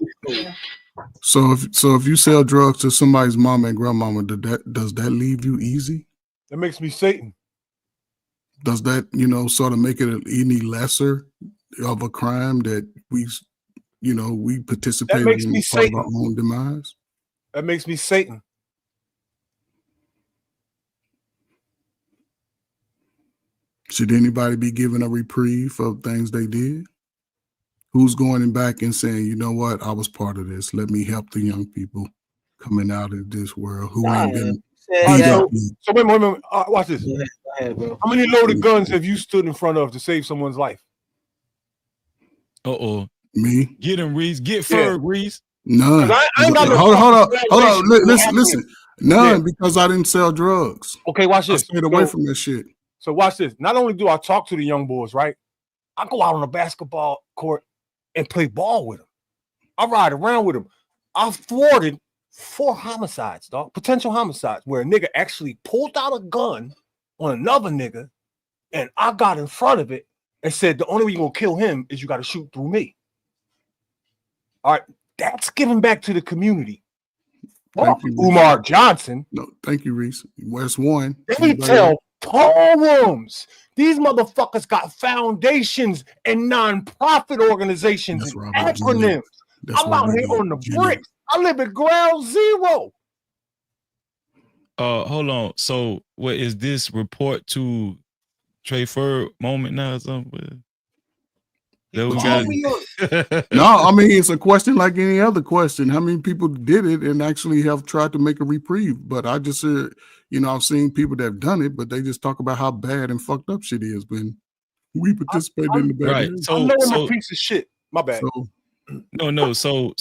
So if you sell drugs to somebody's mama and grandmama, does that leave you easy? That makes me Satan. Does that, you know, sort of make it any lesser of a crime that we participated in part of our own demise? That makes me Satan. Should anybody be given a reprieve for things they did? Who's going back and saying, you know what, I was part of this. Let me help the young people coming out of this world who ain't been beat up. So wait a minute. Watch this. How many loaded guns have you stood in front of to save someone's life? Me? Get him, Reese. Get Ferg, Reese. None. Hold on. Listen. None, because I didn't sell drugs. Okay, watch this. I stayed away from that shit. So watch this. Not only do I talk to the young boys, right? I go out on a basketball court and play ball with them. I ride around with them. I've thwarted 4 homicides, dog. Potential homicides, where a nigga actually pulled out a gun on another nigga, and I got in front of it and said, the only way you're gonna kill him is you got to shoot through me. All right, that's giving back to the community. Umar Johnson. No, thank you, Reese. Where's one? They tell poems. These motherfuckers got foundations and non-profit organizations and acronyms. I'm out here on the bricks. I live at ground zero. Hold on. So what is this report to Trey Ferg moment now or something? No, I mean, it's a question like any other question. How many people did it and actually have tried to make a reprieve? But I just said, you know, I've seen people that have done it, but they just talk about how bad and fucked up shit is when we participate in the bad. Right. I'm a piece of shit. My bad. No. So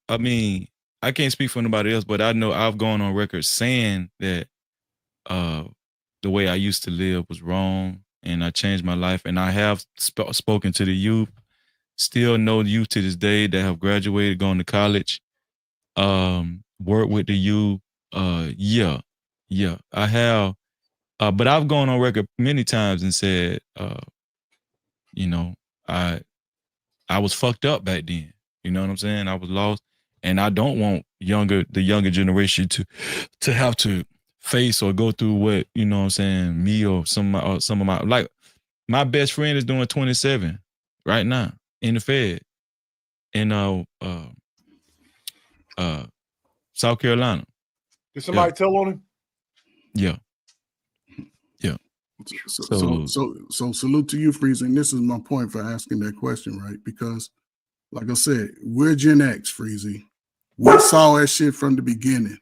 I mean, I can't speak for nobody else, but I know I've gone on record saying that the way I used to live was wrong. And I changed my life, and I have spoken to the youth. Still know youth to this day that have graduated, gone to college. Work with the youth. Yeah, I have. But I've gone on record many times and said, you know, I was fucked up back then. You know what I'm saying? I was lost, and I don't want the younger generation to have to face or go through what, you know what I'm saying, me or some of my, like, my best friend is doing 27 right now in the Fed in South Carolina. Did somebody tell on him? Yeah. So salute to you, Freeze. And this is my point for asking that question, right? Because like I said, we're Gen X, Freezy. We saw that shit from the beginning,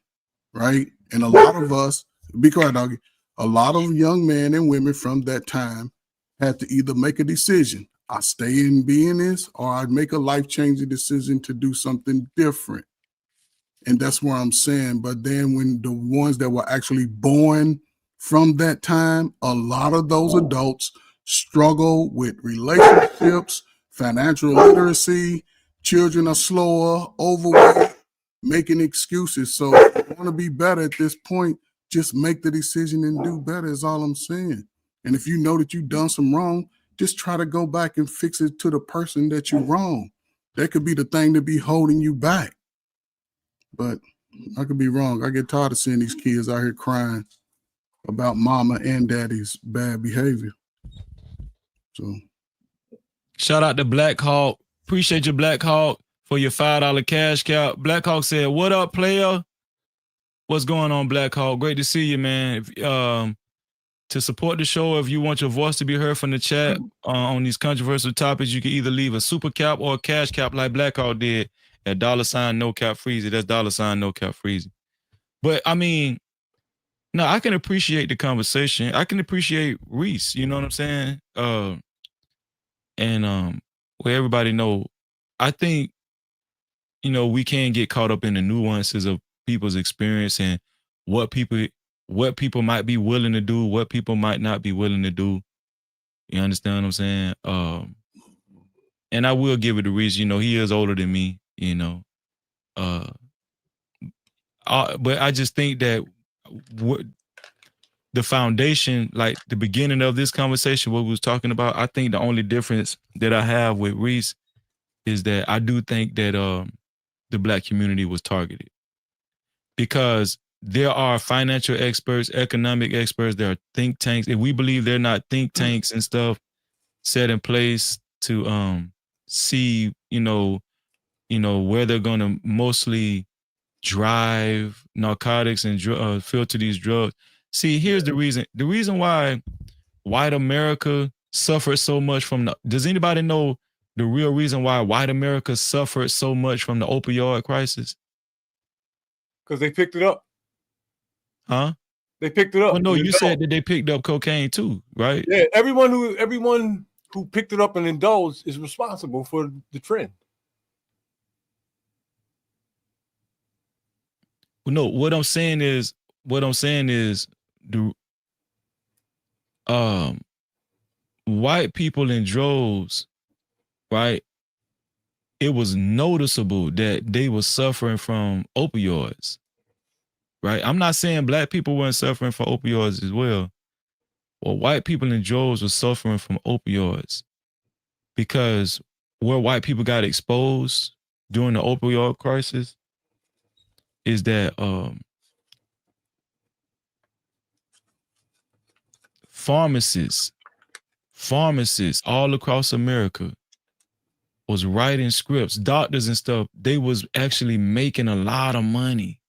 right? And a lot of us, be quiet, doggy. A lot of young men and women from that time had to either make a decision. I stay in being this, or I make a life-changing decision to do something different. And that's what I'm saying. But then when the ones that were actually born from that time, a lot of those adults struggle with relationships, financial literacy, children are slower, overweight, making excuses. So if you want to be better at this point, just make the decision and do better is all I'm saying. And if you know that you've done some wrong, just try to go back and fix it to the person that you're wrong. That could be the thing to be holding you back. But I could be wrong. I get tired of seeing these kids out here crying about mama and daddy's bad behavior. So shout out to Black Hawk. Appreciate you, Black Hawk, for your $5 cash cow. Black Hawk said, "What up, player? What's going on, Black Hawk? Great to see you, man. To support the show, if you want your voice to be heard from the chat on these controversial topics, you can either leave a super cap or a cash cap like Black Hawk did at $ no cap freezy. That's $ no cap freezy. But I mean, no, I can appreciate the conversation. I can appreciate Reese. You know what I'm saying? And where everybody know, I think, you know, we can get caught up in the nuances of people's experience and what people might be willing to do, what people might not be willing to do. You understand what I'm saying? And I will give it to Reese. You know, he is older than me. You know, but I just think that what the foundation, like the beginning of this conversation, what we was talking about, I think the only difference that I have with Reese is that I do think that the Black community was targeted because there are financial experts, economic experts, there are think tanks. If we believe they're not think tanks and stuff set in place to see, you know, where they're going to mostly drive narcotics and filter these drugs. See, here's the reason. The reason why white America suffered so much from does anybody know the real reason why white America suffered so much from the opioid crisis? Because they picked it up. Huh? They picked it up. Well, no, you said that they picked up cocaine too, right? Yeah, everyone who picked it up and indulged is responsible for the trend. Well, no, what I'm saying is the white people in droves, right? It was noticeable that they were suffering from opioids, right? I'm not saying Black people weren't suffering from opioids as well. Well, white people in droves were suffering from opioids because where white people got exposed during the opioid crisis is that pharmacists all across America was writing scripts, doctors and stuff. They was actually making a lot of money,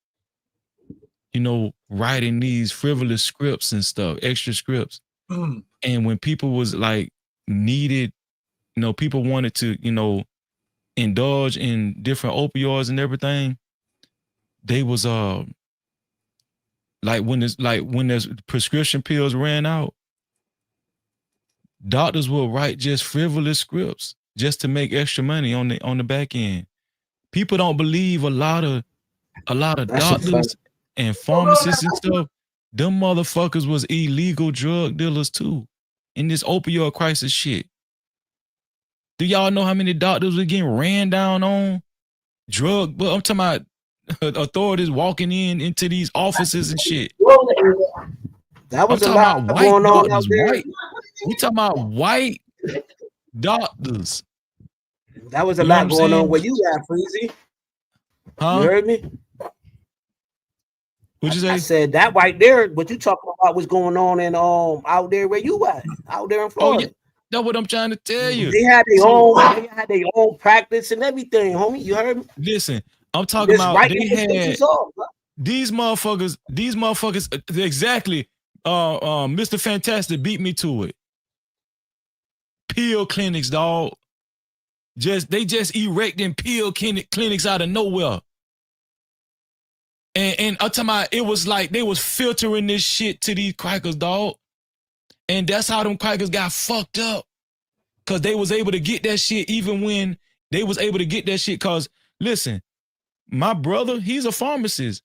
you know, writing these frivolous scripts and stuff, extra scripts. And when people was like needed, you know, people wanted to, you know, indulge in different opioids and everything, they was like when there's prescription pills ran out, doctors will write just frivolous scripts just to make extra money on the back end. People don't believe a lot of doctors and pharmacists and stuff. Them motherfuckers was illegal drug dealers too in this opioid crisis shit. Do y'all know how many doctors were getting ran down on drug? But I'm talking about authorities walking into these offices and shit. That was a lot going on out there. We talking about white doctors. That was a lot going on where you at, Freezy. Huh? You heard me? What'd you say? I said that right there. What you talking about was going on in out there where you at, out there in Florida. Oh, yeah. That's what I'm trying to tell you. They had their own practice and everything, homie. You heard me? Listen, I'm talking about right they had these motherfuckers exactly. Mr. Fantastic beat me to it. Pill clinics, dog. They just erecting pill clinics out of nowhere. And I'm talking about it was like they was filtering this shit to these crackers, dog. And that's how them crackers got fucked up. Cause they was able to get that shit even when they was able to get that shit. Cause listen, my brother, he's a pharmacist.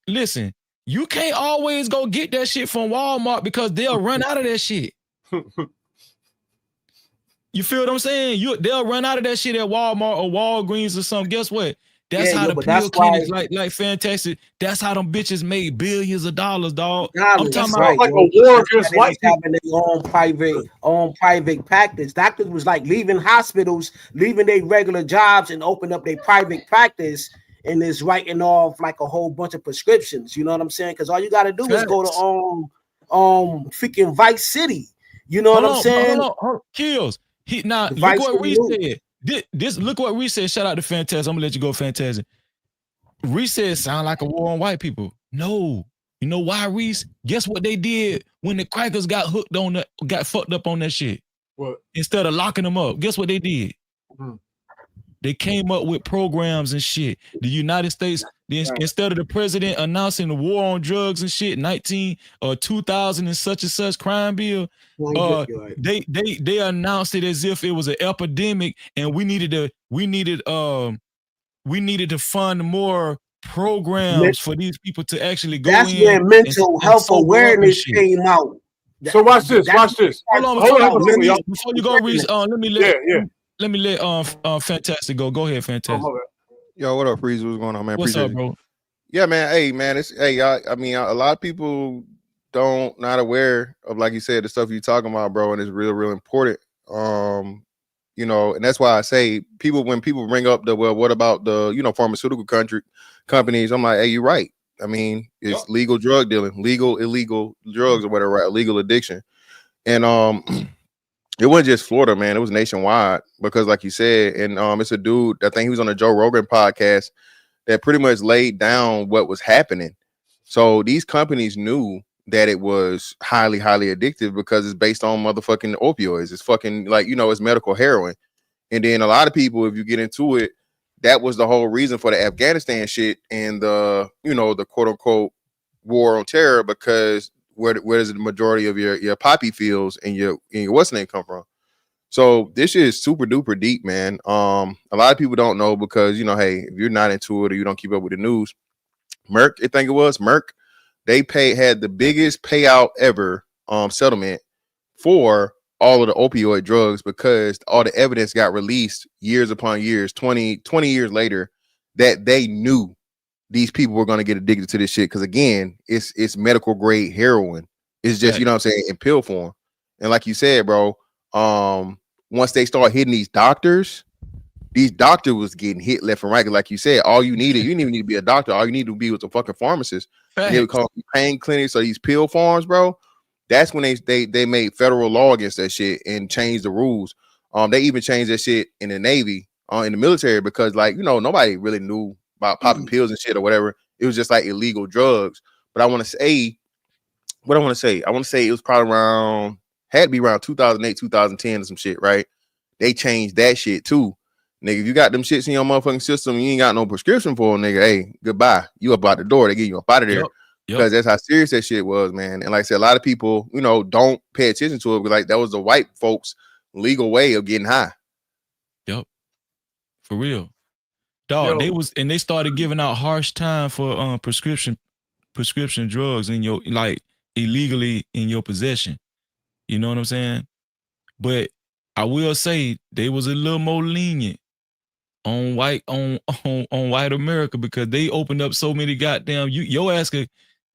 Listen, you can't always go get that shit from Walmart because they'll run out of that shit. You feel what I'm saying? They'll run out of that shit at Walmart or Walgreens or something. Guess what? That's how the pill clinics like Fantastic. That's how them bitches made billions of dollars, dog. I'm talking about like a war against white people having their own private practice. Doctors was like leaving hospitals, leaving their regular jobs, and open up their private practice. And is writing off like a whole bunch of prescriptions. You know what I'm saying? Because all you got to do is go to freaking Vice City. You know what I'm saying? Hold on. Kills. Look what Reese said. Look what Reese said. Shout out to Fantastic. I'm gonna let you go, Fantastic. Reese said sound like a war on white people. No, you know why, Reese? Guess what they did when the crackers got fucked up on that shit? What? Instead of locking them up, guess what they did? They came up with programs and shit. The United States, instead of the president announcing the war on drugs and shit, 2000 and such crime bill, they announced it as if it was an epidemic and we needed we needed to fund more programs for these people to actually go That's in where mental and health sober up and awareness shit. came out. So watch this. Watch this. Hold on, before you go, Reese. Let me let Fantastic go. Go ahead, Fantastic. Yo, what up, Freeze? What's going on, man? What's Appreciate up, you. bro? Yeah, man. Hey, man. I mean, a lot of people not aware of, like you said, the stuff you're talking about, bro, and it's real important. You know, and that's why I say when people bring up what about the, pharmaceutical companies? I'm like, hey, you're right. I mean, it's legal drug dealing, illegal drugs or whatever, right? Legal addiction. And it wasn't just Florida, man. It was nationwide because, like you said, and it's a dude, I think he was on the Joe Rogan podcast that pretty much laid down what was happening. So these companies knew that it was highly, highly addictive because it's based on motherfucking opioids. It's fucking it's medical heroin. And then a lot of people, if you get into it, that was the whole reason for the Afghanistan shit and the quote unquote war on terror, because where does the majority of your poppy fields and your what's name come from? So this is super duper deep, man. A lot of people don't know because hey, if you're not into it or you don't keep up with the news, Merck, I think it was Merck, they had the biggest payout ever settlement for all of the opioid drugs because all the evidence got released years upon years, 20 years later, that they knew these people were going to get addicted to this shit. Because again, it's medical grade heroin. It's just, you know what I'm saying, in pill form. And like you said, bro, once they start hitting these doctors was getting hit left and right. Like you said, all you didn't even need to be a doctor. All you need to be was a fucking pharmacist. And they would call them pain clinics or these pill farms, bro. That's when they made federal law against that shit and changed the rules. They even changed that shit in the Navy, in the military, because nobody really knew about popping pills and shit or whatever. It was just like illegal drugs. But I want to say it was probably had to be around 2008, 2010 or some shit, right? They changed that shit too. Nigga, if you got them shits in your motherfucking system, you ain't got no prescription for them, nigga. Hey, goodbye. You up out the door. They get you up out of there. Because that's how serious that shit was, man. And like I said, a lot of people, don't pay attention to it. But like that was the white folks' legal way of getting high. Yep. For real. Dog, they started giving out harsh time for prescription drugs in your illegally in your possession. You know what I'm saying? But I will say they was a little more lenient on white America because they opened up so many goddamn your ass could,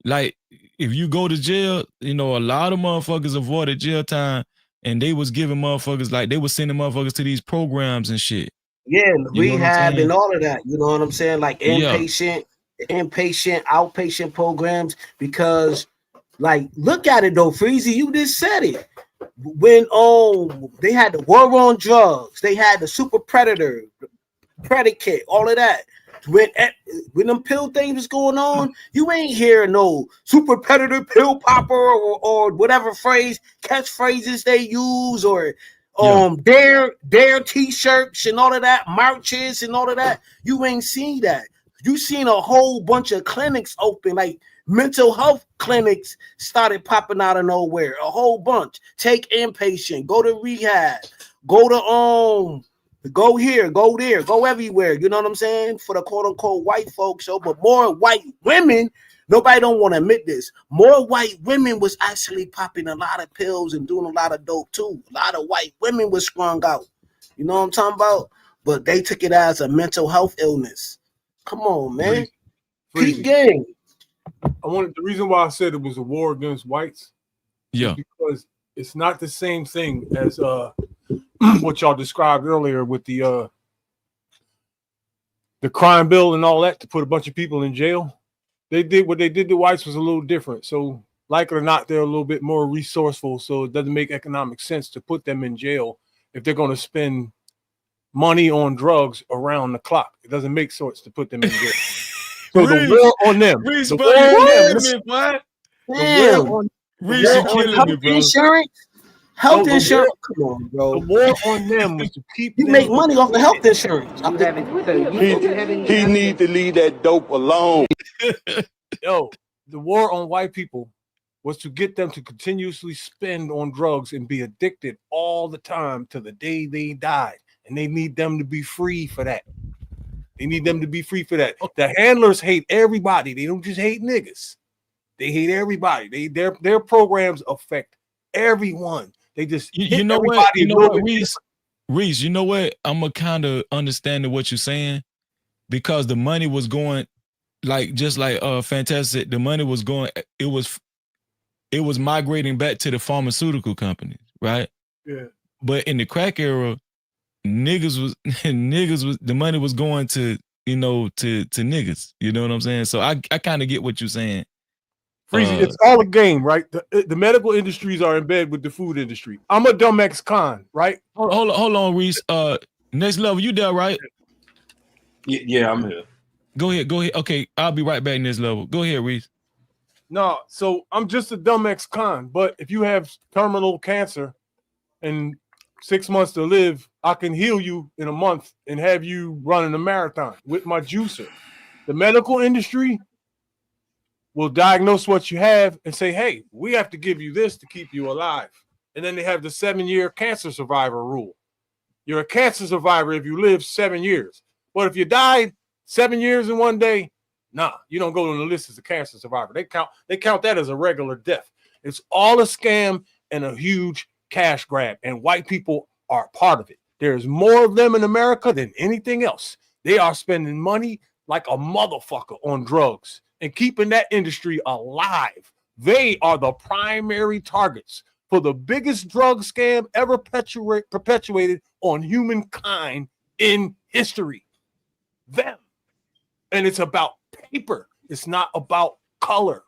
like, if you go to jail, a lot of motherfuckers avoided jail time and they was giving motherfuckers, like they was sending motherfuckers to these programs and shit. Yeah, rehab and all of that. You know what I'm saying? Like inpatient, outpatient programs. Because, like, look at it though, Freezy. You just said it. When they had the war on drugs, they had the super predator, predicate, all of that. When them pill things was going on, you ain't hear no super predator pill popper or whatever catchphrases they use, or dare t-shirts and all of that, marches and all of that. You ain't seen that. You seen a whole bunch of clinics open, like mental health clinics started popping out of nowhere. A whole bunch. Take inpatient, go to rehab, go to go here, go there, go everywhere. You know what I'm saying? For the quote unquote white folks. But more white women, nobody don't want to admit this. More white women was actually popping a lot of pills and doing a lot of dope too. A lot of white women was sprung out. You know what I'm talking about? But they took it as a mental health illness. Come on, man. Keep game. The reason why I said it was a war against whites, is because it's not the same thing as what y'all described earlier with the crime bill and all that to put a bunch of people in jail. What they did to whites was a little different. So, like it or not, they're a little bit more resourceful. So it doesn't make economic sense to put them in jail if they're going to spend money on drugs around the clock. It doesn't make sense to put them in jail. So the war on them. Reese, the buddy, Reese, you killing me, bro. Insurance? Health insurance. Come on, bro. The war on them was to keep you make money off the health insurance. He need to leave that dope alone. Yo, the war on white people was to get them to continuously spend on drugs and be addicted all the time to the day they died. And they need them to be free for that. They need them to be free for that. The handlers hate everybody. They don't just hate niggas. They hate everybody. Their programs affect everyone. They just you know what? You know what, Reese? Reese, you know what? I'm a kind of understanding what you're saying because the money was going, like just like Fantastic. The money was going. It was migrating back to the pharmaceutical companies, right? Yeah. But in the crack era, niggas was the money was going to to niggas. You know what I'm saying? So I kind of get what you're saying. Freezy, it's all a game, right? The medical industries are in bed with the food industry. I'm a dumb ex-con, right? Hold on, Reese. Next level, you there, right? Yeah, I'm here. Go ahead. Okay, I'll be right back. Next level. Go ahead, Reese. No, so I'm just a dumb ex-con, but if you have terminal cancer and 6 months to live, I can heal you in a month and have you running a marathon with my juicer. The medical industry will diagnose what you have and say, hey, we have to give you this to keep you alive. And then they have the 7-year cancer survivor rule. You're a cancer survivor if you live 7 years. But if you died 7 years in one day, nah, you don't go on the list as a cancer survivor. They count that as a regular death. It's all a scam and a huge cash grab. And white people are part of it. There's more of them in America than anything else. They are spending money like a motherfucker on drugs and keeping that industry alive. They are the primary targets for the biggest drug scam ever perpetuated on humankind in history. Them. And it's about paper. It's not about color.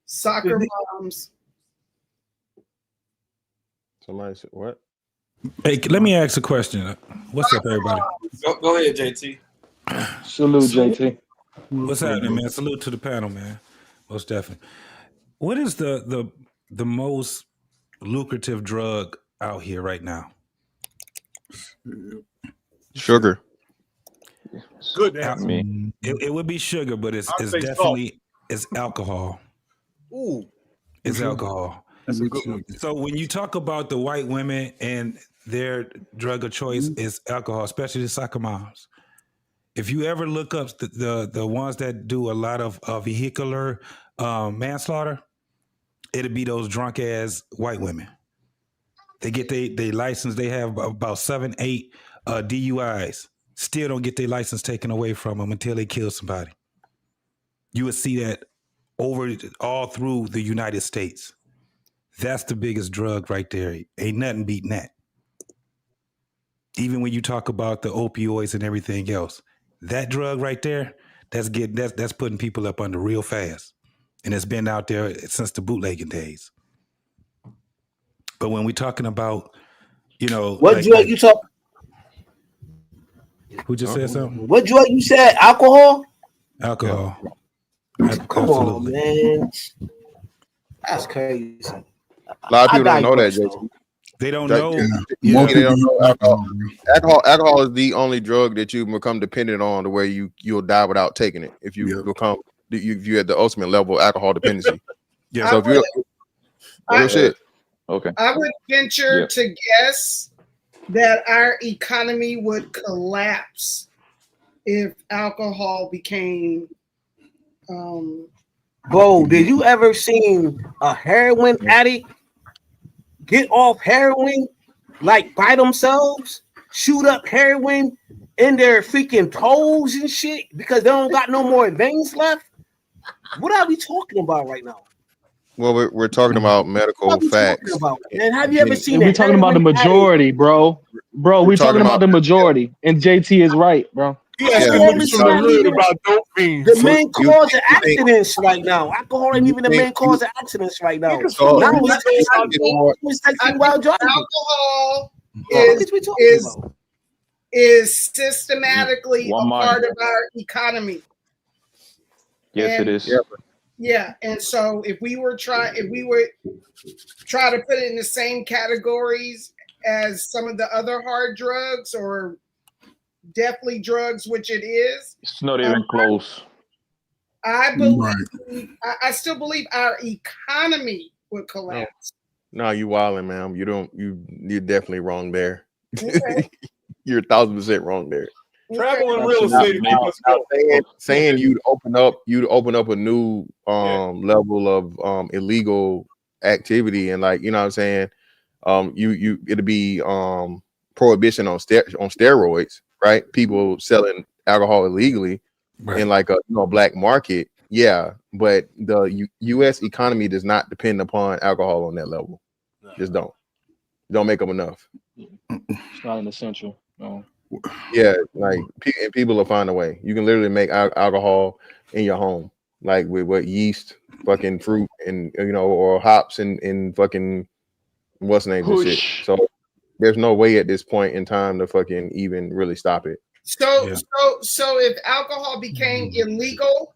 Soccer moms. Somebody said what? Hey, let me ask a question. What's up, everybody? Go ahead, JT. Salute, JT. What's happening, man? Salute to the panel, man. Most definitely. What is the most lucrative drug out here right now? Sugar. Good answer. It would be sugar, but it's definitely it's alcohol. Ooh. It's alcohol. That's a good one. So when you talk about the white women and their drug of choice is alcohol, especially the soccer moms. If you ever look up the ones that do a lot of vehicular manslaughter, it'll be those drunk ass white women. They get their license. They have about 7, 8 DUIs. Still don't get their license taken away from them until they kill somebody. You would see that all through the United States. That's the biggest drug right there. Ain't nothing beating that. Even when you talk about the opioids and everything else, that drug right there, that's putting people up under real fast. And it's been out there since the bootlegging days. But when we're talking about, what drug you talk? Who just said something? What drug you said? Alcohol? Alcohol. Come on, man. That's crazy. A lot of people don't know that, JT. They don't know. Yeah. They don't know alcohol. Alcohol is the only drug that you become dependent on, the way you'll die without taking it. If you become you at the ultimate level of alcohol dependency. Yeah. So if you're real shit. Okay. I would venture to guess that our economy would collapse if alcohol became. Bro, did you ever seen a heroin addict get off heroin like by themselves, shoot up heroin in their freaking toes and shit because they don't got no more veins left? What are we talking about right now? Well, we're talking about medical facts. Man, have you ever seen? We're talking about the majority, bro. We're talking about the majority, and JT is right, bro. The main cause of accidents right now. Alcohol ain't even the main cause of accidents right now. Alcohol is systematically a part of our economy. Yes, it is. Yeah, and so if we were try to put it in the same categories as some of the other hard drugs or definitely drugs, which it is, it's not even close. I believe I still believe our economy would collapse. No, you wilding, man. You're definitely wrong there. Okay. You're 1,000% wrong there. Travel and real estate. Saying you'd open up a new level of illegal activity, and like, you know what I'm saying, it'll be prohibition on steroids, right? People selling alcohol illegally in like a black market. Yeah, but the U.S. economy does not depend upon alcohol on that level. Just don't make them enough. It's not an essential. No. Yeah, like people will find a way. You can literally make alcohol in your home, like with what yeast, fucking fruit, and or hops and fucking what's the name of shit. So there's no way at this point in time to fucking even really stop it. So if alcohol became illegal,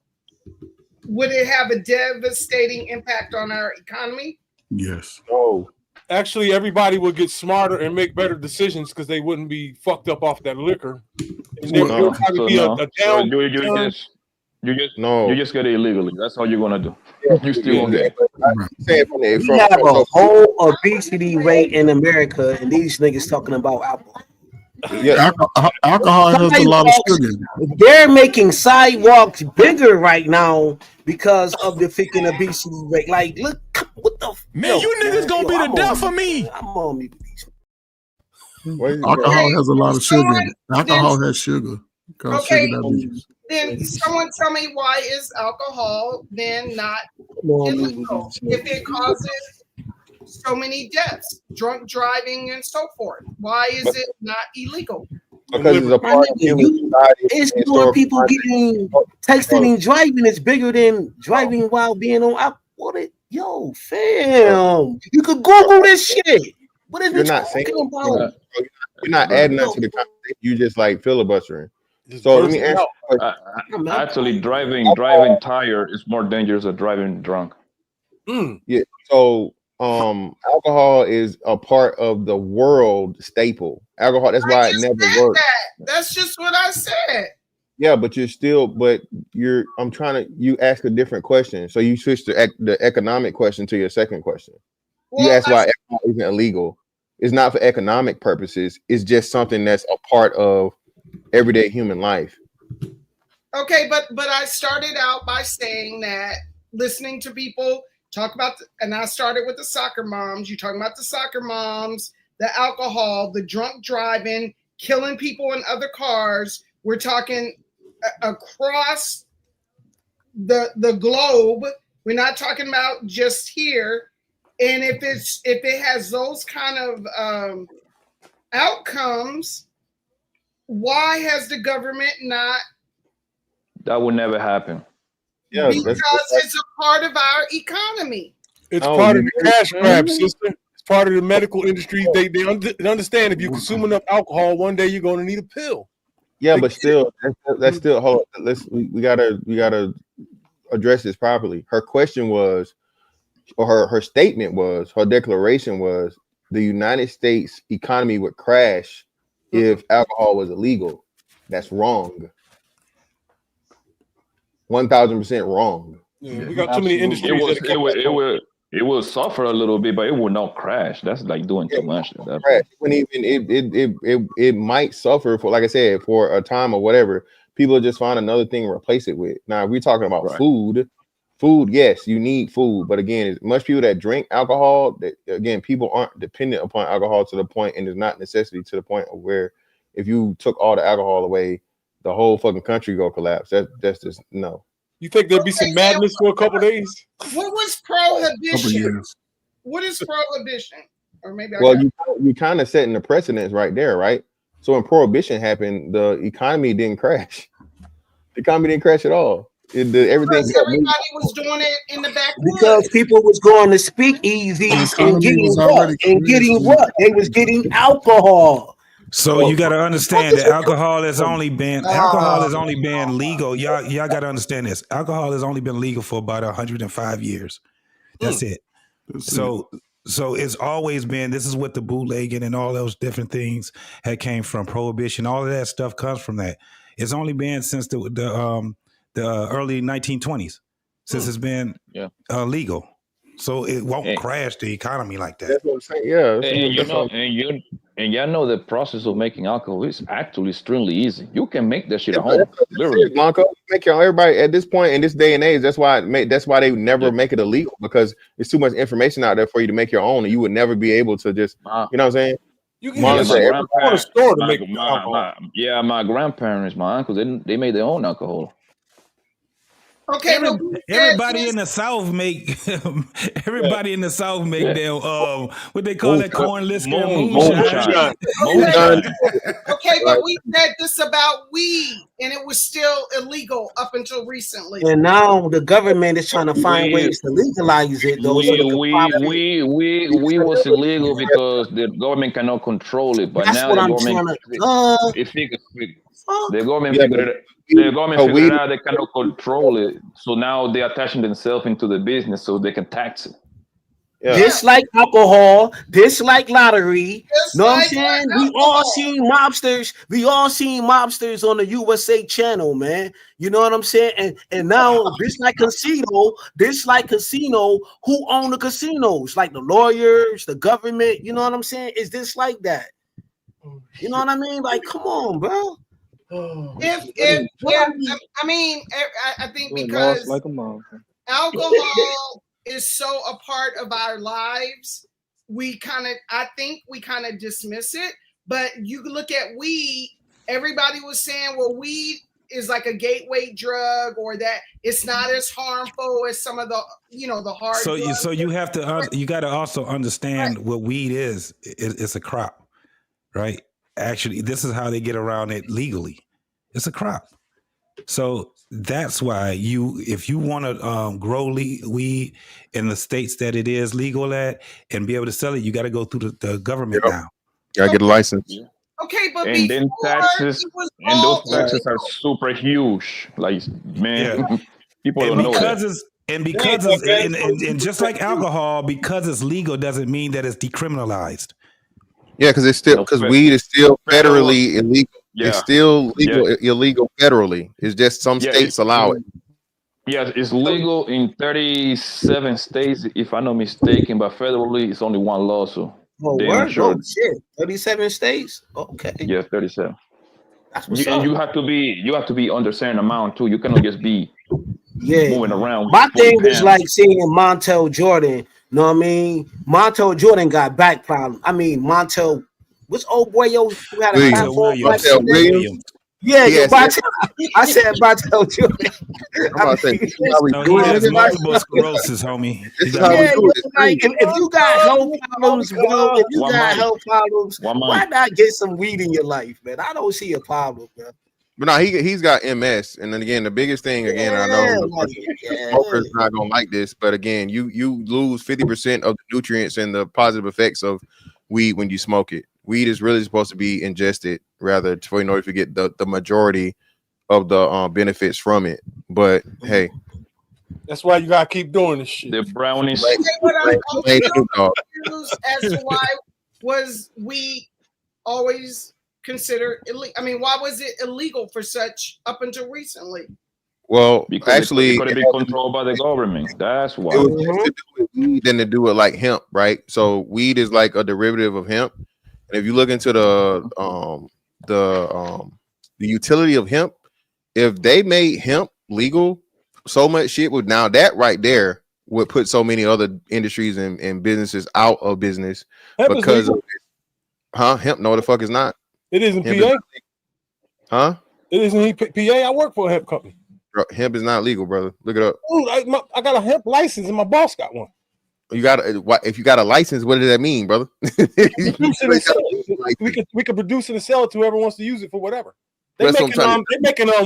would it have a devastating impact on our economy? Yes. Oh. Actually, everybody would get smarter and make better decisions because they wouldn't be fucked up off that liquor. And there would probably be a down. You just get it illegally. That's all you're gonna do. You still gonna get it. We have a whole obesity rate in America, and these niggas talking about alcohol. Yeah, alcohol has a lot of sugar. They're making sidewalks bigger right now because of the freaking obesity rate. Like, look, what the man, you niggas gonna be the death for me. I'm on me. Alcohol has a lot of sugar. Alcohol has sugar. Okay, sugar diabetes. Then someone tell me, why is alcohol then not illegal if it causes so many deaths, drunk driving and so forth? Why is it not illegal? Because it's a part of human society. It's more people getting texting and driving. It's bigger than driving while being on alcohol. Yo, fam, you could Google this shit. What is You're not saying about? You're not adding that to the conversation. You just like filibustering. So let me ask you. Actually, driving tired is more dangerous than driving drunk. Yeah. So alcohol is a part of the world staple. Alcohol. That's why it never works. That's just what I said. Yeah, but you ask a different question. So you switch the economic question to your second question. You ask why alcohol isn't illegal. It's not for economic purposes. It's just something that's a part of everyday human life. Okay, but I started out by saying that listening to people talk about, and I started with the soccer moms. You're talking about the soccer moms, the alcohol, the drunk driving, killing people in other cars. We're talking across the globe. We're not talking about just here. And if it has those kind of outcomes, why has the government not? That would never happen. Yeah, because it's a part of our economy. It's part of the cash grab, sister. It's part of the medical industry. They understand if you consume enough alcohol, one day you're going to need a pill. Yeah, but still, that's still. Hold on, we gotta address this properly. Her question was, or her statement was, her declaration was, the United States economy would crash if alcohol was illegal. That's wrong. 1,000% wrong. Yeah, we got too many industries. It will suffer a little bit, but it will not crash. That's like doing too much. It might suffer for, like I said, for a time or whatever. People just find another thing to replace it with. Now, if we're talking about food, yes, you need food. But again, as much people that drink alcohol, people aren't dependent upon alcohol to the point, and there's not necessity to the point of where if you took all the alcohol away, the whole fucking country go collapse. That's just no. You think there'd be some madness for a couple days? What was prohibition? What is prohibition? Or maybe you kind of setting the precedence right there, right? So when prohibition happened, the economy didn't crash. The economy didn't crash at all. Everybody was doing it in the backwoods. Because people was going to speakeasies and getting what? They was getting alcohol. So you got to understand that alcohol has only been legal. Y'all got to understand this. Alcohol has only been legal for about 105 years. That's it. So it's always been. This is what the bootlegging and all those different things had came from. Prohibition, all of that stuff comes from that. It's only been since the early 1920s since it's been legal. So it won't crash the economy like that. That's what I'm saying. Yeah. And y'all know the process of making alcohol is actually extremely easy. You can make that shit Yeah, at home, literally. Blanco, make your everybody at this point in this day and age. That's why that's why they never make it illegal, because there's too much information out there for you to make your own, and you would never be able to just, you know what I'm saying? You can Yeah, my grandparents, store to make alcohol. my grandparents, my uncles, they made their own alcohol. Okay, Everybody in the South make everybody in the South make their what they call that corn liquor moonshine. Okay, but we said this about weed, and it was still illegal up until recently. And now the government is trying to find ways to legalize it, though. We was illegal because the government cannot control it, but That's now what the I'm government trying to. the government Yeah, figured it. The government figured out they cannot control it, so now they're attaching themselves into the business so they can tax it. Just like alcohol, just like lottery. Know what I'm saying? We all seen mobsters. We all seen mobsters on the USA channel, man. You know what I'm saying? And now this like casino, who own the casinos? Like the lawyers, the government. You know what I'm saying? Is this like that? You know what I mean? Like, come on, bro. I think because alcohol is so a part of our lives, I think we kind of dismiss it. But you look at weed, everybody was saying, well, weed is like a gateway drug, or that it's not as harmful as some of the, the hard drugs. So you have to you got to also understand what weed is. It's a crop, right? Actually, this is how they get around it legally. It's a crop. So that's why if you want to grow weed in the states that it is legal at and be able to sell it, you got to go through the government now. Gotta get a license. Okay, but and then taxes, and those taxes are super huge. Like, man, people don't know that. And just like alcohol, because it's legal doesn't mean that it's decriminalized. Yeah, because it's still weed is still federally illegal. Yeah. It's still illegal federally. It's just some states allow it. Yes, it's legal in 37 states, if I'm not mistaken, but federally it's only one law. So Oh, shit. 37 states? Okay. Yeah, 37. That's what's up. And you have to be under a certain amount too. You cannot just be moving around. My thing is like seeing Montel Jordan. Know what I mean? Montel Jordan got back problems. I mean, what's old boy who had a Montel Williams. Yeah, I said Montel Jordan. He has multiple sclerosis, homie. If you got health problems, bro, why not get some weed in your life, man? I don't see a problem, man. But no, he's got MS, and then again, the biggest thing I know smokers not gonna like this, but again, you lose 50% of the nutrients and the positive effects of weed when you smoke it. Weed is really supposed to be ingested rather in order to get the majority of the benefits from it. But hey, that's why you gotta keep doing this shit. The brownies. What I'm confused as to why was weed always considered illegal? I mean, why was it illegal for such up until recently? Well, because actually, it could be controlled by the government. That's why. It was more to do with weed than to do with like hemp, right? So weed is like a derivative of hemp. And if you look into the utility of hemp, if they made hemp legal, so much shit would now that right there would put so many other industries and businesses out of business because of it. Hemp? No, the fuck is not. It isn't PA. It isn't PA. I work for a hemp company. Bro, hemp is not legal, brother. Look it up. Ooh, I got a hemp license, and my boss got one. You got if you got a license, what does that mean, brother? We can produce it and sell it to whoever wants to use it for whatever. They're making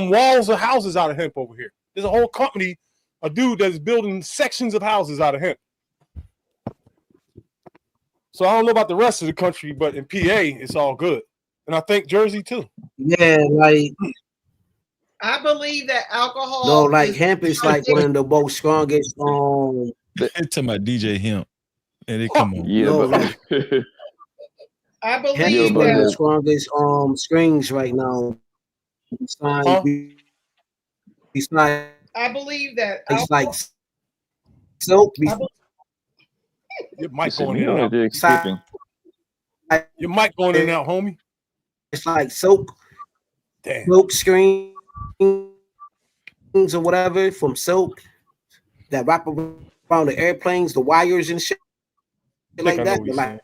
walls of houses out of hemp over here. There's a whole company, a dude that's building sections of houses out of hemp. So I don't know about the rest of the country, but in PA, it's all good. And I think Jersey too. Yeah, like I believe that alcohol. No, like hemp is like one of the most strongest. To my DJ Hemp, and it come on. Yeah, I believe hemp is one of the strongest strings right now. I believe that it's like silk. Your mic going here. Your mic going in and out, homie. It's like silk screens or whatever from silk that wrap around the airplanes, the wires and shit like that.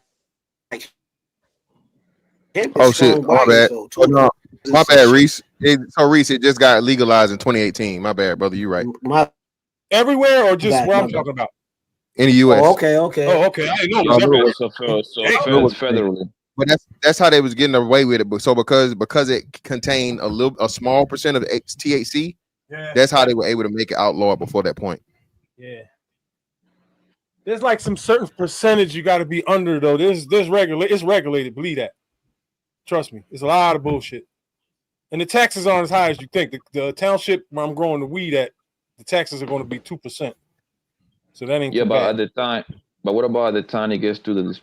Oh shit, my bad. No, my bad, Reese. Reese, it just got legalized in 2018. My bad, brother. You right. Everywhere or just where I'm talking about? In the U.S. Oh, okay. Oh, okay. I didn't know it was everywhere. So federally. But that's how they was getting away with it. But so because it contained a small percent of THC, that's how they were able to make it outlawed before that point. Yeah. There's like some certain percentage you got to be under though. It's regulated. Believe that. Trust me. It's a lot of bullshit. And the taxes aren't as high as you think. The township where I'm growing the weed at, the taxes are going to be 2%. So that ain't but bad. at the time. But what about the time it gets to the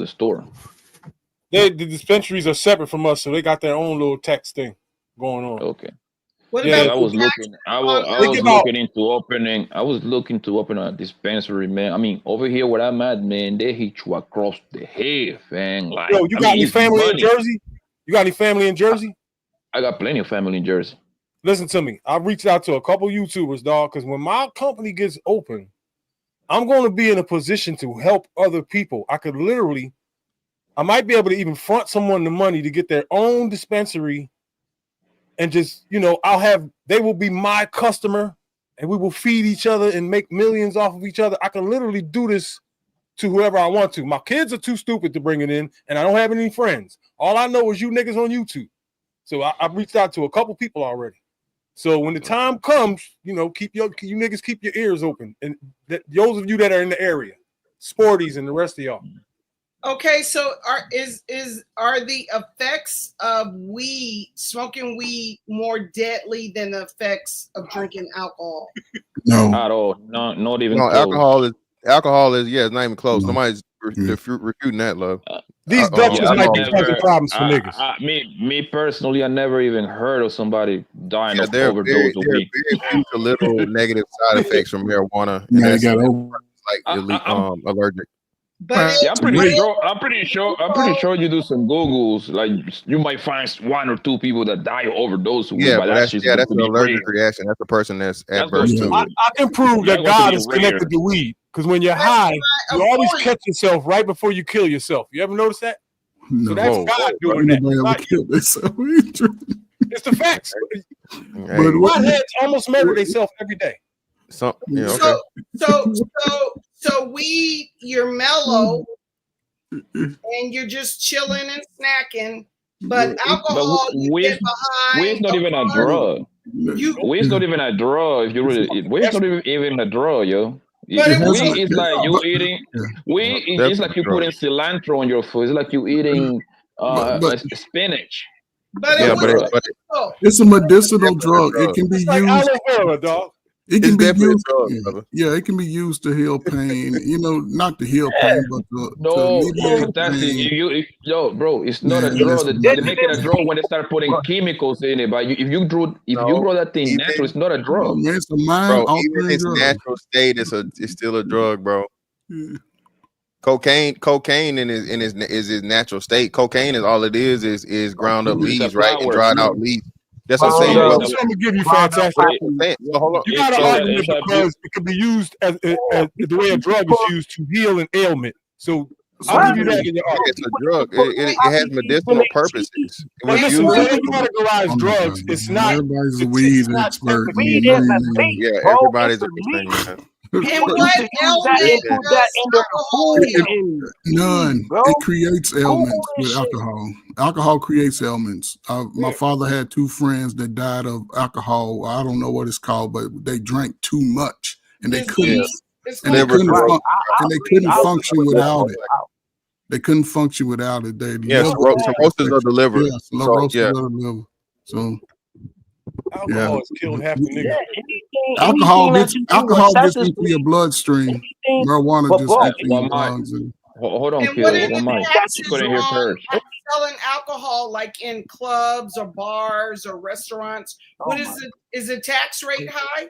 store? The dispensaries are separate from us, so they got their own little tax thing going on. Okay. What Yeah, about I was looking. I was looking to open a dispensary, man. I mean, over here where I'm at, man, they hit you across the head, man. Like, Yo, you got any family in Jersey? You got any family in Jersey? I got plenty of family in Jersey. Listen to me. I reached out to a couple YouTubers, dog, because when my company gets open, I'm going to be in a position to help other people. I might be able to even front someone the money to get their own dispensary and just, they will be my customer and we will feed each other and make millions off of each other. I can literally do this to whoever I want to. My kids are too stupid to bring it in and I don't have any friends. All I know is you niggas on YouTube. So I've reached out to a couple people already. So when the time comes, you niggas keep your ears open. And those of you that are in the area, Sporties and the rest of y'all. Okay, so are the effects of smoking weed more deadly than the effects of drinking alcohol? No, at all. Not even. No, close. alcohol is it's not even close. Nobody's refuting that, love. These Dutchess might be causing problems for niggas. Me personally, I never even heard of somebody dying of there overdose of weed. Very few little negative side effects from marijuana. And that's allergic. But I'm pretty sure you do some Googles, like you might find 1 or 2 people that die of overdose. Yeah, but that's an allergic reaction. That's a person that's adverse to it. I can prove that God is connected to weed because when you're high, you always catch yourself right before you kill yourself. You ever notice that? No. So that's God doing that. It's the facts. Hey. Godheads almost murder themselves every day. So weed, you're mellow and you're just chilling and snacking, but alcohol, weed's not even a drug. Weed's not even a drug. If you really, weed's not even a drug, yo. Weed is like you eating. Weed is like you putting cilantro on your food. It's like you eating spinach. But it's a medicinal drug. It can be used. Like aloe vera, dog. It can be used. It can be used to heal pain. Not to heal pain, but to alleviate pain. Bro, it's not a drug. They make it a drug when they start putting chemicals in it. But if you grow that thing natural, it's not a drug. It's a mind even its natural state is still a drug, bro. Yeah. Cocaine in his natural state. Cocaine is all it is ground up leaves, right? And dried out leaves. That's what I'm saying. I'm gonna give you fantastic. You got an argument because it could be used as the way a drug is used to heal an ailment. So I'll give you that in your argument. It's a drug. It has medicinal purposes. Listen, when you categorize drugs, it's not. Everybody's a weed expert. Yeah, everybody's a expert. And what ailment None. It creates ailments with alcohol. Alcohol creates ailments. My father had 2 friends that died of alcohol. I don't know what it's called, but they drank too much and they couldn't function without it. They couldn't function without it. Cirrhosis of the liver. Cirrhosis of the liver. So alcohol has killed half the niggas. Alcohol gets into your bloodstream. Marijuana just gets in your lungs. Hold on, Kid. Selling alcohol like in clubs or bars or restaurants. What is it? Is the tax rate high?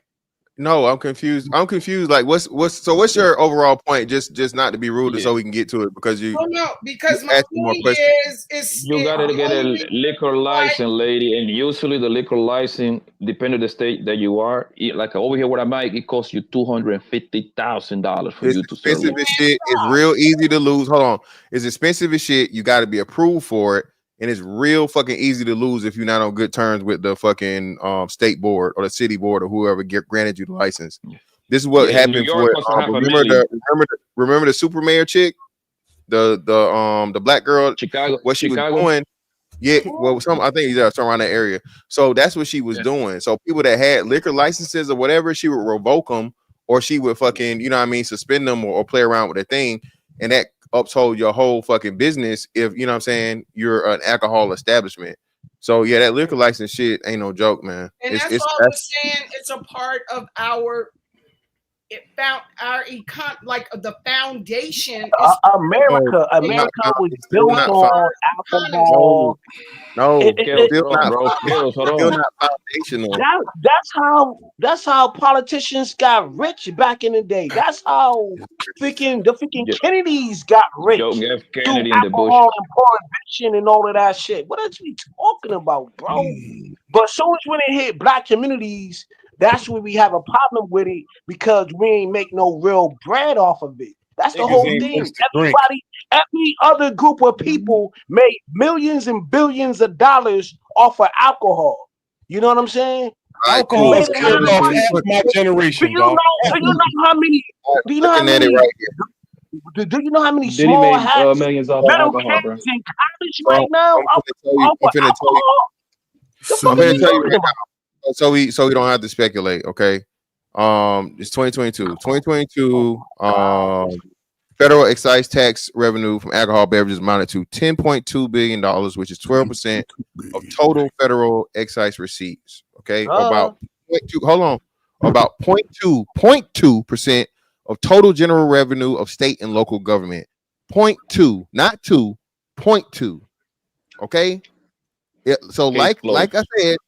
No, I'm confused. I'm confused. Like, what's your overall point? Just not to be rude, so we can get to it because you. Oh no, because my more point questions. is You gotta get a liquor license, lady, and usually the liquor license, depending on the state that you are, like over here where I'm at, it costs you $250,000 for It's you to sell expensive liquor. as shit. It's real easy to lose. Hold on, it's expensive as shit. You got to be approved for it, and it's real fucking easy to lose if you're not on good terms with the fucking state board or the city board or whoever granted you the license. This is what New happened York for. costs $500,000. Remember the super mayor chick, the black girl, Chicago. What she was doing. Yeah, well, I think somewhere around that area. So that's what she was doing. So people that had liquor licenses or whatever, she would revoke them, or she would fucking, suspend them or play around with a thing, and that uphold your whole fucking business. If you know what I'm saying, you're an alcohol establishment. So yeah, that liquor license shit ain't no joke, man. And that's what I was saying. It's a part of our. It found our like the foundation. America was built on alcohol. No, still not foundational. That's how politicians got rich back in the day. That's how the freaking Kennedys got rich through alcohol and prohibition and all of that shit. What are we talking about, bro? But as soon as when it hit black communities, that's when we have a problem with it because we ain't make no real bread off of it. That's the whole thing. Every other group of people made millions and billions of dollars off of alcohol. You know what I'm saying? Alcohol is killing off half my generation. Do you know how many? Do you know how many? Do you know how many small hats, millions off middle alcohol, kids bro. in college right now? I'm finna tell you right now. So we don't have to speculate, okay? It's 2022. 2022, federal excise tax revenue from alcohol beverages amounted to $10.2 billion, which is 12% of total federal excise receipts. Okay, about 0.2% of total general revenue of state and local government. 0.2, not 2, 0.2. Okay, yeah. So like I said.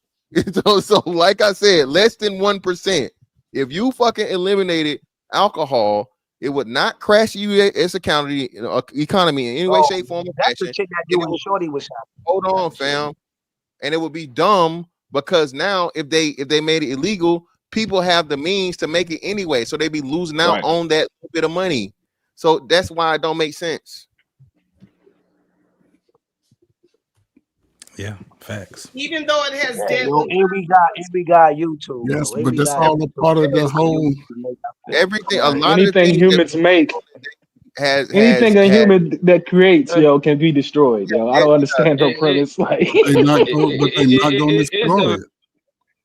So like I said, less than 1%. If you fucking eliminated alcohol, it would not crash the U.S. economy in any way, shape, form, or fashion. That's the shit that you and Shorty was having. Hold on, fam. And it would be dumb because now if they made it illegal, people have the means to make it anyway. So they'd be losing out on that bit of money. So that's why it don't make sense. Yeah, facts. Even though it has and we got YouTube. Yes, but that's all a part of the whole. Everything. A lot anything of humans make anything a human that creates, can be destroyed. I don't understand no premise. Like they're not going to destroy it.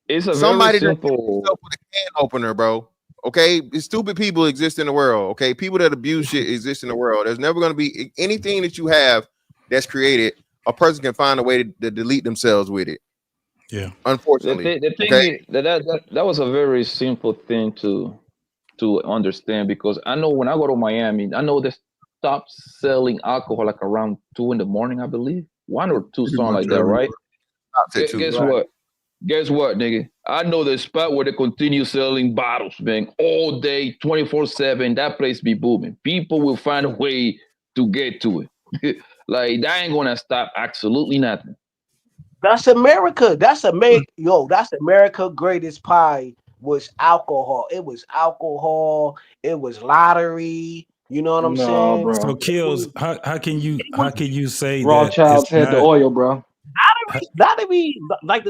It's a Somebody very simple with a can opener, bro. Okay, stupid people exist in the world. Okay, people that abuse shit exist in the world. There's never going to be anything that you have that's created. A person can find a way to delete themselves with it. Yeah, unfortunately. The thing is that was a very simple thing to understand, because I know when I go to Miami, I know they stop selling alcohol like around 2 a.m, I believe, 1 or 2, something like that, right? Guess what, nigga? I know the spot where they continue selling bottles, man, all day, 24/7. That place be booming. People will find a way to get to it. Like, that ain't gonna stop absolutely nothing. That's America. That's America greatest pie was alcohol. It was alcohol. It was lottery. You know what I'm saying? Bro. So Kills, how can you say Rothschilds had the oil, bro? Lottery, lottery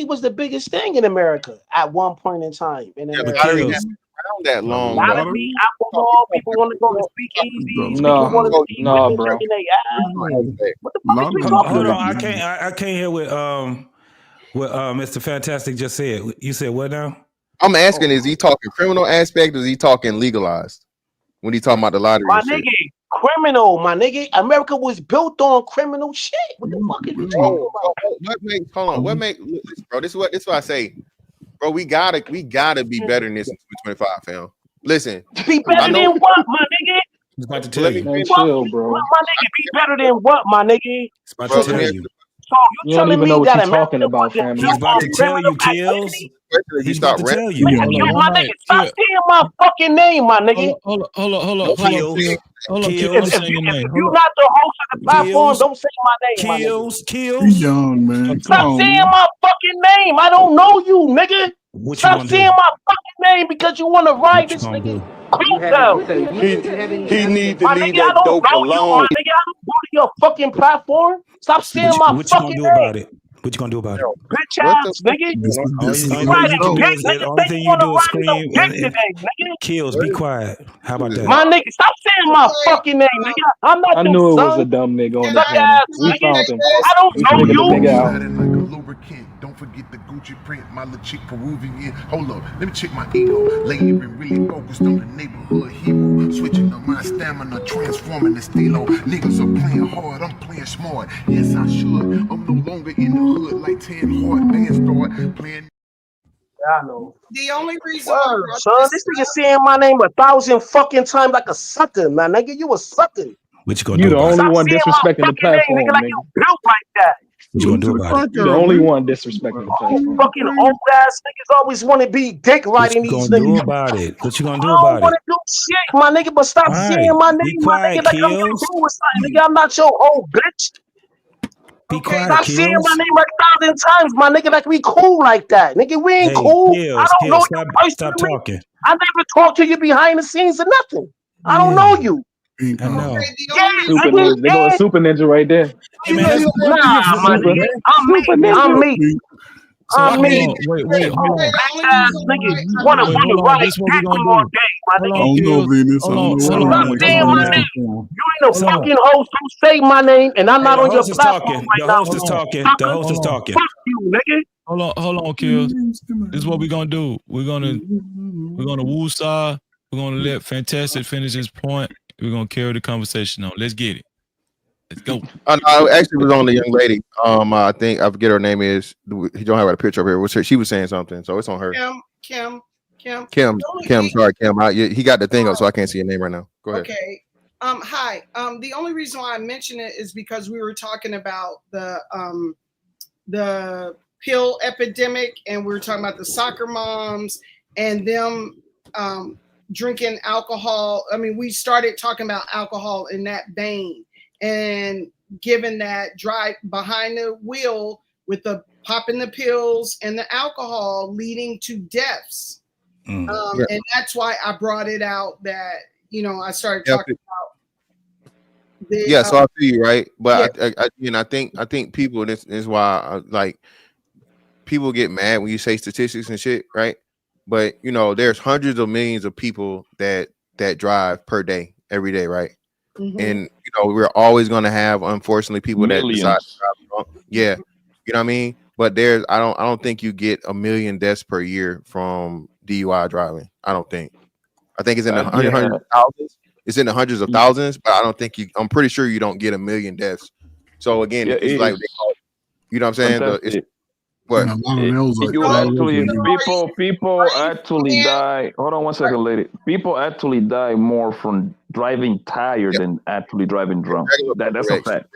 was the biggest thing in America at one point in time. Lottery hasn't been around that long. Lottery, alcohol, people want to go to speakeasies. People want to see women bro. shaking their ass. What the fuck is we talking Hold about? on, I can't hear what Mr. Fantastic just said. You said what now? I'm asking, is he talking criminal aspect or is he talking legalized when he talking about the lottery? My nigga, criminal, my nigga. America was built on criminal shit. What the fuck is you talking about? What makes bro? This is what I say, bro. We gotta be better than this in 2025, fam. Listen, be better than what, my nigga? It's about to tell you. Chill, bro. My nigga, be better than what, my nigga? It's about to tell you. You don't even know what you're talking about, family. He's about to tell you, Kills. He's about to tell you. My nigga, stop saying my fucking name, my nigga. Hold on. Kills. If you're not the host of the platform, don't say my name, my nigga. He's young, man. Stop saying my fucking name. I don't know you, nigga. Stop saying my fucking name because you want to ride this nigga. He need to My leave nigga, I that don't dope know you, alone. my nigga. I don't go to your fucking platform. Stop saying my What you gonna fucking do name. about it? What you gonna do about it? Bitch ass nigga. The only thing you do is scream and Kills. Be quiet. How about that? My nigga, stop saying my fucking name, nigga. I'm not I your knew it was son. a dumb nigga on the Suck panel. ass We nigga. found him. I don't We know figured the you. nigga out. Like a lubricant. Don't forget the Gucci print. My little chick Peruvian. Hold up, let me check my ego. Lately been really focused on the neighborhood hero. Switching up my stamina, transforming the stilo. Niggas are playing hard, I'm playing smart. Yes, I should. I'm no longer in the hood like 10 hard bands start playing. I know. The only reason I Word, brought son, this nigga saying my name 1,000 fucking times like a sucker, man. Nigga, you a sucker. What you gonna You do the about only it? one disrespecting the platform, nigga, like you built like that. What you gonna do about it? You the only one disrespecting the platform. Fucking old ass niggas always want to be dick What riding you these gonna do niggas. about it? What you gonna do I don't about want it? to do shit, my nigga, but stop All saying right, my be name, my quiet, nigga, like I'm Kills. cool with something, nigga. I'm not your old bitch. Be quiet, Stop saying Kills. my name like 1,000 times, my nigga, like we cool like that. Nigga, we ain't Hey, cool. Kills, I don't know you stop personally. talking. I never talked to you behind the scenes or nothing. I don't know you. I know. Super Ninja. They go a Super Ninja right there. Hey man, let's Nah, my Super, nigga. I'm me. Super Ninja. I'm me. So I'm me. wait, hold on. Bitch ass nigga wanna Wait, hold on. ride This is what we dick gonna all do. day, my Hold nigga. on, Kills. Venus. Hold I on, don't hold know. on. Stop Wait, saying hold my on. name. You ain't a fucking host. Don't say my name, and I'm Hey, not the on your host is platform talking. right The now. host is talking. The host is talking. Fuck you, nigga. Hold on, Kills. This is what we're gonna do. We're gonna woo-saw. We're gonna let Fantastic finish his point. We're gonna carry the conversation on. Let's get it. Let's go. I actually was on the young lady. I think I forget her name is. He don't have a picture up here. What's her? She was saying something, so it's on her. Kim. Kim. Sorry, Kim. He got the thing up, so I can't see your name right now. Go ahead. Okay. Hi. The only reason why I mention it is because we were talking about the pill epidemic, and we were talking about the soccer moms and them drinking alcohol. I mean, we started talking about alcohol in that vein, and given that drive behind the wheel with the popping the pills and the alcohol leading to deaths. And that's why I brought it out that, I started talking about the, so I feel you, right? But I think people, this is why people get mad when you say statistics and shit, right? But there's hundreds of millions of people that drive per day, every day, right? Mm-hmm. And we're always gonna have, unfortunately, people that decide to drive drunk. Yeah, you know what I mean. But I don't think you get 1 million deaths per year from DUI driving. I don't think. I think it's in the hundreds of thousands. It's in the hundreds of thousands, but I don't think I'm pretty sure you don't get 1 million deaths. So again, it's like they call it, you know what I'm saying? What? You actually people actually die. Hold on one second, lady. People actually die more from driving tired than actually driving drunk. That's a fact.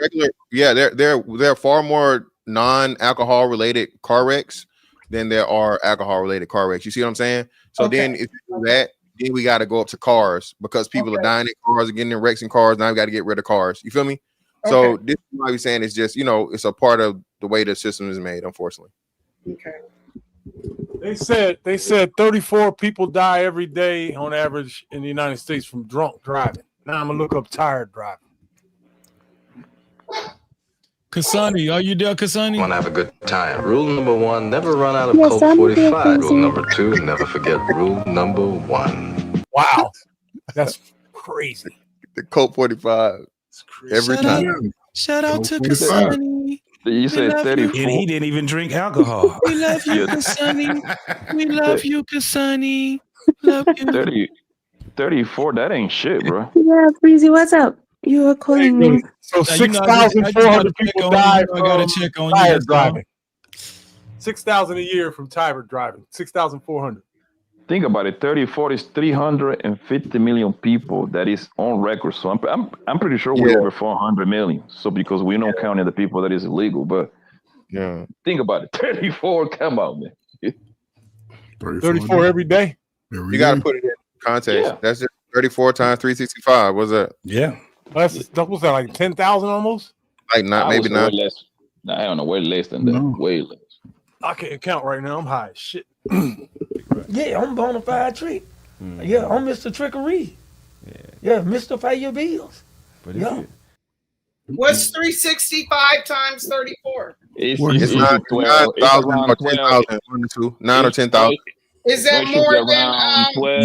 There are far more non-alcohol related car wrecks than there are alcohol related car wrecks. You see what I'm saying? So then if you do that, then we got to go up to cars because people are dying in cars and getting in wrecks in cars. Now we got to get rid of cars. You feel me? So this is why we're saying it's just, it's a part of the way the system is made, unfortunately. Okay. They said 34 people die every day on average in the United States from drunk driving. Now I'm gonna look up tired driving. Kasani, are you there, Kasani? Want to have a good time. Rule number 1, never run out of Colt 45. Rule number 2, never forget rule number 1. Wow. That's crazy. The Colt 45. Every time. Shout out to Kasani. You said 34. And he didn't even drink alcohol. We love you, Kasani. We love you, Kasani. Love you. 34, that ain't shit, bro. Yeah, Breezy, what's up? You were calling me. So 6,400 people die from tired driving. 6,000 a year from tired driving. 6,400. Think about it. 34 is 350 million people that is on record. So I'm pretty sure we're over 400 million. So because we don't count the people that is illegal, but Yeah. Think about it. 34. Come on, man. 34 every day. You got to put it in context. Yeah. That's just 34 times 365. What's that? Yeah. What's that, like 10,000 almost? Like not maybe way not. less. No, I don't know. Way less than that. Way less. I can't count right now. I'm high as shit. Yeah, I'm bona fide trick. Yeah, I'm Mr. Trickery. Yeah, Mr. Pay Your Bills. But yeah. What's 365 times 34? It's 9,000 or 10,000. 9 or 10,000. Is that more than 12?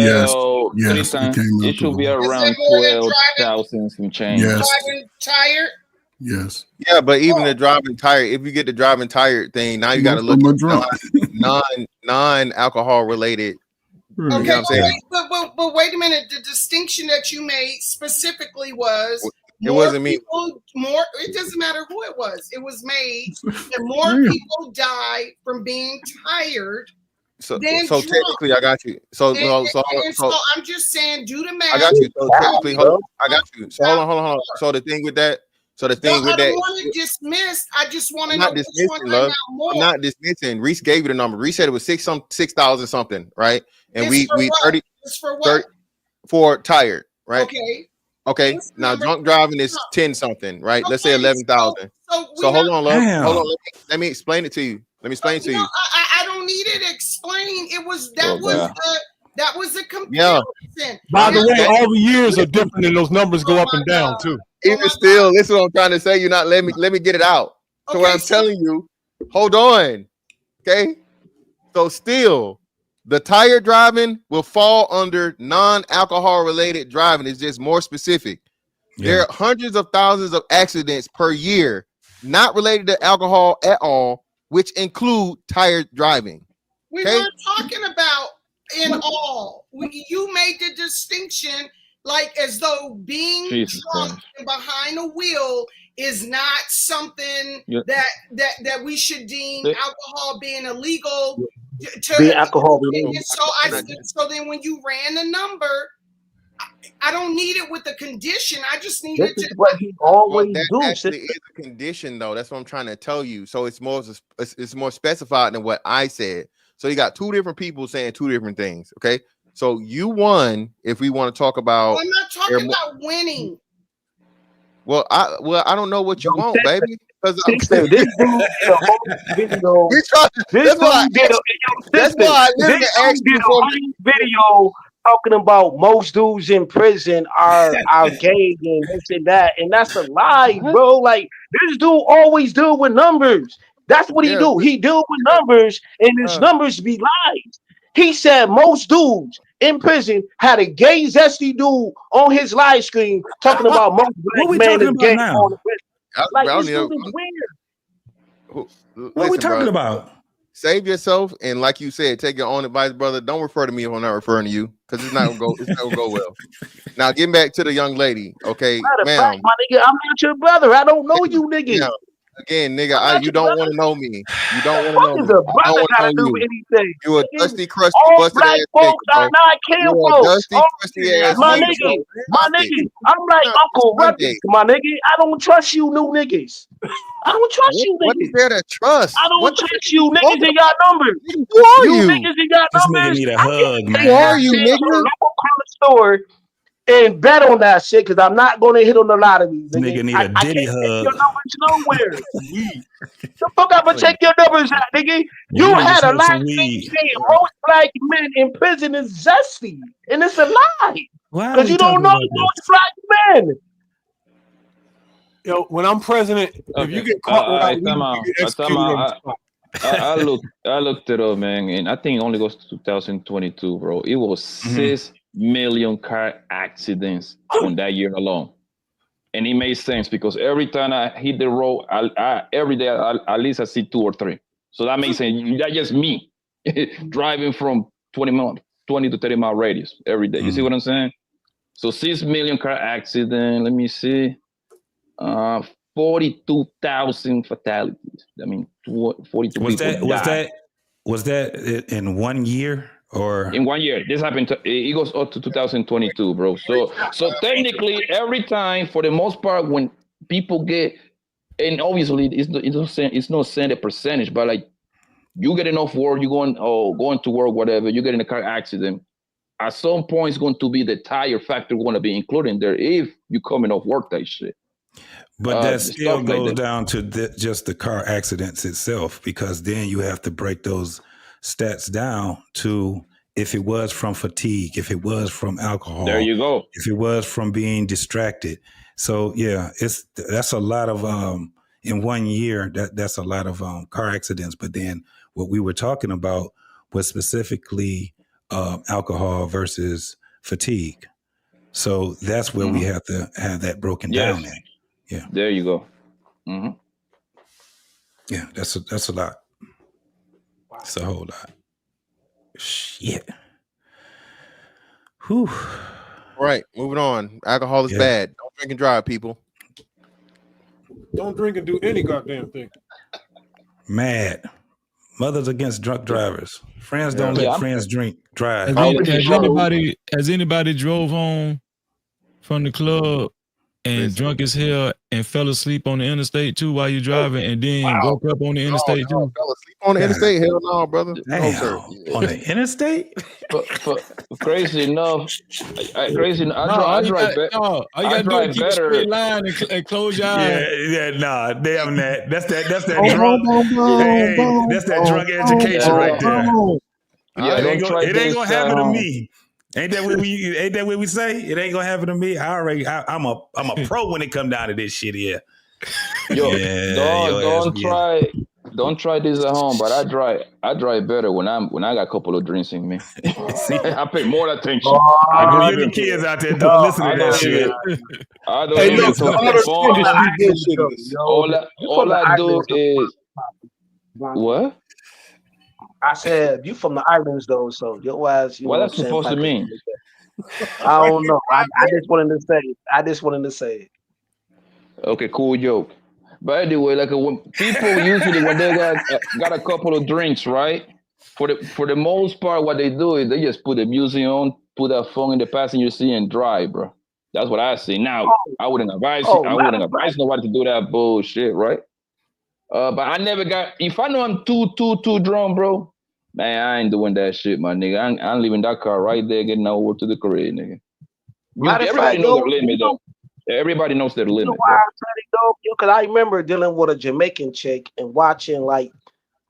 Yes, it should be around 12,000 some change. driving tired? Yes. Yeah, but even the driving tired, if you get the driving tired thing, now you got to look at non-alcohol related. Okay, you know what I'm saying? but wait a minute. The distinction that you made specifically was it wasn't me. More. It doesn't matter who it was. It was made that more people die from being tired. So than drunk. technically, I got you. So I'm just saying, do the math. I got you. So technically, I got you. So hold on. So the thing with that. So the thing with that. I don't want to dismiss. I just want to I'm know not dismissing, love. I'm not dismissing. Reese gave you the number. Reese said it was 6,000 something, right? And we 30 for what? For tired, right? Okay. Now drunk driving is 10 something, right? Let's say 11,000. So hold on, love. Hold on. Let me explain it to you. I don't need it explained. It was that was the comparison. Yeah. By the way, all the years are different, and those numbers go up and down too. Even still, this is what I'm trying to say. You're not let me get it out. So what I'm telling you, hold on. Okay. So still, the tired driving will fall under non-alcohol related driving. It's just more specific. There are hundreds of thousands of accidents per year, not related to alcohol at all, which include tired driving. We weren't talking about in all. You made the distinction like as though being drunk and behind a wheel is not something that we should deem alcohol being illegal. Be alcohol related. So then when you ran the number, I don't need it with a condition. I just need it to. What he always do. Actually is a condition, though. That's what I'm trying to tell you. So it's more specified than what I said. So you got two different people saying two different things. Okay, so you won. If we want to talk about, I'm not talking about winning. Well, I don't know what you want, baby. Because this dude did a whole video. That's why I literally asked you for video talking about most dudes in prison are gay and this and that, and that's a lie, bro. Like this dude always deal with numbers. That's what he do. He deal with numbers, and his numbers be lies. He said most dudes in prison had a gay zesty dude on his live screen talking about most black men is gay on the prison. Like this dude is weird. What are we talking about? Save yourself, and like you said, take your own advice, brother. Don't refer to me if I'm not referring to you, because it's not gonna go. It's not gonna go well. Now, getting back to the young lady, okay, ma'am. My nigga, I'm not your brother. I don't know you, nigga. Yeah. Again, nigga, you don't want to know me. You don't want to know me. I don't want to know you. You a dusty, crusty, busted ass folks are not kill folks. Dusty, crusty ass my nigga. I'm like Uncle Ruckus, my nigga. I don't trust you, new niggas. I don't trust you, niggas. What is there to trust? I don't trust you, niggas. And got numbers. Who are you? Niggas and got numbers. This nigga need a hug, man. Who are you, nigga? Local store and bet on that shit, because I'm not going to hit on the lottery. Nigga need a Diddy hug. Your numbers nowhere. The fuck up and check your numbers out, nigga. You had a lot of things saying most black men in prison is zesty, and it's a lie. Because you don't know most black men. Yo, when I'm president, if you get caught, I looked it up, man, and I think it only goes to 2022, bro. It was 6 million car accidents on that year alone, and it made sense because every time I hit the road, every day at least I see 2 or 3. So that makes sense. That's just me driving from 20 to 30 mile radius every day. You see what I'm saying? So 6 million car accident. Let me see. 42,000 fatalities. I mean, 42 was that in 1 year or in 1 year? This happened. It goes up to 2022, bro. So technically, every time, for the most part, when people get and obviously it's not saying the percentage, but like you get enough work, you going to work, whatever, you get in a car accident. At some point, it's going to be the tire factor going to be included in there if you coming off work that shit. But that still stuff goes like that. down to just the car accidents itself, because then you have to break those stats down to if it was from fatigue, if it was from alcohol. There you go. If it was from being distracted. So yeah, that's a lot of in 1 year. That's a lot of car accidents. But then what we were talking about was specifically alcohol versus fatigue. So that's where we have to have that broken down in. Yeah. There you go. Mm-hmm. Yeah, that's a lot. It's a whole lot. Shit. Whew. Right. Moving on. Alcohol is bad. Don't drink and drive, people. Don't drink and do any goddamn thing. Mad. Mothers against drunk drivers. Friends don't let friends drive. Has anybody drove home from the club and drunk as hell and fell asleep on the interstate too while you're driving, and then woke up on the interstate too? Fell asleep on the interstate? Hell no, brother. Damn. No, sir. On the interstate? But crazy enough, I drive better. All you gotta do is keep a straight line and close your eyes. Nah, damn that. That's that drunk. That's that drunk education right there. It ain't gonna happen to me. Ain't that what we say? It ain't gonna happen to me. I'm a pro when it come down to this shit here. Yo, don't try this at home, but I drive better when I got a couple of drinks in me. See, I pay more attention. I the kids out there don't listen to that shit. I don't even talk to the phone. All I do is what? I said you from the islands though, so your ass. What that's supposed to mean? I don't know. I just wanted to say it. Okay, cool joke. But anyway, like when people usually when they got a couple of drinks, right? For the most part, what they do is they just put the music on, put that phone in the passenger seat, and drive, bro. That's what I see. Now, I wouldn't advise nobody to do that bullshit, right? But I never got. If I know I'm too drunk, bro, man, I ain't doing that shit, my nigga. I'm leaving that car right there, getting over to the crib, nigga. Everybody knows their limit, though. Everybody knows their limit. You know why I said it though? Because I remember dealing with a Jamaican chick and watching like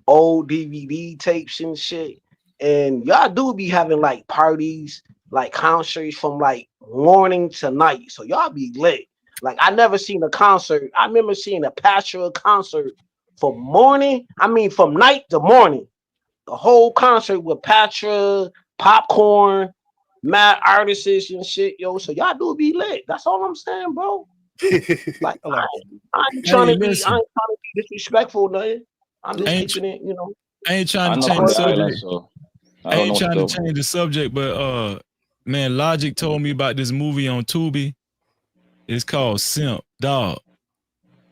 old DVD tapes and shit. And y'all do be having like parties, like concerts from like morning to night. So y'all be lit. Like I never seen a concert. I remember seeing a Patra concert from night to morning. The whole concert with Patra, popcorn, mad artists and shit, yo. So y'all do be lit. That's all I'm saying, bro. Like I ain't trying to be disrespectful, nothing. I'm just keeping it, you know. I ain't trying to change the subject. I ain't trying to change the subject, but man, Logic told me about this movie on Tubi. It's called Simp. Dog.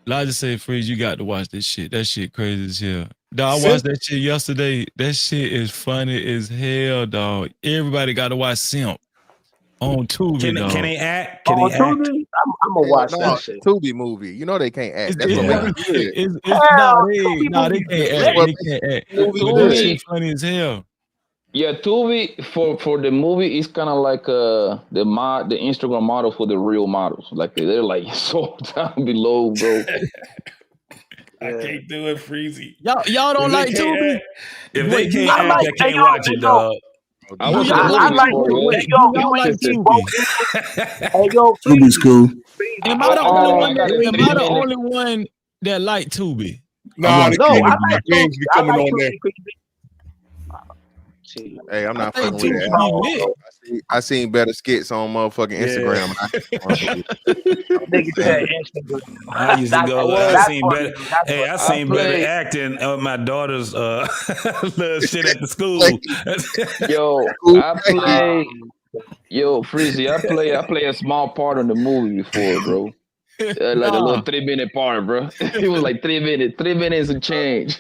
Logic said, Freeze, you got to watch this shit. That shit crazy as hell. Dog, I watched that shit yesterday. That shit is funny as hell, dog. Everybody got to watch Simp on Tubi, dog. Can they act? Can they act? I'm gonna watch that shit. Tubi movie. You know they can't act. That's what makes it good. They can't act. They can't act. That shit funny as hell. Yeah, Tubi for the movie is kind of like the Instagram model for the real models. Like they're like so down below, bro. I can't do it, Freezy. Y'all don't like Tubi? If they can't act, I can't watch it, dog. I was like Tubi's cool. Am I the only one that like Tubi? No, I like Tubi. Hey, I'm not fucking with that. I seen better skits on motherfucking Instagram. I used to go. I seen better. Hey, I seen better acting of my daughter's little shit at the school. Freezy, I play a small part in the movie before, bro. Like a little 3-minute part, bro. It was like 3 minutes and change.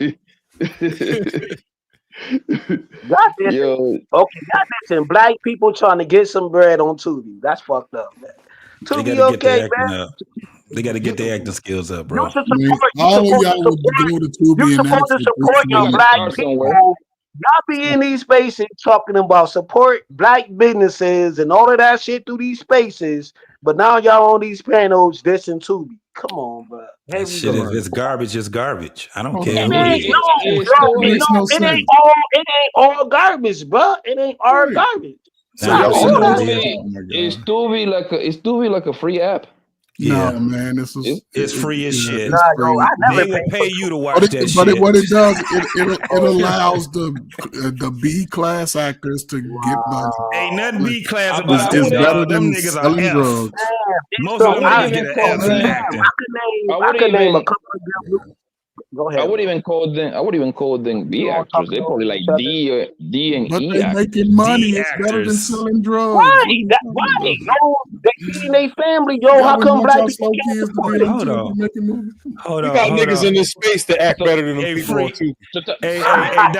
Y'all mentioned black people trying to get some bread on Tubi. That's fucked up, man. Tubi, okay, man. They got to get their acting skills up, bro. Man, all of y'all would go to Tubi You and supposed to ask support your black people. Y'all be in these spaces talking about support black businesses and all of that shit through these spaces, but now y'all on these panels dissing Tubi. Come on, bro. That shit is it's garbage. It's garbage. I don't care It who it ain't is. it ain't all garbage, bro. It ain't all garbage. Is Tubi like a free app? Yeah, no, man, it's free as shit. It's free. They will pay you to watch that shit. What it does, it allows the B class actors to get money. Ain't nothing B class about It's it, better dog. Them than niggas are selling F. drugs. Most of them niggas get an F in acting. I could name a couple of them. Go ahead. I wouldn't even call them B actors. They're probably like D and But E they actors. making money. D It's better than actors. selling drugs. Right, yo, they feeding their family, yo. How come black people can't support it? Hold on. Hold We on. got hold niggas on. in this space that act better than them Hey, people on TV. Hey, I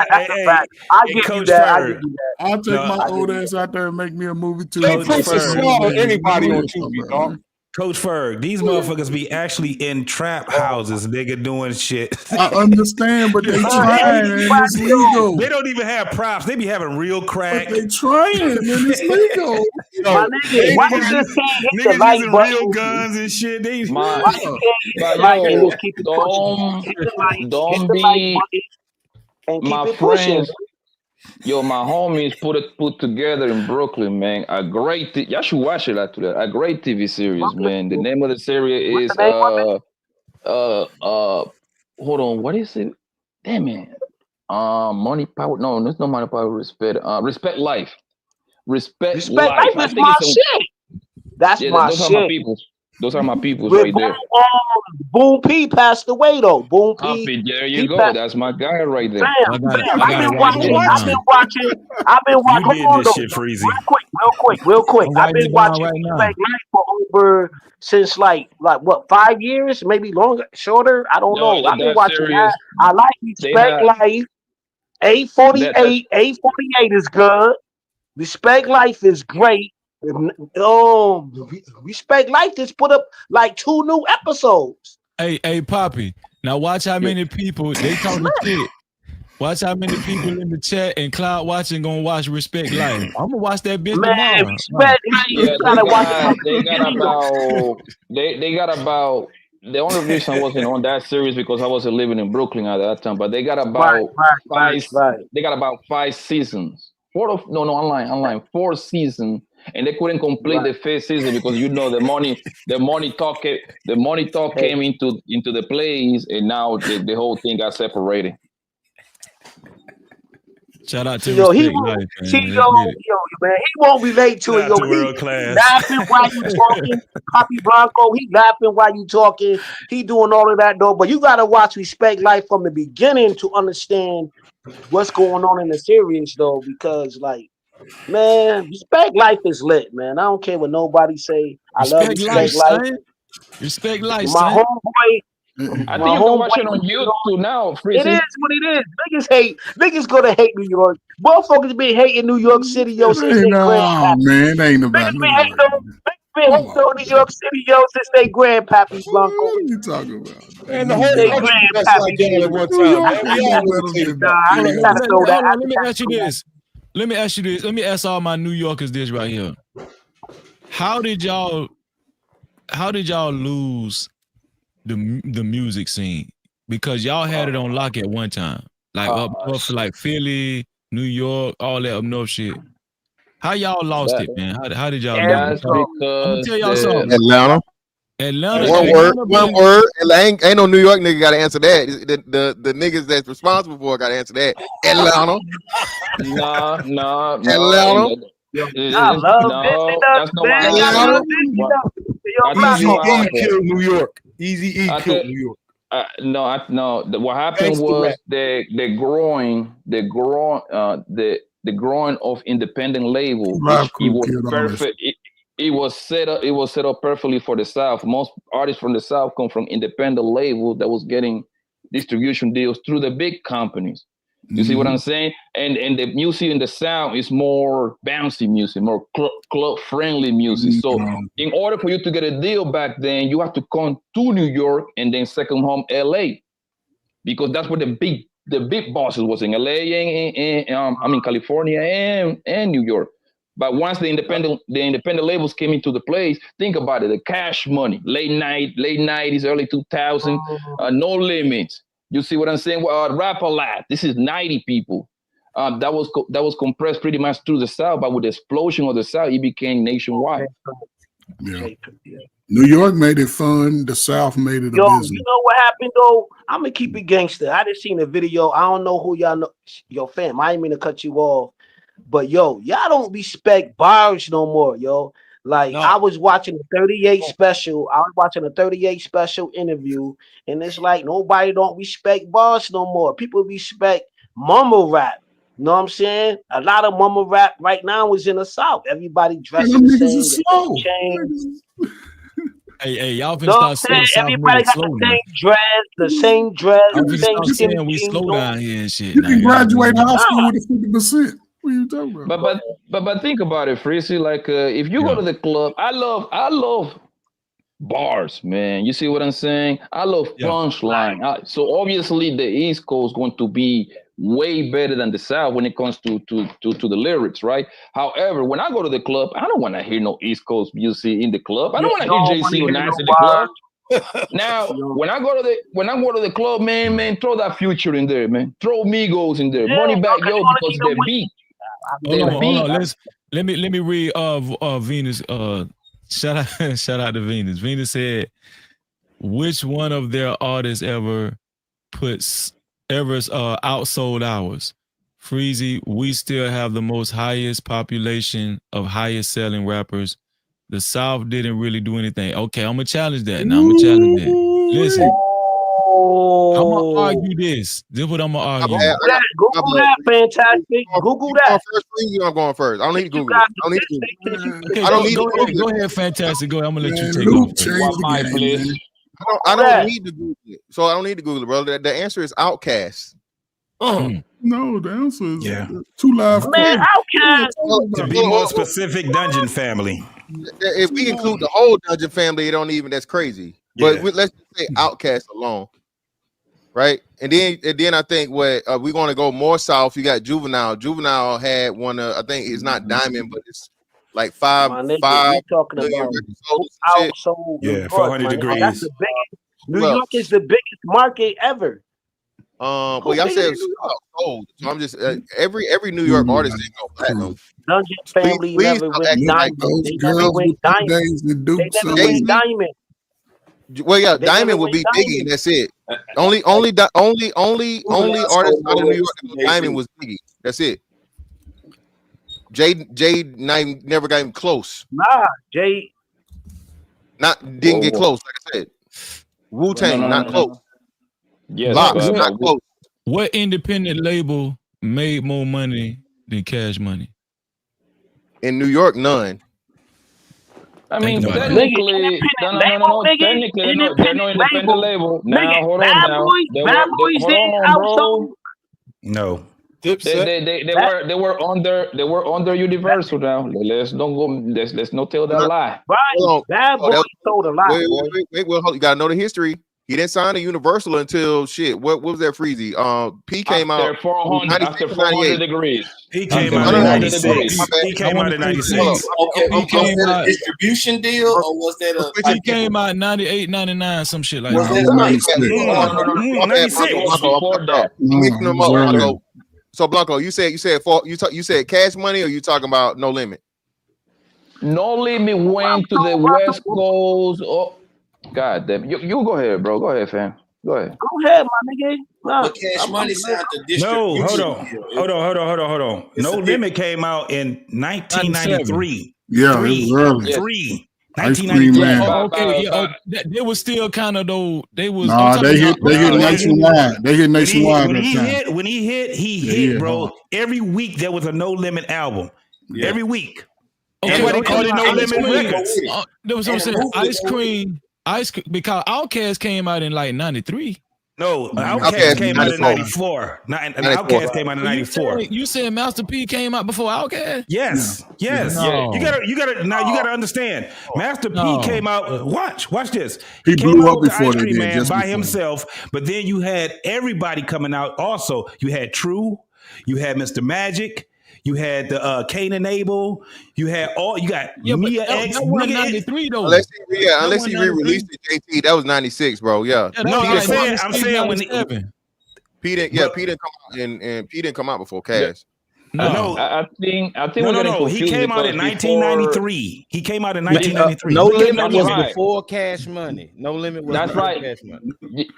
give you Coach that. I Ferg. give you that. I'll take No, my old ass out there and make me a movie too. They Coach Princess Ferg. Slaughter anybody on TV, dog. Coach Ferg, these motherfuckers be actually in trap houses, nigga, doing shit. I understand, but they trying and it's legal. They don't even have props. They be having real crack. But they trying and it's legal. My nigga, why you just can't hit the Niggas like using button? real guns and shit. They My, Why you can't hit the like and just keep it pushing? Hit the like, hit don't the like be button and my keep it pushing. friends. Yo, my homies put together in Brooklyn, man. A great, y'all should watch it actually. A great TV series, man. The name of the series is hold on, what is it? Damn man. Money Power. No, it's not Money Power. Respect. Respect Life. Respect Life. Life is my shit. That's my those shit. are my peoples. Those are my peoples With right there. Boom P passed away though. Boom P. There you go. That's my guy right there. I've been watching. You did Hold this on, shit, Freezy. Real quick. I've been watching right now. Respect Life for over since like what 5 years, maybe longer, shorter. I don't know. I've been watching that. I like Respect Life. 848 is good. Respect Life is great. Respect Life just put up like 2 new episodes. Hey, Poppy. Now watch how many people they talking shit. Watch how many people in the chat and Cloud watching gonna watch Respect Life. I'm gonna watch that bitch tomorrow. Respect Life. Yeah, they got about. The only reason I wasn't on that series because I wasn't living in Brooklyn at that time. But they got about They got about 5 seasons. 4 seasons. And they couldn't complete the 5th season because the money talk came into the place, and now the whole thing got separated. Shout out to yo, Respect Life, man. Man, he won't relate to it. Yo, world class. Laughing while you talking, Poppy Blanco. He laughing while you talking. He doing all of that though. But you gotta watch Respect Life from the beginning to understand what's going on in the series though, because like, man, Respect Life is lit, man. I don't care what nobody say. I love Respect Life. Respect Life, my homeboy. I think you can watch it on YouTube now. It is what it is. Niggas gonna hate New York. Motherfuckers been hating New York City, yo, since they grandpappy. Man, ain't about Niggas been hating on New York City, yo, since they grandpappy, Blanco. What are you talking about? And the whole country that's like y'all at one time. Let me ask you this. Let me ask all my New Yorkers this right here. How did y'all lose the music scene? Because y'all had it on lock at one time, like up north, like Philly, New York, all that up north shit. How y'all lost it, man? How did y'all lose it? I'm gonna tell y'all something. Atlanta. One word. Ain't no New York nigga got to answer that. The niggas that's responsible for it got to answer that. Atlanta. No. Atlanta. That's not why. Easy E killed New York. Easy E killed New York. No. What happened was the growing of independent label. It was perfect. It was set up perfectly for the South. Most artists from the South come from independent labels that was getting distribution deals through the big companies. You see what I'm saying? And the music in the South is more bouncy music, more club friendly music. So in order for you to get a deal back then, you have to come to New York and then second home LA, because that's where the big bosses was in LA and California and New York. But once the independent labels came into the place, think about it: the Cash Money, late 90s, early 2000, No Limits. You see what I'm saying? Rap a Lot. This is 90 people. That was compressed pretty much through the South, but with the explosion of the South, it became nationwide. Yeah. New York made it fun. The South made it a business. You know what happened though? I'm gonna keep it gangster. I just seen a video. I don't know who y'all know. Yo, fam, I ain't mean to cut you off, but yo, y'all don't respect bars no more, yo. Like I was watching a 38 special. I was watching a 38 special interview, and it's like nobody don't respect bars no more. People respect mumble rap. You know what I'm saying? A lot of mumble rap right now is in the South. Everybody dressing the same, chains. Hey, y'all finna start saying South everybody got the same dress, the same saying we slow down here and shit. You can graduate high school with a 50%. What are you talking about? But think about it, Freezy. Like if you go to the club, I love bars, man. You see what I'm saying? I love punchline. So obviously the East Coast going to be way better than the South when it comes to the lyrics, right? However, when I go to the club, I don't want to hear no East Coast music in the club. I don't want to hear Jay-Z or Nas in the club. Now, when I go to the club, man, throw that Future in there, man. Throw Migos in there. Money Back Yo, because they're beat. Hold on. Let me read Venus. Shout out to Venus. Venus said, which one of their artists ever outsold ours? Freezy, we still have the most highest population of highest selling rappers. The South didn't really do anything. Okay, I'm gonna challenge that. Listen, I'm gonna argue this. This is what I'm gonna argue. Google that, fantastic. Google that. I'm going first. I don't need to Google it. I don't need to Google it. Go ahead, fantastic. Go ahead. I'm gonna let you take over. I don't need to Google it. So I don't need to Google it, brother. The answer is Outkast. No, the answer is 2 Live. Man, Outkast. To be more specific, Dungeon Family. If we include the whole Dungeon Family, that's crazy. But let's just say Outkast alone, right? And then I think what we're going to go more south. You got Juvenile. Juvenile had one. I think it's not Diamond, but it's like 5 talking about outsold. Yeah, 400 degrees. That's the biggest. New York is the biggest market ever. Well, y'all said sold. So I'm just every New York artist didn't go platinum. Dungeon Family never went diamond. They never went diamond. Well, yeah, Diamond would be Biggie, and that's it. Only artist out of New York that Diamond was Biggie. That's it. Jay never got him close. Nah, Jay didn't get close. Like I said, Wu-Tang not close. Yes, Locks not close. What independent label made more money than Cash Money? In New York, none. I mean, technically, no. Technically, they're no independent label. Now, hold on now. Bad Boys didn't outsold. No. They were under Universal now. Let's not tell that lie. Right. Bad Boys told a lie. Wait, well, you gotta know the history. He didn't sign to Universal until shit. What was that, Freezy? P came out after 400 degrees. He came out in 96. He came out in 96. Okay, was that a distribution deal or was that a? He came out 98, 99, some shit like that. Was 96. So Blanco, you said Cash Money, or you talking about No Limit? No Limit went to the West Coast. Oh, God damn! You go ahead, bro. Go ahead, fam. Go ahead. Go ahead, my nigga. But Cash Money sound the distribution. No, hold on. No Limit came out in 1993. Yeah, it was early. 1993. They was still kind of though. They was. They hit nationwide. They hit nationwide. When he hit, bro. Every week there was a No Limit album. Yeah. Every week. Okay, that's why they called it No Limit Records. That was what I'm saying. Ice Cream, because Outkast came out in like 93. No, Outkast came out in 94. Outkast came out in 94. You said Master P came out before Outkast? Yes. No. You gotta understand. Master P came out. Watch this. He came blew out up with the before Ice they Cream did, Man just by before. himself, but then you had everybody coming out. Also, you had True, you had Mr. Magic. You had the Cain and Abel. You had you got Mia X. That was 93 though. Unless he re-released it, JT, that was 96, bro. Yeah. No, I'm saying when P didn't come out and P didn't come out before Cash. No, I think no. He came out in 1993. He came out in 1993. No Limit was before Cash Money. No Limit was that's right. Cash Money.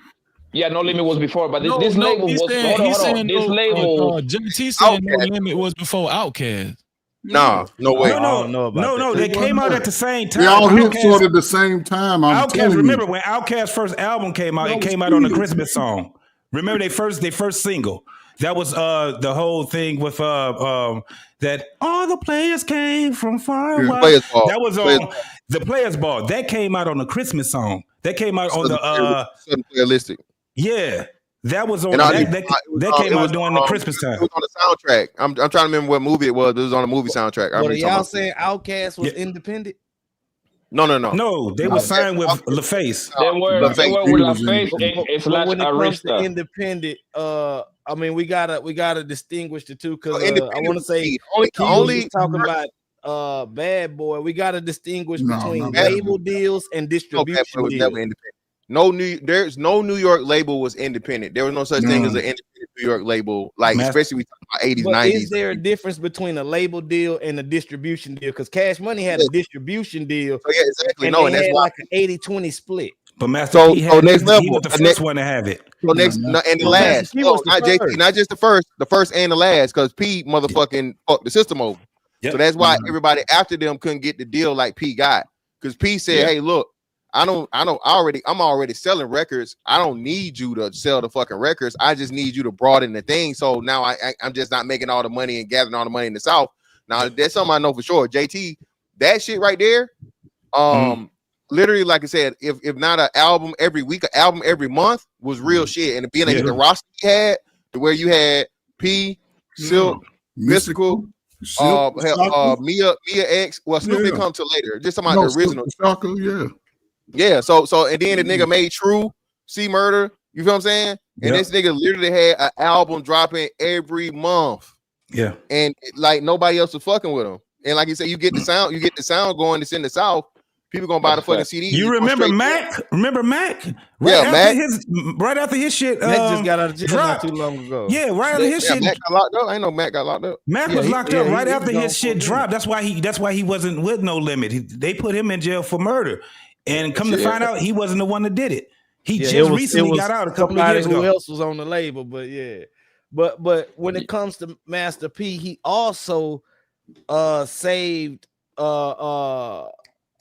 Yeah, No Limit was before, but this label was hold on. This label. JT said No Limit was before Outkast. Nah, no way. No. They came out at the same time. They all hit sort of the same time. Outkast. Remember when Outkast's first album came out? It came out on the Christmas song. Remember they first single. That was the whole thing with that all the players came from far away. That was on the Players Ball. That came out on the Christmas song. That came out on the Playalistic. Yeah, that was on that came out during the Christmas time. It was on the soundtrack. I'm trying to remember what movie it was. It was on a movie soundtrack. What are y'all saying? Outkast was independent? No. No, they were signed with LaFace. They were with LaFace and when it comes to Arista. independent, I mean we gotta distinguish the two because I want to say only talking about Bad Boy. We gotta distinguish between label deals and distribution deals. There's no New York label was independent. There was no such thing as an independent New York label, especially we talk about 80s, but 90s. Is there a difference between a label deal and a distribution deal? Because Cash Money had a distribution deal. Oh, yeah, exactly. And they had like an 80-20 split. But Master P had next level. He was the first one to have it. So next, and the last. No, not JT, not just the first and the last, because P motherfucking fucked the system over. Yep. So that's why everybody after them couldn't get the deal like P got. Because P said, "Hey, look, I'm already selling records. I don't need you to sell the fucking records. I just need you to broaden the thing. So now I'm just not making all the money and gathering all the money in the South. Now that's something I know for sure. JT, that shit right there, literally, like I said, if not an album every week, an album every month was real shit. And being the roster he had, to where you had P, Silk, Mystical, Mia X. Well, Snoop didn't come till later. Just talking about the original. Yeah, so and then the nigga made True, C Murder, you feel what I'm saying? And this nigga literally had an album dropping every month. Yeah. And like nobody else was fucking with him. And like you said, you get the sound going that's in the South. People gonna buy the fucking CD. You remember Mac? There. Remember Mac? Right after his shit. Mac just got out of jail not too long ago. Yeah, right after his shit. Mac got locked up. I ain't know Mac got locked up. Mac was locked up right after his shit dropped. That's why he wasn't with No Limit. They put him in jail for murder. And come to find out, he wasn't the one that did it. He just recently got out a couple of years ago. Who else was on the label? But yeah, but when it comes to Master P, he also saved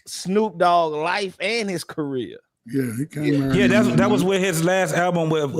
Snoop Dogg life and his career. Yeah, he came. Yeah, that was with his last album with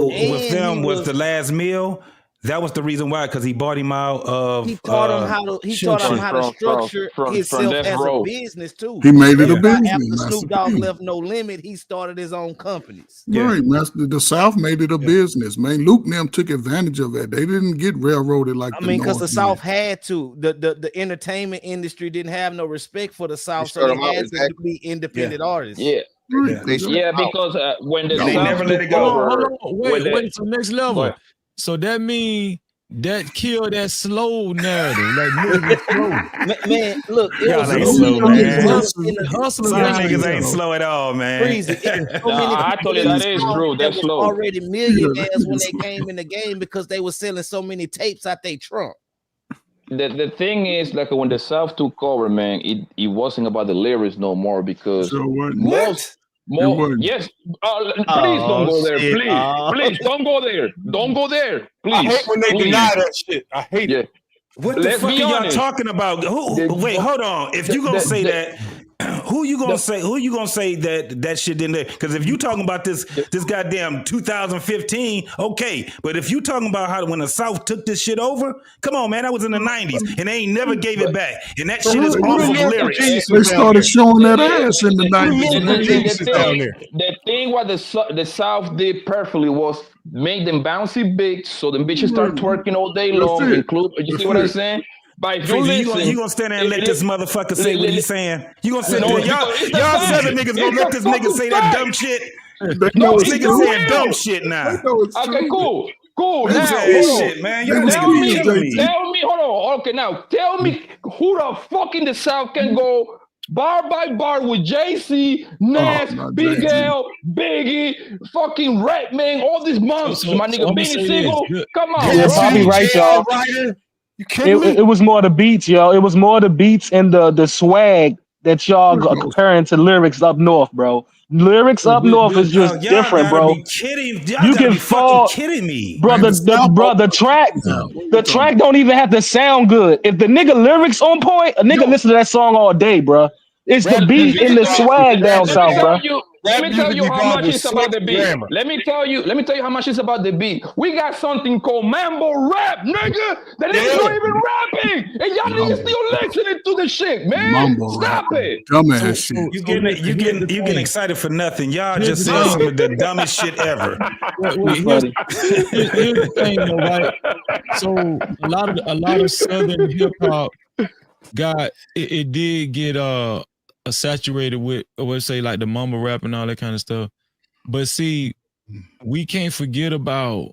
them was The Last Meal. That was the reason why, because he bought him out of. He taught him how to structure himself as a business too. He made it a business. After Snoop Dogg left No Limit, he started his own companies. Right, the South made it a business. Man, Luke and them took advantage of it. They didn't get railroaded like. I mean, because the South had to. The entertainment industry didn't have no respect for the South, so they had to be independent artists. Yeah. Because when the they never let it go. Wait, so next level. So that means that killed that slow narrative, like moving slow. Man, look, y'all ain't slow, man. Hustlers ain't slow at all, man. I told you that is true. That's slow. Already millionaires when they came in the game because they were selling so many tapes out they trunk. The thing is, like when the South took over, man, it wasn't about the lyrics no more because yes. Please don't go there. Please don't go there. Don't go there. Please. I hate when they deny that shit. I hate it. What the fuck are y'all talking about? Wait, hold on. If you gonna say that, who you gonna say that shit in there? Because if you talking about this goddamn 2015, okay. But if you talking about how when the South took this shit over, come on, man, that was in the 90s, and they ain't never gave it back. And that shit is off of lyrics. They started showing that ass in the 90s. The thing what the South did perfectly was make them bouncy beats, so the bitches start twerking all day long. Include, you see what I'm saying? But if you listen, you gonna stand there and let this motherfucker say what he's saying? You gonna sit there? Y'all Southern niggas gonna let this nigga say that dumb shit? No, This nigga saying dumb shit now. Okay, cool. Now, shit, man. Tell me, hold on. Okay, now tell me who the fuck in the South can go bar by bar with JC, Nas, Big L, Biggie, fucking Redman, all these monsters, my nigga, Benny Siegel. Come on, Yeah, bro. Bobby right, y'all. It was more the beats, y'all. It was more the beats and the swag that y'all comparing to lyrics up north, bro. Lyrics up north is just different, bro. Be kidding. Y'all You gotta can be fall, fucking kidding me. bro. The track don't even have to sound good. If the nigga lyrics on point, a nigga listen to that song all day, bro. It's the beat and the swag down south, bro. Let me tell you how much it's about the beat. Let me tell you how much it's about the beat. We got something called mambo rap, nigga. The niggas not even rapping, and y'all niggas still listening to the shit, man. Mambo Stop rap. it. Dumbass shit. You getting excited for nothing. Y'all just said some of the dumbest shit ever. Here's the thing, though, right? So a lot of Southern hip hop got it did get saturated with, I would say, like the mumble rap and all that kind of stuff. But see, we can't forget about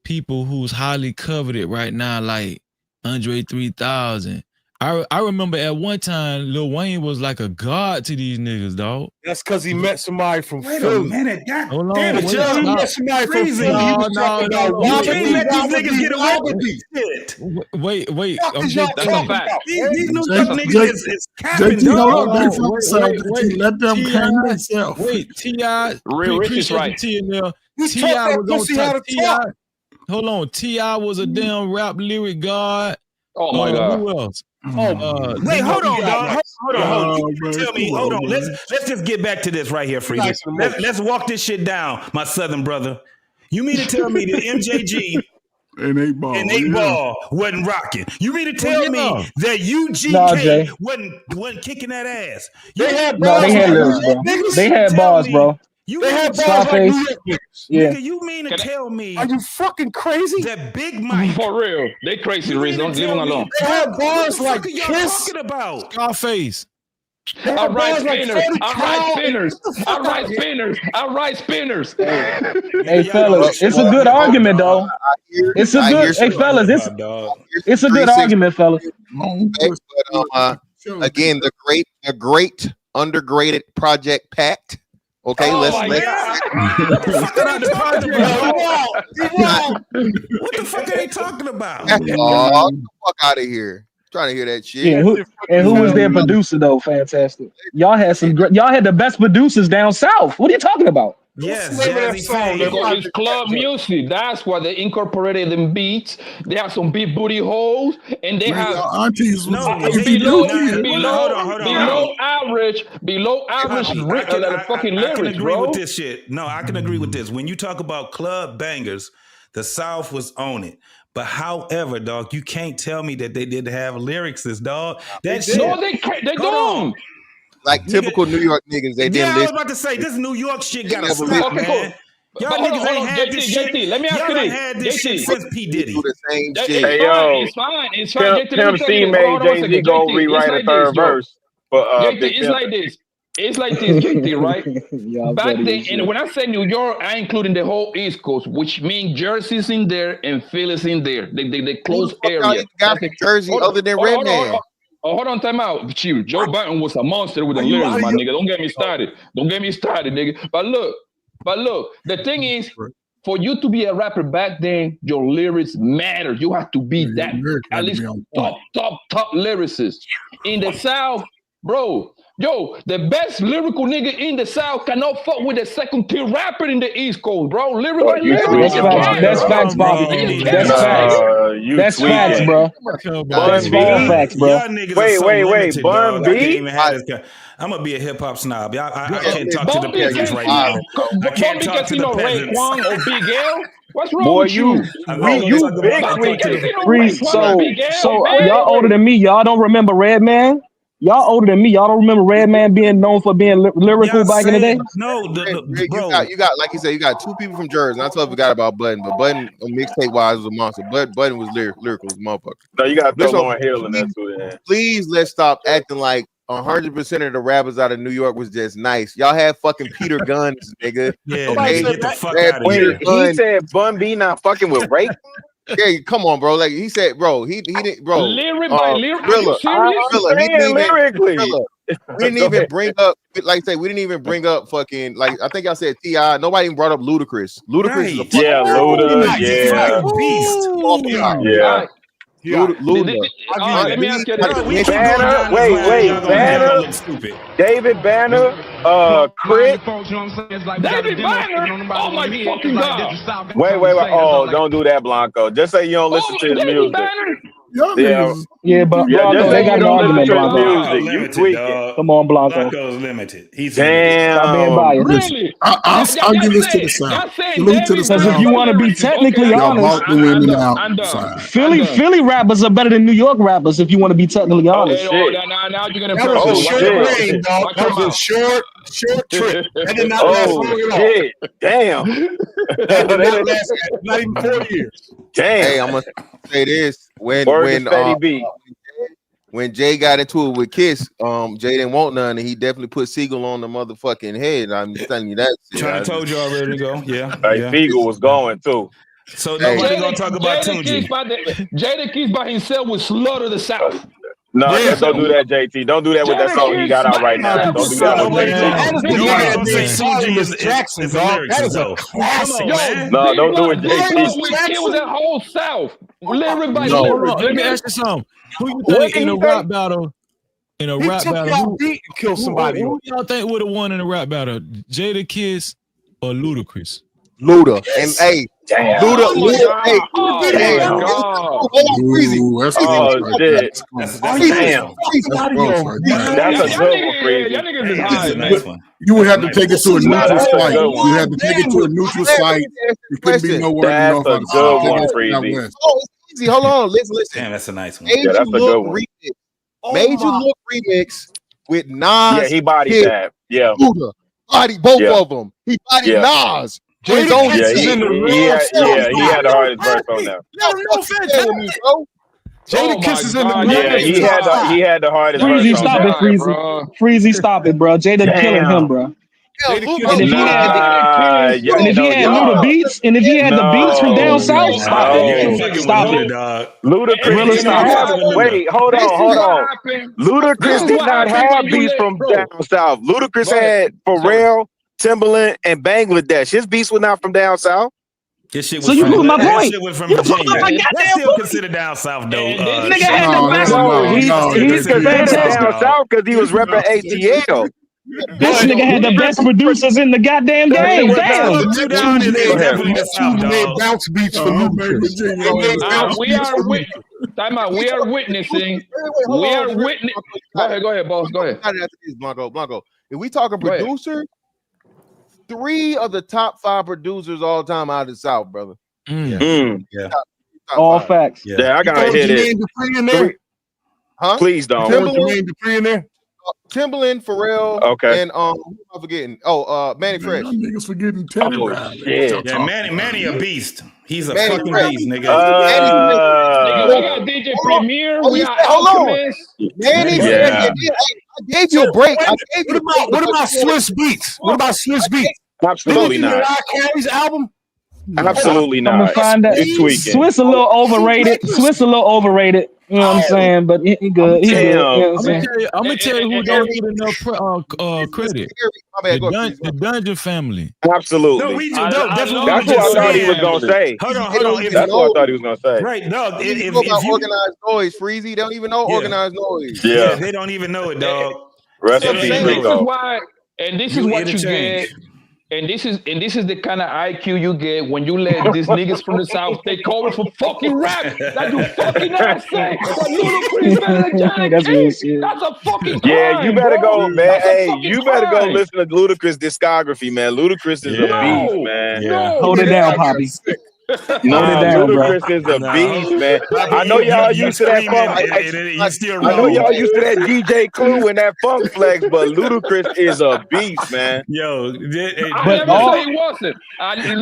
people who's highly coveted right now, like Andre 3000. I remember at one time Lil Wayne was like a god to these niggas, dog. That's because he met somebody from Wait Philly. a minute, God Hold on, damn it, wait, y'all. He stop. met somebody from Crazy. Philly. He was talking about You Wobble can't let these niggas get away with Wobble shit. Wait. Fuck I'm is y'all just That's a saying. fact. These New York niggas is capping, JT, hold dog. on. They from the South. Wait. Let them hang themselves. Wait, T.I. Real Rich is Appreciate right. the T in there. You T.I. taught that was on pussy how top. to T.I. talk. Hold on. T.I. was a damn rap lyric god. Oh my God. Who else? Wait, hold on, dog. Hold on. You man, tell me. come Hold on, on. man. Let's just get back to this right here, Freezy. Nice and emotional. Let's walk this shit down, my Southern brother. You mean to tell me that MJG And 8 Ball. and 8 Ball wasn't rocking? You mean to tell me that Nah, Jay. UGK wasn't kicking that ass? They had No, they had lyrics, bro. They had bars, bro. They had bars like New Scarface. York niggas. Yeah. Nigga, you mean to tell me Are you fucking crazy? that Big Mike? For real. They crazy, You Reese. mean Don't to leave tell them me alone. They had what bars the like fuck are y'all Kiss. talking about? Scarface. They I had ride bars like spinners. 40 I ride Cal. spinners. Get the I fuck out ride of here. spinners. I ride spinners. Hey, fellas, it's a good argument, though. It's a good. Hey, fellas, it's a good argument, fellas. But again, the great undergraded Project Pact. Okay, Oh let's my God. What the fuck are they talking about? You What the fuck are they talking about? oh, get the fuck out of here. Trying to hear that shit. Yeah, who was their producer though? Fantastic. Y'all had y'all had the best producers down south. What are you talking about? Yes, It's club music. That's why they incorporated them beats. They have some big booty holes, and they have aunties was below average fucking I can lyrics, agree bro. with this shit. No, I can agree with this. When you talk about club bangers, the South was on it. But however, dog, you can't tell me that they didn't have lyrics, dog. That shit. No, they don't. Like typical New York niggas, they didn't Yeah, I was listen. about to say this New York shit gotta never stop, listened. man. Y'all But niggas hold ain't on, had JT, this shit. JT, let me ask Y'all you ain't this. had this shit JT. since P. Diddy. Do the same It's shit. fine. yo, It's fine. It's fine. JT, let Pimp me tell C you this. made Hold on one Jay-Z second. go JT, rewrite a third verse for JT, Big it's like Pimpin'. this. It's like this, JT, right? Y'all Back funny then, as and shit. when I say New York, I including the whole East Coast, which means Jersey's in there and Philly's in there. The close Who the fuck y'all area. even got from Jersey other than Redman? Hold on, time out. Chief, Joe Biden was a monster with the lyrics, my nigga. Don't get me started. Don't get me started, nigga. But look, the thing is, for you to be a rapper back then, your lyrics matter. You have to be that at least top lyricist. In the South, bro, the best lyrical nigga in the South cannot fuck with the second tier rapper in the East Coast, bro. Lyric by lyric. That's facts, Bobby. That's facts. That's facts, bro. That's all facts, bro. Y'all niggas are so limited, Bun dog. I can't B? even have this. I'm gonna be a hip hop snob. I can't talk to the Bombi peasants right now. I can't talk to the peasants. Raekwon or Big L. What's wrong Boy, with you? you big Free, so y'all older than me. Y'all don't remember Redman? Y'all older than me. Y'all don't remember Redman being known for being lyrical back in the day? No, Rick, bro. you got like you said, you got two people from Jersey. And I totally forgot about Button, but Button mixtape wise was a monster. Button was lyrical as a motherfucker. No, you got to throw So, Lauryn Hill in there too. Then. Please let's stop acting like 100% of the rappers out of New York was just nice. Y'all had fucking Peter Guns, nigga. Yeah, okay? get the fuck out of Wait, here. he said Bun B not fucking with Rake. Yeah, come on, bro. Like he said, bro, he didn't, bro. Lyric by lyric. Are you Rilla, serious? Rilla, he didn't even, lyrically. Rilla, we didn't even bring up, like I say, we didn't even bring up fucking, like I think I said T.I. Nobody even brought up Ludacris. Ludacris is a fucking Luda, yeah, beast. Yeah. Luda. Let me ask you this. Banner, wait, Banner, David Banner, Crit. David Banner. Oh my fucking god. Wait. Oh, don't do that, Blanco. Just say you don't listen to his music. Banner. Yeah, but Yeah, Blanco, just they say got you an don't argument, listen to his Blanco. music. You tweaking. Come on, Blanco. Blanco's limited. He's Damn. Stop being biased. Really? I'll give this to the South. Salute to the Because if you want to be technically Y'all honest, bought the women outside. Philly rappers are better than New York rappers. If you want to be technically honest. Now you're gonna That was a short rain, dog. That was a short trip. That did not last long at all. Shit. Damn. That did not last not even 4 years. Damn. Hey, I'm gonna say this when Jay got into it with Kiss, Jay didn't want none, and he definitely put Siegel on the motherfucking head. I'm just telling you that. Trying to told you already to go. Yeah. Siegel was going too. So nobody gonna talk about Tunji. Jada Keys by himself would slaughter the South. No, don't do that, JT. Don't do that with that song he got out right now. Don't do that with JT. Nobody gonna say Tunji is Jackson, dog. That is a classic, man. No, don't do it, JT. It was that whole South. Lyric by Let lyric. me ask you something. Who you think in a rap battle? In a rap battle, beat and kill somebody. Who y'all think would have won in a rap battle? Jada Kiss or Ludacris? Luda. And hey, damn. Luda. Hey, damn. That's a good one, Crazy. That's a nice one. You would have to take it to a neutral site. You had to take it to a neutral site. It couldn't be nowhere. That's a good one, Crazy. Oh, it's easy. Hold on. Listen. Damn, that's a nice one. Yeah, that's a good one. Major Look remix with Nas. Yeah, he bodied that. Yeah. Luda. Body both of them. He bodied Nas. He had the hardest verse on that. Jada Kiss is in the Yeah, he had the hardest verse Freezy, on stop that. it, Freezy. Freezy, stop it, bro. Jada killing him, bro. And if he had Luda beats, and if he had the beats from down south, stop it. Ludacris did not have. Wait, hold on. Ludacris did not have beats from down south. Ludacris had Pharrell, Timbaland, and Bangladesh. His beats were not from down south. His shit was So you proved my that point. shit was from You proved Virginia. my That's goddamn still point. considered down south, though. Nigga had the best. He's considered down south because he was repping ATL. This nigga had the best producers in the goddamn game. Damn. Made bounce beats for We are witnessing. Go ahead, boss. Go ahead. Blanco. If we talking producers, 3 of the top 5 producers all time out of the South, brother. Yeah. All facts. Yeah, I gotta hit it. Huh? Please don't. Timbaland, Pharrell, okay, and who am I forgetting? Manny Fresh. Niggas forgetting Timbaland. Yeah, Manny a beast. He's a Manny fucking Fresh. beast, nigga. Nigga, we got DJ Premier. We got Alchemist. Manny Yeah. Fresh. I gave you a break. What about Swiss Beats? What about Swiss Beats? Absolutely not. Mariah Carey's album? Absolutely I'm gonna not. find that. You're tweaking. Swiss a little overrated. You know what I'm saying? But he good. He good. You know what I'm saying? I'm gonna tell you who don't need enough credit. The Dungeon Family. Absolutely. No, we do. That's what I thought he was gonna say. Hold on. That's what I thought he was gonna say. Right. No, if you know about organized noise, Freezy, they don't even know organized noise. Yeah, they don't even know it, dog. Rest in peace, This is Rico. why, and this is what you get. And this is the kind of IQ you get when you let these niggas from the South take over for fucking rap. That you fucking not saying. That's a fucking crime, Yeah, you better bro. go, man. That's a Hey, fucking you better go crime. listen to Ludacris discography, man. Ludacris is a beast, man. No, Hold it down, Poppy. Nah, down, bro. Ludacris is a beast, man. I know y'all used to that funk. I know y'all used to that DJ Clue and that funk flex, but Ludacris is a beast, man. I never say he wasn't.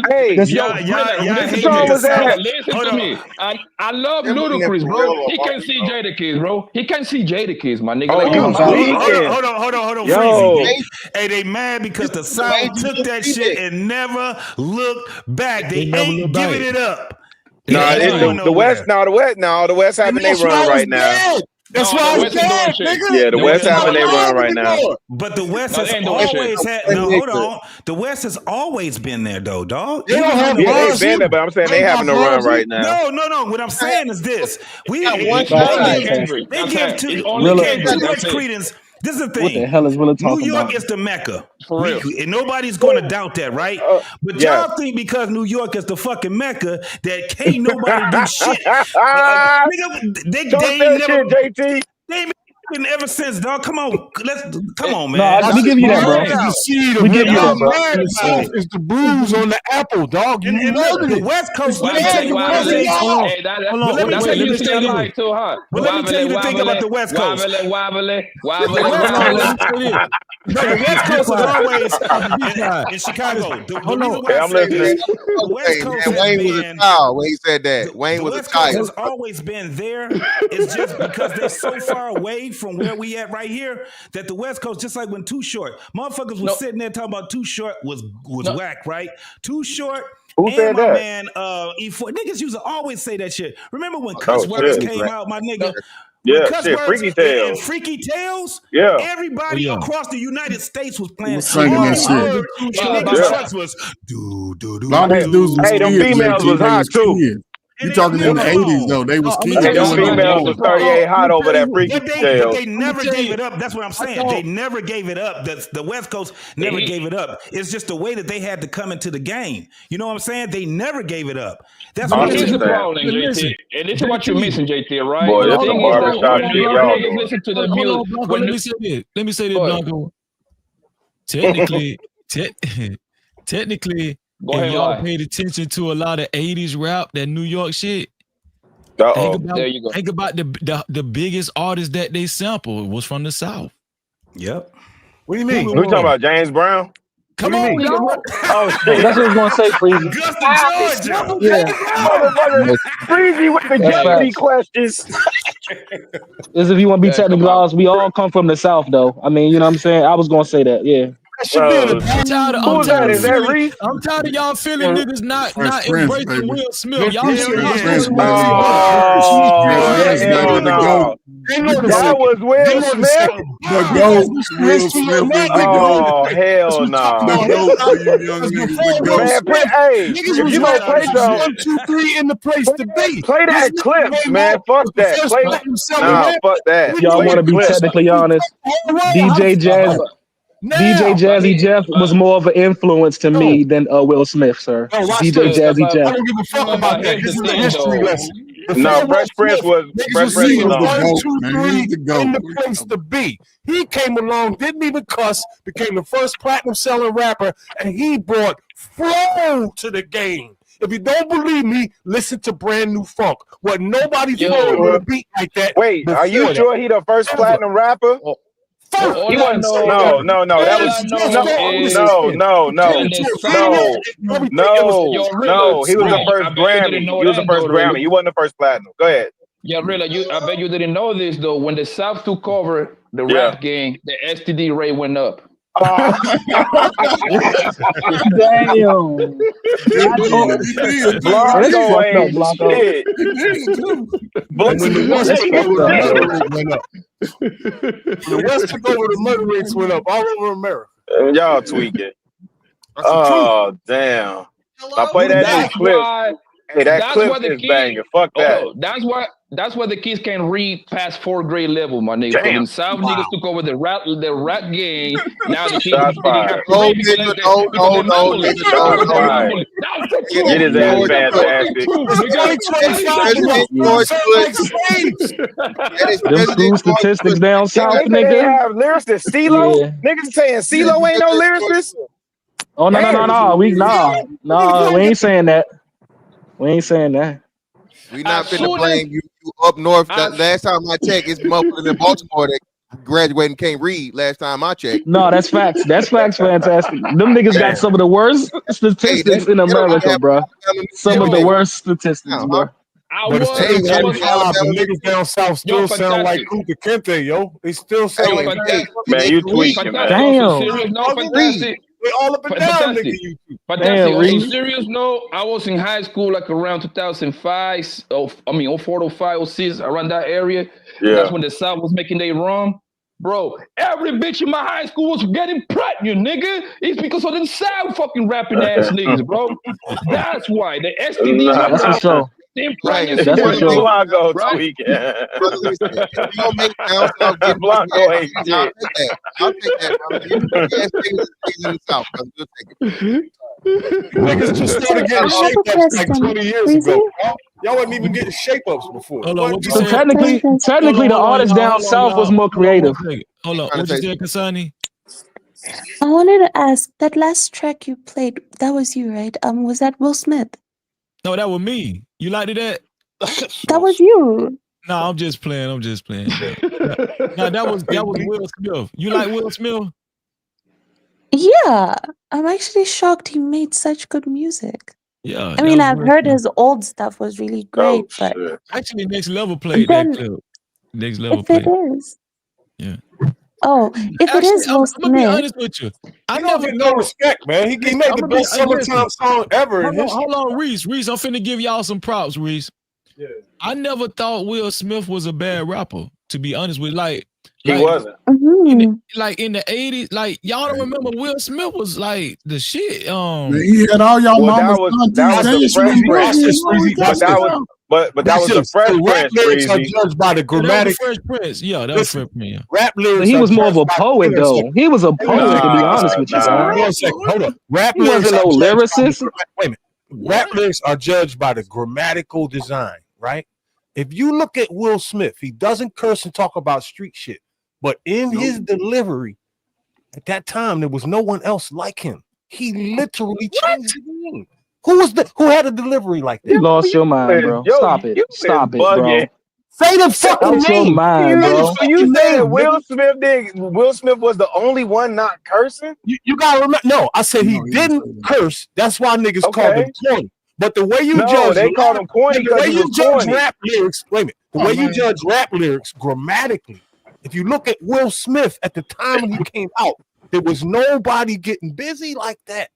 Hey, listen song was that? Listen to me. I love Ludacris, bro. He can see Jadakiss, bro. He can see Jadakiss, my nigga. Oh, you Hold on, Yo. Freezy. Hey, they mad because the South took that shit and never looked back. They ain't giving it up. Nah, the West. The West having their run right now. That's why it's dead, nigga. Yeah, the West having their run right now. But the West has always had. No, hold on. The West has always been there, though, dog. They don't have Yeah, they've been there, but I'm saying they having a run right now. No. What I'm saying is this: they give too much credence. This is the thing. What the hell is Willa talking New York about? is the Mecca. For real. And nobody's going to doubt that, right? But y'all think because New York is the fucking Mecca that can't nobody do shit. Nigga, they ain't never, JT. they ain't been ever since, dog. Come on, man. No, we give you that, bro. We give you that, bro. The South is the bruise on the apple, dog. You know the West Coast. Let me tell you the thing about the West Coast. Wobbly. The West Coast is always in Chicago. I'm listening. Wayne was a child when he said that. Wayne was a child. The West Coast has always been there. It's just because they're so far away from where we at right here that the West Coast, just like when Too Short, motherfuckers was sitting there talking about Too Short was whack, right? Too Short. Who said that? Man, E4 niggas used to always say that shit. Remember when Cuss Words came out, my nigga? Yeah, Cuss shit, Words Freaky Tales. and Freaky Tales. Yeah. Everybody across the United States was playing. Singing that shit. Niggas' trucks was do. Long as dudes was Hey, them kids, females JT, was they hot too. kids. You talking in the 80s though? They was kids. Hey, them females was 38 hot over that Freaky But Tales. they never gave it up. That's what I'm saying. They never gave it up. The West Coast never gave it up. It's just the way that they had to come into the game. You know what I'm saying? They never gave it up. That's what This is the problem, JT. And this is what you're missing, JT, right? Boy, The this thing a is that barbershop when shit, New York y'all niggas doing. listen to the Hold on, music. Blanco, let me say this, Blanco. Technically, Go if ahead, y'all lie. paid attention to a lot of 80s rap, that New York shit, There you go. think about the biggest artist that they sampled was from the South. Yep. What do you mean? We talking about James Brown? Come on, y'all. Oh shit! That's what I was gonna say, Freezy. Augusta, Georgia. Yeah. Motherfucker, Freezy with the Jeopardy questions. As if you want to be technically honest, we all come from the South, though. I mean, you know what I'm saying? I was gonna say that, yeah. That should be in the I'm tired of, Who's that? Is that Reese? I'm tired of y'all feeling niggas not Prince, embracing baby. Will Smith. Y'all Prince, should Prince, baby. Hell no. That was Will Smith. The GOAT, Will Smith is the GOAT. Oh hell no. The GOAT for you young niggas. The GOAT. Man, hey, if you gonna play some, 1, 2, 3 in the place to be. play that clip, man. Fuck that. Play, nah, fuck that. Y'all Play want to the be clip. technically honest? DJ Jazzy Jeff was more of an influence to me than Will Smith, sir. No, watch DJ this. Jazzy Jeff. I don't give a fuck about that. This is a history lesson. No, Fresh Prince was Fresh Prince was on. 1, 2, man. 3 He's the GOAT. in the place to be. He came along, didn't even cuss, became the first platinum selling rapper, and he brought flow to the game. If you don't believe me, listen to Brand New Funk. What nobody flowing with a beat like that. Wait, are you sure he the first platinum rapper? He wasn't. No. That was no. He was the first Grammy. He was the first Grammy. He wasn't the first platinum. Go ahead. Yeah, really. I bet you didn't know this though. When the South took over the rap game, the STD rate went up. Damn. Blanco ain't shit. When the West took over, the murder rates went up all over America. Y'all tweaking. Oh, damn. I play that new clip. Hey, that clip is banging. Fuck that. That's why the kids can read past 4th grade level, my nigga. Damn. When South niggas took over the rap game, now the kids have Get his ass fantastic. Them school statistics down south, They nigga. have lyricists. CeeLo? Niggas saying CeeLo ain't no lyricist? Oh no. We ain't saying that. We ain't saying that. We not finna blame you up north. Last time I checked, it's motherfuckers in Baltimore that graduated and can't read. Last time I checked. No, that's facts. That's facts. Fantastic. Them niggas got some of the worst statistics in America, bro. Some of the worst statistics, bro. But it's still 25, the niggas down south still sound like Kunta Kinte, yo. They still sound like man, you tweaking, man. Damn. They all up and down, nigga. Fantastic. On a serious note, I was in high school like around 2005, 04, 05, 06, around that area. Yeah. That's when the South was making their run. Bro, every bitch in my high school was getting pregnant, nigga. It's because of them South fucking rapping ass niggas, bro. That's why. The STDs. That's for sure. That's for sure. Blanco tweaking. Blanco ain't shit. I'll take that. Niggas just started getting shape-ups like 20 years ago. Y'all wasn't even getting shape-ups before. So technically, the artist down south was more creative. Hold on. What you said, Kasani? I wanted to ask, that last track you played, that was you, right? Was that Will Smith? No, that was me. You liked that? That was you. No, I'm just playing. No, that was Will Smith. You like Will Smith? Yeah. I'm actually shocked he made such good music. Yeah. I mean, I've heard his old stuff was really great, but actually Next Level played that clip. Next Level if played. it is. Yeah. Oh, if it is Will I'm gonna be Smith. honest with you. I never get no respect, man. He made the best summertime song ever. Hold on, Reese. I'm finna give y'all some props, Reese. Yeah. I never thought Will Smith was a bad rapper, to be honest with you. He wasn't. In the 80s, like y'all don't remember Will Smith was like the shit. Man, he had all y'all mamas. That was the Fresh Prince. But that was the Fresh Prince. Lyrics are judged by the grammatic. Fresh Prince. Yeah, that was Fresh Prince. Rap lyrics. He was more of a poet, though. He was a poet, to be honest with you. One second, hold up. Rap He wasn't no lyricist. Wait a minute. Rap lyrics are judged by the grammatical design, right? If you look at Will Smith, he doesn't curse and talk about street shit, but in his delivery, at that time, there was no one else like him. He literally changed the game. Who had a delivery like that? You lost your mind, bro. Stop it, bro. Say the fucking Lost your name. mind, bro. So you saying Will Smith was the only one not cursing? You gotta remember. No, I said he didn't curse. That's why niggas called him corny. But the way you judge, they called him corny. The way you judge rap lyrics. Wait a minute. The way you judge rap lyrics grammatically. If you look at Will Smith at the time when he came out, there was nobody getting busy like that.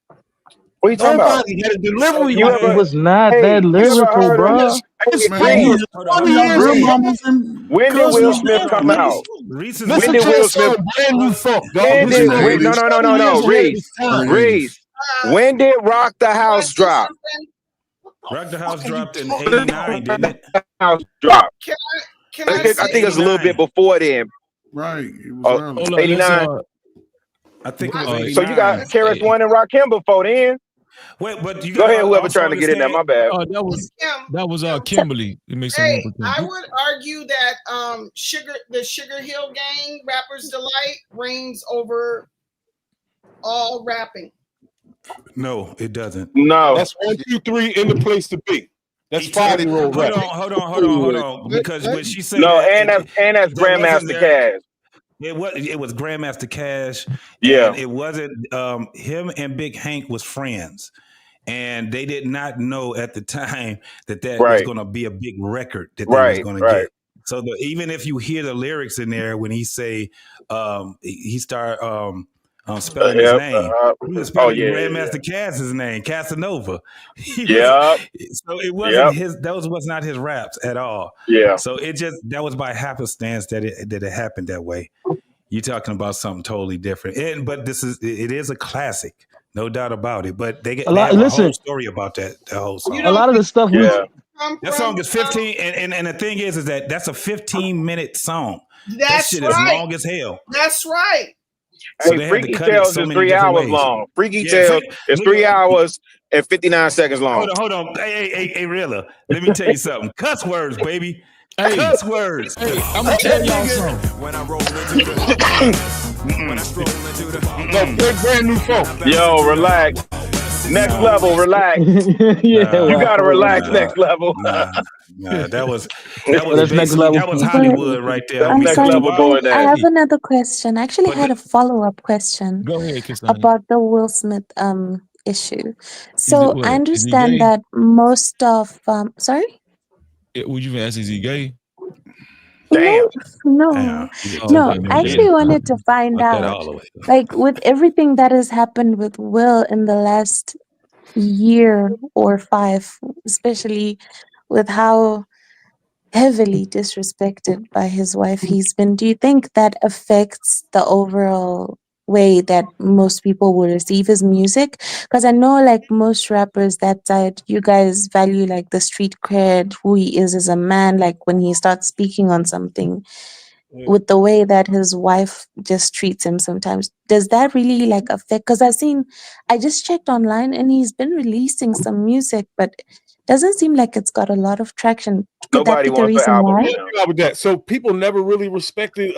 What are you talking about? Nobody had a delivery. It was not that lyrical, bro. When did Will Smith come out? When did Will Smith? No. Reese. When did Rock the House drop? Rock the House dropped in 89, didn't it? House drop. I think it's a little bit before then. Right. It was 89. I think it was 89. So you got Karis One and Rakim before then. Wait, but you go ahead, whoever trying to get in there. My bad. That was Kimberly. It makes I would argue that the Sugar Hill Gang, Rapper's Delight, reigns over all rapping. No, it doesn't. No, that's 1, 2, 3 in the place to be. That's 5-year-old rap. Hold on. Because when she said that's Grandmaster Cash. It was Grandmaster Cash. Yeah, and it wasn't. Him and Big Hank was friends, and they did not know at the time that was going to be a big record that they was going to get. So even if you hear the lyrics in there when he say he start spelling his name, he was spelling Grandmaster Cash's name, Casanova. Yeah. So it wasn't his. Those was not his raps at all. Yeah. So that was by happenstance that it happened that way. You're talking about something totally different. But it is a classic, no doubt about it. But they have a whole story about that whole song. A lot of the stuff. That song is 15, and the thing is that that's a 15-minute song. That shit is long as hell. That's right. So hey, Freaky Tales is 3 hours long. Freaky Tales is 3 hours and 59 seconds long. Hold on. Hey, Rilla. Let me tell you something. Cuss words, baby. Cuss words. Hey, I'm gonna tell y'all something. When I roll into the brand new phone. Yo, relax. Next level, relax. Yeah, You gotta relax. Next level. Nah, that was That's next basically level. that was But Hollywood right there. That's I'm next sorry, level doing I that. have another question. I actually But had a follow-up question Go ahead, Kasani. about the Will Smith issue. Is it So I what? Is he understand gay? that most of sorry? Would you even ask, is he gay? Damn. No, Oh, no. okay, I never actually mind. wanted to find Fuck that out, all the way. like, with everything that has happened with Will in the last year or 5, especially with how heavily disrespected by his wife he's been, do you think that affects the overall way that most people will receive his music? Because I know, like, most rappers that side, you guys value like the street cred, who he is as a man, like when he starts speaking on something, with the way that his wife just treats him sometimes. Does that really like affect? Because I just checked online and he's been releasing some music, but doesn't seem like it's got a lot of traction. Could that Nobody be the wants an reason album why? now. With that. So people never really respected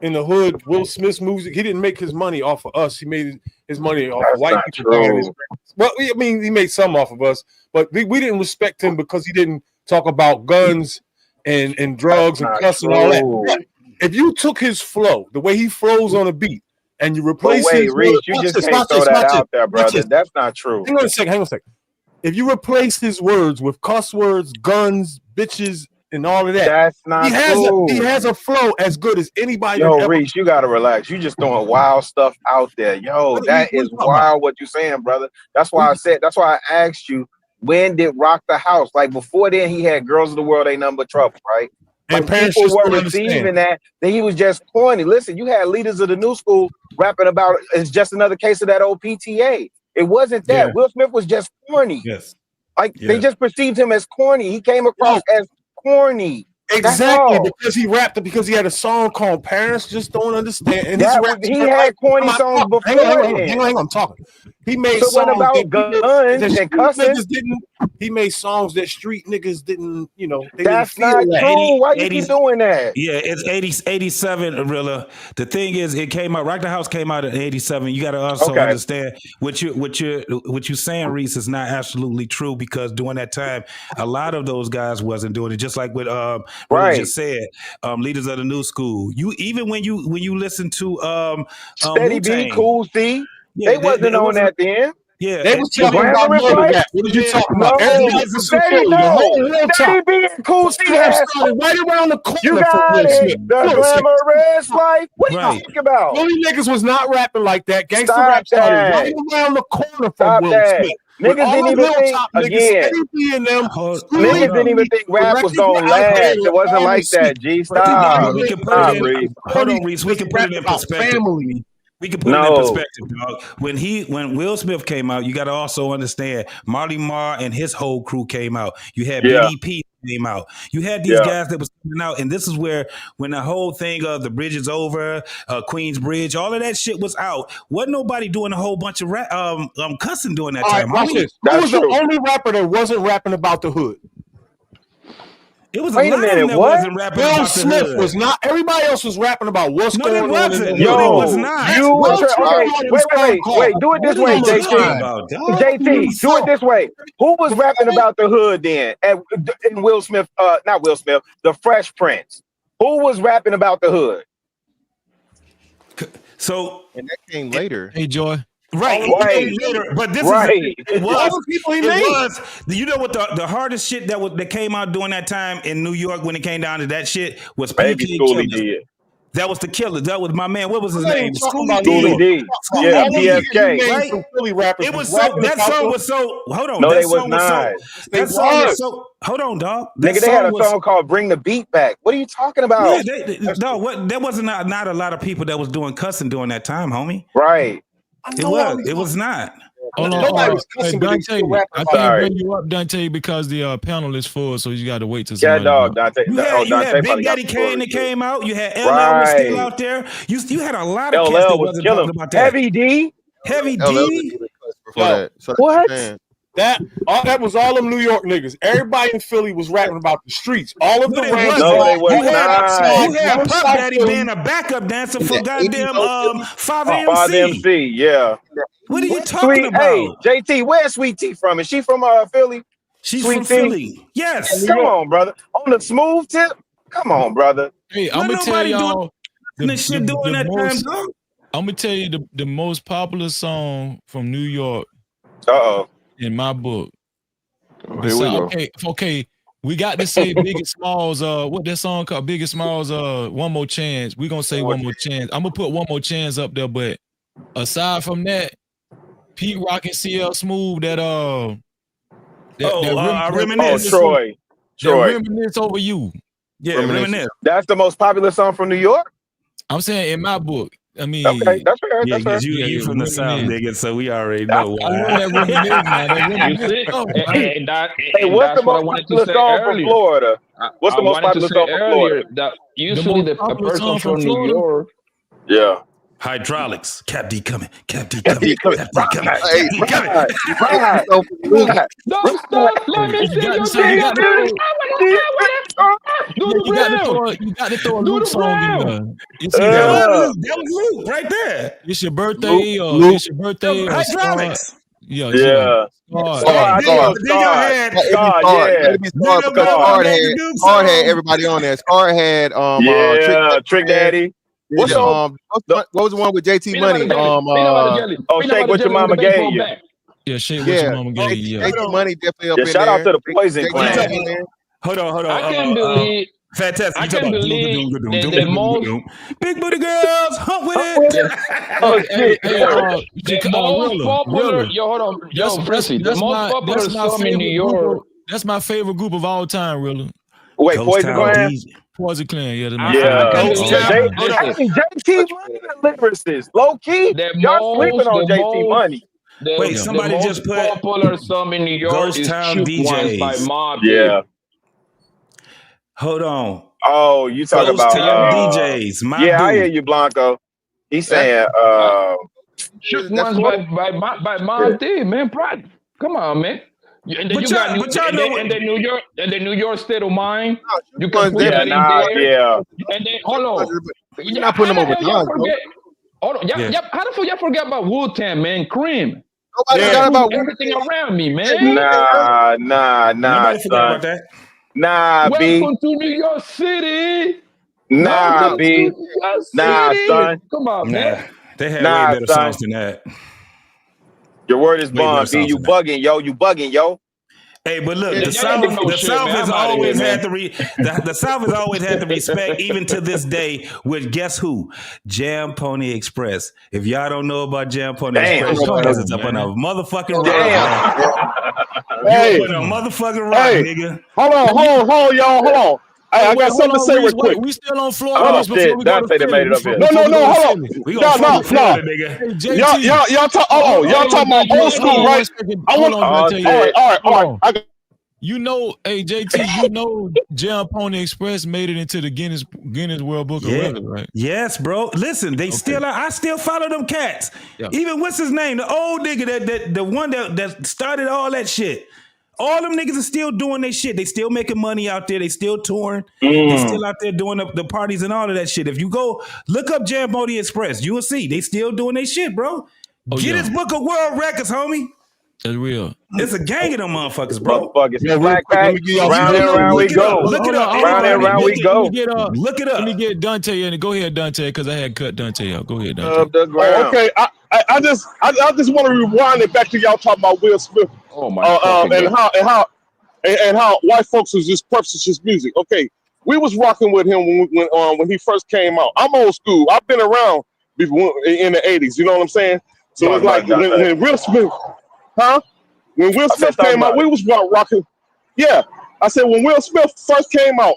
in the hood Will Smith's music. He didn't make his money off of us. He made his money off of That's white not people buying his true. records. Well, I mean, he made some off of us, but we didn't respect him because he didn't talk about guns and drugs That's and not cussing and all that. true. But if you took his flow, the way he flows on a beat, and you But replace wait, his Reese, words, you watch just this, can't watch throw this, that watch this, out there, watch brother. this. That's not true. Hang on a second. If you replace his words with cuss words, guns, bitches, and all of that, That's not true. he has a flow as good as anybody Yo, that ever. Reese, you gotta relax. You just throwing wild stuff out there. Yo, What that you is talking about? wild what you're saying, brother. That's why I asked you, when did Rock the House? Like before then, he had Girls of the World Ain't Nothing But Trouble, right? And Like parents people just were don't receiving understand. that he was just corny. Listen, you had leaders of the new school rapping about it's just another case of that old PTA. It wasn't that. Yeah. Will Smith was just corny. Yes. Like Yeah. they just perceived him as corny. He came across as corny. That's Exactly, all. because he rapped, because he had a song called "Parents Just Don't Understand," and his raps He were had like, corny songs before hang on, then. I'm talking. He made So it wasn't songs about guns and street cussing. niggas didn't. He made songs that street niggas didn't. You know, they That's didn't feel not that. true. Why you keep doing that? Yeah, it's 87, Arilla. The thing is, it came out. Rock the House came out in 87. You got to also Okay. understand what you saying, Reese, is not absolutely true, because during that time, a lot of those guys wasn't doing it. Just like what Rilla just said, leaders of the new school. You even when you listen to Steady B, Wu-Tang, Cool C, yeah, they wasn't on that then. Yeah, They was talking about Glamorous murder Life? rap. What are you talking No, about? Everybody else from Philly, the whole real Steady talk. B and Cool C Rap had. started right around the You corner from got Will it. Smith. The Hold on a second. Glamorous Life. What are you Right. talking about? Philly niggas was not rapping like that. Gangster Stop rap started that. right around the corner from Stop Will that. Smith. With Niggas all didn't them even think hilltop niggas, again. Steady B and them, Niggas didn't even think rap was gonna last. It wasn't like that. G, stop. We can put Stop, it in. Reese. Hold on, Reese. We can put it in perspective. Family. We can put it in No. perspective, dog. When Will Smith came out, you got to also understand Marley Marr and his whole crew came out. You had Yeah. BDP came out. You had these Yeah. guys that was coming out, and this is where when the whole thing of the bridge is over, Queens Bridge, all of that shit was out. Wasn't nobody doing a whole bunch of cussing during that All right, time. watch this. Who was the only rapper that wasn't rapping about the hood? It was Wait a a lot minute, of them that what? wasn't rapping Will about Smith the hood. was not. Everybody else was rapping about what's No, going they on in wasn't. the No, hood. they Yo, was not. you Will okay? Smith Wait. Do it this way, What are you talking JT. about, dog? JT, do it this way. Who was rapping about the hood then? And Will Smith, not Will Smith, the Fresh Prince. Who was rapping about the hood? So, and that came later. Hey, Joy. Right, Right. but this Right. is it was, All the people he it made. was. You know what the hardest shit that came out during that time in New York when it came down to that shit was Maybe PK Schoolie Killers. did. That was the killer. That was my man. What was his I ain't name? talking Schoolie about New Schoolie D. D. Schoolie Yeah, All D. them niggas you PSK. named Right? some Philly rappers It was so rapping that about song the- was so hold on. No, that they song was was so not. They that song was was. so hold on, dog. That Nigga, they had a was song called "Bring the Beat Back." What are you talking yeah. about? No, what there wasn't not a lot of people that was doing cussing during that time, homie. Right. It was not. Hold on, Nobody was cussing, but they Dante, still rapping I about can't Sorry. bring you up, Dante, because the panel is full, so you got to wait till Yeah, somebody. dog, Dante. You Dante had Big probably got Daddy some Kane stories, that too. came out. You had LL was still Right. out there. You had a lot of cats LL that was wasn't killing. talking about that. Heavy D. Heavy LL didn't D. even cuss before Yo, that. So What? That was all them New York niggas. Everybody in Philly was rapping about the streets. All of No, the they Rams. wasn't. No, they was You not. had North Puff Side Daddy Philly. being a backup dancer for In the 80s, goddamn Father Father MC. MC. Yeah. What are you talking about? Hey, JT, where's Sweet Tea from? Is she from Philly? She's Sweet from Tea? Philly. Yes. Come on, brother. On the smooth tip. Come on, brother. Hey, I'm gonna tell y'all this shit during that time, most. dog. I'm gonna tell you the most popular song from New York. In my book. Here we go. Okay. We got to say Biggie Smalls. What that song called? Biggie Smalls. One More Chance. We gonna say One More Chance. I'm gonna put One More Chance up there. But aside from that, Pete Rock and CL Smooth. Reminisce. Troy. Reminisce over you. Yeah, Reminisce. That's the most popular song from New York? I'm saying in my book. I mean, okay, that's fair. Yeah, That's fair. because you from the South, nigga, so we already know why. I love that Reminisce, man. You see? Hey, what's the most popular song from Florida? What's the most popular song from Florida? That usually a person from New York. Yeah. Hydraulics. Cap D coming. Cap D coming. Cap D coming. Don't stop. Let me see your You got to throw a Luke song in there. That was Luke right there. It's your birthday or it's your birthday. Hydraulics. Yeah. Scar had everybody on there. Scar had Trick Daddy. What's what was the one with JT Money? Shake What Your Mama Gave You. Yeah, Shake What Your Mama Gave You. JT Money definitely up in there. Shout out to the Poison Clan. Hold on. I can't believe. Fantastic. I can't believe the most big booty girls hunt with it. The most popular. Yo, hold on. Yo, Prissy. The most popular song in New York. That's my favorite group of all time, really. Wait, Poison Clan? Poison Clan, yeah. JT Money the lyricist. Low key. Y'all sleeping on JT Money. Wait, somebody just put popular song in New York Ghost is Town Shook DJs. Ones by Mobb. Yeah. Hold on. Oh, you talking about DJs? I hear you, Blanco. He's saying Shook Ones by Mobb D, man. Come on, man. And then and the New York State of Mind. You can put that in there. Yeah. And then hold on. You're not putting them over Nas, Hold on. How the fuck y'all forget about Wu-Tang, man? Cream. Nobody forgot about everything around me, man. Nah, Nobody forgot about that. Nah, B. Welcome to New York City. Nah, B. Nah, son. Come on, man. They had way better songs than that. Your word is bond, B. You bugging, yo. You bugging, yo. Hey, but look, the South has always had the South has always had the respect, even to this day. With guess who? Jam Pony Express. If y'all don't know about Jam Pony Express, because it's up on a motherfucking rock. Hey, on a motherfucking rock, nigga. Hold on, y'all. Hold on. Hey, I got something to say real quick. We still on Florida. Oh shit, Dante made it up here. No, hold on. We gonna Florida, nigga. Y'all talking about old school, right? All right. You know, hey JT, you know Jam Pony Express made it into the Guinness World Book of Records, right? Yes, bro. Listen, they still are. I still follow them cats. Yeah. Even what's his name? The old nigga that the one that started all that shit. All them niggas are still doing their shit. They still making money out there. They still touring. They still out there doing the parties and all of that shit. If you go look up Jam Pony Express, you will see they still doing their shit, bro. Guinness Book of World Records, homie. That's real. It's a gang of them motherfuckers, bro. Round and round we go. Look it up. Round and round we go. Look it up. Let me get Dante in. Go ahead, Dante, because I had cut Dante out. Go ahead, Dante. Okay, I just want to rewind it back to y'all talking about Will Smith. Oh my and how white folks was just purchasing his music. Okay, we was rocking with him when he first came out. I'm old school. I've been around before in the 80s. You know what I'm saying? So it's like when Will Smith, when Will Smith came out, we was rocking. Yeah, I said when Will Smith first came out,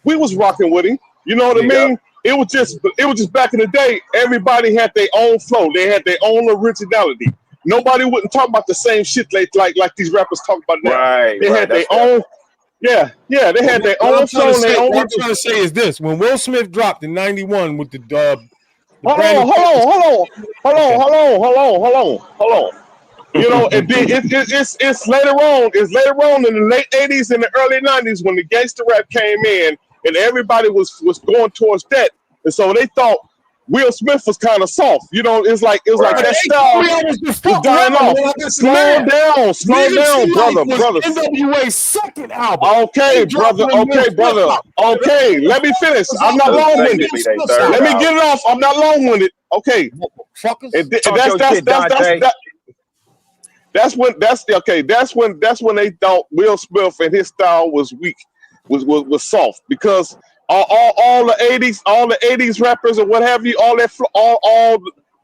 we was rocking with him. You know what I mean? It was just back in the day. Everybody had their own flow. They had their own originality. Nobody wouldn't talk about the same shit like these rappers talk about now. Right. They had their own. Yeah. They had their own flow. What I'm trying to say is this: when Will Smith dropped in '91 with the hold on. You know, and then it's later on. It's later on in the late '80s and the early '90s when the gangster rap came in, and everybody was going towards that, and so they thought Will Smith was kind of soft. You know, it's like that style was dying off. Slow down, brother. NWA's second album. Okay, brother. Okay, let me finish. I'm not long-winded. Let me get it off. I'm not long-winded. Okay. That's when they thought Will Smith and his style was weak, was soft, because all the 80s rappers and what have you, all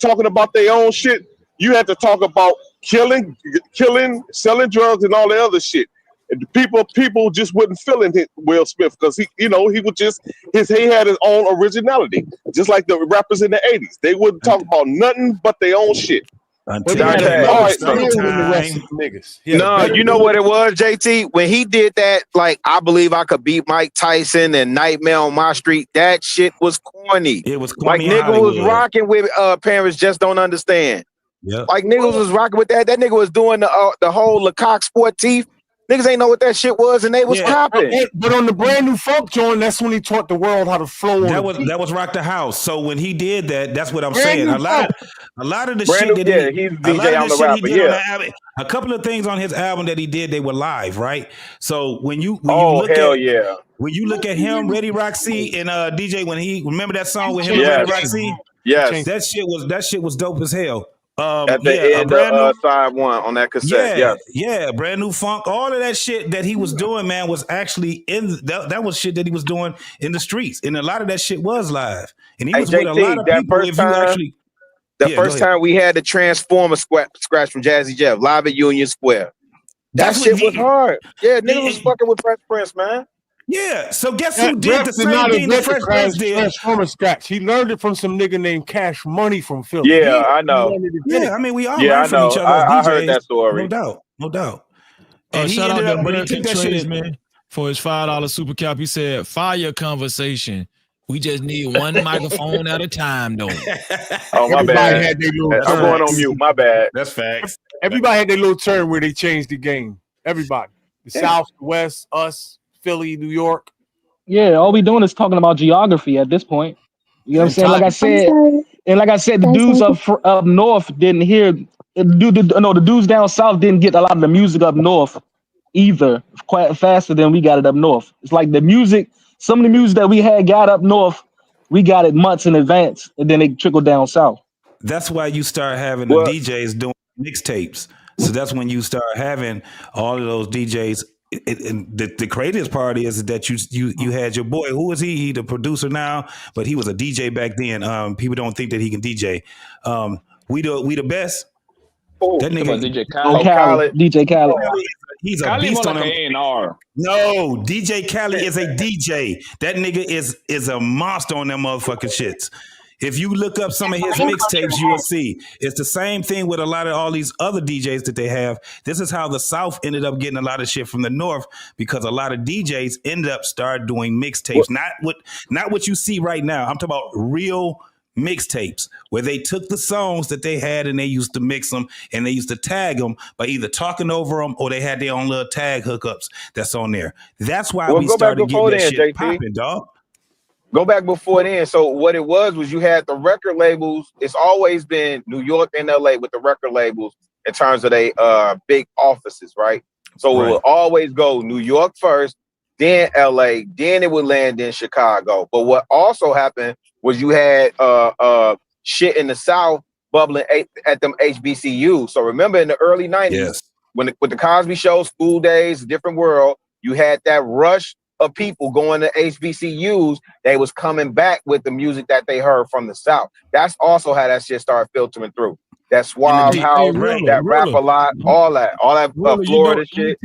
talking about their own shit. You had to talk about killing, selling drugs, and all the other shit. And people just wouldn't feel in Will Smith because he had his own originality, just like the rappers in the 80s. They wouldn't talk about nothing but their own shit. No, you know what it was, JT? When he did that, like, I believe I could beat Mike Tyson and Nightmare on My Street, that shit was corny. It was corny. Like, nigga was rocking with Parents Just Don't Understand. Yep. Like, niggas was rocking with that. That nigga was doing the whole Lecoq Sportif. Niggas ain't know what that shit was, and they was popping. But on the brand new funk joint, that's when he taught the world how to flow. That was Rock the House. So when he did that, that's what I'm saying. A lot of the shit that he's DJ on the rapper. A couple of things on his album that he did, they were live, right? So when you look at him, Ready Roxy and DJ, when he remember that song with him and Ready Roxy, that shit was dope as hell. At the end of side one on that cassette, brand new funk, all of that shit that he was doing, man, was actually that was shit that he was doing in the streets, and a lot of that shit was live, and he was with a lot of people. The first time we had the Transformer scratch from Jazzy Jeff live at Union Square, that shit was hard. Yeah, niggas was fucking with Fresh Prince, man. Yeah, so guess who did the same thing that Fresh Prince did? Transformer scratch. He learned it from some nigga named Cash Money from Philly. Yeah, I know. Yeah, I mean, we all learn from each other. I heard that story. No doubt. And shout out to but he took that shit, man, for his $5 super cap. He said, "Fire conversation. We just need one microphone at a time, though." Oh, my bad. I'm going on mute. My bad. That's facts. Everybody had their little turn where they changed the game. Everybody. The South, the West, us. Philly, New York. Yeah, all we doing is talking about geography at this point. You know what I'm saying? Like I said, the dudes up north didn't hear. The dudes down south didn't get a lot of the music up north either, quite faster than we got it up north. It's like the music, some of the music that we had got up north, we got it months in advance, and then they trickled down south. That's why you start having the DJs doing mixtapes. So that's when you start having all of those DJs. And the craziest part is that you had your boy. Who is he? He the producer now, but he was a DJ back then. People don't think that he can DJ. We the best. That nigga DJ Khaled. DJ Khaled. He's a Khaled beast on like him. A&R. No, DJ Khaled is a DJ. That nigga is a monster on them motherfucking shits. If you look up some of his mixtapes, you will see it's the same thing with a lot of all these other DJs that they have. This is how the South ended up getting a lot of shit from the North, because a lot of DJs ended up start doing mixtapes. Not what you see right now. I'm talking about real mixtapes where they took the songs that they had and they used to mix them and they used to tag them by either talking over them or they had their own little tag hookups that's on there. That's why we started getting that shit popping, dog. Go back before then. So what it was you had the record labels. It's always been New York and LA with the record labels in terms of they big offices, right? So it would always go New York first, then LA, then it would land in Chicago. But what also happened was you had shit in the South bubbling at them HBCUs. So remember in the early 90s, with the Cosby Show, School Days, Different World, you had that rush of people going to HBCUs. They was coming back with the music that they heard from the South. That's also how that shit started filtering through. That's Wild House, that Rap A Lot, all that Florida shit.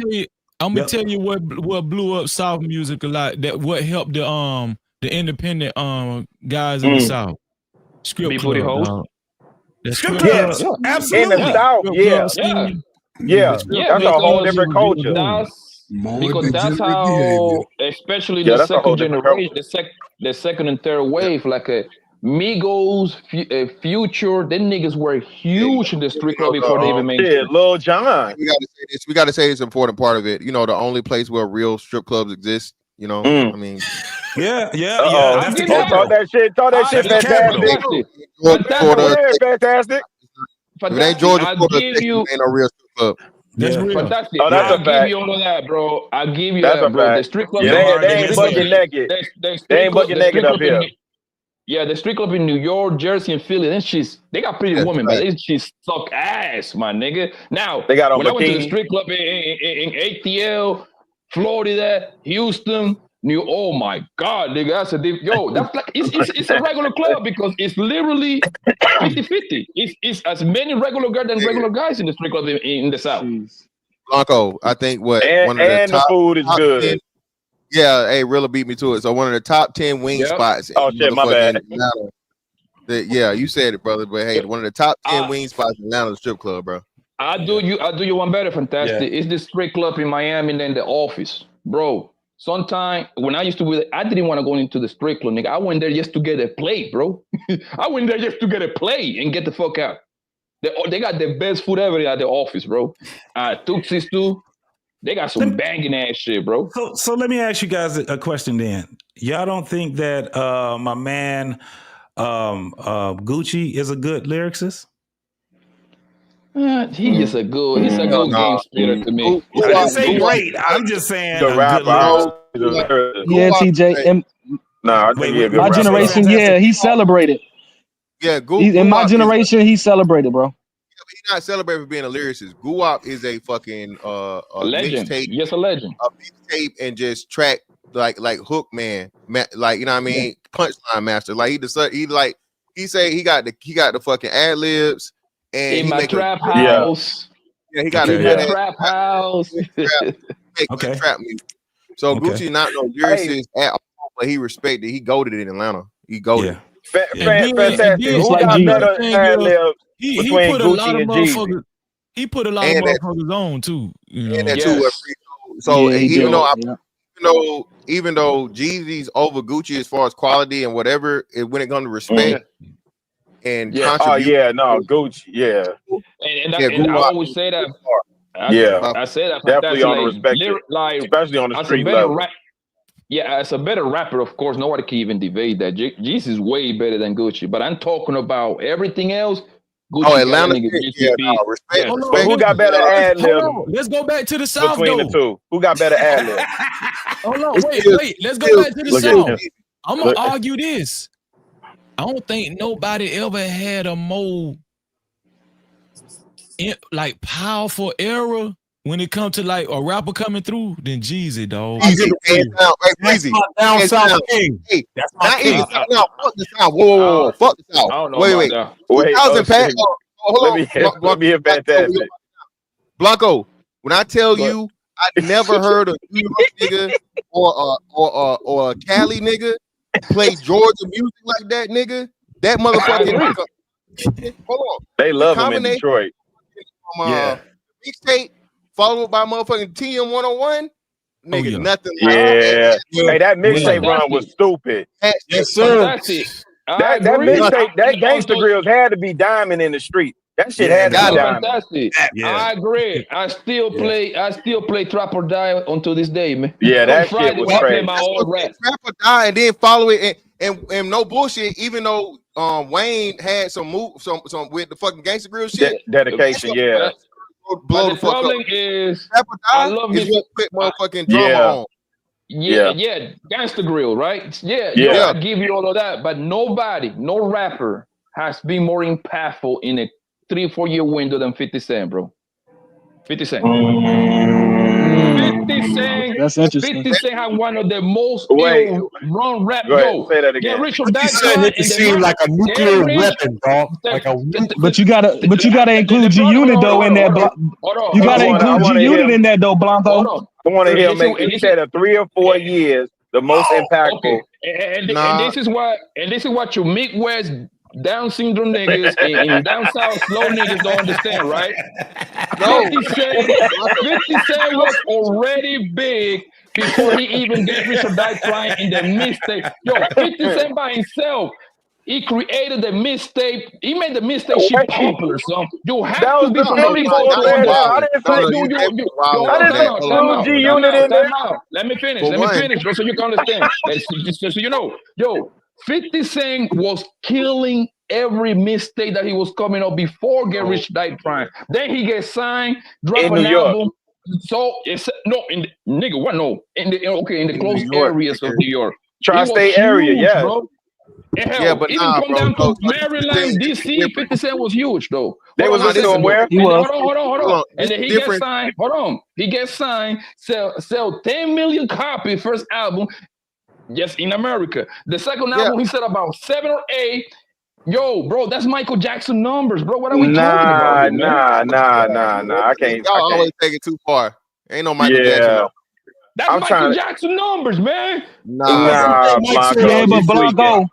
I'm gonna tell you what blew up South music a lot. That what helped the independent guys in the South. Script Club. Yes, absolutely. In the South, that's a whole different culture. Because that's how, especially the second generation, the second and third wave, like Migos, Future, them niggas were huge in the street club before they even made it. Lil Jon. We gotta say this. We gotta say it's an important part of it. You know, the only place where real strip clubs exist. You know, I mean, Yeah. I'll give you that. Talk that shit, fantastic. Fantastic. If it ain't Georgia, I'll Florida, give Texas, you. ain't no real strip club. That's real. Fantastic. Oh, that's a I'll fact. give you all of that, bro. I'll give you That's that, a bro. fact. The strip club. Yeah, they ain't bucket naked. They ain't bucket naked up here. Yeah, the strip club in New York, Jersey, and Philly. Then they got pretty women, but she suck ass, my nigga. Now, they got on when I went to the bikini. strip club in ATL, Florida, Houston, oh my God, nigga, that's that's like it's a regular club because it's literally 50-50. It's as many regular girls than regular guys in the strip club in the South. Blanco, I think one of the top, the food is good. 10, yeah, hey, Rilla beat me to it. So one of the top 10 wing spots. Oh shit, my bad. Yeah, you said it, brother. But hey, one of the top 10 wing spots in Atlanta, strip club, bro. I'll do you one better, fantastic. Yeah. It's the strip club in Miami and then the office, bro. Sometimes when I used to, I didn't want to go into the strip club, nigga. I went there just to get a plate, bro. I went there just to get a plate and get the fuck out. They got the best food ever at the office, bro. Tootsie's too. They got some banging ass shit, bro. So let me ask you guys a question then. Y'all don't think that my man Gucci is a good lyricist? He's a good game spitter to me. I didn't say great. I'm just saying the rapper. Yeah, TJ. My generation, he celebrated. Yeah, in my generation, he celebrated, bro. He's not celebrated for being a lyricist. Guwap is a fucking a legend. Mixtape. Yes, a legend. A mixtape and just track like hook man, like you know what I mean, punchline master. Like he say he got the fucking ad libs and in my trap house. Yeah, he got in my trap house. Okay, trap music. So Gucci not no lyricist at all, but he respected. He goated in Atlanta. He goated. Fantastic. Who got better ad libs? He put a lot of motherfuckers. He put a lot of motherfuckers on too. You know? And that too. So even though Jeezy's over Gucci as far as quality and whatever, when it comes to respect and contribution. Gucci, And I always say that. I say that definitely on the respect, especially on the street level. Yeah, as a better rapper, of course, nobody can even debate that. Jeezy is way better than Gucci, but I'm talking about everything else. Gucci Atlanta. Respect. Who got better ad libs? Let's go back to the South between the two. Who got better ad libs? Hold on, wait. Let's go back to the South. I'm gonna argue this. I don't think nobody ever had a more like powerful era when it comes to like a rapper coming through than Jeezy, dog. That's my down south king. Hey, that's my king. No, fuck the South. Whoa, fuck the South. I don't know wait. 2000 let me hear fantastic. Blanco, when I tell you, I never heard a New York nigga or a Cali nigga play Georgia music like that, nigga. That motherfucker. Hold on. They love him in Detroit. Mixtape followed by motherfucking TM 101. Nigga, nothing. Hey, that mixtape run was stupid. Yes, sir. That mixtape, that Gangsta Grills had to be diamond in the street. That shit had to be diamond. Fantastic. I agree. I still play Trap or Die until this day, man. Yeah, that shit was crazy. Trap or Die and then follow it and no bullshit. Even though Wayne had some with the fucking Gangsta Grill shit. Dedication, blow the fuck problem up. Is Trap or Die I love is his what put motherfucking drama on. Yeah, Gangsta Grill, right? Yeah. I give you all of that, but no rapper has been more impactful in a 3-4 year window than 50 Cent, bro. 50 Cent. 50 Cent. That's interesting. 50 Cent had one of the most run rap. Say that again. Richard He said it seemed like a nuclear weapon, dog. But you gotta include G Unit though in that. You gotta include G Unit in that though, Blanco. I want to hear him make. He said 3 or 4 years, the most impactful. Okay. And this is what your Midwest Down syndrome niggas and down south slow niggas don't understand, right? No. 50 Cent was already big before he even gave Richard Die trying in the mixtape. Yo, 50 Cent by himself He created the mixtape. He made the mixtape shit popular. So you have That to was be from the before he East Coast was to there. understand. I didn't say Time True out. G Unit in there. Let me For one, finish, bro, so you can understand. So you know, 50 Cent was killing every mistake that he was coming up before Get Rich Die Trying. Then he gets signed, drop In an New York. album. So it's no in the, nigga, what no? In the close New York. areas of New York. It was Tri-state area, huge, yeah. bro. And hell, yeah, but even nah, come bro. down to So Maryland, this is DC, different. 50 Cent was huge, though. They Hold was on, listening to listen. him where? And hold on. This And then is he gets different. signed. Hold on. He gets signed, sell 10 million copies, first album, yes, in America. The second album, he said about 7 or 8. Yo, bro, that's Michael Jackson numbers, bro. What are we talking about here, man? Nah. I can't. Y'all always take it too far. Ain't no Michael Jackson. Yeah. That's I'm Michael trying to- Jackson numbers, man. Nah, Blanco. Yeah, but Blanco.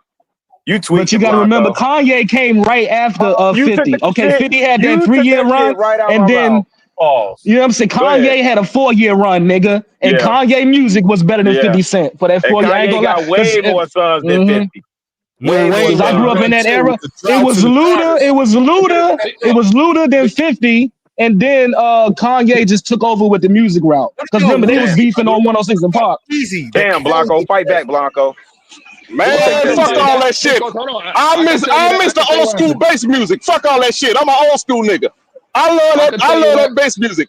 You tweaking, But you got to remember, Kanye came right after you took 50. the Okay, shit- 50 had you that took 3-year that run, shit right out and my then mouth. Pause. you know what I'm saying. Go ahead. Kanye had a 4-year run, nigga, and Yeah. Kanye music was better than Yeah. 50 Cent for that And 4 year. I ain't Kanye gonna lie, got way more sons than 50. Way more Because I grew up sons. in that era. It was Luda. It was Luda. Then 50, and then Kanye just took over with the music route. Because remember, they was beefing on 106 and Park. Easy. Damn, Blanco, fight back, Blanco. Man, fuck all that shit. I miss the old school bass music. Fuck all that shit. I'm an old school nigga. I love that bass music.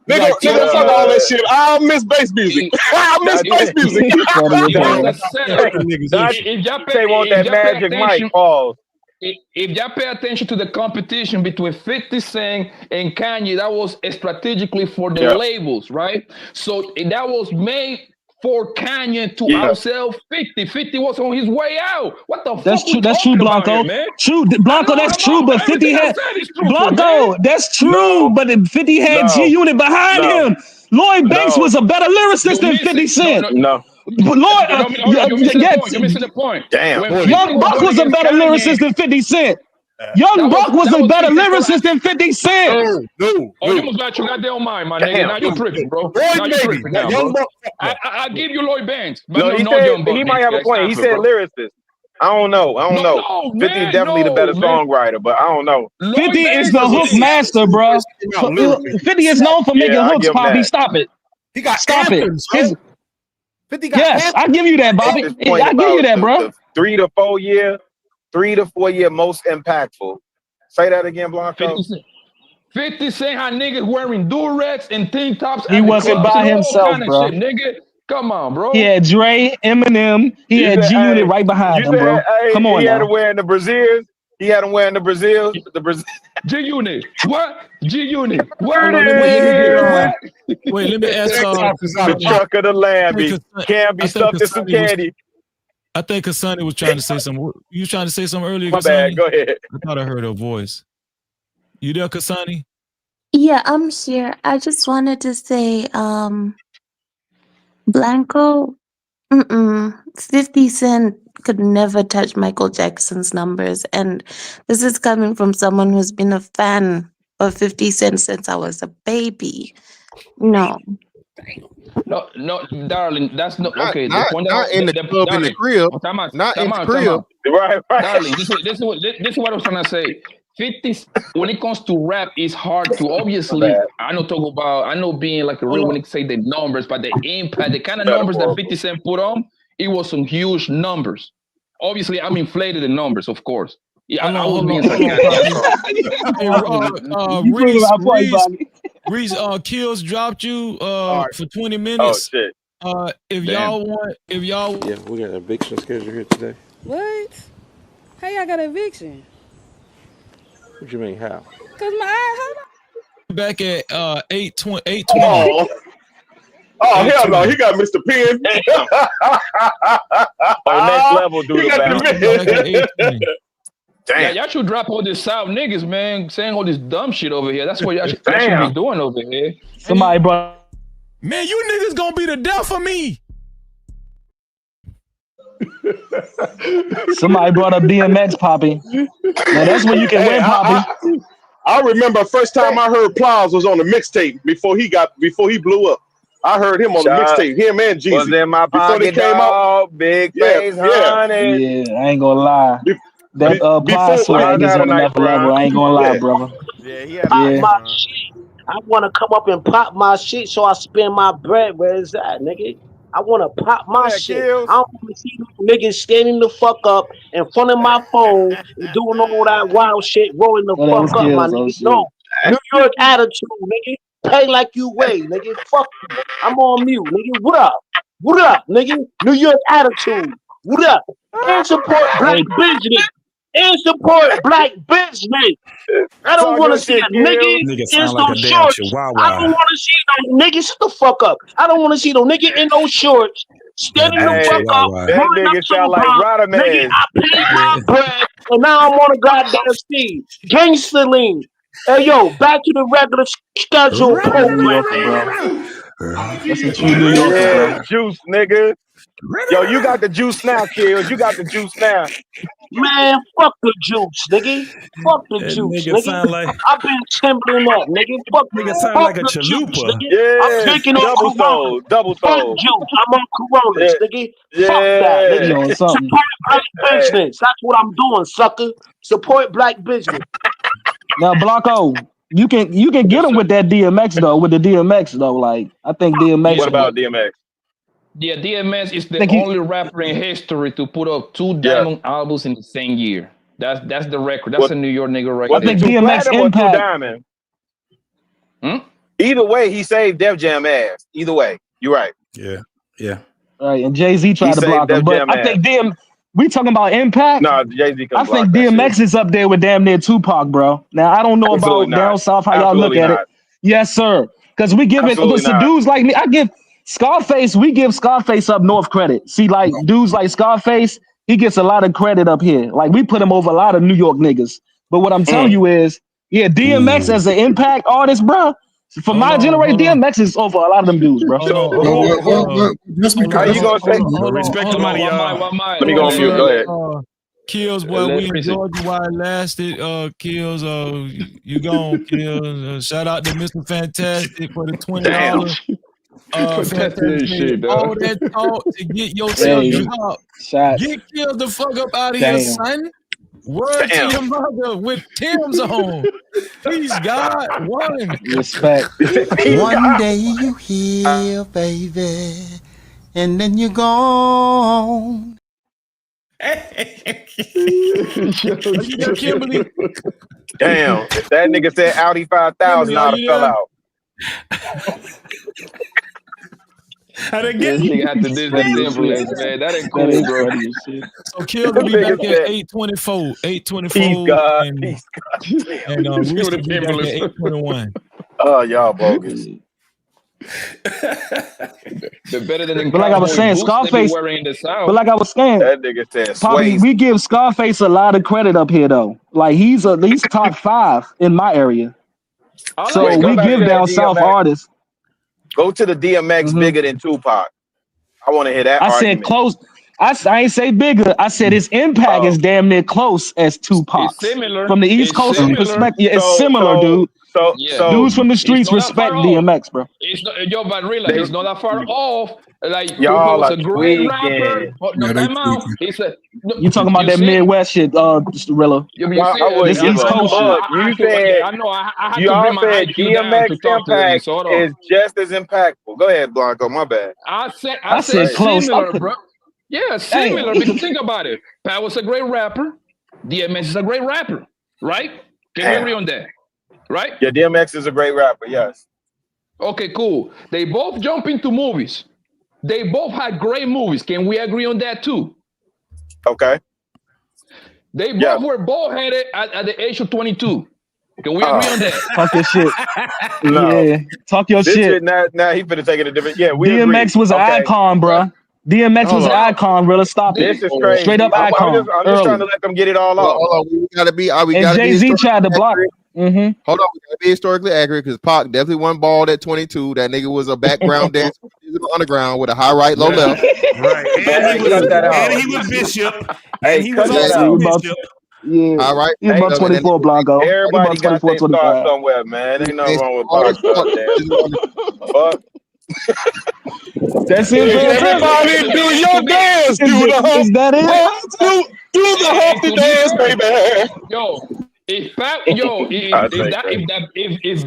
Nigga, fuck all that shit. I miss bass music. I miss bass music. They want that magic mic. Pause. If y'all pay attention to the competition between 50 Cent and Kanye, that was strategically for the labels, right? So that was made for Kanye to outsell 50. 50 was on his way out. What the That's fuck? true. That's true, Blanco. True, Blanco. That's true. But 50 had Blanco. That's true. But 50 had G Unit behind him. Lloyd Banks was a better lyricist than 50 Cent. No. But Lloyd, you're missing the point. Damn. Young Buck was a better lyricist than 50 Cent. Young Buck was a better lyricist than 50 Cent. No. Oh, you must got your goddamn mind, my nigga. Now you're tripping, bro. Now you're tripping now, bro. I give you Lloyd Banks, but No, he said he might have a point. He said lyricist. I don't know. 50 is definitely the better songwriter, but I don't know. 50 is the hook master, bro. 50 is known for making hooks, Poppy. Stop it. He got Stop it. 50 got Yes, I give you that, Bobby. I give you that, bro. The 3 to 4 year most impactful. Say that again, Blanco. 50 Cent had niggas wearing Durex and tank tops. He wasn't by himself, bro. Shit, nigga. Come on, bro. He had Dre, Eminem. He had G Unit right behind him, bro. Come on, he had now. him wearing the Brazils. He had him wearing the Brazils. G Unit. What? G Unit. What? Wait, let me ask the truck of the Lambie. Can be stuffed in some candy. I think Kasani was trying to say something. You was trying to say something earlier, My Kasani? bad. Go ahead. I thought I heard her voice. You there, Kasani? Yeah, I'm here. I just wanted to say, Blanco, 50 Cent could never touch Michael Jackson's numbers. And this is coming from someone who's been a fan of 50 Cent since I was a baby. No. No, darling, that's not okay. Not, the point not in the club, in the crib. Not in the crib. Right. Darling, this is what I was trying to say. 50, when it comes to rap, it's hard to obviously. I know being like a real when it say the numbers, but the impact, the kind of numbers that 50 Cent put on, it was some huge numbers. Obviously, I'm inflated in numbers, of course. Yeah, I was being sarcastic. Reese, Kills dropped you for 20 minutes. Oh shit. If y'all want, yeah, we got an eviction schedule here today. What? How y'all got an eviction? What you mean, how? Cause my eye, back at 8:20. Oh hell no, he got Mr. Penn. On next level, dude. Damn. Yeah, y'all should drop all this South niggas, man, saying all this dumb shit over here. That's what y'all should be doing over here. Somebody brought. Man, you niggas gonna be the death of me. Somebody brought up DMX, Poppy. Now that's when you can win, Poppy. I remember first time I heard Plies was on the mixtape before he blew up. I heard him on the mixtape. Him and Jeezy. Was in my before they pocket, came dog. out. Big face, honey. Yeah, I ain't gonna lie. That before Ply swag is had a on nice another level. I ain't gonna lie, brother. Yeah, he had Pop a Yeah. my shit. I want to come up and pop my shit, so I spend my bread. Where is that, nigga? I want to pop my shit. I don't want to see niggas standing the fuck up in front of my phone and doing all that wild shit, rolling the Oh, that was fuck up, my Kills. Oh nigga. shit. No, New York attitude, nigga. Pay like you weigh, nigga. Fuck you. I'm on mute, nigga. What up? What up, nigga? New York attitude. What up? And support black business. And support black business. I don't want to see a nigga Nigga in sound some like a damn shorts. I chihuahua. don't want to see no nigga. Shut the fuck up. I don't want to see no nigga in those shorts standing the fuck up, that rolling up nigga to sound the like block. Nigga, Radames. I paid my bread and now I'm on a goddamn steam. Gangster lean. Hey yo, back to the regular schedule That's a New Yorker, program. bro. That's a true New Yorker, Yeah, bro. juice, nigga. Yo, you got the juice now, Kills. You got the juice now. Man, fuck the juice, nigga. Fuck the That juice, nigga nigga. sound like I've been trembling up, nigga. Fuck like a the juice, chalupa. nigga. I'm Yeah, drinking on double Corona. soul, double Fuck soul. juice. I'm on Coronas, nigga. Yeah. Fuck that, You nigga. know something. Support black business. That's what I'm doing, sucker. Support black business. Now, Blanco, you can get him with that DMX though. With the DMX though, like I think DMX. What about DMX? Yeah, DMX is the Think he- only rapper in history to put up 2 diamond albums in the same year. That's the record. That's a New York nigga right Was there. it 2 DMX platinum or 2 impact. diamond? Hmm? Either way, he saved Def Jam ass. Either way, you're right. Yeah. Right, and Jay-Z tried to saved block him, Def but Jam I think we talking about impact. No, Jay-Z I couldn't think block that DMX shit. is up there with damn near Tupac, bro. Now I don't know Absolutely about down not. south how y'all look Absolutely at not. it. Yes, sir. Because we give it Absolutely to not. dudes like me. I give Scarface. We give Scarface up north credit. See, like dudes like Scarface, he gets a lot of credit up here. Like we put him over a lot of New York niggas. But what I'm telling you is, yeah, DMX as an impact artist, bro. For my generation, DMX is over a lot of them dudes, bro. Just because How you gonna say? Respect the money, y'all. Let me go on mute. Go ahead. Kills, boy, we enjoyed you while it lasted. Kills, you gone, Kills. Shout out to Mr. Fantastic for the $20. Fantastic shit, dog. all that talk to get yourself dropped. Shots. Get Kills the fuck up out of here, son. Word to your mother with Tim's on. Please, God, one. Respect. One day you heal, baby, and then you're gone. You there, Kimberly? Damn, if that nigga said Audi 5000, I'd have fell out. This nigga had to do the templates, man. That ain't cool, bro. So Kill will be back at 824. 824. And Reese will be back at 821. Oh, y'all bogus. They're better than But like I was saying, Scarface. wearing in the South. But like I was saying, that nigga said Poppy, we give Scarface a lot of credit up here though. Like he's top 5 in my area. So Wait, we give down DMX. south artists. Go to the DMX bigger than Tupac. I want to hear that. I argument. said close. I ain't say bigger. I said his impact is damn near close as Tupac. It's similar. From the East It's Coast similar. perspective, it's similar, dude. So dudes from the streets It's not that respect far DMX, bro. It's not, yo, but realize it's not that far off. Like Y'all Tupac was are a great tweaking. rapper. But no, time out. It's a. You talking about that see? Midwest shit, Rilla? This East Coast shit. You said I know. I had to y'all bring my said IQ down DMX to talk to him. impact So hold on. is just as impactful. Go ahead, Blanco. My bad. I said close. similar, bro. Yeah, similar. Because think about it. Pat was a great rapper. DMX is a great rapper, right? Can we agree on that? Right? Yeah, DMX is a great rapper. Yes. Okay, cool. They both jump into movies. They both had great movies. Can we agree on that too? Okay. They both were bald-headed at the age of 22. Can we agree on that? Talk your shit. No. Yeah, talk your This shit. Now he finna take it a different. Yeah, we DMX agree. was an icon, bro. DMX was an icon. Rilla, stop it. This is crazy. Straight up icon. I'm just trying to let them get it all off. Hold on, we gotta be. We And gotta Jay-Z be tried to block. Hold on, we gotta be historically accurate because Pac definitely wasn't bald at 22. That nigga was a background dancer in the underground with a high right, low left. Right. And he was Bishop. And he was also Bishop. Yeah. All right. He's about 24, Blanco. Everybody He's about got 24, their start 25. somewhere, man. Ain't nothing wrong with Pac. Fuck. That's it, Everybody do your dance, do the hump. Is that it? Do the Humpty dance, baby. Yo, if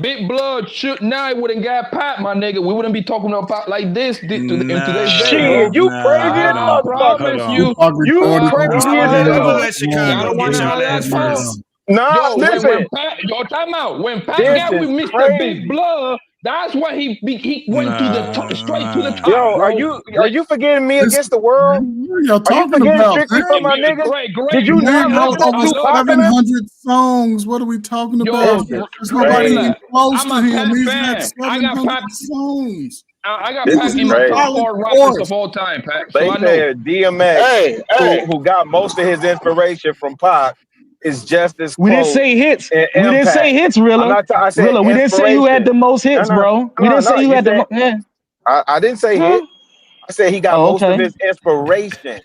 Big Blood should now wouldn't got Pat, my nigga, we wouldn't be talking about like this in today's day, bro. Shit, you crazy as I promise you. You crazy as hell. I don't want none of that, bro. Nah, listen. When Pat, time out. When Pat This got with is Mr. crazy. Big Blood, that's why he went to the top, straight to the top. Yo, bro. are you forgetting me against the world? Y'all Are you talking forgetting about? strictly for my niggas? Did you Man, not y'all listen to over Tupac? 700 songs. What are we talking about? There's nobody even close to him. He's got 700 songs. I got This Pac is in my crazy. top 4 rappers of all time, Pac. So They I know. said DMX, who got most of his inspiration from Pac, is just as close. We didn't say hits. in We didn't say impact. hits, Rilla. I said Rilla, we didn't say who had the most hits, No, bro. We didn't say who you had the said- most. Yeah. I didn't say Huh? hit. I said he got Oh, most of okay. his inspiration.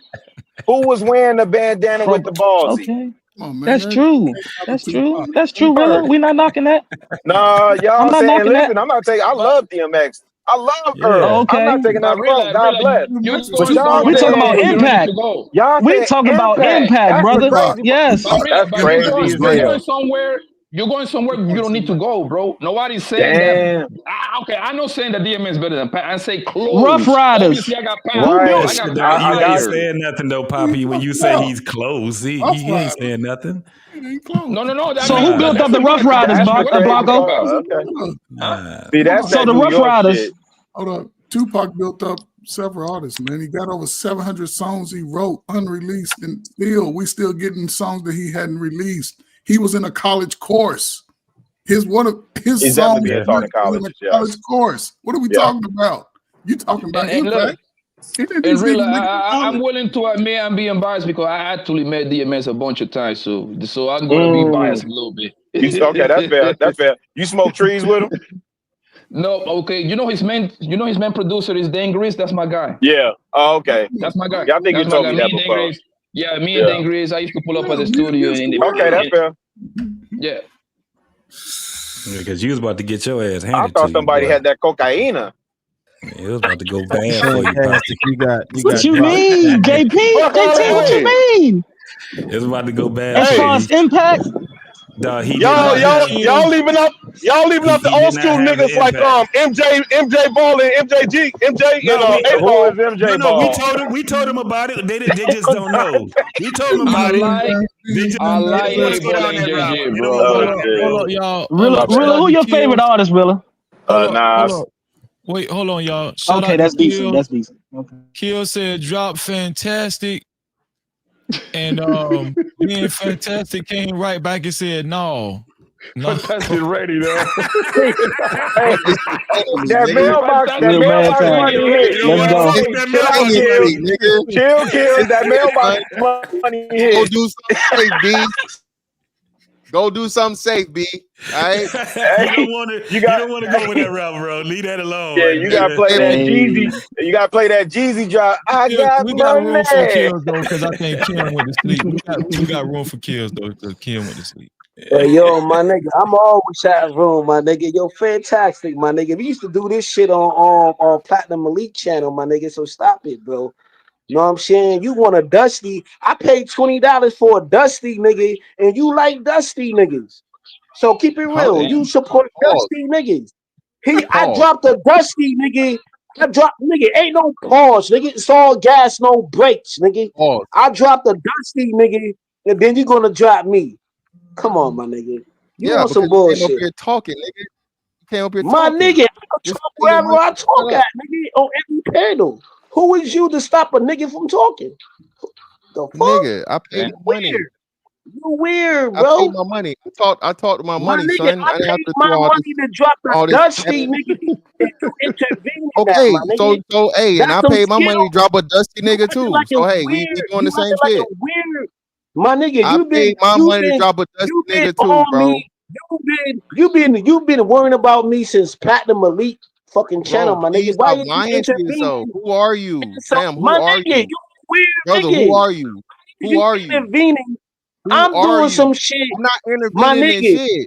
Who was wearing the bandana with the ballsy? Okay. That's true. That's true. That's true, Rilla. We not knocking that. Nah, y'all I'm not saying, knocking listen, that. I'm not taking, I love DMX. I love her. Oh, okay. I'm not taking that from. God bless. But y'all We talking saying- about impact. Y'all We saying talking about impact, That's brother. the crazy Yes. That's crazy as You're hell. going somewhere. You're going somewhere you don't need to go, bro. Nobody's saying Damn. that. Okay, I'm not saying that DMX is better than Pat. I say close. Rough Riders. Obviously, I got Pat. Who built? I got You Pat ain't higher. saying nothing though, Poppy. When you say he's close, he ain't saying nothing. No. So who built up the Rough Riders, Blanco? See, that's So that the New Rough York Riders. shit. Hold up. Tupac built up several artists, man. He got over 700 songs he wrote unreleased, and we still getting songs that he hadn't released. He was in a college course. His He's songs definitely were being taught in in colleges, a college course. What are we talking about? You talking about And look, impact? He didn't and even really, make it to I'm college. willing to admit I'm being biased because I actually met DMX a bunch of times, so I'm gonna be biased a little bit. Okay, that's fair. That's fair. You smoke trees with him? No, okay. You know his main producer is Dan Gris. That's my guy. Yeah. Oh, okay. That's my guy. Yeah, I think That's you my told guy. me Me that and Dan before. Gris. Yeah, me and Dan Gris. I used to pull up at the studio Okay, that's fair. Yeah. Because you was about to get your ass handed I thought to somebody you, boy. had that cocaine. It was about to go bad for you, Poppy. What you mean, JP? JT, what you mean? It was about to go bad As for far you. as impact, Dog, he did Y'all not have- leaving up the he old did not school have the niggas like impact. MJ Ball and MJ and A Ball. We told him about it. They just don't know. We told them about it. They just don't want to go down that route. They don't want to go down that Hold road. on, y'all. Rilla, who your favorite artist, Rilla? Hold Nas. on. Wait, hold on, y'all. Shout Okay, out that's to decent. Kill. That's decent. Okay. Kill said drop fantastic. And being fantastic came right back and said no. Fantastic ready though. That mailbox money hit. Let's go. Chill. That mailbox money hit. Go do something safe, B. Go do something safe, B. All right. You don't want to go with that route, bro. Leave that alone. Yeah, you gotta play that Jeezy. You gotta play that Jeezy drop. I got we got room for money. Kills though, because I think Kim went to sleep. We got room for Kills though, because Kim went to sleep. Hey, yo, my nigga, I'm always out of room, my nigga. Yo, fantastic, my nigga. We used to do this shit on Platinum Elite channel, my nigga. So stop it, bro. You know what I'm saying? You want a Dusty? I paid $20 for a Dusty, nigga, and you like Dusty niggas. So keep it real. You support Dusty niggas. I dropped a Dusty, nigga. Ain't no pause, nigga. It's all gas, no brakes, nigga. I dropped a Dusty, nigga, and then you gonna drop me. Come on, my nigga. You want some bullshit? You came up here talking, nigga. You came up here my talking. nigga, I talk wherever I talk at, nigga, on every panel. Who is you to stop a nigga from talking? The fuck? Nigga, I paid my money. You weird, bro. I paid my money. I talked my money, nigga, son. I didn't have paid to my do all money this. to drop all the this Dusty, nigga, and you intervene in Okay, that, my nigga. so hey, and I That's paid some my money to drop a Dusty nigga acting too. like So a hey, we weird- doing the you same acting like shit. a weird, my nigga. I paid my money to drop a Dusty nigga too, on bro. me. You've been worrying about me since Platinum Elite fucking channel, Bro, my please nigga. Why stop you lying to intervening? yourself. Who are you, Sam? Who My are nigga, you, you weird brother? nigga. Who are you? Who are you? Intervening. Who I'm are doing you? some shit. I'm not My intervening in nigga, shit.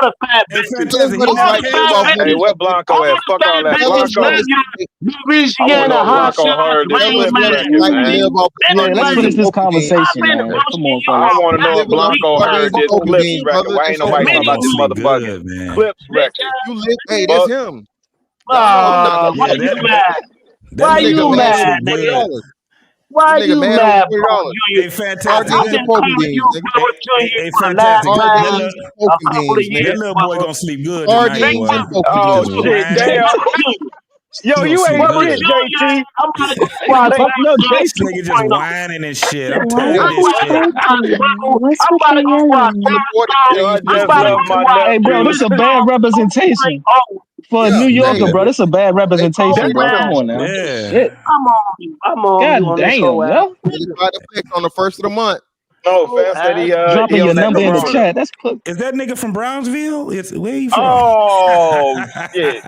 the fat bitches. Hey, what Blanco at? Fuck all that. Blanco. Louisiana hot Blanco heard this clips bracket, man. Yeah, let's finish this conversation, man. Come on, I fellas. want to know if Blanco heard this clips record. Why ain't nobody talking about this motherfucking clips record? You live, hey, that's him. Why you mad? Why you mad, nigga? Why you mad, bro? Hey, fantastic. I've been calling you Bubba Junior for the last That couple of years. little boy gonna sleep good tonight, boy. Oh shit, damn. Yo, you ain't shit, JT. I'm gonna go watch This nigga just whining and shit. I'm tired of this shit. What's I'm with about the to go watch. yelling? Yo, I just love my Hey, bro, this is a bad representation for a New Yorker, bro. This is a bad representation, bro. Come on now. Yeah. Shit. I'm on you. I'm on you God on this damn, whole yo. It's about the fix on the first of the month. No, fam said he dropping on your that number in the Corona. chat. That's cool. Is that nigga from Brownsville? Where you from? Oh shit!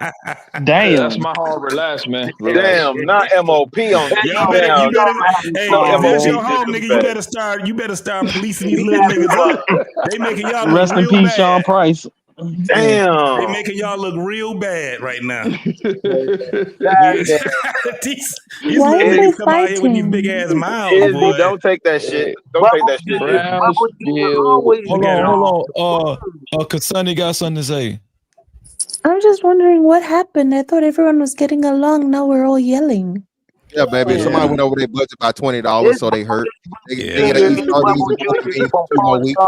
Damn. That's my home. Relax, man. Relax. Damn, not MOP on. Y'all better, Damn, you better. Hey, no if that's your MOP home, nigga, you disrespect. better start policing these little niggas up. They making y'all look Rest in real peace, Sean bad. Price. They Damn. making y'all look real bad right now. these Why little are niggas they come out here with these big fighting? ass mouths, boy. Don't take that shit. Don't take that shit. Brownsville. Hold on. Kasani got something to say. I'm just wondering what happened. I thought everyone was getting along. Now we're all yelling. Yeah, baby. Somebody went over their budget by $20, so they hurt. They gotta eat sardines and poking beans for 2 more weeks.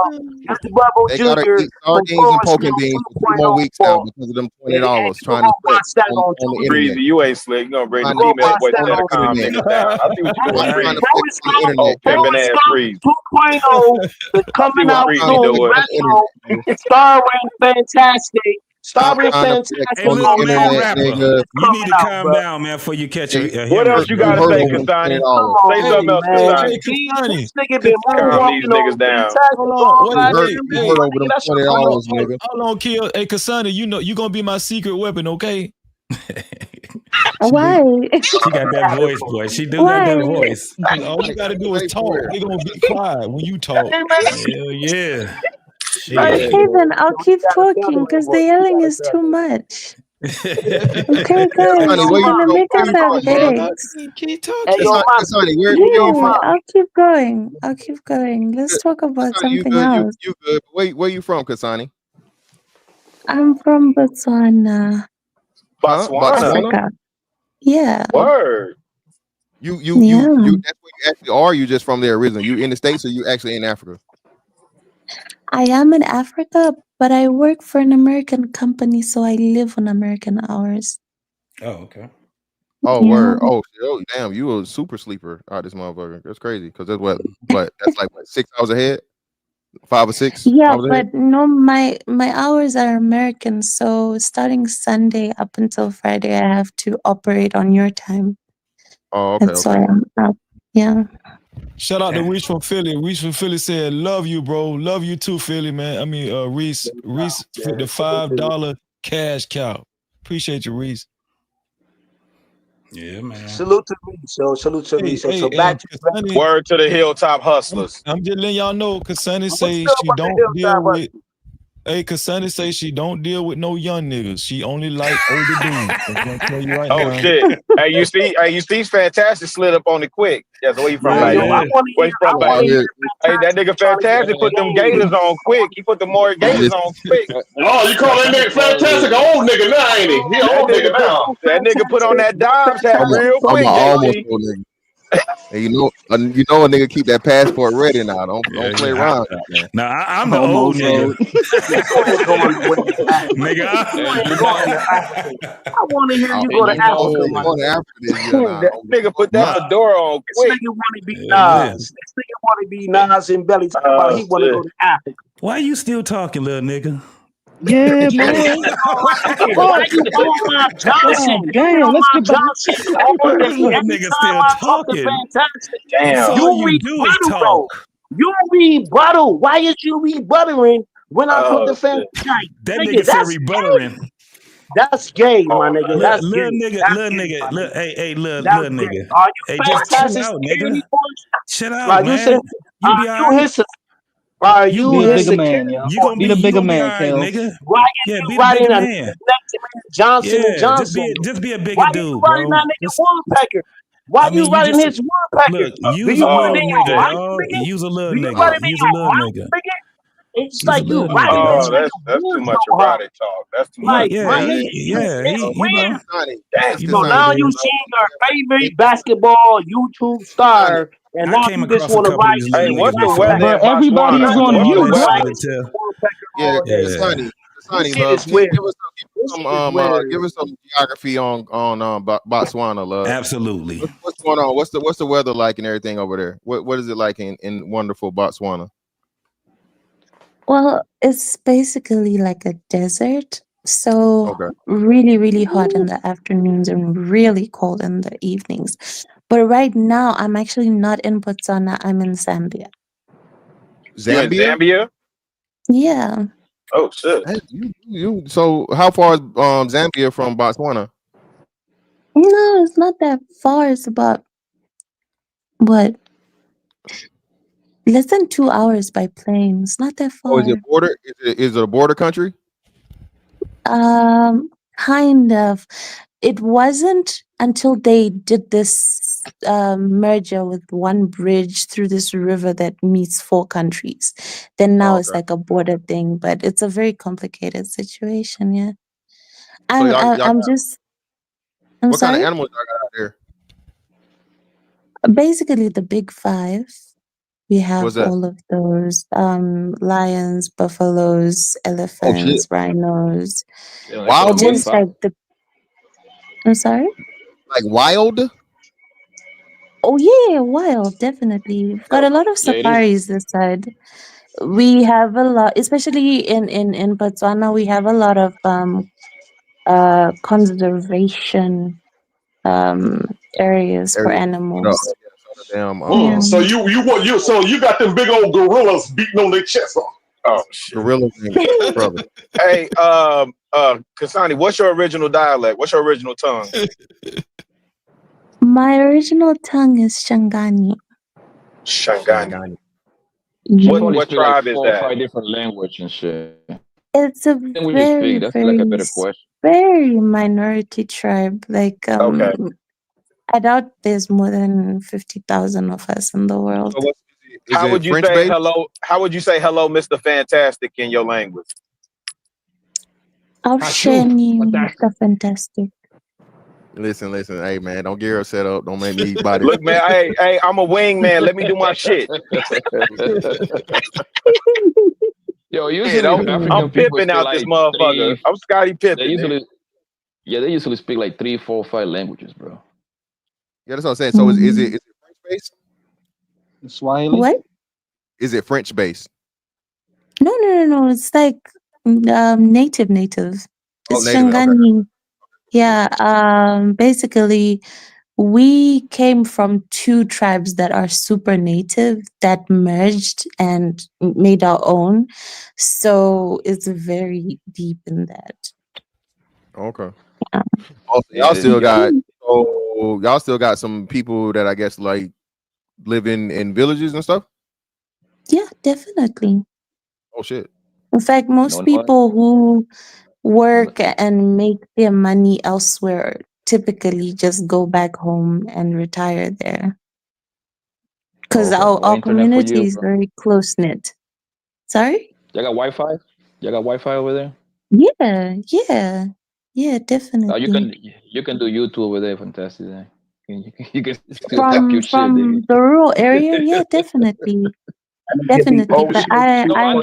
They gotta eat sardines and poking beans for 2 more weeks now because of them $20 trying to flex on the internet. Breezy, you ain't slick. You gonna bring the female voice to calm niggas down. I see what you doing, Breezy. Oh, pimping ass Breezy. 2.0 is coming out soon. Starring Fantastic. Starring Fantastic. Hey, little man rapper, you need to calm down, man, before you catch a What else you gotta say, Kasani? Say something else, Kasani. This nigga been Calm these niggas down. Hold on, nigga. Hold on, Kill. Hey, Kasani, you know you gonna be my secret weapon, okay? Why? She got that voice, boy. She do got that voice. All you gotta do is talk. They gonna be quiet when you talk. Hell yeah. Okay, then I'll keep talking because the yelling is too much. Okay, guys, you're gonna make us have headaches. I'll keep going. Let's talk about something else. You good? Where you from, Kasani? I'm from Botswana. Africa. Yeah. Word. You that's where you actually are. You just from there originally. You in the States or you actually in Africa? I am in Africa, but I work for an American company, so I live on American hours. Oh, okay. Oh, word. Oh, damn. You a super sleeper out this motherfucker. That's crazy. Because that's what that's like 6 hours ahead? 5 or 6 Yeah, hours ahead? but no, my hours are American, so starting Sunday up until Friday, I have to operate on your time. Oh, okay. That's why I'm up. Yeah. Shout out to Reese from Philly. Reese from Philly said, "Love you, bro. Love you too, Philly, man." I mean, Reese for the $5 cash cow. Appreciate you, Reese. Yeah, man. Salute to me. Salute to me. So back to word to the Hilltop Hustlers. I'm just letting y'all know. Kasani say she don't deal with. Hey, Kasani say she don't deal with no young niggas. She only like older dudes. I'm gonna tell you right now. Shit. Hey, you see, Fantastic slid up on it quick. That's where you from, baby. Where you from, baby? Hey, that nigga Fantastic put them gators on quick. He put the more gators on quick. Oh, you call that nigga Fantastic an old nigga now, ain't he? He an old nigga now. That nigga put on that Dobbs hat real quick. Almost old nigga. Hey, you know a nigga keep that passport ready now. Don't play around. Now I'm the old nigga. Nigga, I want to hear you go to Africa. That nigga put that fedora on quick. This nigga want to be Nas. This nigga want to be Nas and Belly talking about he want to go to Africa. Why you still talking, little nigga? Yeah, man. Why you on my Johnson? Damn, let's get back. This little nigga still talking. Damn. You rebuttal. You rebuttal. Why is you rebuttering when I put the Fantastic? That nigga said rebuttering. That's gay, my nigga. That's little gay. nigga. Little nigga. Are you hey, just Fantastic? chill out, nigga. Chill out, Like man. you said, You be all right. Are you Be a his bigger man, security? yo. You gonna Be the bigger man, right, Kale. nigga. Why Yeah, you be the riding bigger a man. Johnson and Yeah, Johnson? just be a bigger Why dude, you riding bro. that nigga Woodpecker? Why you riding his Woodpecker? Look, Do use you a ride it little in your nigga, life, dog. nigga? Use a little Do you nigga. ride it in Use a your little life, nigga. nigga? It's Use a like you little riding nigga, this dog. nigga That's too much so hard. erotic talk. That's too Like, much. my nigga, you know. now you seeing your favorite basketball YouTube star, and I now came you just across a want to couple of ride. these little Hey, niggas what's the before. weather in Everybody Botswana? is on All mute, that bro. shit to tell. Yeah, Yeah. Kasani, love. Give us some geography on Botswana, love. Absolutely. What's going on? What's the weather like and everything over there? What is it like in wonderful Botswana? Well, it's basically like a desert. So really, really hot in the afternoons and really cold in the evenings. But right now, I'm actually not in Botswana. I'm in Zambia. Zambia? Zambia? Yeah. Oh shit. Hey, so how far is Zambia from Botswana? No, it's not that far. It's about what? Less than 2 hours by plane. It's not that Oh, is far. it border? Is it a border country? Kind of. It wasn't until they did this merger with one bridge through this river that meets 4 countries. Then now it's Okay. like a border thing, but it's a very complicated situation. Yeah. So y'all I'm got, just. I'm what kind of sorry. animals y'all got out there? Basically, the big 5. We What's have that? all of those lions, buffaloes, Oh shit! elephants, rhinos. Wild ones? Just like the. I'm sorry. Like wild? Oh yeah, wild, definitely. We've got a lot of Yeah, it is. safaris this side. We have a lot, especially in Botswana. We have a lot of conservation areas for Areas animals. damn Yeah. So you got them big old gorillas beating on their chest. Oh shit. gorillas, brother. Hey, Kasani, what's your original dialect? What's your original tongue? My original tongue is Shangani. Shangani. What What tribe is 4 or that? 5 different languages and shit. It's a Then we very, speak. That's like a better question. very minority tribe. Like Okay. I doubt there's more than 50,000 of us in the world. So is How it would you French say based? hello? How would you say hello, Mr. Fantastic, in your language? Outstanding, Mr. Fantastic. Listen. Hey man, don't get her set up. Don't make me eat body. Look, man, hey, I'm a wingman. Let me do my shit. Yo, usually Shit, I'm African people pimping speak out this like motherfucker. 3. I'm Scotty They Pippen. usually, they usually speak like 3, 4, 5 languages, bro. Yeah, that's what I'm saying. So is it French based? Swahili? What? Is it French based? No. It's like native. Oh, It's native. Okay. Shangani. Yeah. Basically, we came from 2 tribes that are super native that merged and made our own. So it's very deep in that. Okay. Yeah. Oh, so Yeah, y'all still got some people that I guess like live in villages and stuff. Yeah, definitely. Oh shit. In fact, most people who work and make their money elsewhere typically just go back home and retire there. Because our internet for community you, is bro. very close knit. Sorry? Y'all got Wi-Fi? Y'all got Wi-Fi over there? Yeah, You definitely. can do YouTube over there. Fantastic. Eh? You can still tap your shit, nigga. From the rural area, yeah, definitely. Definitely. But I I'm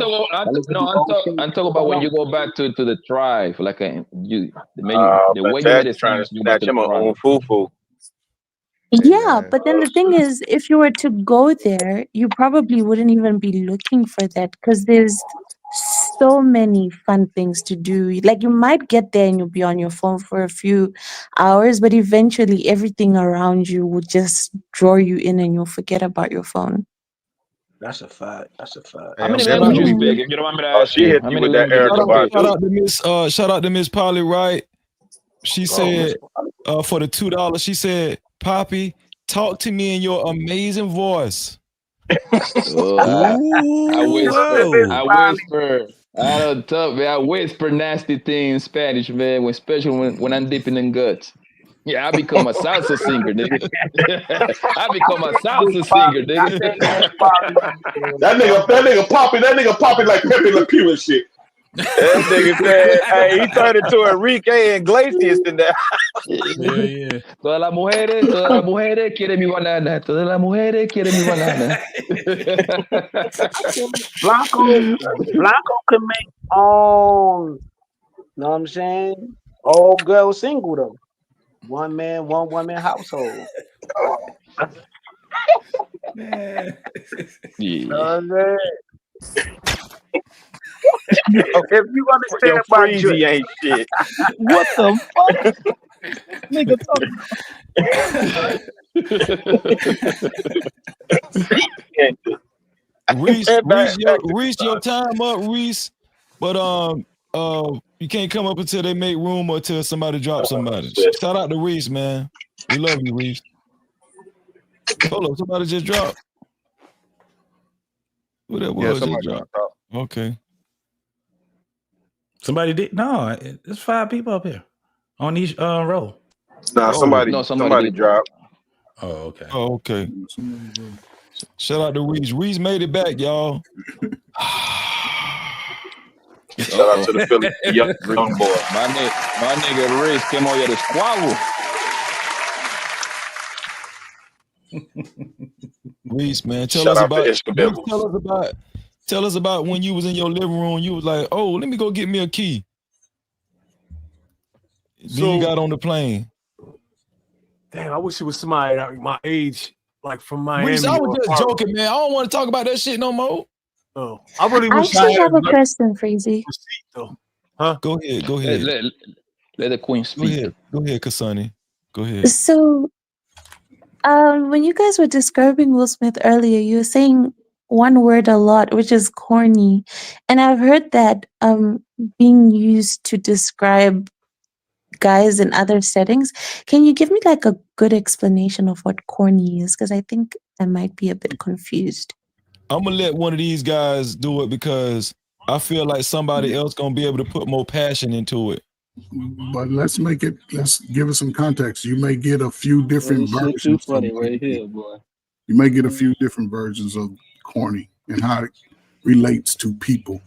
talking about when you go back to the tribe, like the way you made it trying sound to is you go back snatch to the him a tribe. fufu. Yeah, but then the thing is, if you were to go there, you probably wouldn't even be looking for that because there's so many fun things to do. Like you might get there and you'll be on your phone for a few hours, but eventually everything around you will just draw you in and you'll forget about your phone. That's a fact. How many languages you speak? If you don't want me to ask she you, hit how you many with that languages Erica you speak? Badu. Shout out to Miss Polly Wright. She said for the $2, she said, Poppy, talk to me in your amazing voice. I whisper. I don't talk, man. I whisper nasty things in Spanish, man. Especially when I'm dipping in guts. Yeah, I become a salsa singer, nigga. I become a salsa singer, nigga. That nigga popping like Pepe Le Pew and shit. That nigga said, hey, he turned into Enrique Iglesias in that. Yeah. Todas las mujeres quieren mi banana. Todas las mujeres quieren mi banana. Blanco can make know what I'm saying? Old girl single though. One man, one woman household. Yeah. If you understand Your my freezy drift. ain't shit. What the fuck? Nigga talking Reese, your time up, Reese. But you can't come up until they make room or till somebody drops somebody. Shout out to Reese, man. We love you, Reese. Hold up, somebody just dropped. Who that was? Just dropped. Okay. Somebody did no. There's 5 people up here on each row. Nah, somebody dropped. Oh, okay. Oh, okay. Shout out to Reese. Reese made it back, y'all. Shout out to the Philly young boy. My nigga Reese came over the squabble. Reese, man, tell us about when you was in your living room. You was like, "Oh, let me go get me a key." Then you got on the plane. Damn, I wish it was somebody my age, like from Miami. Reese, I was just joking, man. I don't want to talk about that shit no more. Oh, I really wish I have a question, Freezy. Huh? Go ahead. Let the queen speak. Go ahead, Kasani. Go ahead. So, when you guys were describing Will Smith earlier, you were saying one word a lot, which is corny, and I've heard that being used to describe guys in other settings. Can you give me like a good explanation of what corny is? Because I think I might be a bit confused. I'm gonna let one of these guys do it because I feel like somebody else gonna be able to put more passion into it. But let's give it some context. You may get a few different versions. Too funny right here, boy. You may get a few different versions of corny and how it relates to people.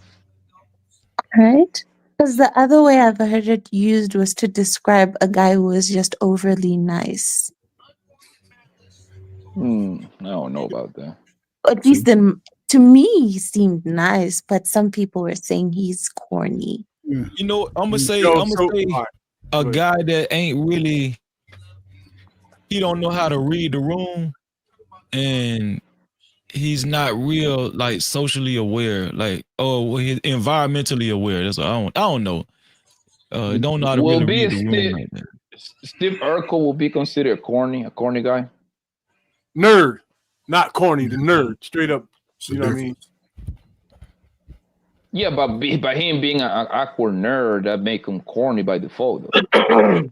Right? Because the other way I've heard it used was to describe a guy who was just overly nice. I don't know about that. At least to me, he seemed nice, but some people were saying he's corny. You know, I'm gonna say a guy that ain't really, he don't know how to read the room, and he's not real like socially aware, like he's environmentally aware. That's what I don't know. Don't know how to really read the room like that. Steve Urkel will be considered a corny guy. Nerd, not corny. The nerd, straight up. You know what I mean? Yeah, but by him being an awkward nerd, that make him corny by default. Right?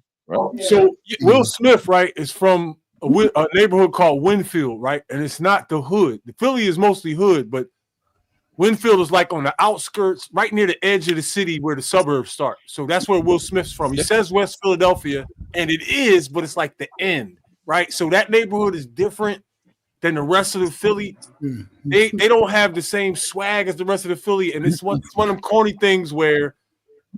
So Will Smith, right, is from a neighborhood called Winfield, right? And it's not the hood. The Philly is mostly hood, but Winfield is like on the outskirts, right near the edge of the city where the suburbs start. So that's where Will Smith's from. He says West Philadelphia, and it is, but it's like the end, right? So that neighborhood is different than the rest of the Philly. They don't have the same swag as the rest of the Philly, and it's one of them corny things where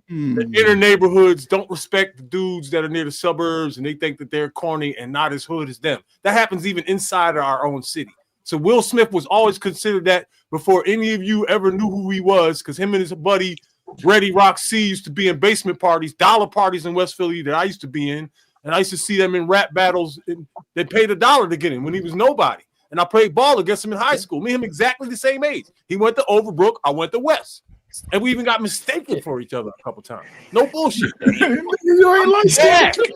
the inner neighborhoods don't respect the dudes that are near the suburbs, and they think that they're corny and not as hood as them. That happens even inside of our own city. So Will Smith was always considered that before any of you ever knew who he was, because him and his buddy Reddy Rock C used to be in basement parties, dollar parties in West Philly that I used to be in, and I used to see them in rap battles. They paid $1 to get him when he was nobody. And I played ball against him in high school. Me and him exactly the same age. He went to Overbrook. I went to West. And we even got mistaken for each other a couple times. No bullshit.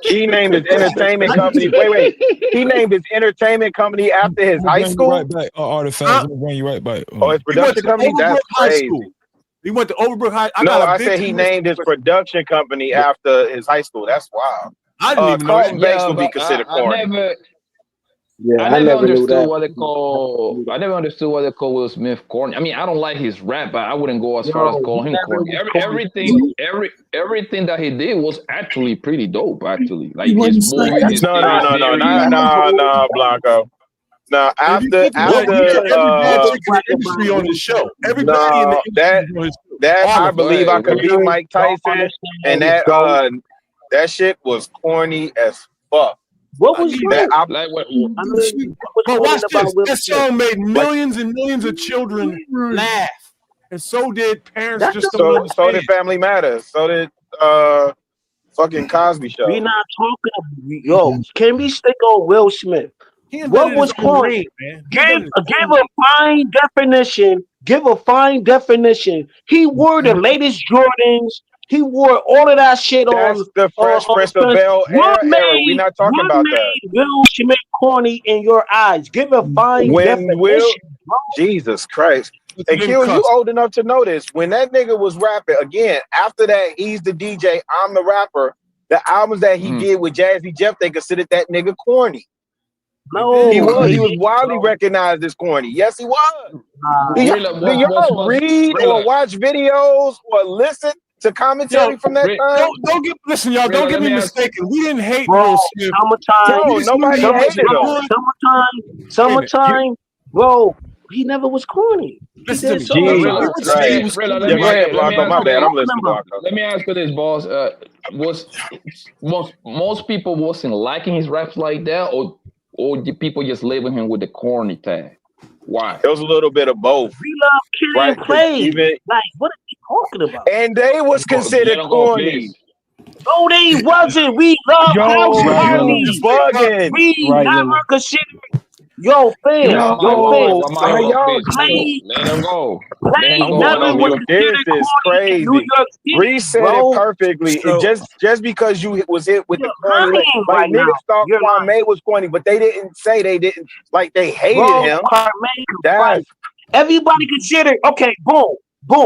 He named his entertainment company. Wait. He named his entertainment company after his high school. Right back. Artifacts. We'll bring you right back. Oh, his production company. That's crazy. He went to Overbrook High. I said he named his production company after his high school. That's wild. I didn't even know. Carlton Banks would be considered corny. I never understood what they call. I never understood what they call Will Smith corny. I mean, I don't like his rap, but I wouldn't go as far as calling him corny. Everything that he did was actually pretty dope. Actually, like his movies. No, Blanco. Now after industry on his show, everybody in the that I believe I could beat Mike Tyson, and that shit was corny as fuck. What was that? But watch this. This song made millions and millions of children laugh, and so did parents. So did Family Matters. So did fucking Cosby Show. We not talking. Can we stick on Will Smith? What was corny? Give a fine definition. Give a fine definition. He wore the latest Jordans. He wore all of that shit That's on the Fresh Prince of Bel what Air era. We're made not talking about that. Will Smith corny in your eyes? Give a fine When Will, definition, bro. Jesus Christ. And Q, you old enough to know this. When that nigga was rapping, again, after that, he's the DJ, I'm the rapper. The albums that he did with Jazzy Jeff, they considered that nigga corny. No, he was widely recognized as corny. Yes, he was. Do y'all read or watch videos or listen to commentary from that time? Listen, y'all. Don't get me mistaken. We didn't hate Bro, Will Smith. summertime. nobody hated him. Summertime, bro. He never was corny. Listen to me. Let me ask you this, boss. Was most people wasn't liking his raps like that, or the people just label him with the corny tag? Why? It was a little bit of both. We love Kid and Play. Like, what are you talking about? And they was considered corny. No, they wasn't. We love house parties. Bugging. We never considered. Yo, fam. Play. Let him go. Play never was This considered is corny in crazy. New York City, Reese said bro. it perfectly. It just because you was hit with the corny, like right niggas now. thought Kwame was corny, but they didn't say they hated him. Right. Everybody considered. Okay, boom.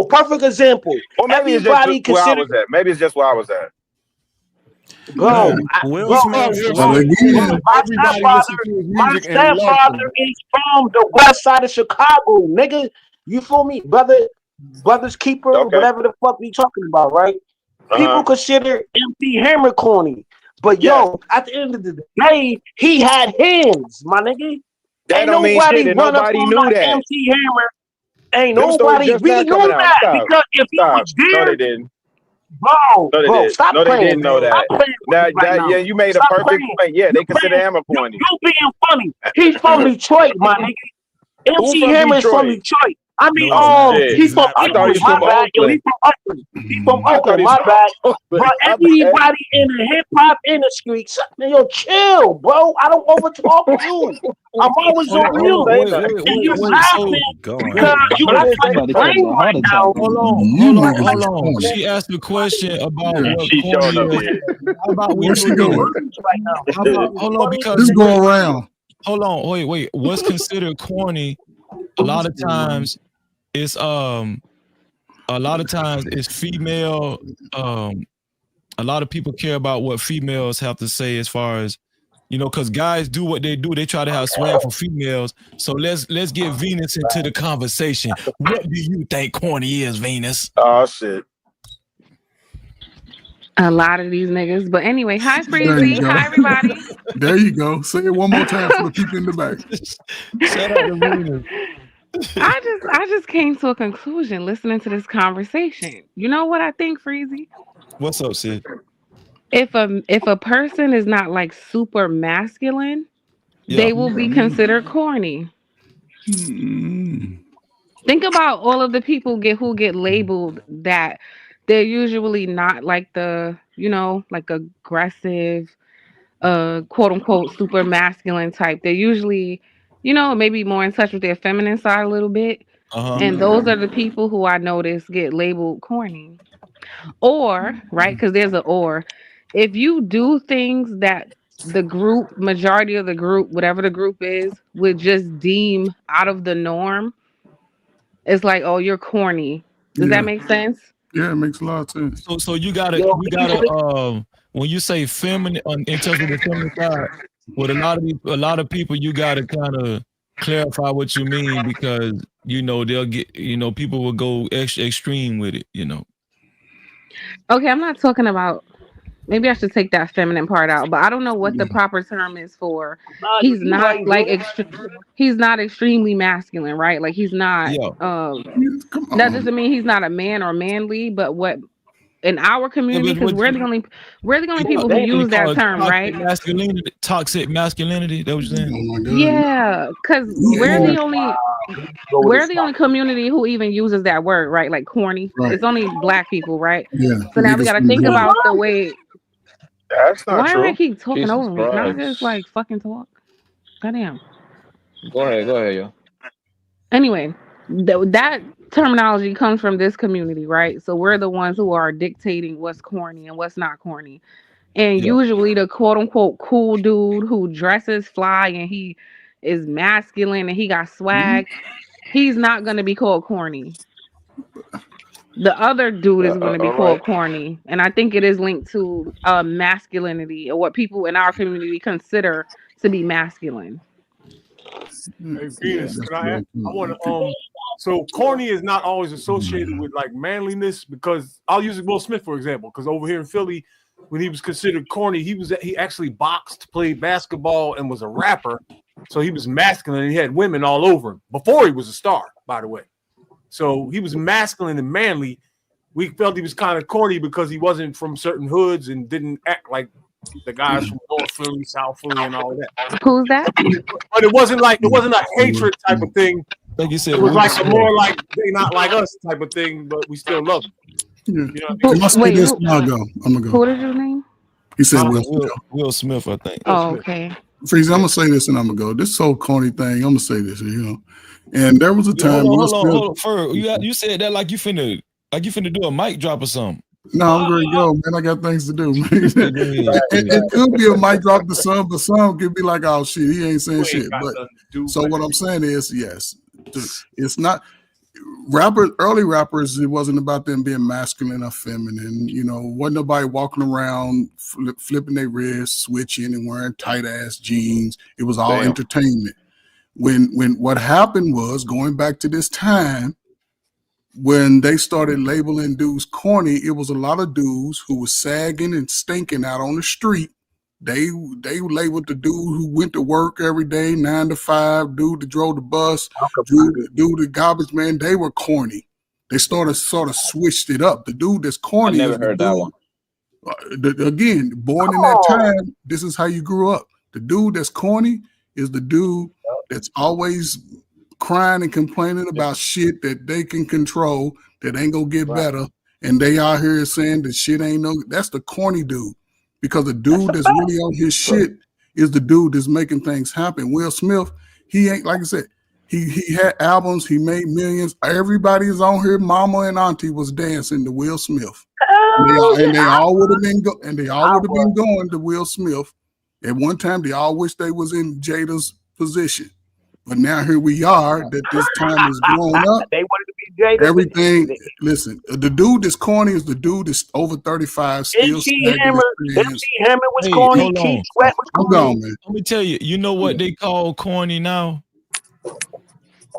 Perfect example. Or maybe Everybody it's just where I considered. was at. Maybe it's just where I was at. Bro, my stepfather is from the west side of Chicago, nigga. You feel me, brother's keeper, whatever the fuck we talking about, right? People consider MC Hammer corny, but yo, at the end of the day, he had hands, my nigga. That don't mean shit, and nobody knew that. MC Hammer. Ain't Them stories nobody. just We not knew coming out. that Stop. because if he was there, No, they didn't. Bro, stop no, playing. they didn't know that. Yeah, you made a perfect point. Yeah, they consider Hammer corny. You being funny. He's from Detroit, my nigga. MC Hammer is from Detroit. I mean, he's from Oakland. My bad. Yo, he's from Oakland. He's from Oakland. My bad. But everybody in the hip hop industry, man, yo, chill, bro. I don't over talk you. I'm always on mute. And you're laughing because you act like brain right now. Hold on. She asked a question about what corny is. How about we do this? Hold on, because just go around. Hold on, wait. What's considered corny? A lot of times it's female. A lot of people care about what females have to say as far as, you know, because guys do what they do. They try to have swag for females. So let's get Venus into the conversation. What do you think corny is, Venus? Oh shit. A lot of these niggas. But anyway, hi Freezy. Hi everybody. There you go. Say it one more time for the people in the back. Shout out to Venus. I just came to a conclusion listening to this conversation. You know what I think, Freezy? What's up, Sid? If a person is not like super masculine, they will be considered corny. Think about all of the people who get labeled that they're usually not like the, you know, like aggressive, quote unquote super masculine type. They're usually, you know, maybe more in touch with their feminine side a little bit. And those are the people who I notice get labeled corny. Or, right, because there's an or. If you do things that the group, majority of the group, whatever the group is, would just deem out of the norm, it's like, oh, you're corny. Does that make sense? Yeah, it makes a lot of sense. So you gotta when you say feminine in terms of the feminine side, with a lot of people, you gotta kind of clarify what you mean, because you know they'll get, you know, people will go extreme with it, you know. Okay, I'm not talking about. Maybe I should take that feminine part out, but I don't know what the proper term is for. He's not like he's not extremely masculine, right? Like he's not. That doesn't mean he's not a man or manly, but what in our community, because we're the only people who use that term, right? Toxic masculinity. That was your saying? Yeah, because we're the only community who even uses that word, right? Like corny. Right. It's only black people, right? Yeah. So now we got to think about the way. That's not Why true. do I keep talking Jesus over me? Can I Christ. just like fucking talk? Goddamn. Go ahead, yo. Anyway, that terminology comes from this community, right? So we're the ones who are dictating what's corny and what's not corny. And Yeah. usually the quote unquote cool dude who dresses fly and he is masculine and he got swag, he's not going to be called corny. The other dude is going to be All right. called corny. And I think it is linked to masculinity or what people in our community consider to be masculine. Hey, Venus, can I add? I want to so corny is not always associated with like manliness, because I'll use Will Smith for example, because over here in Philly, when he was considered corny, he actually boxed, played basketball, and was a rapper. So he was masculine and he had women all over him before he was a star, by the way. So he was masculine and manly. We felt he was kind of corny because he wasn't from certain hoods and didn't act like the guys from North Philly, South Philly, and all of that. Who's that? But it wasn't a hatred type of thing. Like you said, It was like a more like they not like us type of thing, but we still love them. Yeah. You know what I mean? Must be this. I'm gonna go. What is your name? He said Will. Will Smith, I think. Oh, okay. Freeze, I'm gonna say this and I'm gonna go. This whole corny thing, I'm gonna say this, And there was a time. Hold on. Fer, you said that like you finna do a mic drop or something. No, I'm ready to go, man. I got things to do. It could be a mic drop to some, but some could be like, oh shit, he ain't saying shit. But so what I'm saying is, yes, it's not early rappers, it wasn't about them being masculine or feminine. Wasn't nobody walking around flipping their wrists, switching and wearing tight ass jeans. It was all entertainment. When what happened was, going back to this time, when they started labeling dudes corny, it was a lot of dudes who was sagging and stinking out on the street. They labeled the dude who went to work every day, 9 to 5, dude that drove the bus, dude the garbage man. They were corny. They sort of switched it up. The dude that's corny. I never heard that one. Again, born in that time, this is how you grew up. The dude that's corny is the dude that's always crying and complaining about shit that they can control, that ain't gonna get better, and they out here saying that shit ain't that's the corny dude. Because the dude that's really on his shit is the dude that's making things happen. Will Smith, he ain't, like I said, he had albums, he made millions. Everybody is on here, mama and auntie was dancing to Will Smith. And they all would have been going to Will Smith. At one time, they all wish they was in Jada's position. But now here we are, that this time has grown up. They wanted to be Jada. Everything, listen, the dude that's corny is the dude that's over 35, still MC Hammer was corny. Hold on. Keith Sweat was I'm corny. gone, man. Let me tell you, you know what they call corny now?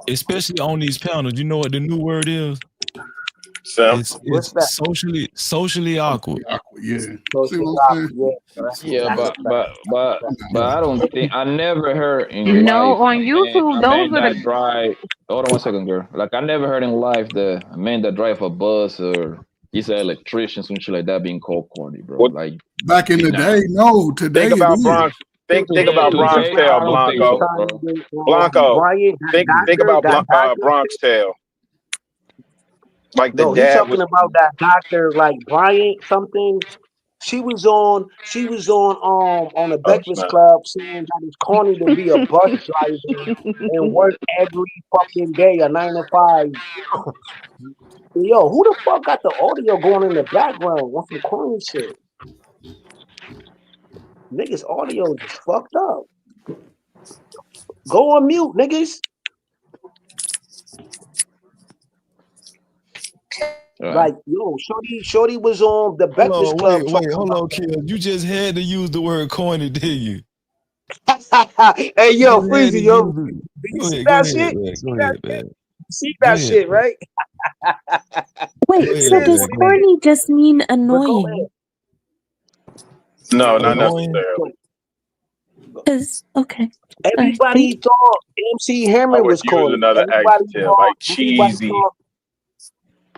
Especially on these panels. You know what the new word is? It's socially awkward. Yeah. Yeah, but I don't think I never heard in No, life on YouTube, a those man are that the drive. Hold on 1 second, girl. Like I never heard in life the man that drive a bus or he's an electrician, some shit like that being called corny, bro. Like back in the day, no. Today, Think about it is. Bronx. Think about Bronx Tale, Blanco. Blanco. Think about Bronx Tale. Like the No, he's dad talking about that doctor, like Bryant something. She was on the Breakfast Club saying that it's corny to be a bus driver and work every fucking day, a 9 to 5. Yo, who the fuck got the audio going in the background? What's some corny shit? Niggas' audio just fucked up. Go on mute, niggas. Like, yo, Shorty was on the Breakfast Club. Hold on, kid. You just had to use the word corny, did you? Hey, yo, Freezy, yo. Do you see that shit? See that shit, right? Wait, so does corny just mean annoying? No, not necessarily. Okay. Everybody thought MC Hammer was corny. Another adjective like cheesy.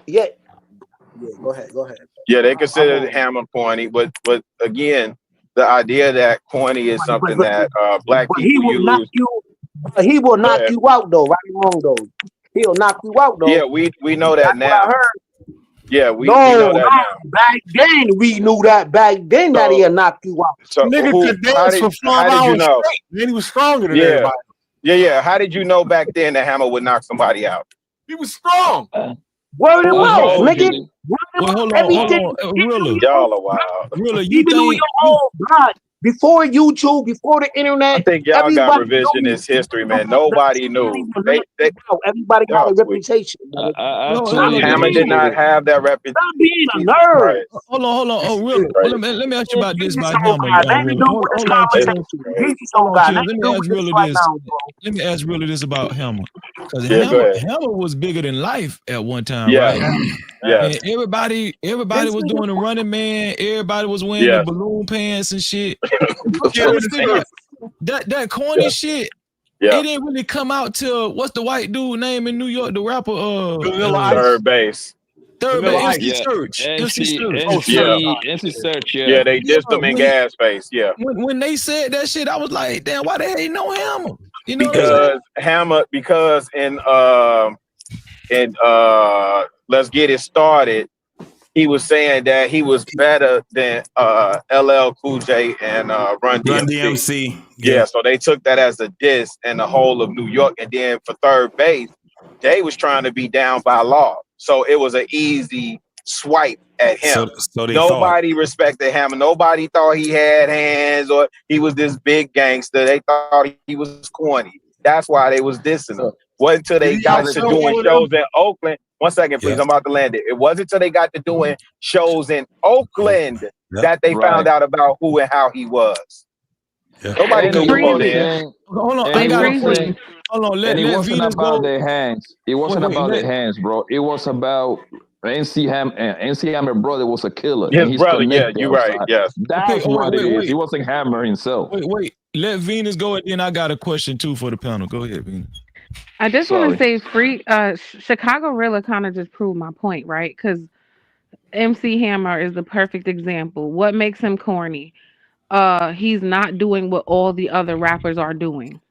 Yeah, go ahead. Yeah, they consider Hammer corny, but again, the idea that corny is something that black people use. He will knock you out though, right or wrong though. He'll knock you out though. Yeah, we know that now. What I heard. Yeah, we know that now. Back then we knew that. Back then that he'll knock you out. So nigga could dance for 5 hours straight. Then he was stronger than everybody. Yeah. How did you know back then that Hammer would knock somebody out? He was strong. Word of Well, mouth, hold nigga. on. Word of Well, mouth. hold on, Everything. Rilla. Y'all are wild. Rilla, you Even on think your own block, before YouTube, before the I internet, think y'all got everybody knew. revisionist history, man. Nobody knew. Everybody got Y'all a tweet. reputation. Nigga. I Rilla, totally Hammer did disagree. not have that reputation. Stop being a Jesus nerd. Christ. hold on. Oh, Rilla. Well, let me ask you about this Jesus about on Hammer. God. Let me Rilla. do with this Hold on, Killer. conversation. Jesus Hold on on, God. Killer. Let me Let me do ask with this Rilla right this. now, bro. Let me ask Rilla this about Hammer. Because Yeah, go ahead. Hammer was bigger than life at one time, Yes. right? Yes. And everybody was doing the running man. Everybody was wearing the Yes. balloon pants and shit. I'm trying to figure out that corny shit. Yeah. It didn't really come out till what's the white dude name in New York? The rapper, Third base. Third Vanilla base, Ice. MC Yeah, Search, MC Search. MC Search. Yeah, they dissed them in gas space. Yeah. When they said that shit, I was like, damn, why they ain't no Hammer? You know what I'm saying? Because Hammer, because in Let's Get It Started, he was saying that he was better than LL Cool J and Run DMC. Yeah, so they took that as a diss in the whole of New York. And then for third base, they was trying to be down by law. So it was an easy swipe at him. So Nobody respected him. Nobody thought he had hands or he was this big gangster. They thought he was corny. That's why they was dissing him. Wasn't until they got to doing shows in Oakland. 1 second, please. I'm about to land it. It wasn't until they got to doing shows in Oakland that they found out about who and how he was. Nobody knew before then. Hold on, And I it got a wasn't, question. Hold on, and it let wasn't Venus about go. their hands. It wasn't Wait, about let- their hands, bro. It was about NC Hammer brother was a killer. His and he's brother, yeah, connected you're right. outside. Yes. That's Okay, what it is. wait. It wasn't Hammer himself. Wait. Let Venus go, and then I got a question too for the panel. Go ahead, Venus. I just want to Sorry. say, Chicago Rilla kind of just proved my point, right? Because MC Hammer is the perfect example. What makes him corny? He's not doing what all the other rappers are doing.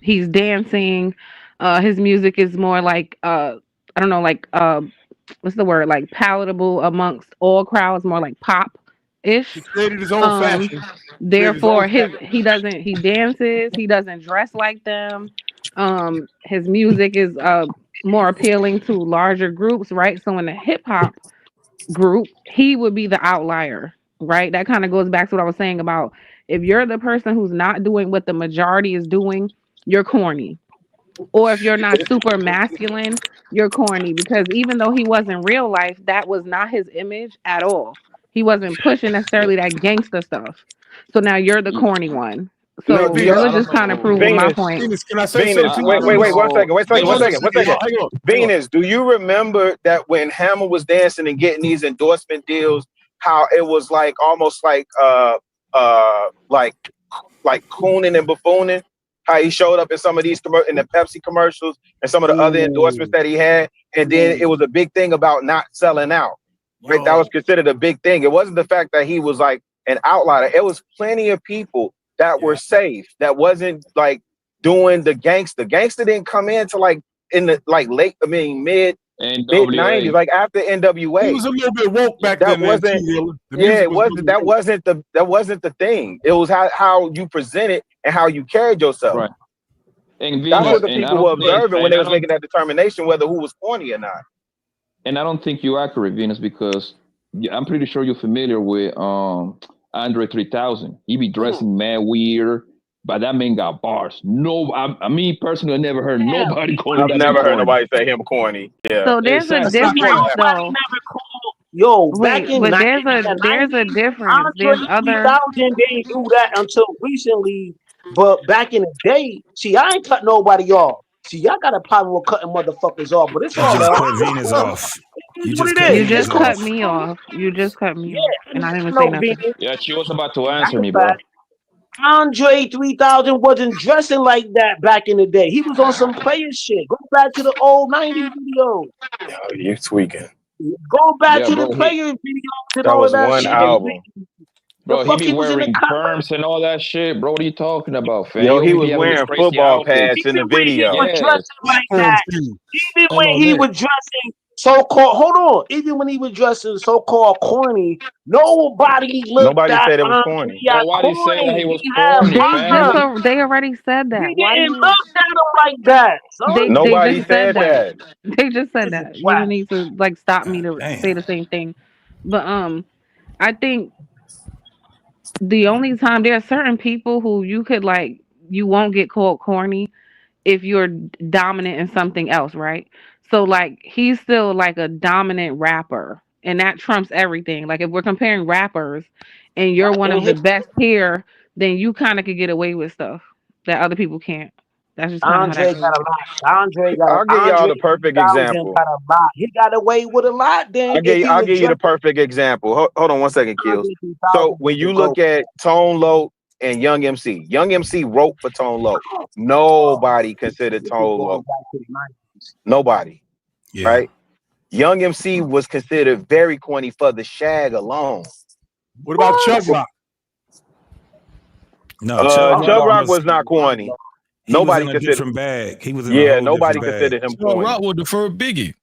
He's dancing. His music is more like I don't know, like what's the word? Like palatable amongst all crowds, more like pop ish. He created his own fashion. Therefore, he dances. He doesn't dress like them. His music is more appealing to larger groups, right? So in the hip hop group, he would be the outlier, right? That kind of goes back to what I was saying about if you're the person who's not doing what the majority is doing, you're corny. Or if you're not super masculine, you're corny because even though he wasn't real life, that was not his image at all. He wasn't pushing necessarily that gangster stuff. So now you're the corny one. So Rilla just kind of proved my point. Venus, can I say Venus, something? wait, 1 second. Wait a second. Hang on. Venus, do you remember that when Hammer was dancing and getting these endorsement deals, how it was like almost like cooning and buffooning? How he showed up in some of these in the Pepsi commercials and some of the other endorsements that he had, and then it was a big thing about not selling out. Right? That was considered a big thing. It wasn't the fact that he was like an outlier. It was plenty of people that were safe, that wasn't like doing the gangster. Gangster didn't come into like in the mid 90s, like after NWA. He was a little bit woke back that then. Wasn't, it wasn't. That wasn't the thing. It was how you presented and how you carried yourself. Right. And that's what the and people were observing when they was making that determination whether who was corny or not. And I don't think you're accurate, Venus, because I'm pretty sure you're familiar with Andre 3000. He be dressing mad weird, but that man got bars. No, I mean personally, I never heard nobody call him. I've never heard nobody say him corny. Yeah. So there's a difference, though. Back in but 90s, there's a difference. Andre There's other 3000 didn't do that until recently. But back in the day, see, I ain't cut nobody off. See, y'all got a problem with cutting motherfuckers off, but it's all just right. cut Venus off. You just cut me off. You just cut me off, and I didn't even say nothing. Yeah, she was about to answer me, bro. Andre 3000 wasn't dressing like that back in the day. He was on some player shit. Go back to the old 90s videos. Yo, you tweaking. Go back to the player videos and all of that one shit. album. Bro, he be wearing perms and all that shit. Bro, what are you talking about, fam? Yo, he was wearing football pads in the video. Even when he was dressing like that, even when he was dressing so-called, hold on, even when he was dressing so-called corny, nobody looked Nobody at said it was Andre corny. Nobody said that he corny. was He had corny, fam. They already said We that. Why do didn't you? look at him like that, son. They Nobody just said said that. that. They just said This is that. You whack. don't need to like stop me to Damn. say the same thing. But I think the only time there are certain people who you could like you won't get called corny if you're dominant in something else, right? So like he's still like a dominant rapper and that trumps everything. Like if we're comparing rappers and you're one And of the his best here, then you kind of could get away with stuff that other people can't. That's just kind of how that Andre goes. got a lot. I'll give y'all Andre the perfect 3000 example. got a lot. He got away with a lot. Then if he I'll was give you the dressed, perfect example. Hold on 1 second, Kills. Andre So 3000 when was the you GOAT. look at Tone Loc and Young MC wrote for Tone Loc. Nobody considered This is Tone going Loc. back to the 90s. Nobody. Yeah. Right? Young MC was considered very corny for the shag alone. What about Chug Rock? No, Chug Rock was not corny. He Nobody was in a considered. different bag. He was in a whole Nobody different bag. considered him Chug corny. Rock would defer Biggie.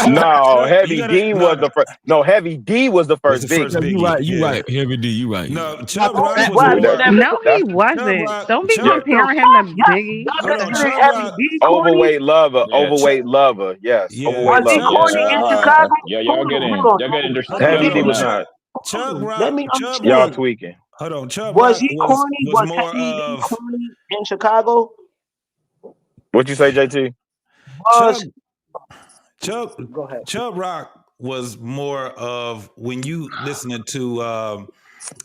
No, you Heavy gotta- D was the first. No, Heavy D was the first the first Biggie. You Biggie, right. You yeah. right. Heavy D. You right. No, Chug Don't Rock be was watching more. that. No, he Chug wasn't. Rock. Don't be Chug, comparing him to Biggie. Y'all hold on, consider Chug Heavy Rock. D corny? Overweight lover. Yeah, Overweight lover. Yes. Yeah, Overweight Was he lover. corny in Chicago? yeah, Hold on, y'all getting Hold on, Heavy hold D on. was now. not. Chug Let Rock. me Chug Y'all understand. Rock. tweaking. Hold on. Chug Was Rock he corny? was Was more Heavy D of corny in Chicago? What you say, JT? Was Chug Rock was more of when you listening to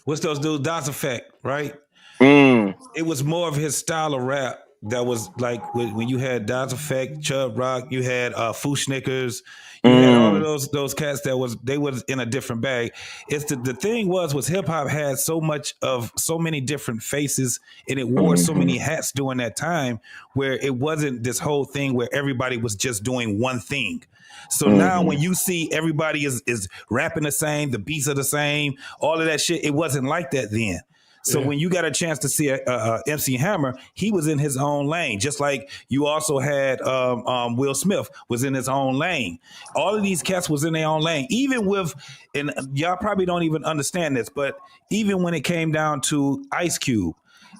what's those dudes? Das Effect, right? It was more of his style of rap that was like when you had Das Effect, Chub Rock, you had Foo Snickers, you had all of those cats that was in a different bag. It's the thing was hip hop had so many different faces and it wore so many hats during that time where it wasn't this whole thing where everybody was just doing one thing. So now when you see everybody is rapping the same, the beats are the same, all of that shit, it wasn't like that then. So when you got a chance to see MC Hammer, he was in his own lane, just like you also had Will Smith was in his own lane. All of these cats was in their own lane, even with, and y'all probably don't even understand this, but even when it came down to Ice Cube,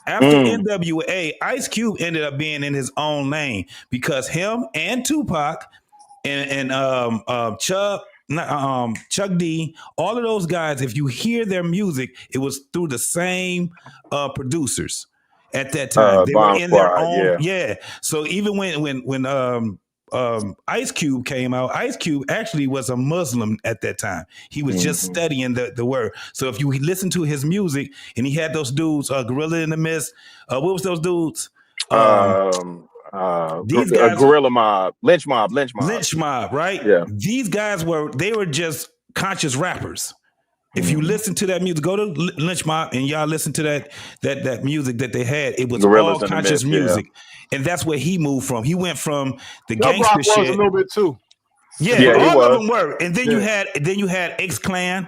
after NWA, Ice Cube ended up being in his own lane because him and Tupac and Chuck D, all of those guys, if you hear their music, it was through the same producers at that time. They were in their own, So even when Ice Cube came out, Ice Cube actually was a Muslim at that time. He was just studying the word. So if you listen to his music, and he had those dudes, Gorilla in the Mist, what was those dudes? These guys, Gorilla Mob, Lynch Mob, right? Yeah. These guys were just conscious rappers. If you listen to that music, go to Lynch Mob and y'all listen to that music that they had. It was Gorillas all in the conscious Mist, music, and that's where he moved from. He went from the Chug gangster Rock was shit. a little bit too. Yeah, he all was. of them were. And then you had X Clan,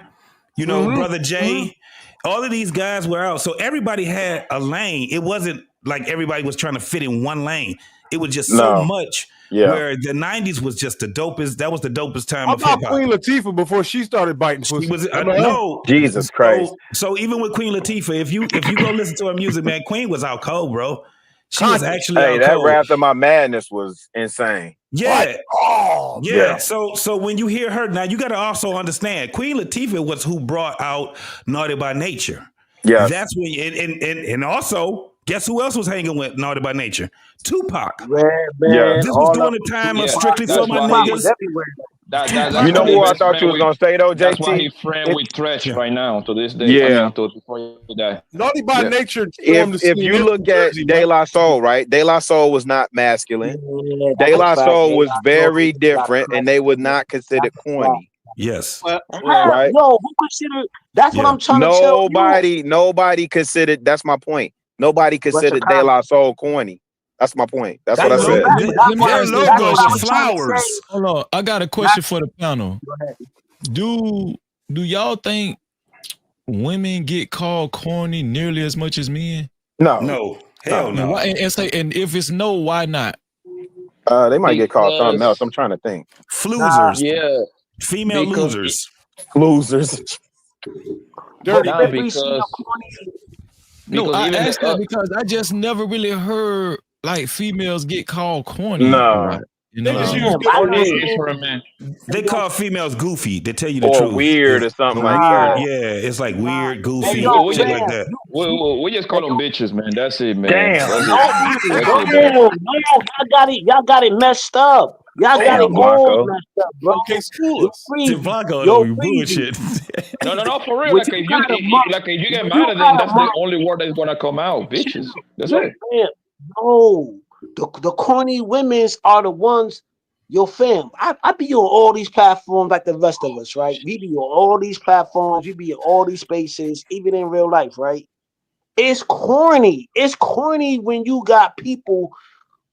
Brother J. All of these guys were out. So everybody had a lane. It wasn't like everybody was trying to fit in one lane. It was just so much where the 90s was just the dopest. That was the dopest time How of hip about hop. Queen Latifah before she started biting pussy? She was no. Jesus Christ. So even with Queen Latifah, if you go listen to her music, man, Queen was out cold, bro. She was actually out that cold. Wrath of My Madness was insane. Yeah. Oh, yeah. So when you hear her, now you got to also understand Queen Latifah was who brought out Naughty by Nature. Yeah. That's when and also guess who else was hanging with Naughty by Nature? Tupac. Man, This was during the time of Strictly for My Niggas. You know what I thought you was gonna say though, JT? That's why he's friend with Thresh right now to this day. Yeah. I mean, before he died. Naughty by Nature. If you look at De La Soul, right? De La Soul was not masculine. De La Soul was very different, and they were not considered corny. Yes. Right? Yo, who considered? That's what I'm trying to tell you. Nobody considered. That's my point. Nobody considered De La Soul corny. That's my point. That's what I said. Let me ask this question. Flowers. Hold on. I got a question for the panel. Do y'all think women get called corny nearly as much as men? No. Hell no. And if it's no, why not? They might get called something else. I'm trying to think. Floozers. Yeah. Female Because losers. Losers. Dirty Nah, baby. No, I even asked that because I just never really heard like females get called corny. No. You know, They call females goofy. They tell you the or truth. weird or something like that. Yeah, it's like weird, goofy, we shit just, like that. we just call them bitches, man. That's it, man. Damn. That's No, it, man. y'all got it messed up. Y'all got it all messed up, bro. Okay, school us. Blanco, Yo, you bullshit. No, for real. Like if you get mad at them, that's the only word that's gonna come out, bitches. That's it. No, the corny women's are the ones. Yo, fam, I be on all these platforms like the rest of us, right? We be on all these platforms, we be in all these spaces, even in real life, right? It's corny. It's corny when you got people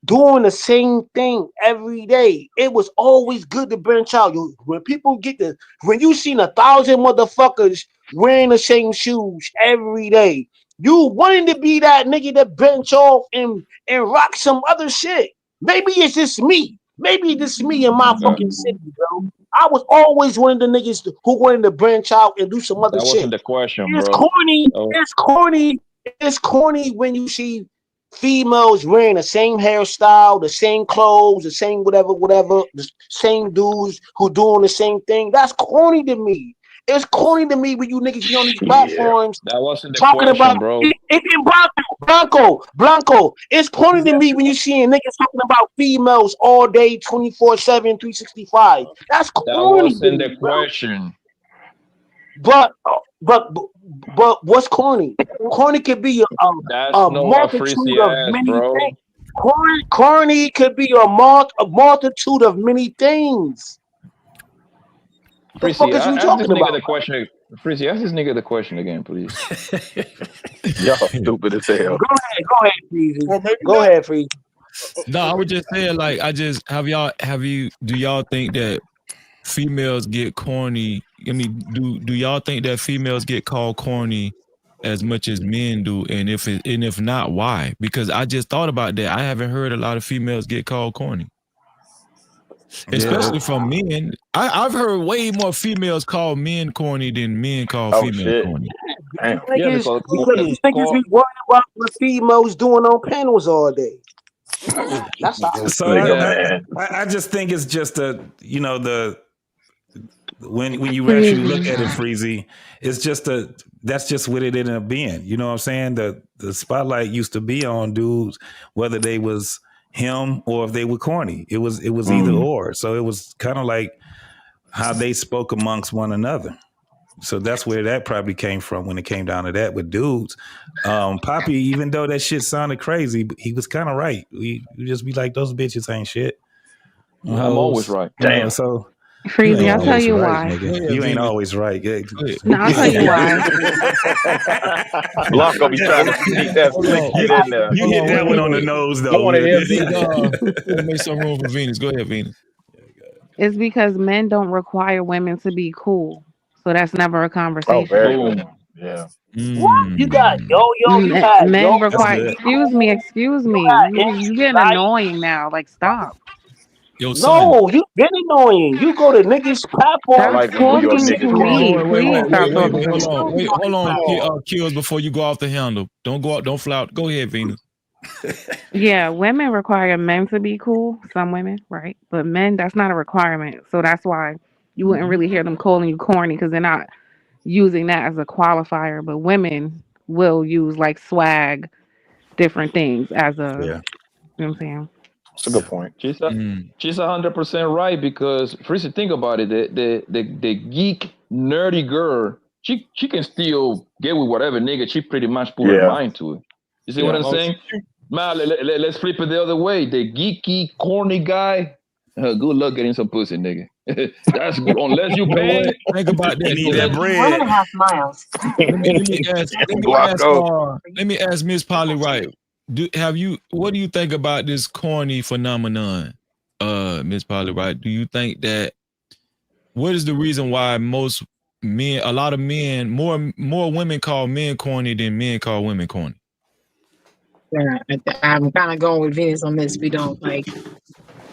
doing the same thing every day. It was always good to branch out. When people when you seen 1,000 motherfuckers wearing the same shoes every day, you wanting to be that nigga that bench off and rock some other shit. Maybe it's just me. Maybe this is me in my fucking city, bro. I was always one of the niggas who wanted to branch out and do some other That shit. wasn't the question, It's bro. corny. Oh. It's corny. It's corny when you see females wearing the same hairstyle, the same clothes, the same whatever, the same dudes who doing the same thing. That's corny to me. It's corny to me when you niggas be on these platforms That wasn't the talking question, about bro. Blanco. It's corny to me when you seeing niggas talking about females all day, 24/7, 365. That's That corny to wasn't me, the bro. question. But what's corny? Corny could be That's a not what multitude Freezy of asked, many bro. things. Corny could be a multitude of many things. The fuck Freezy, is we ask this talking nigga about? the question. Freezy, ask this nigga the question again, please. Y'all stupid as hell. Go ahead, Freezy. Go ahead, Freezy. No, I was just saying, like, do y'all think that females get corny? I mean, do y'all think that females get called corny as much as men do? And if not, why? Because I just thought about that. I haven't heard a lot of females get called corny. Especially from men. I've heard way more females call men corny than men call females corny. Because niggas be worried about what females doing on panels all day. That's how. So I just think it's just when you actually look at it, Freezy, it's just that's just what it ended up being. You know what I'm saying? The spotlight used to be on dudes, whether they was him or if they were corny. It was either or. So it was kind of like how they spoke amongst one another. So that's where that probably came from when it came down to that with dudes. Poppy, even though that shit sounded crazy, he was kind of right. We just be like, those bitches ain't shit. I'm always right. Damn. So Freezy, I'll tell you why. nigga. You ain't always right. No, I'll tell you why. Blanco be trying to sneak that slick shit in there. You hit that one on the nose, though. I want to hear Venus. Make some room for Venus. Go ahead, Venus. It's because men don't require women to be cool. So that's never a conversation. Oh, very good. Yeah. What? You got you had men require. Excuse me. You getting annoying now. Like, stop. Yo, no, you been annoying. You go to niggas platform. Stop talking to me. Please stop talking to me. Hold on, Kills, before you go off the handle. Don't go out. Don't flout. Go ahead, Venus. Yeah, women require men to be cool. Some women, right? But men, that's not a requirement. So that's why you wouldn't really hear them calling you corny because they're not using that as a qualifier. But women will use like swag, different things as a. You know what I'm saying? That's a good point. She's 100% right because Freezy, think about it. The geek nerdy girl, she can still get with whatever nigga she pretty much put her mind to it. You see what I'm saying? Man, let's flip it the other way. The geeky, corny guy, good luck getting some pussy, nigga. That's good. Unless you pay. Think about that. Need that bread. 1.5 miles. Let me ask Miss Polly Wright. What do you think about this corny phenomenon, Miss Polly Wright? Do you think that what is the reason why most men, a lot of men, more women call men corny than men call women corny? I'm kind of going with Venus on this. We don't like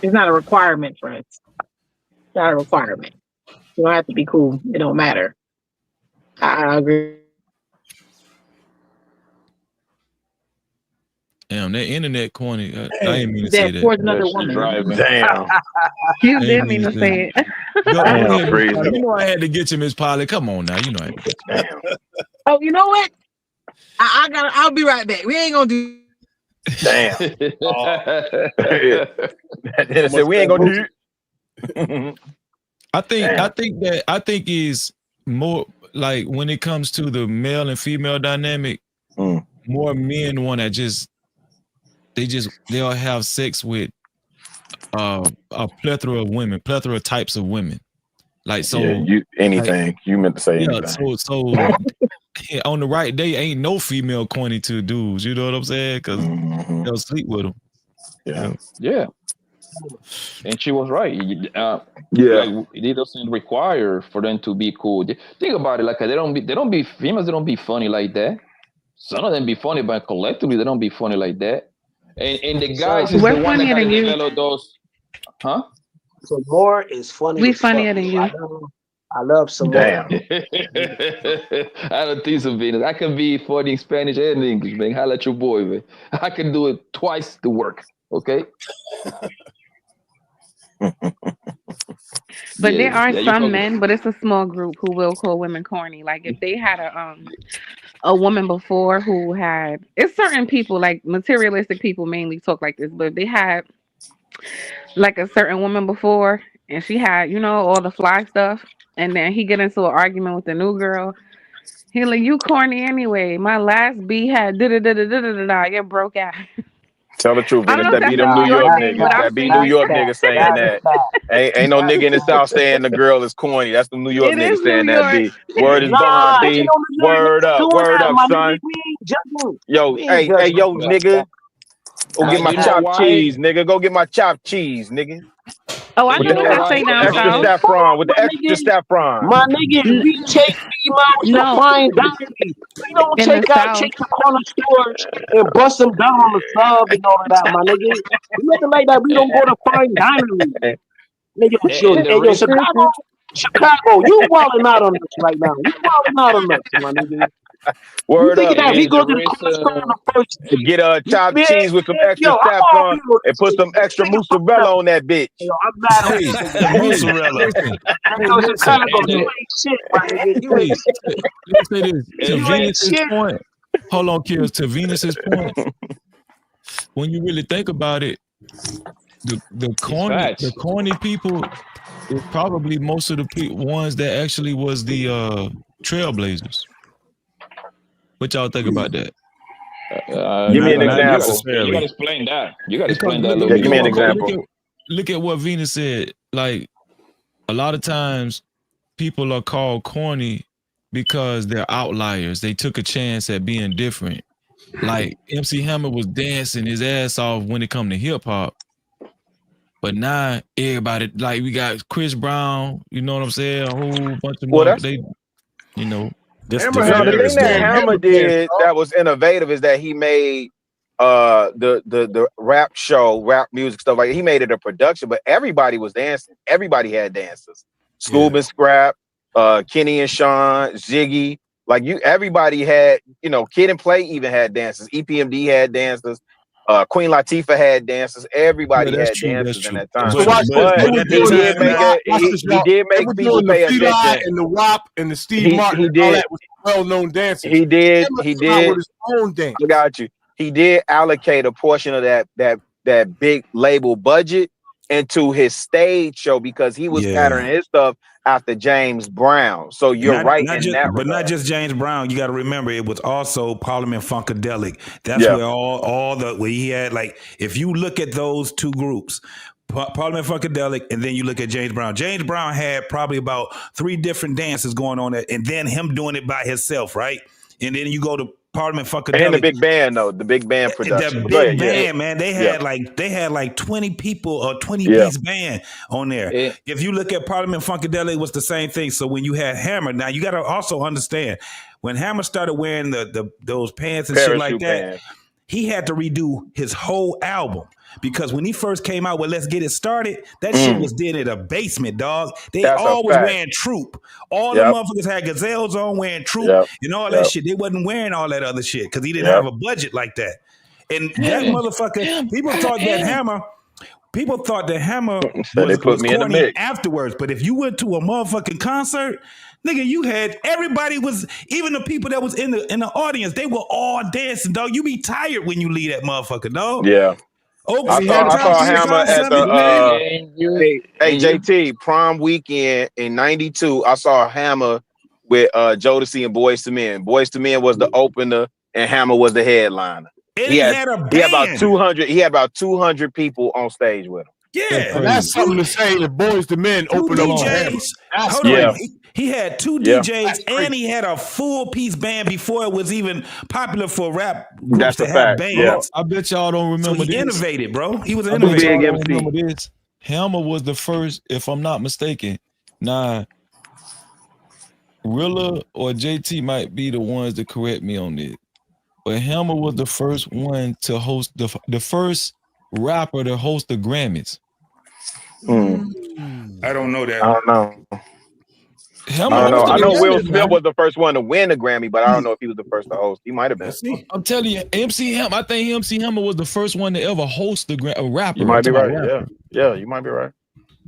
It's not a requirement, friends. It's not a requirement. You don't have to be cool. It don't matter. I agree. Damn, that internet corny. I didn't mean to say That that. towards another woman. Damn. You I didn't mean to say it. Go Damn, ahead, Miss crazy. Polly. You know I had to get you, Miss Polly. Come on now. You know I had to get you. Damn. Oh, you know what? I'll be right back. We ain't gonna do. Damn. Dennis said we ain't gonna do it. I think is more like when it comes to the male and female dynamic, more men want to they'll have sex with a plethora of women, plethora of types of women. Like so anything. Like, you meant to say yeah, anything. so on the right day ain't no female corny to dudes, you know what I'm saying? Because they'll sleep with them. Yeah. And she was right. Like, it doesn't require for them to be cool. Think about it. Like females. They don't be funny like that. Some of them be funny, but collectively they don't be funny like that. And the guys is We're the one that funnier gotta than you. develop those. Huh? Samore is funny. We as funnier fuck. than you. I love Samore. Damn. I don't think so, Venus. I can be funny in Spanish and English, man. Holla at your boy, man. I can do it twice the work. Okay. But there are you some focus. men, but it's a small group who will call women corny. Like if they had a woman before who had, it's certain people, like materialistic people mainly talk like this, but if they had like a certain woman before and she had, all the fly stuff, and then he get into an argument with the new girl, he like, you corny anyway. My last B had da-da-da-da-da-da-da, you broke ass. Tell the truth, I don't Venus. know if That be that's a them New New York York thing, niggas. but I'm That be saying New York niggas saying that. Ain't no nigga in the South saying the girl is corny. That's the New York it niggas is saying New that York. B. Word is bond, Nah, B. ain't no New York Word niggas up, doing word that, up, my son. nigga. We ain't judging. Yo, We ain't hey, judging yo, you like nigga. that. Go get my You know chopped why? cheese, nigga. Go get my chopped cheese, nigga. Oh, I With know the what that why? say down extra south. saffron, with the My extra nigga, saffron. my nigga, we take females to No, fine dining. We don't in the take out south. chicks to corner stores and bust them down on the sub and all of that, my nigga. Nothing like that. We don't go to fine dining. Nigga, And the yo, reason, Chicago, you wilding out on us right now. You wilding out on us, my nigga. You Word thinking up, that we B. and the go to the corner store on reason, the first day? Get a chopped cheese with some extra Yo, I'm all saffron you. and put some extra mozzarella on that bitch. Yo, I'm mad on Hey, you, nigga. Mozzarella. listen. Hey, Hey, yo, listen. Chicago, and you the, ain't shit, my nigga. You Hey, ain't let me say this. To and, you ain't Venus's shit. point, hold on, Kills. To Venus's point, when you really think about it, the it's facts. corny people is probably most of the ones that actually was the trailblazers. What y'all think about that? Give me Not an not You example. gotta necessarily. explain that. You gotta Because explain that a little Yeah, bit give me an more, bro. example. look at what Venus said. Like a lot of times people are called corny because they're outliers. They took a chance at being different. Like MC Hammer was dancing his ass off when it come to hip hop. But now everybody, like we got Chris Brown, you know what I'm saying? A whole bunch of Well, that's they, you know. This Hammer different had no, the niggas thing eras, that doing man. Hammer hammer dance, did dog. that was innovative is that he made the rap show, rap music stuff like he made it a production, but everybody was dancing. Everybody had dancers. Scoob and Scrap, Kenny and Sean, Ziggy, like everybody had, Kid and Play even had dancers. EPMD had dancers. Queen Latifah had dancers. Everybody Yeah, that's had true. That's dancers in true. that time. So watch this. They But was he doing the did make Fela. Watch this, he y'all. did They make was people doing the pay Fela attention. and the WAP and the Steve Martin He and all did that was well-known dancers. he did Hammer he came out did with his own dance. I got you. He did allocate a portion of that big label budget into his stage show because he was patterning his stuff after James Brown. So you're right Not in just, that but not regard. just James Brown. You got to remember, it was also Parliament Funkadelic. That's Yeah. where where he had, like, if you look at those two groups, Parliament Funkadelic, and then you look at James Brown. James Brown had probably about 3 different dances going on there, and then him doing it by himself, right? And then you go to Parliament Funkadelic. And the big band though, the big band production. The But go big ahead, band, man. They had like 20 people or 20-piece band on there. If you look at Parliament Funkadelic, it was the same thing. So when you had Hammer, now you got to also understand when Hammer started wearing those pants and shit like Parachute that, pants. he had to redo his whole album. because when he first came out with Let's Get It Started, that shit was did in a basement, dog. They That's a all was fact. wearing Troop. All the motherfuckers had gazelles on wearing Troop and all that shit. They wasn't wearing all that other shit because he didn't have a budget like that. And that motherfucker, people thought that Hammer So they was put me in the corny mix. afterwards. But if you went to a motherfucking concert, nigga, you had everybody was, even the people that was in the audience, they were all dancing, dog. You be tired when you leave that motherfucker, dog. Yeah. I saw Hammer at the JT prom weekend in '92. I saw Hammer with Jodeci and Boyz II Men. Boyz II Men was the opener, and Hammer was the headliner. And he had a band. He had about 200. He had about 200 people on stage with him. Yeah, and that's something to say. The Boyz II Men opened up on Hammer. Hold on. He had two DJs and he had a full piece band before it was even popular for rap groups to have bands. I bet y'all don't remember So he this. innovated, bro. He was I an bet y'all innovator. don't remember this. Hammer was the first, if I'm not mistaken. Now, Rilla or JT might be the ones to correct me on this. But Hammer was the first one to host the first rapper to host the Grammys. I don't know that. I don't know. I know Will Smith was the first one to win a Grammy, but I don't know if he was the first to host. He might have been. I'm telling you, MC Hammer. I think MC Hammer was the first one to ever host a rapper. You might be right. Yeah, you might be right.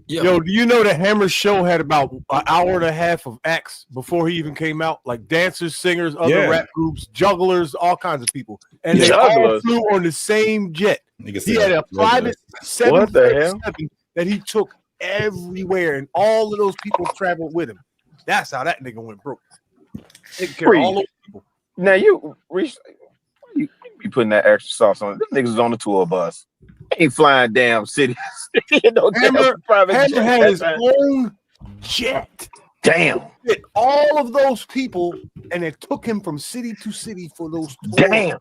Yo, do you know the Hammer show had about an hour and a half of acts before he even came out? Like dancers, singers, other rap groups, jugglers, all kinds of people. And they all flew on the same jet. He had a private 747 that he took everywhere, and all of those people traveled with him. That's how that nigga went broke. Taking care of all those people. Now you be putting that extra sauce on. Them niggas was on the tour bus. They ain't flying damn cities. Hammer had his own jet. Damn. All of those people, and it took him from city to city for those tours. Damn.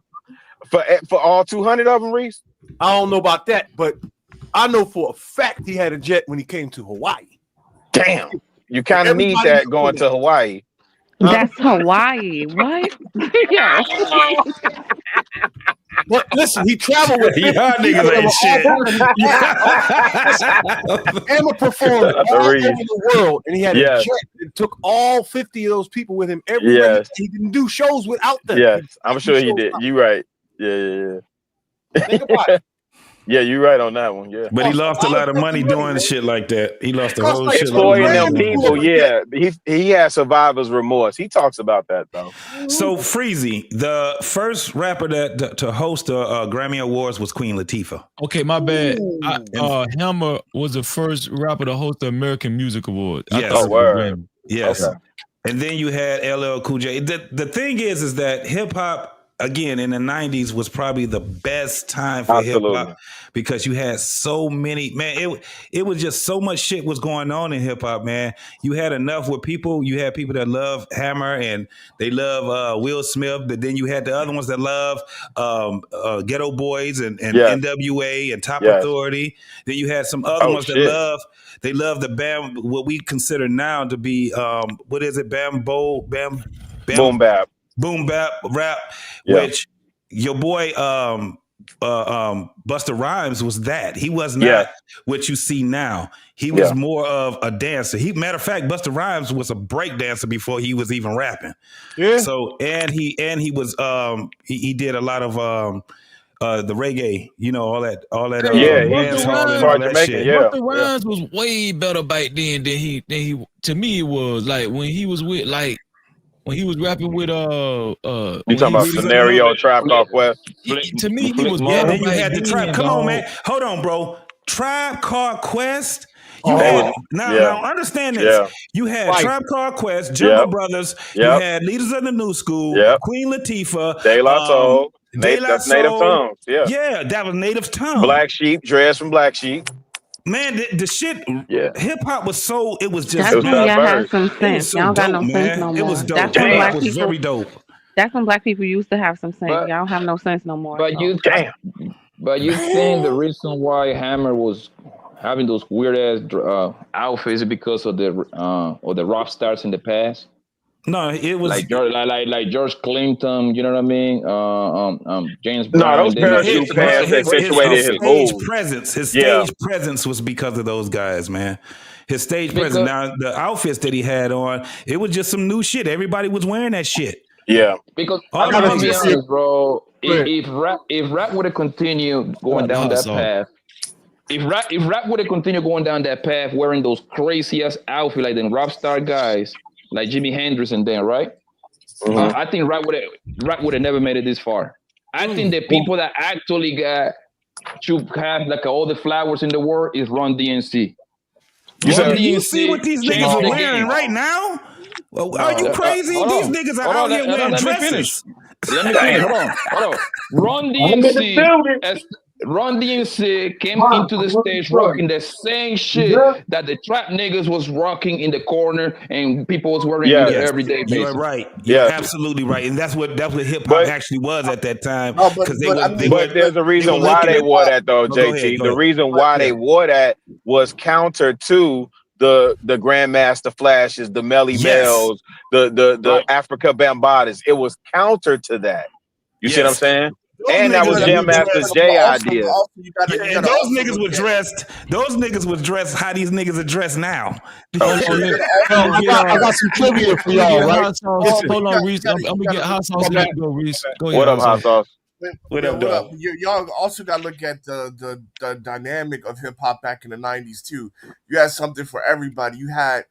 For all 200 of them, Reese? I don't know about that, but I know for a fact he had a jet when he came to Hawaii. Damn. You kind of need that going to Hawaii. That's Hawaii. What? Yo. But listen, he traveled with y'all niggas ain't shit. Hammer performed all over the world, and he had a jet that took all 50 of those people with him everywhere. Yes. He didn't do shows without them. Yes, I'm sure he did. You right. Yeah. Think about it. Yeah, you're right on that one. Yeah, But he lost a lot of money doing shit like that. He lost a whole shit. Exploiting them people. Yeah, he had survivor's remorse. He talks about that though. So Freezy, the first rapper to host a Grammy Awards was Queen Latifah. Okay, my bad. Hammer was the first rapper to host the American Music Awards. Yes. Oh, word. Yes. Okay. And then you had LL Cool J. The thing is that hip hop, again, in the 90s was probably the best time for hip hop because you had so many, man, it was just so much shit was going on in hip hop, man. You had enough with people. You had people that love Hammer and they love Will Smith, but then you had the other ones that love Ghetto Boys and NWA and Top Authority. Then you had some other ones that love the bam, what we consider now to be what is it, boom bap rap, which your boy Busta Rhymes was that. He was not what you see now. He was more of a dancer. Matter of fact, Busta Rhymes was a break dancer before he was even rapping. Yeah. So he was he did a lot of the reggae, you know, all that dance hall and all that shit. Busta Rhymes was way better back then than he to me it was like when he was with when he was rapping with you talking about Scenario, Tribe Called Quest? To me, he was then you had the Tribe. Come on, man. Hold on, bro. Tribe Called Quest. Now understand this. Yeah. You had Tribe Called Quest, Jungle Brothers. You had Leaders of the New School, Queen Latifah, De La Soul. That's Native Tongues. Yeah, that was Native Tongues. Black Sheep, Dress from Black Sheep. Man, the shit, hip hop was so, it was just, that's when y'all had some sense. Y'all got no sense no more. It was dope. That's when black was people, very dope. That's when black people used to have some sense. Y'all don't have no sense no more. But you think the reason why Hammer was having those weird ass outfits is because of the rock stars in the past? No, it was like George Clinton. You know what I mean? James No, Brown. those parachute pants that accentuated his stage move. presence. His Yeah. stage presence was because of those guys, man. His stage Because- presence. Now the outfits that he had on, it was just some new shit. Everybody was wearing that shit. Yeah. Because All I'm the gonna be niggas- honest, bro. If rap would have continued going down that path, if rap would have continued going down that path, wearing those crazy ass outfits like them rap star guys, like Jimi Hendrix and then, right? I think rap would have never made it this far. I think the people that actually got to have like all the flowers in the world is Run DMC. You see what these niggas are wearing right now? Well, are you crazy? These niggas are out here wearing dresses. Let me finish. Hold on. Run DMC came into the stage rocking the same shit that the trap niggas was rocking in the corner and people was wearing in the everyday basis. You're right. You're absolutely right. And that's what hip hop actually was at that time. Because But there's a reason why they wore that though, JT. The reason why they wore that was counter to the Grandmaster Flashes, the Melly Bells, the Africa Bambadas. It was counter to that. You see what I'm saying? And that was Jam Master J idea. And those niggas were dressed. Those niggas was dressed how these niggas are dressed now. I got some trivia for y'all, right? Hold on, Reese. I'm gonna get hot sauce. Go, Reese. Go ahead. What up, hot sauce? What up, dog? Y'all also got to look at the dynamic of hip hop back in the 90s too. You had something for everybody. You had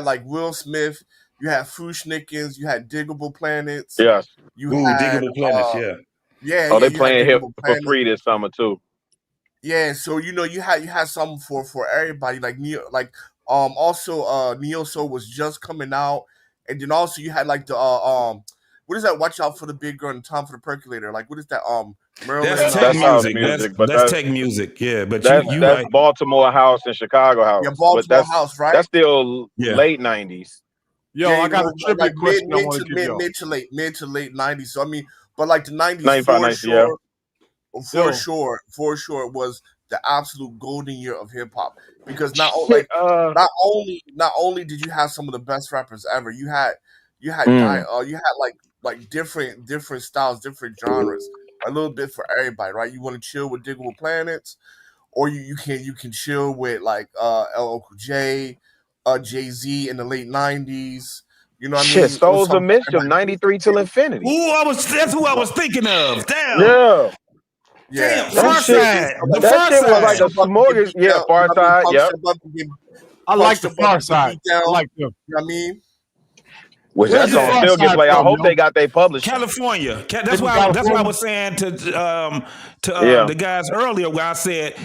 like Will Smith. You had Fushnikins. You had Diggable Planets. Yes. You had Diggable Planets. Yeah. Oh, they you playing had hip Diggable for Planets. free this summer too. Yeah, so you had something for everybody. Like Neo Soul was just coming out, and then also you had like the what is that? Watch out for the big girl and Time for the Percolator. Like what is that? Maryland. That's tech music. That's tech music. Yeah, but that's right. Baltimore House and Chicago House. Yeah, Baltimore House, right? That's still late 90s. Yo, I got a trivia question. Mid to late 90s. So I mean, but like the 90s 95, for sure was the absolute golden year of hip hop because not only did you have some of the best rappers ever, you had like different styles, different genres, a little bit for everybody, right? You want to chill with Diggable Planets, or you can chill with like LL Cool J, Jay-Z in the late 90s. You know what I mean? Souls of Mischief, 93 till infinity. Ooh, that's who I was thinking of. Damn. Yeah. Damn, Far Side. That shit was like a smorgasbord. Yeah, Far Side. Yep. I like the Far Side. I like them. You know what I mean? Which that song still gets played. I hope they got they published. California. That's why I was saying to the guys earlier where I said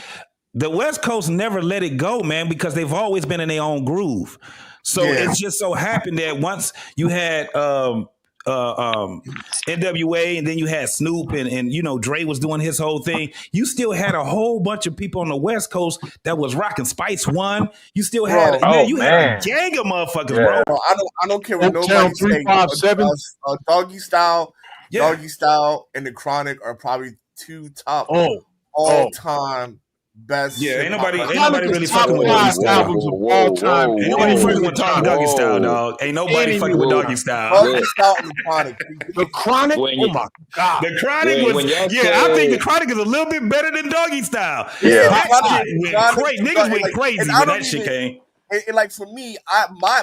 the West Coast never let it go, man, because they've always been in their own groove. So it's just so happened that once you had NWA and then you had Snoop and you know Dre was doing his whole thing, you still had a whole bunch of people on the West Coast that was rocking Spice One. You still had had a gang of motherfuckers, bro. I don't care what nobody says. Doggy Style and the Chronic are probably two top all time best. Yeah, ain't nobody really fucking with Doggy Style. Albums of all time. Ain't nobody fucking with Doggy Style, dog. Ain't nobody fucking with Doggy Style. Doggy Style and the Chronic. The Chronic? Oh my God. The Chronic was, I think the Chronic is a little bit better than Doggy Style. Yeah. That shit went crazy. Niggas went crazy when that shit came. And like for me,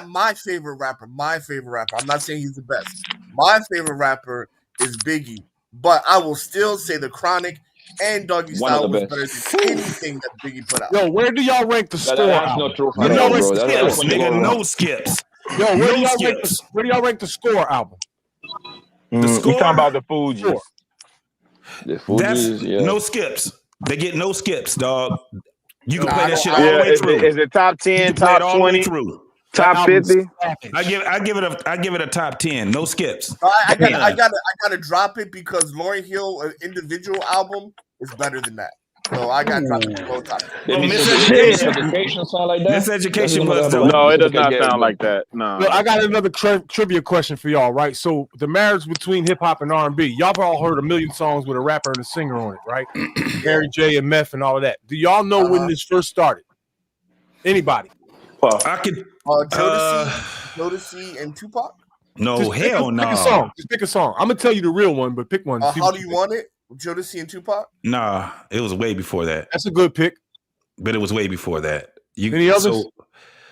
my favorite rapper, I'm not saying he's the best. My favorite rapper is Biggie, but I will still say the Chronic and Doggy Style was better than anything that Biggie put out. Yo, where do y'all rank the score? That's not true. No skips. Yo, where do y'all rank the Score album? The score? You talking about the Fugees? The Fugees, no skips. They get no skips, dog. You can play that shit all the way through. Is it top 10, top 20, top 50? I give it a top 10. No skips. I gotta drop it because Lauryn Hill individual album is better than that. So I got to drop it below top 10. Miseducation sound like that? Miseducation was no, it does not sound like that. No. Look, I got another trivia question for y'all, right? So the marriage between hip hop and R&B, y'all have all heard a million songs with a rapper and a singer on it, right? Mary J and Meth and all of that. Do y'all know when this first started? Anybody? I could. Jodeci and Tupac. No, Just hell pick a no. song. Just pick a song. I'm gonna tell you the real one, but pick one. How do you want it? Jodeci and Tupac. Nah, it was way before that. That's a good pick. But it was way before that. Any others?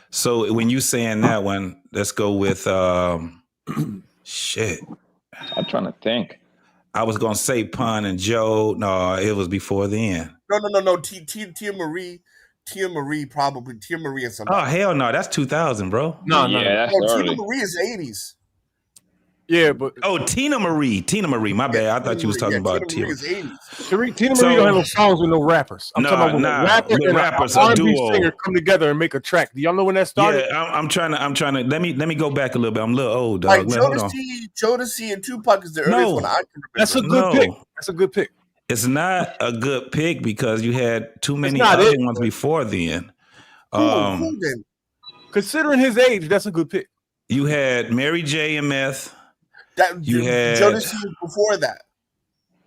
So when you saying that one, let's go with shit. I'm trying to think. I was gonna say Pun and Joe. No, it was before then. No. Tia Marie, probably Tia Marie and somebody. Oh hell no, that's 2000, bro. No. Tina Marie is 80s. Yeah, but Tina Marie. My bad. I thought you was talking about Tina Marie is 80s. Tina Marie don't have no songs with no rappers. I'm talking about when a rapper and rappers, an a R&B duo. singer come together and make a track. Do y'all know when that started? Yeah, I'm trying to. Let me go back a little bit. I'm a little old, dog. Like Jodeci and Tupac is the earliest one I can remember. That's a good pick. That's a good pick. It's not a good pick because you had too many other ones before then. Who then? Considering his age, that's a good pick. You had Mary J. and Meth. You had Jodeci was before that.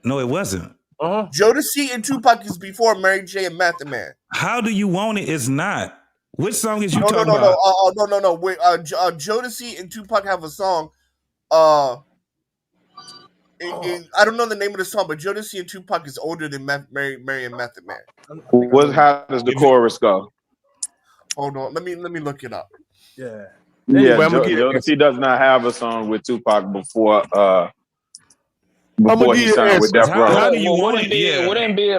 No, it wasn't. Jodeci and Tupac is before Mary J. and Method Man. How do you want it? It's not. Which song is you talking about? No. Wait, Jodeci and Tupac have a song. I don't know the name of the song, but Jodeci and Tupac is older than Mary and Method Man. How does the chorus go? Hold on, let me look it up. Yeah. Yeah, Jodeci does not have a song with Tupac before he signed with Death Row. How do you want it? Wouldn't be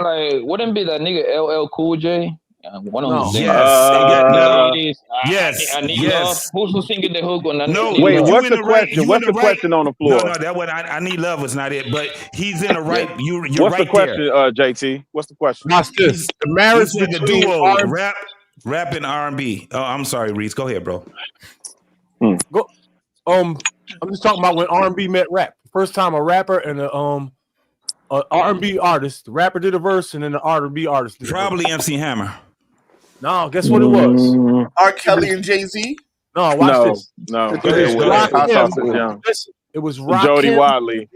that nigga LL Cool J? One of them. Yes. I need love. Who's singing the hook on that? No, wait, what's the question? What's the question on the floor? No, that one I need love was not it, but he's in the right. You're what's right the question, there. JT? What's the question? Watch this. The marriage between duo, rap and R&B. Oh, I'm sorry, Reese. Go ahead, bro. I'm just talking about when R&B met rap. First time a rapper and a R&B artist. The rapper did a verse and then the R&B artist did Probably MC Hammer. No, guess what it was? R. Kelly and Jay-Z? No, watch this. No. It was Rakim, Jody Watley.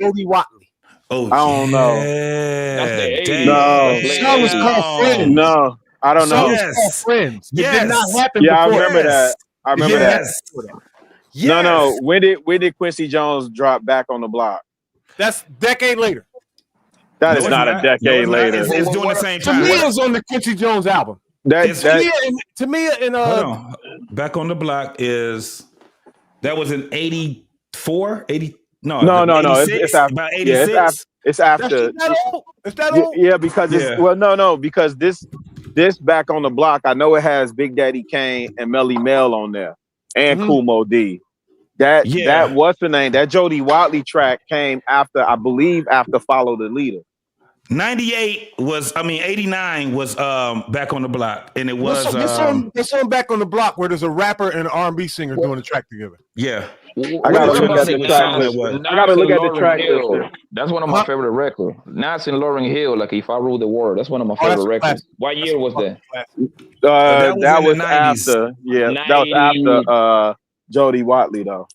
Oh, I don't know. That's the 80s. No. The song was called Friends. No, I don't know. The song was called Friends. It did not happen Yeah, I before. remember that. I remember that. No. When did Quincy Jones drop Back on the Block? That's a decade later. That is not a decade later. It's doing the same time. Tamia's on the Quincy Jones album. Tamia and Back on the Block that was in 84, 80. No. It's after. About 86. It's after. Is that old? Yeah, because because this Back on the Block, I know it has Big Daddy Kane and Melly Mel on there and Kool Moe Dee. That what's the name? That Jody Watley track came after, I believe, after Follow the Leader. 89 was Back on the Block, and it was this song Back on the Block where there's a rapper and an R&B singer doing a track together. Yeah. I gotta look at the track list. That's one of my favorite records. Nas and Lauryn Hill, like If I Rule the World. That's one of my favorite records. What year was that? That was after. Yeah, that was after Jody Watley though.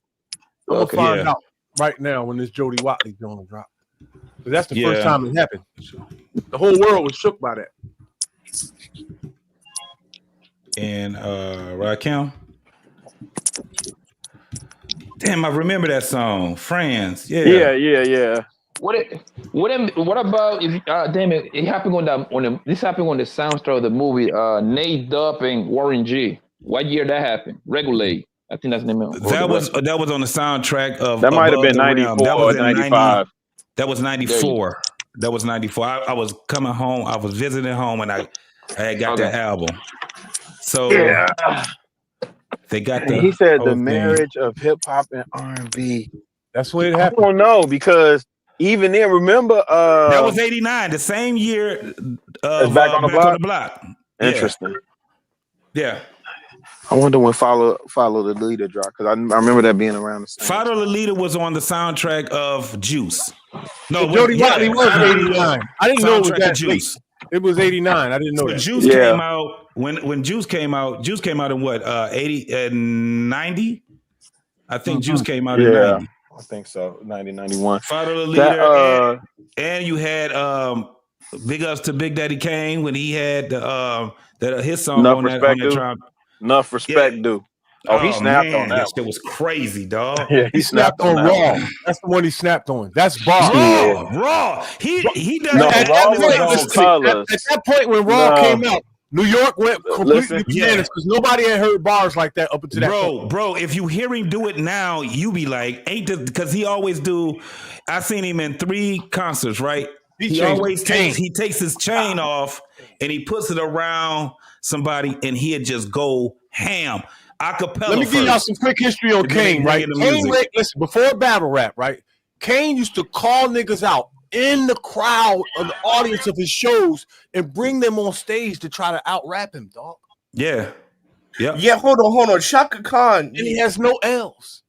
I'm gonna find out right now when this Jody Watley gonna drop. But that's the first time it happened. The whole world was shook by that. And Rakim. Damn, I remember that song, Friends. Yeah. What about if damn it? It happened this happened on the soundtrack of the movie Nate Dub and Warren G. What year that happened? Regulate. I think that's the name of it. That was on the soundtrack of. That might have been 94 or 95. That was 94. That was 94. I was coming home. I was visiting home, and I had got that album. So they got the. He said the marriage of hip hop and R&B. That's when it happened. I don't know because even then, remember that was 89, the same year of Back on the Block. Interesting. Yeah. I wonder when Follow the Leader dropped because I remember that being around the same. Follow the Leader was on the soundtrack of Juice. No, Jody Watley was 89. I didn't know it was that Juice. Late. It was 89. I didn't know that. Juice came out when Juice came out. Juice came out in what 90? I think Juice came out in 90. I think so. 90, 91. Follow the Leader, and you had big ups to Big Daddy Kane when he had his song on that track. Enough respect, due. Oh, he snapped on that that. shit was crazy, dog. Yeah, He snapped on Raw. That's the one he snapped on. That's Bob. Raw. He does. No, At Raw that was point, on listen, Colors. at that point when Raw came out, New York went completely bananas because nobody had heard bars like that up until that point. Bro, if you hear him do it now, you be like, ain't this, because he always do. I seen him in 3 concerts, right? He always takes his chain off and he puts it around somebody and he'd just go ham. Acapella. Let me give y'all some quick history on Kane, right? Kane, listen, before battle rap, right? Kane used to call niggas out in the crowd of the audience of his shows and bring them on stage to try to out rap him, dog. Yeah. Yeah. Yeah, hold on. Shaka Khan. And he has no L's.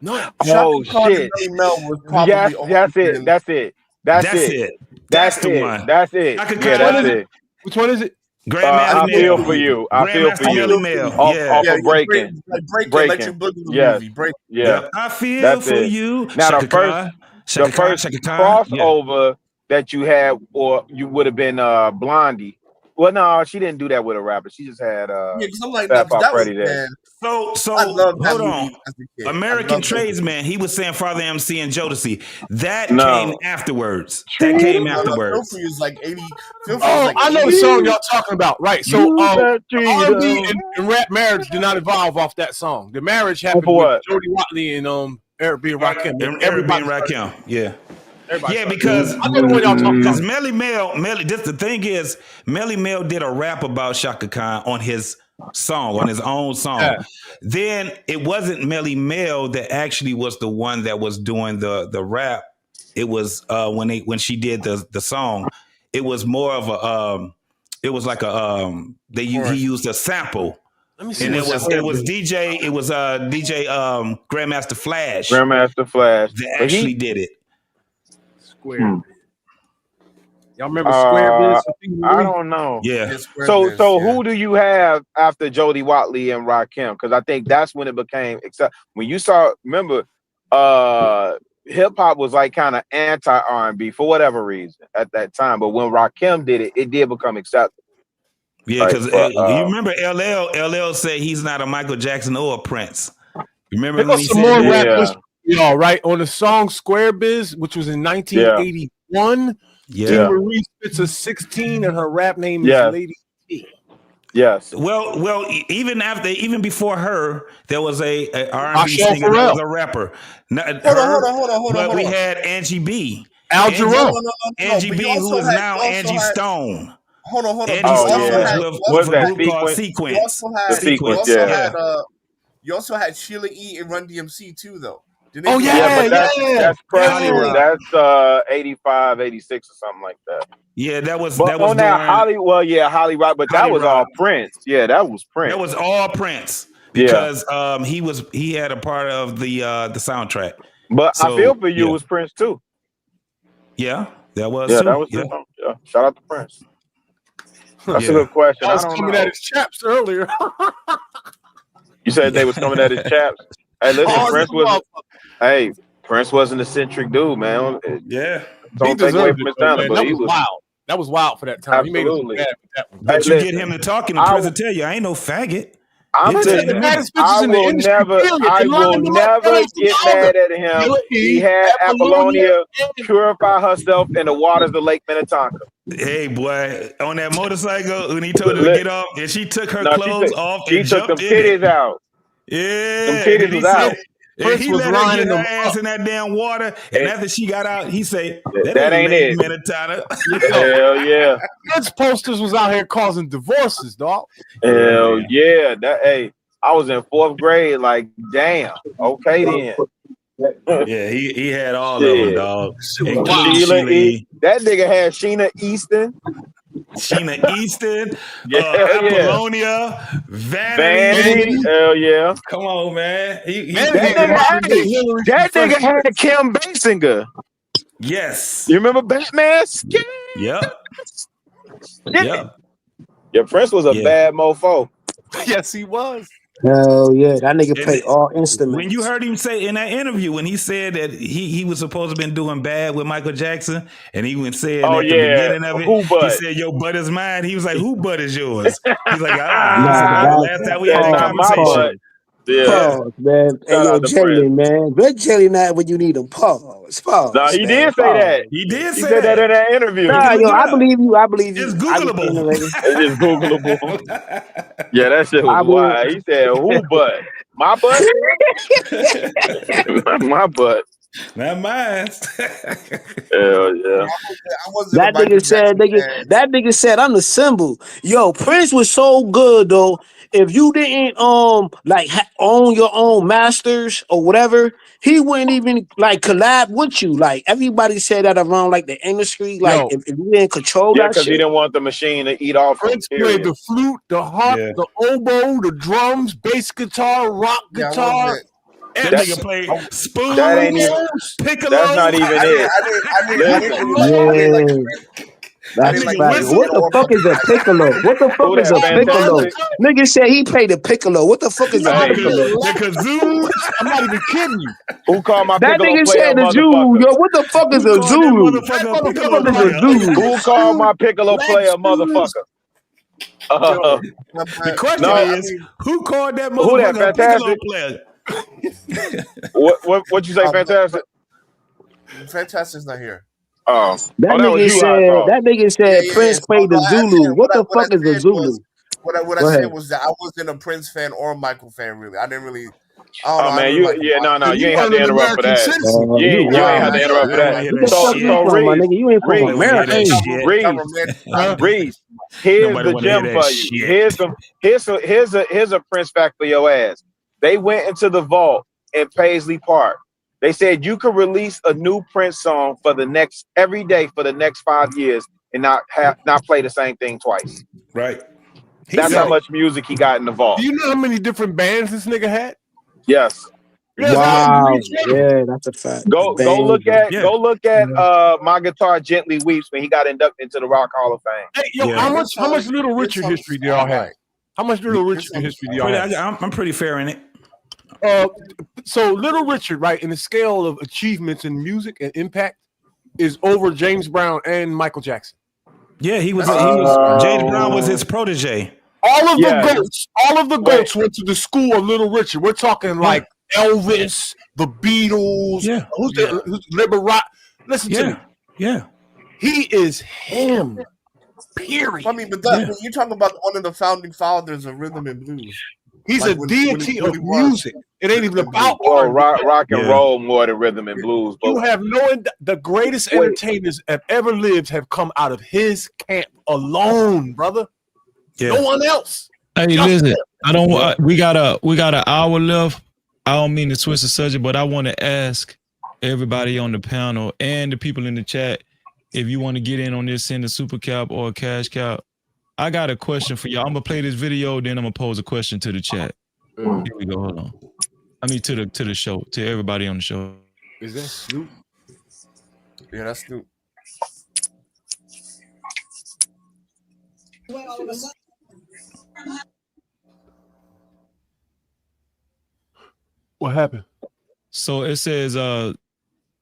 No. Oh, Shaka Khan shit. and Mel was probably That's it. That's it. That's it. That's it. Yeah, that's it. Which one is it? I feel for you. I feel for you. Off of breaking. Breaking. Let your boogie Yes. movie. Break. Yeah. I feel That's for it. you. Now Shaka the first Khan, Shaka crossover that you had, or you would have been Blondie. Well, no, she didn't do that with a rapper. She just had because I'm like, Fat that was Freddy there. So I love that hold movie on. as a kid. American Tradesman, he was saying Father MC and Jodeci. That No. came afterwards. That came afterwards. Phil was like 80. I know the song y'all talking about, right? So R&B and rap marriage did not evolve off that song. The marriage happened with Jody Watley and Eric B. and Rakim. Everybody Rakim, yeah. Everybody because I know what y'all talking about. Melly Mel, this the thing is, Melly Mel did a rap about Shaka Khan on his song, on his own song. Yeah. Then it wasn't Melly Mel that actually was the one that was doing the rap. It was when she did the song. It was more of a it was like a he used a sample. Let me see. And it was DJ Grandmaster Flash. Grandmaster Flash. That actually did it. Square. Y'all remember Square Biz? I don't know. Yeah. So who do you have after Jody Watley and Rakim? Because I think that's when it became when you saw. Remember, hip hop was like kind of anti R&B for whatever reason at that time. But when Rakim did it, it did become acceptable. Yeah, because you remember LL said he's not a Michael Jackson or a Prince. Remember when he some said more that? rap y'all, right? On the song Square Biz, which was in 1981, Tina Marie spits a 16 and her rap name is Lady T. Yes. Well, even before her, there was a R&B singer that was a rapper. Hold on. We had Angie B. Al Jarreau. Angie B, who is now Angie Stone. Hold on. Angie Stone was with a group called Sequence. You also had Sheila E. and Run DMC too, though. That's Presley. That's 85, 86 or something like that. Yeah, that was on that Holly. Well, Holly Rock, but that was all Prince. Yeah, that was Prince. That was all Prince because he had a part of the soundtrack. But I Feel For You was Prince too. Yeah, that was. Yeah, that was. Yeah. Shout out to Prince. That's a good question. I was coming at his chaps earlier. You said they was coming at his chaps. Hey, listen, Prince wasn't a centric dude, man. Yeah, don't take away from his talent, but he was wild. That was wild for that time. Absolutely. He made it so bad for that one. But you get him to talking in prison, tell you I ain't no faggot. I will never get mad at him. He had Apollonia purify herself in the waters of Lake Minnetonka. Hey, boy, on that motorcycle, when he told her to get off, and she took her clothes off and jumped jumped them titties out. Yeah. Them titties was out. Prince was lying her ass in that damn water, and after she got out, he said, "That ain't it, Minnetonka." Hell yeah! Prince posters was out here causing divorces, dog. Hell yeah! I was in 4th grade. Like, damn. Okay then. Yeah, he had all of them, dog. Sheila E. That nigga had Sheena Easton. Apollonia, Vanity. Hell yeah. Come on, man. That nigga had Kim Basinger. Yes. You remember Batman? Yep. Yeah, Prince was a bad mofo. Yes, he was. Hell yeah, that nigga And play all when you instruments. heard him say in that interview, when he said that he was supposed to have been doing bad with Michael Jackson, and he was saying Oh at the yeah, beginning of it, who he but? said, "Your butt is mine." He was like, "Who butt is yours?" He's like, He said, Nah, "That was the that last time we had That's a not my conversation." butt. Yeah. Yeah. pause, man. Hey Shout yo, out to Prince. Jalen, man. Where Jalen at when you need him? Pause, No, pause, he man. did say that. Pause. He did He say said that that. in that interview. You Nah, can look yo, it I up. believe you. I believe It's you. I just seen the Googleable. nigga. It's just Googleable. Yeah, that shit was I believe. wild. He said, "Who butt? My butt? My butt." Not mine. Hell yeah. I wasn't a That Michael nigga said, Jackson nigga, fan. that nigga said, I'm the symbol. Yo, Prince was so good though. If you didn't like own your own masters or whatever, he wouldn't even like collab with you. Like everybody said that around like the industry. Like Yo, if you didn't control Yeah, that because he shit, didn't want the machine to eat off him. Prince played Period. the flute, the harp, Yeah. the oboe, the drums, bass guitar, rock Yeah, I guitar, wasn't. That That nigga played that ain't even. congas. That's piccolo. not even it. I didn't Listen, really like. I didn't like. yeah, I That that's didn't nigga like fact. Prince whistle. What fan the or fuck is Michael a Jackson. piccolo? What the fuck who is that a piccolo? fantastic? Nigga said he played the piccolo. What the fuck is a Nah, Hey, piccolo? the kazoos. I'm not even kidding you. who called my That piccolo nigga player a said the Zulu. motherfucker? Yo, what the fuck is Who a called that Zulu? That motherfucker a What the piccolo fuck motherfucker is a got player? Zulu? Who called my piccolo black player a shoes. motherfucker? Yo, The But question No, yeah, I is, mean, who called that who that motherfucker a piccolo fantastic? player? What you say, fantastic? Fantastic's not here. Oh, That that was nigga you, I said. thought. That nigga Yeah, said yeah, yeah. Prince No, played no. the I said Zulu. What the what I fuck is a said Zulu? was what I Go said ahead. was that I wasn't a Prince fan or a Michael fan. Really, I didn't really. I don't know. Oh I man, really like them. no, so you you ain't have weren't to an interrupt for American that. citizen. You You ain't wild. have to interrupt for I don't want that. to hear What that the fuck shit. you So from, my Reese, nigga? You ain't from Reese, Nobody want to hear that America. shit. That Reese, romantic Huh? music. Reese. Here's Nobody the want to hear gem that for you. shit. Here's a Prince fact for your ass. They went into the vault in Paisley Park. They said you could release a new Prince song for the next every day for the next 5 years and not play the same thing twice. Right. He That's how said Yo, it. much music he got in the vault. do you know how many different bands this nigga had? Yes. Yes, I agree Wow. each one of them. Yeah, that's a fact. The Go bang. look at Yeah. My Guitar Gently Weeps when he got inducted into the Rock Hall of Fame. Hey, yo, Yeah. how much Little His Richard songs history do y'all all have? right. How much Little His Richard songs history do all y'all right. have? I'm pretty fair in it. So Little Richard, right, in the scale of achievements in music and impact, is over James Brown and Michael Jackson. Yeah, he was. That's James Brown was his protege. All of Yeah. the goats went to the school of Little Richard. We're talking like Elvis, the Beatles. Yeah. Who's Liberat? Listen to me. Yeah. He is him. Period. I mean, but Yeah. when you're talking about one of the founding fathers of rhythm and blues, He's like a when deity it of really music. was It ain't even rhythm and blues. about Well, R&B. rock and Yeah. roll more than rhythm and blues. But You have the greatest Wait. entertainers have ever lived have come out of his camp alone, brother. Yeah. No one else. Hey, Just listen, him. I don't want. We got an hour left. I don't mean to switch the subject, but I want to ask everybody on the panel and the people in the chat if you want to get in on this, send a super cap or a cash cap. I got a question for y'all. I'm gonna play this video, then I'm gonna pose a question to the chat. Here we go. Hold on. I mean to the show, to everybody on the show. Is that Snoop? Yeah, that's Snoop. What happened? So it says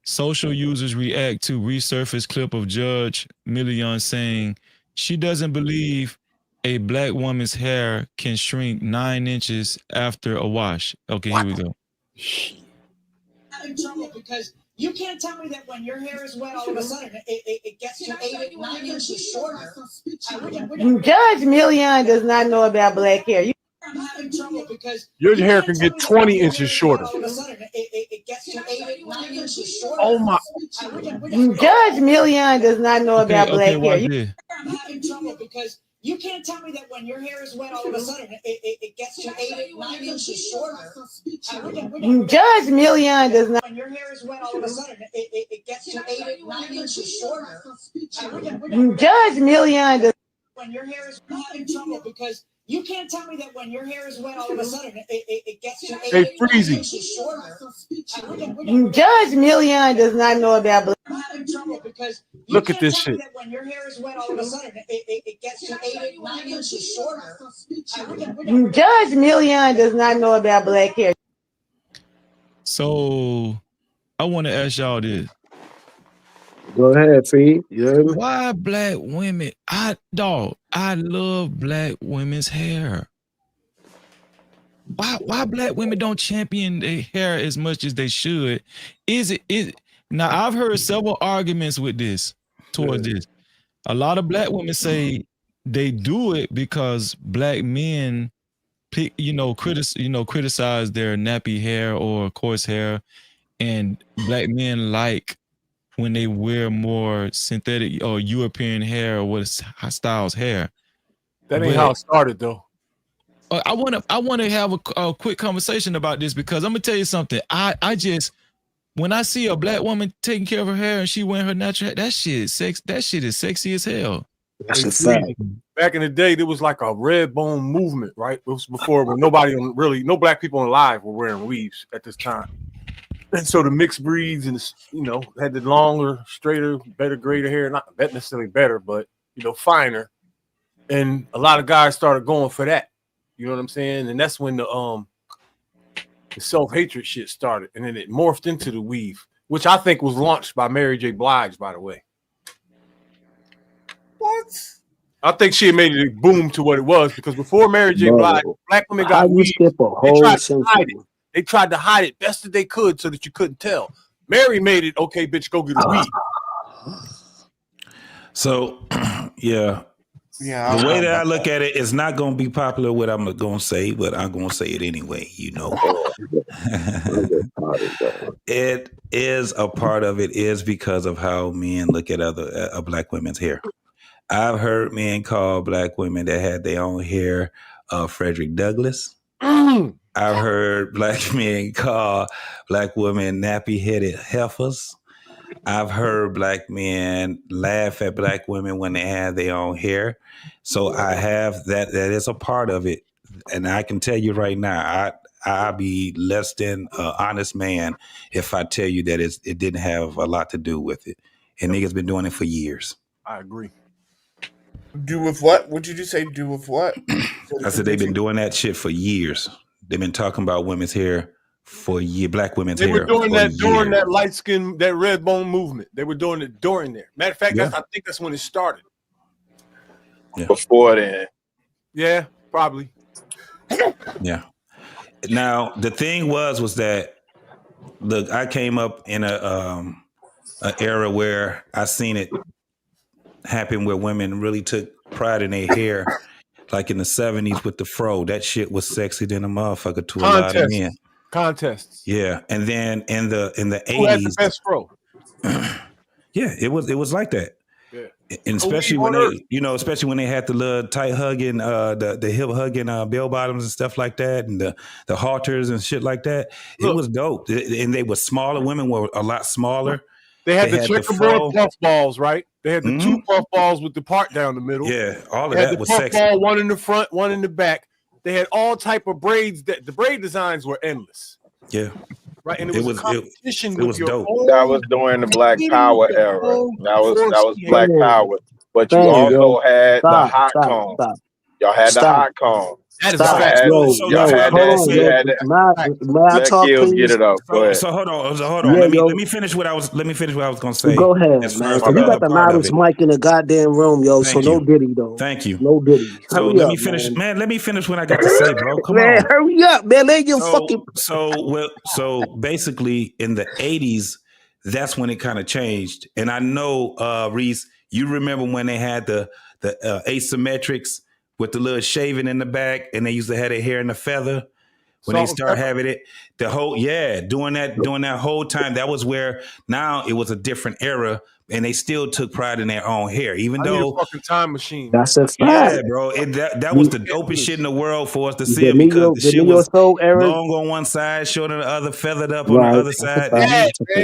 social users react to resurfaced clip of Judge Million saying she doesn't believe a black woman's hair can shrink 9 inches after a wash. Okay, here we go. I'm in trouble because you can't tell me that when your hair is wet, all of a sudden it gets to 9 inches shorter. Judge Million does not know about black hair. I'm having trouble because your hair can get 20 inches shorter. all of a sudden it gets to 9 inches shorter. Oh my! Judge Million does not know about black hair. I'm having trouble because you can't tell me that when your hair is wet, all of a sudden it gets to 9 inches shorter. Judge Million does not. When your hair is wet, all of a sudden it gets to 9 inches shorter. Judge Million does. When your hair is, I'm having trouble because you can't tell me that when your hair is wet, all of a sudden it gets to 9 inches shorter. Judge Million does not know about black. I'm having trouble because look at this shit. that when your hair is wet, all of a sudden it gets to 8, 9 inches shorter. Judge Million does not know about black hair. So I want to ask y'all this. Go ahead, Fee. Why black women? I love black women's hair. Why black women don't champion their hair as much as they should? Is now I've heard several arguments with this towards this. A lot of black women say they do it because black men criticize their nappy hair or coarse hair, and black men like when they wear more synthetic or European hair or what styles hair. That ain't how it started though. I want to have a quick conversation about this because I'm gonna tell you something. I just when I see a black woman taking care of her hair and she wearing her natural hair, that shit is sexy as hell. That's a fact. Back in the day, there was like a red bone movement, right? It was before when no black people alive were wearing weaves at this time. And so the mixed breeds and had the longer, straighter, better grader hair, not necessarily better, but finer. And a lot of guys started going for that. You know what I'm saying? And that's when the self-hatred shit started. And then it morphed into the weave, which I think was launched by Mary J. Blige, by the way. What? I think she made it boom to what it was because before Mary J. Blige, black women got weave. They tried to hide it best that they could so that you couldn't tell. Mary made it, okay, bitch, go get a weave. So, yeah. Yeah, the way that I look at it, it's not going to be popular what I'm going to say, but I'm going to say it anyway, It is a part of it is because of how men look at other black women's hair. I've heard men call black women that had their own hair Frederick Douglass. I've heard black men call black women nappy-headed heifers. I've heard black men laugh at black women when they have their own hair. So I have that is a part of it. And I can tell you right now, I'll be less than an honest man if I tell you that it didn't have a lot to do with it. And niggas been doing it for years. I agree. Do with what? What did you say? Do with what? I said they've been doing that shit for years. They've been talking about women's hair for years, black women's hair. They were doing that during that light skin, that red bone movement. They were doing it during there. Matter of fact, I think that's when it started. Yeah. Before then. Yeah, probably. Yeah. Now the thing was that I came up in an era where I seen it happen where women really took pride in their hair, like in the 70s with the fro. That shit was sexy than a motherfucker to a lot of men. Contests. Yeah, and then in the 80s, who had the best fro? Yeah, it was like that. Yeah. And especially when especially when they had the little tight hugging, the hip hugging bell bottoms and stuff like that, and the halters and shit like that. It was dope. And they were smaller. Women were a lot smaller. They had the checkerboard puff balls, right? They had the two puff balls with the part down the middle. Yeah, all of that was sexy. Ball, one in the front, one in the back. They had all type of braids. That the braid designs were endless. Yeah. Right, and it was a competition with was your dope. own. That was during the Black Power era. That was Black Power. But you also had the hot cone. Y'all had the hot cone. That is a fact. Let Kills get it up. Go ahead. So hold on. Let me finish what I was gonna say. Go ahead, man. You got the loudest mic in the goddamn room, yo. Thank so you. no diddy though. Thank you. No diddy. So let me finish, man. Let me finish what I got to say, bro. Come man, on. hurry up, man. Let you fucking. So basically, in the 80s, that's when it kind of changed. And I know, Reese, you remember when they had the asymmetrics with the little shaving in the back, and they used to have their hair in a feather. When they start having it, during that whole time, that was where now it was a different era, and they still took pride in their own hair, even though a fucking time machine. That's a fact. Yeah, bro. That was the dopest shit in the world for us to see it because the shit was long on one side, short on the other, feathered up on the other side.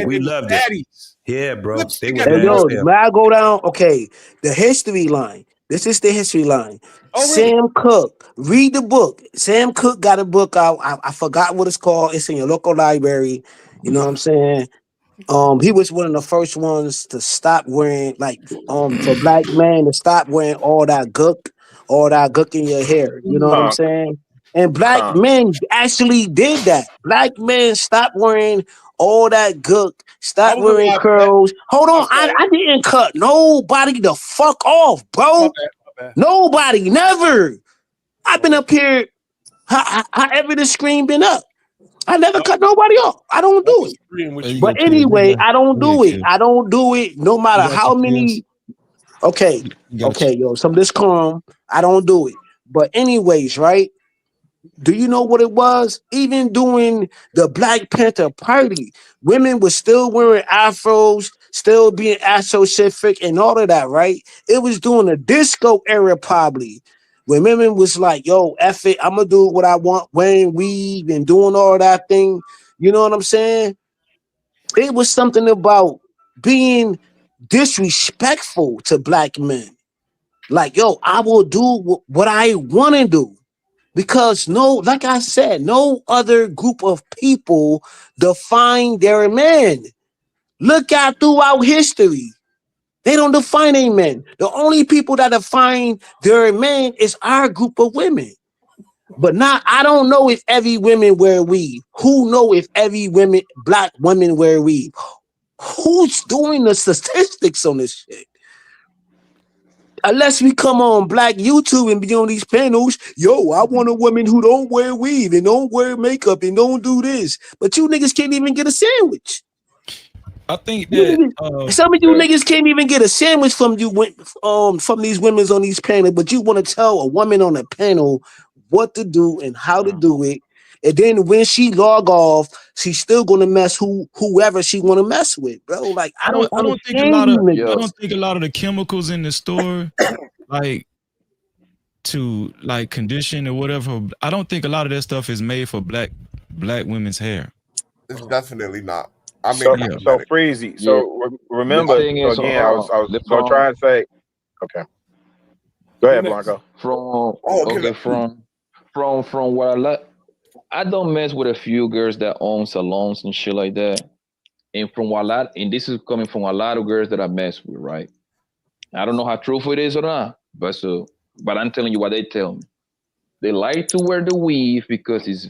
We loved it. Yeah, bro. They were may I go down? Okay, the history line. This is the history line. Sam Cooke, read the book. Sam Cooke got a book out. I forgot what it's called. It's in your local library. You know what I'm saying? He was one of the first ones to stop wearing for black men to stop wearing all that gook in your hair. You know what I'm saying? And black men actually did that. Black men stopped wearing all that gook, I stop was wearing alive for that. curls. Hold I'm on, sorry. I didn't cut nobody the fuck off, My bro. bad. My bad. Nobody, never. I've been up here. However the screen been up. I never cut nobody off. I don't I do it. disagreeing with There you you. But go, kids. anyway, I don't Go ahead, do it. kids. I don't do it no matter You got how your kids. many. Okay, You got okay, you. yo, some this calm. I don't do it. But anyways, right? Do you know what it was? Even during the Black Panther party, women were still wearing afros, still being Afrocentric and all of that, right? It was during the disco era, probably, when women was like, yo, F it, I'm gonna do what I want, wearing weave and doing all that thing. You know what I'm saying? It was something about being disrespectful to black men. Like, yo, I will do what I want to do. Because like I said, no other group of people define their men. Look at throughout history. They don't define a men. The only people that define their men is our group of women. But not, I don't know if every woman wear weave. Who know if every black women wear weave? Who's doing the statistics on this shit? Unless we come on Black YouTube and be on these panels, yo, I want a woman who don't wear weave and don't wear makeup and don't do this. But you niggas can't even get a sandwich. I think that Some of you niggas can't even get a sandwich from from these women on these panels, but you want to tell a woman on a panel what to do and how to do it. And then when she log off, she's still gonna mess whoever she want to mess with, bro. Like I don't I don't think a understand lot you of niggas. the chemicals in the store like to like condition or whatever. I don't think a lot of that stuff is made for black women's hair. It's definitely not. I'm in So cosmetics. Freezy. Yeah. Remember, The thing is, again, I was gonna from try and say, okay. Go ahead, Blanco. from okay. okay from what I don't mess with a few girls that own salons and shit like that. And from and this is coming from a lot of girls that I mess with, right? I don't know how truthful it is or not, but I'm telling you what they tell me. They like to wear the weave because it's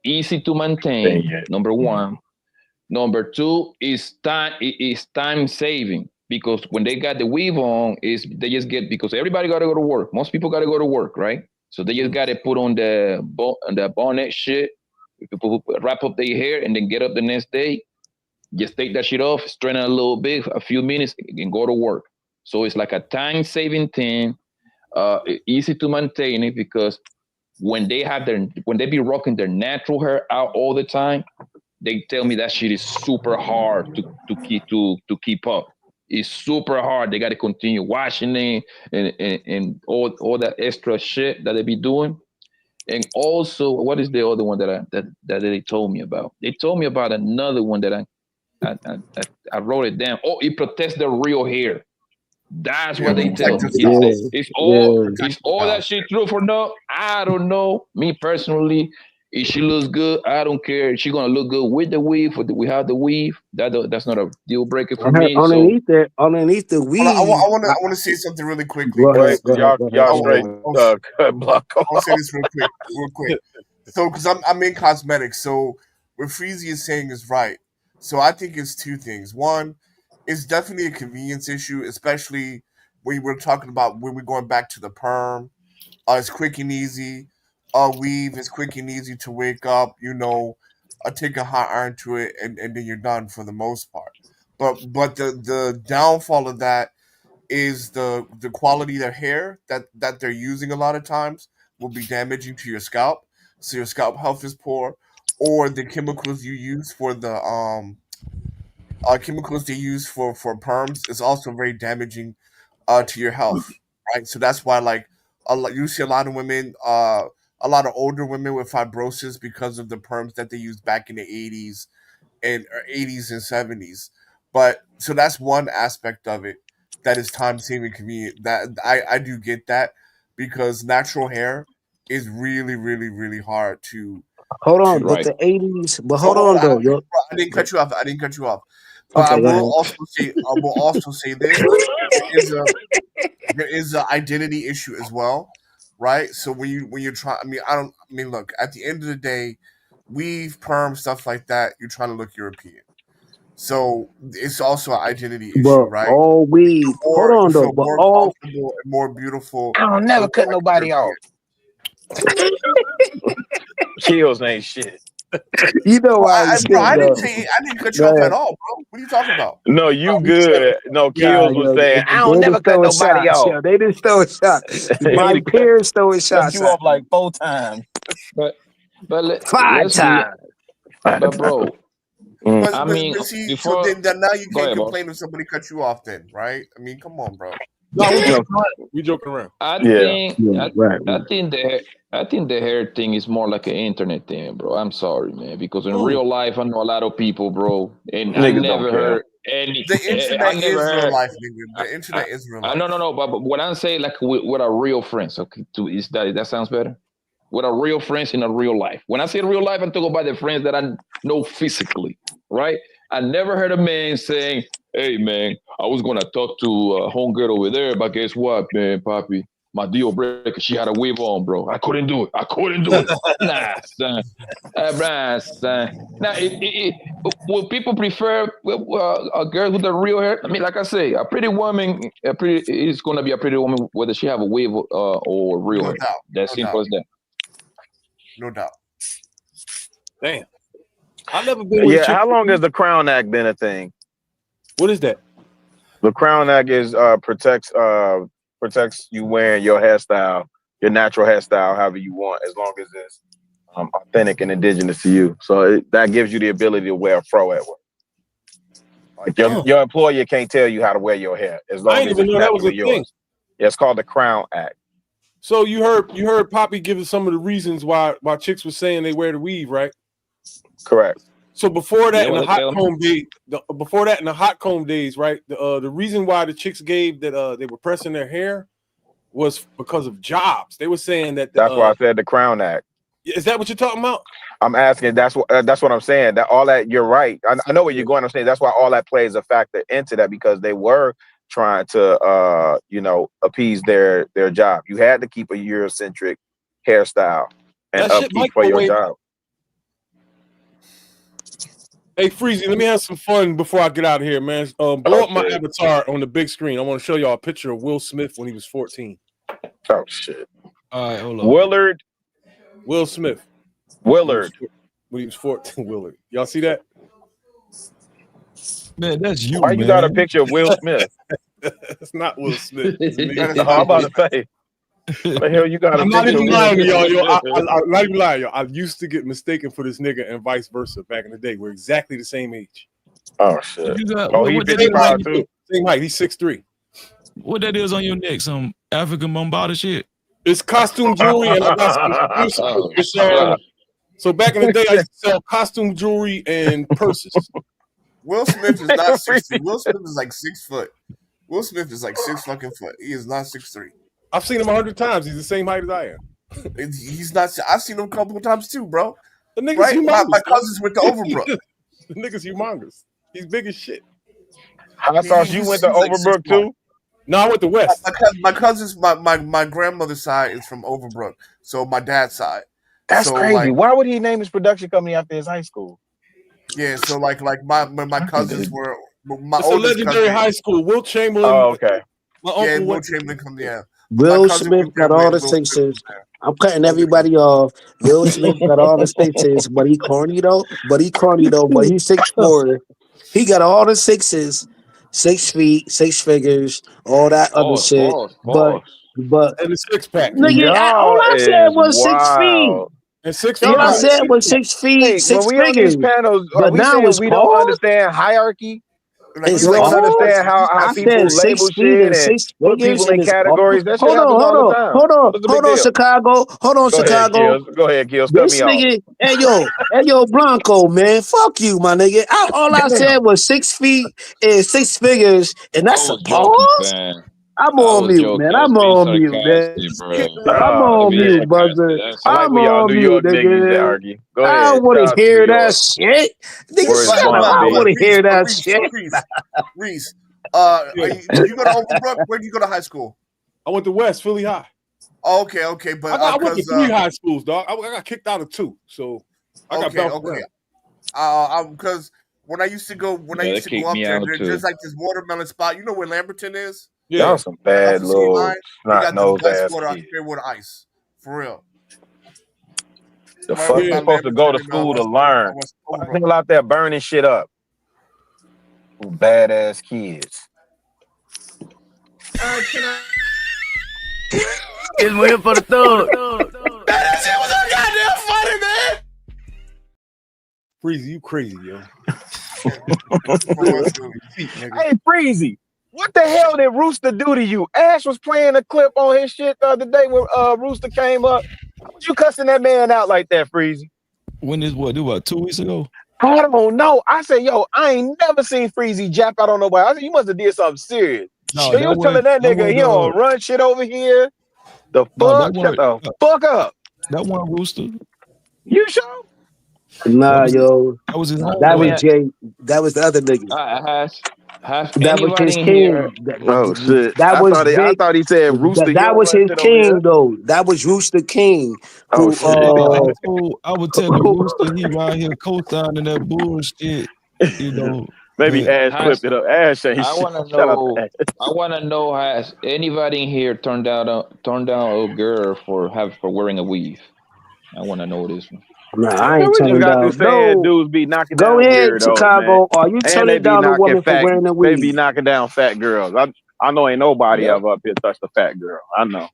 easy to maintain. Number one. Number two is time saving because when they got the weave on, is they just get because everybody got to go to work. Most people got to go to work, right? So they just got to put on the bonnet shit, people wrap up their hair, and then get up the next day. Just take that shit off, straighten it a little bit, a few minutes, and go to work. So it's like a time saving thing. Easy to maintain it because when they be rocking their natural hair out all the time, they tell me that shit is super hard to keep up. It's super hard. They got to continue washing it and all that extra shit that they be doing. And also, what is the other one that they told me about? They told me about another one that I wrote it down. Oh, it protects the real hair. That's what they tell me. Is all that shit true for no? I don't know. Me personally, if she looks good, I don't care. She gonna look good with the weave or without the weave. That's not a deal breaker for me. So Underneath the weave. I want to say something really quickly. Go ahead. Y'all straight Blanco. I'll say this real quick. So, because I'm in cosmetics, so what Freezy is saying is right. So I think it's two things. One, it's definitely a convenience issue, especially when we're talking about when we're going back to the perm. It's quick and easy. Weave is quick and easy to wake up. Take a hot iron to it, and then you're done for the most part. But the downfall of that is the quality of their hair that they're using a lot of times will be damaging to your scalp, so your scalp health is poor, or the chemicals you use for the chemicals they use for perms is also very damaging to your health, right? So that's why you see a lot of women, a lot of older women with fibrosis because of the perms that they used back in the 80s and 70s. But so that's one aspect of it that is time saving convenient. That I do get that because natural hair is really really really hard to Hold on, to but the 80s. But so hold hold on on, though, yo. I didn't cut you off. I didn't cut you off. But Okay, I go will ahead. also say this: there is a identity issue as well, right? So when you're trying, I mean, look, at the end of the day, weave, perm, stuff like that, you're trying to look European. So it's also an identity issue, But right? all weed. Hold You on though. feel But more all comfortable and more beautiful I don't never looking cut like a nobody European. off. Kills ain't shit. you know Bro, I was bro, sitting though. I didn't cut you Go off at ahead. all, bro. What are you talking about? No, you You said, good. No, nah, Kills was yo, saying, I don't they never just cut throwing nobody shots. off. Yo, they just throwing shots. He My done peers throwing cut shots you at off me. like 4 times. But Five let's be. times. But bro, I mean, But see, so before. then now you Go can't ahead, complain boss. if somebody cut you off, then, right? I mean, come on, bro. No, we joking around. We joking around. I Yeah. think Yeah, right. I think the hair thing is more like an internet thing, bro. I'm sorry, man, because in Mm. real life I know a lot of people, bro, and I Niggas don't never care. heard any. The I internet never is real heard. life, nigga. The internet is real life. No. But what I'm saying, like with a real friends, okay, is that sounds better? With a real friends in a real life. When I say real life, I'm talking about the friends that I know physically, right? I never heard a man saying, "Hey, man, I was gonna talk to homegirl over there, but guess what, man, Poppy? My deal breaker, she had a wave on, bro. I couldn't do it. Nah, son. Son. Now, will people prefer a girl with a real hair? I mean, like I say, a pretty woman, is gonna be a pretty woman whether she have a wave or real No hair. doubt. That's No simple doubt. as that. No doubt. Damn. I've never been with a Yeah, chick. how long has the crown act been a thing? What is that? The crown act is protects you wearing your hairstyle, your natural hairstyle, however you want, as long as it's authentic and indigenous to you. So that gives you the ability to wear a fro at work. Like your employer can't tell you how to wear your hair as long I didn't as even it's know that was a naturally thing. yours. Yeah, it's called the Crown Act. So you heard Poppy give us some of the reasons why chicks were saying they wear the weave, right? Correct. So before that, Yeah, in the well, hot comb days, right? The reason why the chicks gave that they were pressing their hair was because of jobs. They were saying that That's why I said the Crown Act. Is that what you're talking about? I'm asking. That's what I'm saying. That all that you're right. I know where you're going. I'm saying that's why all that plays a factor into that, because they were trying to appease their job. You had to keep a Eurocentric hairstyle and That shit upkeep might for go your away. job. Hey, Freezy, let me have some fun before I get out of here, man. Blow up my avatar on the big screen. I want to show y'all a picture of Will Smith when he was 14. Oh shit. All right, hold on. Will Smith. Willard. When he was 14. Willard. Y'all see that? Man, that's you, Why man. you got a picture of Will Smith? That's not Will Smith. I'm about to say. What the hell you got a I'm not picture even of lying to Will y'all, Smith? yo. I'm not even lying, yo. I used to get mistaken for this nigga and vice versa back in the day. We're exactly the same age. Oh shit. You got, Oh, he's what that 55 is, too. Same height. He's 6'3". What that is on your neck? Some African Bombada shit? It's costume jewelry, and I got some. So back in the day, I used to sell costume jewelry and purses. Will Smith is not 6'3". Will Smith is like 6 foot. Will Smith is like 6 fucking foot. He is not 6'3". I've seen him 100 times. He's the same height as I am. He's not. I've seen him a couple of times too, bro. The nigga's right? humongous. My cousins went to Overbrook. The nigga's humongous. He's big as shit. I thought you went to Overbrook too. No, I went to West. My cousins, my grandmother's side is from Overbrook, so my dad's side. That's so, crazy. Like, why would he name his production company after his high school? Yeah, so like my cousins were my it's a legendary high school. Will Chamberlain. Oh, okay. My uncle yeah, Will went Chamberlain come there. Will Smith got all the sixes. I'm cutting everybody off. Will Smith got all the sixes, but he corny though. But he's 6'4". He got all the sixes, 6 feet, 6 figures, all that other shit. But and the six pack. nigga, all I said was 6 feet. And 6 All I feet. said was 6 feet, Hey, 6 when we on figures. these panels, are But we now saying it's we called? don't understand hierarchy? It's We don't called? understand how I people said 6 label feet shit and and 6 put figures, people and in it's called. categories. That shit Oh, happens all the time. What's the big deal? Chicago. Hold on, Go ahead, Chicago. Kills. Go ahead, Kills. Cut This me off. nigga, hey yo, Blanco, man, fuck you, my nigga. All I said was 6 feet and 6 figures, and that's a pause. I'm I on was mute, man. joking. I was I'm being on mute, man. sarcastic, bro. I'm I was on being mute, sarcastic. buzzer. That's I like I'm when y'all on New mute, York niggas used to nigga. argue. Go I ahead. don't want Shout to out to New hear that York. shit. Nigga, Word shut is up. bond, I don't want baby. to hear that Reese, shit. Reese, did you go to Overbrook? Where did you go to high school? I went to West Philly High. Oh, okay, but I went to 3 high schools, dog. I got kicked out of 2, so I got bounced around. Because when I used to go they kicked up me there, out there's too. just like this watermelon spot. You know where Lamberton is? Y'all some Across bad the state little line. They snot got the nose best ass water, kids. clear water ice, for real. The Right fuck by you supposed to Lamberton go to and school to West learn? Why the Overbrook. hell out there burning shit up? Badass kids. Can I? Just waiting for the thug. That shit was so goddamn funny, man. Freezy, you crazy, yo. Hey, Freezy, what the hell did Rooster do to you? Ash was playing a clip on his shit the other day when Rooster came up. How was you cussing that man out like that, Freezy? When is what? 2 weeks ago? I don't know. I said, yo, I ain't never seen Freezy jap out on nobody. I said, you must have did something serious. No, So you was telling that nigga he don't run shit over here. The fuck? Shut the fuck up. That one Rooster. You sure? Nah, yo. That was his That was homeboy. Jay. That was the other nigga. Has That was his anybody in here? king. Oh shit! That I was Jay. thought he said Rooster. That was his king, though. That was Rooster King. Oh Who? shit! I would tell the Rooster he right here co-signing that bullshit. You know. Maybe Ash clipped it up. Ash ain't I shit. want to Shut up, know. Ash. I want to know, has anybody in here turned down a girl for wearing a weave? I want to know this one. Nah, I ain't We just turning got through down. saying No, dudes be knocking go down ahead, weirdos, man, Chicago. Are you and they turning be down a knocking woman for fat. wearing a They be weave? knocking down fat girls. I know ain't nobody Yep. ever up here touched a fat girl. I know.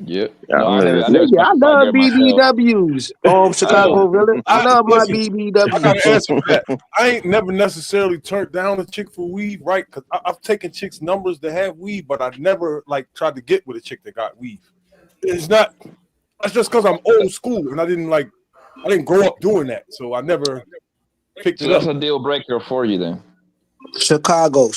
Yep. Yeah, No, I never Nigga, I smacked a fat love girl myself. BBWs. I Chicago, don't. really. I love my Listen, I gotta BBWs. answer for that. I ain't never necessarily turned down a chick for weave, right? Because I've taken chicks' numbers that have weave, but I never like tried to get with a chick that got weave. It's not. That's just because I'm old school and I didn't grow up doing that, so I never picked So it that's up. a deal breaker for you then. Chicago,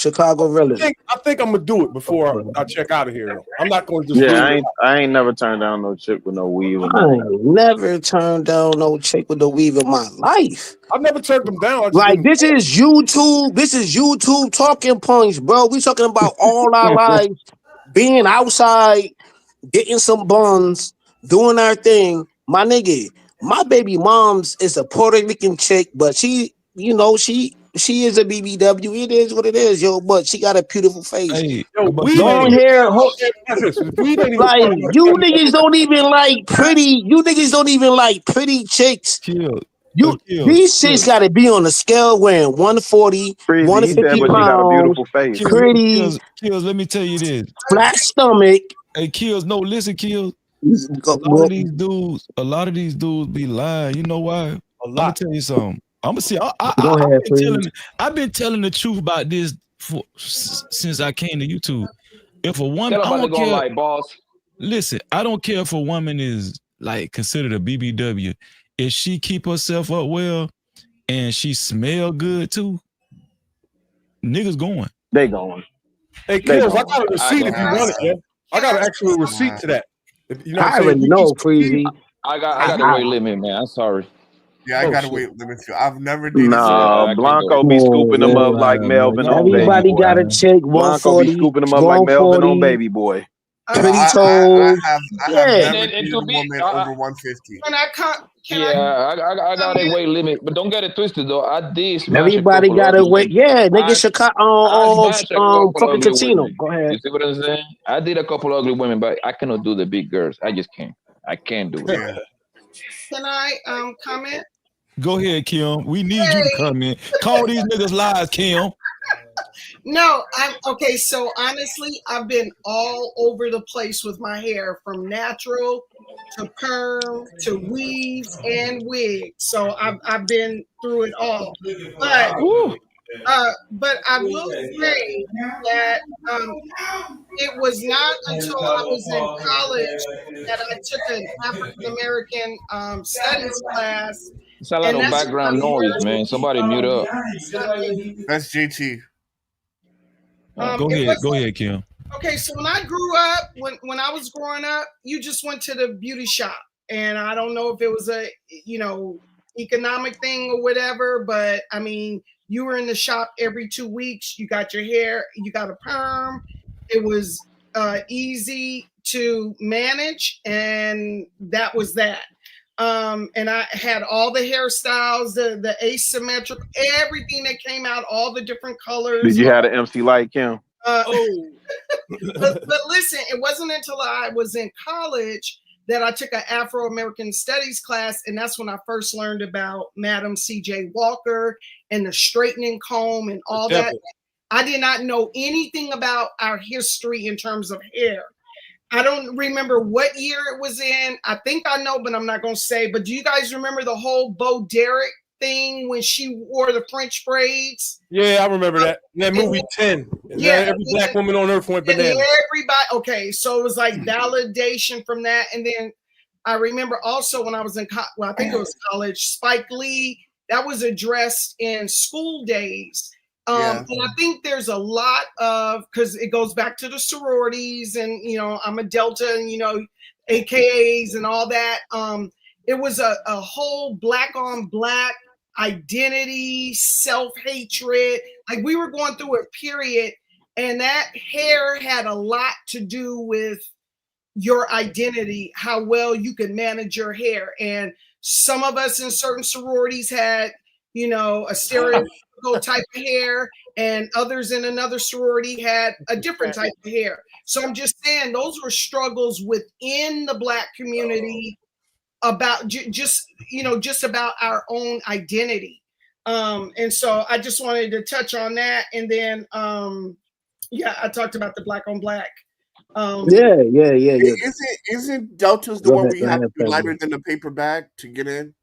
really. I think I'm gonna do it before I check out of here. Though. I'm not gonna just Yeah, leave it. I ain't never turned down no chick with no weave. Or I nothing. ain't never turned down no chick with a weave in my life. I've never turned them down. I just Like, didn't. this is YouTube. This is YouTube talking points, bro. We talking about all our lives being outside, getting some buns, doing our thing. My nigga, my baby mom's is a Puerto Rican chick, but she is a BBW. It is what it is, yo. But she got a beautiful face. Hey, Yo, weed ain't Long even. hair. Weed ain't even. Like, you niggas don't even like pretty. You niggas don't even like pretty chicks. These chicks got to be on the scale wearing 140, Freezy, he said, 150 but she got a pounds, beautiful face. pretty, Kills, let me tell you this. flat stomach. Hey, Kills, no, listen, Kills. A lot of these dudes be lying. You know why? I'm gonna tell you something. I'm gonna see. I've been telling the truth about this since I came to YouTube. If a woman, I don't care. Lie, boss. Listen, I don't care if a woman is like considered a BBW. If she keep herself up well and she smell good too, niggas going. They going. Hey, Kills, I got a receipt if you want it, yo. I got an actual receipt to that. If, you know what I'm saying? already know, Freezy. I got a weight limit, man. I'm sorry. Yeah, I gotta wait. Let me see. I've never dated. Nah, Blanco be scooping them up like Melvin on Baby Everybody Boy. got a chick, Blanco be 140, scooping them up like Melvin on 140, Baby Boy. pretty I toes. have Yeah. never dated a woman over 150. I got a weight limit, but don't get it twisted though. I did smash Everybody a couple got to ugly wait. women. Yeah, nigga, I Chicago, smashed a couple fucking ugly casino. women. Go ahead. You see what I'm saying? I did a couple ugly women, but I cannot do the big girls. I just can't. I can't do it. Can I comment? Go ahead, Kim. We need you to come in. Call these niggas lies, Kim. No, I'm okay. So honestly, I've been all over the place with my hair, from natural to perm to weaves and wigs. So I've been through it all. But I will say that it was not until I was in college that I took an African American studies class. It's a lot of that's background noise, man. Somebody mute up. That's JT. Go ahead, Kim. Okay, so when I grew up, when I was growing up, you just went to the beauty shop, and I don't know if it was a economic thing or whatever, but I mean, you were in the shop every 2 weeks. You got your hair, you got a perm. It was easy to manage, and that was that. And I had all the hairstyles, the asymmetric, everything that came out, all the different colors. Did you have an MC Light, Kim? But listen, it wasn't until I was in college that I took an Afro-American Studies class, and that's when I first learned about Madam C.J. Walker and the straightening comb and all that. I did not know anything about our history in terms of hair. I don't remember what year it was in. I think I know, but I'm not going to say. But do you guys remember the whole Bo Derek thing when she wore the French braids? Yeah, I remember that. In that movie 10. Yeah, every black woman on earth went bananas. Everybody. Okay, so it was like validation from that. And then I remember also when I was in, I think it was college, Spike Lee, that was addressed in School Days. And I think there's a lot of, because it goes back to the sororities and, I'm a Delta and, AKAs and all that. It was a whole black on black identity, self-hatred. Like we were going through a period, and that hair had a lot to do with your identity, how well you could manage your hair. And some of us in certain sororities had, a stereotypical type of hair, and others in another sorority had a different type of hair. So I'm just saying those were struggles within the Black community about just about our own identity. And so I just wanted to touch on that. And then, I talked about the black on black. Yeah. Isn't Delta's the one where you have to be lighter than the paper bag to get in?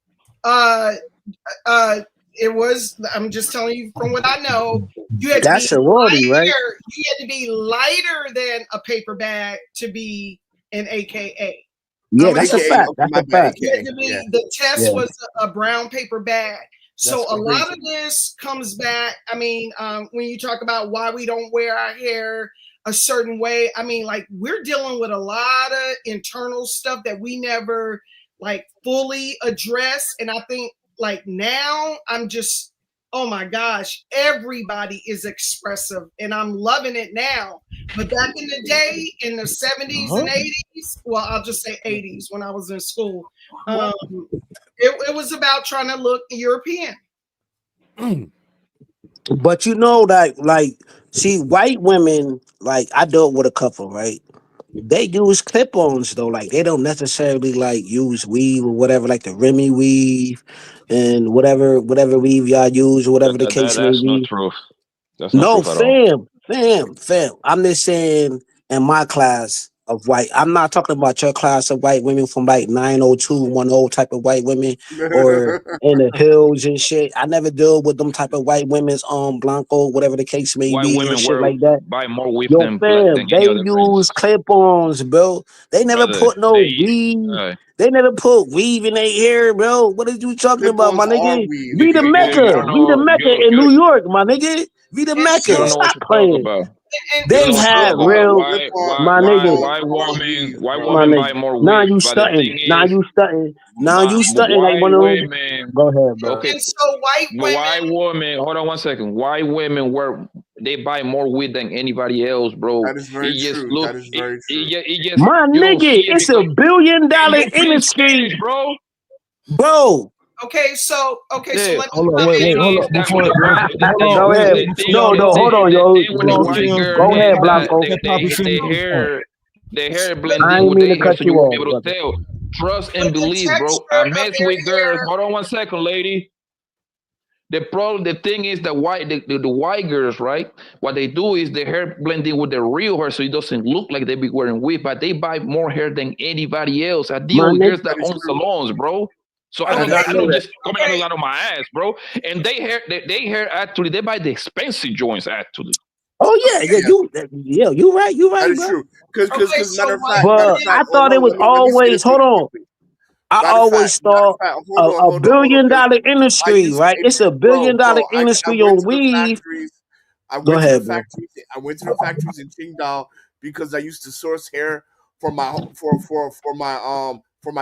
It was. I'm just telling you from what I know. You had That's to be sorority, right? You had to be lighter than a paper bag to be an AKA. Yeah, that's a fact. That's a fact. The test was a brown paper bag. So a lot of this comes back. I mean, when you talk about why we don't wear our hair a certain way, I mean, like we're dealing with a lot of internal stuff that we never like fully address. And I think like now I'm just, oh my gosh, everybody is expressive and I'm loving it now. But back in the day, in the 70s and 80s, well, I'll just say 80s when I was in school, it was about trying to look European. But see, white women, like I dealt with a couple, right? They use clip-ons though, like they don't necessarily like use weave or whatever, like the Remy weave and whatever weave y'all use or whatever the case may That's not be. true. That's not true at all. Fam. I'm just saying in my class of white, I'm not talking about your class of white women from like 90210 type of white women or in the hills and shit. I never deal with them type of white women's Blanco, whatever the case may White be, women and shit like that. buy more weave Yo, than fam, they any other use race. clip-ons, bro. They never Brother, put no weave. They never put weave in their hair, bro. What are you talking about, my nigga? Be the Mecca in New York, my nigga. Be the Mecca. You don't know what Stop you're talking playing. about. They have real, my nigga. Why My women buy nigga. more Now weave? you But the stunting. thing Now is, you stunting. Now you stunting like white one of them. women. Go ahead, bro. Okay. And so White women. Hold on one second. White women they buy more weed than anybody else, bro. That is very true. That is very true. It just My you don't nigga, see it it's a $1 billion you finish, industry, bro. bro. Okay, so let me Hold on, wait, hold on. Before, Go ahead. No, hold on, yo. Go ahead, Blanco. Their hair blend I in ain't with mean their to hair, cut so you you won't be off, able to brother. tell. Trust and believe, bro. I mess with girls. Hold on one second, lady. The thing is that the white girls, right? What they do is their hair blend in with their real hair, so it doesn't look like they be wearing weave. But they buy more hair than anybody else. I deal with girls that own salons, bro. So I don't just coming out of my ass, bro. And they hair actually they buy the expensive joints actually. Oh yeah, you right, That is bro. true. Because matter of But fact, I thought it was let me say always. this Hold really on. quickly. I always thought a $1 billion industry, right? It's a $1 billion industry on weave. I Go went to the ahead, bro. factories. I went to the factories in Qingdao because I used to source hair for my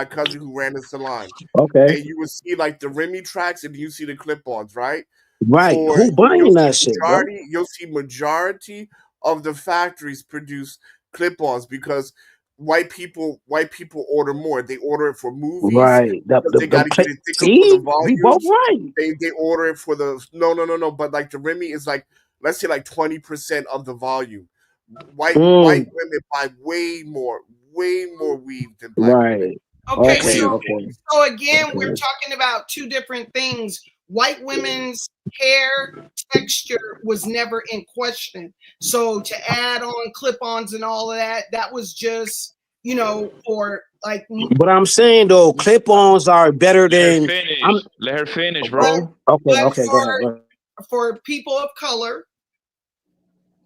cousin who ran the salon. Okay. And you would see like the Remy tracks and you see the clip-ons, right? Right. For Who buying that shit, bro? you'll see majority of the factories produce clip-ons because white people order more. They order it for movies Right. because they got to get it thicker for the See, we both volumes. right. They order it for the no. But like the Remy is like, let's say like 20% of the volume. White women buy way more weave than black women. Right. Okay, Okay. so Okay. again, we're talking about two different things. White women's hair texture was never in question. So to add on clip-ons and all of that, that was just, for like. But I'm saying though, clip-ons are better than. Let her finish, bro. Okay. Okay. Go ahead. For people of color,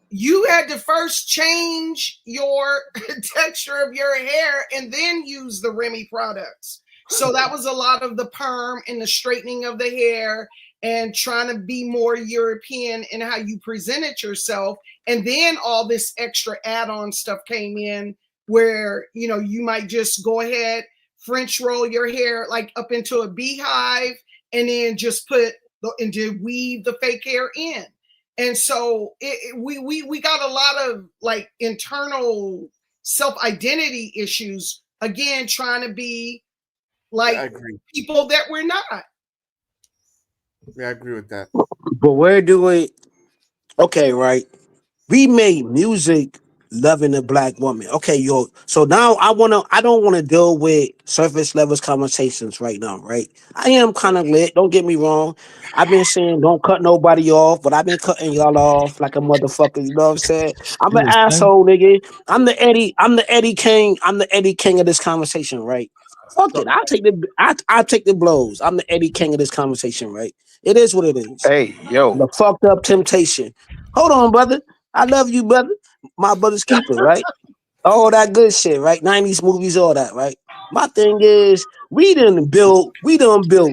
you had to first change your texture of your hair and then use the Remy products. So that was a lot of the perm and the straightening of the hair and trying to be more European in how you presented yourself. And then all this extra add-on stuff came in where, you might just go ahead, French roll your hair like up into a beehive and then just weave the fake hair in. And so we got a lot of like internal self-identity issues, again, trying to be like people that we're not. Yeah, I agree with that. But where do we? Okay, right. We made music loving a black woman. Okay, yo. So now I don't wanna deal with surface levels conversations right now, right? I am kind of lit. Don't get me wrong. I've been saying don't cut nobody off, but I've been cutting y'all off like a motherfucker. You know what I'm saying? I'm an asshole, nigga. I'm the Eddie King. I'm the Eddie King of this conversation, right? Fuck it. I'll take the blows. I'm the Eddie King of this conversation, right? It is what it is. Hey, yo. The fucked up temptation. Hold on, brother. I love you, brother. My brother's keeper, right? All that good shit, right? 90s movies, all that, right? My thing is, we done built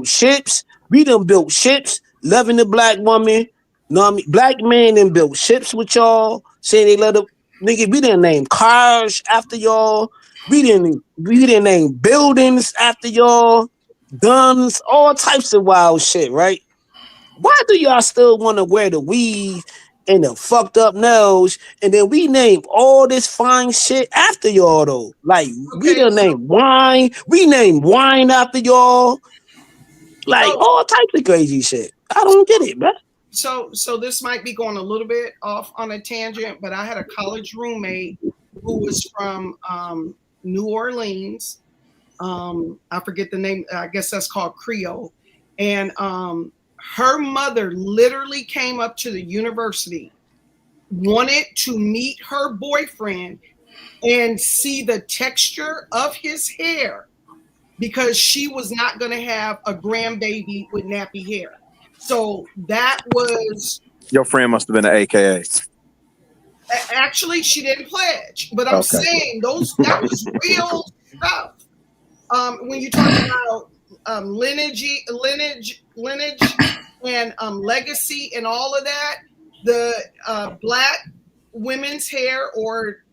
ships. We done built ships, loving the black woman. Know what I mean? Black men done built ships with y'all, saying they love the nigga. We didn't name cars after y'all. We didn't name buildings after y'all. Guns, all types of wild shit, right? Why do y'all still want to wear the weave and the fucked up nose? And then we name all this fine shit after y'all though. Like we done name wine. We name wine after y'all. Like all types of crazy shit. I don't get it, bro. So this might be going a little bit off on a tangent, but I had a college roommate who was from New Orleans. I forget the name. I guess that's called Creole. And her mother literally came up to the university, wanted to meet her boyfriend and see the texture of his hair because she was not going to have a grandbaby with nappy hair. So that was... Your friend must have been an AKA. Actually, she didn't pledge, but I'm saying that was real stuff. When you talk about lineage and legacy and all of that, the black women's hair or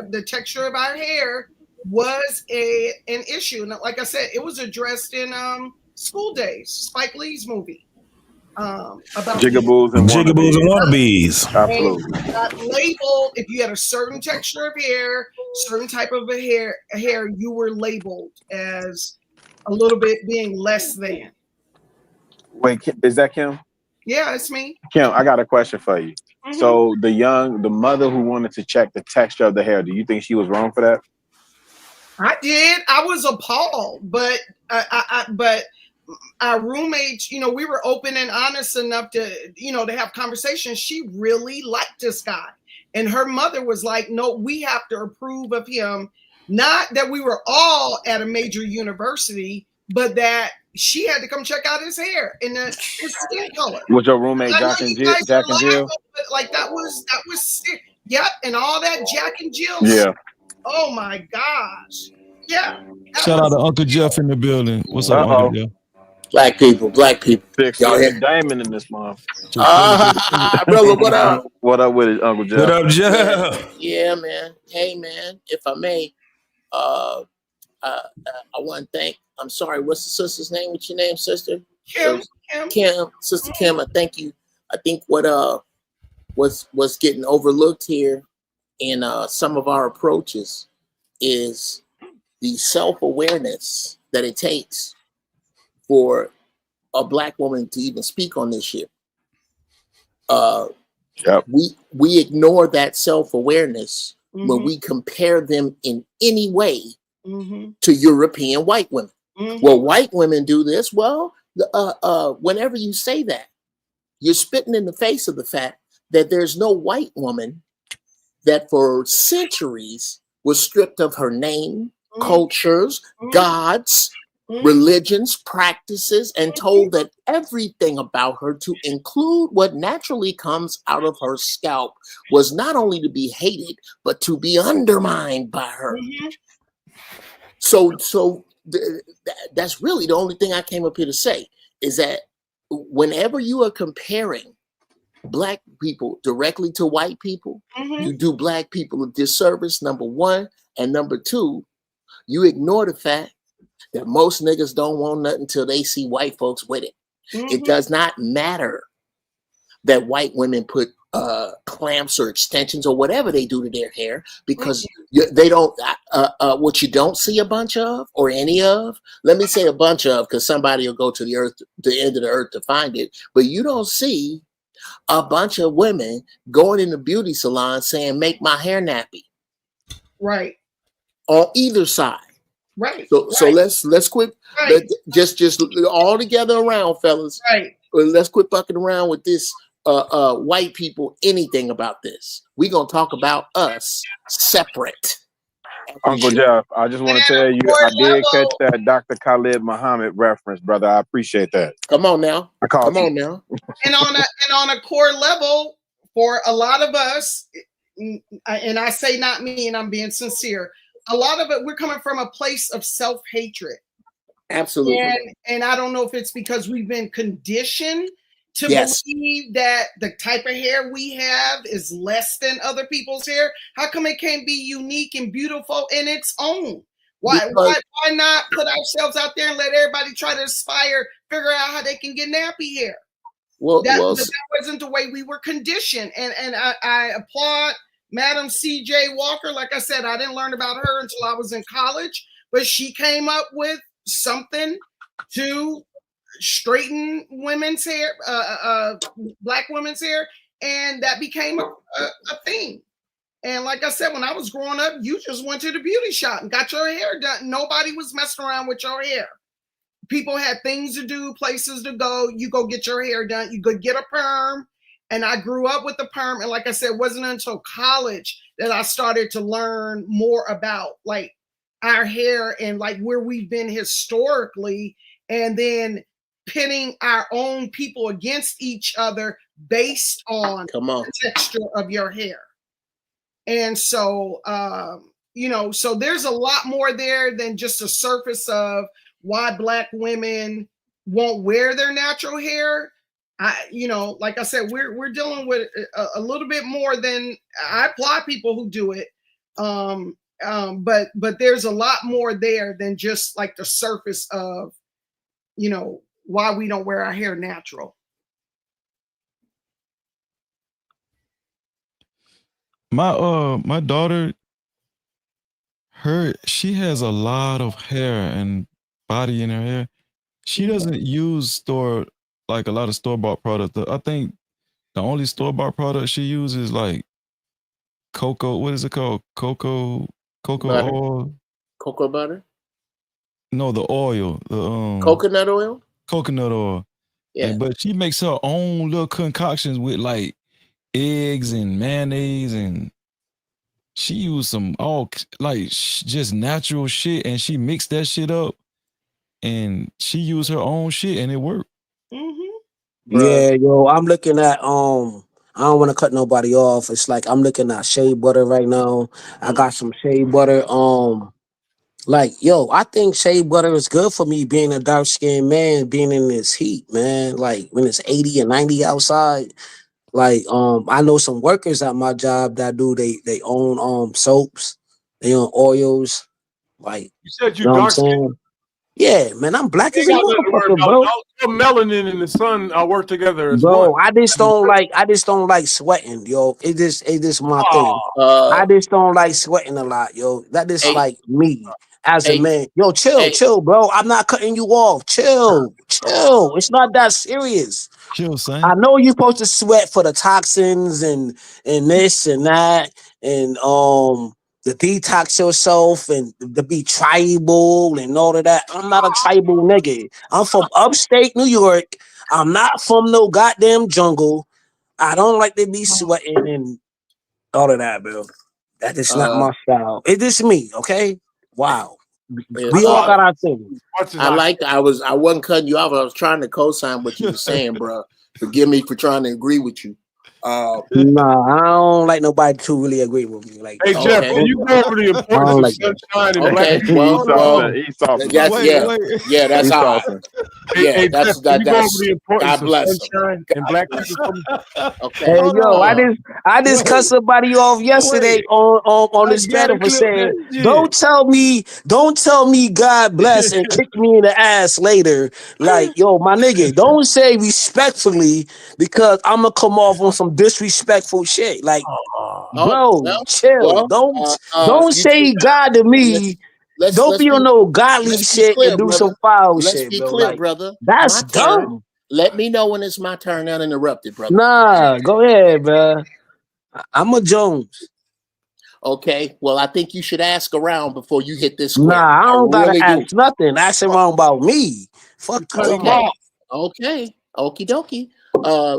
the texture of our hair was an issue. And like I said, it was addressed in School Days, Spike Lee's movie. About Jigaboos and wannabes. Absolutely. Got labeled if you had a certain texture of hair, certain type of hair, you were labeled as a little bit being less than. Wait, is that Kim? Yeah, it's me. Kim, I got a question for you. Mm-hmm. So the mother who wanted to check the texture of the hair, do you think she was wrong for that? I did. I was appalled, but but our roommates, we were open and honest enough to, to have conversations. She really liked this guy. And her mother was like, no, we have to approve of him. Not that we were all at a major university, but that she had to come check out his hair and his skin color. Was your roommate Jack and Jill? But like that was sick. Yep, and all that Jack and Jill. Yeah. Oh my gosh. Yeah. Shout out to Uncle Jeff in the building. What's up, Uncle Jeff? Black people. Y'all hear Diamond in this month. Brother, what up? What up with it, Uncle Jeff? What up, Jeff? Yeah, man. Hey, man. If I may, I want to thank. I'm sorry. What's the sister's name? What's your name, sister? Kim. Sister Kim. I thank you. I think what's getting overlooked here in some of our approaches is the self-awareness that it takes for a Black woman to even speak on this shit. We ignore that self-awareness when we compare them in any way to European white women. Well, white women do this. Well, whenever you say that, you're spitting in the face of the fact that there's no white woman that for centuries was stripped of her name, cultures, gods, religions, practices, and told that everything about her, to include what naturally comes out of her scalp, was not only to be hated, but to be undermined by her. So that's really the only thing I came up here to say, is that whenever you are comparing Black people directly to white people, you do Black people a disservice, number one. And number two, you ignore the fact that most niggas don't want nothing until they see white folks with it. It does not matter that white women put clamps or extensions or whatever they do to their hair, because they don't, what you don't see a bunch of, or any of, let me say a bunch of, because somebody will go to the end of the earth to find it, but you don't see a bunch of women going in the beauty salon saying, make my hair nappy. Right. On either side. Right. So let's quit. Just all together around, fellas. Right. Let's quit fucking around with this white people anything about this. We're gonna talk about us separate. Uncle Jeff, I just want to tell you, I did catch that Dr. Khalid Muhammad reference, brother. I appreciate that. Come on now. Come on now. And on a core level, for a lot of us, and I say not me, and I'm being sincere, a lot of it, we're coming from a place of self-hatred. Absolutely. And I don't know if it's because we've been conditioned to Yes. believe that the type of hair we have is less than other people's hair. How come it can't be unique and beautiful in its own? Why not put ourselves out there and let everybody try to aspire, figure out how they can get nappy hair? Well, that wasn't the way we were conditioned. And I applaud Madam CJ Walker. Like I said, I didn't learn about her until I was in college, but she came up with something to straighten women's hair, Black women's hair, and that became a thing. And like I said, when I was growing up, you just went to the beauty shop and got your hair done. Nobody was messing around with your hair. People had things to do, places to go. You go get your hair done. You could get a perm. And I grew up with the perm. And like I said, it wasn't until college that I started to learn more about like our hair and like where we've been historically, and then pitting our own people against each other based on the texture of your hair. And so, so there's a lot more there than just a surface of why Black women won't wear their natural hair. Like I said, we're dealing with a little bit more than I applaud people who do it. But there's a lot more there than just like the surface of, why we don't wear our hair natural. My daughter, she has a lot of hair and body in her hair. She doesn't use a lot of store-bought products. I think the only store-bought product she uses like cocoa. What is it called? Cocoa butter. oil. Cocoa butter? No, the oil. The coconut oil? Coconut oil. Yeah. But she makes her own little concoctions with like eggs and mayonnaise, and she used some just natural shit, and she mixed that shit up, and she used her own shit, and it worked. Yeah, yo, I'm looking at I don't want to cut nobody off. It's like I'm looking at shea butter right now. I got some shea butter Like, yo, I think shea butter is good for me being a dark skinned man, being in this heat, man. Like when it's 80 and 90 outside. Like, I know some workers at my job that do they own soaps, they own oils. Like, You said you you know what I'm dark skin. saying? Yeah, man, I'm black You as a ain't got nothing to worry motherfucker, about. bro. All melanin and the sun work together as one. Bro, I just don't like sweating, yo. It just my thing. Oh. I just don't like sweating a lot, yo. That just Hey, like me as a hey, man. Yo, hey. chill, bro. I'm not cutting you off. Chill. It's not that serious. Chill, son. I know you're supposed to sweat for the toxins and this and that and to detox yourself and to be tribal and all of that. I'm not a tribal nigga. I'm from upstate New York. I'm not from no goddamn jungle. I don't like to be sweating and all of that, bro. That is not my style. It is me, okay? Wow. We all got our thing. I wasn't cutting you off. I was trying to co-sign what you were saying, bro. Forgive me for trying to agree with you. Nah, I don't like nobody to really agree with me. Like, Hey Jeff, can you go over the importance of like sunshine and black well, that's all right. Hey, Yeah, Jeff, can you go over that's the importance God of bless him. sunshine and black people? Okay. Hey yo, I just cut somebody off yesterday on this panel for saying, don't tell me God bless and kick me in the ass later. Like, yo, my nigga, don't say respectfully because I'm gonna come off on some disrespectful shit. Like, bro, chill. Don't say God to me. Don't be on no godly let's be shit clear, and do brother. some foul Let's shit, be bro. clear, Like, brother. that's My turn. dumb. Let me know when it's my turn uninterrupted, brother. Nah, go ahead, bro. I'm a Jones. Okay. Well, I think you should ask around before you hit this Nah, square. I don't gotta really ask do. nothing. Ask wrong about me. Fuck talking about. Okay. Okie dokie.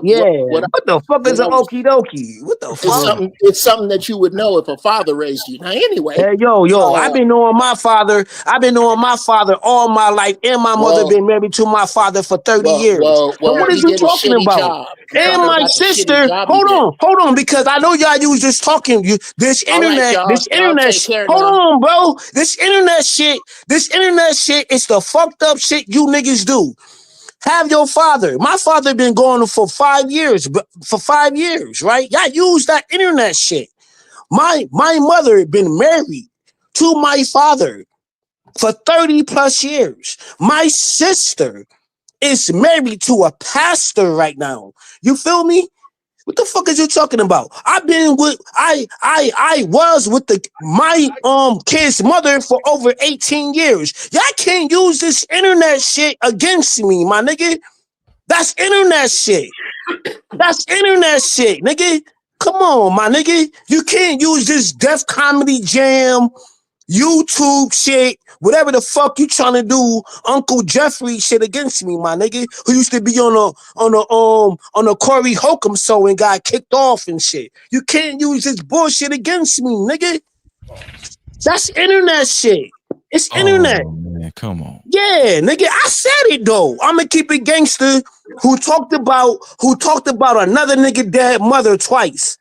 Yeah. What the fuck is what an I was okie dokie? What the fuck? it's something that you would know if a father raised you. Now, anyway. Hey, yo, I've been knowing my father. I've been knowing my father all my life, and my mother been married to my father for 30 years. So what is he you did a talking shitty about? job. I'm And talking my about the shitty sister, job he did. hold on, because I know you was just talking. This All right, internet, y'all take care hold now. on, bro. This internet shit is the fucked up shit you niggas do. Have your father. My father been going for 5 years, right? Y'all use that internet shit. My mother been married to my father for 30 plus years. My sister is married to a pastor right now. You feel me? What the fuck is you talking about? I was with my kid's mother for over 18 years. Y'all can't use this internet shit against me, my nigga. That's internet shit. Nigga. Come on, my nigga. You can't use this Def Comedy Jam, YouTube shit, whatever the fuck you trying to do, Uncle Jeffrey shit against me, my nigga, who used to be on a Corey Holcomb show and got kicked off and shit. You can't use this bullshit against me, nigga. That's internet shit. It's internet. Oh man, come on. Yeah, nigga, I said it though. I'ma keep it gangster. Who talked about another nigga dead mother twice.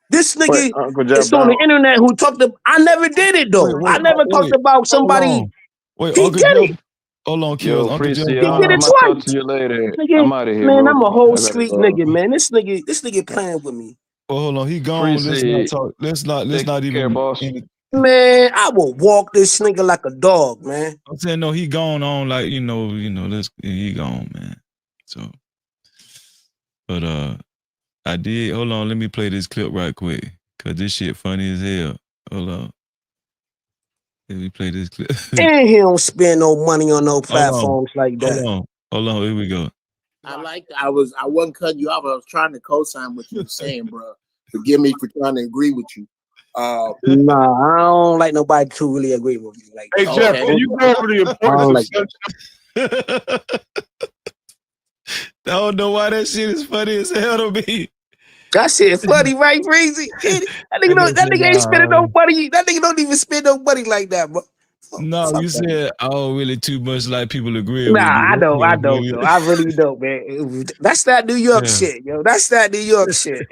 This nigga is on the internet who talked to. I never did it though. I never talked about somebody. Wait, He Uncle did Jeff. it. Hold on, Yo, Kills. Uncle Jeff. Prissy, He did I'm it gonna talk twice. to you later. Nigga, I'm out of here, man, bro. I'm a whole I gotta street go. nigga, man. This nigga playing with me. Well, hold on, he gone. Let's not Prissy, talk. Let's not take care, even. boss. Man, I will walk this nigga like a dog, man. I'm saying no, he gone on like you know. He gone, man. So, but I did. Hold on, let me play this clip right quick, cause this shit funny as hell. Hold on, let me play this clip. And he don't spend no money on no platforms like that. Hold on, here we go. I wasn't cutting you off. I was trying to co-sign what you were saying, bro. Forgive me for trying to agree with you. Nah, I don't like nobody to really agree with me. Like, Hey Jeff, can you go over the importance of sunshine? I don't know why that shit is funny as hell to me. That shit funny, right, Breezy? That nigga ain't spending no money. That nigga don't even spend no money like that, bro. No, you said I don't really too much like people agree with Nah, me. I don't though. I really don't, man. That's that New York shit, yo. That's that New York shit.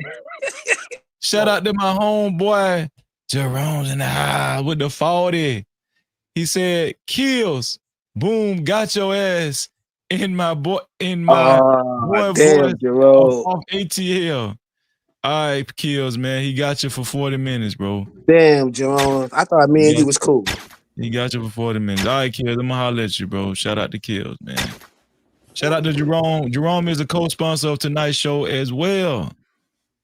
Shout out to my homeboy Jerome's in the house with the 40. He said, "Kills, boom, got your ass in my boy voice Damn, Jerome. off ATL." All right, Kills, man. He got you for 40 minutes, bro. Damn, Jerome. I thought me and you was cool. He got you for 40 minutes. All right, Kills. I'm gonna holler at you, bro. Shout out to Kills, man. Shout out to Jerome. Jerome is a co-sponsor of tonight's show as well.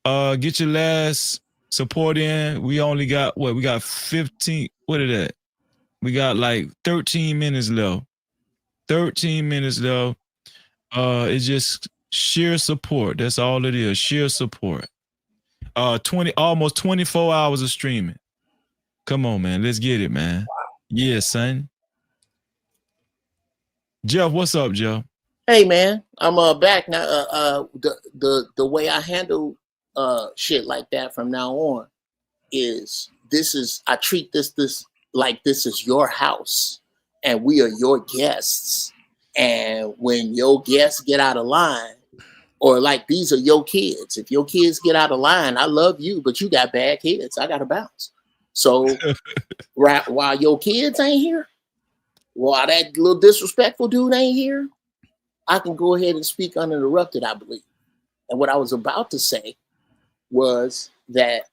Get your last support in. We only got what? We got 15. What is that? We got like 13 minutes left. 13 minutes left. It's just sheer support. That's all it is. Sheer support. 20, almost 24 hours of streaming. Come on, man. Let's get it, man. Yeah, son. Jeff, what's up, Jeff? Hey man, I'm back now. The way I handle shit like that from now on is I treat this like this is your house and we are your guests. And when your guests get out of line, or like these are your kids. If your kids get out of line, I love you, but you got bad kids. I gotta bounce. So while your kids ain't here, while that little disrespectful dude ain't here, I can go ahead and speak uninterrupted, I believe. And what I was about to say was that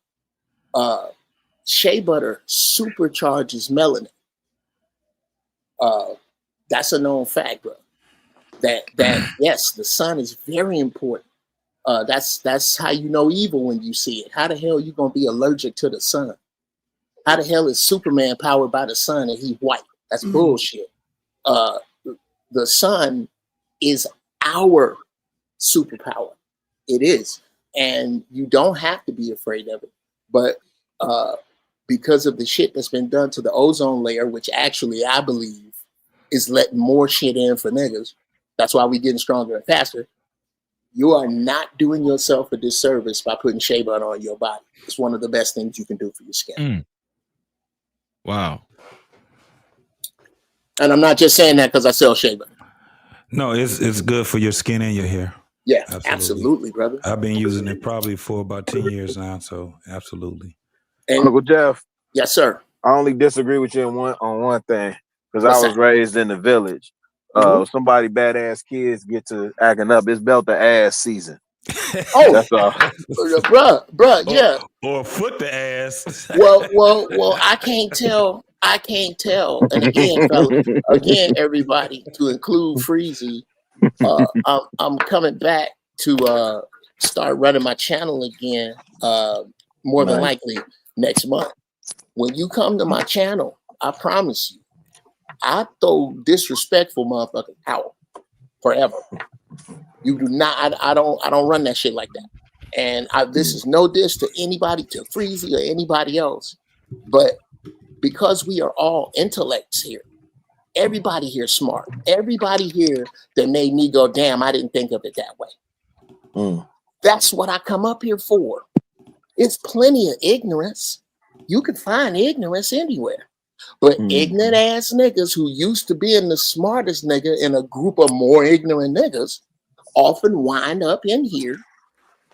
shea butter supercharges melanin. That's a known fact, bro. That yes, the sun is very important. That's how you know evil when you see it. How the hell are you gonna be allergic to the sun? How the hell is Superman powered by the sun and he white? That's bullshit. The sun is our superpower. It is. And you don't have to be afraid of it. But because of the shit that's been done to the ozone layer, which actually I believe is letting more shit in for niggas, that's why we're getting stronger and faster. You are not doing yourself a disservice by putting shea butter on your body. It's one of the best things you can do for your skin. Wow. And I'm not just saying that because I sell shea butter. No, it's good for your skin and your hair. Yeah, absolutely, brother. I've been using it probably for about 10 years now, so absolutely. And, Uncle Jeff. Yes, sir. I only disagree with you on one thing because I What's was that? raised in the village. Somebody badass kids get to acting up. It's belt the ass season. Oh, that's all. bruh, yeah. Or foot the ass. Well, I can't tell. And again, fellas, everybody, to include Freezy, I'm coming back to start running my channel again. More than likely next month. When you come to my channel, I promise you, I throw disrespectful motherfuckers out forever. You do not. I don't run that shit like that. And this is no diss to anybody, to Freezy or anybody else, but because we are all intellects here, everybody here smart. Everybody here that made me go, damn, I didn't think of it that way. That's what I come up here for. It's plenty of ignorance. You can find ignorance anywhere. But ignorant ass niggas who used to being the smartest nigga in a group of more ignorant niggas often wind up in here.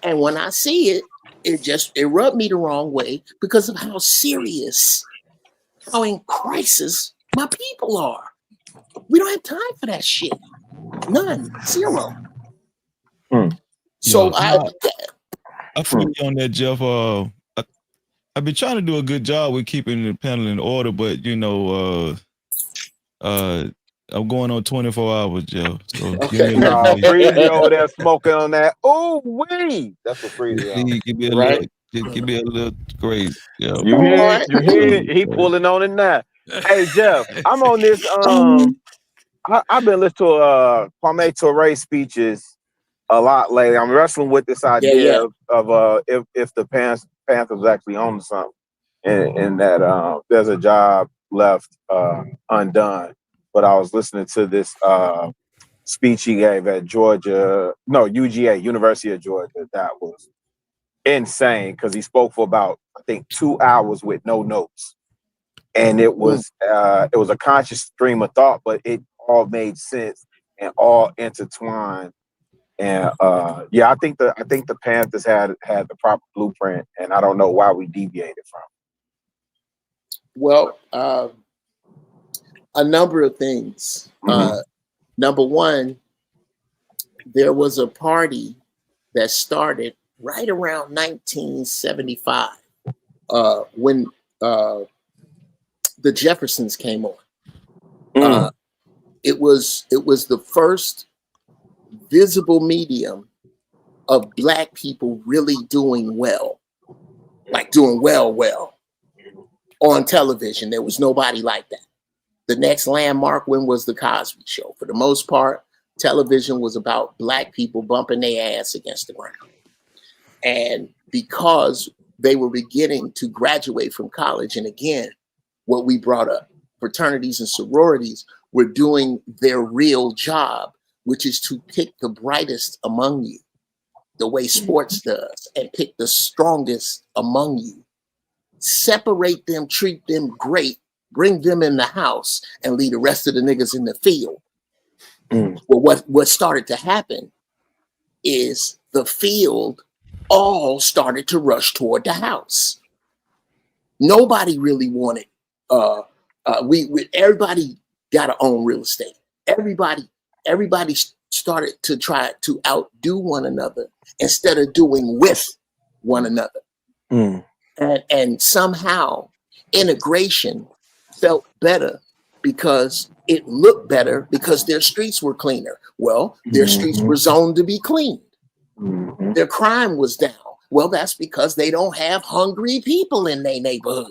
And when I see it, it rubbed me the wrong way because of how serious, how in crisis my people are. We don't have time for that shit. None. Zero. So I feel you on that, Jeff. I've been trying to do a good job with keeping the panel in order, but you know, I'm going on 24 hours, Jeff. So Freezy over there smoking on that. Oh, wee! That's what Freezy on. Give me a little grace. Yeah. You hear? He pulling on it now. Hey, Jeff, I'm on this. I've been listening to Kwame Ture speeches a lot lately. I'm wrestling with this idea of if the Panthers actually own something, and that there's a job left undone. But I was listening to this speech he gave at UGA, University of Georgia. That was insane because he spoke for about, I think, 2 hours with no notes. And it was a conscious stream of thought, but it all made sense and all intertwined. And I think the Panthers had the proper blueprint, and I don't know why we deviated from it. Well, A number of things. Number one, there was a party that started right around 1975 when the Jeffersons came on. It was the first visible medium of Black people really doing well, like doing well on television. There was nobody like that. The next landmark one was the Cosby Show. For the most part, television was about Black people bumping their ass against the ground. And because they were beginning to graduate from college, and again, what we brought up, fraternities and sororities were doing their real job, which is to pick the brightest among you, the way sports does, and pick the strongest among you. Separate them, treat them great, bring them in the house, and leave the rest of the niggas in the field. Well, what started to happen is the field all started to rush toward the house. Nobody really wanted. Everybody got to own real estate. Everybody started to try to outdo one another instead of doing with one another. And somehow integration felt better because it looked better because their streets were cleaner. Well, their streets were zoned to be cleaned. Their crime was down. Well, that's because they don't have hungry people in their neighborhood.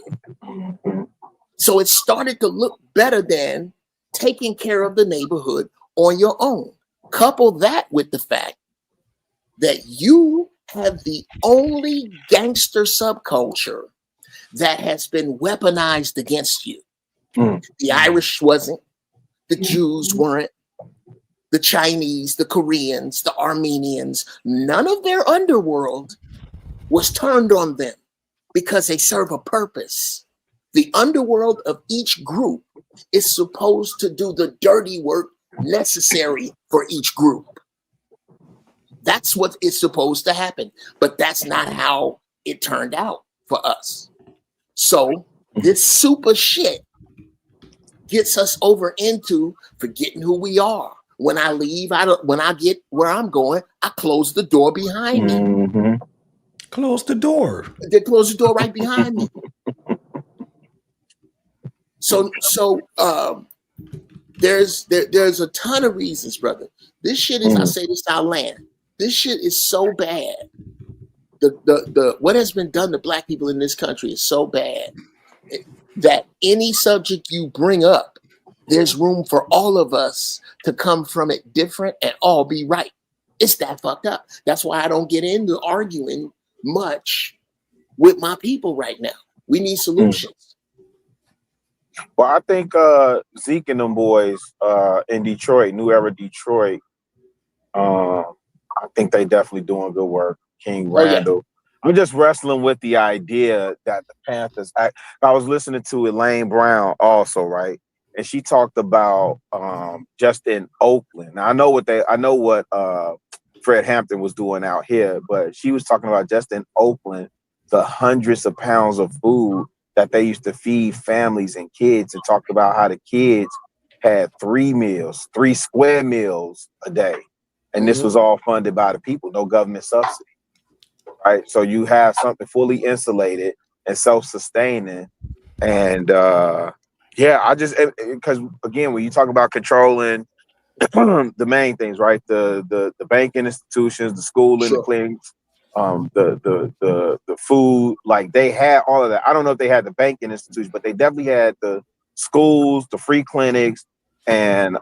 So it started to look better than taking care of the neighborhood on your own. Couple that with the fact that you have the only gangster subculture that has been weaponized against you. The Irish wasn't, the Jews weren't, the Chinese, the Koreans, the Armenians, none of their underworld was turned on them because they serve a purpose. The underworld of each group is supposed to do the dirty work necessary for each group. That's what is supposed to happen, but that's not how it turned out for us. So this super shit gets us over into forgetting who we are. When I leave, when I get where I'm going, I close the door behind me. Close the door. They close the door right behind me. So there's a ton of reasons, brother. This shit is, I say this to our land. This shit is so bad. The what has been done to Black people in this country is so bad that any subject you bring up, there's room for all of us to come from it different and all be right. It's that fucked up. That's why I don't get into arguing much with my people right now. We need solutions. Well, I think Zeke and them boys in Detroit, New Era Detroit, I think they definitely doing good work. King Randall. Yeah. I'm just wrestling with the idea that the Panthers. I was listening to Elaine Brown also, right? And she talked about just in Oakland. Now I know what Fred Hampton was doing out here, but she was talking about just in Oakland, the hundreds of pounds of food that they used to feed families and kids, and talked about how the kids had 3 square meals a day. And this was all funded by the people, no government subsidy. Right. So you have something fully insulated and self-sustaining. And I just, because again, when you talk about controlling the main things, right? The banking institutions, the schooling, the clinics, the food, like they had all of that. I don't know if they had the banking institutions, but they definitely had the schools, the free clinics, and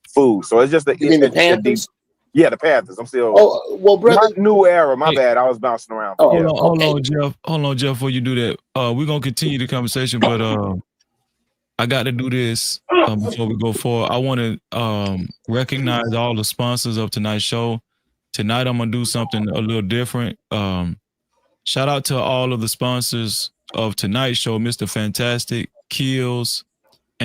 food. So it's just You mean the Panthers? Yeah, the Panthers. I'm still. Oh, well, brother. Not New Era. My bad. I was bouncing around. Hold on, Jeff. Hold on, Jeff. Before you do that, we're gonna continue the conversation, but I got to do this before we go forward. I want to recognize all the sponsors of tonight's show. Tonight, I'm gonna do something a little different. Shout out to all of the sponsors of tonight's show: Mr. Fantastic, Kills,